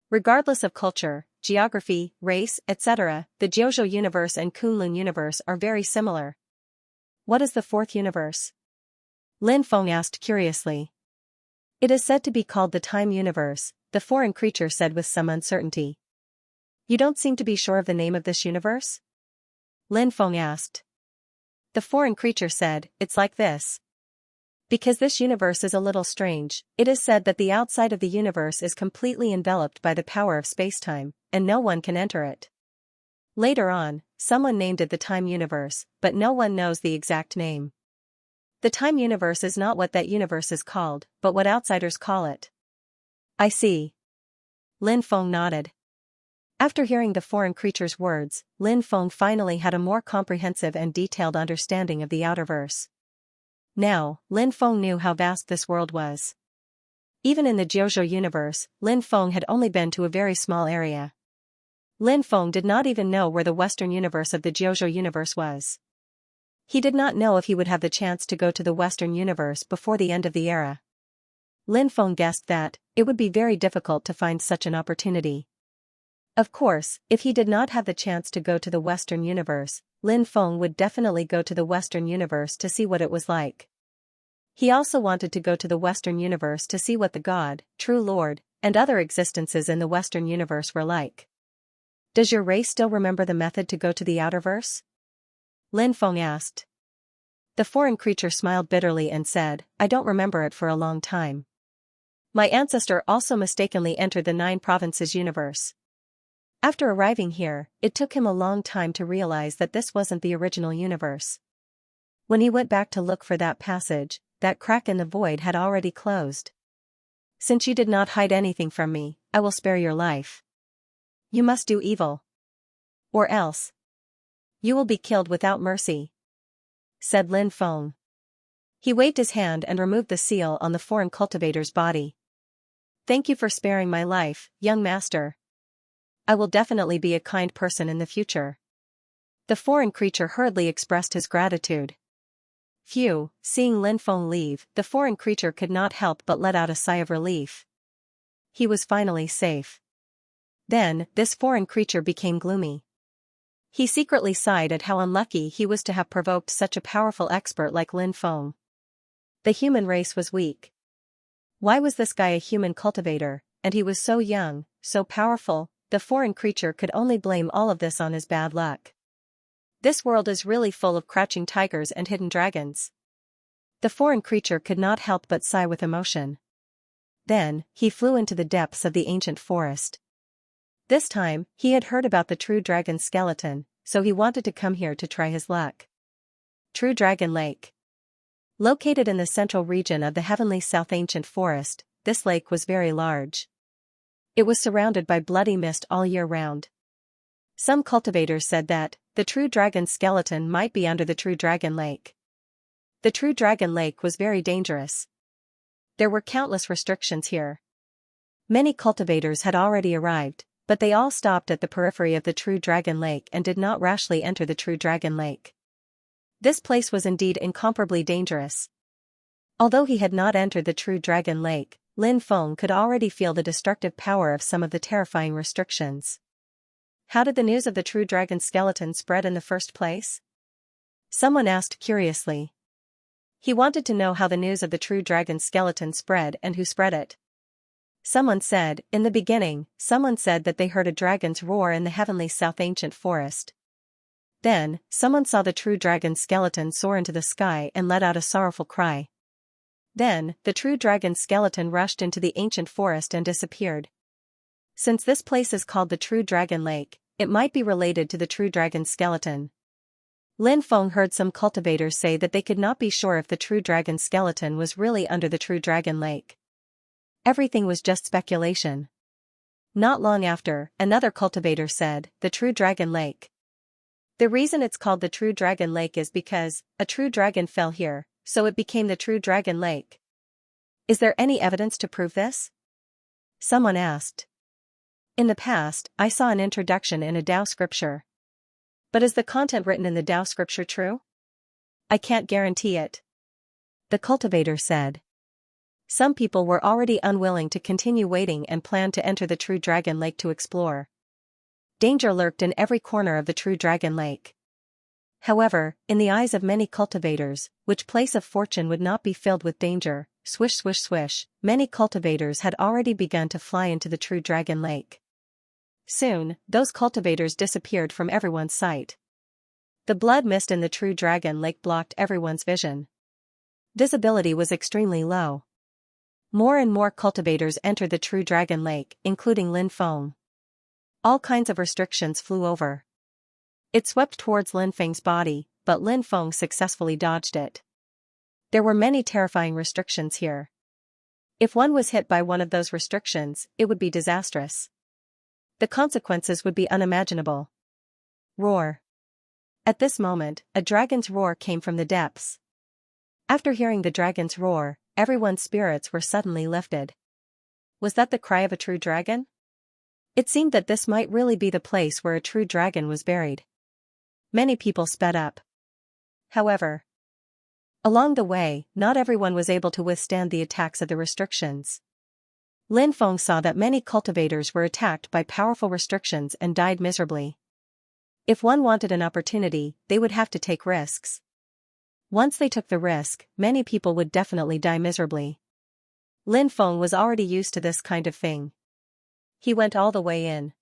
Regardless of culture, geography, race, etc., the Jiuzhou universe and Kunlun universe are very similar. What is the fourth universe? Lin Feng asked curiously. It is said to be called the Time Universe, the foreign creature said with some uncertainty. You don't seem to be sure of the name of this universe? Lin Feng asked. The foreign creature said, it's like this. Because this universe is a little strange, it is said that the outside of the universe is completely enveloped by the power of spacetime, and no one can enter it. Later on, someone named it the Time Universe, but no one knows the exact name. The Time Universe is not what that universe is called, but what outsiders call it. I see. Lin Feng nodded. After hearing the foreign creature's words, Lin Feng finally had a more comprehensive and detailed understanding of the outerverse. Now, Lin Feng knew how vast this world was. Even in the Jiuzhou universe, Lin Feng had only been to a very small area. Lin Feng did not even know where the western universe of the Jiuzhou universe was. He did not know if he would have the chance to go to the western universe before the end of the era. Lin Feng guessed that it would be very difficult to find such an opportunity. Of course, if he did not have the chance to go to the western universe, Lin Feng would definitely go to the western universe to see what it was like. He also wanted to go to the western universe to see what the God, True Lord, and other existences in the western universe were like. Does your race still remember the method to go to the outerverse? Lin Feng asked. The foreign creature smiled bitterly and said, I don't remember it for a long time. My ancestor also mistakenly entered the 9 provinces universe. After arriving here, it took him a long time to realize that this wasn't the original universe. When he went back to look for that passage, that crack in the void had already closed. Since you did not hide anything from me, I will spare your life. You must do evil. Or else. You will be killed without mercy, said Lin Feng. He waved his hand and removed the seal on the foreign cultivator's body. Thank you for sparing my life, young master. I will definitely be a kind person in the future. The foreign creature hurriedly expressed his gratitude. Phew, seeing Lin Feng leave, the foreign creature could not help but let out a sigh of relief. He was finally safe. Then, this foreign creature became gloomy. He secretly sighed at how unlucky he was to have provoked such a powerful expert like Lin Feng. The human race was weak. Why was this guy a human cultivator, and he was so young, so powerful? The foreign creature could only blame all of this on his bad luck. This world is really full of crouching tigers and hidden dragons. The foreign creature could not help but sigh with emotion. Then, he flew into the depths of the ancient forest. This time, he had heard about the true dragon's skeleton, so he wanted to come here to try his luck. True Dragon Lake. Located in the central region of the heavenly south ancient forest, this lake was very large. It was surrounded by bloody mist all year round. Some cultivators said that the true dragon's skeleton might be under the True Dragon Lake. The True Dragon Lake was very dangerous. There were countless restrictions here. Many cultivators had already arrived, but they all stopped at the periphery of the True Dragon Lake and did not rashly enter the True Dragon Lake. This place was indeed incomparably dangerous. Although he had not entered the True Dragon Lake, Lin Feng could already feel the destructive power of some of the terrifying restrictions. How did the news of the True Dragon skeleton spread in the first place? Someone asked curiously. He wanted to know how the news of the True Dragon skeleton spread and who spread it. Someone said, in the beginning, someone said that they heard a dragon's roar in the heavenly south ancient forest. Then, someone saw the true dragon's skeleton soar into the sky and let out a sorrowful cry. Then, the true dragon's skeleton rushed into the ancient forest and disappeared. Since this place is called the True Dragon Lake, it might be related to the true dragon's skeleton. Lin Feng heard some cultivators say that they could not be sure if the true dragon's skeleton was really under the True Dragon Lake. Everything was just speculation. Not long after, another cultivator said, the True Dragon Lake. The reason it's called the True Dragon Lake is because a true dragon fell here, so it became the True Dragon Lake. Is there any evidence to prove this? Someone asked. In the past, I saw an introduction in a Tao scripture. But is the content written in the Tao scripture true? I can't guarantee it. The cultivator said. Some people were already unwilling to continue waiting and planned to enter the True Dragon Lake to explore. Danger lurked in every corner of the True Dragon Lake. However, in the eyes of many cultivators, which place of fortune would not be filled with danger, swish swish swish, many cultivators had already begun to fly into the True Dragon Lake. Soon, those cultivators disappeared from everyone's sight. The blood mist in the True Dragon Lake blocked everyone's vision. Visibility was extremely low. More and more cultivators entered the True Dragon Lake, including Lin Feng. All kinds of restrictions flew over. It swept towards Lin Feng's body, but Lin Feng successfully dodged it. There were many terrifying restrictions here. If one was hit by one of those restrictions, it would be disastrous. The consequences would be unimaginable. Roar. At this moment, a dragon's roar came from the depths. After hearing the dragon's roar, everyone's spirits were suddenly lifted. Was that the cry of a true dragon? It seemed that this might really be the place where a true dragon was buried. Many people sped up. However, along the way, not everyone was able to withstand the attacks of the restrictions. Lin Feng saw that many cultivators were attacked by powerful restrictions and died miserably. If one wanted an opportunity, they would have to take risks. Once they took the risk, many people would definitely die miserably. Lin Feng was already used to this kind of thing. He went all the way in.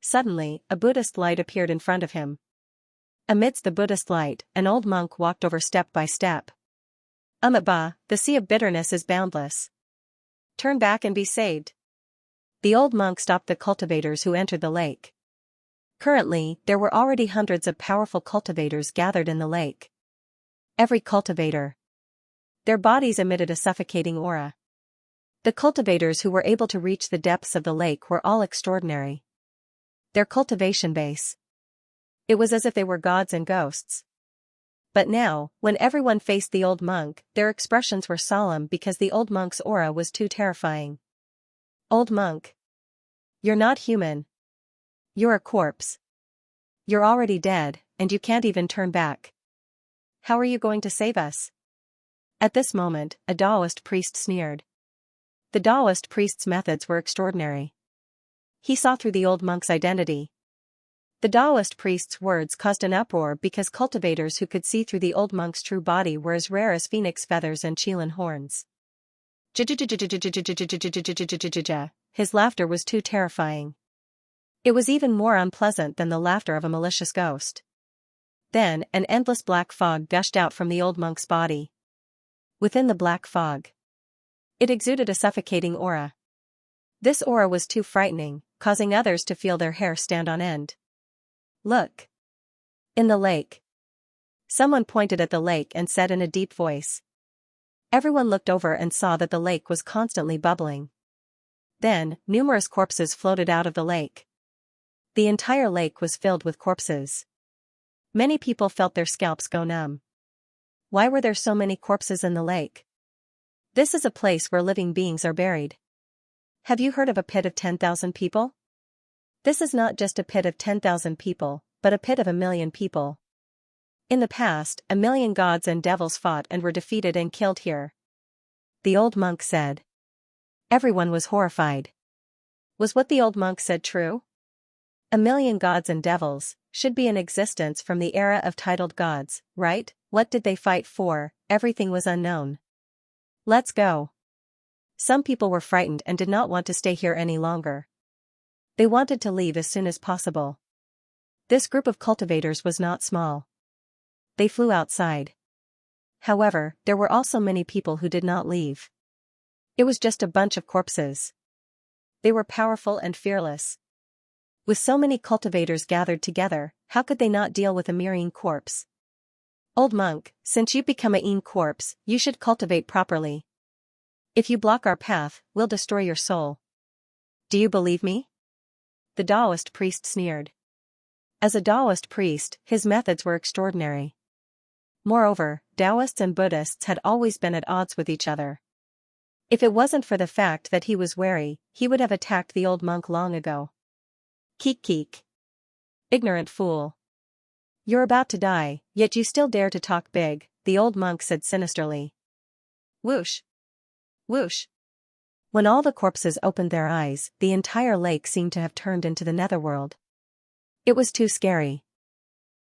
Suddenly, a Buddhist light appeared in front of him. Amidst the Buddhist light, an old monk walked over step by step. Ba, the sea of bitterness is boundless. Turn back and be saved. The old monk stopped the cultivators who entered the lake. Currently, there were already hundreds of powerful cultivators gathered in the lake. Every cultivator. Their bodies emitted a suffocating aura. The cultivators who were able to reach the depths of the lake were all extraordinary. Their cultivation base. It was as if they were gods and ghosts. But now, when everyone faced the old monk, their expressions were solemn because the old monk's aura was too terrifying. Old monk. You're not human. You're a corpse. You're already dead, and you can't even turn back. How are you going to save us? At this moment, a Taoist priest sneered. The Taoist priest's methods were extraordinary. He saw through the old monk's identity. The Taoist priest's words caused an uproar because cultivators who could see through the old monk's true body were as rare as phoenix feathers and qilin horns. His laughter was too terrifying. It was even more unpleasant than the laughter of a malicious ghost. Then, an endless black fog gushed out from the old monk's body. Within the black fog, it exuded a suffocating aura. This aura was too frightening, causing others to feel their hair stand on end. Look. In the lake. Someone pointed at the lake and said in a deep voice. Everyone looked over and saw that the lake was constantly bubbling. Then, numerous corpses floated out of the lake. The entire lake was filled with corpses. Many people felt their scalps go numb. Why were there so many corpses in the lake? This is a place where living beings are buried. Have you heard of a pit of 10,000 people? This is not just a pit of 10,000 people, but a pit of 1,000,000 people. In the past, 1,000,000 gods and devils fought and were defeated and killed here. The old monk said. Everyone was horrified. Was what the old monk said true? 1,000,000 gods and devils should be in existence from the era of titled gods, right? What did they fight for? Everything was unknown. Let's go. Some people were frightened and did not want to stay here any longer. They wanted to leave as soon as possible. This group of cultivators was not small. They flew outside. However, there were also many people who did not leave. It was just a bunch of corpses. They were powerful and fearless. With so many cultivators gathered together, how could they not deal with a mere corpse? Old monk, since you've become a corpse, you should cultivate properly. If you block our path, we'll destroy your soul. Do you believe me? The Taoist priest sneered. As a Taoist priest, his methods were extraordinary. Moreover, Taoists and Buddhists had always been at odds with each other. If it wasn't for the fact that he was wary, he would have attacked the old monk long ago. Keek keek. Ignorant fool. You're about to die, yet you still dare to talk big, the old monk said sinisterly. Whoosh. Whoosh. When all the corpses opened their eyes, the entire lake seemed to have turned into the netherworld. It was too scary.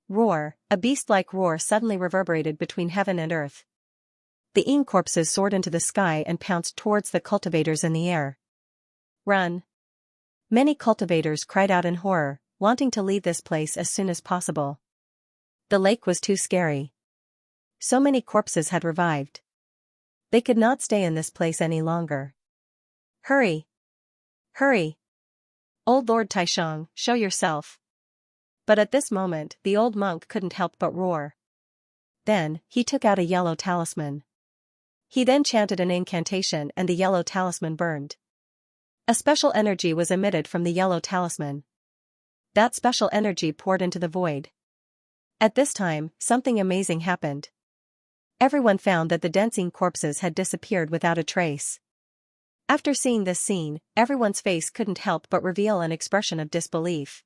Roar, a beast-like roar suddenly reverberated between heaven and earth. The corpses soared into the sky and pounced towards the cultivators in the air. Run. Many cultivators cried out in horror, wanting to leave this place as soon as possible. The lake was too scary. So many corpses had revived. They could not stay in this place any longer. Hurry! Hurry! Old Lord Taisheng, show yourself. But at this moment, the old monk couldn't help but roar. Then, he took out a yellow talisman. He then chanted an incantation and the yellow talisman burned. A special energy was emitted from the yellow talisman. That special energy poured into the void. At this time, something amazing happened. Everyone found that the dancing corpses had disappeared without a trace. After seeing this scene, everyone's face couldn't help but reveal an expression of disbelief.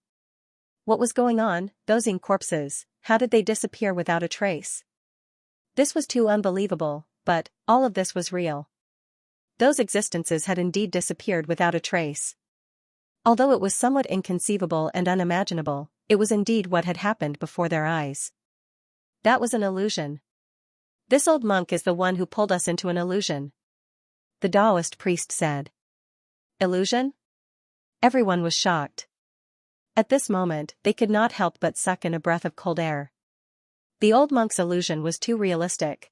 What was going on? Those corpses, how did they disappear without a trace? This was too unbelievable, but all of this was real. Those existences had indeed disappeared without a trace. Although it was somewhat inconceivable and unimaginable, it was indeed what had happened before their eyes. That was an illusion. This old monk is the one who pulled us into an illusion. The Taoist priest said. Illusion? Everyone was shocked. At this moment, they could not help but suck in a breath of cold air. The old monk's illusion was too realistic.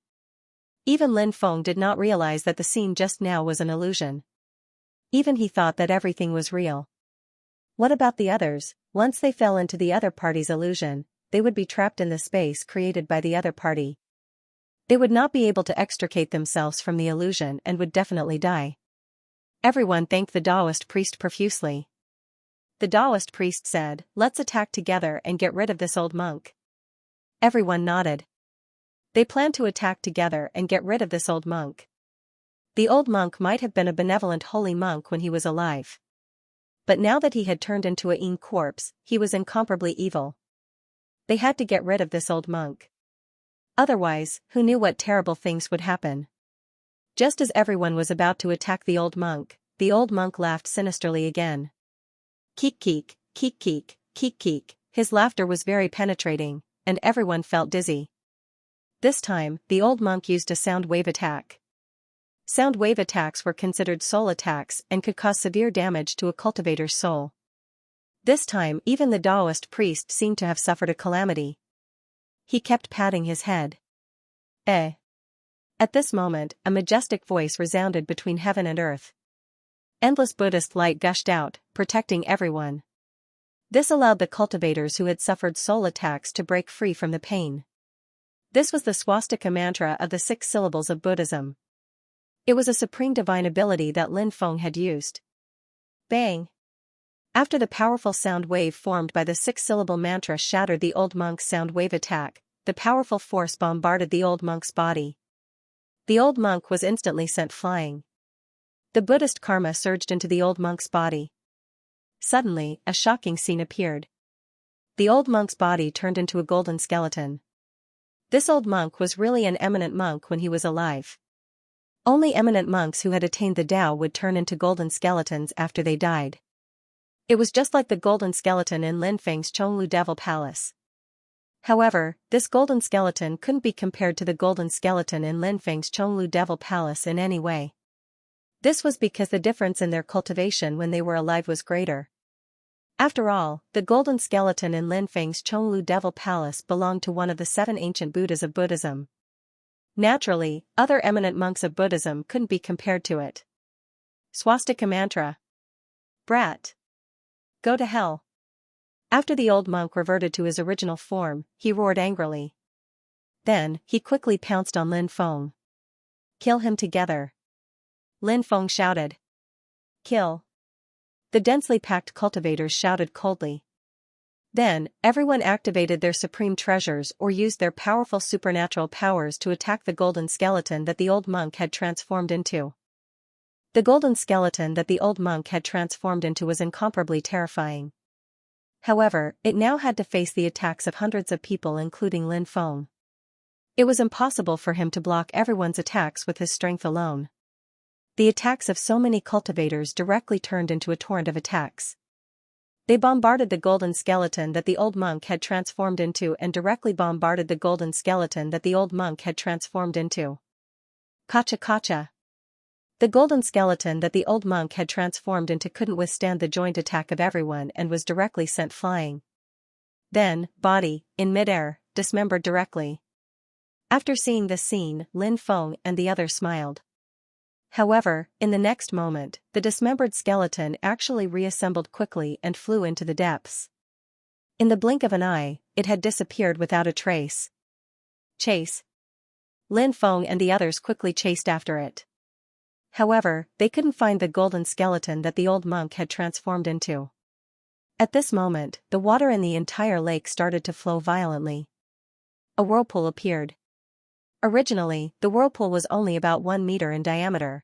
Even Lin Feng did not realize that the scene just now was an illusion. Even he thought that everything was real. What about the others? Once they fell into the other party's illusion, they would be trapped in the space created by the other party. They would not be able to extricate themselves from the illusion and would definitely die. Everyone thanked the Taoist priest profusely. The Taoist priest said, "Let's attack together and get rid of this old monk." Everyone nodded. They planned to attack together and get rid of this old monk. The old monk might have been a benevolent holy monk when he was alive. But now that he had turned into a corpse, he was incomparably evil. They had to get rid of this old monk. Otherwise, who knew what terrible things would happen? Just as everyone was about to attack the old monk laughed sinisterly again. Keek keek, keek keek, keek keek. His laughter was very penetrating, and everyone felt dizzy. This time, the old monk used a sound wave attack. Sound wave attacks were considered soul attacks and could cause severe damage to a cultivator's soul. This time, even the Taoist priest seemed to have suffered a calamity. He kept patting his head. Eh. At this moment, a majestic voice resounded between heaven and earth. Endless Buddhist light gushed out, protecting everyone. This allowed the cultivators who had suffered soul attacks to break free from the pain. This was the swastika mantra of the 6 syllables of Buddhism. It was a supreme divine ability that Lin Feng had used. Bang! After the powerful sound wave formed by the 6-syllable mantra shattered the old monk's sound wave attack, the powerful force bombarded the old monk's body. The old monk was instantly sent flying. The Buddhist karma surged into the old monk's body. Suddenly, a shocking scene appeared. The old monk's body turned into a golden skeleton. This old monk was really an eminent monk when he was alive. Only eminent monks who had attained the Tao would turn into golden skeletons after they died. It was just like the golden skeleton in Lin Feng's Chonglu Devil Palace. However, this golden skeleton couldn't be compared to the golden skeleton in Lin Feng's Chonglu Devil Palace in any way. This was because the difference in their cultivation when they were alive was greater. After all, the golden skeleton in Lin Feng's Chonglu Devil Palace belonged to one of the 7 ancient Buddhas of Buddhism. Naturally, other eminent monks of Buddhism couldn't be compared to it. Swastika mantra. Brat. Go to hell. After the old monk reverted to his original form, he roared angrily. Then, he quickly pounced on Lin Feng. Kill him together. Lin Feng shouted. Kill. The densely packed cultivators shouted coldly. Then, everyone activated their supreme treasures or used their powerful supernatural powers to attack the golden skeleton that the old monk had transformed into. The golden skeleton that the old monk had transformed into was incomparably terrifying. However, it now had to face the attacks of hundreds of people including Lin Feng. It was impossible for him to block everyone's attacks with his strength alone. The attacks of so many cultivators directly turned into a torrent of attacks. They bombarded the golden skeleton that the old monk had transformed into and directly bombarded the golden skeleton that the old monk had transformed into. Kacha kacha. The golden skeleton that the old monk had transformed into couldn't withstand the joint attack of everyone and was directly sent flying. Then, body, in midair, dismembered directly. After seeing this scene, Lin Feng and the others smiled. However, in the next moment, the dismembered skeleton actually reassembled quickly and flew into the depths. In the blink of an eye, it had disappeared without a trace. Chase. Lin Feng and the others quickly chased after it. However, they couldn't find the golden skeleton that the old monk had transformed into. At this moment, the water in the entire lake started to flow violently. A whirlpool appeared. Originally, the whirlpool was only about 1 meter in diameter.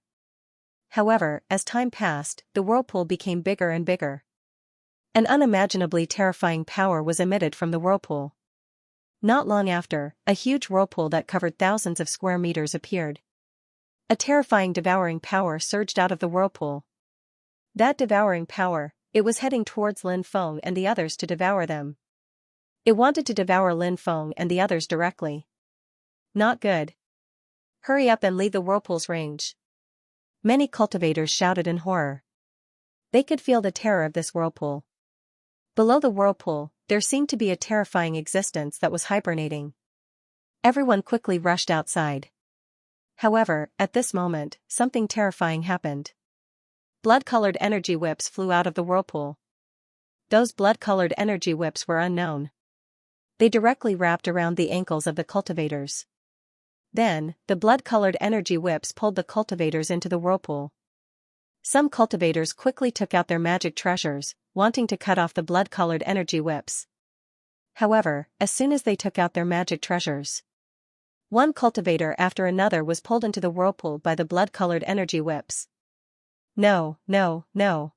However, as time passed, the whirlpool became bigger and bigger. An unimaginably terrifying power was emitted from the whirlpool. Not long after, a huge whirlpool that covered thousands of square meters appeared. A terrifying devouring power surged out of the whirlpool. That devouring power, it was heading towards Lin Feng and the others to devour them. It wanted to devour Lin Feng and the others directly. Not good. Hurry up and leave the whirlpool's range. Many cultivators shouted in horror. They could feel the terror of this whirlpool. Below the whirlpool, there seemed to be a terrifying existence that was hibernating. Everyone quickly rushed outside. However, at this moment, something terrifying happened. Blood-colored energy whips flew out of the whirlpool. Those blood-colored energy whips were unknown. They directly wrapped around the ankles of the cultivators. Then, the blood-colored energy whips pulled the cultivators into the whirlpool. Some cultivators quickly took out their magic treasures, wanting to cut off the blood-colored energy whips. However, as soon as they took out their magic treasures, one cultivator after another was pulled into the whirlpool by the blood-colored energy whips. No, no, no.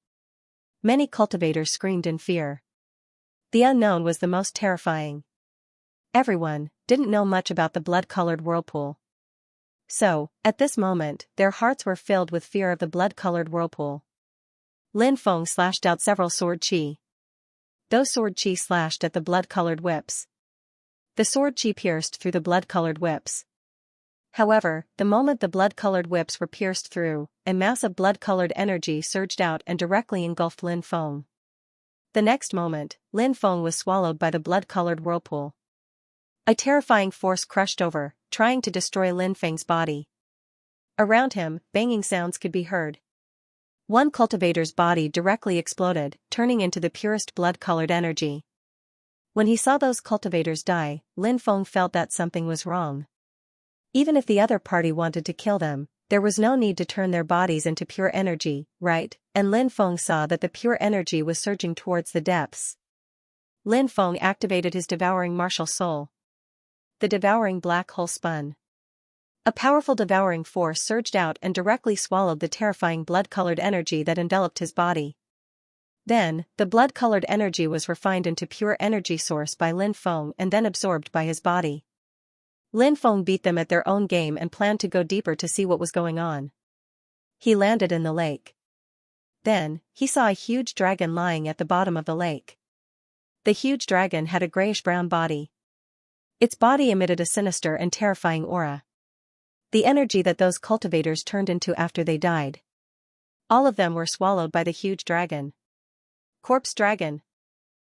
Many cultivators screamed in fear. The unknown was the most terrifying. Everyone didn't know much about the blood-colored whirlpool. So, at this moment, their hearts were filled with fear of the blood-colored whirlpool. Lin Feng slashed out several sword chi. Those sword chi slashed at the blood-colored whips. The sword chi pierced through the blood-colored whips. However, the moment the blood-colored whips were pierced through, a mass of blood-colored energy surged out and directly engulfed Lin Feng. The next moment, Lin Feng was swallowed by the blood-colored whirlpool. A terrifying force crushed over, trying to destroy Lin Feng's body. Around him, banging sounds could be heard. One cultivator's body directly exploded, turning into the purest blood-colored energy. When he saw those cultivators die, Lin Feng felt that something was wrong. Even if the other party wanted to kill them, there was no need to turn their bodies into pure energy, right? And Lin Feng saw that the pure energy was surging towards the depths. Lin Feng activated his devouring martial soul. The devouring black hole spun. A powerful devouring force surged out and directly swallowed the terrifying blood-colored energy that enveloped his body. Then, the blood-colored energy was refined into pure energy source by Lin Feng and then absorbed by his body. Lin Feng beat them at their own game and planned to go deeper to see what was going on. He landed in the lake. Then, he saw a huge dragon lying at the bottom of the lake. The huge dragon had a grayish-brown body. Its body emitted a sinister and terrifying aura. The energy that those cultivators turned into after they died. All of them were swallowed by the huge dragon. Corpse dragon.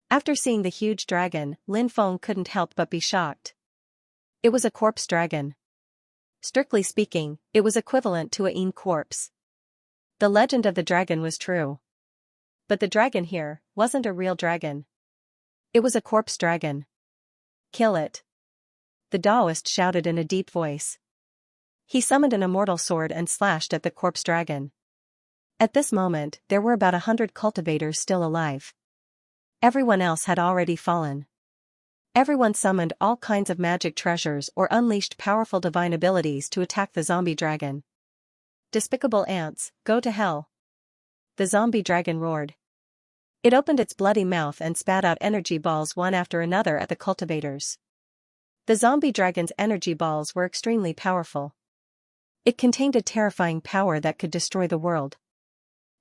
After seeing the huge dragon, Lin Feng couldn't help but be shocked. It was a corpse dragon. Strictly speaking, it was equivalent to a yin corpse. The legend of the dragon was true. But the dragon here wasn't a real dragon. It was a corpse dragon. Kill it. The Taoist shouted in a deep voice. He summoned an immortal sword and slashed at the corpse dragon. At this moment, there were about 100 cultivators still alive. Everyone else had already fallen. Everyone summoned all kinds of magic treasures or unleashed powerful divine abilities to attack the zombie dragon. Despicable ants, go to hell. The zombie dragon roared. It opened its bloody mouth and spat out energy balls one after another at the cultivators. The zombie dragon's energy balls were extremely powerful. It contained a terrifying power that could destroy the world.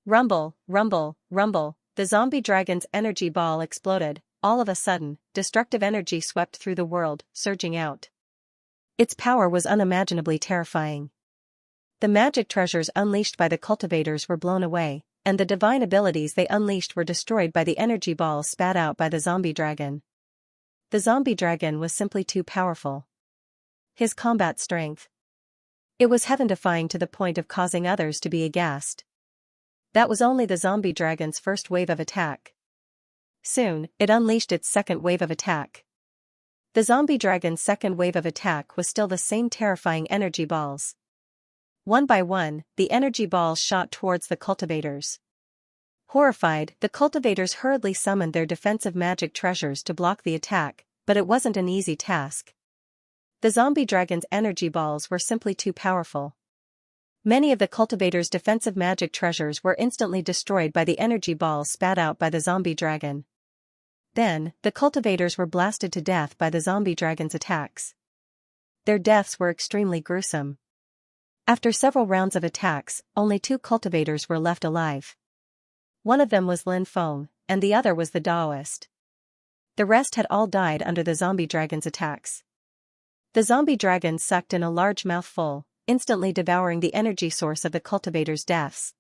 Rumble, rumble, rumble, the zombie dragon's energy ball exploded. All of a sudden, destructive energy swept through the world, surging out. Its power was unimaginably terrifying. The magic treasures unleashed by the cultivators were blown away, and the divine abilities they unleashed were destroyed by the energy balls spat out by the zombie dragon. The zombie dragon was simply too powerful. His combat strength. It was heaven-defying to the point of causing others to be aghast. That was only the zombie dragon's first wave of attack. Soon, it unleashed its second wave of attack. The zombie dragon's second wave of attack was still the same terrifying energy balls. One by one, the energy balls shot towards the cultivators. Horrified, the cultivators hurriedly summoned their defensive magic treasures to block the attack, but it wasn't an easy task. The zombie dragon's energy balls were simply too powerful. Many of the cultivators' defensive magic treasures were instantly destroyed by the energy balls spat out by the zombie dragon. Then, the cultivators were blasted to death by the zombie dragon's attacks. Their deaths were extremely gruesome. After several rounds of attacks, only 2 cultivators were left alive. One of them was Lin Feng, and the other was the Taoist. The rest had all died under the zombie dragon's attacks. The zombie dragon sucked in a large mouthful, instantly devouring the energy source of the cultivators' deaths.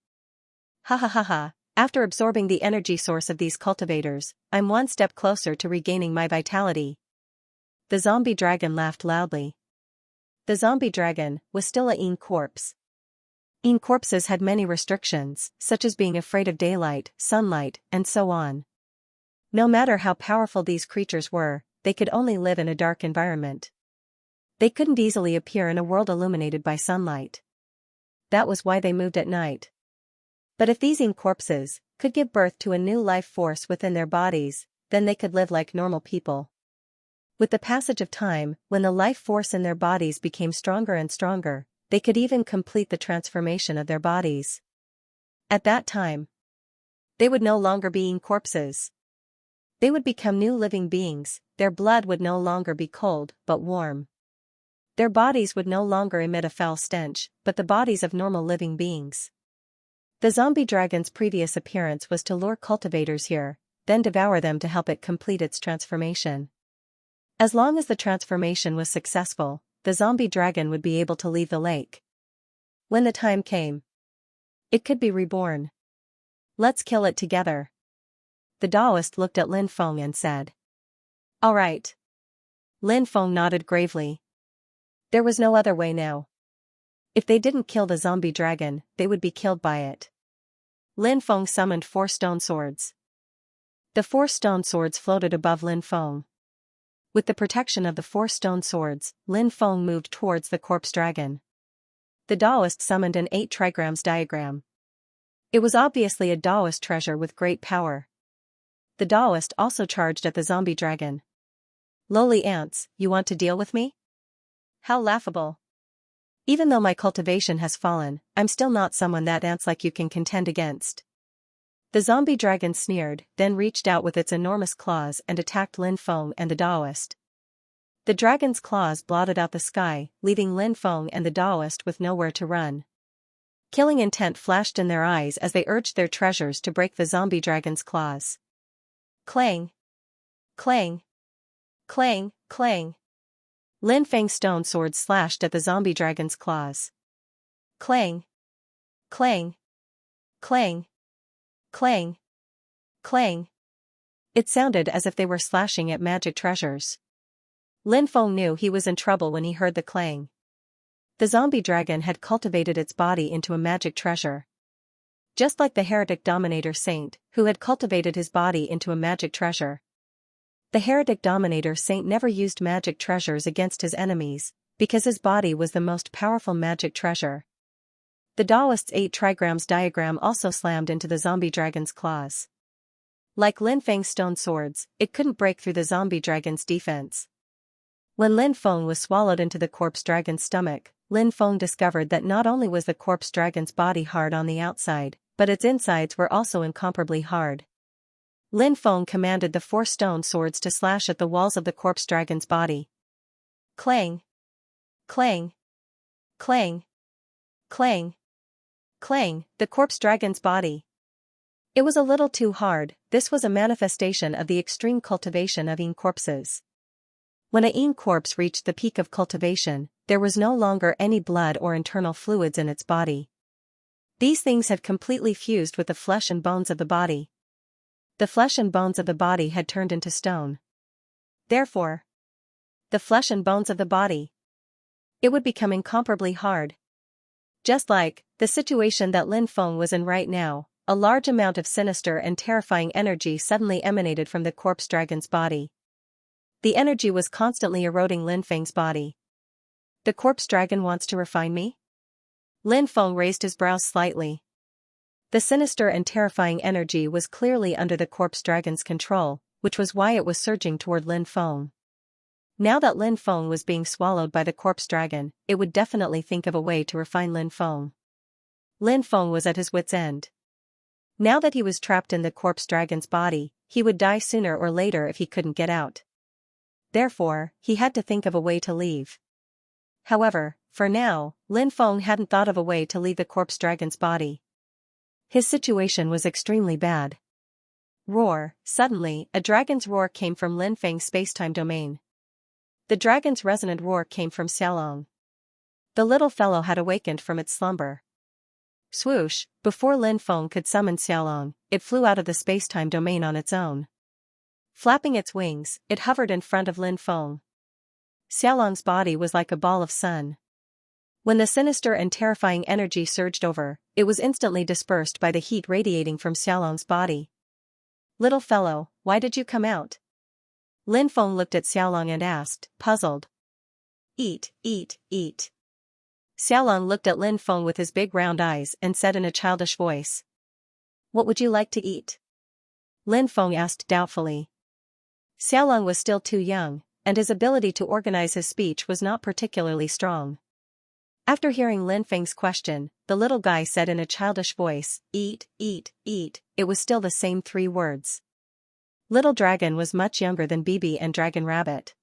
Ha ha ha ha, after absorbing the energy source of these cultivators, I'm one step closer to regaining my vitality. The zombie dragon laughed loudly. The zombie dragon was still a yin corpse. Yin corpses had many restrictions, such as being afraid of daylight, sunlight, and so on. No matter how powerful these creatures were, they could only live in a dark environment. They couldn't easily appear in a world illuminated by sunlight. That was why they moved at night. But if these yin corpses could give birth to a new life force within their bodies, then they could live like normal people. With the passage of time, when the life force in their bodies became stronger and stronger, they could even complete the transformation of their bodies. At that time, they would no longer be yin corpses. They would become new living beings. Their blood would no longer be cold, but warm. Their bodies would no longer emit a foul stench, but the bodies of normal living beings. The zombie dragon's previous appearance was to lure cultivators here, then devour them to help it complete its transformation. As long as the transformation was successful, the zombie dragon would be able to leave the lake. When the time came, it could be reborn. Let's kill it together. The Taoist looked at Lin Feng and said. All right. Lin Feng nodded gravely. There was no other way now. If they didn't kill the zombie dragon, they would be killed by it. Lin Feng summoned 4 stone swords. The 4 stone swords floated above Lin Feng. With the protection of the 4 stone swords, Lin Feng moved towards the corpse dragon. The Taoist summoned an 8 trigrams diagram. It was obviously a Taoist treasure with great power. The Taoist also charged at the zombie dragon. Lowly ants, you want to deal with me? How laughable. Even though my cultivation has fallen, I'm still not someone that ants like you can contend against. The zombie dragon sneered, then reached out with its enormous claws and attacked Lin Feng and the Taoist. The dragon's claws blotted out the sky, leaving Lin Feng and the Taoist with nowhere to run. Killing intent flashed in their eyes as they urged their treasures to break the zombie dragon's claws. Clang! Clang! Clang! Clang! Lin Feng's stone sword slashed at the zombie dragon's claws. Clang! Clang! Clang. Clang. Clang. It sounded as if they were slashing at magic treasures. Lin Feng knew he was in trouble when he heard the clang. The zombie dragon had cultivated its body into a magic treasure. Just like the heretic dominator saint, who had cultivated his body into a magic treasure. The heretic dominator saint never used magic treasures against his enemies, because his body was the most powerful magic treasure. The Taoist's 8 trigrams diagram also slammed into the zombie dragon's claws. Like Lin Feng's stone swords, it couldn't break through the zombie dragon's defense. When Lin Feng was swallowed into the corpse dragon's stomach, Lin Feng discovered that not only was the corpse dragon's body hard on the outside, but its insides were also incomparably hard. Lin Feng commanded the 4 stone swords to slash at the walls of the corpse dragon's body. Clang. Clang. Clang. Clang. Clang, the corpse dragon's body. It was a little too hard. This was a manifestation of the extreme cultivation of Yin corpses. When a Yin corpse reached the peak of cultivation, there was no longer any blood or internal fluids in its body. These things had completely fused with the flesh and bones of the body. The flesh and bones of the body had turned into stone. Therefore, the flesh and bones of the body, it would become incomparably hard. Just like the situation that Lin Feng was in right now, a large amount of sinister and terrifying energy suddenly emanated from the corpse dragon's body. The energy was constantly eroding Lin Feng's body. The corpse dragon wants to refine me? Lin Feng raised his brows slightly. The sinister and terrifying energy was clearly under the corpse dragon's control, which was why it was surging toward Lin Feng. Now that Lin Feng was being swallowed by the corpse dragon, it would definitely think of a way to refine Lin Feng. Lin Feng was at his wit's end. Now that he was trapped in the corpse dragon's body, he would die sooner or later if he couldn't get out. Therefore, he had to think of a way to leave. However, for now, Lin Feng hadn't thought of a way to leave the corpse dragon's body. His situation was extremely bad. Roar! Suddenly, a dragon's roar came from Lin Feng's spacetime domain. The dragon's resonant roar came from Xiaolong. The little fellow had awakened from its slumber. Swoosh! Before Lin Feng could summon Xiaolong, it flew out of the spacetime domain on its own. Flapping its wings, it hovered in front of Lin Feng. Xiaolong's body was like a ball of sun. When the sinister and terrifying energy surged over, it was instantly dispersed by the heat radiating from Xiaolong's body. Little fellow, why did you come out? Lin Feng looked at Xiaolong and asked, puzzled. Eat, eat, eat. Xiaolong looked at Lin Feng with his big round eyes and said in a childish voice. What would you like to eat? Lin Feng asked doubtfully. Xiaolong was still too young, and his ability to organize his speech was not particularly strong. After hearing Lin Feng's question, the little guy said in a childish voice, eat, eat, eat. It was still the same 3 words. Little Dragon was much younger than Bibi and Dragon Rabbit.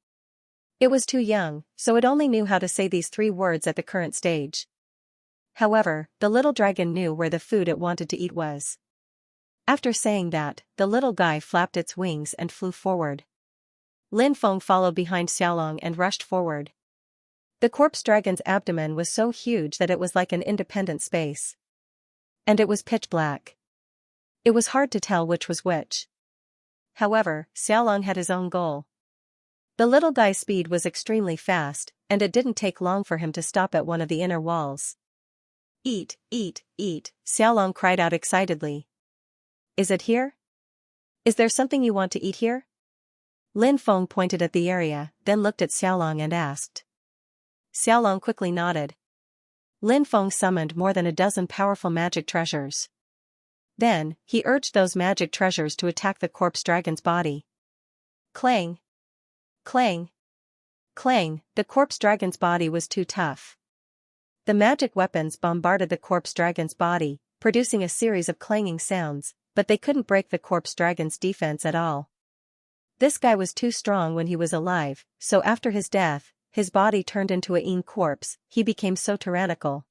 It was too young, so it only knew how to say these 3 words at the current stage. However, the little dragon knew where the food it wanted to eat was. After saying that, the little guy flapped its wings and flew forward. Lin Feng followed behind Xiaolong and rushed forward. The corpse dragon's abdomen was so huge that it was like an independent space. And it was pitch black. It was hard to tell which was which. However, Xiaolong had his own goal. The little guy's speed was extremely fast, and it didn't take long for him to stop at one of the inner walls. Eat, eat, eat, Xiaolong cried out excitedly. Is it here? Is there something you want to eat here? Lin Feng pointed at the area, then looked at Xiaolong and asked. Xiaolong quickly nodded. Lin Feng summoned more than a dozen powerful magic treasures. Then, he urged those magic treasures to attack the corpse dragon's body. Clang! Clang! Clang! The corpse dragon's body was too tough. The magic weapons bombarded the corpse dragon's body, producing a series of clanging sounds, but they couldn't break the corpse dragon's defense at all. This guy was too strong when he was alive, so after his death, his body turned into a Yin corpse. He became so tyrannical.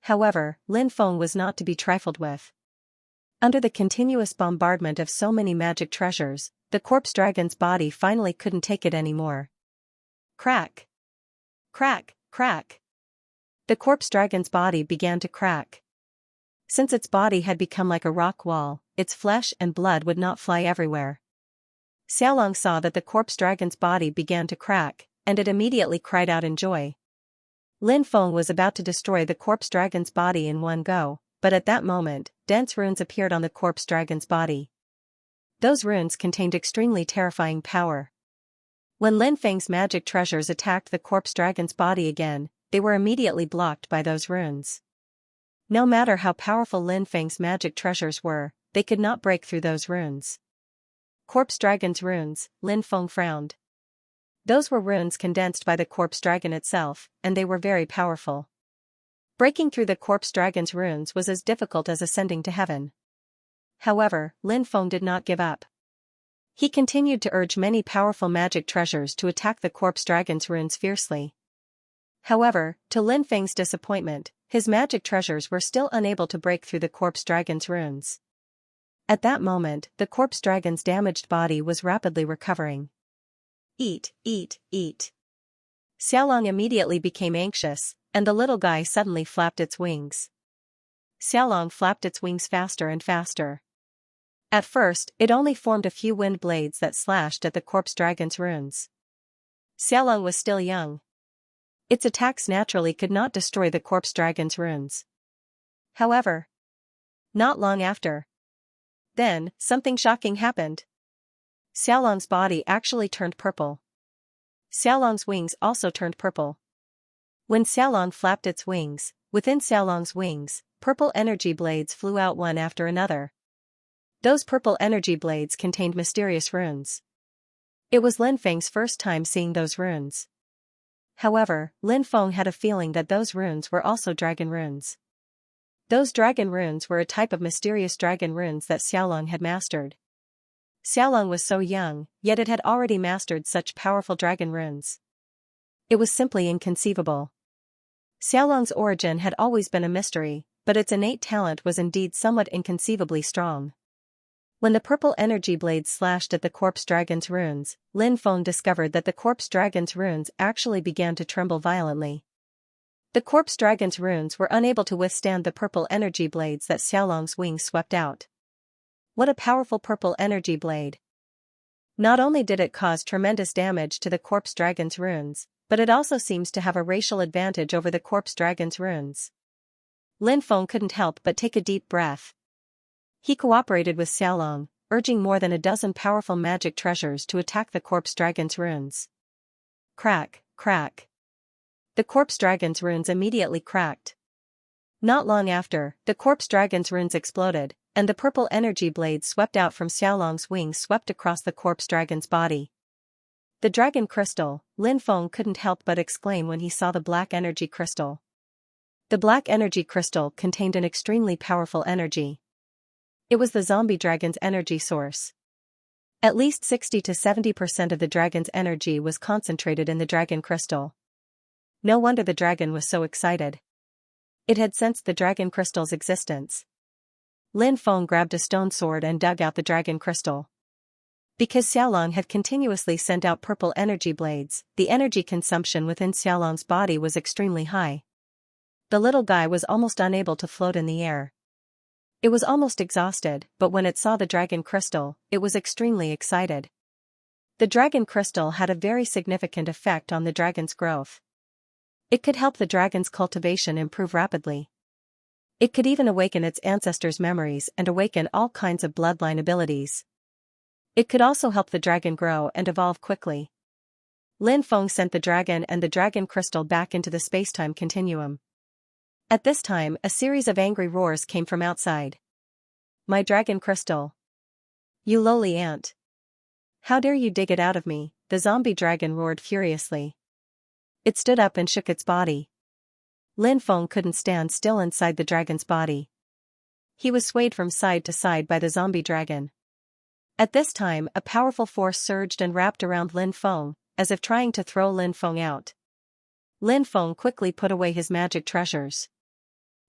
However, Lin Feng was not to be trifled with. Under the continuous bombardment of so many magic treasures, the corpse dragon's body finally couldn't take it anymore. Crack! Crack! Crack! The corpse dragon's body began to crack. Since its body had become like a rock wall, its flesh and blood would not fly everywhere. Xiaolong saw that the corpse dragon's body began to crack, and it immediately cried out in joy. Lin Feng was about to destroy the corpse dragon's body in one go, but at that moment, dense runes appeared on the corpse dragon's body. Those runes contained extremely terrifying power. When Lin Feng's magic treasures attacked the corpse dragon's body again, they were immediately blocked by those runes. No matter how powerful Lin Feng's magic treasures were, they could not break through those runes. Corpse dragon's runes, Lin Feng frowned. Those were runes condensed by the corpse dragon itself, and they were very powerful. Breaking through the corpse dragon's runes was as difficult as ascending to heaven. However, Lin Feng did not give up. He continued to urge many powerful magic treasures to attack the corpse dragon's runes fiercely. However, to Lin Feng's disappointment, his magic treasures were still unable to break through the corpse dragon's runes. At that moment, the corpse dragon's damaged body was rapidly recovering. Eat, eat, eat. Xiaolong immediately became anxious, and the little guy suddenly flapped its wings. Xiaolong flapped its wings faster and faster. At first, it only formed a few wind blades that slashed at the corpse dragon's runes. Xiaolong was still young. Its attacks naturally could not destroy the corpse dragon's runes. However, not long after. Then, something shocking happened. Xiaolong's body actually turned purple. Xiaolong's wings also turned purple. When Xiaolong flapped its wings, within Xiaolong's wings, purple energy blades flew out one after another. Those purple energy blades contained mysterious runes. It was Lin Feng's first time seeing those runes. However, Lin Feng had a feeling that those runes were also dragon runes. Those dragon runes were a type of mysterious dragon runes that Xiaolong had mastered. Xiaolong was so young, yet it had already mastered such powerful dragon runes. It was simply inconceivable. Xiaolong's origin had always been a mystery, but its innate talent was indeed somewhat inconceivably strong. When the purple energy blades slashed at the corpse dragon's runes, Lin Feng discovered that the corpse dragon's runes actually began to tremble violently. The corpse dragon's runes were unable to withstand the purple energy blades that Xiaolong's wings swept out. What a powerful purple energy blade! Not only did it cause tremendous damage to the corpse dragon's runes, but it also seems to have a racial advantage over the corpse dragon's runes. Lin Feng couldn't help but take a deep breath. He cooperated with Xiaolong, urging more than a dozen powerful magic treasures to attack the corpse dragon's runes. Crack, crack. The corpse dragon's runes immediately cracked. Not long after, the corpse dragon's runes exploded, and the purple energy blades swept out from Xiaolong's wings swept across the corpse dragon's body. The dragon crystal, Lin Feng couldn't help but exclaim when he saw the black energy crystal. The black energy crystal contained an extremely powerful energy. It was the zombie dragon's energy source. At least 60 to 70% of the dragon's energy was concentrated in the dragon crystal. No wonder the dragon was so excited. It had sensed the dragon crystal's existence. Lin Feng grabbed a stone sword and dug out the dragon crystal. Because Xiaolong had continuously sent out purple energy blades, the energy consumption within Xiaolong's body was extremely high. The little guy was almost unable to float in the air. It was almost exhausted, but when it saw the dragon crystal, it was extremely excited. The dragon crystal had a very significant effect on the dragon's growth. It could help the dragon's cultivation improve rapidly. It could even awaken its ancestors' memories and awaken all kinds of bloodline abilities. It could also help the dragon grow and evolve quickly. Lin Feng sent the dragon and the dragon crystal back into the space-time continuum. At this time, a series of angry roars came from outside. My dragon crystal! You lowly ant! How dare you dig it out of me? The zombie dragon roared furiously. It stood up and shook its body. Lin Feng couldn't stand still inside the dragon's body. He was swayed from side to side by the zombie dragon. At this time, a powerful force surged and wrapped around Lin Feng, as if trying to throw Lin Feng out. Lin Feng quickly put away his magic treasures.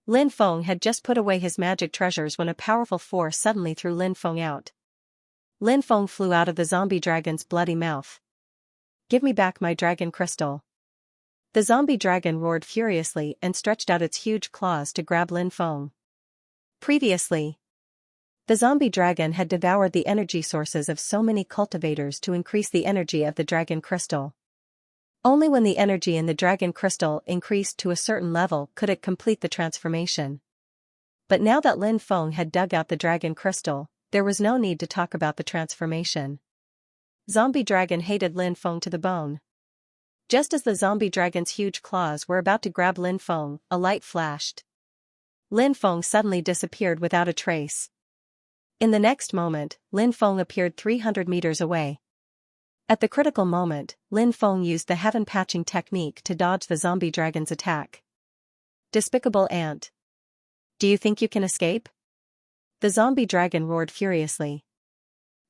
Lin Feng had just put away his magic treasures when a powerful force suddenly threw Lin Feng out. Lin Feng flew out of the zombie dragon's bloody mouth. Give me back my dragon crystal. The zombie dragon roared furiously and stretched out its huge claws to grab Lin Feng. Previously, the zombie dragon had devoured the energy sources of so many cultivators to increase the energy of the dragon crystal. Only when the energy in the dragon crystal increased to a certain level could it complete the transformation. But now that Lin Feng had dug out the dragon crystal, there was no need to talk about the transformation. Zombie dragon hated Lin Feng to the bone. Just as the zombie dragon's huge claws were about to grab Lin Feng, a light flashed. Lin Feng suddenly disappeared without a trace. In the next moment, Lin Feng appeared 300 meters away. At the critical moment, Lin Feng used the heaven patching technique to dodge the zombie dragon's attack. Despicable ant. Do you think you can escape? The zombie dragon roared furiously.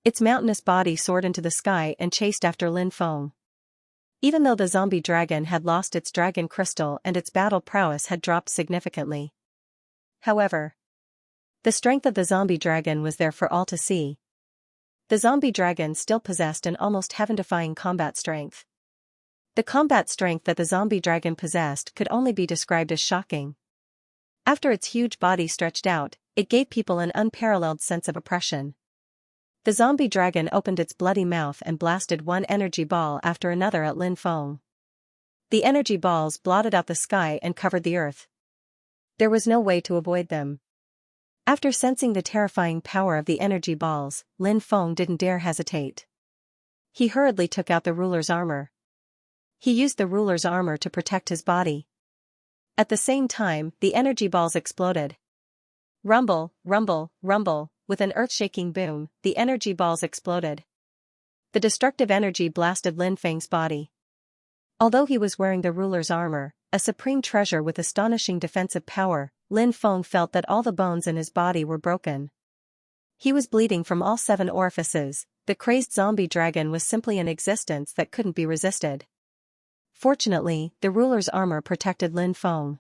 Its mountainous body soared into the sky and chased after Lin Feng. Even though the zombie dragon had lost its dragon crystal and its battle prowess had dropped significantly. However, the strength of the zombie dragon was there for all to see. The zombie dragon still possessed an almost heaven-defying combat strength. The combat strength that the zombie dragon possessed could only be described as shocking. After its huge body stretched out, it gave people an unparalleled sense of oppression. The zombie dragon opened its bloody mouth and blasted one energy ball after another at Lin Feng. The energy balls blotted out the sky and covered the earth. There was no way to avoid them. After sensing the terrifying power of the energy balls, Lin Feng didn't dare hesitate. He hurriedly took out the ruler's armor. He used the ruler's armor to protect his body. At the same time, the energy balls exploded. Rumble, rumble, rumble, with an earth-shaking boom, the energy balls exploded. The destructive energy blasted Lin Feng's body. Although he was wearing the ruler's armor, a supreme treasure with astonishing defensive power, Lin Feng felt that all the bones in his body were broken. He was bleeding from all 7 orifices. The crazed zombie dragon was simply an existence that couldn't be resisted. Fortunately, the ruler's armor protected Lin Feng.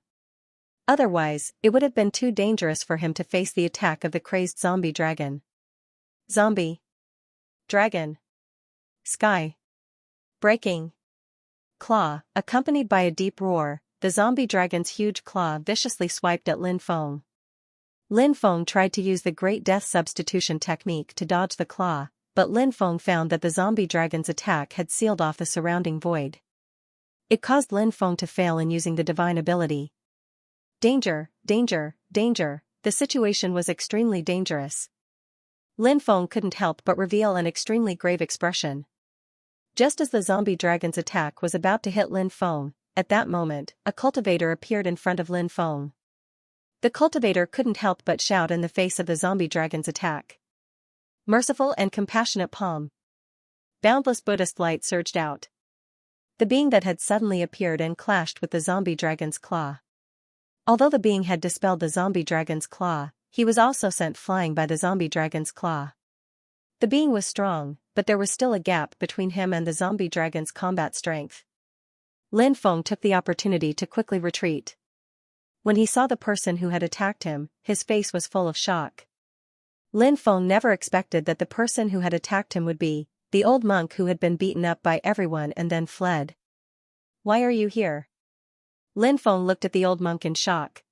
Otherwise, it would have been too dangerous for him to face the attack of the crazed zombie dragon. Zombie. Dragon. Sky. Breaking. Claw, accompanied by a deep roar, the zombie dragon's huge claw viciously swiped at Lin Feng. Lin Feng tried to use the Great Death Substitution technique to dodge the claw, but Lin Feng found that the zombie dragon's attack had sealed off the surrounding void. It caused Lin Feng to fail in using the divine ability. Danger, danger, danger, the situation was extremely dangerous. Lin Feng couldn't help but reveal an extremely grave expression. Just as the zombie dragon's attack was about to hit Lin Feng, at that moment, a cultivator appeared in front of Lin Feng. The cultivator couldn't help but shout in the face of the zombie dragon's attack. Merciful and compassionate palm. Boundless Buddhist light surged out. The being that had suddenly appeared and clashed with the zombie dragon's claw. Although the being had dispelled the zombie dragon's claw, he was also sent flying by the zombie dragon's claw. The being was strong, but there was still a gap between him and the zombie dragon's combat strength. Lin Feng took the opportunity to quickly retreat. When he saw the person who had attacked him, his face was full of shock. Lin Feng never expected that the person who had attacked him would be the old monk who had been beaten up by everyone and then fled. Why are you here? Lin Feng looked at the old monk in shock.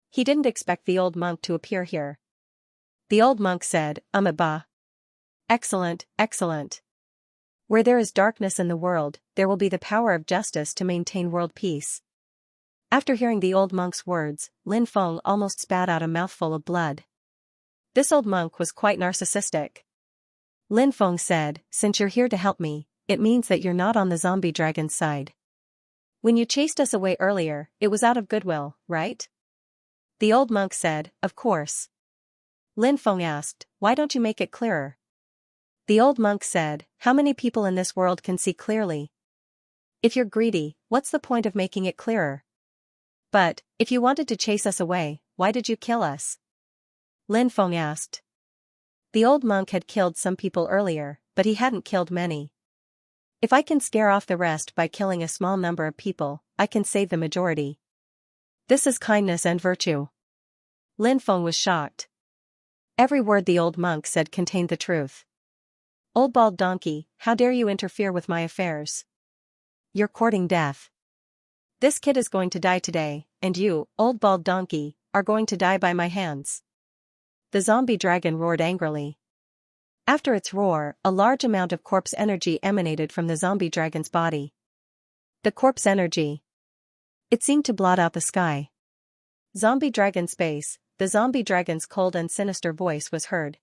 He didn't expect the old monk to appear here. The old monk said, Ba. Excellent, excellent. Where there is darkness in the world, there will be the power of justice to maintain world peace. After hearing the old monk's words, Lin Feng almost spat out a mouthful of blood. This old monk was quite narcissistic. Lin Feng said, since you're here to help me, it means that you're not on the zombie dragon's side. When you chased us away earlier, it was out of goodwill, right? The old monk said, of course. Lin Feng asked, why don't you make it clearer? The old monk said, how many people in this world can see clearly? If you're greedy, what's the point of making it clearer? But, if you wanted to chase us away, why did you kill us? Lin Feng asked. The old monk had killed some people earlier, but he hadn't killed many. If I can scare off the rest by killing a small number of people, I can save the majority. This is kindness and virtue. Lin Feng was shocked. Every word the old monk said contained the truth. Old bald donkey, how dare you interfere with my affairs? You're courting death. This kid is going to die today, and you, old bald donkey, are going to die by my hands. The zombie dragon roared angrily. After its roar, a large amount of corpse energy emanated from the zombie dragon's body. The corpse energy. It seemed to blot out the sky. Zombie dragon space, the zombie dragon's cold and sinister voice was heard.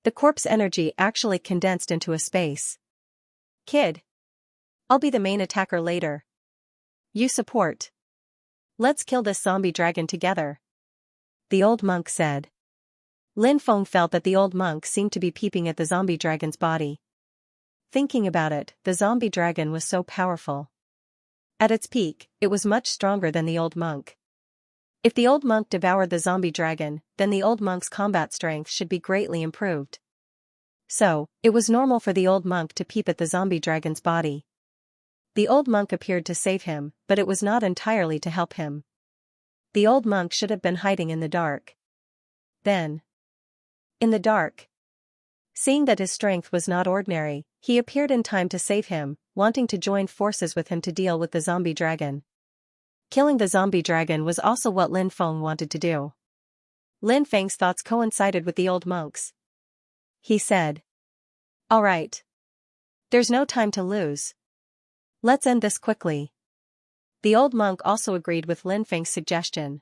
The corpse energy actually condensed into a space. Kid. I'll be the main attacker later. You support. Let's kill this zombie dragon together. The old monk said. Lin Feng felt that the old monk seemed to be peeping at the zombie dragon's body. Thinking about it, the zombie dragon was so powerful. At its peak, it was much stronger than the old monk. If the old monk devoured the zombie dragon, then the old monk's combat strength should be greatly improved. So, it was normal for the old monk to peep at the zombie dragon's body. The old monk appeared to save him, but it was not entirely to help him. The old monk should have been hiding in the dark. Then, in the dark, seeing that his strength was not ordinary, he appeared in time to save him, wanting to join forces with him to deal with the zombie dragon. Killing the zombie dragon was also what Lin Feng wanted to do. Lin Feng's thoughts coincided with the old monk's. He said, "All right. There's no time to lose. Let's end this quickly." The old monk also agreed with Lin Feng's suggestion.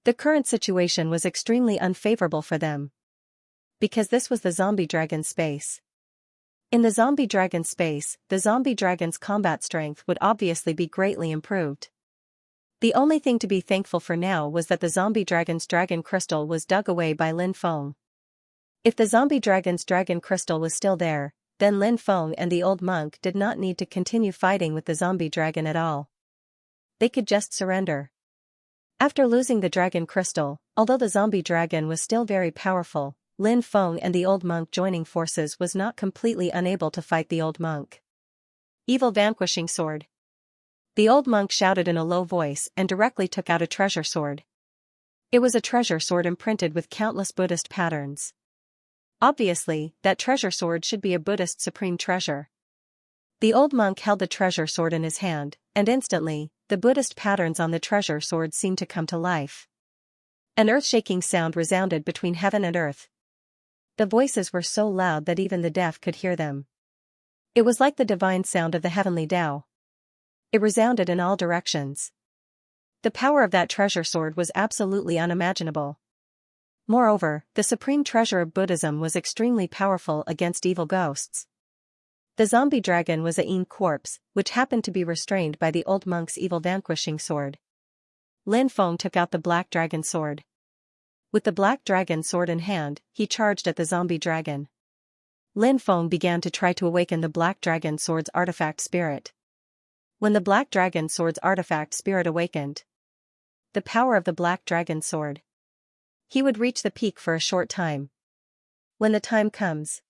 The current situation was extremely unfavorable for them, because this was the zombie dragon space. In the zombie dragon space, the zombie dragon's combat strength would obviously be greatly improved. The only thing to be thankful for now was that the zombie dragon's dragon crystal was dug away by Lin Feng. If the zombie dragon's dragon crystal was still there, then Lin Feng and the old monk did not need to continue fighting with the zombie dragon at all. They could just surrender. After losing the dragon crystal, although the zombie dragon was still very powerful, Lin Feng and the old monk joining forces was not completely unable to fight the old monk. Evil vanquishing sword. The old monk shouted in a low voice and directly took out a treasure sword. It was a treasure sword imprinted with countless Buddhist patterns. Obviously, that treasure sword should be a Buddhist supreme treasure. The old monk held the treasure sword in his hand, and instantly, the Buddhist patterns on the treasure sword seemed to come to life. An earth-shaking sound resounded between heaven and earth. The voices were so loud that even the deaf could hear them. It was like the divine sound of the heavenly Tao. It resounded in all directions. The power of that treasure sword was absolutely unimaginable. Moreover, the supreme treasure of Buddhism was extremely powerful against evil ghosts. The zombie dragon was a Yin corpse, which happened to be restrained by the old monk's evil vanquishing sword. Lin Feng took out the black dragon sword. With the black dragon sword in hand, he charged at the zombie dragon. Lin Feng began to try to awaken the black dragon sword's artifact spirit. When the black dragon sword's artifact spirit awakened, the power of the black dragon sword, he would reach the peak for a short time. When the time comes,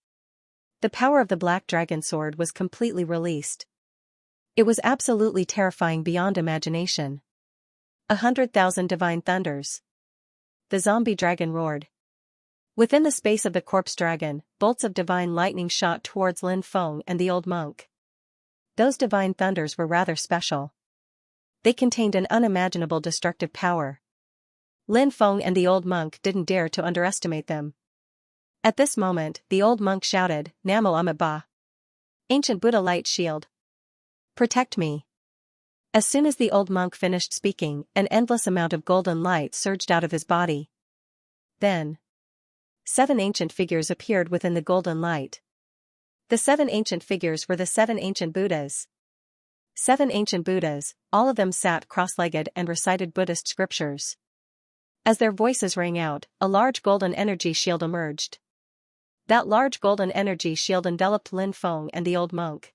the power of the black dragon sword was completely released. It was absolutely terrifying beyond imagination. 100,000 divine thunders. The zombie dragon roared. Within the space of the corpse dragon, bolts of divine lightning shot towards Lin Feng and the old monk. Those divine thunders were rather special. They contained an unimaginable destructive power. Lin Feng and the old monk didn't dare to underestimate them. At this moment, the old monk shouted, "Namo Amitabha. Ancient Buddha light shield. Protect me." As soon as the old monk finished speaking, an endless amount of golden light surged out of his body. Then, 7 ancient figures appeared within the golden light. The 7 ancient figures were the 7 ancient Buddhas. 7 ancient Buddhas, all of them sat cross-legged and recited Buddhist scriptures. As their voices rang out, a large golden energy shield emerged. That large golden energy shield enveloped Lin Feng and the old monk.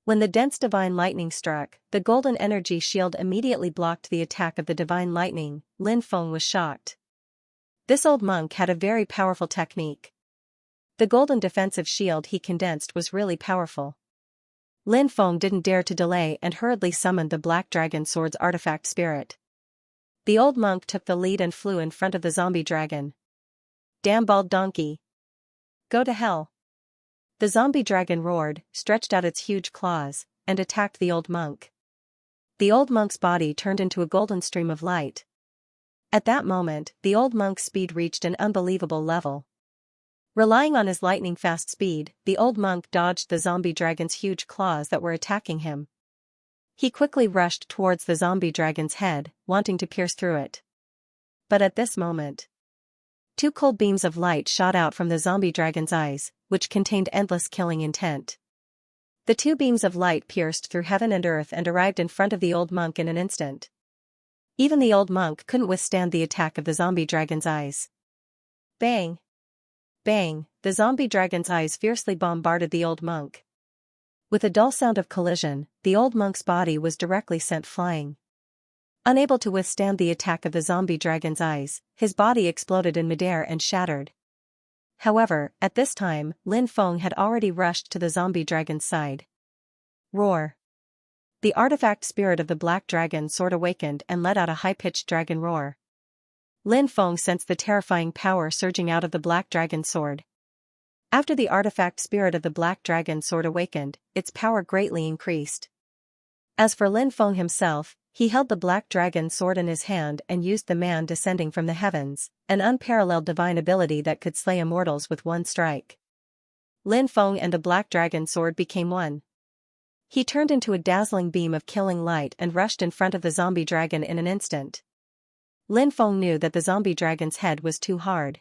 When the dense divine lightning struck, the golden energy shield immediately blocked the attack of the divine lightning. Lin Feng was shocked. This old monk had a very powerful technique. The golden defensive shield he condensed was really powerful. Lin Feng didn't dare to delay and hurriedly summoned the black dragon sword's artifact spirit. The old monk took the lead and flew in front of the zombie dragon. "Damn bald donkey. Go to hell." The zombie dragon roared, stretched out its huge claws, and attacked the old monk. The old monk's body turned into a golden stream of light. At that moment, the old monk's speed reached an unbelievable level. Relying on his lightning-fast speed, the old monk dodged the zombie dragon's huge claws that were attacking him. He quickly rushed towards the zombie dragon's head, wanting to pierce through it. But at this moment, two cold beams of light shot out from the zombie dragon's eyes, which contained endless killing intent. The two beams of light pierced through heaven and earth and arrived in front of the old monk in an instant. Even the old monk couldn't withstand the attack of the zombie dragon's eyes. Bang! Bang! The zombie dragon's eyes fiercely bombarded the old monk. With a dull sound of collision, the old monk's body was directly sent flying. Unable to withstand the attack of the zombie dragon's eyes, his body exploded in midair and shattered. However, at this time, Lin Feng had already rushed to the zombie dragon's side. Roar! The artifact spirit of the black dragon sword awakened and let out a high-pitched dragon roar. Lin Feng sensed the terrifying power surging out of the black dragon sword. After the artifact spirit of the black dragon sword awakened, its power greatly increased. As for Lin Feng himself, he held the black dragon sword in his hand and used the man descending from the heavens, an unparalleled divine ability that could slay immortals with one strike. Lin Feng and the black dragon sword became one. He turned into a dazzling beam of killing light and rushed in front of the zombie dragon in an instant. Lin Feng knew that the zombie dragon's head was too hard.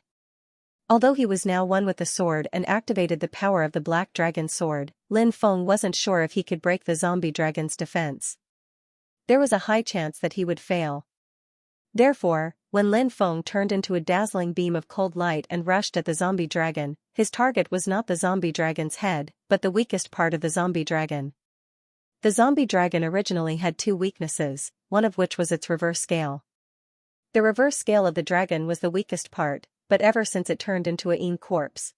Although he was now one with the sword and activated the power of the black dragon sword, Lin Feng wasn't sure if he could break the zombie dragon's defense. There was a high chance that he would fail. Therefore, when Lin Feng turned into a dazzling beam of cold light and rushed at the zombie dragon, his target was not the zombie dragon's head, but the weakest part of the zombie dragon. The zombie dragon originally had two weaknesses, one of which was its reverse scale. The reverse scale of the dragon was the weakest part, but ever since it turned into a Yin corpse,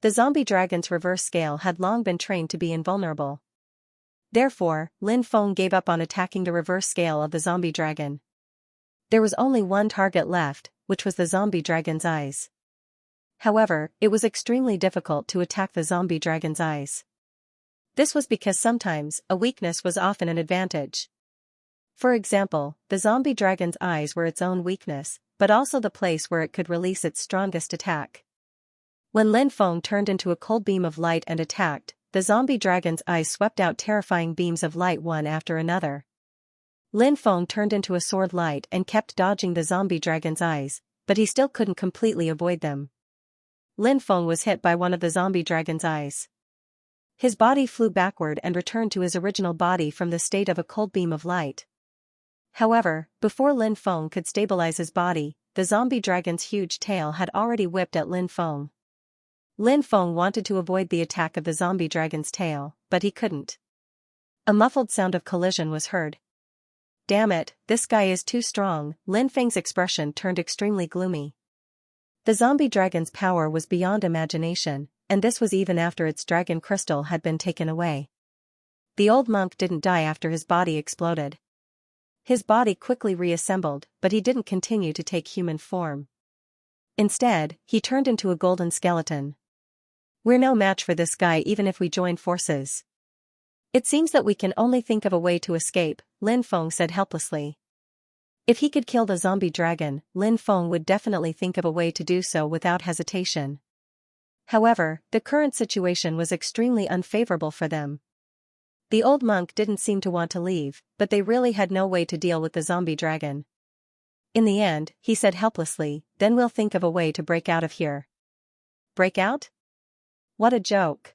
the zombie dragon's reverse scale had long been trained to be invulnerable. Therefore, Lin Feng gave up on attacking the reverse scale of the zombie dragon. There was only one target left, which was the zombie dragon's eyes. However, it was extremely difficult to attack the zombie dragon's eyes. This was because sometimes, a weakness was often an advantage. For example, the zombie dragon's eyes were its own weakness, but also the place where it could release its strongest attack. When Lin Feng turned into a cold beam of light and attacked, the zombie dragon's eyes swept out terrifying beams of light one after another. Lin Feng turned into a sword light and kept dodging the zombie dragon's eyes, but he still couldn't completely avoid them. Lin Feng was hit by one of the zombie dragon's eyes. His body flew backward and returned to his original body from the state of a cold beam of light. However, before Lin Feng could stabilize his body, the zombie dragon's huge tail had already whipped at Lin Feng. Lin Feng wanted to avoid the attack of the zombie dragon's tail, but he couldn't. A muffled sound of collision was heard. Damn it, this guy is too strong. Lin Feng's expression turned extremely gloomy. The zombie dragon's power was beyond imagination, and this was even after its dragon crystal had been taken away. The old monk didn't die after his body exploded. His body quickly reassembled, but he didn't continue to take human form. Instead, he turned into a golden skeleton. We're no match for this guy even if we join forces. It seems that we can only think of a way to escape, Lin Feng said helplessly. If he could kill the zombie dragon, Lin Feng would definitely think of a way to do so without hesitation. However, the current situation was extremely unfavorable for them. The old monk didn't seem to want to leave, but they really had no way to deal with the zombie dragon. In the end, he said helplessly, then we'll think of a way to break out of here. Break out? What a joke.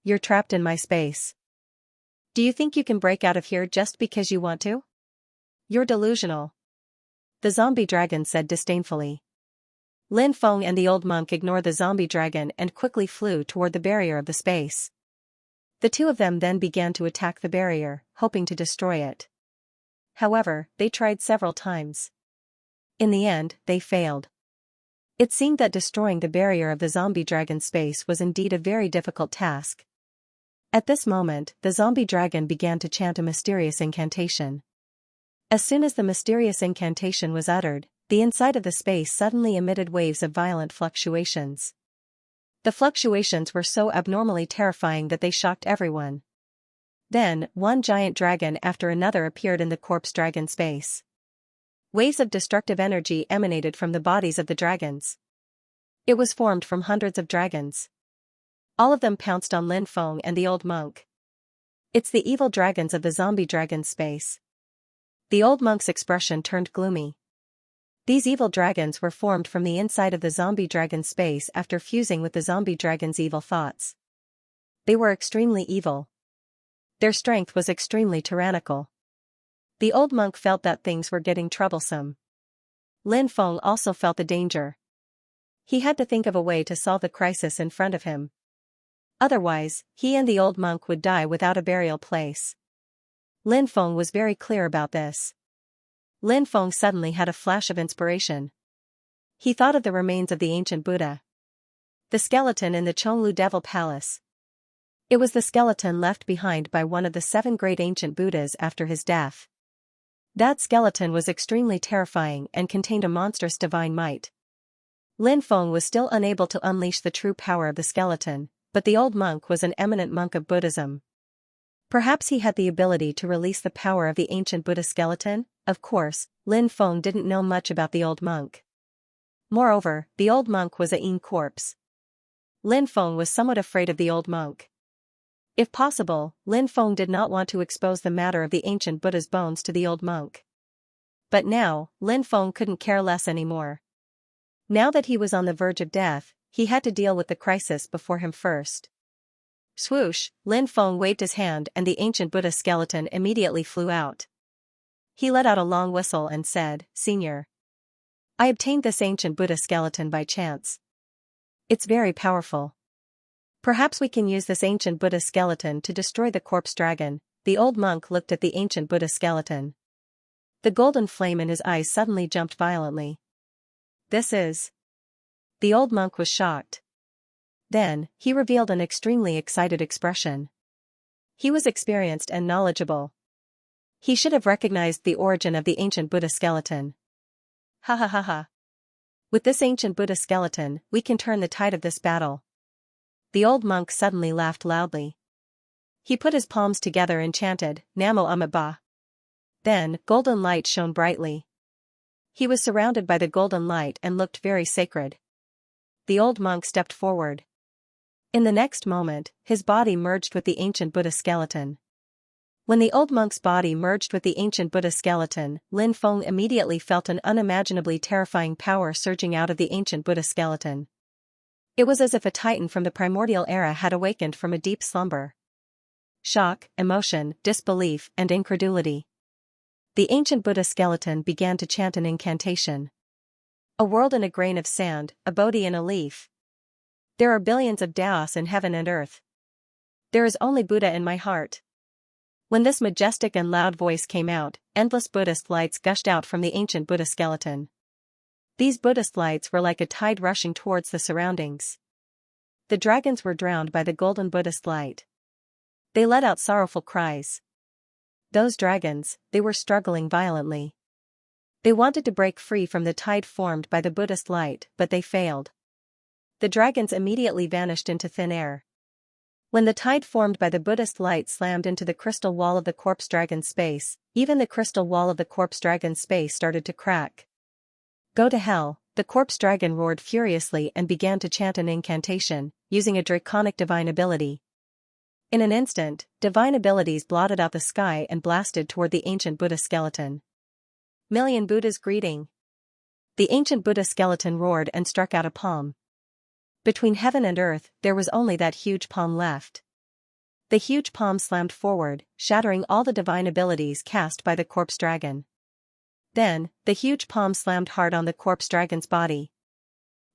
You're trapped in my space. Do you think you can break out of here just because you want to? You're delusional. The zombie dragon said disdainfully. Lin Feng and the old monk ignored the zombie dragon and quickly flew toward the barrier of the space. The two of them then began to attack the barrier, hoping to destroy it. However, they tried several times. In the end, they failed. It seemed that destroying the barrier of the zombie dragon space was indeed a very difficult task. At this moment, the zombie dragon began to chant a mysterious incantation. As soon as the mysterious incantation was uttered, the inside of the space suddenly emitted waves of violent fluctuations. The fluctuations were so abnormally terrifying that they shocked everyone. Then, one giant dragon after another appeared in the corpse dragon space. Waves of destructive energy emanated from the bodies of the dragons. It was formed from hundreds of dragons. All of them pounced on Lin Feng and the old monk. It's the evil dragons of the zombie dragon space. The old monk's expression turned gloomy. These evil dragons were formed from the inside of the zombie dragon space after fusing with the zombie dragon's evil thoughts. They were extremely evil. Their strength was extremely tyrannical. The old monk felt that things were getting troublesome. Lin Feng also felt the danger. He had to think of a way to solve the crisis in front of him. Otherwise, he and the old monk would die without a burial place. Lin Feng was very clear about this. Lin Feng suddenly had a flash of inspiration. He thought of the remains of the ancient Buddha. The skeleton in the Chonglu Devil Palace. It was the skeleton left behind by one of the 7 great ancient Buddhas after his death. That skeleton was extremely terrifying and contained a monstrous divine might. Lin Feng was still unable to unleash the true power of the skeleton, but the old monk was an eminent monk of Buddhism. Perhaps he had the ability to release the power of the ancient Buddha skeleton. Of course, Lin Feng didn't know much about the old monk. Moreover, the old monk was a Yin corpse. Lin Feng was somewhat afraid of the old monk. If possible, Lin Feng did not want to expose the matter of the ancient Buddha's bones to the old monk. But now, Lin Feng couldn't care less anymore. Now that he was on the verge of death, he had to deal with the crisis before him first. Swoosh, Lin Feng waved his hand and the ancient Buddha skeleton immediately flew out. He let out a long whistle and said, "Senior, I obtained this ancient Buddha skeleton by chance. It's very powerful. Perhaps we can use this ancient Buddha skeleton to destroy the corpse dragon." The old monk looked at the ancient Buddha skeleton. The golden flame in his eyes suddenly jumped violently. This is... The old monk was shocked. Then, he revealed an extremely excited expression. He was experienced and knowledgeable. He should have recognized the origin of the ancient Buddha skeleton. Ha ha ha ha. With this ancient Buddha skeleton, we can turn the tide of this battle. The old monk suddenly laughed loudly. He put his palms together and chanted, Namo Amitabha. Then, golden light shone brightly. He was surrounded by the golden light and looked very sacred. The old monk stepped forward. In the next moment, his body merged with the ancient Buddha skeleton. When the old monk's body merged with the ancient Buddha skeleton, Lin Feng immediately felt an unimaginably terrifying power surging out of the ancient Buddha skeleton. It was as if a titan from the primordial era had awakened from a deep slumber. Shock, emotion, disbelief, and incredulity. The ancient Buddha skeleton began to chant an incantation. A world in a grain of sand, a Bodhi in a leaf. There are billions of Taoists in heaven and earth. There is only Buddha in my heart. When this majestic and loud voice came out, endless Buddhist lights gushed out from the ancient Buddha skeleton. These Buddhist lights were like a tide rushing towards the surroundings. The dragons were drowned by the golden Buddhist light. They let out sorrowful cries. Those dragons, they were struggling violently. They wanted to break free from the tide formed by the Buddhist light, but they failed. The dragons immediately vanished into thin air. When the tide formed by the Buddhist light slammed into the crystal wall of the corpse dragon space, even the crystal wall of the corpse dragon space started to crack. Go to hell, the corpse dragon roared furiously and began to chant an incantation, using a draconic divine ability. In an instant, divine abilities blotted out the sky and blasted toward the ancient Buddha skeleton. Million Buddhas greeting. The ancient Buddha skeleton roared and struck out a palm. Between heaven and earth, there was only that huge palm left. The huge palm slammed forward, shattering all the divine abilities cast by the corpse dragon. Then, the huge palm slammed hard on the corpse dragon's body.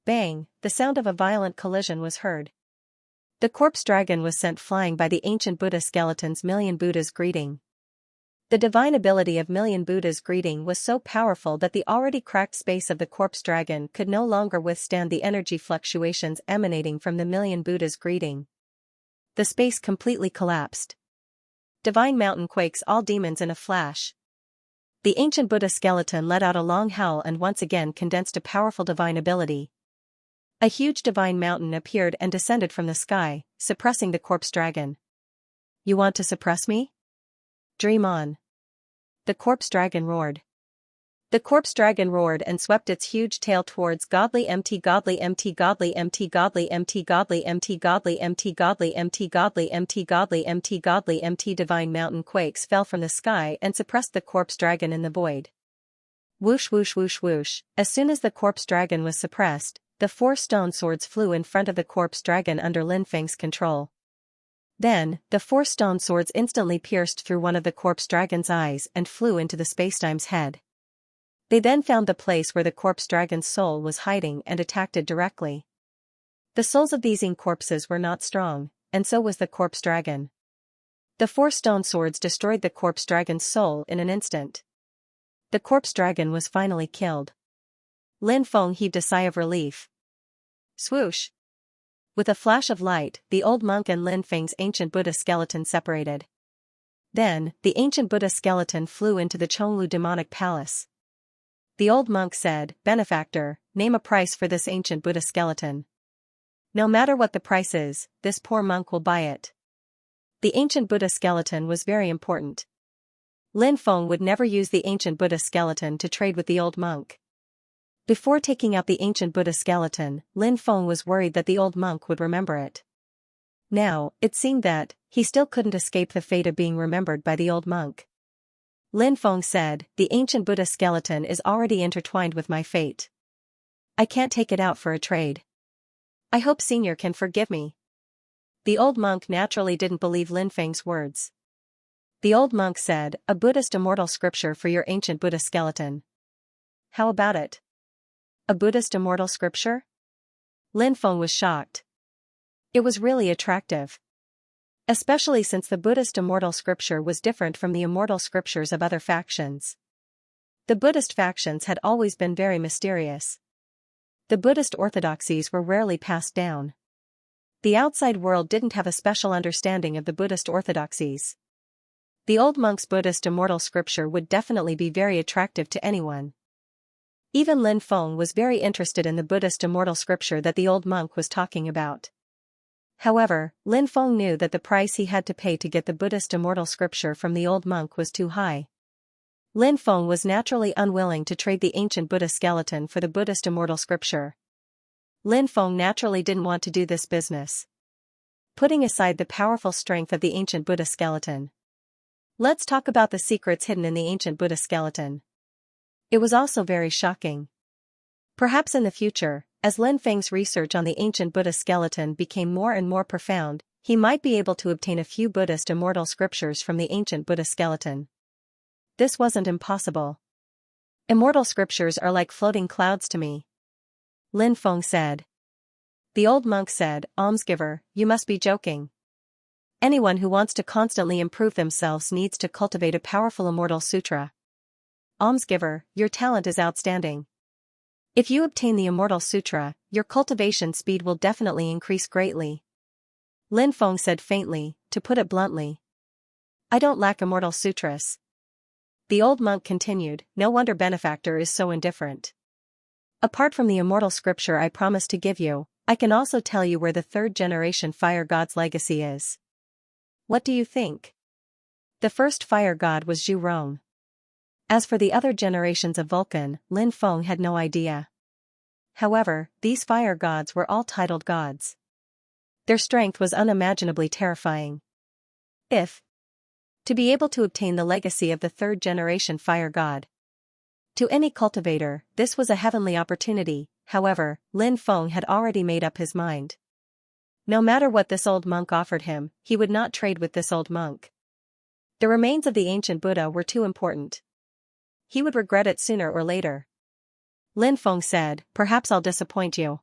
Bang, the sound of a violent collision was heard. The corpse dragon was sent flying by the ancient Buddha skeleton's Million Buddhas greeting. The divine ability of Million Buddhas greeting was so powerful that the already cracked space of the corpse dragon could no longer withstand the energy fluctuations emanating from the Million Buddhas greeting. The space completely collapsed. Divine mountain quakes all demons in a flash. The ancient Buddha skeleton let out a long howl and once again condensed a powerful divine ability. A huge divine mountain appeared and descended from the sky, suppressing the corpse dragon. You want to suppress me? Dream on. The corpse dragon roared. The corpse dragon roared and swept its huge tail towards godly empty godly empty godly empty godly empty godly empty godly empty godly empty godly empty godly empty godly empty divine mountain quakes fell from the sky and suppressed the corpse dragon in the void. Whoosh whoosh whoosh whoosh. As soon as the corpse dragon was suppressed, the 4 stone swords flew in front of the corpse dragon under Lin Feng's control. Then, the 4 stone swords instantly pierced through one of the corpse dragon's eyes and flew into the spacetime's head. They then found the place where the corpse dragon's soul was hiding and attacked it directly. The souls of these corpses were not strong, and so was the corpse dragon. The 4 stone swords destroyed the corpse dragon's soul in an instant. The corpse dragon was finally killed. Lin Feng heaved a sigh of relief. Swoosh! With a flash of light, the old monk and Lin Feng's ancient Buddha skeleton separated. Then, the ancient Buddha skeleton flew into the Chonglu demonic palace. The old monk said, "Benefactor, name a price for this ancient Buddha skeleton. No matter what the price is, this poor monk will buy it." The ancient Buddha skeleton was very important. Lin Feng would never use the ancient Buddha skeleton to trade with the old monk. Before taking out the ancient Buddha skeleton, Lin Feng was worried that the old monk would remember it. Now, it seemed that he still couldn't escape the fate of being remembered by the old monk. Lin Feng said, "The ancient Buddha skeleton is already intertwined with my fate. I can't take it out for a trade. I hope Senior can forgive me." The old monk naturally didn't believe Lin Feng's words. The old monk said, "A Buddhist immortal scripture for your ancient Buddha skeleton. How about it?" A Buddhist immortal scripture? Lin Feng was shocked. It was really attractive. Especially since the Buddhist immortal scripture was different from the immortal scriptures of other factions. The Buddhist factions had always been very mysterious. The Buddhist orthodoxies were rarely passed down. The outside world didn't have a special understanding of the Buddhist orthodoxies. The old monk's Buddhist immortal scripture would definitely be very attractive to anyone. Even Lin Feng was very interested in the Buddhist immortal scripture that the old monk was talking about. However, Lin Feng knew that the price he had to pay to get the Buddhist immortal scripture from the old monk was too high. Lin Feng was naturally unwilling to trade the ancient Buddha skeleton for the Buddhist immortal scripture. Lin Feng naturally didn't want to do this business. Putting aside the powerful strength of the ancient Buddha skeleton, let's talk about the secrets hidden in the ancient Buddha skeleton. It was also very shocking. Perhaps in the future, as Lin Feng's research on the ancient Buddha skeleton became more and more profound, he might be able to obtain a few Buddhist immortal scriptures from the ancient Buddha skeleton. This wasn't impossible. Immortal scriptures are like floating clouds to me, Lin Feng said. The old monk said, "Almsgiver, you must be joking. Anyone who wants to constantly improve themselves needs to cultivate a powerful immortal sutra. Almsgiver, your talent is outstanding. If you obtain the Immortal Sutra, your cultivation speed will definitely increase greatly." Lin Feng said faintly, to put it bluntly. "I don't lack Immortal Sutras." The old monk continued, "No wonder Benefactor is so indifferent. Apart from the immortal scripture I promised to give you, I can also tell you where the 3rd generation fire god's legacy is. What do you think?" The first fire god was Zhu Rong. As for the other generations of Vulcan, Lin Feng had no idea. However, these fire gods were all titled gods. Their strength was unimaginably terrifying. To be able to obtain the legacy of the 3rd generation fire god. To any cultivator, this was a heavenly opportunity. However, Lin Feng had already made up his mind. No matter what this old monk offered him, he would not trade with this old monk. The remains of the ancient Buddha were too important. He would regret it sooner or later. Lin Feng said, "Perhaps I'll disappoint you.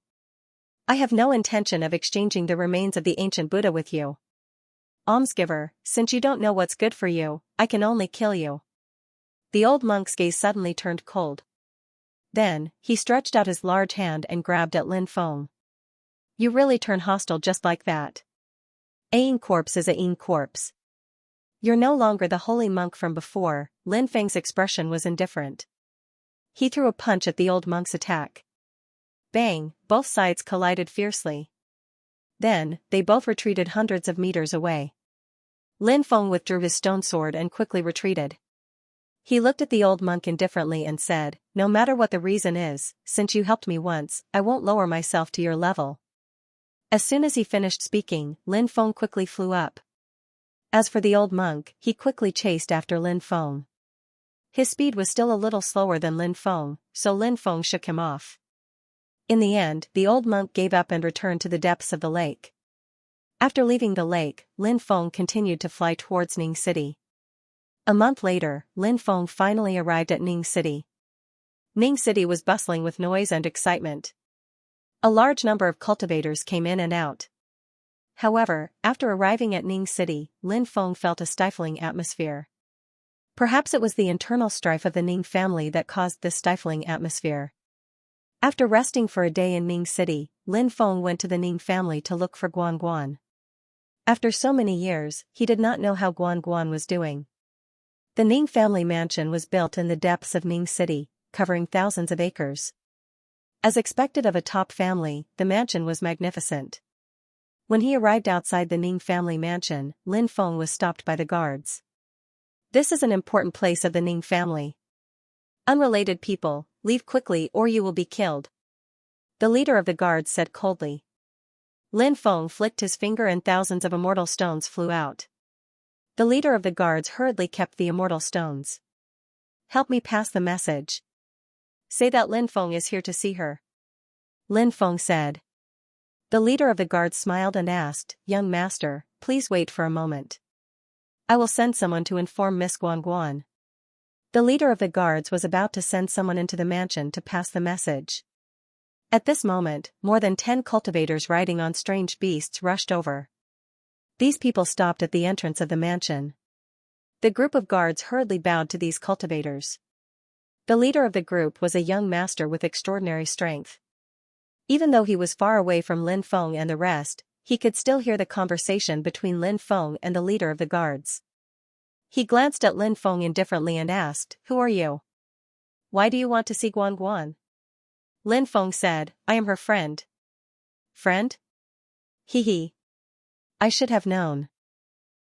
I have no intention of exchanging the remains of the ancient Buddha with you. Almsgiver, since you don't know what's good for you, I can only kill you." The old monk's gaze suddenly turned cold. Then, he stretched out his large hand and grabbed at Lin Feng. "You really turn hostile just like that. Aing corpse is Aing corpse. You're no longer the holy monk from before." Lin Feng's expression was indifferent. He threw a punch at the old monk's attack. Bang, both sides collided fiercely. Then, they both retreated hundreds of meters away. Lin Feng withdrew his stone sword and quickly retreated. He looked at the old monk indifferently and said, "No matter what the reason is, since you helped me once, I won't lower myself to your level." As soon as he finished speaking, Lin Feng quickly flew up. As for the old monk, he quickly chased after Lin Feng. His speed was still a little slower than Lin Feng, so Lin Feng shook him off. In the end, the old monk gave up and returned to the depths of the lake. After leaving the lake, Lin Feng continued to fly towards Ning City. A month later, Lin Feng finally arrived at Ning City. Ning City was bustling with noise and excitement. A large number of cultivators came in and out. However, after arriving at Ning City, Lin Feng felt a stifling atmosphere. Perhaps it was the internal strife of the Ning family that caused this stifling atmosphere. After resting for a day in Ning City, Lin Feng went to the Ning family to look for Guan Guan. After so many years, he did not know how Guan Guan was doing. The Ning family mansion was built in the depths of Ning City, covering thousands of acres. As expected of a top family, the mansion was magnificent. When he arrived outside the Ning family mansion, Lin Feng was stopped by the guards. "This is an important place of the Ning family. Unrelated people, leave quickly or you will be killed," the leader of the guards said coldly. Lin Feng flicked his finger and thousands of immortal stones flew out. The leader of the guards hurriedly kept the immortal stones. "Help me pass the message. Say that Lin Feng is here to see her," Lin Feng said. The leader of the guards smiled and asked, "Young master, please wait for a moment. I will send someone to inform Miss Guan Guan." The leader of the guards was about to send someone into the mansion to pass the message. At this moment, more than 10 cultivators riding on strange beasts rushed over. These people stopped at the entrance of the mansion. The group of guards hurriedly bowed to these cultivators. The leader of the group was a young master with extraordinary strength. Even though he was far away from Lin Feng and the rest, he could still hear the conversation between Lin Feng and the leader of the guards. He glanced at Lin Feng indifferently and asked, "Who are you? Why do you want to see Guan Guan?" Lin Feng said, "I am her friend." "Friend? Hee. I should have known.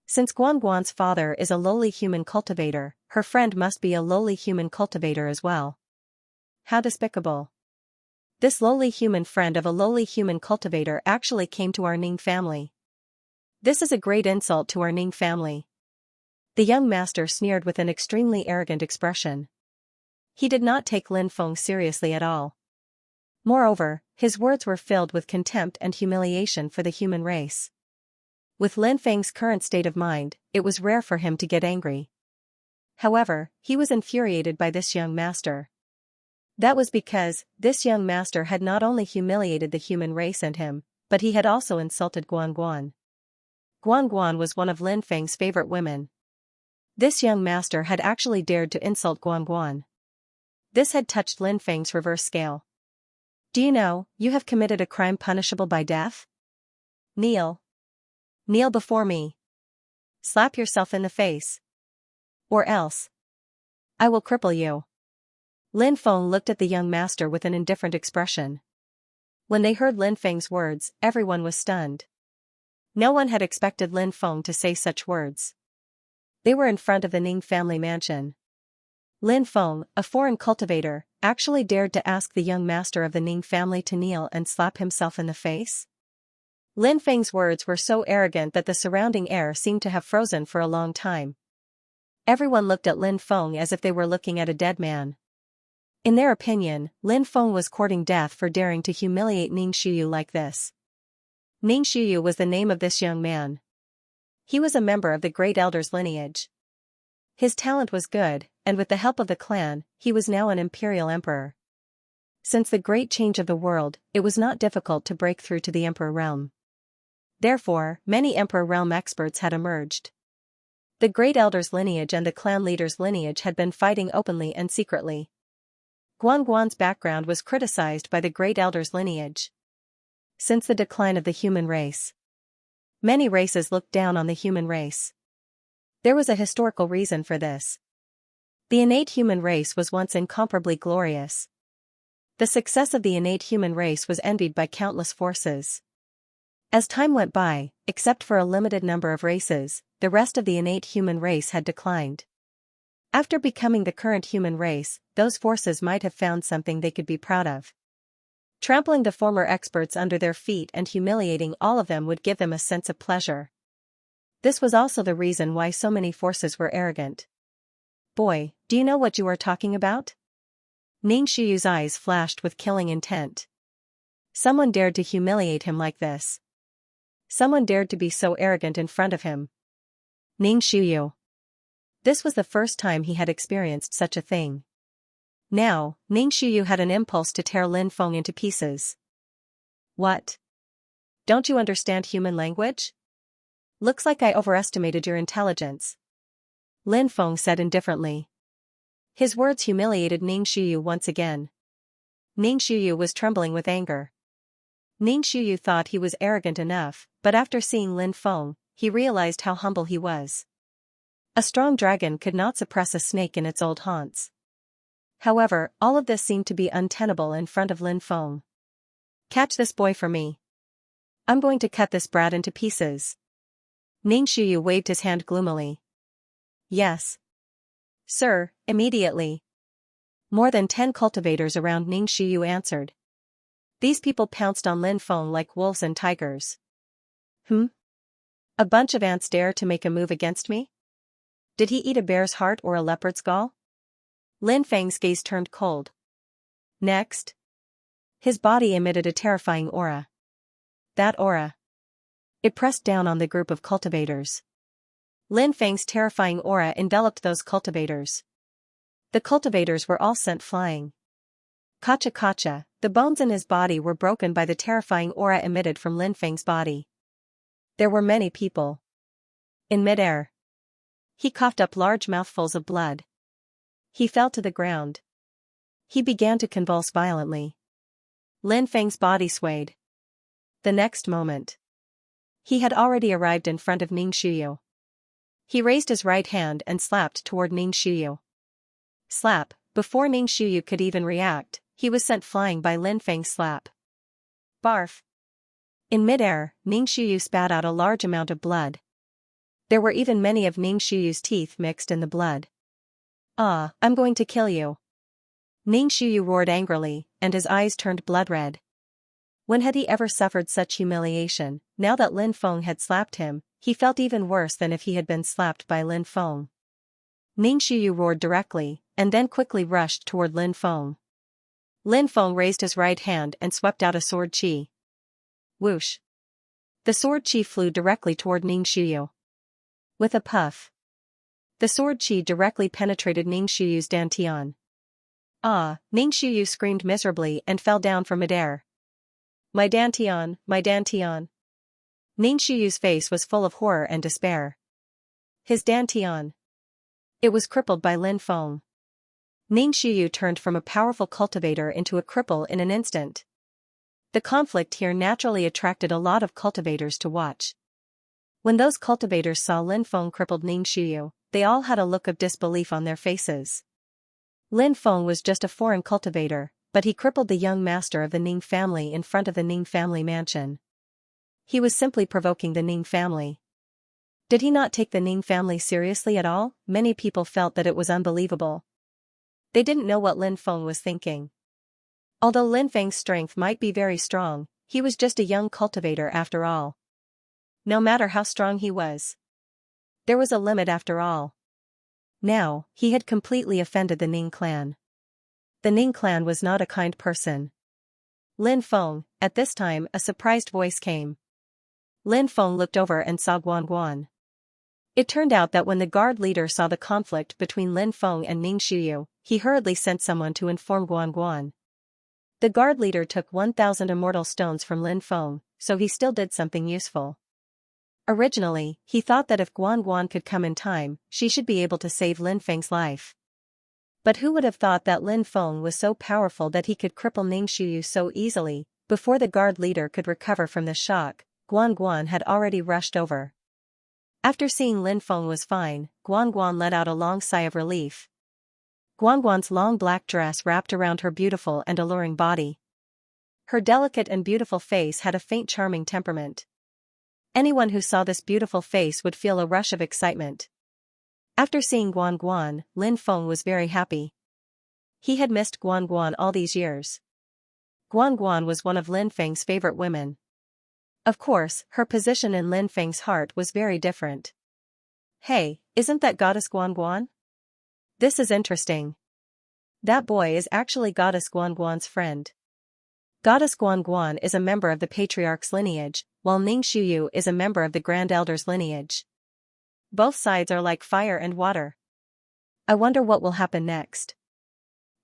Since Guan Guan's father is a lowly human cultivator, her friend must be a lowly human cultivator as well. How despicable. This lowly human friend of a lowly human cultivator actually came to our Ning family. This is a great insult to our Ning family." The young master sneered with an extremely arrogant expression. He did not take Lin Feng seriously at all. Moreover, his words were filled with contempt and humiliation for the human race. With Lin Feng's current state of mind, it was rare for him to get angry. However, he was infuriated by this young master. That was because, this young master had not only humiliated the human race and him, but he had also insulted Guan Guan. Guan Guan was one of Lin Feng's favorite women. This young master had actually dared to insult Guan Guan. This had touched Lin Feng's reverse scale. "Do you know, you have committed a crime punishable by death? Kneel. Kneel before me. Slap yourself in the face. Or else I will cripple you." Lin Feng looked at the young master with an indifferent expression. When they heard Lin Feng's words, everyone was stunned. No one had expected Lin Feng to say such words. They were in front of the Ning family mansion. Lin Feng, a foreign cultivator, actually dared to ask the young master of the Ning family to kneel and slap himself in the face? Lin Feng's words were so arrogant that the surrounding air seemed to have frozen for a long time. Everyone looked at Lin Feng as if they were looking at a dead man. In their opinion, Lin Feng was courting death for daring to humiliate Ning Xiyu like this. Ning Xiyu was the name of this young man. He was a member of the Great Elder's lineage. His talent was good, and with the help of the clan, he was now an imperial emperor. Since the great change of the world, it was not difficult to break through to the emperor realm. Therefore, many emperor realm experts had emerged. The Great Elder's lineage and the clan leader's lineage had been fighting openly and secretly. Guan Guan's background was criticized by the Great Elder's lineage. Since the decline of the human race, many races looked down on the human race. There was a historical reason for this. The innate human race was once incomparably glorious. The success of the innate human race was envied by countless forces. As time went by, except for a limited number of races, the rest of the innate human race had declined. After becoming the current human race, those forces might have found something they could be proud of. Trampling the former experts under their feet and humiliating all of them would give them a sense of pleasure. This was also the reason why so many forces were arrogant. Boy, do you know what you are talking about? Ning Shiyu's eyes flashed with killing intent. Someone dared to humiliate him like this. Someone dared to be so arrogant in front of him. Ning Shiyu. This was the first time he had experienced such a thing. Now, Ning Shiyu had an impulse to tear Lin Feng into pieces. What? Don't you understand human language? Looks like I overestimated your intelligence. Lin Feng said indifferently. His words humiliated Ning Shiyu once again. Ning Shiyu was trembling with anger. Ning Shiyu thought he was arrogant enough, but after seeing Lin Feng, he realized how humble he was. A strong dragon could not suppress a snake in its old haunts. However, all of this seemed to be untenable in front of Lin Feng. Catch this boy for me. I'm going to cut this brat into pieces. Ning Shiyu waved his hand gloomily. Yes. Sir, immediately. More than 10 cultivators around Ning Shiyu answered. These people pounced on Lin Feng like wolves and tigers. A bunch of ants dare to make a move against me? Did he eat a bear's heart or a leopard's gall? Lin Feng's gaze turned cold. Next. His body emitted a terrifying aura. That aura. It pressed down on the group of cultivators. Lin Feng's terrifying aura enveloped those cultivators. The cultivators were all sent flying. Kacha kacha, the bones in his body were broken by the terrifying aura emitted from Lin Feng's body. There were many people. In midair. He coughed up large mouthfuls of blood. He fell to the ground. He began to convulse violently. Lin Feng's body swayed. The next moment. He had already arrived in front of Ning Shiyu. He raised his right hand and slapped toward Ning Shiyu. Slap, before Ning Shiyu could even react, he was sent flying by Lin Feng's slap. Barf. In midair, Ning Shiyu spat out a large amount of blood. There were even many of Ning Shiyu's teeth mixed in the blood. Ah, I'm going to kill you. Ning Shiyu roared angrily, and his eyes turned blood red. When had he ever suffered such humiliation? Now that Lin Feng had slapped him, he felt even worse than if he had been slapped by Lin Feng. Ning Shiyu roared directly, and then quickly rushed toward Lin Feng. Lin Feng raised his right hand and swept out a sword chi. Whoosh. The sword chi flew directly toward Ning Shiyu. With a puff. The sword chi directly penetrated Ning Shiyu's dantian. Ah, Ning Shiyu screamed miserably and fell down from midair. My dantian, my dantian. Ning Shiyu's face was full of horror and despair. His dantian. It was crippled by Lin Feng. Ning Shiyu turned from a powerful cultivator into a cripple in an instant. The conflict here naturally attracted a lot of cultivators to watch. When those cultivators saw Lin Feng crippled Ning Shiyu, they all had a look of disbelief on their faces. Lin Feng was just a foreign cultivator, but he crippled the young master of the Ning family in front of the Ning family mansion. He was simply provoking the Ning family. Did he not take the Ning family seriously at all? Many people felt that it was unbelievable. They didn't know what Lin Feng was thinking. Although Lin Feng's strength might be very strong, he was just a young cultivator after all. No matter how strong he was. There was a limit after all. Now, he had completely offended the Ning clan. The Ning clan was not a kind person. Lin Feng, at this time a surprised voice came. Lin Feng looked over and saw Guan Guan. It turned out that when the guard leader saw the conflict between Lin Feng and Ning Shiyu, he hurriedly sent someone to inform Guan Guan. The guard leader took 1,000 immortal stones from Lin Feng, so he still did something useful. Originally, he thought that if Guan Guan could come in time, she should be able to save Lin Feng's life. But who would have thought that Lin Feng was so powerful that he could cripple Ning Shiyu so easily? Before the guard leader could recover from the shock, Guan Guan had already rushed over. After seeing Lin Feng was fine, Guan Guan let out a long sigh of relief. Guan Guan's long black dress wrapped around her beautiful and alluring body. Her delicate and beautiful face had a faint charming temperament. Anyone who saw this beautiful face would feel a rush of excitement. After seeing Guan Guan, Lin Feng was very happy. He had missed Guan Guan all these years. Guan Guan was one of Lin Feng's favorite women. Of course, her position in Lin Feng's heart was very different. Hey, isn't that Goddess Guan Guan? This is interesting. That boy is actually Goddess Guan Guan's friend. Goddess Guan Guan is a member of the Patriarch's lineage, while Ning Xiuyu is a member of the Grand Elder's lineage. Both sides are like fire and water. I wonder what will happen next.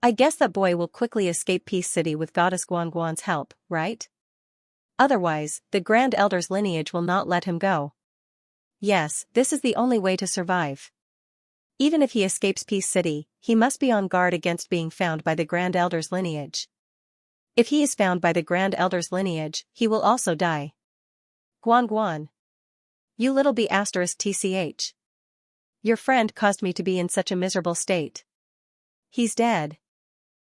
I guess that boy will quickly escape Peace City with Goddess Guan Guan's help, right? Otherwise, the Grand Elder's lineage will not let him go. Yes, this is the only way to survive. Even if he escapes Peace City, he must be on guard against being found by the Grand Elder's lineage. If he is found by the Grand Elder's lineage, he will also die. Guan Guan. You little b*tch. Your friend caused me to be in such a miserable state. He's dead.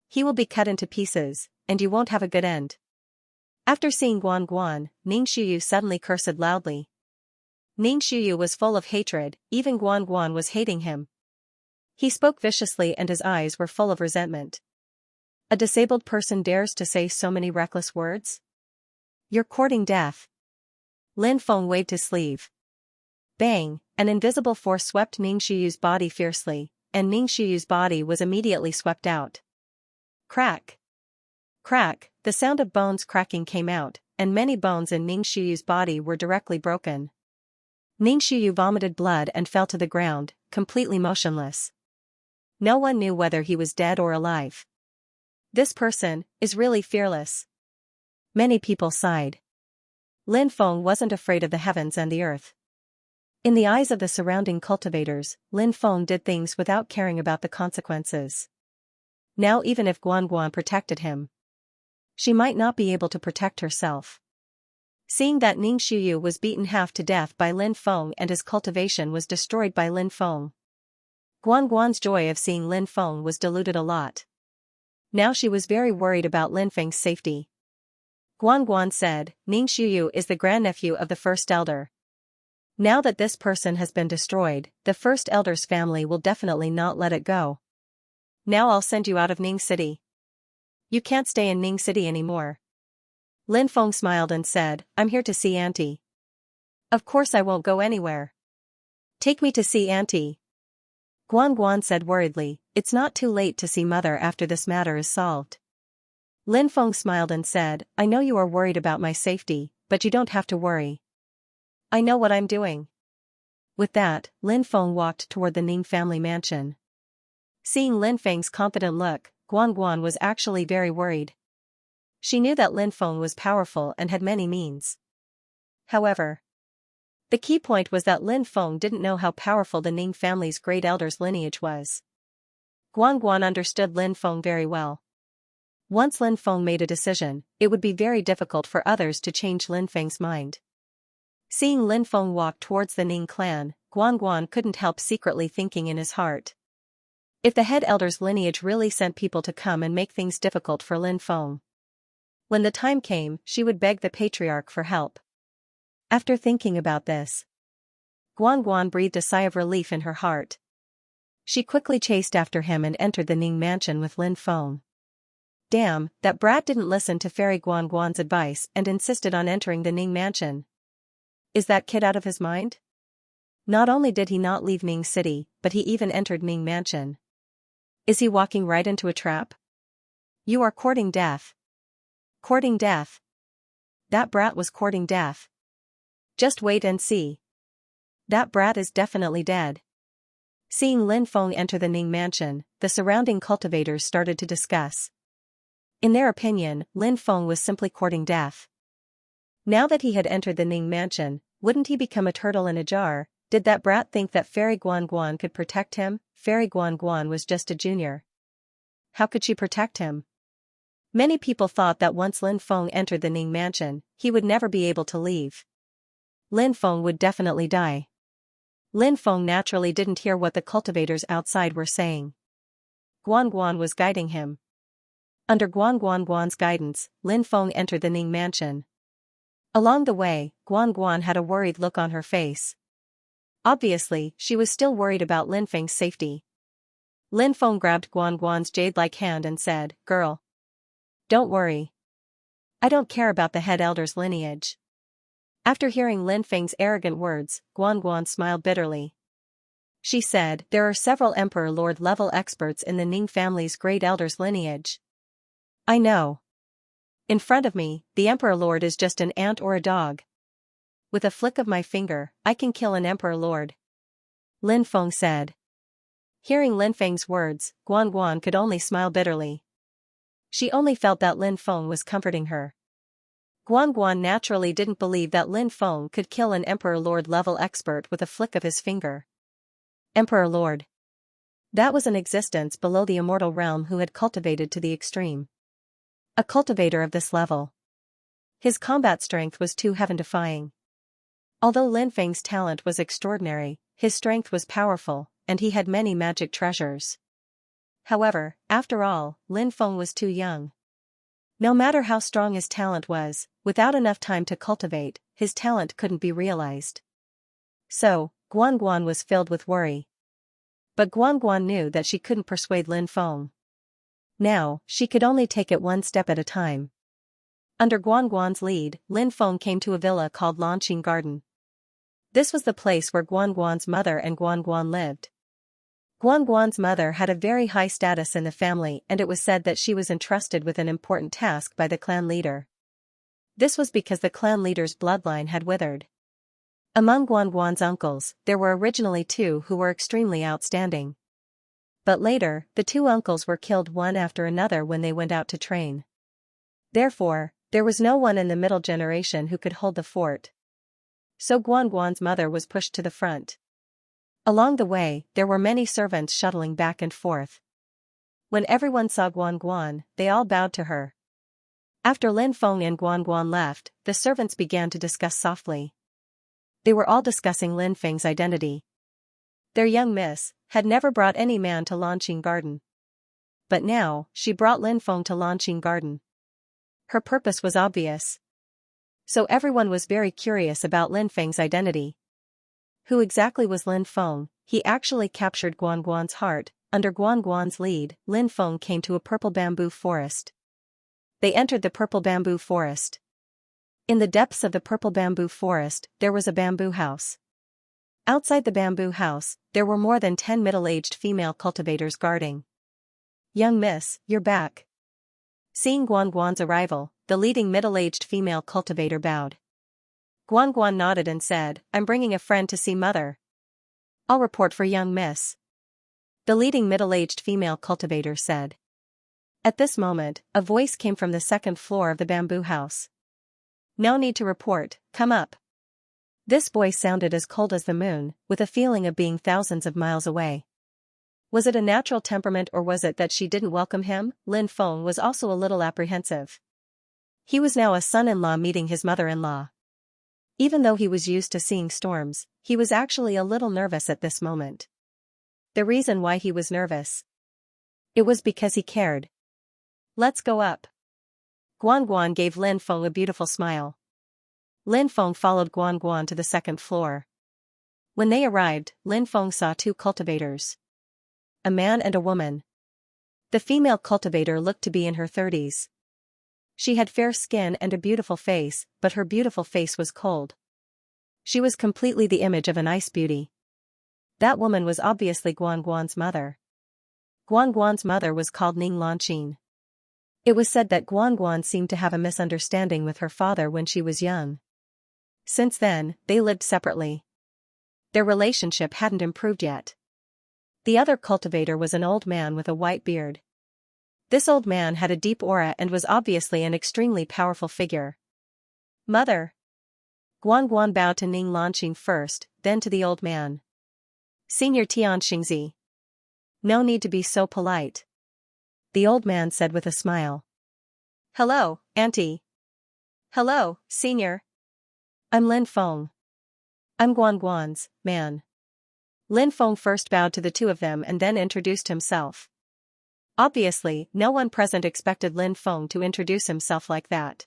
He will be cut into pieces, and you won't have a good end. After seeing Guan Guan, Ning Xiuyu suddenly cursed loudly. Ning Xiuyu was full of hatred, even Guan Guan was hating him. He spoke viciously and his eyes were full of resentment. A disabled person dares to say so many reckless words? You're courting death. Lin Feng waved his sleeve. Bang, an invisible force swept Ning Xiuyu's body fiercely, and Ning Xiuyu's body was immediately swept out. Crack. Crack, the sound of bones cracking came out, and many bones in Ning Xiuyu's body were directly broken. Ning Xiuyu vomited blood and fell to the ground, completely motionless. No one knew whether he was dead or alive. This person is really fearless. Many people sighed. Lin Feng wasn't afraid of the heavens and the earth. In the eyes of the surrounding cultivators, Lin Feng did things without caring about the consequences. Now even if Guan Guan protected him, she might not be able to protect herself. Seeing that Ning Xiuyu was beaten half to death by Lin Feng and his cultivation was destroyed by Lin Feng, Guan Guan's joy of seeing Lin Feng was diluted a lot. Now she was very worried about Lin Feng's safety. Guan Guan said, Ning Xiuyu is the grandnephew of the First Elder. Now that this person has been destroyed, the First Elder's family will definitely not let it go. Now I'll send you out of Ning City. You can't stay in Ning City anymore. Lin Feng smiled and said, I'm here to see Auntie. Of course I won't go anywhere. Take me to see Auntie. Guan Guan said worriedly, it's not too late to see Mother after this matter is solved. Lin Feng smiled and said, I know you are worried about my safety, but you don't have to worry. I know what I'm doing. With that, Lin Feng walked toward the Ning family mansion. Seeing Lin Feng's confident look, Guan Guan was actually very worried. She knew that Lin Feng was powerful and had many means. However, the key point was that Lin Feng didn't know how powerful the Ning family's great elder's lineage was. Guan Guan understood Lin Feng very well. Once Lin Feng made a decision, it would be very difficult for others to change Lin Feng's mind. Seeing Lin Feng walk towards the Ning clan, Guan Guan couldn't help secretly thinking in his heart. If the head elder's lineage really sent people to come and make things difficult for Lin Feng, when the time came, she would beg the patriarch for help. After thinking about this, Guan Guan breathed a sigh of relief in her heart. She quickly chased after him and entered the Ning mansion with Lin Feng. Damn, that brat didn't listen to Fairy Guan Guan's advice and insisted on entering the Ning mansion. Is that kid out of his mind? Not only did he not leave Ning City, but he even entered Ning mansion. Is he walking right into a trap? You are courting death. Courting death. That brat was courting death. Just wait and see. That brat is definitely dead. Seeing Lin Feng enter the Ning mansion, the surrounding cultivators started to discuss. In their opinion, Lin Feng was simply courting death. Now that he had entered the Ning mansion, wouldn't he become a turtle in a jar? Did that brat think that Fairy Guan Guan could protect him? Fairy Guan Guan was just a junior. How could she protect him? Many people thought that once Lin Feng entered the Ning mansion, he would never be able to leave. Lin Feng would definitely die. Lin Feng naturally didn't hear what the cultivators outside were saying. Guan Guan was guiding him. Under Guan Guan's guidance, Lin Feng entered the Ning mansion. Along the way, Guan Guan had a worried look on her face. Obviously, she was still worried about Lin Feng's safety. Lin Feng grabbed Guan Guan's jade-like hand and said, "Girl. Don't worry. I don't care about the head elder's lineage." After hearing Lin Feng's arrogant words, Guan Guan smiled bitterly. She said, "There are several Emperor Lord level experts in the Ning family's great elder's lineage. I know. In front of me, the Emperor Lord is just an ant or a dog. With a flick of my finger, I can kill an Emperor Lord," Lin Feng said. Hearing Lin Feng's words, Guan Guan could only smile bitterly. She only felt that Lin Feng was comforting her. Guan Guan naturally didn't believe that Lin Feng could kill an Emperor Lord level expert with a flick of his finger. Emperor Lord. That was an existence below the immortal realm who had cultivated to the extreme. A cultivator of this level. His combat strength was too heaven-defying. Although Lin Feng's talent was extraordinary, his strength was powerful, and he had many magic treasures. However, after all, Lin Feng was too young. No matter how strong his talent was, without enough time to cultivate, his talent couldn't be realized. So, Guan Guan was filled with worry. But Guan Guan knew that she couldn't persuade Lin Feng. Now, she could only take it one step at a time. Under Guan Guan's lead, Lin Feng came to a villa called Lanqing Garden. This was the place where Guan Guan's mother and Guan Guan lived. Guan Guan's mother had a very high status in the family, and it was said that she was entrusted with an important task by the clan leader. This was because the clan leader's bloodline had withered. Among Guan Guan's uncles, there were originally two who were extremely outstanding. But later, the two uncles were killed one after another when they went out to train. Therefore, there was no one in the middle generation who could hold the fort. So Guan Guan's mother was pushed to the front. Along the way, there were many servants shuttling back and forth. When everyone saw Guan Guan, they all bowed to her. After Lin Feng and Guan Guan left, the servants began to discuss softly. They were all discussing Lin Feng's identity. Their young miss had never brought any man to Lanqing Garden. But now, she brought Lin Feng to Lanqing Garden. Her purpose was obvious. So everyone was very curious about Lin Feng's identity. Who exactly was Lin Feng? He actually captured Guan Guan's heart. Under Guan Guan's lead, Lin Feng came to a purple bamboo forest. They entered the purple bamboo forest. In the depths of the purple bamboo forest, there was a bamboo house. Outside the bamboo house, there were more than 10 middle-aged female cultivators guarding. "Young miss, you're back." Seeing Guan Guan's arrival, the leading middle-aged female cultivator bowed. Guan Guan nodded and said, "I'm bringing a friend to see mother. I'll report for young miss," the leading middle-aged female cultivator said. At this moment, a voice came from the second floor of the bamboo house. "No need to report, come up." This voice sounded as cold as the moon, with a feeling of being thousands of miles away. Was it a natural temperament or was it that she didn't welcome him? Lin Feng was also a little apprehensive. He was now a son-in-law meeting his mother-in-law. Even though he was used to seeing storms, he was actually a little nervous at this moment. The reason why he was nervous? It was because he cared. "Let's go up." Guan Guan gave Lin Feng a beautiful smile. Lin Feng followed Guan Guan to the second floor. When they arrived, Lin Feng saw two cultivators. A man and a woman. The female cultivator looked to be in her 30s. She had fair skin and a beautiful face, but her beautiful face was cold. She was completely the image of an ice beauty. That woman was obviously Guan Guan's mother. Guan Guan's mother was called Ning Lanqing. It was said that Guan Guan seemed to have a misunderstanding with her father when she was young. Since then, they lived separately. Their relationship hadn't improved yet. The other cultivator was an old man with a white beard. This old man had a deep aura and was obviously an extremely powerful figure. "Mother." Guan Guan bowed to Ning Lanqing first, then to the old man. "Senior Xianxia. No need to be so polite," the old man said with a smile. "Hello, Auntie." "Hello, Senior. I'm Lin Feng. I'm Guan Guan's man." Lin Feng first bowed to the two of them and then introduced himself. Obviously, no one present expected Lin Feng to introduce himself like that.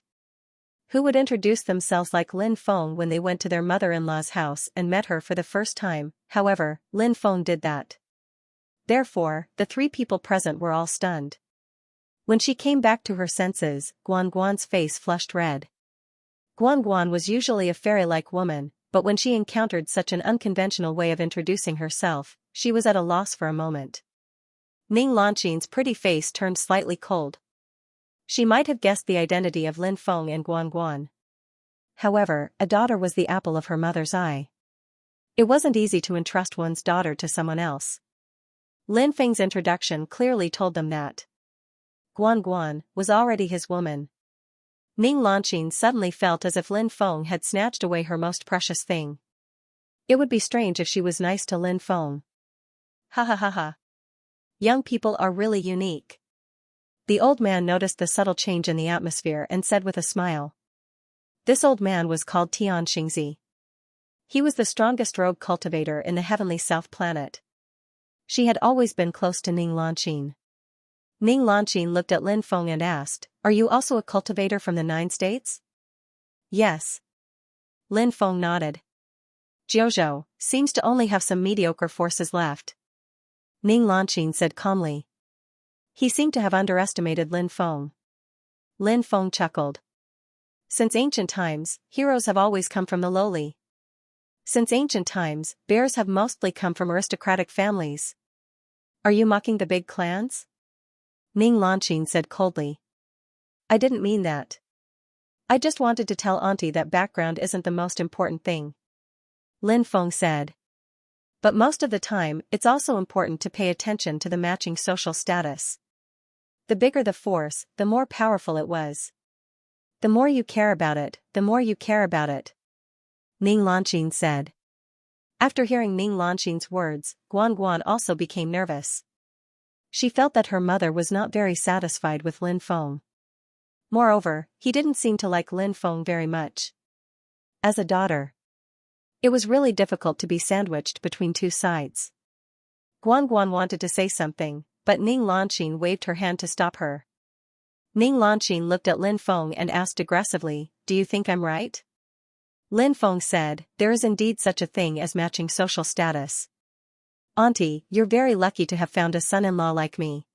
Who would introduce themselves like Lin Feng when they went to their mother-in-law's house and met her for the first time? However, Lin Feng did that. Therefore, the three people present were all stunned. When she came back to her senses, Guan Guan's face flushed red. Guan Guan was usually a fairy-like woman, but when she encountered such an unconventional way of introducing herself, she was at a loss for a moment. Ning Lanqing's pretty face turned slightly cold. She might have guessed the identity of Lin Feng and Guan Guan. However, a daughter was the apple of her mother's eye. It wasn't easy to entrust one's daughter to someone else. Lin Feng's introduction clearly told them that Guan Guan was already his woman. Ning Lanqing suddenly felt as if Lin Feng had snatched away her most precious thing. It would be strange if she was nice to Lin Feng. Ha ha ha ha. Young people are really unique. The old man noticed the subtle change in the atmosphere and said with a smile. This old man was called Xianxia. He was the strongest rogue cultivator in the heavenly south planet. She had always been close to Ning Lanqing. Ning Lanqing looked at Lin Feng and asked, "Are you also a cultivator from the 9 states?" "Yes." Lin Feng nodded. "Jiuzhou seems to only have some mediocre forces left," Ning Lanqing said calmly. He seemed to have underestimated Lin Feng. Lin Feng chuckled. Since ancient times, heroes have always come from the lowly. Since ancient times, bears have mostly come from aristocratic families. Are you mocking the big clans? Ning Lanqing said coldly. I didn't mean that. I just wanted to tell Auntie that background isn't the most important thing. Lin Feng said. But most of the time, it's also important to pay attention to the matching social status. The bigger the force, the more powerful it was. The more you care about it, the more you care about it, Ning Lanqing said. After hearing Ning Lanqing's words, Guan Guan also became nervous. She felt that her mother was not very satisfied with Lin Feng. Moreover, he didn't seem to like Lin Feng very much. As a daughter, it was really difficult to be sandwiched between two sides. Guan Guan wanted to say something, but Ning Lanqing waved her hand to stop her. Ning Lanqing looked at Lin Feng and asked aggressively, "Do you think I'm right?" Lin Feng said, "There is indeed such a thing as matching social status. Auntie, you're very lucky to have found a son-in-law like me.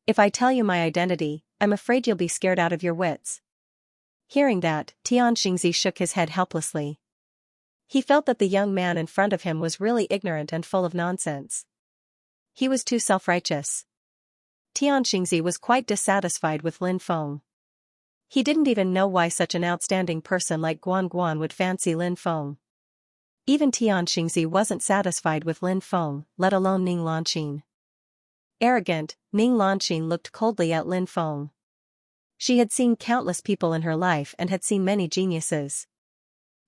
If I tell you my identity, I'm afraid you'll be scared out of your wits." Hearing that, Tianxingzi shook his head helplessly. He felt that the young man in front of him was really ignorant and full of nonsense. He was too self-righteous. Tianxingzi was quite dissatisfied with Lin Feng. He didn't even know why such an outstanding person like Guan Guan would fancy Lin Feng. Even Tianxingzi wasn't satisfied with Lin Feng, let alone Ning Lanqing. Arrogant, Ning Lanqing looked coldly at Lin Feng. She had seen countless people in her life and had seen many geniuses.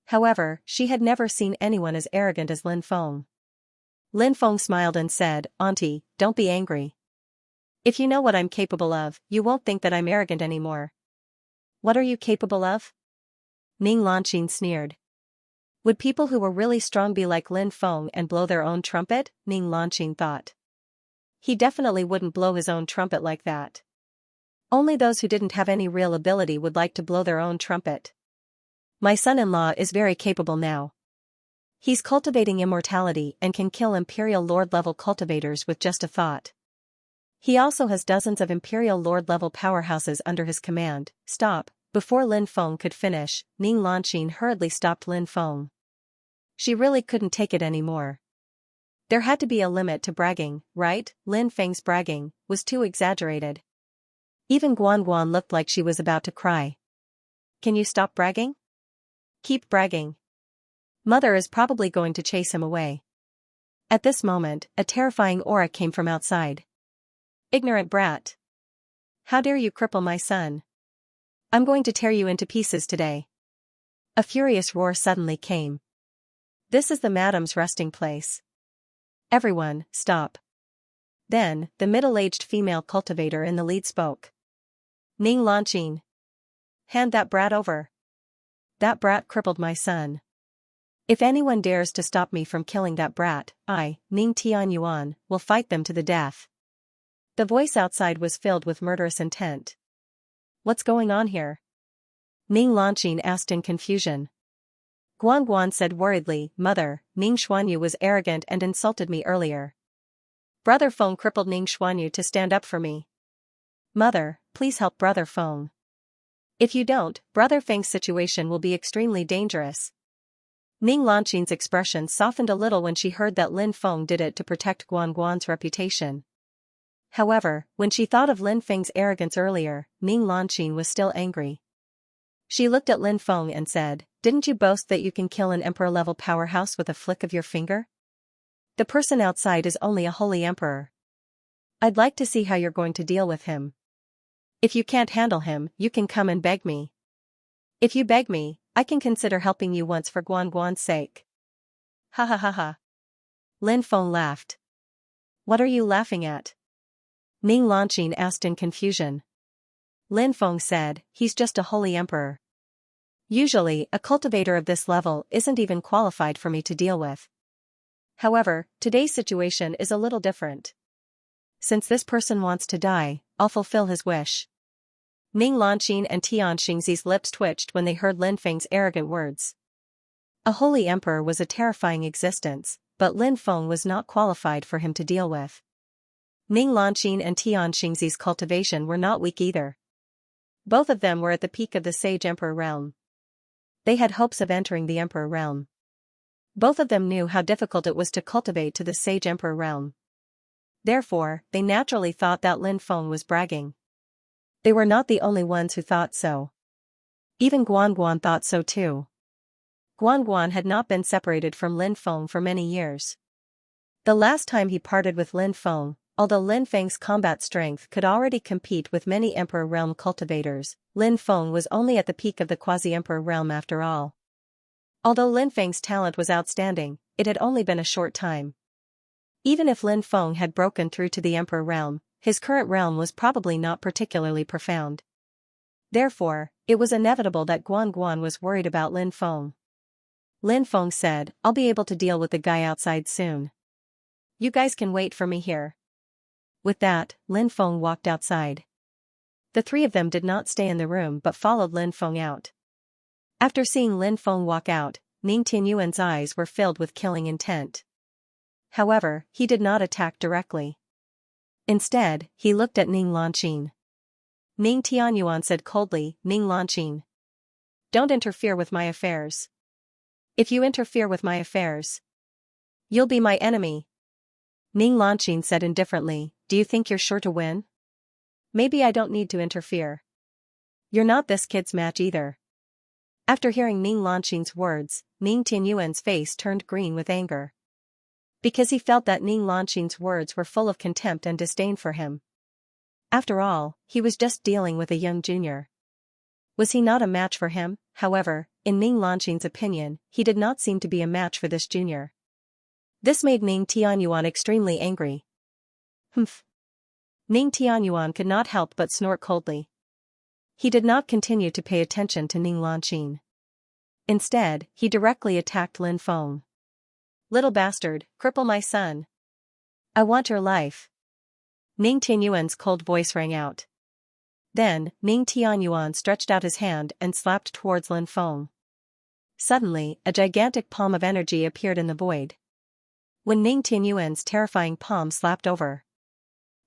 However, she had never seen anyone as arrogant as Lin Feng. Lin Feng smiled and said, "Auntie, don't be angry. If you know what I'm capable of, you won't think that I'm arrogant anymore." "What are you capable of?" Ning Lanqing sneered. Would people who were really strong be like Lin Feng and blow their own trumpet? Ning Lanqing thought. He definitely wouldn't blow his own trumpet like that. Only those who didn't have any real ability would like to blow their own trumpet. My son-in-law is very capable now. He's cultivating immortality and can kill Imperial Lord-level cultivators with just a thought. He also has dozens of Imperial Lord-level powerhouses under his command. Stop. Before Lin Feng could finish, Ning Lanqing hurriedly stopped Lin Feng. She really couldn't take it anymore. There had to be a limit to bragging, right? Lin Feng's bragging was too exaggerated. Even Guan Guan looked like she was about to cry. Can you stop bragging? Keep bragging. Mother is probably going to chase him away. At this moment, a terrifying aura came from outside. Ignorant brat. How dare you cripple my son? I'm going to tear you into pieces today. A furious roar suddenly came. This is the madam's resting place. Everyone, stop. Then, the middle-aged female cultivator in the lead spoke. Ning Lanqing. Hand that brat over. That brat crippled my son. If anyone dares to stop me from killing that brat, I, Ning Tianyuan, will fight them to the death. The voice outside was filled with murderous intent. What's going on here? Ning Lanqing asked in confusion. Guan Guan said worriedly, Mother, Ning Xuanyu was arrogant and insulted me earlier. Brother Feng crippled Ning Xuanyu to stand up for me. Mother, please help Brother Feng. If you don't, Brother Feng's situation will be extremely dangerous. Ning Lanqing's expression softened a little when she heard that Lin Feng did it to protect Guan Guan's reputation. However, when she thought of Lin Feng's arrogance earlier, Ning Lanqing was still angry. She looked at Lin Feng and said, Didn't you boast that you can kill an emperor-level powerhouse with a flick of your finger? The person outside is only a holy emperor. I'd like to see how you're going to deal with him. If you can't handle him, you can come and beg me. If you beg me, I can consider helping you once for Guan Guan's sake. Ha ha ha ha. Lin Feng laughed. What are you laughing at? Ning Lanqing asked in confusion. Lin Feng said, He's just a holy emperor. Usually, a cultivator of this level isn't even qualified for me to deal with. However, today's situation is a little different. Since this person wants to die, I'll fulfill his wish. Ning Lanqing and Tian Xingzi's lips twitched when they heard Lin Feng's arrogant words. A holy emperor was a terrifying existence, but Lin Feng was not qualified for him to deal with. Ning Lanqing and Tian Xingzi's cultivation were not weak either. Both of them were at the peak of the Sage Emperor realm. They had hopes of entering the Emperor realm. Both of them knew how difficult it was to cultivate to the Sage Emperor realm. Therefore, they naturally thought that Lin Feng was bragging. They were not the only ones who thought so. Even Guan Guan thought so too. Guan Guan had not been separated from Lin Feng for many years. The last time he parted with Lin Feng, although Lin Feng's combat strength could already compete with many Emperor realm cultivators, Lin Feng was only at the peak of the quasi-Emperor realm after all. Although Lin Feng's talent was outstanding, it had only been a short time. Even if Lin Feng had broken through to the Emperor realm, his current realm was probably not particularly profound. Therefore, it was inevitable that Guan Guan was worried about Lin Feng. Lin Feng said, I'll be able to deal with the guy outside soon. You guys can wait for me here. With that, Lin Feng walked outside. The three of them did not stay in the room but followed Lin Feng out. After seeing Lin Feng walk out, Ning Tianyuan's eyes were filled with killing intent. However, he did not attack directly. Instead, he looked at Ning Lanqing. Ning Tianyuan said coldly, Ning Lanqing. Don't interfere with my affairs. If you interfere with my affairs, you'll be my enemy. Ning Lanqing said indifferently, Do you think you're sure to win? Maybe I don't need to interfere. You're not this kid's match either. After hearing Ning Lanqing's words, Ning Tianyuan's face turned green with anger. Because he felt that Ning Lanqing's words were full of contempt and disdain for him. After all, he was just dealing with a young junior. Was he not a match for him? However, in Ning Lanqing's opinion, he did not seem to be a match for this junior. This made Ning Tianyuan extremely angry. Humph. Ning Tianyuan could not help but snort coldly. He did not continue to pay attention to Ning Lanqing. Instead, he directly attacked Lin Feng. Little bastard, cripple my son. I want your life. Ning Tianyuan's cold voice rang out. Then, Ning Tianyuan stretched out his hand and slapped towards Lin Feng. Suddenly, a gigantic palm of energy appeared in the void. When Ning Tianyuan's terrifying palm slapped over,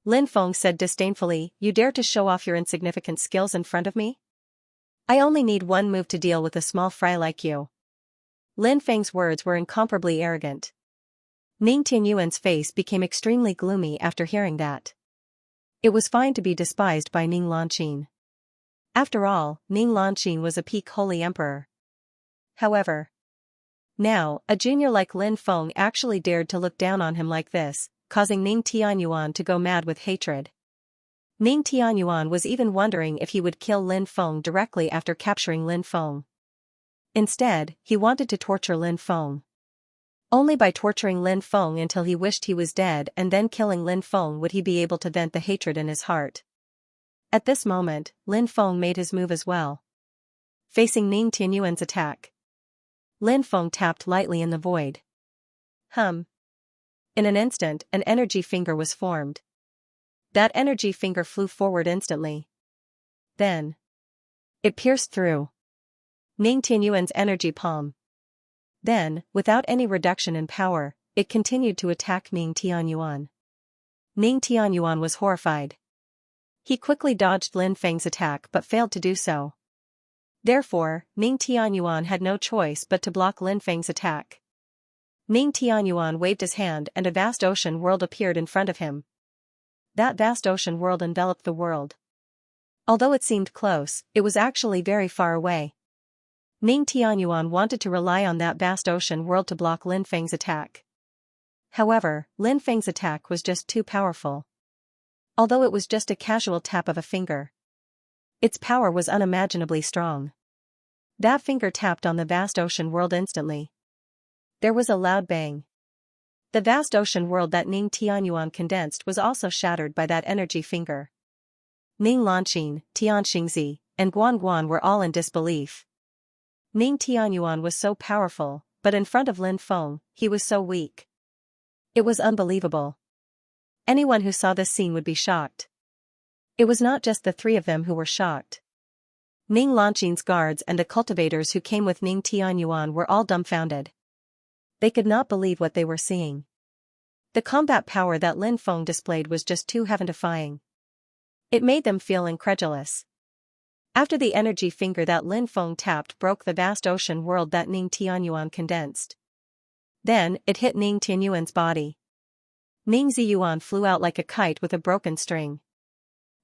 Lin Feng said disdainfully, You dare to show off your insignificant skills in front of me? I only need one move to deal with a small fry like you. Lin Feng's words were incomparably arrogant. Ning Tianyuan's face became extremely gloomy after hearing that. It was fine to be despised by Ning Lanqing. After all, Ning Lanqing was a peak holy emperor. However, now, a junior like Lin Feng actually dared to look down on him like this, causing Ning Tianyuan to go mad with hatred. Ning Tianyuan was even wondering if he would kill Lin Feng directly after capturing Lin Feng. Instead, he wanted to torture Lin Feng. Only by torturing Lin Feng until he wished he was dead and then killing Lin Feng would he be able to vent the hatred in his heart. At this moment, Lin Feng made his move as well. Facing Ning Tianyuan's attack, Lin Feng tapped lightly in the void. In an instant, an energy finger was formed. That energy finger flew forward instantly. Then, it pierced through. Ning Tianyuan's energy palm. Then, without any reduction in power, it continued to attack Ning Tianyuan. Ning Tianyuan was horrified. He quickly dodged Lin Feng's attack but failed to do so. Therefore, Ning Tianyuan had no choice but to block Lin Feng's attack. Ning Tianyuan waved his hand and a vast ocean world appeared in front of him. That vast ocean world enveloped the world. Although it seemed close, it was actually very far away. Ning Tianyuan wanted to rely on that vast ocean world to block Lin Feng's attack. However, Lin Feng's attack was just too powerful. Although it was just a casual tap of a finger, its power was unimaginably strong. That finger tapped on the vast ocean world instantly. There was a loud bang. The vast ocean world that Ning Tianyuan condensed was also shattered by that energy finger. Ning Lanqin, Xianxia, and Guan were all in disbelief. Ning Tianyuan was so powerful, but in front of Lin Feng, he was so weak. It was unbelievable. Anyone who saw this scene would be shocked. It was not just the three of them who were shocked. Ning Lanqin's guards and the cultivators who came with Ning Tianyuan were all dumbfounded. They could not believe what they were seeing. The combat power that Lin Feng displayed was just too heaven-defying. It made them feel incredulous. After the energy finger that Lin Feng tapped broke the vast ocean world that Ning Tianyuan condensed. Then, it hit Ning Tianyuan's body. Ning Ziyuan flew out like a kite with a broken string.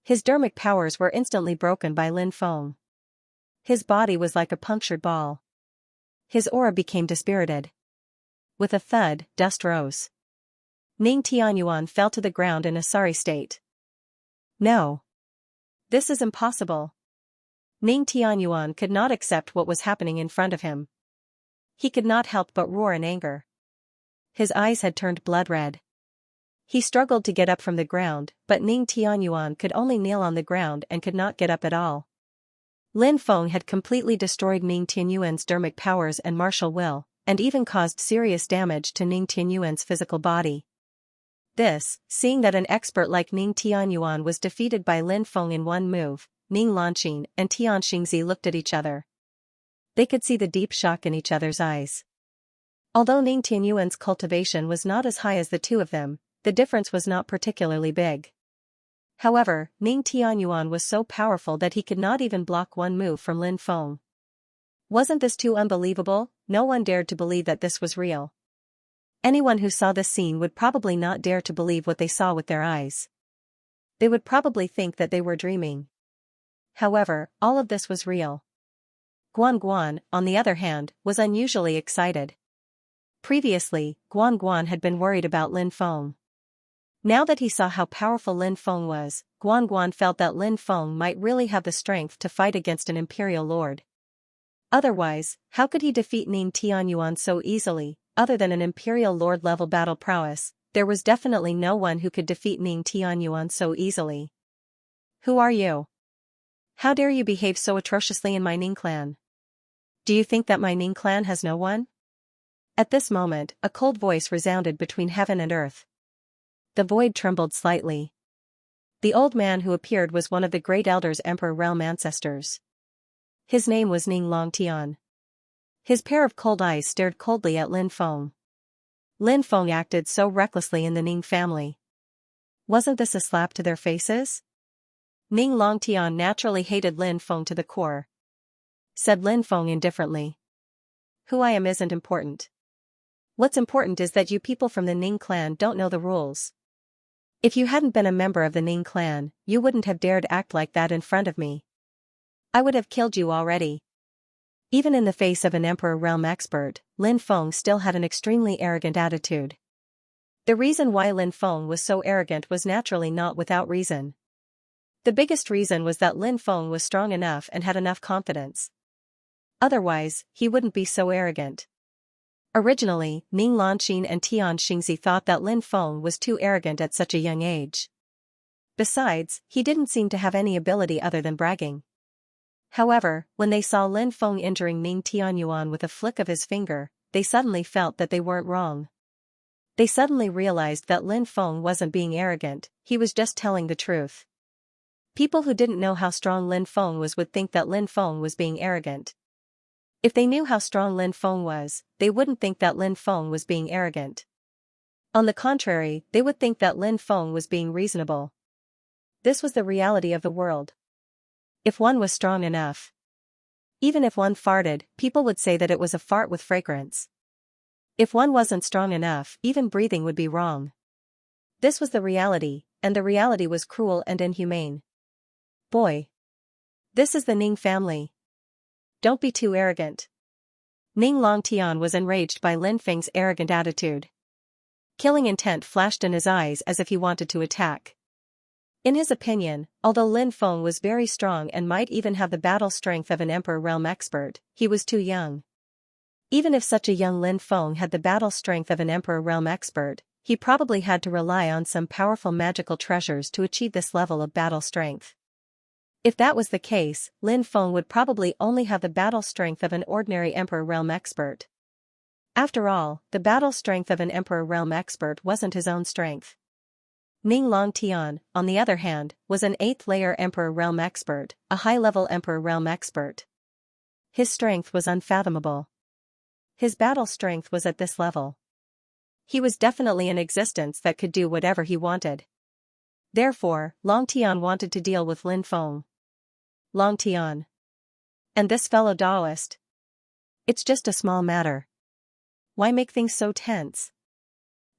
His dermic powers were instantly broken by Lin Feng. His body was like a punctured ball. His aura became dispirited. With a thud, dust rose. Ning Tianyuan fell to the ground in a sorry state. No. This is impossible. Ning Tianyuan could not accept what was happening in front of him. He could not help but roar in anger. His eyes had turned blood red. He struggled to get up from the ground, but Ning Tianyuan could only kneel on the ground and could not get up at all. Lin Feng had completely destroyed Ning Tianyuan's dermic powers and martial will, and even caused serious damage to Ning Tianyuan's physical body. This, seeing that an expert like Ning Tianyuan was defeated by Lin Feng in one move, Ning Lanqin and Xianxia looked at each other. They could see the deep shock in each other's eyes. Although Ning Tianyuan's cultivation was not as high as the two of them, the difference was not particularly big. However, Ning Tianyuan was so powerful that he could not even block one move from Lin Feng. Wasn't this too unbelievable? No one dared to believe that this was real. Anyone who saw this scene would probably not dare to believe what they saw with their eyes. They would probably think that they were dreaming. However, all of this was real. Guan, on the other hand, was unusually excited. Previously, Guan had been worried about Lin Feng. Now that he saw how powerful Lin Feng was, Guan felt that Lin Feng might really have the strength to fight against an imperial lord. Otherwise, how could he defeat Ning Tianyuan so easily? Other than an imperial lord-level battle prowess, there was definitely no one who could defeat Ning Tianyuan so easily. Who are you? How dare you behave so atrociously in my Ning clan? Do you think that my Ning clan has no one? At this moment, a cold voice resounded between heaven and earth. The void trembled slightly. The old man who appeared was one of the great elders' Emperor realm ancestors. His name was Ning Longtian. His pair of cold eyes stared coldly at Lin Feng. Lin Feng acted so recklessly in the Ning family. Wasn't this a slap to their faces? Ning Longtian naturally hated Lin Feng to the core. Said Lin Feng indifferently. Who I am isn't important. What's important is that you people from the Ning clan don't know the rules. If you hadn't been a member of the Ning clan, you wouldn't have dared act like that in front of me. I would have killed you already. Even in the face of an Emperor realm expert, Lin Feng still had an extremely arrogant attitude. The reason why Lin Feng was so arrogant was naturally not without reason. The biggest reason was that Lin Feng was strong enough and had enough confidence. Otherwise, he wouldn't be so arrogant. Originally, Ning Lanqin and Xianxia thought that Lin Feng was too arrogant at such a young age. Besides, he didn't seem to have any ability other than bragging. However, when they saw Lin Feng injuring Ning Tianyuan with a flick of his finger, they suddenly felt that they weren't wrong. They suddenly realized that Lin Feng wasn't being arrogant, he was just telling the truth. People who didn't know how strong Lin Feng was would think that Lin Feng was being arrogant. If they knew how strong Lin Feng was, they wouldn't think that Lin Feng was being arrogant. On the contrary, they would think that Lin Feng was being reasonable. This was the reality of the world. If one was strong enough, even if one farted, people would say that it was a fart with fragrance. If one wasn't strong enough, even breathing would be wrong. This was the reality, and the reality was cruel and inhumane. Boy. This is the Ning family. Don't be too arrogant. Ning Longtian was enraged by Lin Feng's arrogant attitude. Killing intent flashed in his eyes as if he wanted to attack. In his opinion, although Lin Feng was very strong and might even have the battle strength of an Emperor realm expert, he was too young. Even if such a young Lin Feng had the battle strength of an Emperor realm expert, he probably had to rely on some powerful magical treasures to achieve this level of battle strength. If that was the case, Lin Feng would probably only have the battle strength of an ordinary Emperor realm expert. After all, the battle strength of an Emperor realm expert wasn't his own strength. Ning Longtian, on the other hand, was an 8th layer Emperor realm expert, a high-level Emperor realm expert. His strength was unfathomable. His battle strength was at this level. He was definitely an existence that could do whatever he wanted. Therefore, Longtian wanted to deal with Lin Feng. Longtian. And this fellow Taoist? It's just a small matter. Why make things so tense?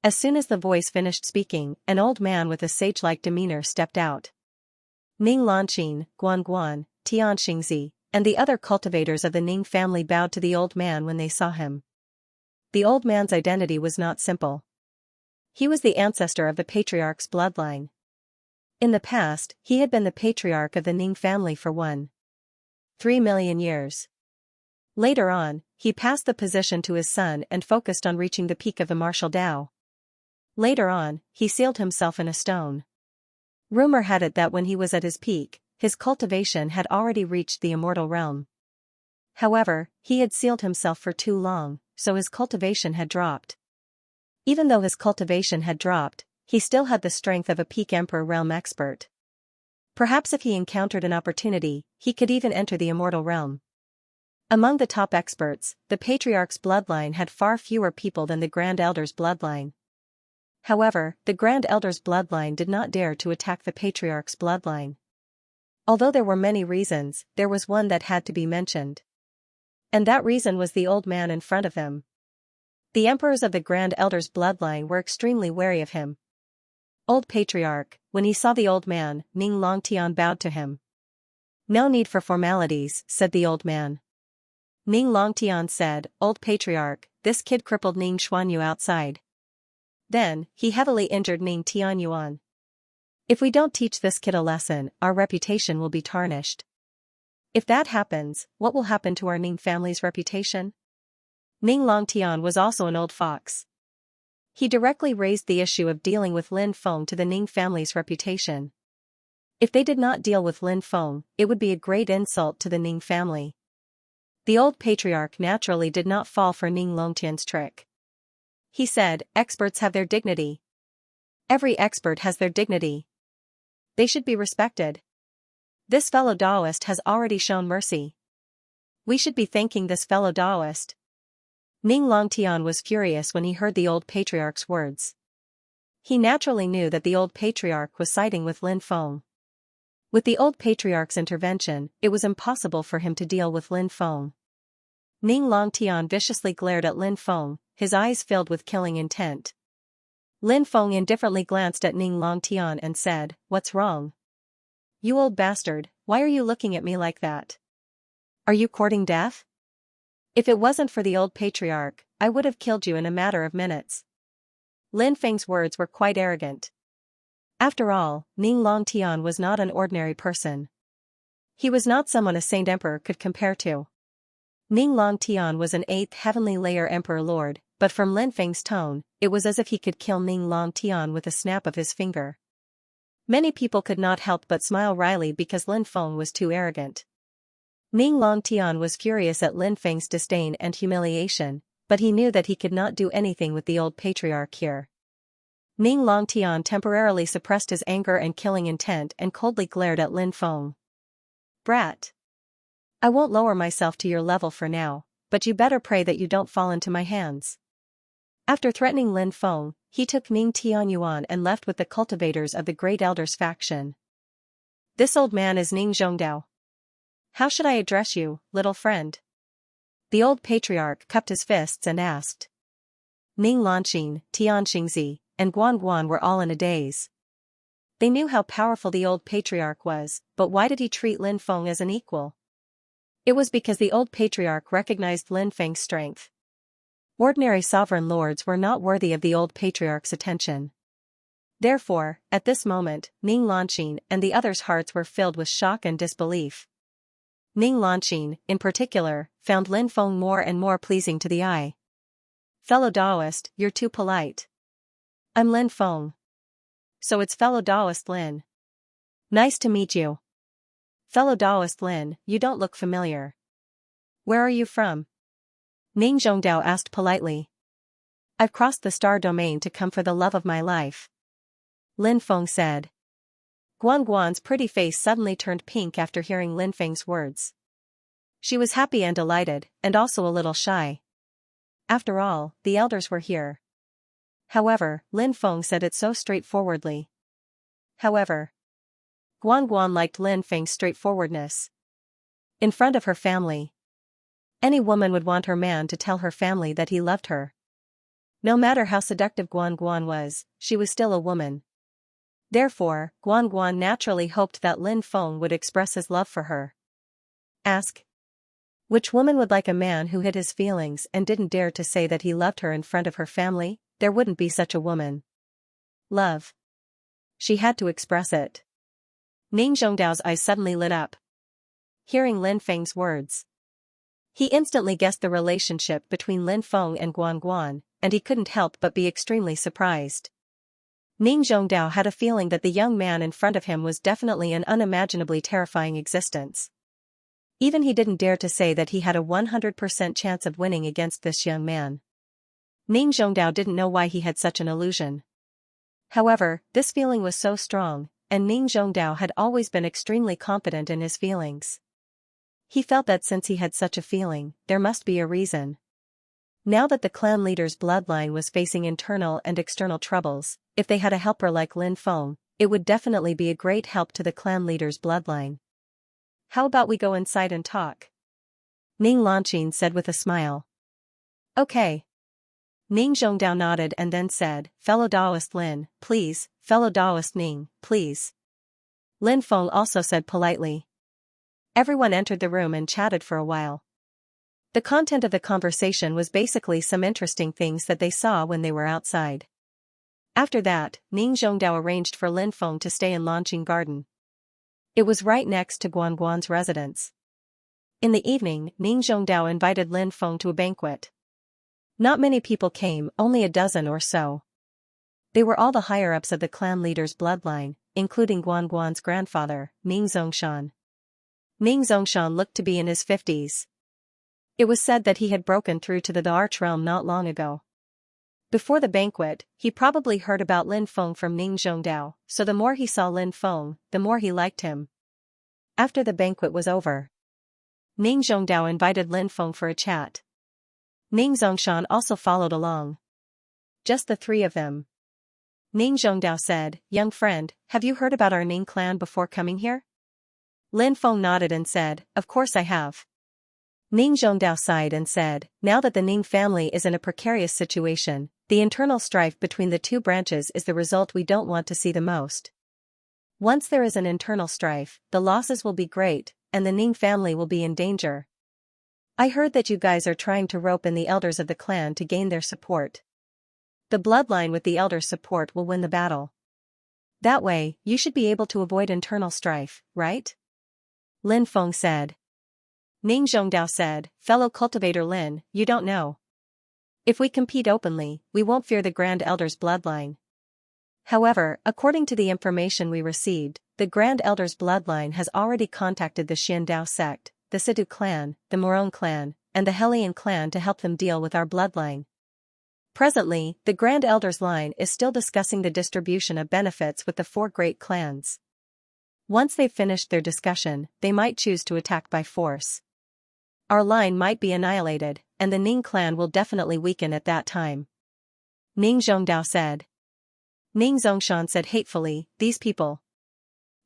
As soon as the voice finished speaking, an old man with a sage-like demeanor stepped out. Ning Lanqin, Guan Guan, Tian Xingzi, and the other cultivators of the Ning family bowed to the old man when they saw him. The old man's identity was not simple. He was the ancestor of the patriarch's bloodline. In the past, he had been the patriarch of the Ning family for 1.3 million years. Later on, he passed the position to his son and focused on reaching the peak of the martial Tao. Later on, he sealed himself in a stone. Rumor had it that when he was at his peak, his cultivation had already reached the immortal realm. However, he had sealed himself for too long, so his cultivation had dropped. Even though his cultivation had dropped, he still had the strength of a peak Emperor realm expert. Perhaps if he encountered an opportunity, he could even enter the immortal realm. Among the top experts, the Patriarch's bloodline had far fewer people than the Grand Elder's bloodline. However, the Grand Elder's bloodline did not dare to attack the Patriarch's bloodline. Although there were many reasons, there was one that had to be mentioned. And that reason was the old man in front of them. The emperors of the Grand Elder's bloodline were extremely wary of him. Old Patriarch, when he saw the old man, Ning Longtian bowed to him. No need for formalities, said the old man. Ning Longtian said, Old Patriarch, this kid crippled Ning Xuanyu outside. Then, he heavily injured Ning Tianyuan. If we don't teach this kid a lesson, our reputation will be tarnished. If that happens, what will happen to our Ning family's reputation? Ning Longtian was also an old fox. He directly raised the issue of dealing with Lin Feng to the Ning family's reputation. If they did not deal with Lin Feng, it would be a great insult to the Ning family. The old patriarch naturally did not fall for Ning Longtian's trick. He said, experts have their dignity. Every expert has their dignity. They should be respected. This fellow Taoist has already shown mercy. We should be thanking this fellow Taoist. Ning Longtian was furious when he heard the old patriarch's words. He naturally knew that the old patriarch was siding with Lin Feng. With the old patriarch's intervention, it was impossible for him to deal with Lin Feng. Ning Longtian viciously glared at Lin Feng, his eyes filled with killing intent. Lin Feng indifferently glanced at Ning Longtian and said, What's wrong? You old bastard, why are you looking at me like that? Are you courting death? If it wasn't for the old patriarch, I would have killed you in a matter of minutes. Lin Feng's words were quite arrogant. After all, Ning Longtian was not an ordinary person. He was not someone a saint emperor could compare to. Ning Longtian was an 8th heavenly layer emperor lord, but from Lin Feng's tone, it was as if he could kill Ning Longtian with a snap of his finger. Many people could not help but smile wryly because Lin Feng was too arrogant. Ning Longtian was furious at Lin Feng's disdain and humiliation, but he knew that he could not do anything with the old patriarch here. Ning Longtian temporarily suppressed his anger and killing intent and coldly glared at Lin Feng. Brat! I won't lower myself to your level for now, but you better pray that you don't fall into my hands. After threatening Lin Feng, he took Ning Tianyuan and left with the cultivators of the Great Elders faction. This old man is Ning Zhongdao. How should I address you, little friend? The old patriarch cupped his fists and asked. Ning Lanqing, Tian Xingzi, and Guan Guan were all in a daze. They knew how powerful the old patriarch was, but why did he treat Lin Feng as an equal? It was because the old patriarch recognized Lin Feng's strength. Ordinary sovereign lords were not worthy of the old patriarch's attention. Therefore, at this moment, Ning Lanqing and the others' hearts were filled with shock and disbelief. Ning Lanqing, in particular, found Lin Feng more and more pleasing to the eye. Fellow Taoist, you're too polite. I'm Lin Feng. So it's fellow Taoist Lin. Nice to meet you. Fellow Taoist Lin, you don't look familiar. Where are you from? Ning Zhongdao asked politely. I've crossed the star domain to come for the love of my life. Lin Feng said. Guan Guan's pretty face suddenly turned pink after hearing Lin Feng's words. She was happy and delighted, and also a little shy. After all, the elders were here. However, Lin Feng said it so straightforwardly. However, Guan Guan liked Lin Feng's straightforwardness. In front of her family, any woman would want her man to tell her family that he loved her. No matter how seductive Guan Guan was, she was still a woman. Therefore, Guan Guan naturally hoped that Lin Feng would express his love for her. Ask. Which woman would like a man who hid his feelings and didn't dare to say that he loved her in front of her family? There wouldn't be such a woman. Love. She had to express it. Ning Zhongdao's eyes suddenly lit up. Hearing Lin Feng's words, he instantly guessed the relationship between Lin Feng and Guan Guan, and he couldn't help but be extremely surprised. Ning Zhongdao had a feeling that the young man in front of him was definitely an unimaginably terrifying existence. Even he didn't dare to say that he had a 100% chance of winning against this young man. Ning Zhongdao didn't know why he had such an illusion. However, this feeling was so strong, and Ning Zhongdao had always been extremely confident in his feelings. He felt that since he had such a feeling, there must be a reason. Now that the clan leader's bloodline was facing internal and external troubles, if they had a helper like Lin Feng, it would definitely be a great help to the clan leader's bloodline. How about we go inside and talk? Ning Lanqing said with a smile. Okay. Ning Zhongdao nodded and then said, Fellow Taoist Lin, please, fellow Taoist Ning, please. Lin Feng also said politely. Everyone entered the room and chatted for a while. The content of the conversation was basically some interesting things that they saw when they were outside. After that, Ning Zhongdao arranged for Lin Feng to stay in Lanqing Garden. It was right next to Guan Guan's residence. In the evening, Ning Zhongdao invited Lin Feng to a banquet. Not many people came, only a dozen or so. They were all the higher-ups of the clan leader's bloodline, including Guan Guan's grandfather, Ning Zongshan. Ning Zongshan looked to be in his 50s. It was said that he had broken through to the Arch realm not long ago. Before the banquet, he probably heard about Lin Feng from Ning Zhongdao, so the more he saw Lin Feng, the more he liked him. After the banquet was over, Ning Zhongdao invited Lin Feng for a chat. Ning Zongshan also followed along. Just the three of them. Ning Zhongdao said, Young friend, have you heard about our Ning clan before coming here? Lin Feng nodded and said, Of course I have. Ning Zhongdao sighed and said, Now that the Ning family is in a precarious situation, the internal strife between the two branches is the result we don't want to see the most. Once there is an internal strife, the losses will be great, and the Ning family will be in danger. I heard that you guys are trying to rope in the elders of the clan to gain their support. The bloodline with the elders' support will win the battle. That way, you should be able to avoid internal strife, right? Lin Feng said. Ning Zhongdao said, Fellow cultivator Lin, you don't know. If we compete openly, we won't fear the Grand Elder's bloodline. However, according to the information we received, the Grand Elder's bloodline has already contacted the Xiandao sect, the Situ clan, the Morong clan, and the Hellion clan to help them deal with our bloodline. Presently, the Grand Elder's line is still discussing the distribution of benefits with the four great clans. Once they've finished their discussion, they might choose to attack by force. our line might be annihilated, and the Ning clan will definitely weaken at that time. Ning Zhongdao said. Ning Zongshan said hatefully, these people.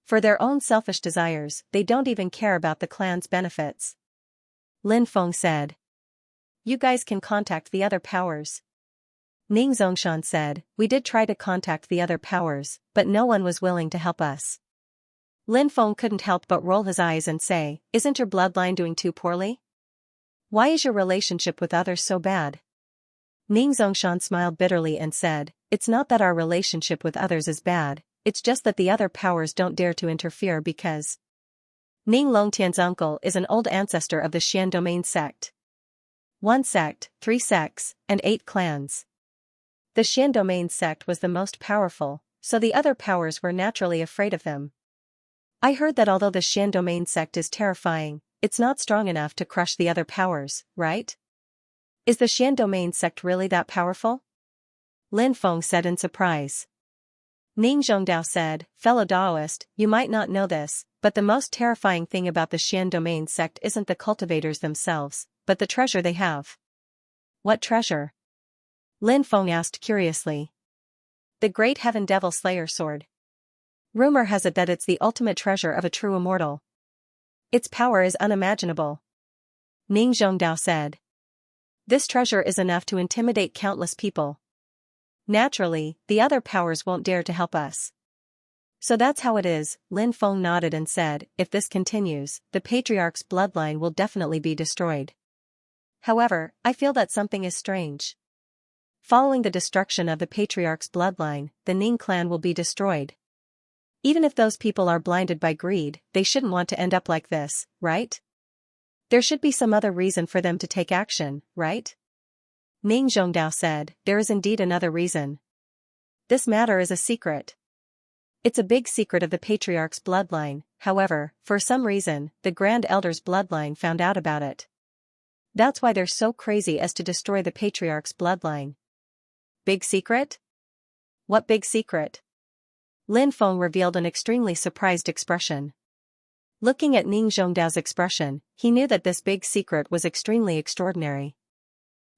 For their own selfish desires, they don't even care about the clan's benefits. Lin Feng said. You guys can contact the other powers. Ning Zongshan said, we did try to contact the other powers, but no one was willing to help us. Lin Feng couldn't help but roll his eyes and say, isn't your bloodline doing too poorly? Why is your relationship with others so bad? Ning Zongshan smiled bitterly and said, it's not that our relationship with others is bad, it's just that the other powers don't dare to interfere because Ning Longtian's uncle is an old ancestor of the Xian domain sect. 1 sect, 3 sects, and 8 clans. The Xian domain sect was the most powerful, so the other powers were naturally afraid of them. I heard that although the Xian domain sect is terrifying, it's not strong enough to crush the other powers, right? Is the Xian domain sect really that powerful? Lin Feng said in surprise. Ning Zhongdao said, fellow Daoist, you might not know this, but the most terrifying thing about the Xian domain sect isn't the cultivators themselves, but the treasure they have. What treasure? Lin Feng asked curiously. The Great Heaven Devil Slayer Sword. Rumor has it that it's the ultimate treasure of a true immortal. Its power is unimaginable. Ning Zhongdao said. This treasure is enough to intimidate countless people. Naturally, the other powers won't dare to help us. So that's how it is, Lin Feng nodded and said, if this continues, the patriarch's bloodline will definitely be destroyed. However, I feel that something is strange. Following the destruction of the patriarch's bloodline, the Ning clan will be destroyed. Even if those people are blinded by greed, they shouldn't want to end up like this, right? There should be some other reason for them to take action, right? Ning Zhongdao said, there is indeed another reason. This matter is a secret. It's a big secret of the patriarch's bloodline, however, for some reason, the Grand Elder's bloodline found out about it. That's why they're so crazy as to destroy the patriarch's bloodline. Big secret? What big secret? Lin Feng revealed an extremely surprised expression. Looking at Ning Zhongdao's expression, he knew that this big secret was extremely extraordinary.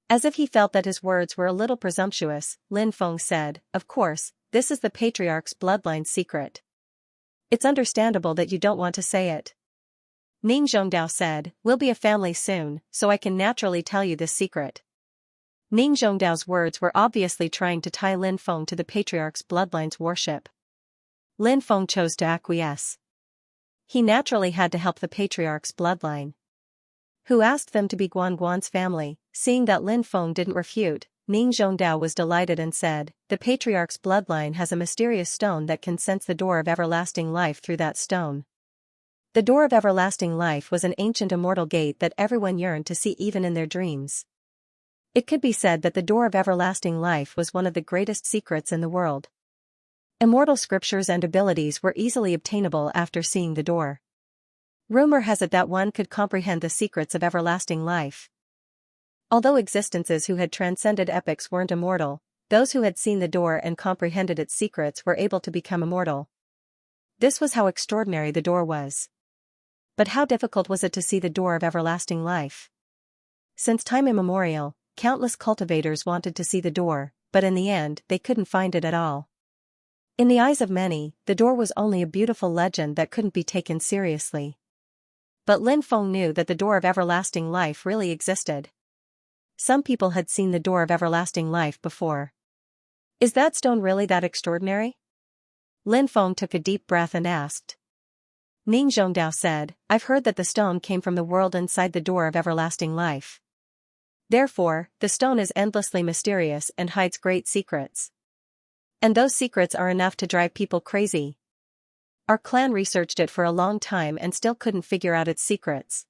As if he felt that his words were a little presumptuous, Lin Feng said, of course, this is the patriarch's bloodline secret. It's understandable that you don't want to say it. Ning Zhongdao said, we'll be a family soon, so I can naturally tell you this secret. Ning Zhongdao's words were obviously trying to tie Lin Feng to the patriarch's bloodline's worship. Lin Feng chose to acquiesce. He naturally had to help the patriarch's bloodline. Who asked them to be Guanguan's family? Seeing that Lin Feng didn't refute, Ning Zhongdao was delighted and said, the patriarch's bloodline has a mysterious stone that can sense the door of everlasting life through that stone. The door of everlasting life was an ancient immortal gate that everyone yearned to see even in their dreams. It could be said that the door of everlasting life was one of the greatest secrets in the world. Immortal scriptures and abilities were easily obtainable after seeing the door. Rumor has it that one could comprehend the secrets of everlasting life. Although existences who had transcended epochs weren't immortal, those who had seen the door and comprehended its secrets were able to become immortal. This was how extraordinary the door was. But how difficult was it to see the door of everlasting life? Since time immemorial, countless cultivators wanted to see the door, but in the end they couldn't find it at all. In the eyes of many, the door was only a beautiful legend that couldn't be taken seriously. But Lin Feng knew that the door of everlasting life really existed. Some people had seen the door of everlasting life before. Is that stone really that extraordinary? Lin Feng took a deep breath and asked. Ning Zhongdao said, I've heard that the stone came from the world inside the door of everlasting life. Therefore, the stone is endlessly mysterious and hides great secrets. And those secrets are enough to drive people crazy. Our clan researched it for a long time and still couldn't figure out its secrets.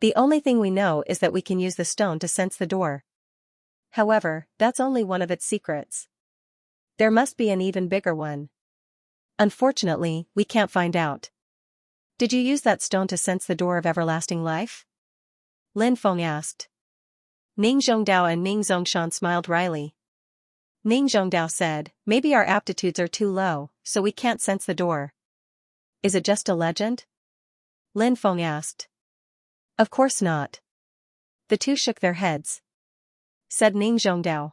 The only thing we know is that we can use the stone to sense the door. However, that's only one of its secrets. There must be an even bigger one. Unfortunately, we can't find out. Did you use that stone to sense the door of everlasting life? Lin Feng asked. Ning Zhongdao and Ning Zongshan smiled wryly. Ning Zhongdao said, maybe our aptitudes are too low, so we can't sense the door. Is it just a legend? Lin Feng asked. Of course not. The two shook their heads. Said Ning Zhongdao.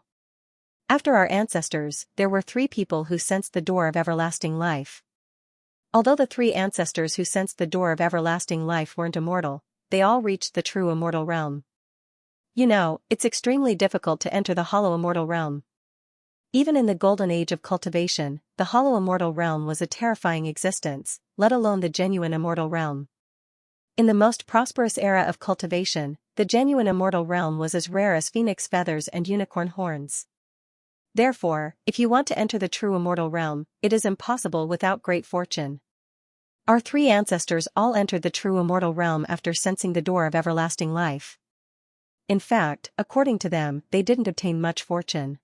After our ancestors, there were 3 people who sensed the door of everlasting life. Although the 3 ancestors who sensed the door of everlasting life weren't immortal, they all reached the true immortal realm. You know, it's extremely difficult to enter the hollow immortal realm. Even in the golden age of cultivation, the hollow immortal realm was a terrifying existence, let alone the genuine immortal realm. In the most prosperous era of cultivation, the genuine immortal realm was as rare as phoenix feathers and unicorn horns. Therefore, if you want to enter the true immortal realm, it is impossible without great fortune. Our 3 ancestors all entered the true immortal realm after sensing the door of everlasting life. In fact, according to them, they didn't obtain much fortune.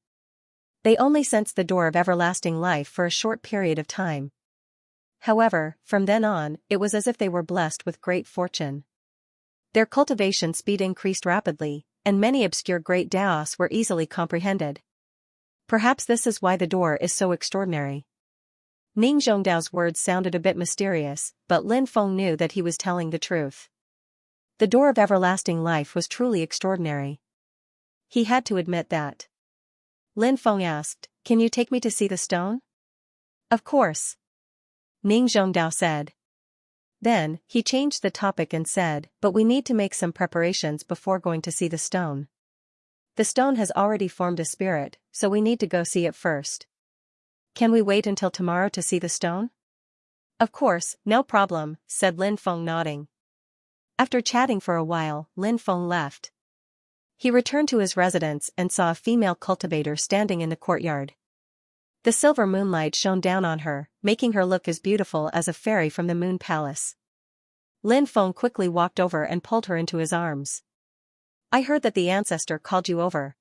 They only sensed the door of everlasting life for a short period of time. However, from then on, it was as if they were blessed with great fortune. Their cultivation speed increased rapidly, and many obscure great daos were easily comprehended. Perhaps this is why the door is so extraordinary. Ning Zhongdao's words sounded a bit mysterious, but Lin Feng knew that he was telling the truth. The door of everlasting life was truly extraordinary. He had to admit that. Lin Feng asked, "Can you take me to see the stone?" "Of course," Ning Zhongdao said. Then, he changed the topic and said, "But we need to make some preparations before going to see the stone. The stone has already formed a spirit, so we need to go see it first. Can we wait until tomorrow to see the stone?" "Of course, no problem," said Lin Feng nodding. After chatting for a while, Lin Feng left. He returned to his residence and saw a female cultivator standing in the courtyard. The silver moonlight shone down on her, making her look as beautiful as a fairy from the moon palace. Lin Feng quickly walked over and pulled her into his arms. "I heard that the ancestor called you over.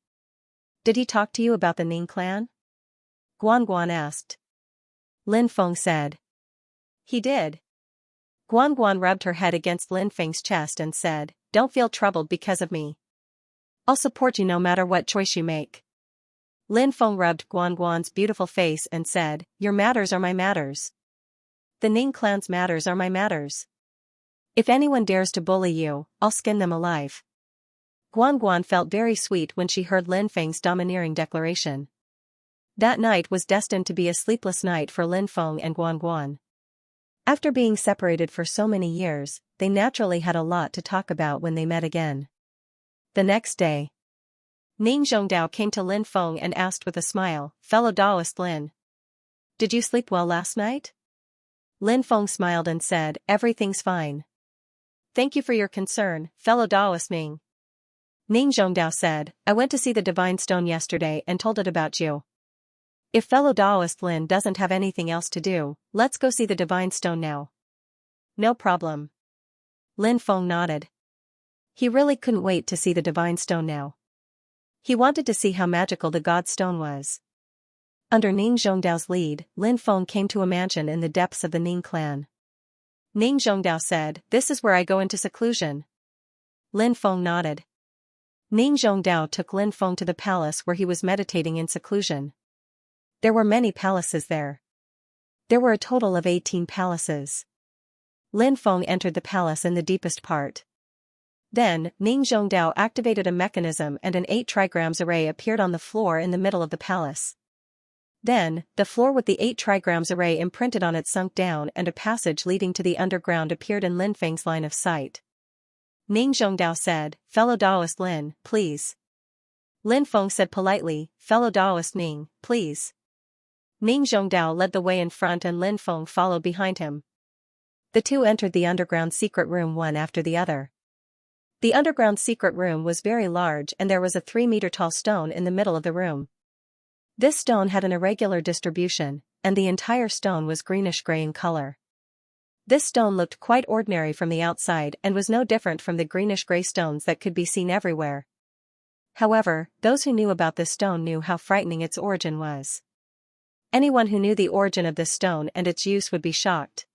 Did he talk to you about the Ning clan?" Guan Guan asked. Lin Feng said. "He did." Guan Guan rubbed her head against Lin Feng's chest and said, "Don't feel troubled because of me. I'll support you no matter what choice you make." Lin Feng rubbed Guan Guan's beautiful face and said, "Your matters are my matters. The Ning clan's matters are my matters. If anyone dares to bully you, I'll skin them alive." Guan Guan felt very sweet when she heard Lin Feng's domineering declaration. That night was destined to be a sleepless night for Lin Feng and Guan Guan. After being separated for so many years, they naturally had a lot to talk about when they met again. The next day, Ning Zhongdao came to Lin Feng and asked with a smile, "Fellow Daoist Lin, did you sleep well last night?" Lin Feng smiled and said, "Everything's fine. Thank you for your concern, fellow Daoist Ning." Ning Zhongdao said, "I went to see the divine stone yesterday and told it about you. If fellow Daoist Lin doesn't have anything else to do, let's go see the divine stone now." "No problem." Lin Feng nodded. He really couldn't wait to see the divine stone now. He wanted to see how magical the god stone was. Under Ning Zhongdao's lead, Lin Feng came to a mansion in the depths of the Ning clan. Ning Zhongdao said, "This is where I go into seclusion." Lin Feng nodded. Ning Zhongdao took Lin Feng to the palace where he was meditating in seclusion. There were many palaces there. There were a total of 18 palaces. Lin Feng entered the palace in the deepest part. Then, Ning Zhongdao activated a mechanism and an 8 trigrams array appeared on the floor in the middle of the palace. Then, the floor with the 8 trigrams array imprinted on it sunk down and a passage leading to the underground appeared in Lin Feng's line of sight. Ning Zhongdao said, "Fellow Daoist Lin, please." Lin Feng said politely, "Fellow Daoist Ning, please." Ning Zhongdao led the way in front and Lin Feng followed behind him. The two entered the underground secret room one after the other. The underground secret room was very large and there was a 3-meter-tall stone in the middle of the room. This stone had an irregular distribution, and the entire stone was greenish-gray in color. This stone looked quite ordinary from the outside and was no different from the greenish-gray stones that could be seen everywhere. However, those who knew about this stone knew how frightening its origin was. Anyone who knew the origin of this stone and its use would be shocked.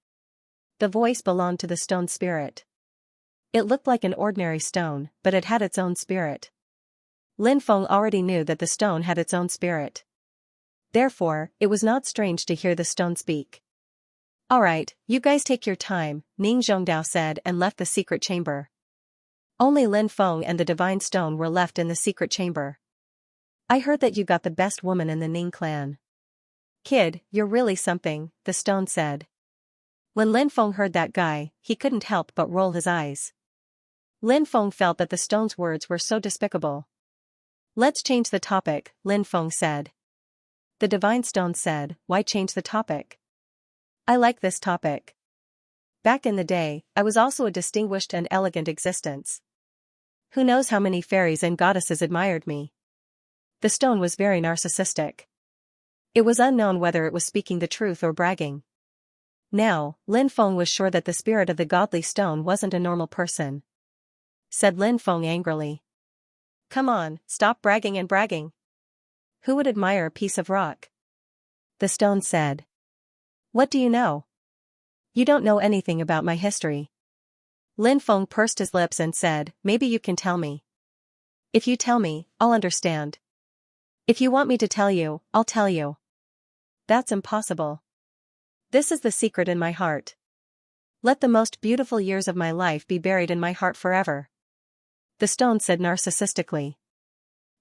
The voice belonged to the stone spirit. It looked like an ordinary stone, but it had its own spirit. Lin Feng already knew that the stone had its own spirit. Therefore, it was not strange to hear the stone speak. "Alright, you guys take your time," Ning Zhongdao said and left the secret chamber. Only Lin Feng and the divine stone were left in the secret chamber. I heard that you got the best woman in the Ning clan. Kid, you're really something, the stone said. When Lin Feng heard that guy, he couldn't help but roll his eyes. Lin Feng felt that the stone's words were so despicable. Let's change the topic, Lin Feng said. The divine stone said, why change the topic? I like this topic. Back in the day, I was also a distinguished and elegant existence. Who knows how many fairies and goddesses admired me? The stone was very narcissistic. It was unknown whether it was speaking the truth or bragging. Now, Lin Feng was sure that the spirit of the godly stone wasn't a normal person. Said Lin Feng angrily. Come on, stop bragging and bragging. Who would admire a piece of rock? The stone said. What do you know? You don't know anything about my history. Lin Feng pursed his lips and said, maybe you can tell me. If you tell me, I'll understand. If you want me to tell you, I'll tell you. That's impossible. This is the secret in my heart. Let the most beautiful years of my life be buried in my heart forever. The stone said narcissistically.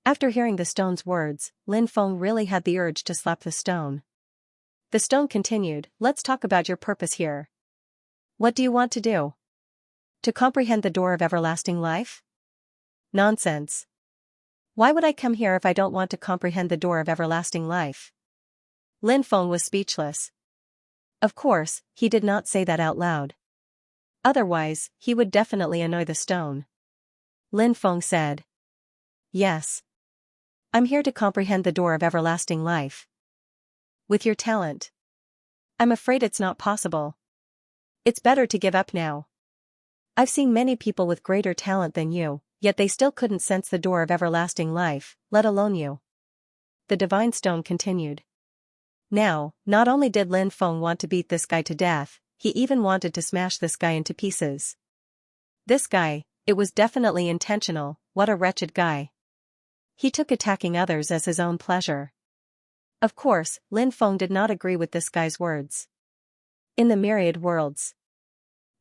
After hearing the stone's words, Lin Feng really had the urge to slap the stone. The stone continued, let's talk about your purpose here. What do you want to do? To comprehend the door of everlasting life? Nonsense. Why would I come here if I don't want to comprehend the door of everlasting life? Lin Feng was speechless. Of course, he did not say that out loud. Otherwise, he would definitely annoy the stone. Lin Feng said. Yes. I'm here to comprehend the door of everlasting life. With your talent. I'm afraid it's not possible. It's better to give up now. I've seen many people with greater talent than you, yet they still couldn't sense the door of everlasting life, let alone you. The divine stone continued. Now, not only did Lin Feng want to beat this guy to death, he even wanted to smash this guy into pieces. This guy, it was definitely intentional, what a wretched guy. He took attacking others as his own pleasure. Of course, Lin Feng did not agree with this guy's words. In the myriad worlds,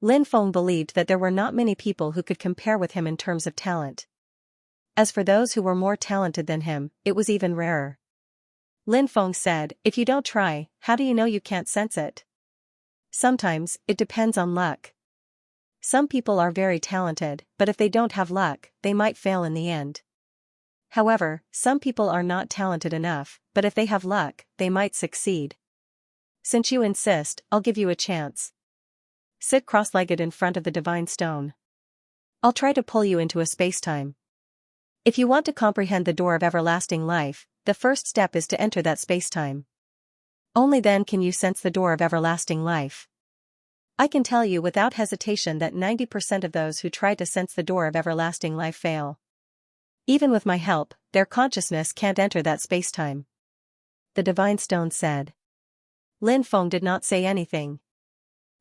Lin Feng believed that there were not many people who could compare with him in terms of talent. As for those who were more talented than him, it was even rarer. Lin Feng said, if you don't try, how do you know you can't sense it? Sometimes, it depends on luck. Some people are very talented, but if they don't have luck, they might fail in the end. However, some people are not talented enough, but if they have luck, they might succeed. Since you insist, I'll give you a chance. Sit cross-legged in front of the divine stone. I'll try to pull you into a space-time. If you want to comprehend the door of everlasting life, the first step is to enter that space-time. Only then can you sense the door of everlasting life. I can tell you without hesitation that 90% of those who try to sense the door of everlasting life fail. Even with my help, their consciousness can't enter that space-time. The divine stone said. Lin Feng did not say anything.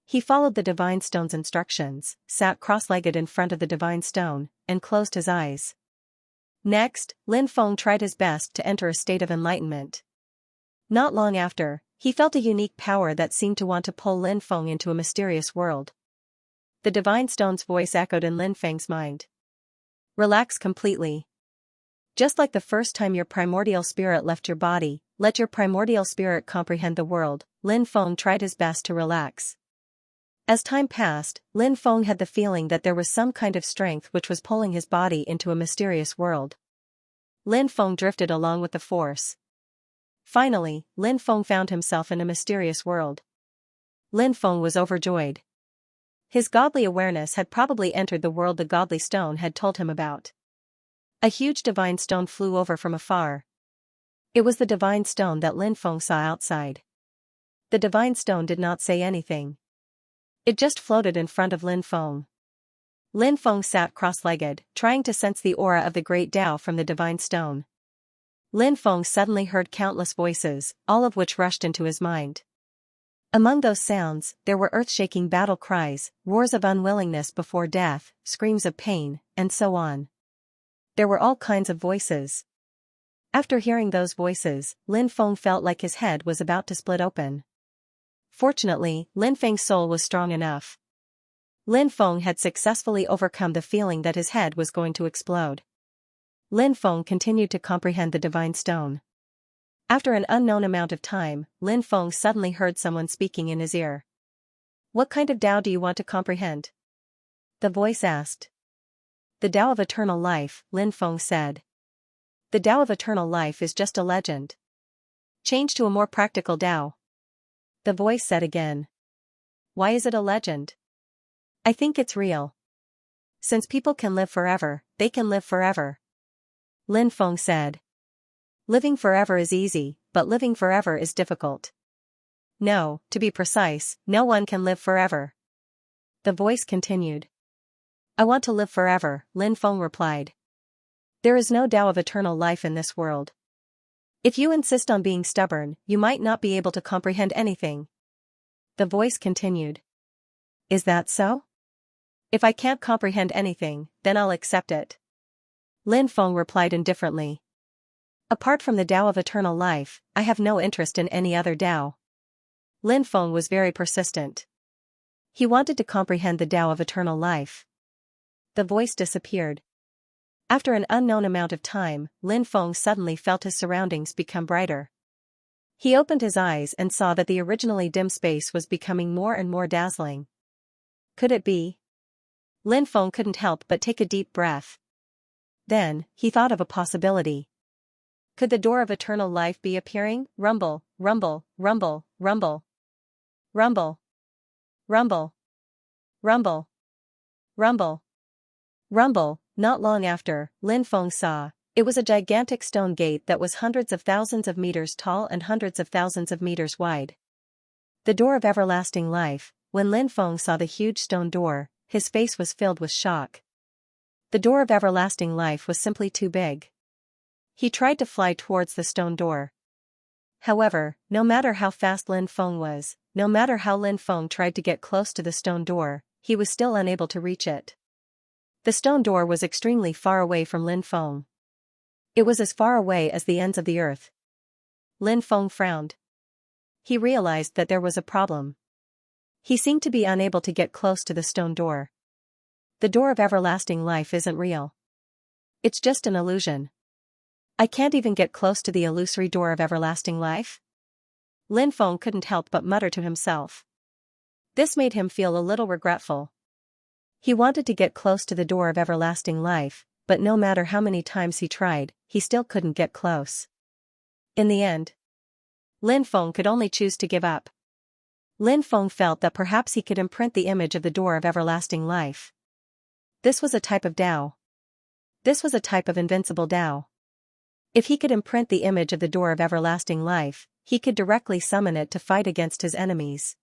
He followed the divine stone's instructions, sat cross-legged in front of the divine stone, and closed his eyes. Next, Lin Feng tried his best to enter a state of enlightenment. Not long after, he felt a unique power that seemed to want to pull Lin Feng into a mysterious world. The divine stone's voice echoed in Lin Feng's mind. Relax completely. Just like the first time your primordial spirit left your body, let your primordial spirit comprehend the world. Lin Feng tried his best to relax. As time passed, Lin Feng had the feeling that there was some kind of strength which was pulling his body into a mysterious world. Lin Feng drifted along with the force. Finally, Lin Feng found himself in a mysterious world. Lin Feng was overjoyed. His godly awareness had probably entered the world the godly stone had told him about. A huge divine stone flew over from afar. It was the divine stone that Lin Feng saw outside. The divine stone did not say anything. It just floated in front of Lin Feng. Lin Feng sat cross-legged, trying to sense the aura of the great Tao from the divine stone. Lin Feng suddenly heard countless voices, all of which rushed into his mind. Among those sounds, there were earth-shaking battle cries, roars of unwillingness before death, screams of pain, and so on. There were all kinds of voices. After hearing those voices, Lin Feng felt like his head was about to split open. Fortunately, Lin Feng's soul was strong enough. Lin Feng had successfully overcome the feeling that his head was going to explode. Lin Feng continued to comprehend the divine stone. After an unknown amount of time, Lin Feng suddenly heard someone speaking in his ear. "What kind of Tao do you want to comprehend?" the voice asked. "The Tao of eternal life," Lin Feng said. "The Tao of eternal life is just a legend. Change to a more practical Tao," the voice said again. "Why is it a legend?" "I think it's real. Since people can live forever, they can live forever," Lin Feng said. "Living forever is easy, but living forever is difficult. No, to be precise, no one can live forever," the voice continued. "I want to live forever," Lin Feng replied. "There is no Tao of eternal life in this world. If you insist on being stubborn, you might not be able to comprehend anything," the voice continued. "Is that so? If I can't comprehend anything, then I'll accept it," Lin Feng replied indifferently. "Apart from the Tao of eternal life, I have no interest in any other Tao." Lin Feng was very persistent. He wanted to comprehend the Tao of eternal life. The voice disappeared. After an unknown amount of time, Lin Feng suddenly felt his surroundings become brighter. He opened his eyes and saw that the originally dim space was becoming more and more dazzling. Could it be? Lin Feng couldn't help but take a deep breath. Then, he thought of a possibility. Could the door of eternal life be appearing? Rumble, rumble, rumble, rumble. Rumble. Rumble. Rumble. Rumble. Rumble. Not long after, Lin Feng saw. It was a gigantic stone gate that was hundreds of thousands of meters tall and hundreds of thousands of meters wide. The door of everlasting life. When Lin Feng saw the huge stone door, his face was filled with shock. The door of everlasting life was simply too big. He tried to fly towards the stone door. However, no matter how fast Lin Feng was, no matter how Lin Feng tried to get close to the stone door, he was still unable to reach it. The stone door was extremely far away from Lin Feng. It was as far away as the ends of the earth. Lin Feng frowned. He realized that there was a problem. He seemed to be unable to get close to the stone door. The door of everlasting life isn't real. It's just an illusion. I can't even get close to the illusory door of everlasting life? Lin Feng couldn't help but mutter to himself. This made him feel a little regretful. He wanted to get close to the door of everlasting life, but no matter how many times he tried, he still couldn't get close. In the end, Lin Feng could only choose to give up. Lin Feng felt that perhaps he could imprint the image of the door of everlasting life. This was a type of Tao. This was a type of invincible Tao. If he could imprint the image of the door of everlasting life, he could directly summon it to fight against his enemies.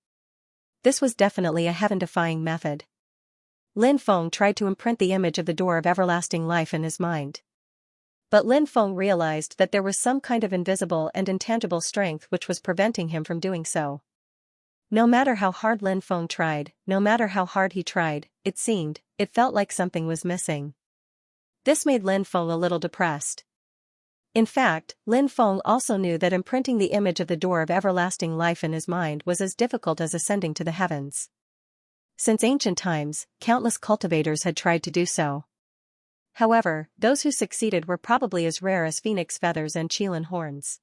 This was definitely a heaven-defying method. Lin Feng tried to imprint the image of the door of everlasting life in his mind. But Lin Feng realized that there was some kind of invisible and intangible strength which was preventing him from doing so. No matter how hard Lin Feng tried, no matter how hard he tried, it felt like something was missing. This made Lin Feng a little depressed. In fact, Lin Feng also knew that imprinting the image of the door of everlasting life in his mind was as difficult as ascending to the heavens. Since ancient times, countless cultivators had tried to do so. However, those who succeeded were probably as rare as phoenix feathers and qilin horns.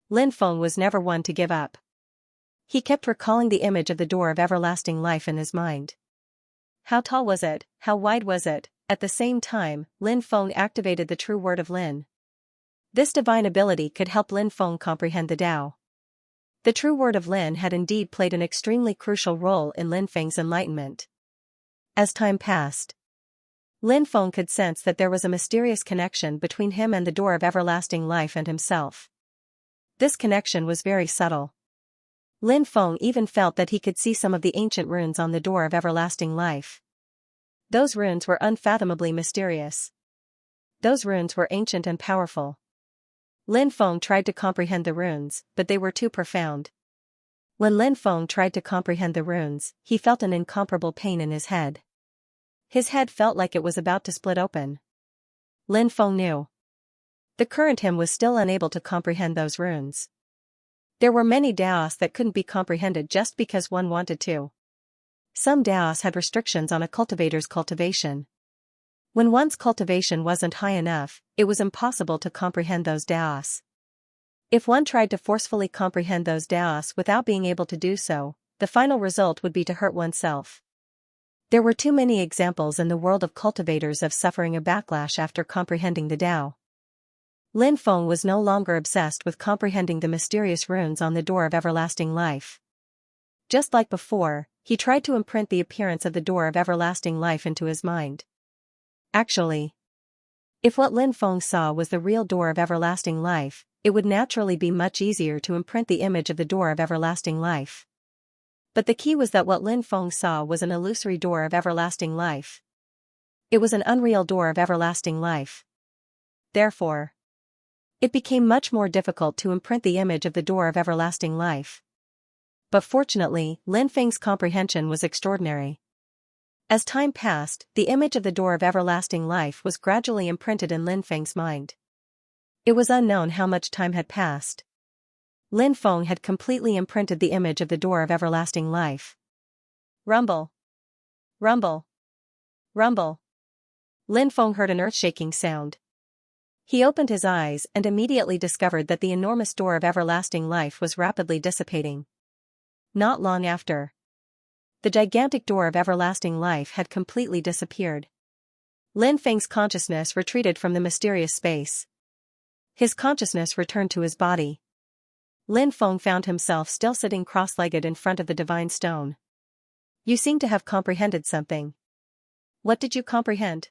Lin Feng was never one to give up. He kept recalling the image of the door of everlasting life in his mind. How tall was it? How wide was it? At the same time, Lin Feng activated the true word of Lin. This divine ability could help Lin Feng comprehend the Tao. The true word of Lin had indeed played an extremely crucial role in Lin Feng's enlightenment. As time passed, Lin Feng could sense that there was a mysterious connection between him and the door of everlasting life and himself. This connection was very subtle. Lin Feng even felt that he could see some of the ancient runes on the door of everlasting life. Those runes were unfathomably mysterious. Those runes were ancient and powerful. Lin Feng tried to comprehend the runes, but they were too profound. When Lin Feng tried to comprehend the runes, he felt an incomparable pain in his head. His head felt like it was about to split open. Lin Feng knew. The current him was still unable to comprehend those runes. There were many Taoists that couldn't be comprehended just because one wanted to. Some Daos had restrictions on a cultivator's cultivation. When one's cultivation wasn't high enough, it was impossible to comprehend those Daos. If one tried to forcefully comprehend those Daos without being able to do so, the final result would be to hurt oneself. There were too many examples in the world of cultivators of suffering a backlash after comprehending the Tao. Lin Feng was no longer obsessed with comprehending the mysterious runes on the door of everlasting life. Just like before, he tried to imprint the appearance of the door of everlasting life into his mind. Actually, if what Lin Feng saw was the real door of everlasting life, it would naturally be much easier to imprint the image of the door of everlasting life. But the key was that what Lin Feng saw was an illusory door of everlasting life. It was an unreal door of everlasting life. Therefore, it became much more difficult to imprint the image of the door of everlasting life. But fortunately, Lin Feng's comprehension was extraordinary. As time passed, the image of the door of everlasting life was gradually imprinted in Lin Feng's mind. It was unknown how much time had passed. Lin Feng had completely imprinted the image of the door of everlasting life. Rumble. Rumble. Rumble. Lin Feng heard an earth-shaking sound. He opened his eyes and immediately discovered that the enormous door of everlasting life was rapidly dissipating. Not long after, the gigantic door of everlasting life had completely disappeared. Lin Feng's consciousness retreated from the mysterious space. His consciousness returned to his body. Lin Feng found himself still sitting cross-legged in front of the divine stone. You seem to have comprehended something. What did you comprehend?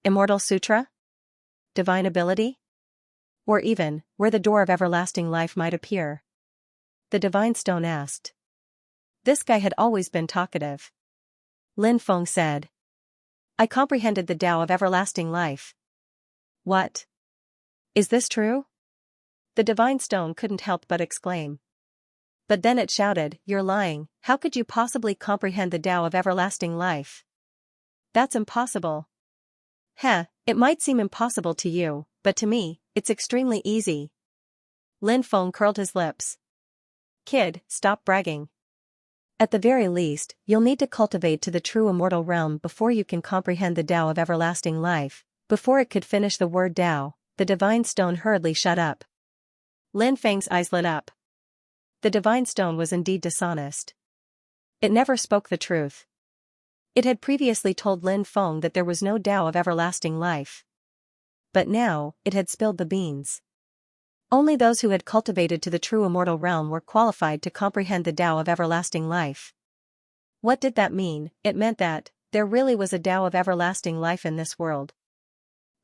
Immortal Sutra? Divine ability? Or even, where the door of everlasting life might appear? The divine stone asked. This guy had always been talkative. Lin Feng said. I comprehended the Tao of everlasting life. What? Is this true? The divine stone couldn't help but exclaim. But then it shouted, You're lying, how could you possibly comprehend the Tao of everlasting life? That's impossible. It might seem impossible to you, but to me, it's extremely easy. Lin Feng curled his lips. Kid, stop bragging. At the very least, you'll need to cultivate to the true immortal realm before you can comprehend the Tao of everlasting life. Before it could finish the word Tao, the divine stone hurriedly shut up. Lin Feng's eyes lit up. The divine stone was indeed dishonest. It never spoke the truth. It had previously told Lin Feng that there was no Tao of everlasting life. But now, it had spilled the beans. Only those who had cultivated to the true immortal realm were qualified to comprehend the Tao of everlasting life. What did that mean? It meant that there really was a Tao of everlasting life in this world.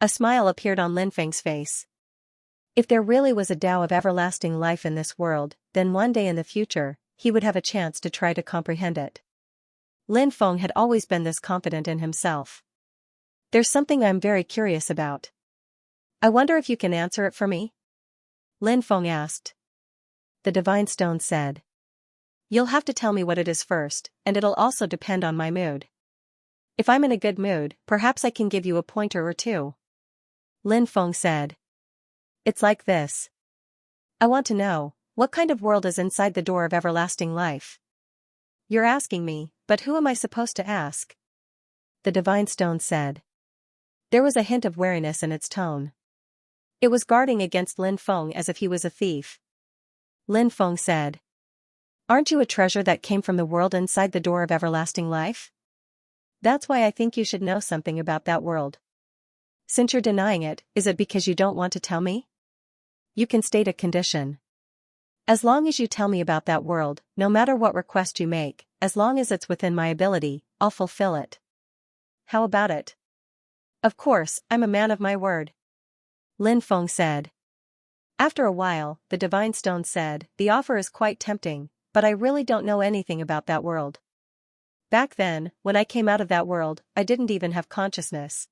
A smile appeared on Lin Feng's face. If there really was a Tao of everlasting life in this world, then one day in the future, he would have a chance to try to comprehend it. Lin Feng had always been this confident in himself. There's something I'm very curious about. I wonder if you can answer it for me? Lin Feng asked. The divine stone said. You'll have to tell me what it is first, and it'll also depend on my mood. If I'm in a good mood, perhaps I can give you a pointer or two. Lin Feng said. It's like this. I want to know, what kind of world is inside the door of everlasting life? You're asking me, but who am I supposed to ask? The divine stone said. There was a hint of wariness in its tone. It was guarding against Lin Feng as if he was a thief. Lin Feng said. Aren't you a treasure that came from the world inside the door of everlasting life? That's why I think you should know something about that world. Since you're denying it, is it because you don't want to tell me? You can state a condition. As long as you tell me about that world, no matter what request you make, as long as it's within my ability, I'll fulfill it. How about it? Of course, I'm a man of my word. Lin Feng said. After a while, the divine stone said, the offer is quite tempting, but I really don't know anything about that world. Back then, when I came out of that world, I didn't even have consciousness.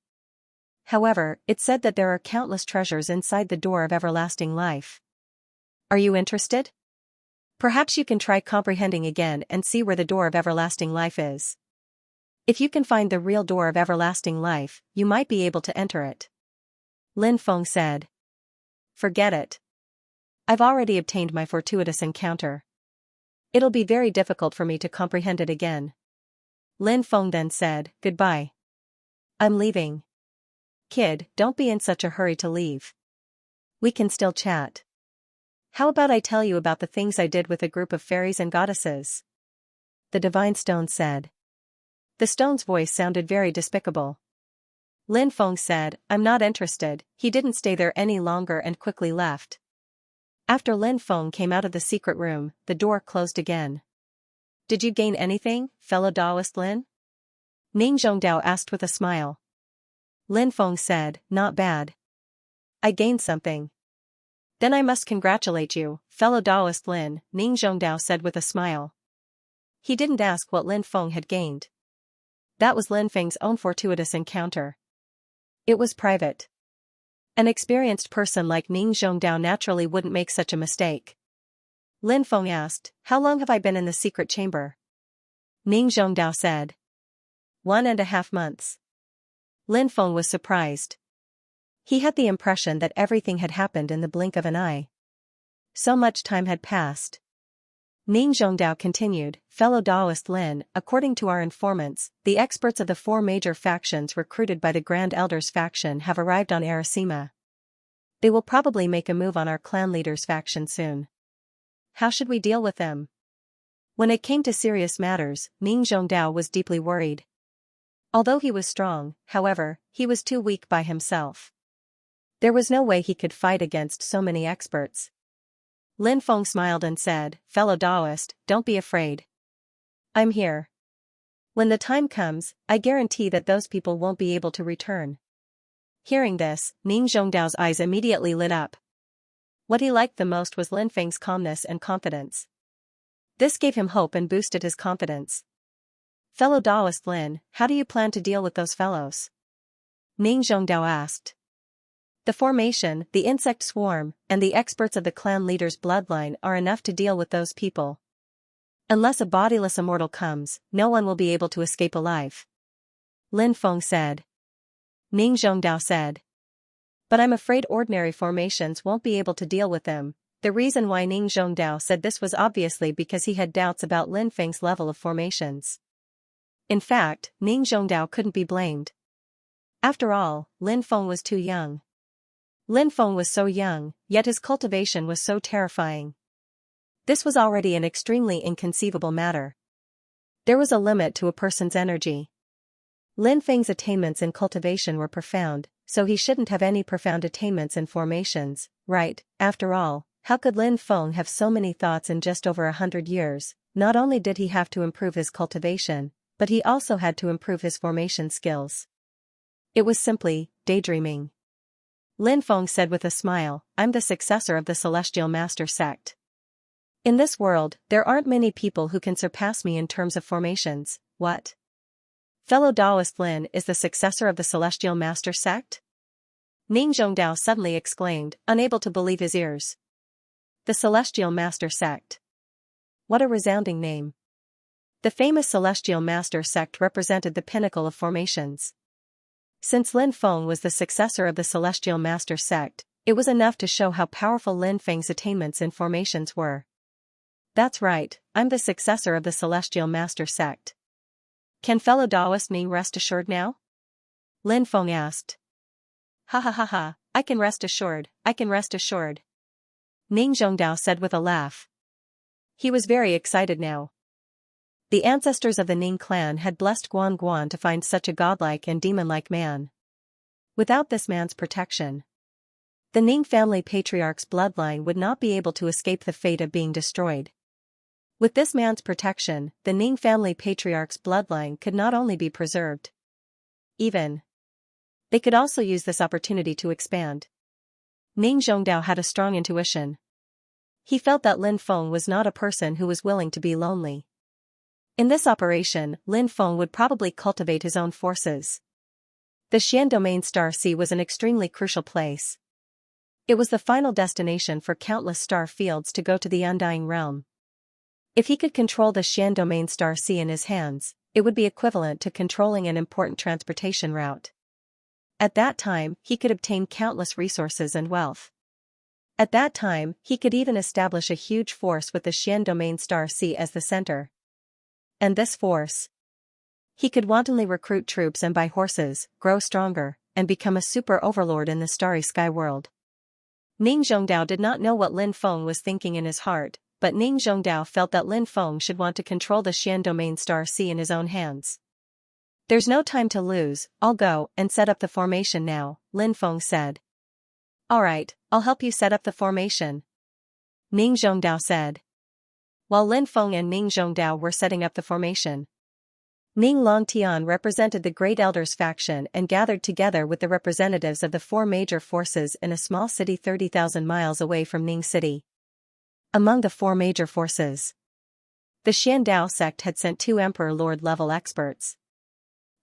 However, it said that there are countless treasures inside the door of everlasting life. Are you interested? Perhaps you can try comprehending again and see where the door of everlasting life is. If you can find the real door of everlasting life, you might be able to enter it. Lin Feng said. Forget it. I've already obtained my fortuitous encounter. It'll be very difficult for me to comprehend it again. Lin Feng then said, "Goodbye. I'm leaving." "Kid, don't be in such a hurry to leave. We can still chat. How about I tell you about the things I did with a group of fairies and goddesses?" the divine stone said. The stone's voice sounded very despicable. Lin Feng said, "I'm not interested." He didn't stay there any longer and quickly left. After Lin Feng came out of the secret room, the door closed again. "Did you gain anything, fellow Taoist Lin?" Ning Zhongdao asked with a smile. Lin Feng said, "Not bad. I gained something." "Then I must congratulate you, fellow Taoist Lin," Ning Zhongdao said with a smile. He didn't ask what Lin Feng had gained. That was Lin Feng's own fortuitous encounter. It was private. An experienced person like Ning Zhongdao naturally wouldn't make such a mistake. Lin Feng asked, "How long have I been in the secret chamber?" Ning Zhongdao said, 1.5 months. Lin Feng was surprised. He had the impression that everything had happened in the blink of an eye. So much time had passed. Ning Zhongdao continued, "Fellow Taoist Lin, according to our informants, the experts of the 4 major factions recruited by the Grand Elders faction have arrived on Arasima. They will probably make a move on our clan leader's faction soon. How should we deal with them?" When it came to serious matters, Ning Zhongdao was deeply worried. Although he was strong, however, he was too weak by himself. There was no way he could fight against so many experts. Lin Feng smiled and said, "Fellow Taoist, don't be afraid. I'm here. When the time comes, I guarantee that those people won't be able to return." Hearing this, Ning Zhongdao's eyes immediately lit up. What he liked the most was Lin Feng's calmness and confidence. This gave him hope and boosted his confidence. "Fellow Taoist Lin, how do you plan to deal with those fellows?" Ning Zhongdao asked. "The formation, the insect swarm, and the experts of the clan leader's bloodline are enough to deal with those people. Unless a bodiless immortal comes, no one will be able to escape alive," Lin Feng said. Ning Zhongdao said, "But I'm afraid ordinary formations won't be able to deal with them." The reason why Ning Zhongdao said this was obviously because he had doubts about Lin Feng's level of formations. In fact, Ning Zhongdao couldn't be blamed. After all, Lin Feng was too young. Lin Feng was so young, yet his cultivation was so terrifying. This was already an extremely inconceivable matter. There was a limit to a person's energy. Lin Feng's attainments in cultivation were profound, so he shouldn't have any profound attainments in formations, right? After all, how could Lin Feng have so many thoughts in just over 100 years? Not only did he have to improve his cultivation, but he also had to improve his formation skills. It was simply daydreaming. Lin Feng said with a smile, "I'm the successor of the Celestial Master sect. In this world, there aren't many people who can surpass me in terms of formations." "What? Fellow Taoist Lin is the successor of the Celestial Master sect?" Ning Zhongdao suddenly exclaimed, unable to believe his ears. The Celestial Master sect. What a resounding name. The famous Celestial Master sect represented the pinnacle of formations. Since Lin Feng was the successor of the Celestial Master sect, it was enough to show how powerful Lin Feng's attainments in formations were. "That's right, I'm the successor of the Celestial Master sect. Can fellow Taoist me rest assured now?" Lin Feng asked. "Ha ha ha ha, I can rest assured, I can rest assured," Ning Zhongdao said with a laugh. He was very excited now. The ancestors of the Ning clan had blessed Guan Guan to find such a godlike and demon-like man. Without this man's protection, the Ning family patriarch's bloodline would not be able to escape the fate of being destroyed. With this man's protection, the Ning family patriarch's bloodline could not only be preserved, they could also use this opportunity to expand. Ning Zhongdao had a strong intuition. He felt that Lin Feng was not a person who was willing to be lonely. In this operation, Lin Feng would probably cultivate his own forces. The Xian Domain Star Sea was an extremely crucial place. It was the final destination for countless star fields to go to the Undying Realm. If he could control the Xian Domain Star Sea in his hands, it would be equivalent to controlling an important transportation route. At that time, he could obtain countless resources and wealth. At that time, he could even establish a huge force with the Xian Domain Star Sea as the center. And this force He could wantonly recruit troops and buy horses, grow stronger, and become a super overlord in the starry sky world. Ning Zhongdao did not know what Lin Feng was thinking in his heart, but Ning Zhongdao felt that Lin Feng should want to control the Xian domain star sea in his own hands. There's no time to lose, I'll go and set up the formation now, Lin Feng said. Alright, I'll help you set up the formation, Ning Zhongdao said. While Lin Feng and Ning Zhongdao were setting up the formation, Ning Longtian represented the Great Elders faction and gathered together with the representatives of the four major forces in a small city 30,000 miles away from Ning City. Among the four major forces, the Xian Dao sect had sent 2 Emperor Lord-level experts.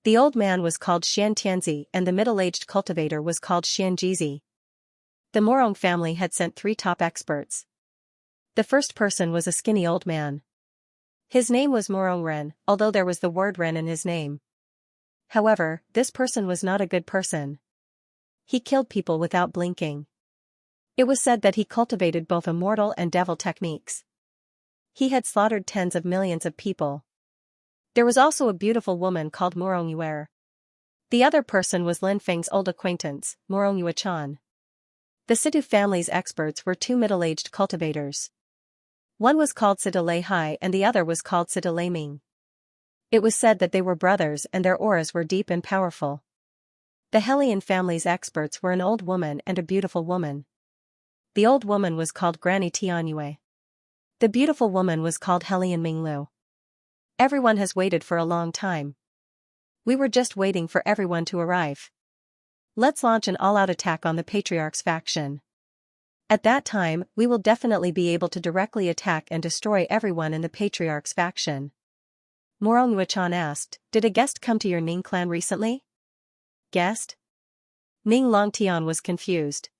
The old man was called Xian Tianzi and the middle-aged cultivator was called Xian Jizi. The Morong family had sent 3 top experts. The first person was a skinny old man. His name was Morong Ren, although there was the word Ren in his name. However, this person was not a good person. He killed people without blinking. It was said that he cultivated both immortal and devil techniques. He had slaughtered tens of millions of people. There was also a beautiful woman called Morong Yuer. The other person was Lin Feng's old acquaintance, Morong Yuechan. The Situ family's experts were 2 middle-aged cultivators. One was called Sidalei Hai and the other was called Sidalei Ming. It was said that they were brothers and their auras were deep and powerful. The Helian family's experts were an old woman and a beautiful woman. The old woman was called Granny Tianyue. The beautiful woman was called Helian Minglu. Everyone has waited for a long time. We were just waiting for everyone to arrive. Let's launch an all-out attack on the Patriarch's faction. At that time, we will definitely be able to directly attack and destroy everyone in the Patriarch's faction. Morong Yuechan asked, did a guest come to your Ning clan recently? Guest? Ning Longtian was confused.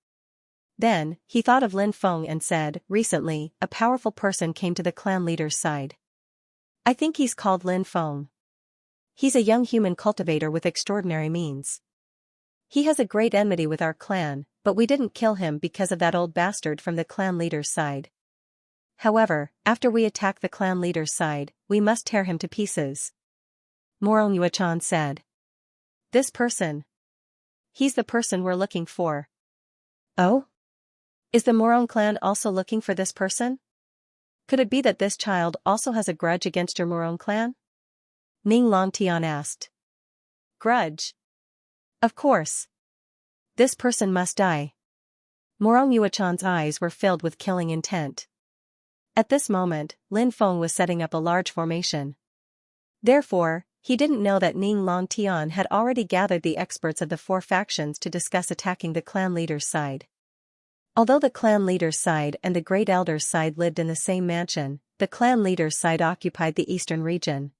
Then, he thought of Lin Feng and said, recently, a powerful person came to the clan leader's side. I think he's called Lin Feng. He's a young human cultivator with extraordinary means. He has a great enmity with our clan, but we didn't kill him because of that old bastard from the clan leader's side. However, after we attack the clan leader's side, we must tear him to pieces. Morong Yuechan said. This person. He's the person we're looking for. Oh? Is the Morong clan also looking for this person? Could it be that this child also has a grudge against your Morong clan? Ning Longtian asked. Grudge? Of course. This person must die. Morong Yuechan's eyes were filled with killing intent. At this moment, Lin Feng was setting up a large formation. Therefore, he didn't know that Ning Longtian had already gathered the experts of the 4 factions to discuss attacking the clan leader's side. Although the clan leader's side and the Great Elders' side lived in the same mansion, the clan leader's side occupied the eastern region.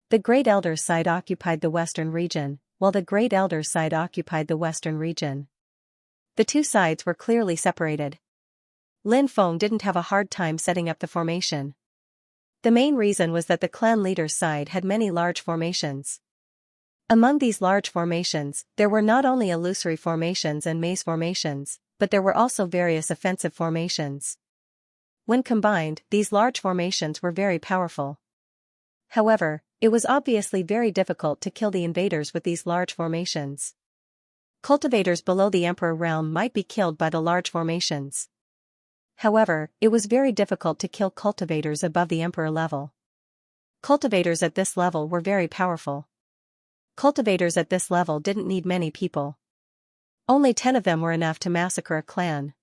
The Great Elders' side occupied the western region, while the Great Elders' side occupied the western region. The 2 sides were clearly separated. Lin Feng didn't have a hard time setting up the formation. The main reason was that the clan leader's side had many large formations. Among these large formations, there were not only illusory formations and maze formations, but there were also various offensive formations. When combined, these large formations were very powerful. However, it was obviously very difficult to kill the invaders with these large formations. Cultivators below the Emperor realm might be killed by the large formations. However, it was very difficult to kill cultivators above the Emperor level. Cultivators at this level were very powerful. Cultivators at this level didn't need many people. Only 10 of them were enough to massacre a clan.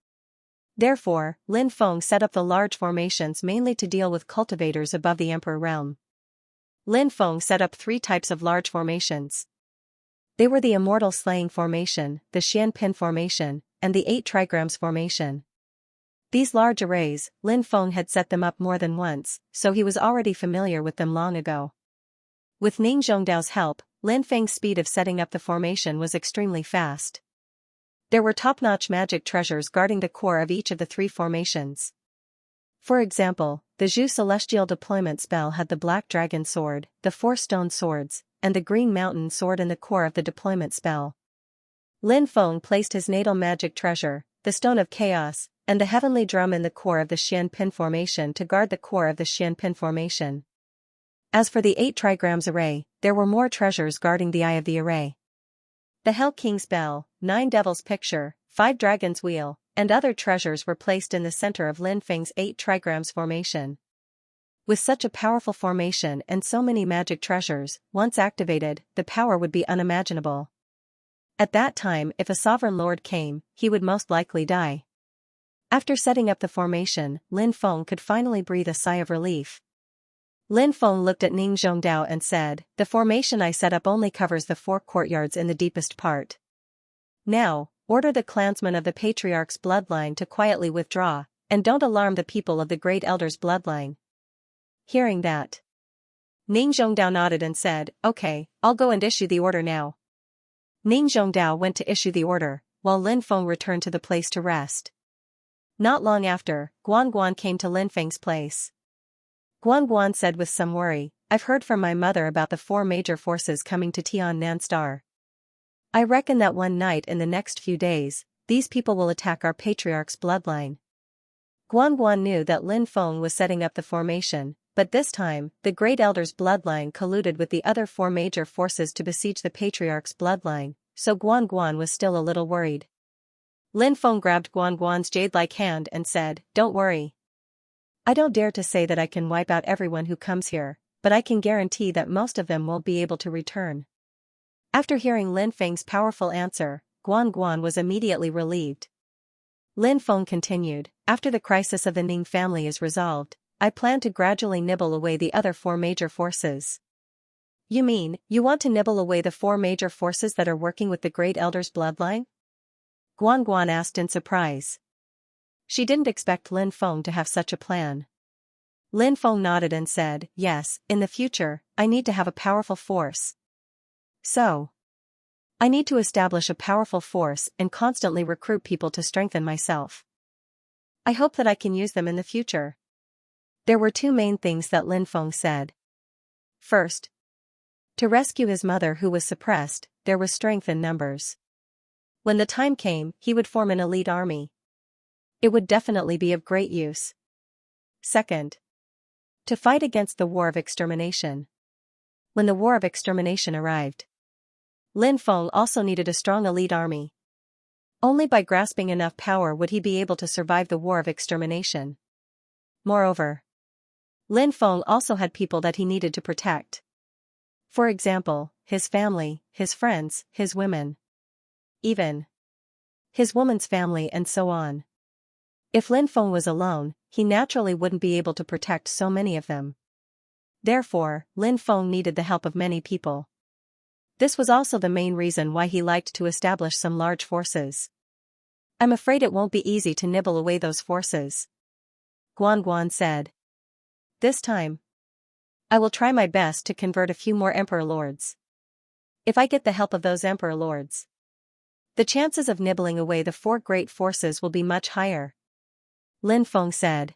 Therefore, Lin Feng set up the large formations mainly to deal with cultivators above the Emperor realm. Lin Feng set up 3 types of large formations. They were the Immortal Slaying Formation, the Xian Pin Formation, and the 8 Trigrams Formation. These large arrays, Lin Feng had set them up more than once, so he was already familiar with them long ago. With Ning Zhongdao's help, Lin Feng's speed of setting up the formation was extremely fast. There were top-notch magic treasures guarding the core of each of the 3 formations. For example, the Zhu Celestial Deployment spell had the Black Dragon Sword, the 4 Stone Swords, and the Green Mountain Sword in the core of the deployment spell. Lin Feng placed his natal magic treasure, the Stone of Chaos, and the Heavenly Drum in the core of the Xian Pin Formation to guard the core of the Xian Pin Formation. As for the 8 trigrams array, there were more treasures guarding the eye of the array. The Hell King's Bell, 9 Devils Picture, 5 Dragons Wheel, and other treasures were placed in the center of Lin Feng's 8 trigrams formation. With such a powerful formation and so many magic treasures, once activated, the power would be unimaginable. At that time, if a sovereign lord came, he would most likely die. After setting up the formation, Lin Feng could finally breathe a sigh of relief. Lin Feng looked at Ning Zhongdao and said, "The formation I set up only covers the 4 courtyards in the deepest part. Now, order the clansmen of the patriarch's bloodline to quietly withdraw, and don't alarm the people of the great elder's bloodline." Hearing that, Ning Zhongdao nodded and said, "Okay, I'll go and issue the order now." Ning Zhongdao went to issue the order, while Lin Feng returned to the place to rest. Not long after, Guan Guan came to Lin Feng's place. Guan Guan said with some worry, "I've heard from my mother about the 4 major forces coming to Tiannan Star. I reckon that one night in the next few days, these people will attack our patriarch's bloodline." Guan Guan knew that Lin Feng was setting up the formation, but this time, the great elder's bloodline colluded with the other 4 major forces to besiege the patriarch's bloodline, so Guan Guan was still a little worried. Lin Feng grabbed Guan Guan's jade-like hand and said, "Don't worry. I don't dare to say that I can wipe out everyone who comes here, but I can guarantee that most of them won't be able to return." After hearing Lin Feng's powerful answer, Guan Guan was immediately relieved. Lin Feng continued, "After the crisis of the Ning family is resolved, I plan to gradually nibble away the other 4 major forces." "You mean, you want to nibble away the 4 major forces that are working with the great elder's bloodline?" Guan Guan asked in surprise. She didn't expect Lin Feng to have such a plan. Lin Feng nodded and said, "Yes, in the future, I need to have a powerful force. So, I need to establish a powerful force and constantly recruit people to strengthen myself. I hope that I can use them in the future." There were 2 main things that Lin Feng said. First, to rescue his mother who was suppressed, there was strength in numbers. When the time came, he would form an elite army. It would definitely be of great use. Second, to fight against the war of extermination. When the war of extermination arrived, Lin Feng also needed a strong elite army. Only by grasping enough power would he be able to survive the war of extermination. Moreover, Lin Feng also had people that he needed to protect. For example, his family, his friends, his women. Even his woman's family and so on. If Lin Feng was alone, he naturally wouldn't be able to protect so many of them. Therefore, Lin Feng needed the help of many people. This was also the main reason why he liked to establish some large forces. "I'm afraid it won't be easy to nibble away those forces," Guan Guan said. "This time, I will try my best to convert a few more Emperor Lords. If I get the help of those Emperor Lords, the chances of nibbling away the 4 great forces will be much higher," Lin Feng said.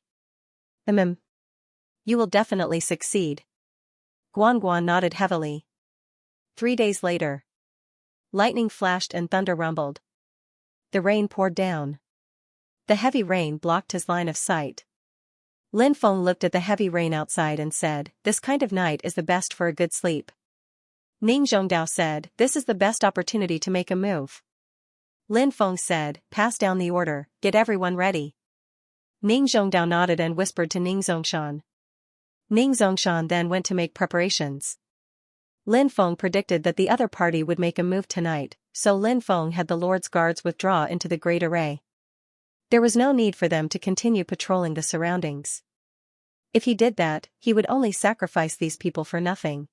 You will definitely succeed." Guan Guan nodded heavily. 3 days later, lightning flashed and thunder rumbled. The rain poured down. The heavy rain blocked his line of sight. Lin Feng looked at the heavy rain outside and said, "This kind of night is the best for a good sleep." Ning Zhongdao said, "This is the best opportunity to make a move." Lin Feng said, "Pass down the order, get everyone ready." Ning Zhongdao nodded and whispered to Ning Zongshan. Ning Zongshan then went to make preparations. Lin Feng predicted that the other party would make a move tonight, so Lin Feng had the Lord's guards withdraw into the great array. There was no need for them to continue patrolling the surroundings. If he did that, he would only sacrifice these people for nothing.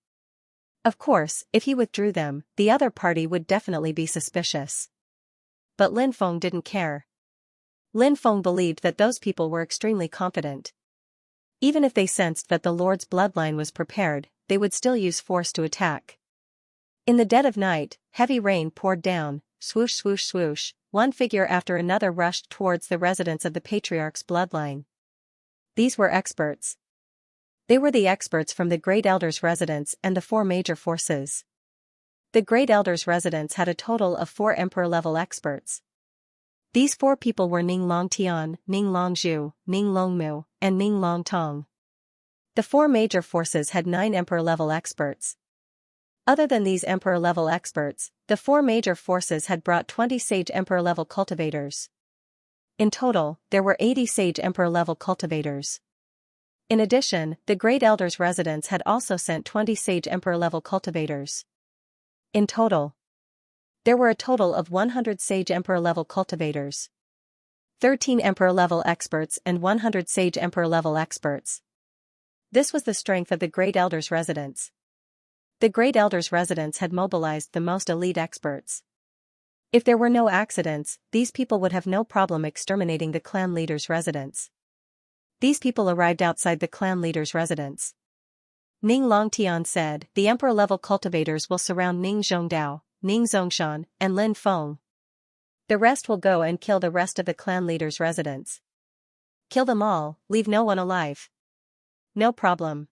Of course, if he withdrew them, the other party would definitely be suspicious. But Lin Feng didn't care. Lin Feng believed that those people were extremely confident. Even if they sensed that the Lord's bloodline was prepared, they would still use force to attack. In the dead of night, heavy rain poured down, swoosh swoosh swoosh, one figure after another rushed towards the residence of the patriarch's bloodline. These were experts. They were the experts from the Great Elder's residence and the 4 major forces. The Great Elder's residence had a total of 4 emperor-level experts. These 4 people were Ning Long Tian, Ning Long Zhu, Ning Long Mu, and Ning Long Tong. The four major forces had 9 emperor-level experts. Other than these emperor-level experts, the four major forces had brought 20 sage emperor-level cultivators. In total, there were 80 sage emperor-level cultivators. In addition, the Great Elder's residence had also sent 20 sage emperor-level cultivators. In total, there were a total of 100 sage emperor-level cultivators, 13 emperor-level experts and 100 sage emperor-level experts. This was the strength of the Great Elder's residence. The Great Elder's residence had mobilized the most elite experts. If there were no accidents, these people would have no problem exterminating the clan leader's residence. These people arrived outside the clan leader's residence. Ning Longtian said, "The emperor-level cultivators will surround Ning Zhongdao, Ning Zongshan, and Lin Feng. The rest will go and kill the rest of the clan leader's residence. Kill them all, leave no one alive." "No problem."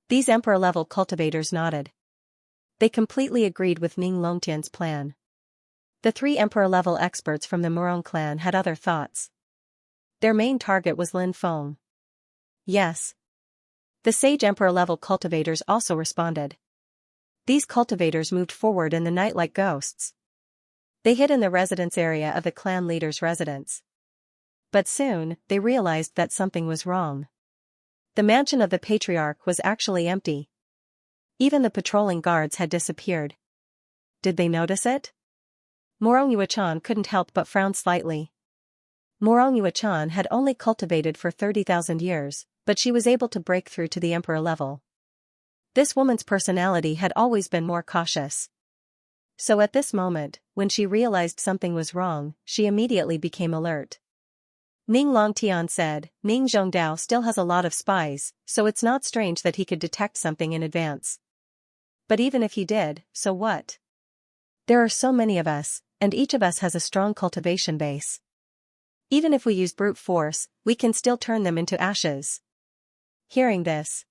These emperor-level cultivators nodded. They completely agreed with Ning Longtian's plan. The 3 emperor-level experts from the Murong clan had other thoughts. Their main target was Lin Feng. Yes. The sage emperor-level cultivators also responded. These cultivators moved forward in the night like ghosts. They hid in the residence area of the clan leader's residence. But soon, they realized that something was wrong. The mansion of the patriarch was actually empty. Even the patrolling guards had disappeared. Did they notice it? Morong Yuechan couldn't help but frown slightly. Morong Yuechan had only cultivated for 30,000 years, but she was able to break through to the emperor level. This woman's personality had always been more cautious. So at this moment, when she realized something was wrong, she immediately became alert. Ning Longtian said, "Ning Zhongdao still has a lot of spies, so it's not strange that he could detect something in advance. But even if he did, so what? There are so many of us, and each of us has a strong cultivation base. Even if we use brute force, we can still turn them into ashes." Hearing this,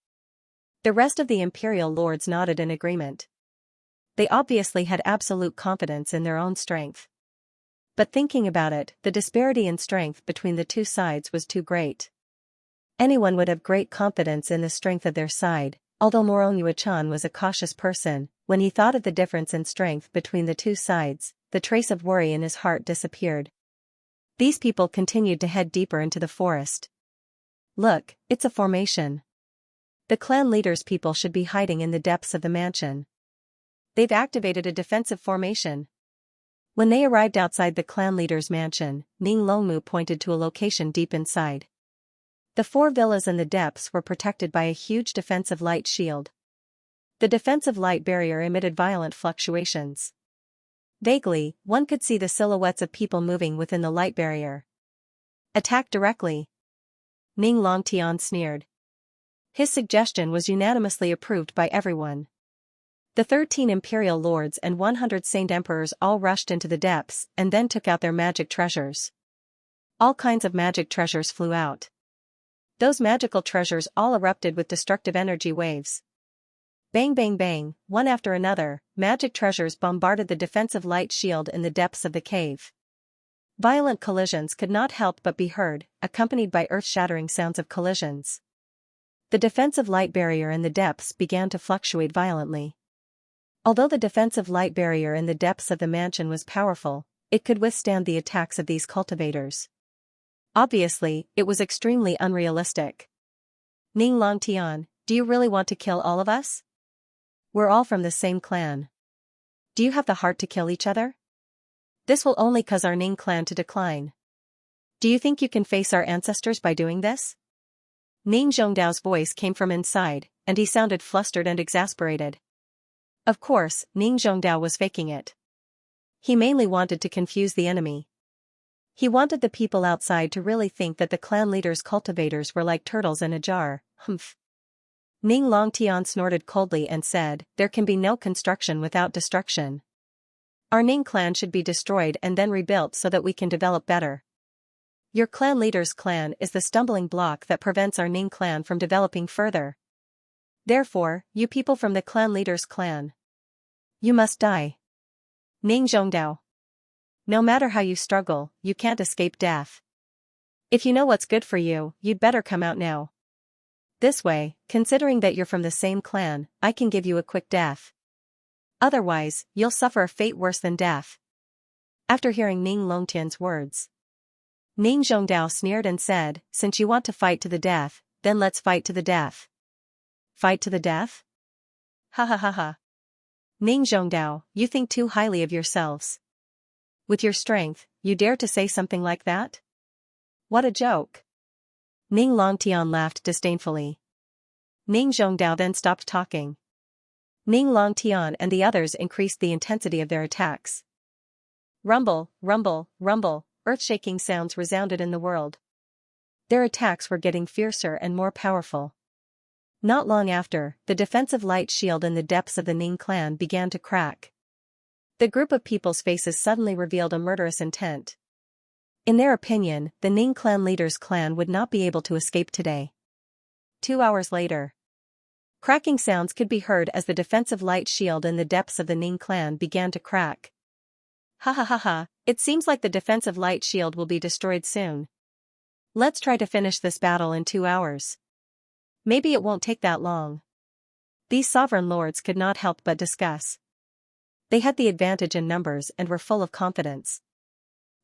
the rest of the imperial lords nodded in agreement. They obviously had absolute confidence in their own strength. But thinking about it, the disparity in strength between the two sides was too great. Anyone would have great confidence in the strength of their side, although Morong Yuechan was a cautious person. When he thought of the difference in strength between the two sides, the trace of worry in his heart disappeared. These people continued to head deeper into the forest. "Look, it's a formation. The clan leader's people should be hiding in the depths of the mansion. They've activated a defensive formation." When they arrived outside the clan leader's mansion, Ning Longmu pointed to a location deep inside. The 4 villas in the depths were protected by a huge defensive light shield. The defensive light barrier emitted violent fluctuations. Vaguely, one could see the silhouettes of people moving within the light barrier. "Attack directly." Ning Longtian sneered. His suggestion was unanimously approved by everyone. The 13 imperial lords and 100 saint emperors all rushed into the depths and then took out their magic treasures. All kinds of magic treasures flew out. Those magical treasures all erupted with destructive energy waves. Bang bang bang, one after another, magic treasures bombarded the defensive light shield in the depths of the cave. Violent collisions could not help but be heard, accompanied by earth-shattering sounds of collisions. The defensive light barrier in the depths began to fluctuate violently. Although the defensive light barrier in the depths of the mansion was powerful, it could withstand the attacks of these cultivators. Obviously, it was extremely unrealistic. "Ning Longtian, do you really want to kill all of us? We're all from the same clan. Do you have the heart to kill each other? This will only cause our Ning clan to decline. Do you think you can face our ancestors by doing this?" Ning Zhongdao's voice came from inside, and he sounded flustered and exasperated. Of course, Ning Zhongdao was faking it. He mainly wanted to confuse the enemy. He wanted the people outside to really think that the clan leader's cultivators were like turtles in a jar. Humph. Ning Longtian snorted coldly and said, "There can be no construction without destruction. Our Ning clan should be destroyed and then rebuilt so that we can develop better. Your clan leader's clan is the stumbling block that prevents our Ning clan from developing further. Therefore, you people from the clan leader's clan, you must die. Ning Zhongdao. No matter how you struggle, you can't escape death. If you know what's good for you, you'd better come out now." This way, considering that you're from the same clan, I can give you a quick death. Otherwise, you'll suffer a fate worse than death. After hearing Ning Longtian's words, Ning Zhongdao sneered and said, since you want to fight to the death, then let's fight to the death. Fight to the death? Ha ha ha ha. Ning Zhongdao, you think too highly of yourselves. With your strength, you dare to say something like that? What a joke. Ning Longtian laughed disdainfully. Ning Zhongdao then stopped talking. Ning Longtian and the others increased the intensity of their attacks. Rumble, rumble, rumble, earth-shaking sounds resounded in the world. Their attacks were getting fiercer and more powerful. Not long after, the defensive light shield in the depths of the Ning clan began to crack. The group of people's faces suddenly revealed a murderous intent. In their opinion, the Ning clan leader's clan would not be able to escape today. 2 hours later, cracking sounds could be heard as the defensive light shield in the depths of the Ning clan began to crack. Ha ha ha ha, it seems like the defensive light shield will be destroyed soon. Let's try to finish this battle in 2 hours. Maybe it won't take that long. These sovereign lords could not help but discuss. They had the advantage in numbers and were full of confidence.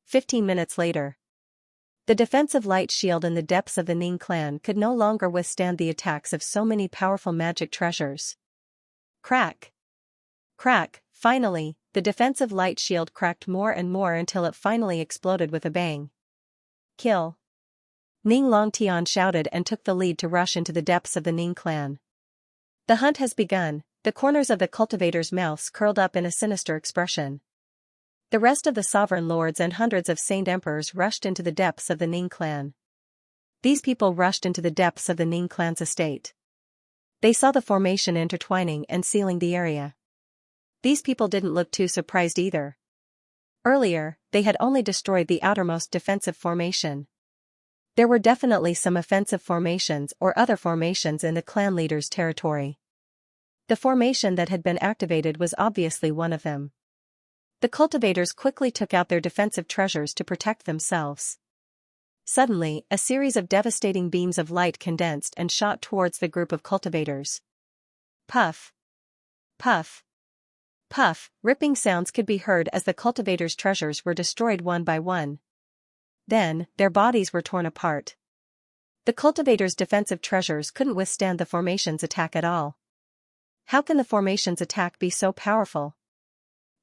15 minutes later, the defensive light shield in the depths of the Ning clan could no longer withstand the attacks of so many powerful magic treasures. Crack! Crack! Finally, the defensive light shield cracked more and more until it finally exploded with a bang. Kill! Ning Longtian shouted and took the lead to rush into the depths of the Ning clan. The hunt has begun, the corners of the cultivators' mouths curled up in a sinister expression. The rest of the sovereign lords and hundreds of saint emperors rushed into the depths of the Ning clan. These people rushed into the depths of the Ning clan's estate. They saw the formation intertwining and sealing the area. These people didn't look too surprised either. Earlier, they had only destroyed the outermost defensive formation. There were definitely some offensive formations or other formations in the clan leader's territory. The formation that had been activated was obviously one of them. The cultivators quickly took out their defensive treasures to protect themselves. Suddenly, a series of devastating beams of light condensed and shot towards the group of cultivators. Puff! Puff! Puff! Ripping sounds could be heard as the cultivators' treasures were destroyed one by one. Then, their bodies were torn apart. The cultivators' defensive treasures couldn't withstand the formation's attack at all. How can the formation's attack be so powerful?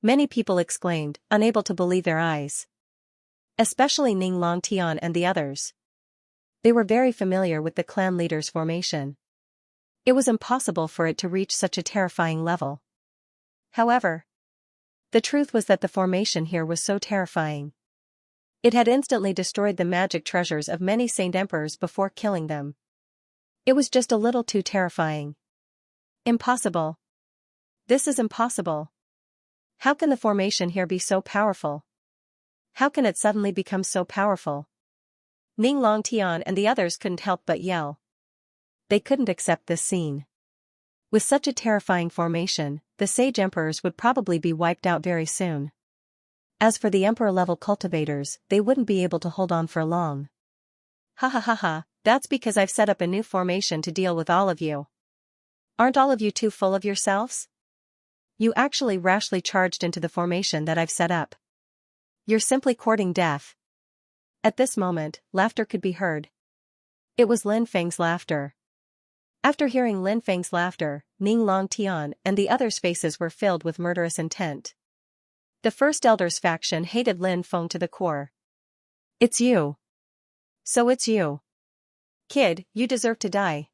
Many people exclaimed, unable to believe their eyes. Especially Ning Longtian and the others. They were very familiar with the clan leader's formation. It was impossible for it to reach such a terrifying level. However, the truth was that the formation here was so terrifying. It had instantly destroyed the magic treasures of many saint emperors before killing them. It was just a little too terrifying. Impossible. This is impossible. How can the formation here be so powerful? How can it suddenly become so powerful? Ning Longtian and the others couldn't help but yell. They couldn't accept this scene. With such a terrifying formation, the sage emperors would probably be wiped out very soon. As for the emperor-level cultivators, they wouldn't be able to hold on for long. Ha ha ha ha, that's because I've set up a new formation to deal with all of you. Aren't all of you too full of yourselves? You actually rashly charged into the formation that I've set up. You're simply courting death. At this moment, laughter could be heard. It was Lin Feng's laughter. After hearing Lin Feng's laughter, Ning Longtian and the others' faces were filled with murderous intent. The First Elder's faction hated Lin Feng to the core. It's you. So it's you. Kid, you deserve to die.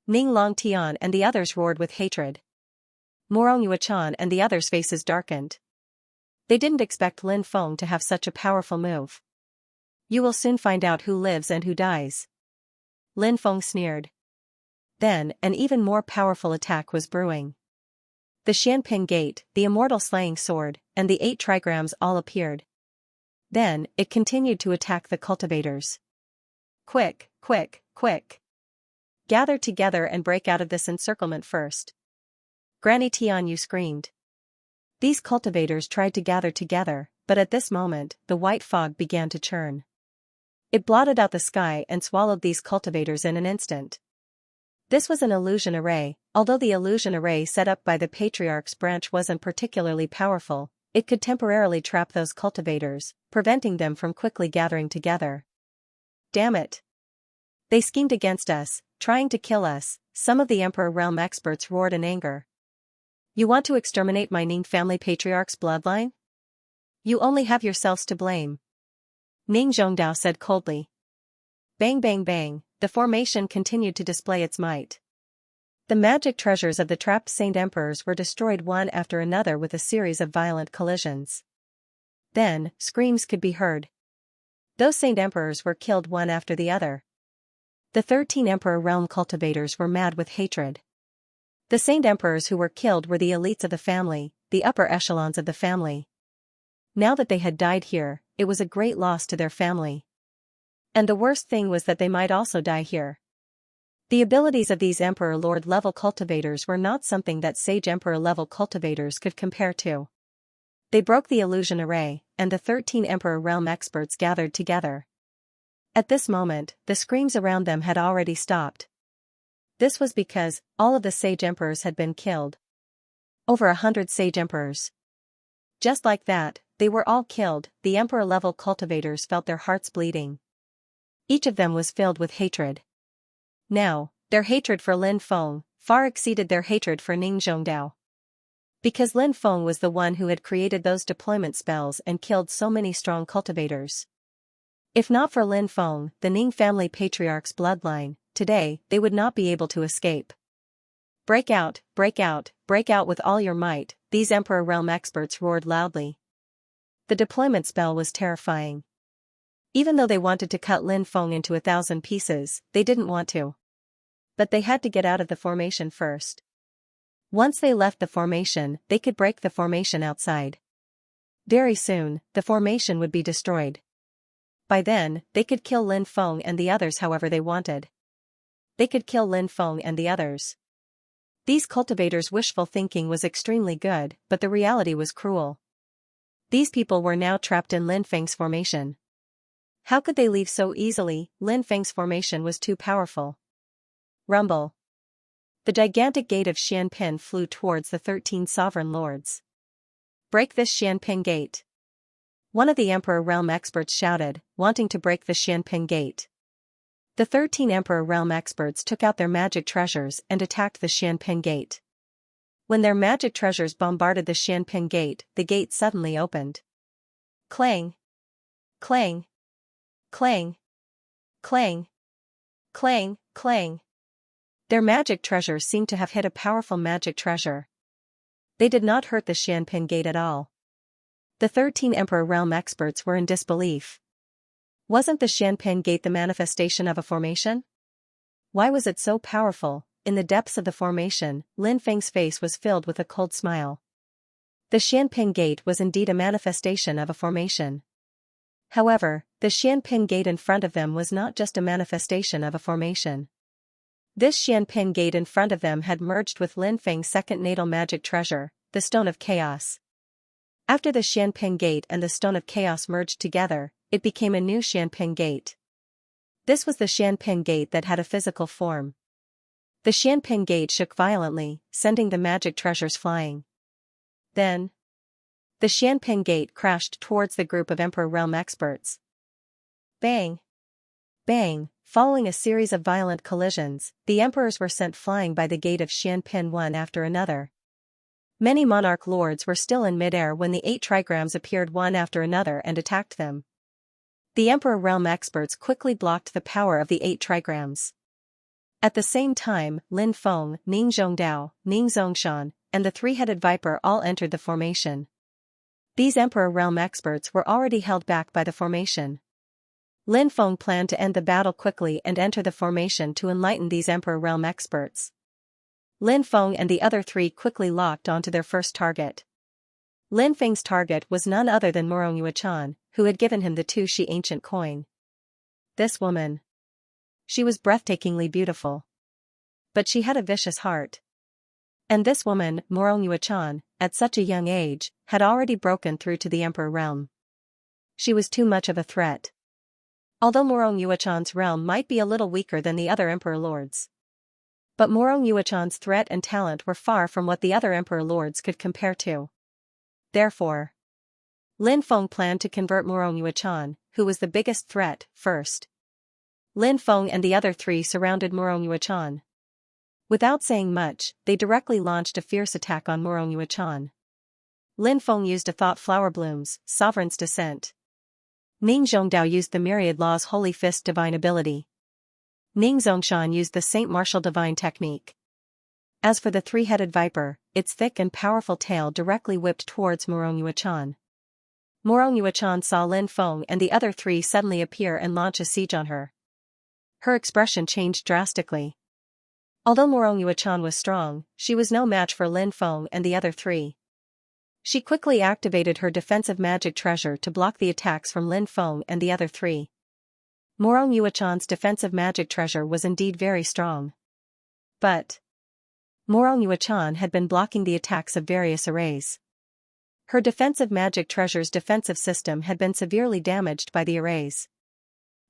Ning Longtian and the others roared with hatred. Morong Yuechan and the others' faces darkened. They didn't expect Lin Feng to have such a powerful move. You will soon find out who lives and who dies. Lin Feng sneered. Then, an even more powerful attack was brewing. The Xianping Gate, the Immortal Slaying Sword, and the 8 trigrams all appeared. Then, it continued to attack the cultivators. Quick, quick, quick. Gather together and break out of this encirclement first. Granny Tianyu screamed. These cultivators tried to gather together, but at this moment, the white fog began to churn. It blotted out the sky and swallowed these cultivators in an instant. This was an illusion array. Although the illusion array set up by the Patriarch's branch wasn't particularly powerful, it could temporarily trap those cultivators, preventing them from quickly gathering together. Damn it! They schemed against us, trying to kill us, some of the Emperor Realm experts roared in anger. You want to exterminate my Ning family patriarch's bloodline? You only have yourselves to blame. Ning Zhongdao said coldly. Bang bang bang, the formation continued to display its might. The magic treasures of the trapped Saint Emperors were destroyed one after another with a series of violent collisions. Then, screams could be heard. Those Saint Emperors were killed one after the other. The 13 Emperor Realm cultivators were mad with hatred. The Saint Emperors who were killed were the elites of the family, the upper echelons of the family. Now that they had died here, it was a great loss to their family. And the worst thing was that they might also die here. The abilities of these Emperor Lord level cultivators were not something that Sage Emperor level cultivators could compare to. They broke the illusion array, and the 13 Emperor Realm experts gathered together. At this moment, the screams around them had already stopped. This was because all of the Sage Emperors had been killed. Over 100 Sage Emperors. Just like that, they were all killed. The Emperor-level cultivators felt their hearts bleeding. Each of them was filled with hatred. Now, their hatred for Lin Feng far exceeded their hatred for Ning Zhongdao. Because Lin Feng was the one who had created those deployment spells and killed so many strong cultivators. If not for Lin Feng, the Ning family patriarch's bloodline, today, they would not be able to escape. Break out, break out, break out with all your might, these Emperor Realm experts roared loudly. The deployment spell was terrifying. Even though they wanted to cut Lin Feng into 1,000 pieces, they didn't want to. But they had to get out of the formation first. Once they left the formation, they could break the formation outside. Very soon, the formation would be destroyed. By then, they could kill Lin Feng and the others however they wanted. They could kill Lin Feng and the others. These cultivators' wishful thinking was extremely good, but the reality was cruel. These people were now trapped in Lin Feng's formation. How could they leave so easily? Lin Feng's formation was too powerful. Rumble. The gigantic gate of Xianping flew towards the 13 sovereign lords. Break this Xianping gate. One of the Emperor Realm experts shouted, wanting to break the Xianping gate. The 13 Emperor Realm experts took out their magic treasures and attacked the Xianping gate. When their magic treasures bombarded the Xianping gate, the gate suddenly opened. Clang! Clang! Clang! Clang! Clang! Clang! Their magic treasures seemed to have hit a powerful magic treasure. They did not hurt the Xianping gate at all. The 13 Emperor Realm experts were in disbelief. Wasn't the Xianping gate the manifestation of a formation? Why was it so powerful? In the depths of the formation, Lin Feng's face was filled with a cold smile. The Xianping gate was indeed a manifestation of a formation. However, the Xianping gate in front of them was not just a manifestation of a formation. This Xianping gate in front of them had merged with Lin Feng's second natal magic treasure, the Stone of Chaos. After the Xianping gate and the Stone of Chaos merged together, it became a new Xianping gate. This was the Xianping gate that had a physical form. The Xianping gate shook violently, sending the magic treasures flying. Then, the Xianping gate crashed towards the group of Emperor Realm experts. Bang! Bang! Following a series of violent collisions, the emperors were sent flying by the gate of Xianping one after another. Many monarch lords were still in midair when the 8 trigrams appeared one after another and attacked them. The Emperor Realm experts quickly blocked the power of the 8 trigrams. At the same time, Lin Feng, Ning Zhongdao, Ning Zongshan, and the 3-headed viper all entered the formation. These Emperor Realm experts were already held back by the formation. Lin Feng planned to end the battle quickly and enter the formation to enlighten these Emperor Realm experts. Lin Feng and the other 3 quickly locked onto their first target. Lin Feng's target was none other than Murong Yuechan, who had given him the 2 Shi ancient coin. This woman. She was breathtakingly beautiful. But she had a vicious heart. And this woman, Murong Yuechan, at such a young age, had already broken through to the Emperor realm. She was too much of a threat. Although Murong Yuechan's realm might be a little weaker than the other Emperor lords. But Morong Yuechan's threat and talent were far from what the other emperor lords could compare to. Therefore, Lin Feng planned to convert Morong Yuechan, who was the biggest threat, first. Lin Feng and the other three surrounded Morong Yuechan. Without saying much, they directly launched a fierce attack on Morong Yuechan. Lin Feng used a thought flower blooms, sovereign's descent. Ning Zhongdao used the myriad law's holy fist divine ability. Ning Zongshan used the Saint Martial divine technique. As for the three-headed viper, its thick and powerful tail directly whipped towards Morong Yuechan. Morong Yuechan saw Lin Feng and the other three suddenly appear and launch a siege on her. Her expression changed drastically. Although Morong Yuechan was strong, she was no match for Lin Feng and the other three. She quickly activated her defensive magic treasure to block the attacks from Lin Feng and the other three. Morong Yuechan's defensive magic treasure was indeed very strong. But Morong Yuechan had been blocking the attacks of various arrays. Her defensive magic treasure's defensive system had been severely damaged by the arrays.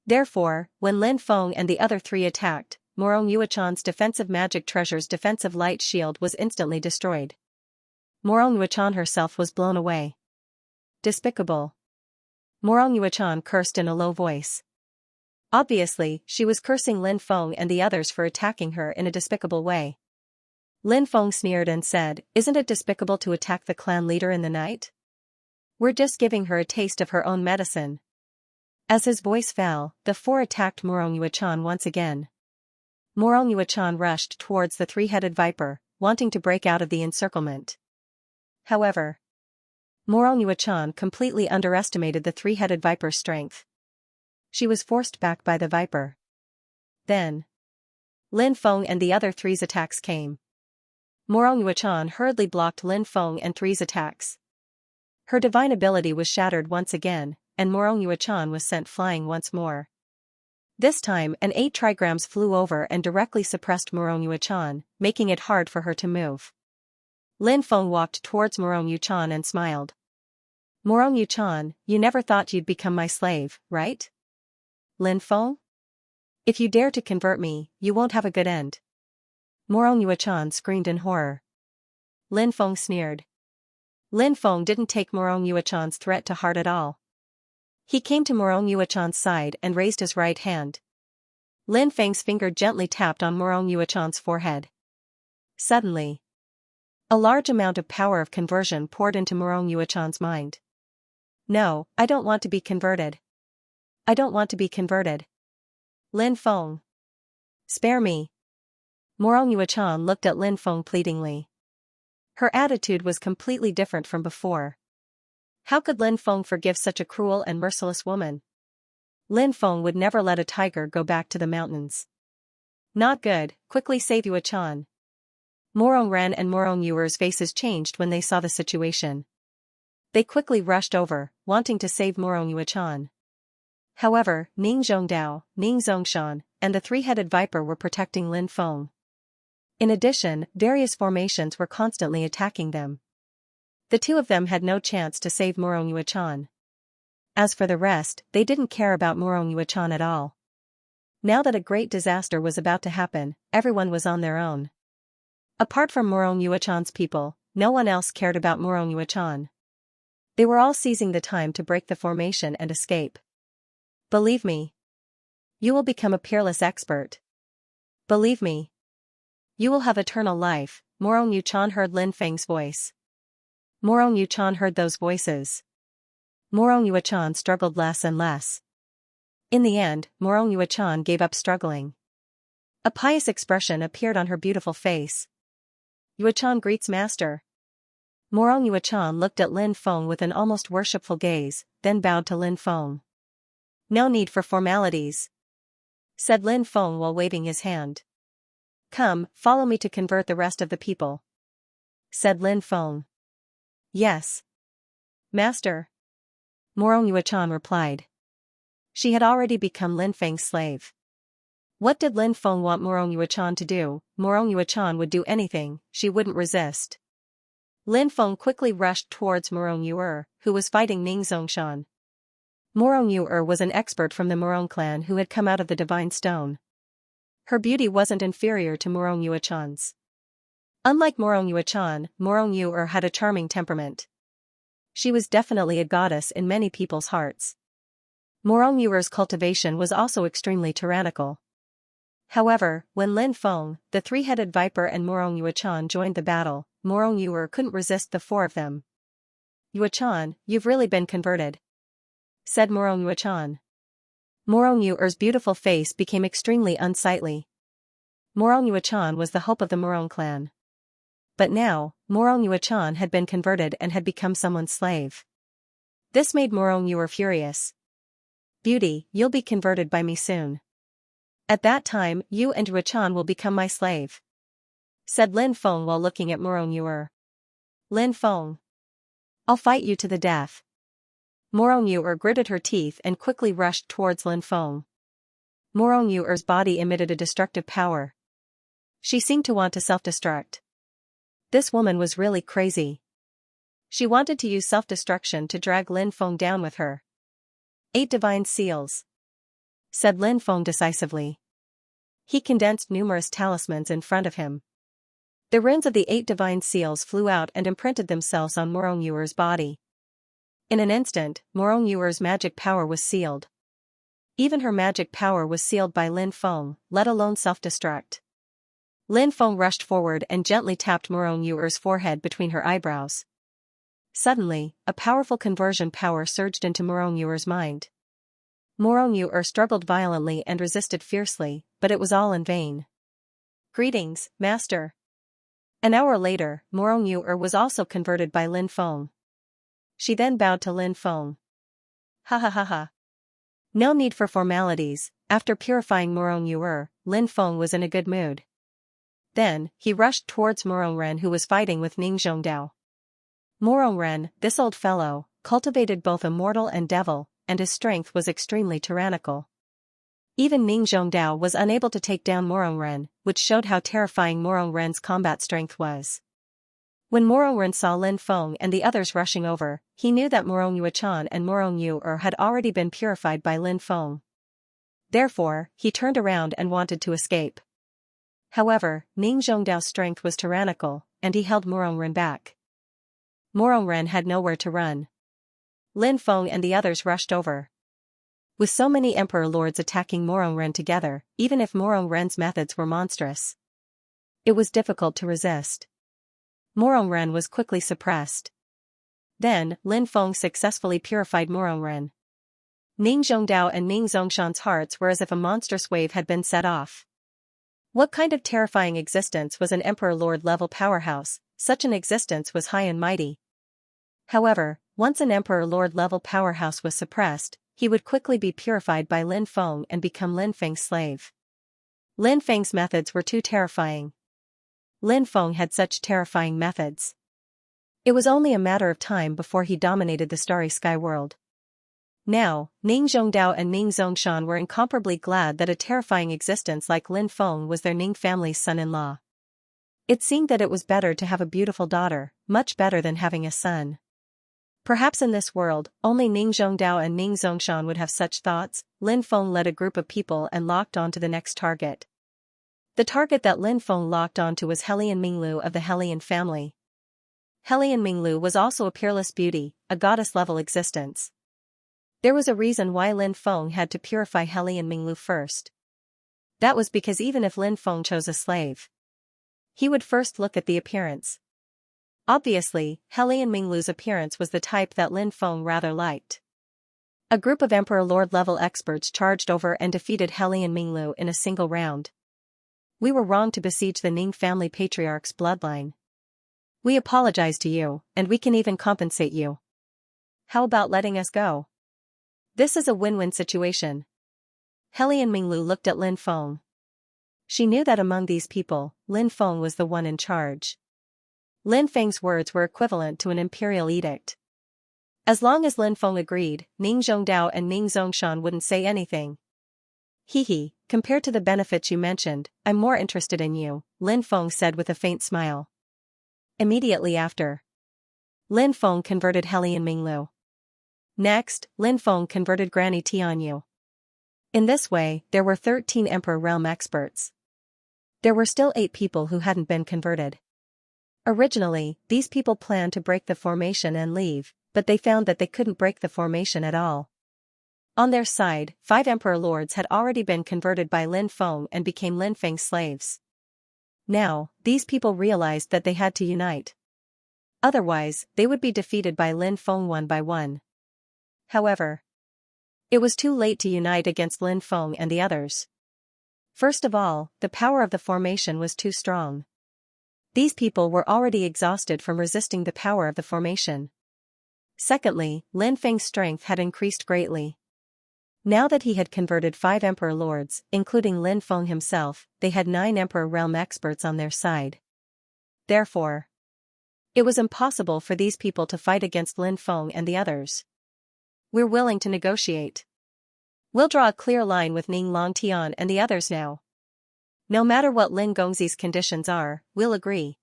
Therefore, when Lin Feng and the other three attacked, Morong Yuechan's defensive magic treasure's defensive light shield was instantly destroyed. Morong Yuechan herself was blown away. Despicable. Morong Yuechan cursed in a low voice. Obviously, she was cursing Lin Feng and the others for attacking her in a despicable way. Lin Feng sneered and said, "Isn't it despicable to attack the clan leader in the night? We're just giving her a taste of her own medicine." As his voice fell, the four attacked Morong Yuechan once again. Morong Yuechan rushed towards the three-headed viper, wanting to break out of the encirclement. However, Morong Yuechan completely underestimated the three-headed viper's strength. She was forced back by the viper. Then, Lin Feng and the other three's attacks came. Morong Yuechan hurriedly blocked Lin Feng and three's attacks. Her divine ability was shattered once again, and Morong Yuechan was sent flying once more. This time an 8 trigrams flew over and directly suppressed Morong Yuechan, making it hard for her to move. Lin Feng walked towards Morong Yuechan and smiled. "Morong Yuechan, you never thought you'd become my slave, right? Lin Feng? If you dare to convert me, you won't have a good end." Morong Yuechan screamed in horror. Lin Feng sneered. Lin Feng didn't take Morong Yuechan's threat to heart at all. He came to Morong Yuechan's side and raised his right hand. Lin Feng's finger gently tapped on Morong Yuechan's forehead. Suddenly, a large amount of power of conversion poured into Morong Yuechan's mind. "No, I don't want to be converted. I don't want to be converted. Lin Feng. Spare me." Morong Yuechan looked at Lin Feng pleadingly. Her attitude was completely different from before. How could Lin Feng forgive such a cruel and merciless woman? Lin Feng would never let a tiger go back to the mountains. "Not good, quickly save Yuechan." Morong Ren and Morong Yuer's faces changed when they saw the situation. They quickly rushed over, wanting to save Morong Yuechan. However, Ning Zhongdao, Ning Zongshan, and the three-headed viper were protecting Lin Feng. In addition, various formations were constantly attacking them. The two of them had no chance to save Morong Yuechan. As for the rest, they didn't care about Morong Yuechan at all. Now that a great disaster was about to happen, everyone was on their own. Apart from Morong Yuechan's people, no one else cared about Morong Yuechan. They were all seizing the time to break the formation and escape. "Believe me, you will become a peerless expert. Believe me, you will have eternal life." Morong Yuechan heard Lin Feng's voice. Morong Yuechan heard those voices. Morong Yuechan struggled less and less. In the end, Morong Yuechan gave up struggling. A pious expression appeared on her beautiful face. "Yuechan greets master." Morong Yuechan looked at Lin Feng with an almost worshipful gaze, then bowed to Lin Feng. "No need for formalities," said Lin Feng while waving his hand. "Come, follow me to convert the rest of the people," said Lin Feng. "Yes, master," Morong Yuechan replied. She had already become Lin Feng's slave. What did Lin Feng want Morong Yuechan to do? Morong Yuechan would do anything, she wouldn't resist. Lin Feng quickly rushed towards Morong Yuer, who was fighting Ning Zongshan. Morong Yuer was an expert from the Morong clan who had come out of the Divine Stone. Her beauty wasn't inferior to Morong Yuechan's. Unlike Morong Yuechan, Morong Yuer had a charming temperament. She was definitely a goddess in many people's hearts. Morong Yuer's cultivation was also extremely tyrannical. However, when Lin Feng, the three-headed viper and Morong Yuechan joined the battle, Morong Yuer couldn't resist the four of them. "Yuechan, you've really been converted," said Morong Yuechan. Morong Yuer's beautiful face became extremely unsightly. Morong Yuechan was the hope of the Morong clan. But now, Morong Yuechan had been converted and had become someone's slave. This made Morong Yuer furious. "Beauty, you'll be converted by me soon. At that time, you and Yuechan will become my slave," said Lin Feng while looking at Morong Yuer. "Lin Feng, I'll fight you to the death." Morong Yuer gritted her teeth and quickly rushed towards Lin Feng. Morong Yuer's body emitted a destructive power. She seemed to want to self-destruct. This woman was really crazy. She wanted to use self-destruction to drag Lin Feng down with her. 8 divine seals," said Lin Feng decisively. He condensed numerous talismans in front of him. The runes of the 8 divine seals flew out and imprinted themselves on Morong Yuer's body. In an instant, Morong Yuer's magic power was sealed. Even her magic power was sealed by Lin Feng, let alone self-destruct. Lin Feng rushed forward and gently tapped Morong Yuer's forehead between her eyebrows. Suddenly, a powerful conversion power surged into Morong Yuer's mind. Morong Yuer struggled violently and resisted fiercely, but it was all in vain. "Greetings, Master." An hour later, Morong Yuer was also converted by Lin Feng. She then bowed to Lin Feng. "Ha ha ha ha." No need for formalities. After purifying Morong Yuer, Lin Feng was in a good mood. Then, he rushed towards Morong Ren who was fighting with Ning Zhongdao. Morong Ren, this old fellow, cultivated both a mortal and devil, and his strength was extremely tyrannical. Even Ning Zhongdao was unable to take down Morong Ren, which showed how terrifying Morong Ren's combat strength was. When Morong Ren saw Lin Feng and the others rushing over, he knew that Morong Yuechan and Morong Yuer had already been purified by Lin Feng. Therefore, he turned around and wanted to escape. However, Ning Zhongdao's strength was tyrannical, and he held Morong Ren back. Morong Ren had nowhere to run. Lin Feng and the others rushed over. With so many Emperor Lords attacking Morong Ren together, even if Morong Ren's methods were monstrous, it was difficult to resist. Morong Ren was quickly suppressed. Then, Lin Feng successfully purified Morong Ren. Ning Zhongdao and Ning Zongshan's hearts were as if a monstrous wave had been set off. What kind of terrifying existence was an Emperor Lord level powerhouse? Such an existence was high and mighty. However, once an Emperor Lord level powerhouse was suppressed, he would quickly be purified by Lin Feng and become Lin Feng's slave. Lin Feng's methods were too terrifying. Lin Feng had such terrifying methods. It was only a matter of time before he dominated the starry sky world. Now, Ning Zhongdao and Ning Zongshan were incomparably glad that a terrifying existence like Lin Feng was their Ning family's son-in-law. It seemed that it was better to have a beautiful daughter, much better than having a son. Perhaps in this world, only Ning Zhongdao and Ning Zongshan would have such thoughts. Lin Feng led a group of people and locked on to the next target. The target that Lin Feng locked onto was Helian Minglu of the Helian family. Helian Minglu was also a peerless beauty, a goddess-level existence. There was a reason why Lin Feng had to purify Helian Minglu first. That was because even if Lin Feng chose a slave, he would first look at the appearance. Obviously, Helian Minglu's appearance was the type that Lin Feng rather liked. A group of Emperor Lord level experts charged over and defeated Helian Minglu in a single round. "We were wrong to besiege the Ning family patriarch's bloodline. We apologize to you, and we can even compensate you. How about letting us go? This is a win-win situation." Helian Minglu looked at Lin Feng. She knew that among these people, Lin Feng was the one in charge. Lin Feng's words were equivalent to an imperial edict. As long as Lin Feng agreed, Ning Zhongdao and Ning Zongshan wouldn't say anything. "Hee, compared to the benefits you mentioned, I'm more interested in you," Lin Feng said with a faint smile. Immediately after, Lin Feng converted Helian Minglu. Next, Lin Feng converted Granny Tianyu. In this way, there were 13 Emperor Realm experts. There were still 8 people who hadn't been converted. Originally, these people planned to break the formation and leave, but they found that they couldn't break the formation at all. On their side, 5 Emperor Lords had already been converted by Lin Feng and became Lin Feng's slaves. Now, these people realized that they had to unite. Otherwise, they would be defeated by Lin Feng one by one. However, it was too late to unite against Lin Feng and the others. First of all, the power of the formation was too strong. These people were already exhausted from resisting the power of the formation. Secondly, Lin Feng's strength had increased greatly. Now that he had converted 5 Emperor Lords, including Lin Feng himself, they had 9 Emperor Realm experts on their side. Therefore, it was impossible for these people to fight against Lin Feng and the others. We're willing to negotiate. We'll draw a clear line with Ning Longtian and the others now. No matter what Lin Gongzi's conditions are, we'll agree.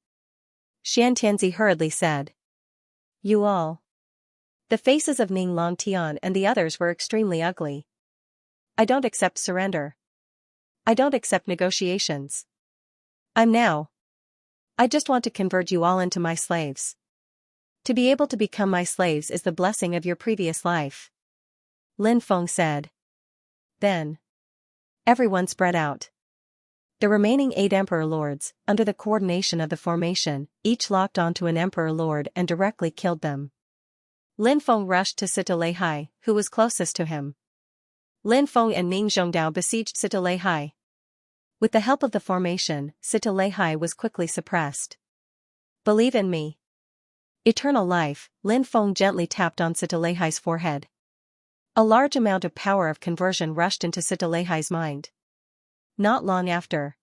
Xianxia hurriedly said. You all. The faces of Ning Longtian and the others were extremely ugly. I don't accept surrender. I don't accept negotiations. I just want to convert you all into my slaves. To be able to become my slaves is the blessing of your previous life. Lin Feng said. Then, everyone spread out. The remaining 8 Emperor Lords, under the coordination of the formation, each locked onto an Emperor Lord and directly killed them. Lin Feng rushed to Sita Leihai, who was closest to him. Lin Feng and Ning Zhongdao besieged Sita Leihai. With the help of the formation, Sita Leihai was quickly suppressed. Believe in me. Eternal life, Lin Feng gently tapped on Sita Leihai's forehead. A large amount of power of conversion rushed into Sita Leihai's mind. Not long after,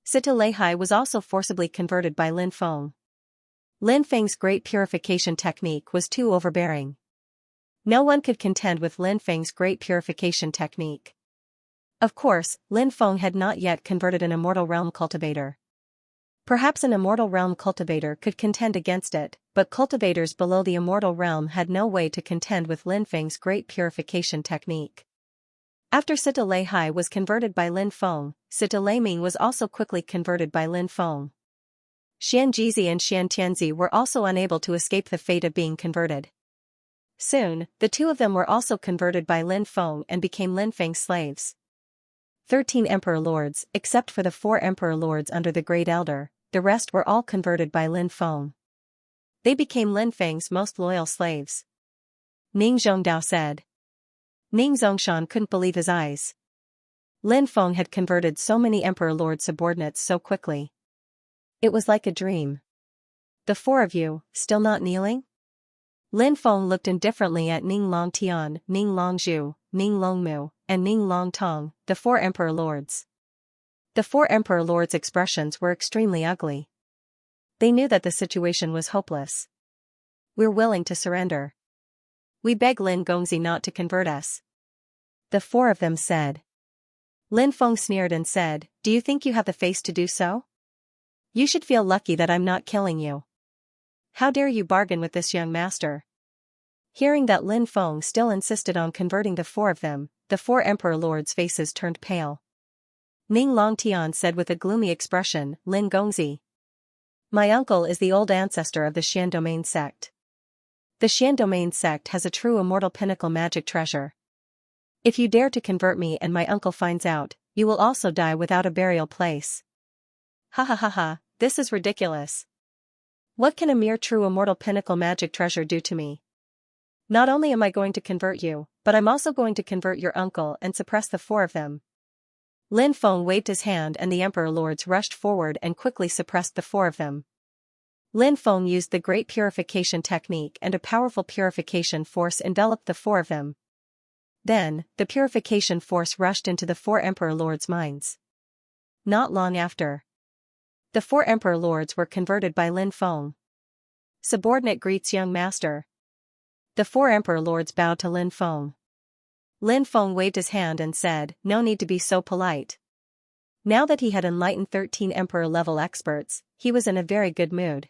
Sita Leihai was also forcibly converted by Lin Feng. Lin Feng's great purification technique was too overbearing. No one could contend with Lin Feng's great purification technique. Of course, Lin Feng had not yet converted an Immortal Realm cultivator. Perhaps an Immortal Realm cultivator could contend against it, but cultivators below the Immortal Realm had no way to contend with Lin Feng's great purification technique. After Sita Leihai was converted by Lin Feng, Sita Leiming was also quickly converted by Lin Feng. Xianxia and Xiantianzi were also unable to escape the fate of being converted. Soon, the 2 of them were also converted by Lin Feng and became Lin Feng's slaves. 13 Emperor Lords, except for the 4 Emperor Lords under the Great Elder, the rest were all converted by Lin Feng. They became Lin Feng's most loyal slaves. Ning Zhongdao said. Ning Zongshan couldn't believe his eyes. Lin Feng had converted so many Emperor Lord subordinates so quickly. It was like a dream. The 4 of you, still not kneeling? Lin Feng looked indifferently at Ning Longtian, Ning Longzhu, Ning Longmu, and Ning Longtong, the 4 Emperor Lords. The 4 Emperor Lords' expressions were extremely ugly. They knew that the situation was hopeless. We're willing to surrender. We beg Lin Gongzi not to convert us. The 4 of them said. Lin Feng sneered and said, Do you think you have the face to do so? You should feel lucky that I'm not killing you. How dare you bargain with this young master? Hearing that Lin Feng still insisted on converting the 4 of them, the 4 Emperor Lords' faces turned pale. Ning Longtian said with a gloomy expression, Lin Gongzi. My uncle is the old ancestor of the Xian Domain sect. The Xian Domain sect has a true immortal pinnacle magic treasure. If you dare to convert me and my uncle finds out, you will also die without a burial place. Ha ha ha ha, this is ridiculous. What can a mere true immortal pinnacle magic treasure do to me? Not only am I going to convert you, but I'm also going to convert your uncle and suppress the 4 of them. Lin Feng waved his hand and the Emperor Lords rushed forward and quickly suppressed the 4 of them. Lin Feng used the great purification technique and a powerful purification force enveloped the 4 of them. Then, the purification force rushed into the 4 Emperor Lords' minds. Not long after, the 4 Emperor Lords were converted by Lin Feng. Subordinate greets young master. The 4 Emperor Lords bowed to Lin Feng. Lin Feng waved his hand and said, No need to be so polite. Now that he had enlightened 13 Emperor-level experts, he was in a very good mood.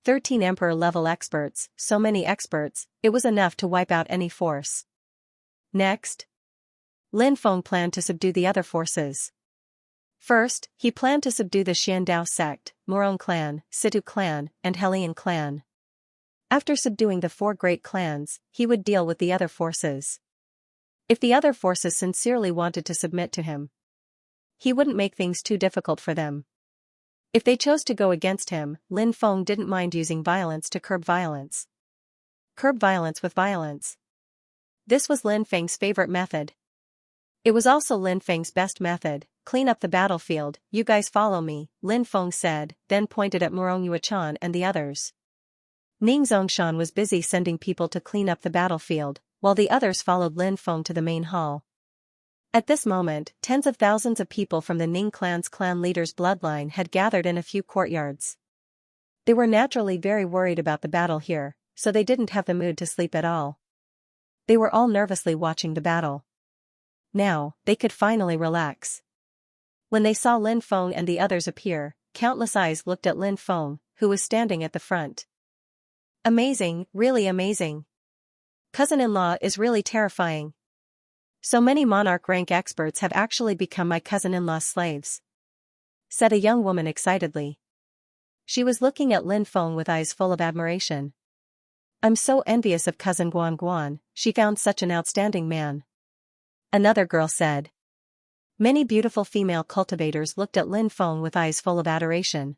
13 Emperor-level experts, so many experts, it was enough to wipe out any force. Next, Lin Feng planned to subdue the other forces. First, he planned to subdue the Xiandao sect, Morong clan, Situ clan, and Helian clan. After subduing the 4 great clans, he would deal with the other forces. If the other forces sincerely wanted to submit to him, he wouldn't make things too difficult for them. If they chose to go against him, Lin Feng didn't mind using violence to curb violence. Curb violence with violence. This was Lin Feng's favorite method. It was also Lin Feng's best method. Clean up the battlefield, you guys follow me, Lin Feng said, then pointed at Murong Yuechan and the others. Ning Zongshan was busy sending people to clean up the battlefield, while the others followed Lin Feng to the main hall. At this moment, tens of thousands of people from the Ning clan's clan leader's bloodline had gathered in a few courtyards. They were naturally very worried about the battle here, so they didn't have the mood to sleep at all. They were all nervously watching the battle. Now, they could finally relax. When they saw Lin Feng and the others appear, countless eyes looked at Lin Feng, who was standing at the front. Amazing, really amazing. Cousin-in-law is really terrifying. So many monarch rank experts have actually become my cousin-in-law's slaves, said a young woman excitedly. She was looking at Lin Feng with eyes full of admiration. I'm so envious of cousin Guan Guan, she found such an outstanding man. Another girl said. Many beautiful female cultivators looked at Lin Feng with eyes full of adoration.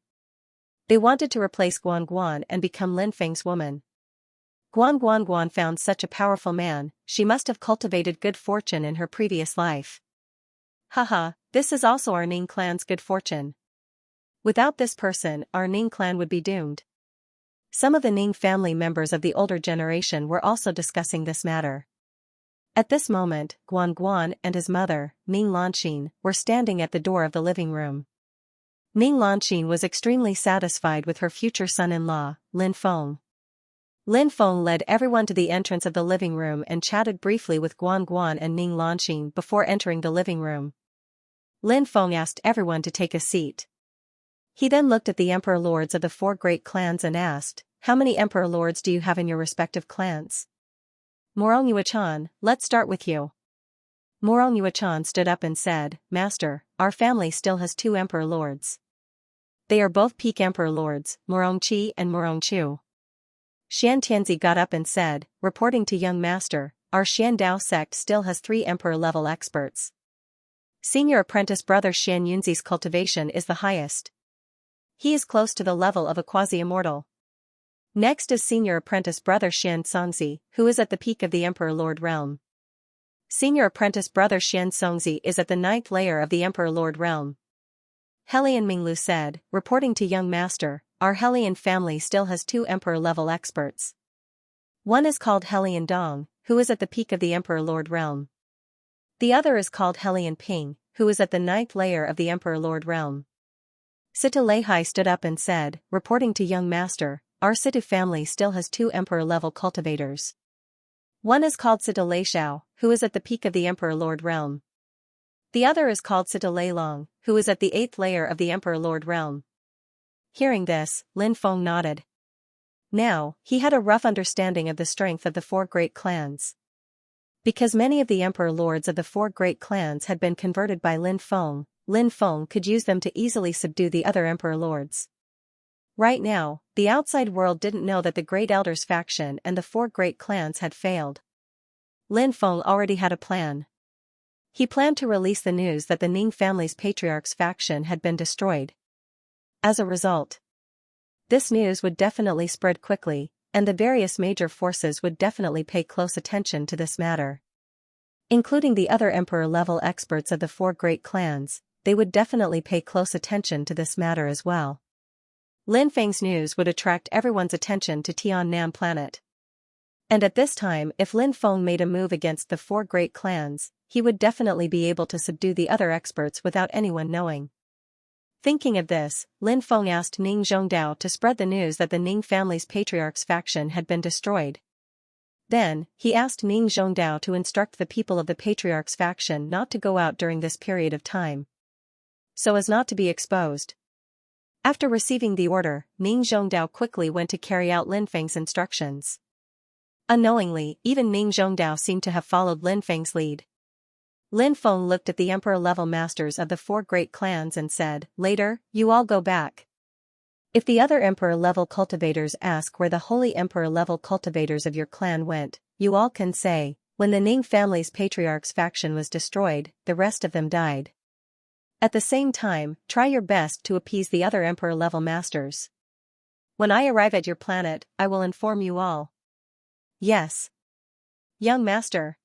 They wanted to replace Guan Guan and become Lin Feng's woman. Guan Guan found such a powerful man, she must have cultivated good fortune in her previous life. Haha, this is also our Ning clan's good fortune. Without this person, our Ning clan would be doomed. Some of the Ning family members of the older generation were also discussing this matter. At this moment, Guan Guan and his mother, Ning Lanxin, were standing at the door of the living room. Ning Lanxin was extremely satisfied with her future son-in-law, Lin Feng. Lin Feng led everyone to the entrance of the living room and chatted briefly with Guan Guan and Ning Lanxin before entering the living room. Lin Feng asked everyone to take a seat. He then looked at the emperor lords of the 4 great clans and asked, how many emperor lords do you have in your respective clans? Morong Yuechan, let's start with you. Morong Yuechan stood up and said, Master, our family still has 2 emperor lords. They are both peak emperor lords, Morong Qi and Morong Chu. Xian Tianzi got up and said, reporting to young master, our Xiandao sect still has 3 emperor-level experts. Senior apprentice brother Xian Yunzi's cultivation is the highest. He is close to the level of a quasi-immortal. Next is senior apprentice brother Xian Songzi, who is at the peak of the Emperor Lord realm. Senior apprentice brother Xian Songzi is at the 9th layer of the Emperor Lord realm. Helian Minglu said, reporting to young master, our Helian family still has 2 Emperor-level experts. One is called Helian Dong, who is at the peak of the Emperor Lord realm. The other is called Helian Ping, who is at the 9th layer of the Emperor Lord realm. Sita Leihai stood up and said, reporting to young master, our Situ family still has 2 Emperor-level cultivators. One is called Sita Leishao, who is at the peak of the Emperor Lord realm. The other is called Sita Leilong, who is at the 8th layer of the Emperor Lord realm. Hearing this, Lin Feng nodded. Now, he had a rough understanding of the strength of the 4 great clans. Because many of the Emperor Lords of the 4 great clans had been converted by Lin Feng could use them to easily subdue the other Emperor Lords. Right now, the outside world didn't know that the Great Elders faction and the 4 great clans had failed. Lin Feng already had a plan. He planned to release the news that the Ning family's patriarch's faction had been destroyed. As a result, this news would definitely spread quickly, and the various major forces would definitely pay close attention to this matter. Including the other emperor-level experts of the 4 great clans, they would definitely pay close attention to this matter as well. Lin Feng's news would attract everyone's attention to Tiannam planet. And at this time, if Lin Feng made a move against the 4 great clans, he would definitely be able to subdue the other experts without anyone knowing. Thinking of this, Lin Feng asked Ning Zhongdao to spread the news that the Ning family's patriarch's faction had been destroyed. Then, he asked Ning Zhongdao to instruct the people of the patriarch's faction not to go out during this period of time, so as not to be exposed. After receiving the order, Ning Zhongdao quickly went to carry out Lin Feng's instructions. Unknowingly, even Ning Zhongdao seemed to have followed Lin Feng's lead. Lin Feng looked at the emperor-level masters of the 4 great clans and said, "Later, you all go back. If the other emperor-level cultivators ask where the holy emperor-level cultivators of your clan went, you all can say, when the Ning family's patriarch's faction was destroyed, the rest of them died. At the same time, try your best to appease the other emperor-level masters. When I arrive at your planet, I will inform you all." "Yes, young master."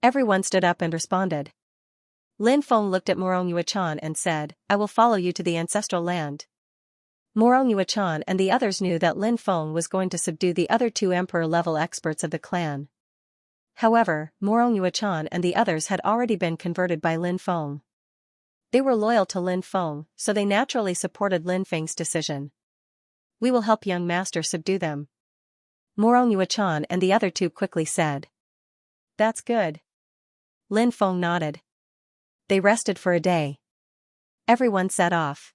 Everyone stood up and responded. Lin Feng looked at Morong Yuechan and said, "I will follow you to the ancestral land." Morong Yuechan and the others knew that Lin Feng was going to subdue the other 2 emperor-level experts of the clan. However, Morong Yuechan and the others had already been converted by Lin Feng. They were loyal to Lin Feng, so they naturally supported Lin Feng's decision. "We will help young master subdue them," Morong Yuechan and the other 2 quickly said. "That's good." Lin Feng nodded. They rested for a day. Everyone set off.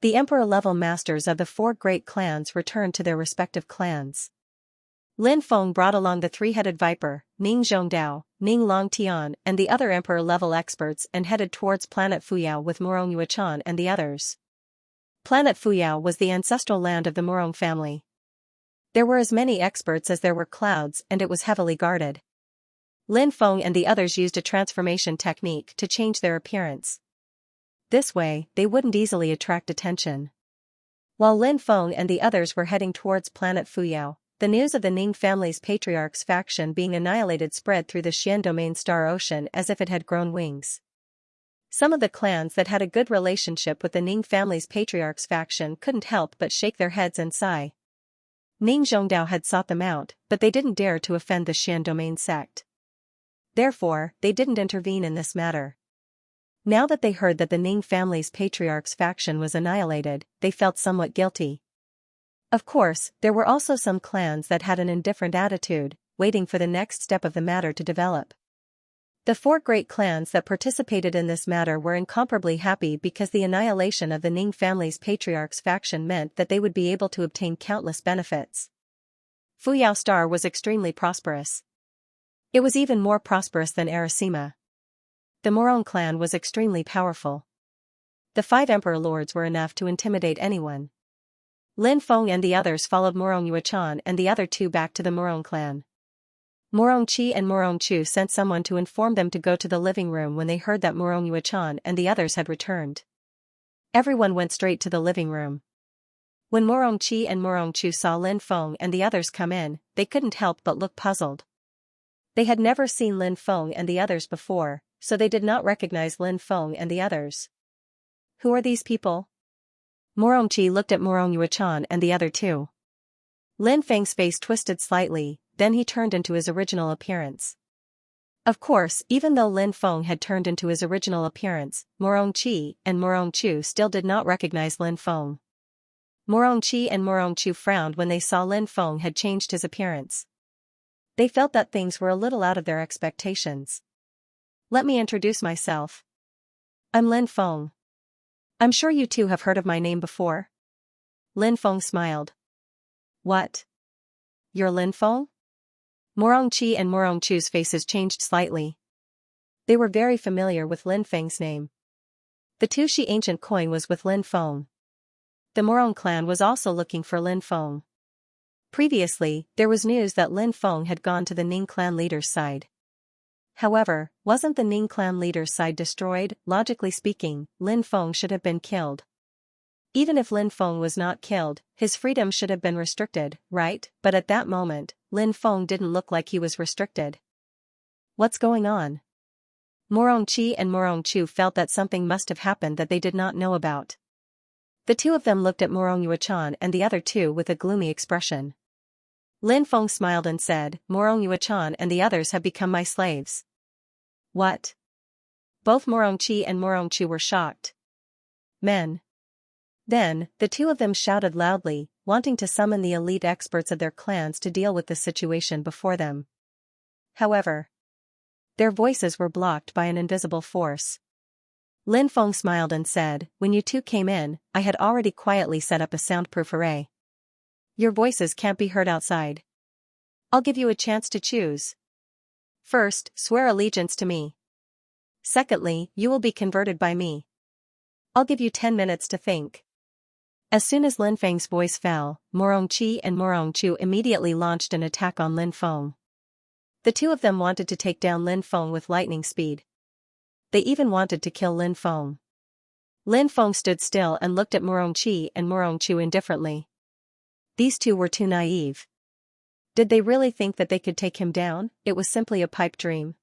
The emperor-level masters of the 4 great clans returned to their respective clans. Lin Feng brought along the 3-headed viper, Ning Zhongdao, Ning Longtian and the other emperor-level experts and headed towards planet Fuyao with Morong Yuechan and the others. Planet Fuyao was the ancestral land of the Morong family. There were as many experts as there were clouds and it was heavily guarded. Lin Feng and the others used a transformation technique to change their appearance. This way, they wouldn't easily attract attention. While Lin Feng and the others were heading towards planet Fuyao, the news of the Ning family's patriarch's faction being annihilated spread through the Xian domain star ocean as if it had grown wings. Some of the clans that had a good relationship with the Ning family's patriarch's faction couldn't help but shake their heads and sigh. Ning Zhongdao had sought them out, but they didn't dare to offend the Xian domain sect. Therefore, they didn't intervene in this matter. Now that they heard that the Ning family's patriarch's faction was annihilated, they felt somewhat guilty. Of course, there were also some clans that had an indifferent attitude, waiting for the next step of the matter to develop. The 4 great clans that participated in this matter were incomparably happy because the annihilation of the Ning family's patriarch's faction meant that they would be able to obtain countless benefits. Fuyao Star was extremely prosperous. It was even more prosperous than Arasima. The Morong clan was extremely powerful. The 5 emperor lords were enough to intimidate anyone. Lin Feng and the others followed Morong Yuechan and the other 2 back to the Morong clan. Morong Qi and Morong Chu sent someone to inform them to go to the living room when they heard that Morong Yuechan and the others had returned. Everyone went straight to the living room. When Morong Qi and Morong Chu saw Lin Feng and the others come in, they couldn't help but look puzzled. They had never seen Lin Feng and the others before, so they did not recognize Lin Feng and the others. "Who are these people?" Morong Qi looked at Morong Yuechan and the other 2. Lin Feng's face twisted slightly, then he turned into his original appearance. Of course, even though Lin Feng had turned into his original appearance, Morong Qi and Morong Chu still did not recognize Lin Feng. Morong Qi and Morong Chu frowned when they saw Lin Feng had changed his appearance. They felt that things were a little out of their expectations. "Let me introduce myself. I'm Lin Feng. I'm sure you 2 have heard of my name before." Lin Feng smiled. "What? You're Lin Feng?" Morong Qi and Morong Chu's faces changed slightly. They were very familiar with Lin Feng's name. The 2 Shi ancient coin was with Lin Feng. The Morong clan was also looking for Lin Feng. Previously, there was news that Lin Feng had gone to the Ning clan leader's side. However, wasn't the Ning clan leader's side destroyed? Logically speaking, Lin Feng should have been killed. Even if Lin Feng was not killed, his freedom should have been restricted, right? But at that moment, Lin Feng didn't look like he was restricted. What's going on? Morong Qi and Morong Chu felt that something must have happened that they did not know about. The 2 of them looked at Morong Yuechan and the other 2 with a gloomy expression. Lin Feng smiled and said, "Morong Yuechan and the others have become my slaves." "What?" Both Morong Qi and Morong Chu were shocked. "Men." Then, the 2 of them shouted loudly, wanting to summon the elite experts of their clans to deal with the situation before them. However, their voices were blocked by an invisible force. Lin Feng smiled and said, "When you 2 came in, I had already quietly set up a soundproof array. Your voices can't be heard outside. I'll give you a chance to choose. First, swear allegiance to me. Secondly, you will be converted by me. I'll give you 10 minutes to think. As soon as Lin Feng's voice fell, Morong Qi and Morong Chu immediately launched an attack on Lin Feng. The two of them wanted to take down Lin Feng with lightning speed. They even wanted to kill Lin Feng. Lin Feng stood still and looked at Morong Qi and Morong Chu indifferently. These two were too naive. Did they really think that they could take him down? It was simply a pipe dream.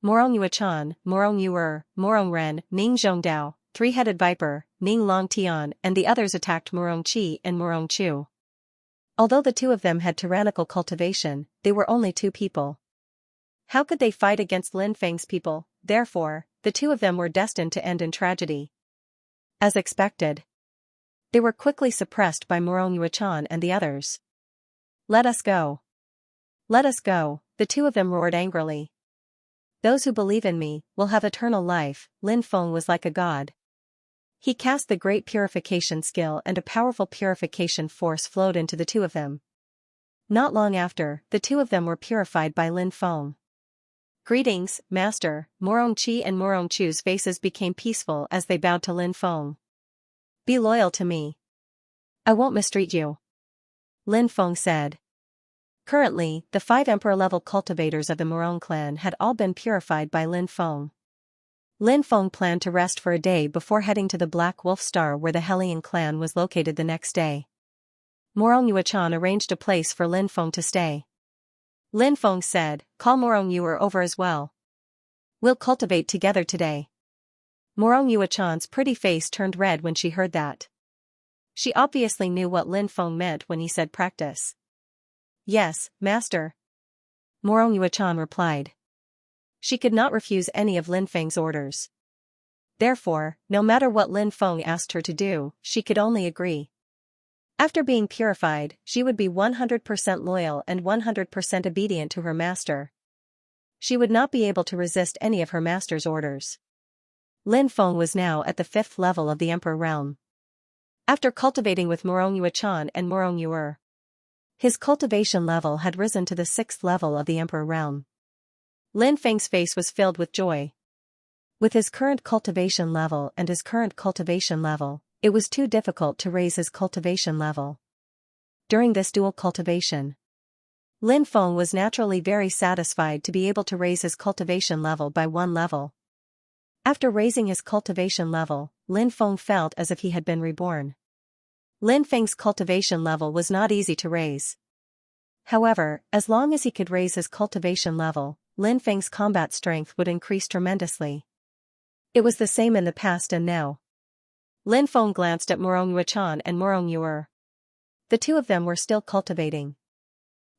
Morong Yuechan, Morong Yuer, Morong Ren, Ning Zhongdao, Three-Headed Viper, Ning Long Tian and the others attacked Morong Qi and Morong Chu. Although the two of them had tyrannical cultivation, they were only two people. How could they fight against Lin Feng's people? Therefore, the two of them were destined to end in tragedy. As expected, they were quickly suppressed by Morong Yuechan and the others. Let us go. Let us go, the two of them roared angrily. Those who believe in me will have eternal life. Lin Feng was like a god. He cast the great purification skill and a powerful purification force flowed into the two of them. Not long after, the two of them were purified by Lin Feng. Greetings, Master. Morong Qi and Morong Chu's faces became peaceful as they bowed to Lin Feng. Be loyal to me. I won't mistreat you. Lin Feng said. Currently, the 5 emperor-level cultivators of the Morong clan had all been purified by Lin Feng. Lin Feng planned to rest for a day before heading to the Black Wolf Star where the Hellion clan was located the next day. Morong Yuechan arranged a place for Lin Feng to stay. Lin Feng said, call Morong Yuer over as well. We'll cultivate together today. Morong Yuechan's pretty face turned red when she heard that. She obviously knew what Lin Feng meant when he said practice. Yes, Master. Morong Yuechan replied. She could not refuse any of Lin Feng's orders. Therefore, no matter what Lin Feng asked her to do, she could only agree. After being purified, she would be 100% loyal and 100% obedient to her master. She would not be able to resist any of her master's orders. Lin Feng was now at the 5th level of the Emperor realm. After cultivating with Morong Yuechan and Morong Yuer, his cultivation level had risen to the 6th level of the Emperor realm. Lin Feng's face was filled with joy. With his current cultivation level and his current cultivation level, it was too difficult to raise his cultivation level. During this dual cultivation, Lin Feng was naturally very satisfied to be able to raise his cultivation level by 1 level. After raising his cultivation level, Lin Feng felt as if he had been reborn. Lin Feng's cultivation level was not easy to raise. However, as long as he could raise his cultivation level, Lin Feng's combat strength would increase tremendously. It was the same in the past and now. Lin Feng glanced at Morong Yuechan and Morong Yuer. The two of them were still cultivating.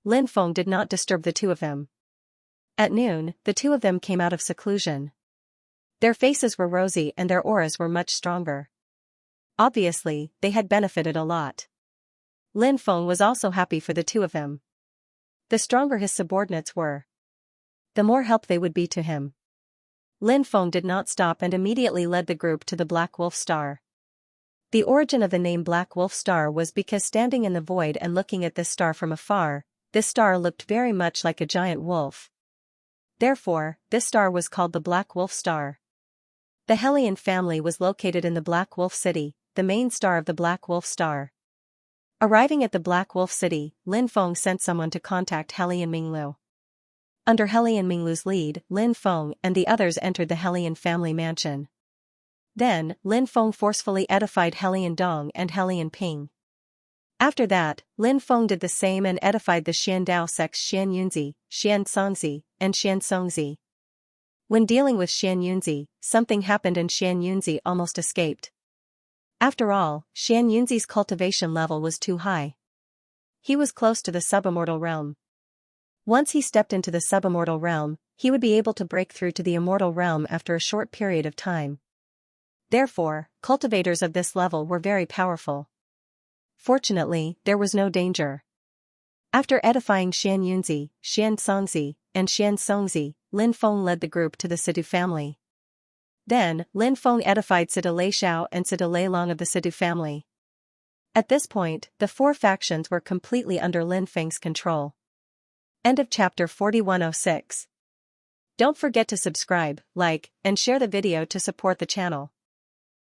Lin Feng did not disturb the two of them. At noon, the two of them came out of seclusion. Their faces were rosy and their auras were much stronger. Obviously, they had benefited a lot. Lin Feng was also happy for the two of them. The stronger his subordinates were, the more help they would be to him. Lin Feng did not stop and immediately led the group to the Black Wolf Star. The origin of the name Black Wolf Star was because standing in the void and looking at this star from afar, this star looked very much like a giant wolf. Therefore, this star was called the Black Wolf Star. The Hellion family was located in the Black Wolf City, the main star of the Black Wolf Star. Arriving at the Black Wolf City, Lin Feng sent someone to contact Hellion Minglu. Under Hellion Minglu's lead, Lin Feng and the others entered the Hellion family mansion. Then, Lin Feng forcefully edified Hellion Dong and Hellion Ping. After that, Lin Feng did the same and edified the Xian Dao sects Xian Yunzi, Xian Songzi, and Xian Songzi. When dealing with Xian Yunzi, something happened and Xian Yunzi almost escaped. After all, Xian Yunzi's cultivation level was too high. He was close to the subimmortal realm. Once he stepped into the subimmortal realm, he would be able to break through to the immortal realm after a short period of time. Therefore, cultivators of this level were very powerful. Fortunately, there was no danger. After edifying Xian Yunzi, Xian Songzi, and Xian Songzi, Lin Feng led the group to the Sidu family. Then, Lin Feng edified Sida Lei Xiao and Sida Lei Long of the Sidu family. At this point, the 4 factions were completely under Lin Feng's control. End of chapter 4106. Don't forget to subscribe, like, and share the video to support the channel.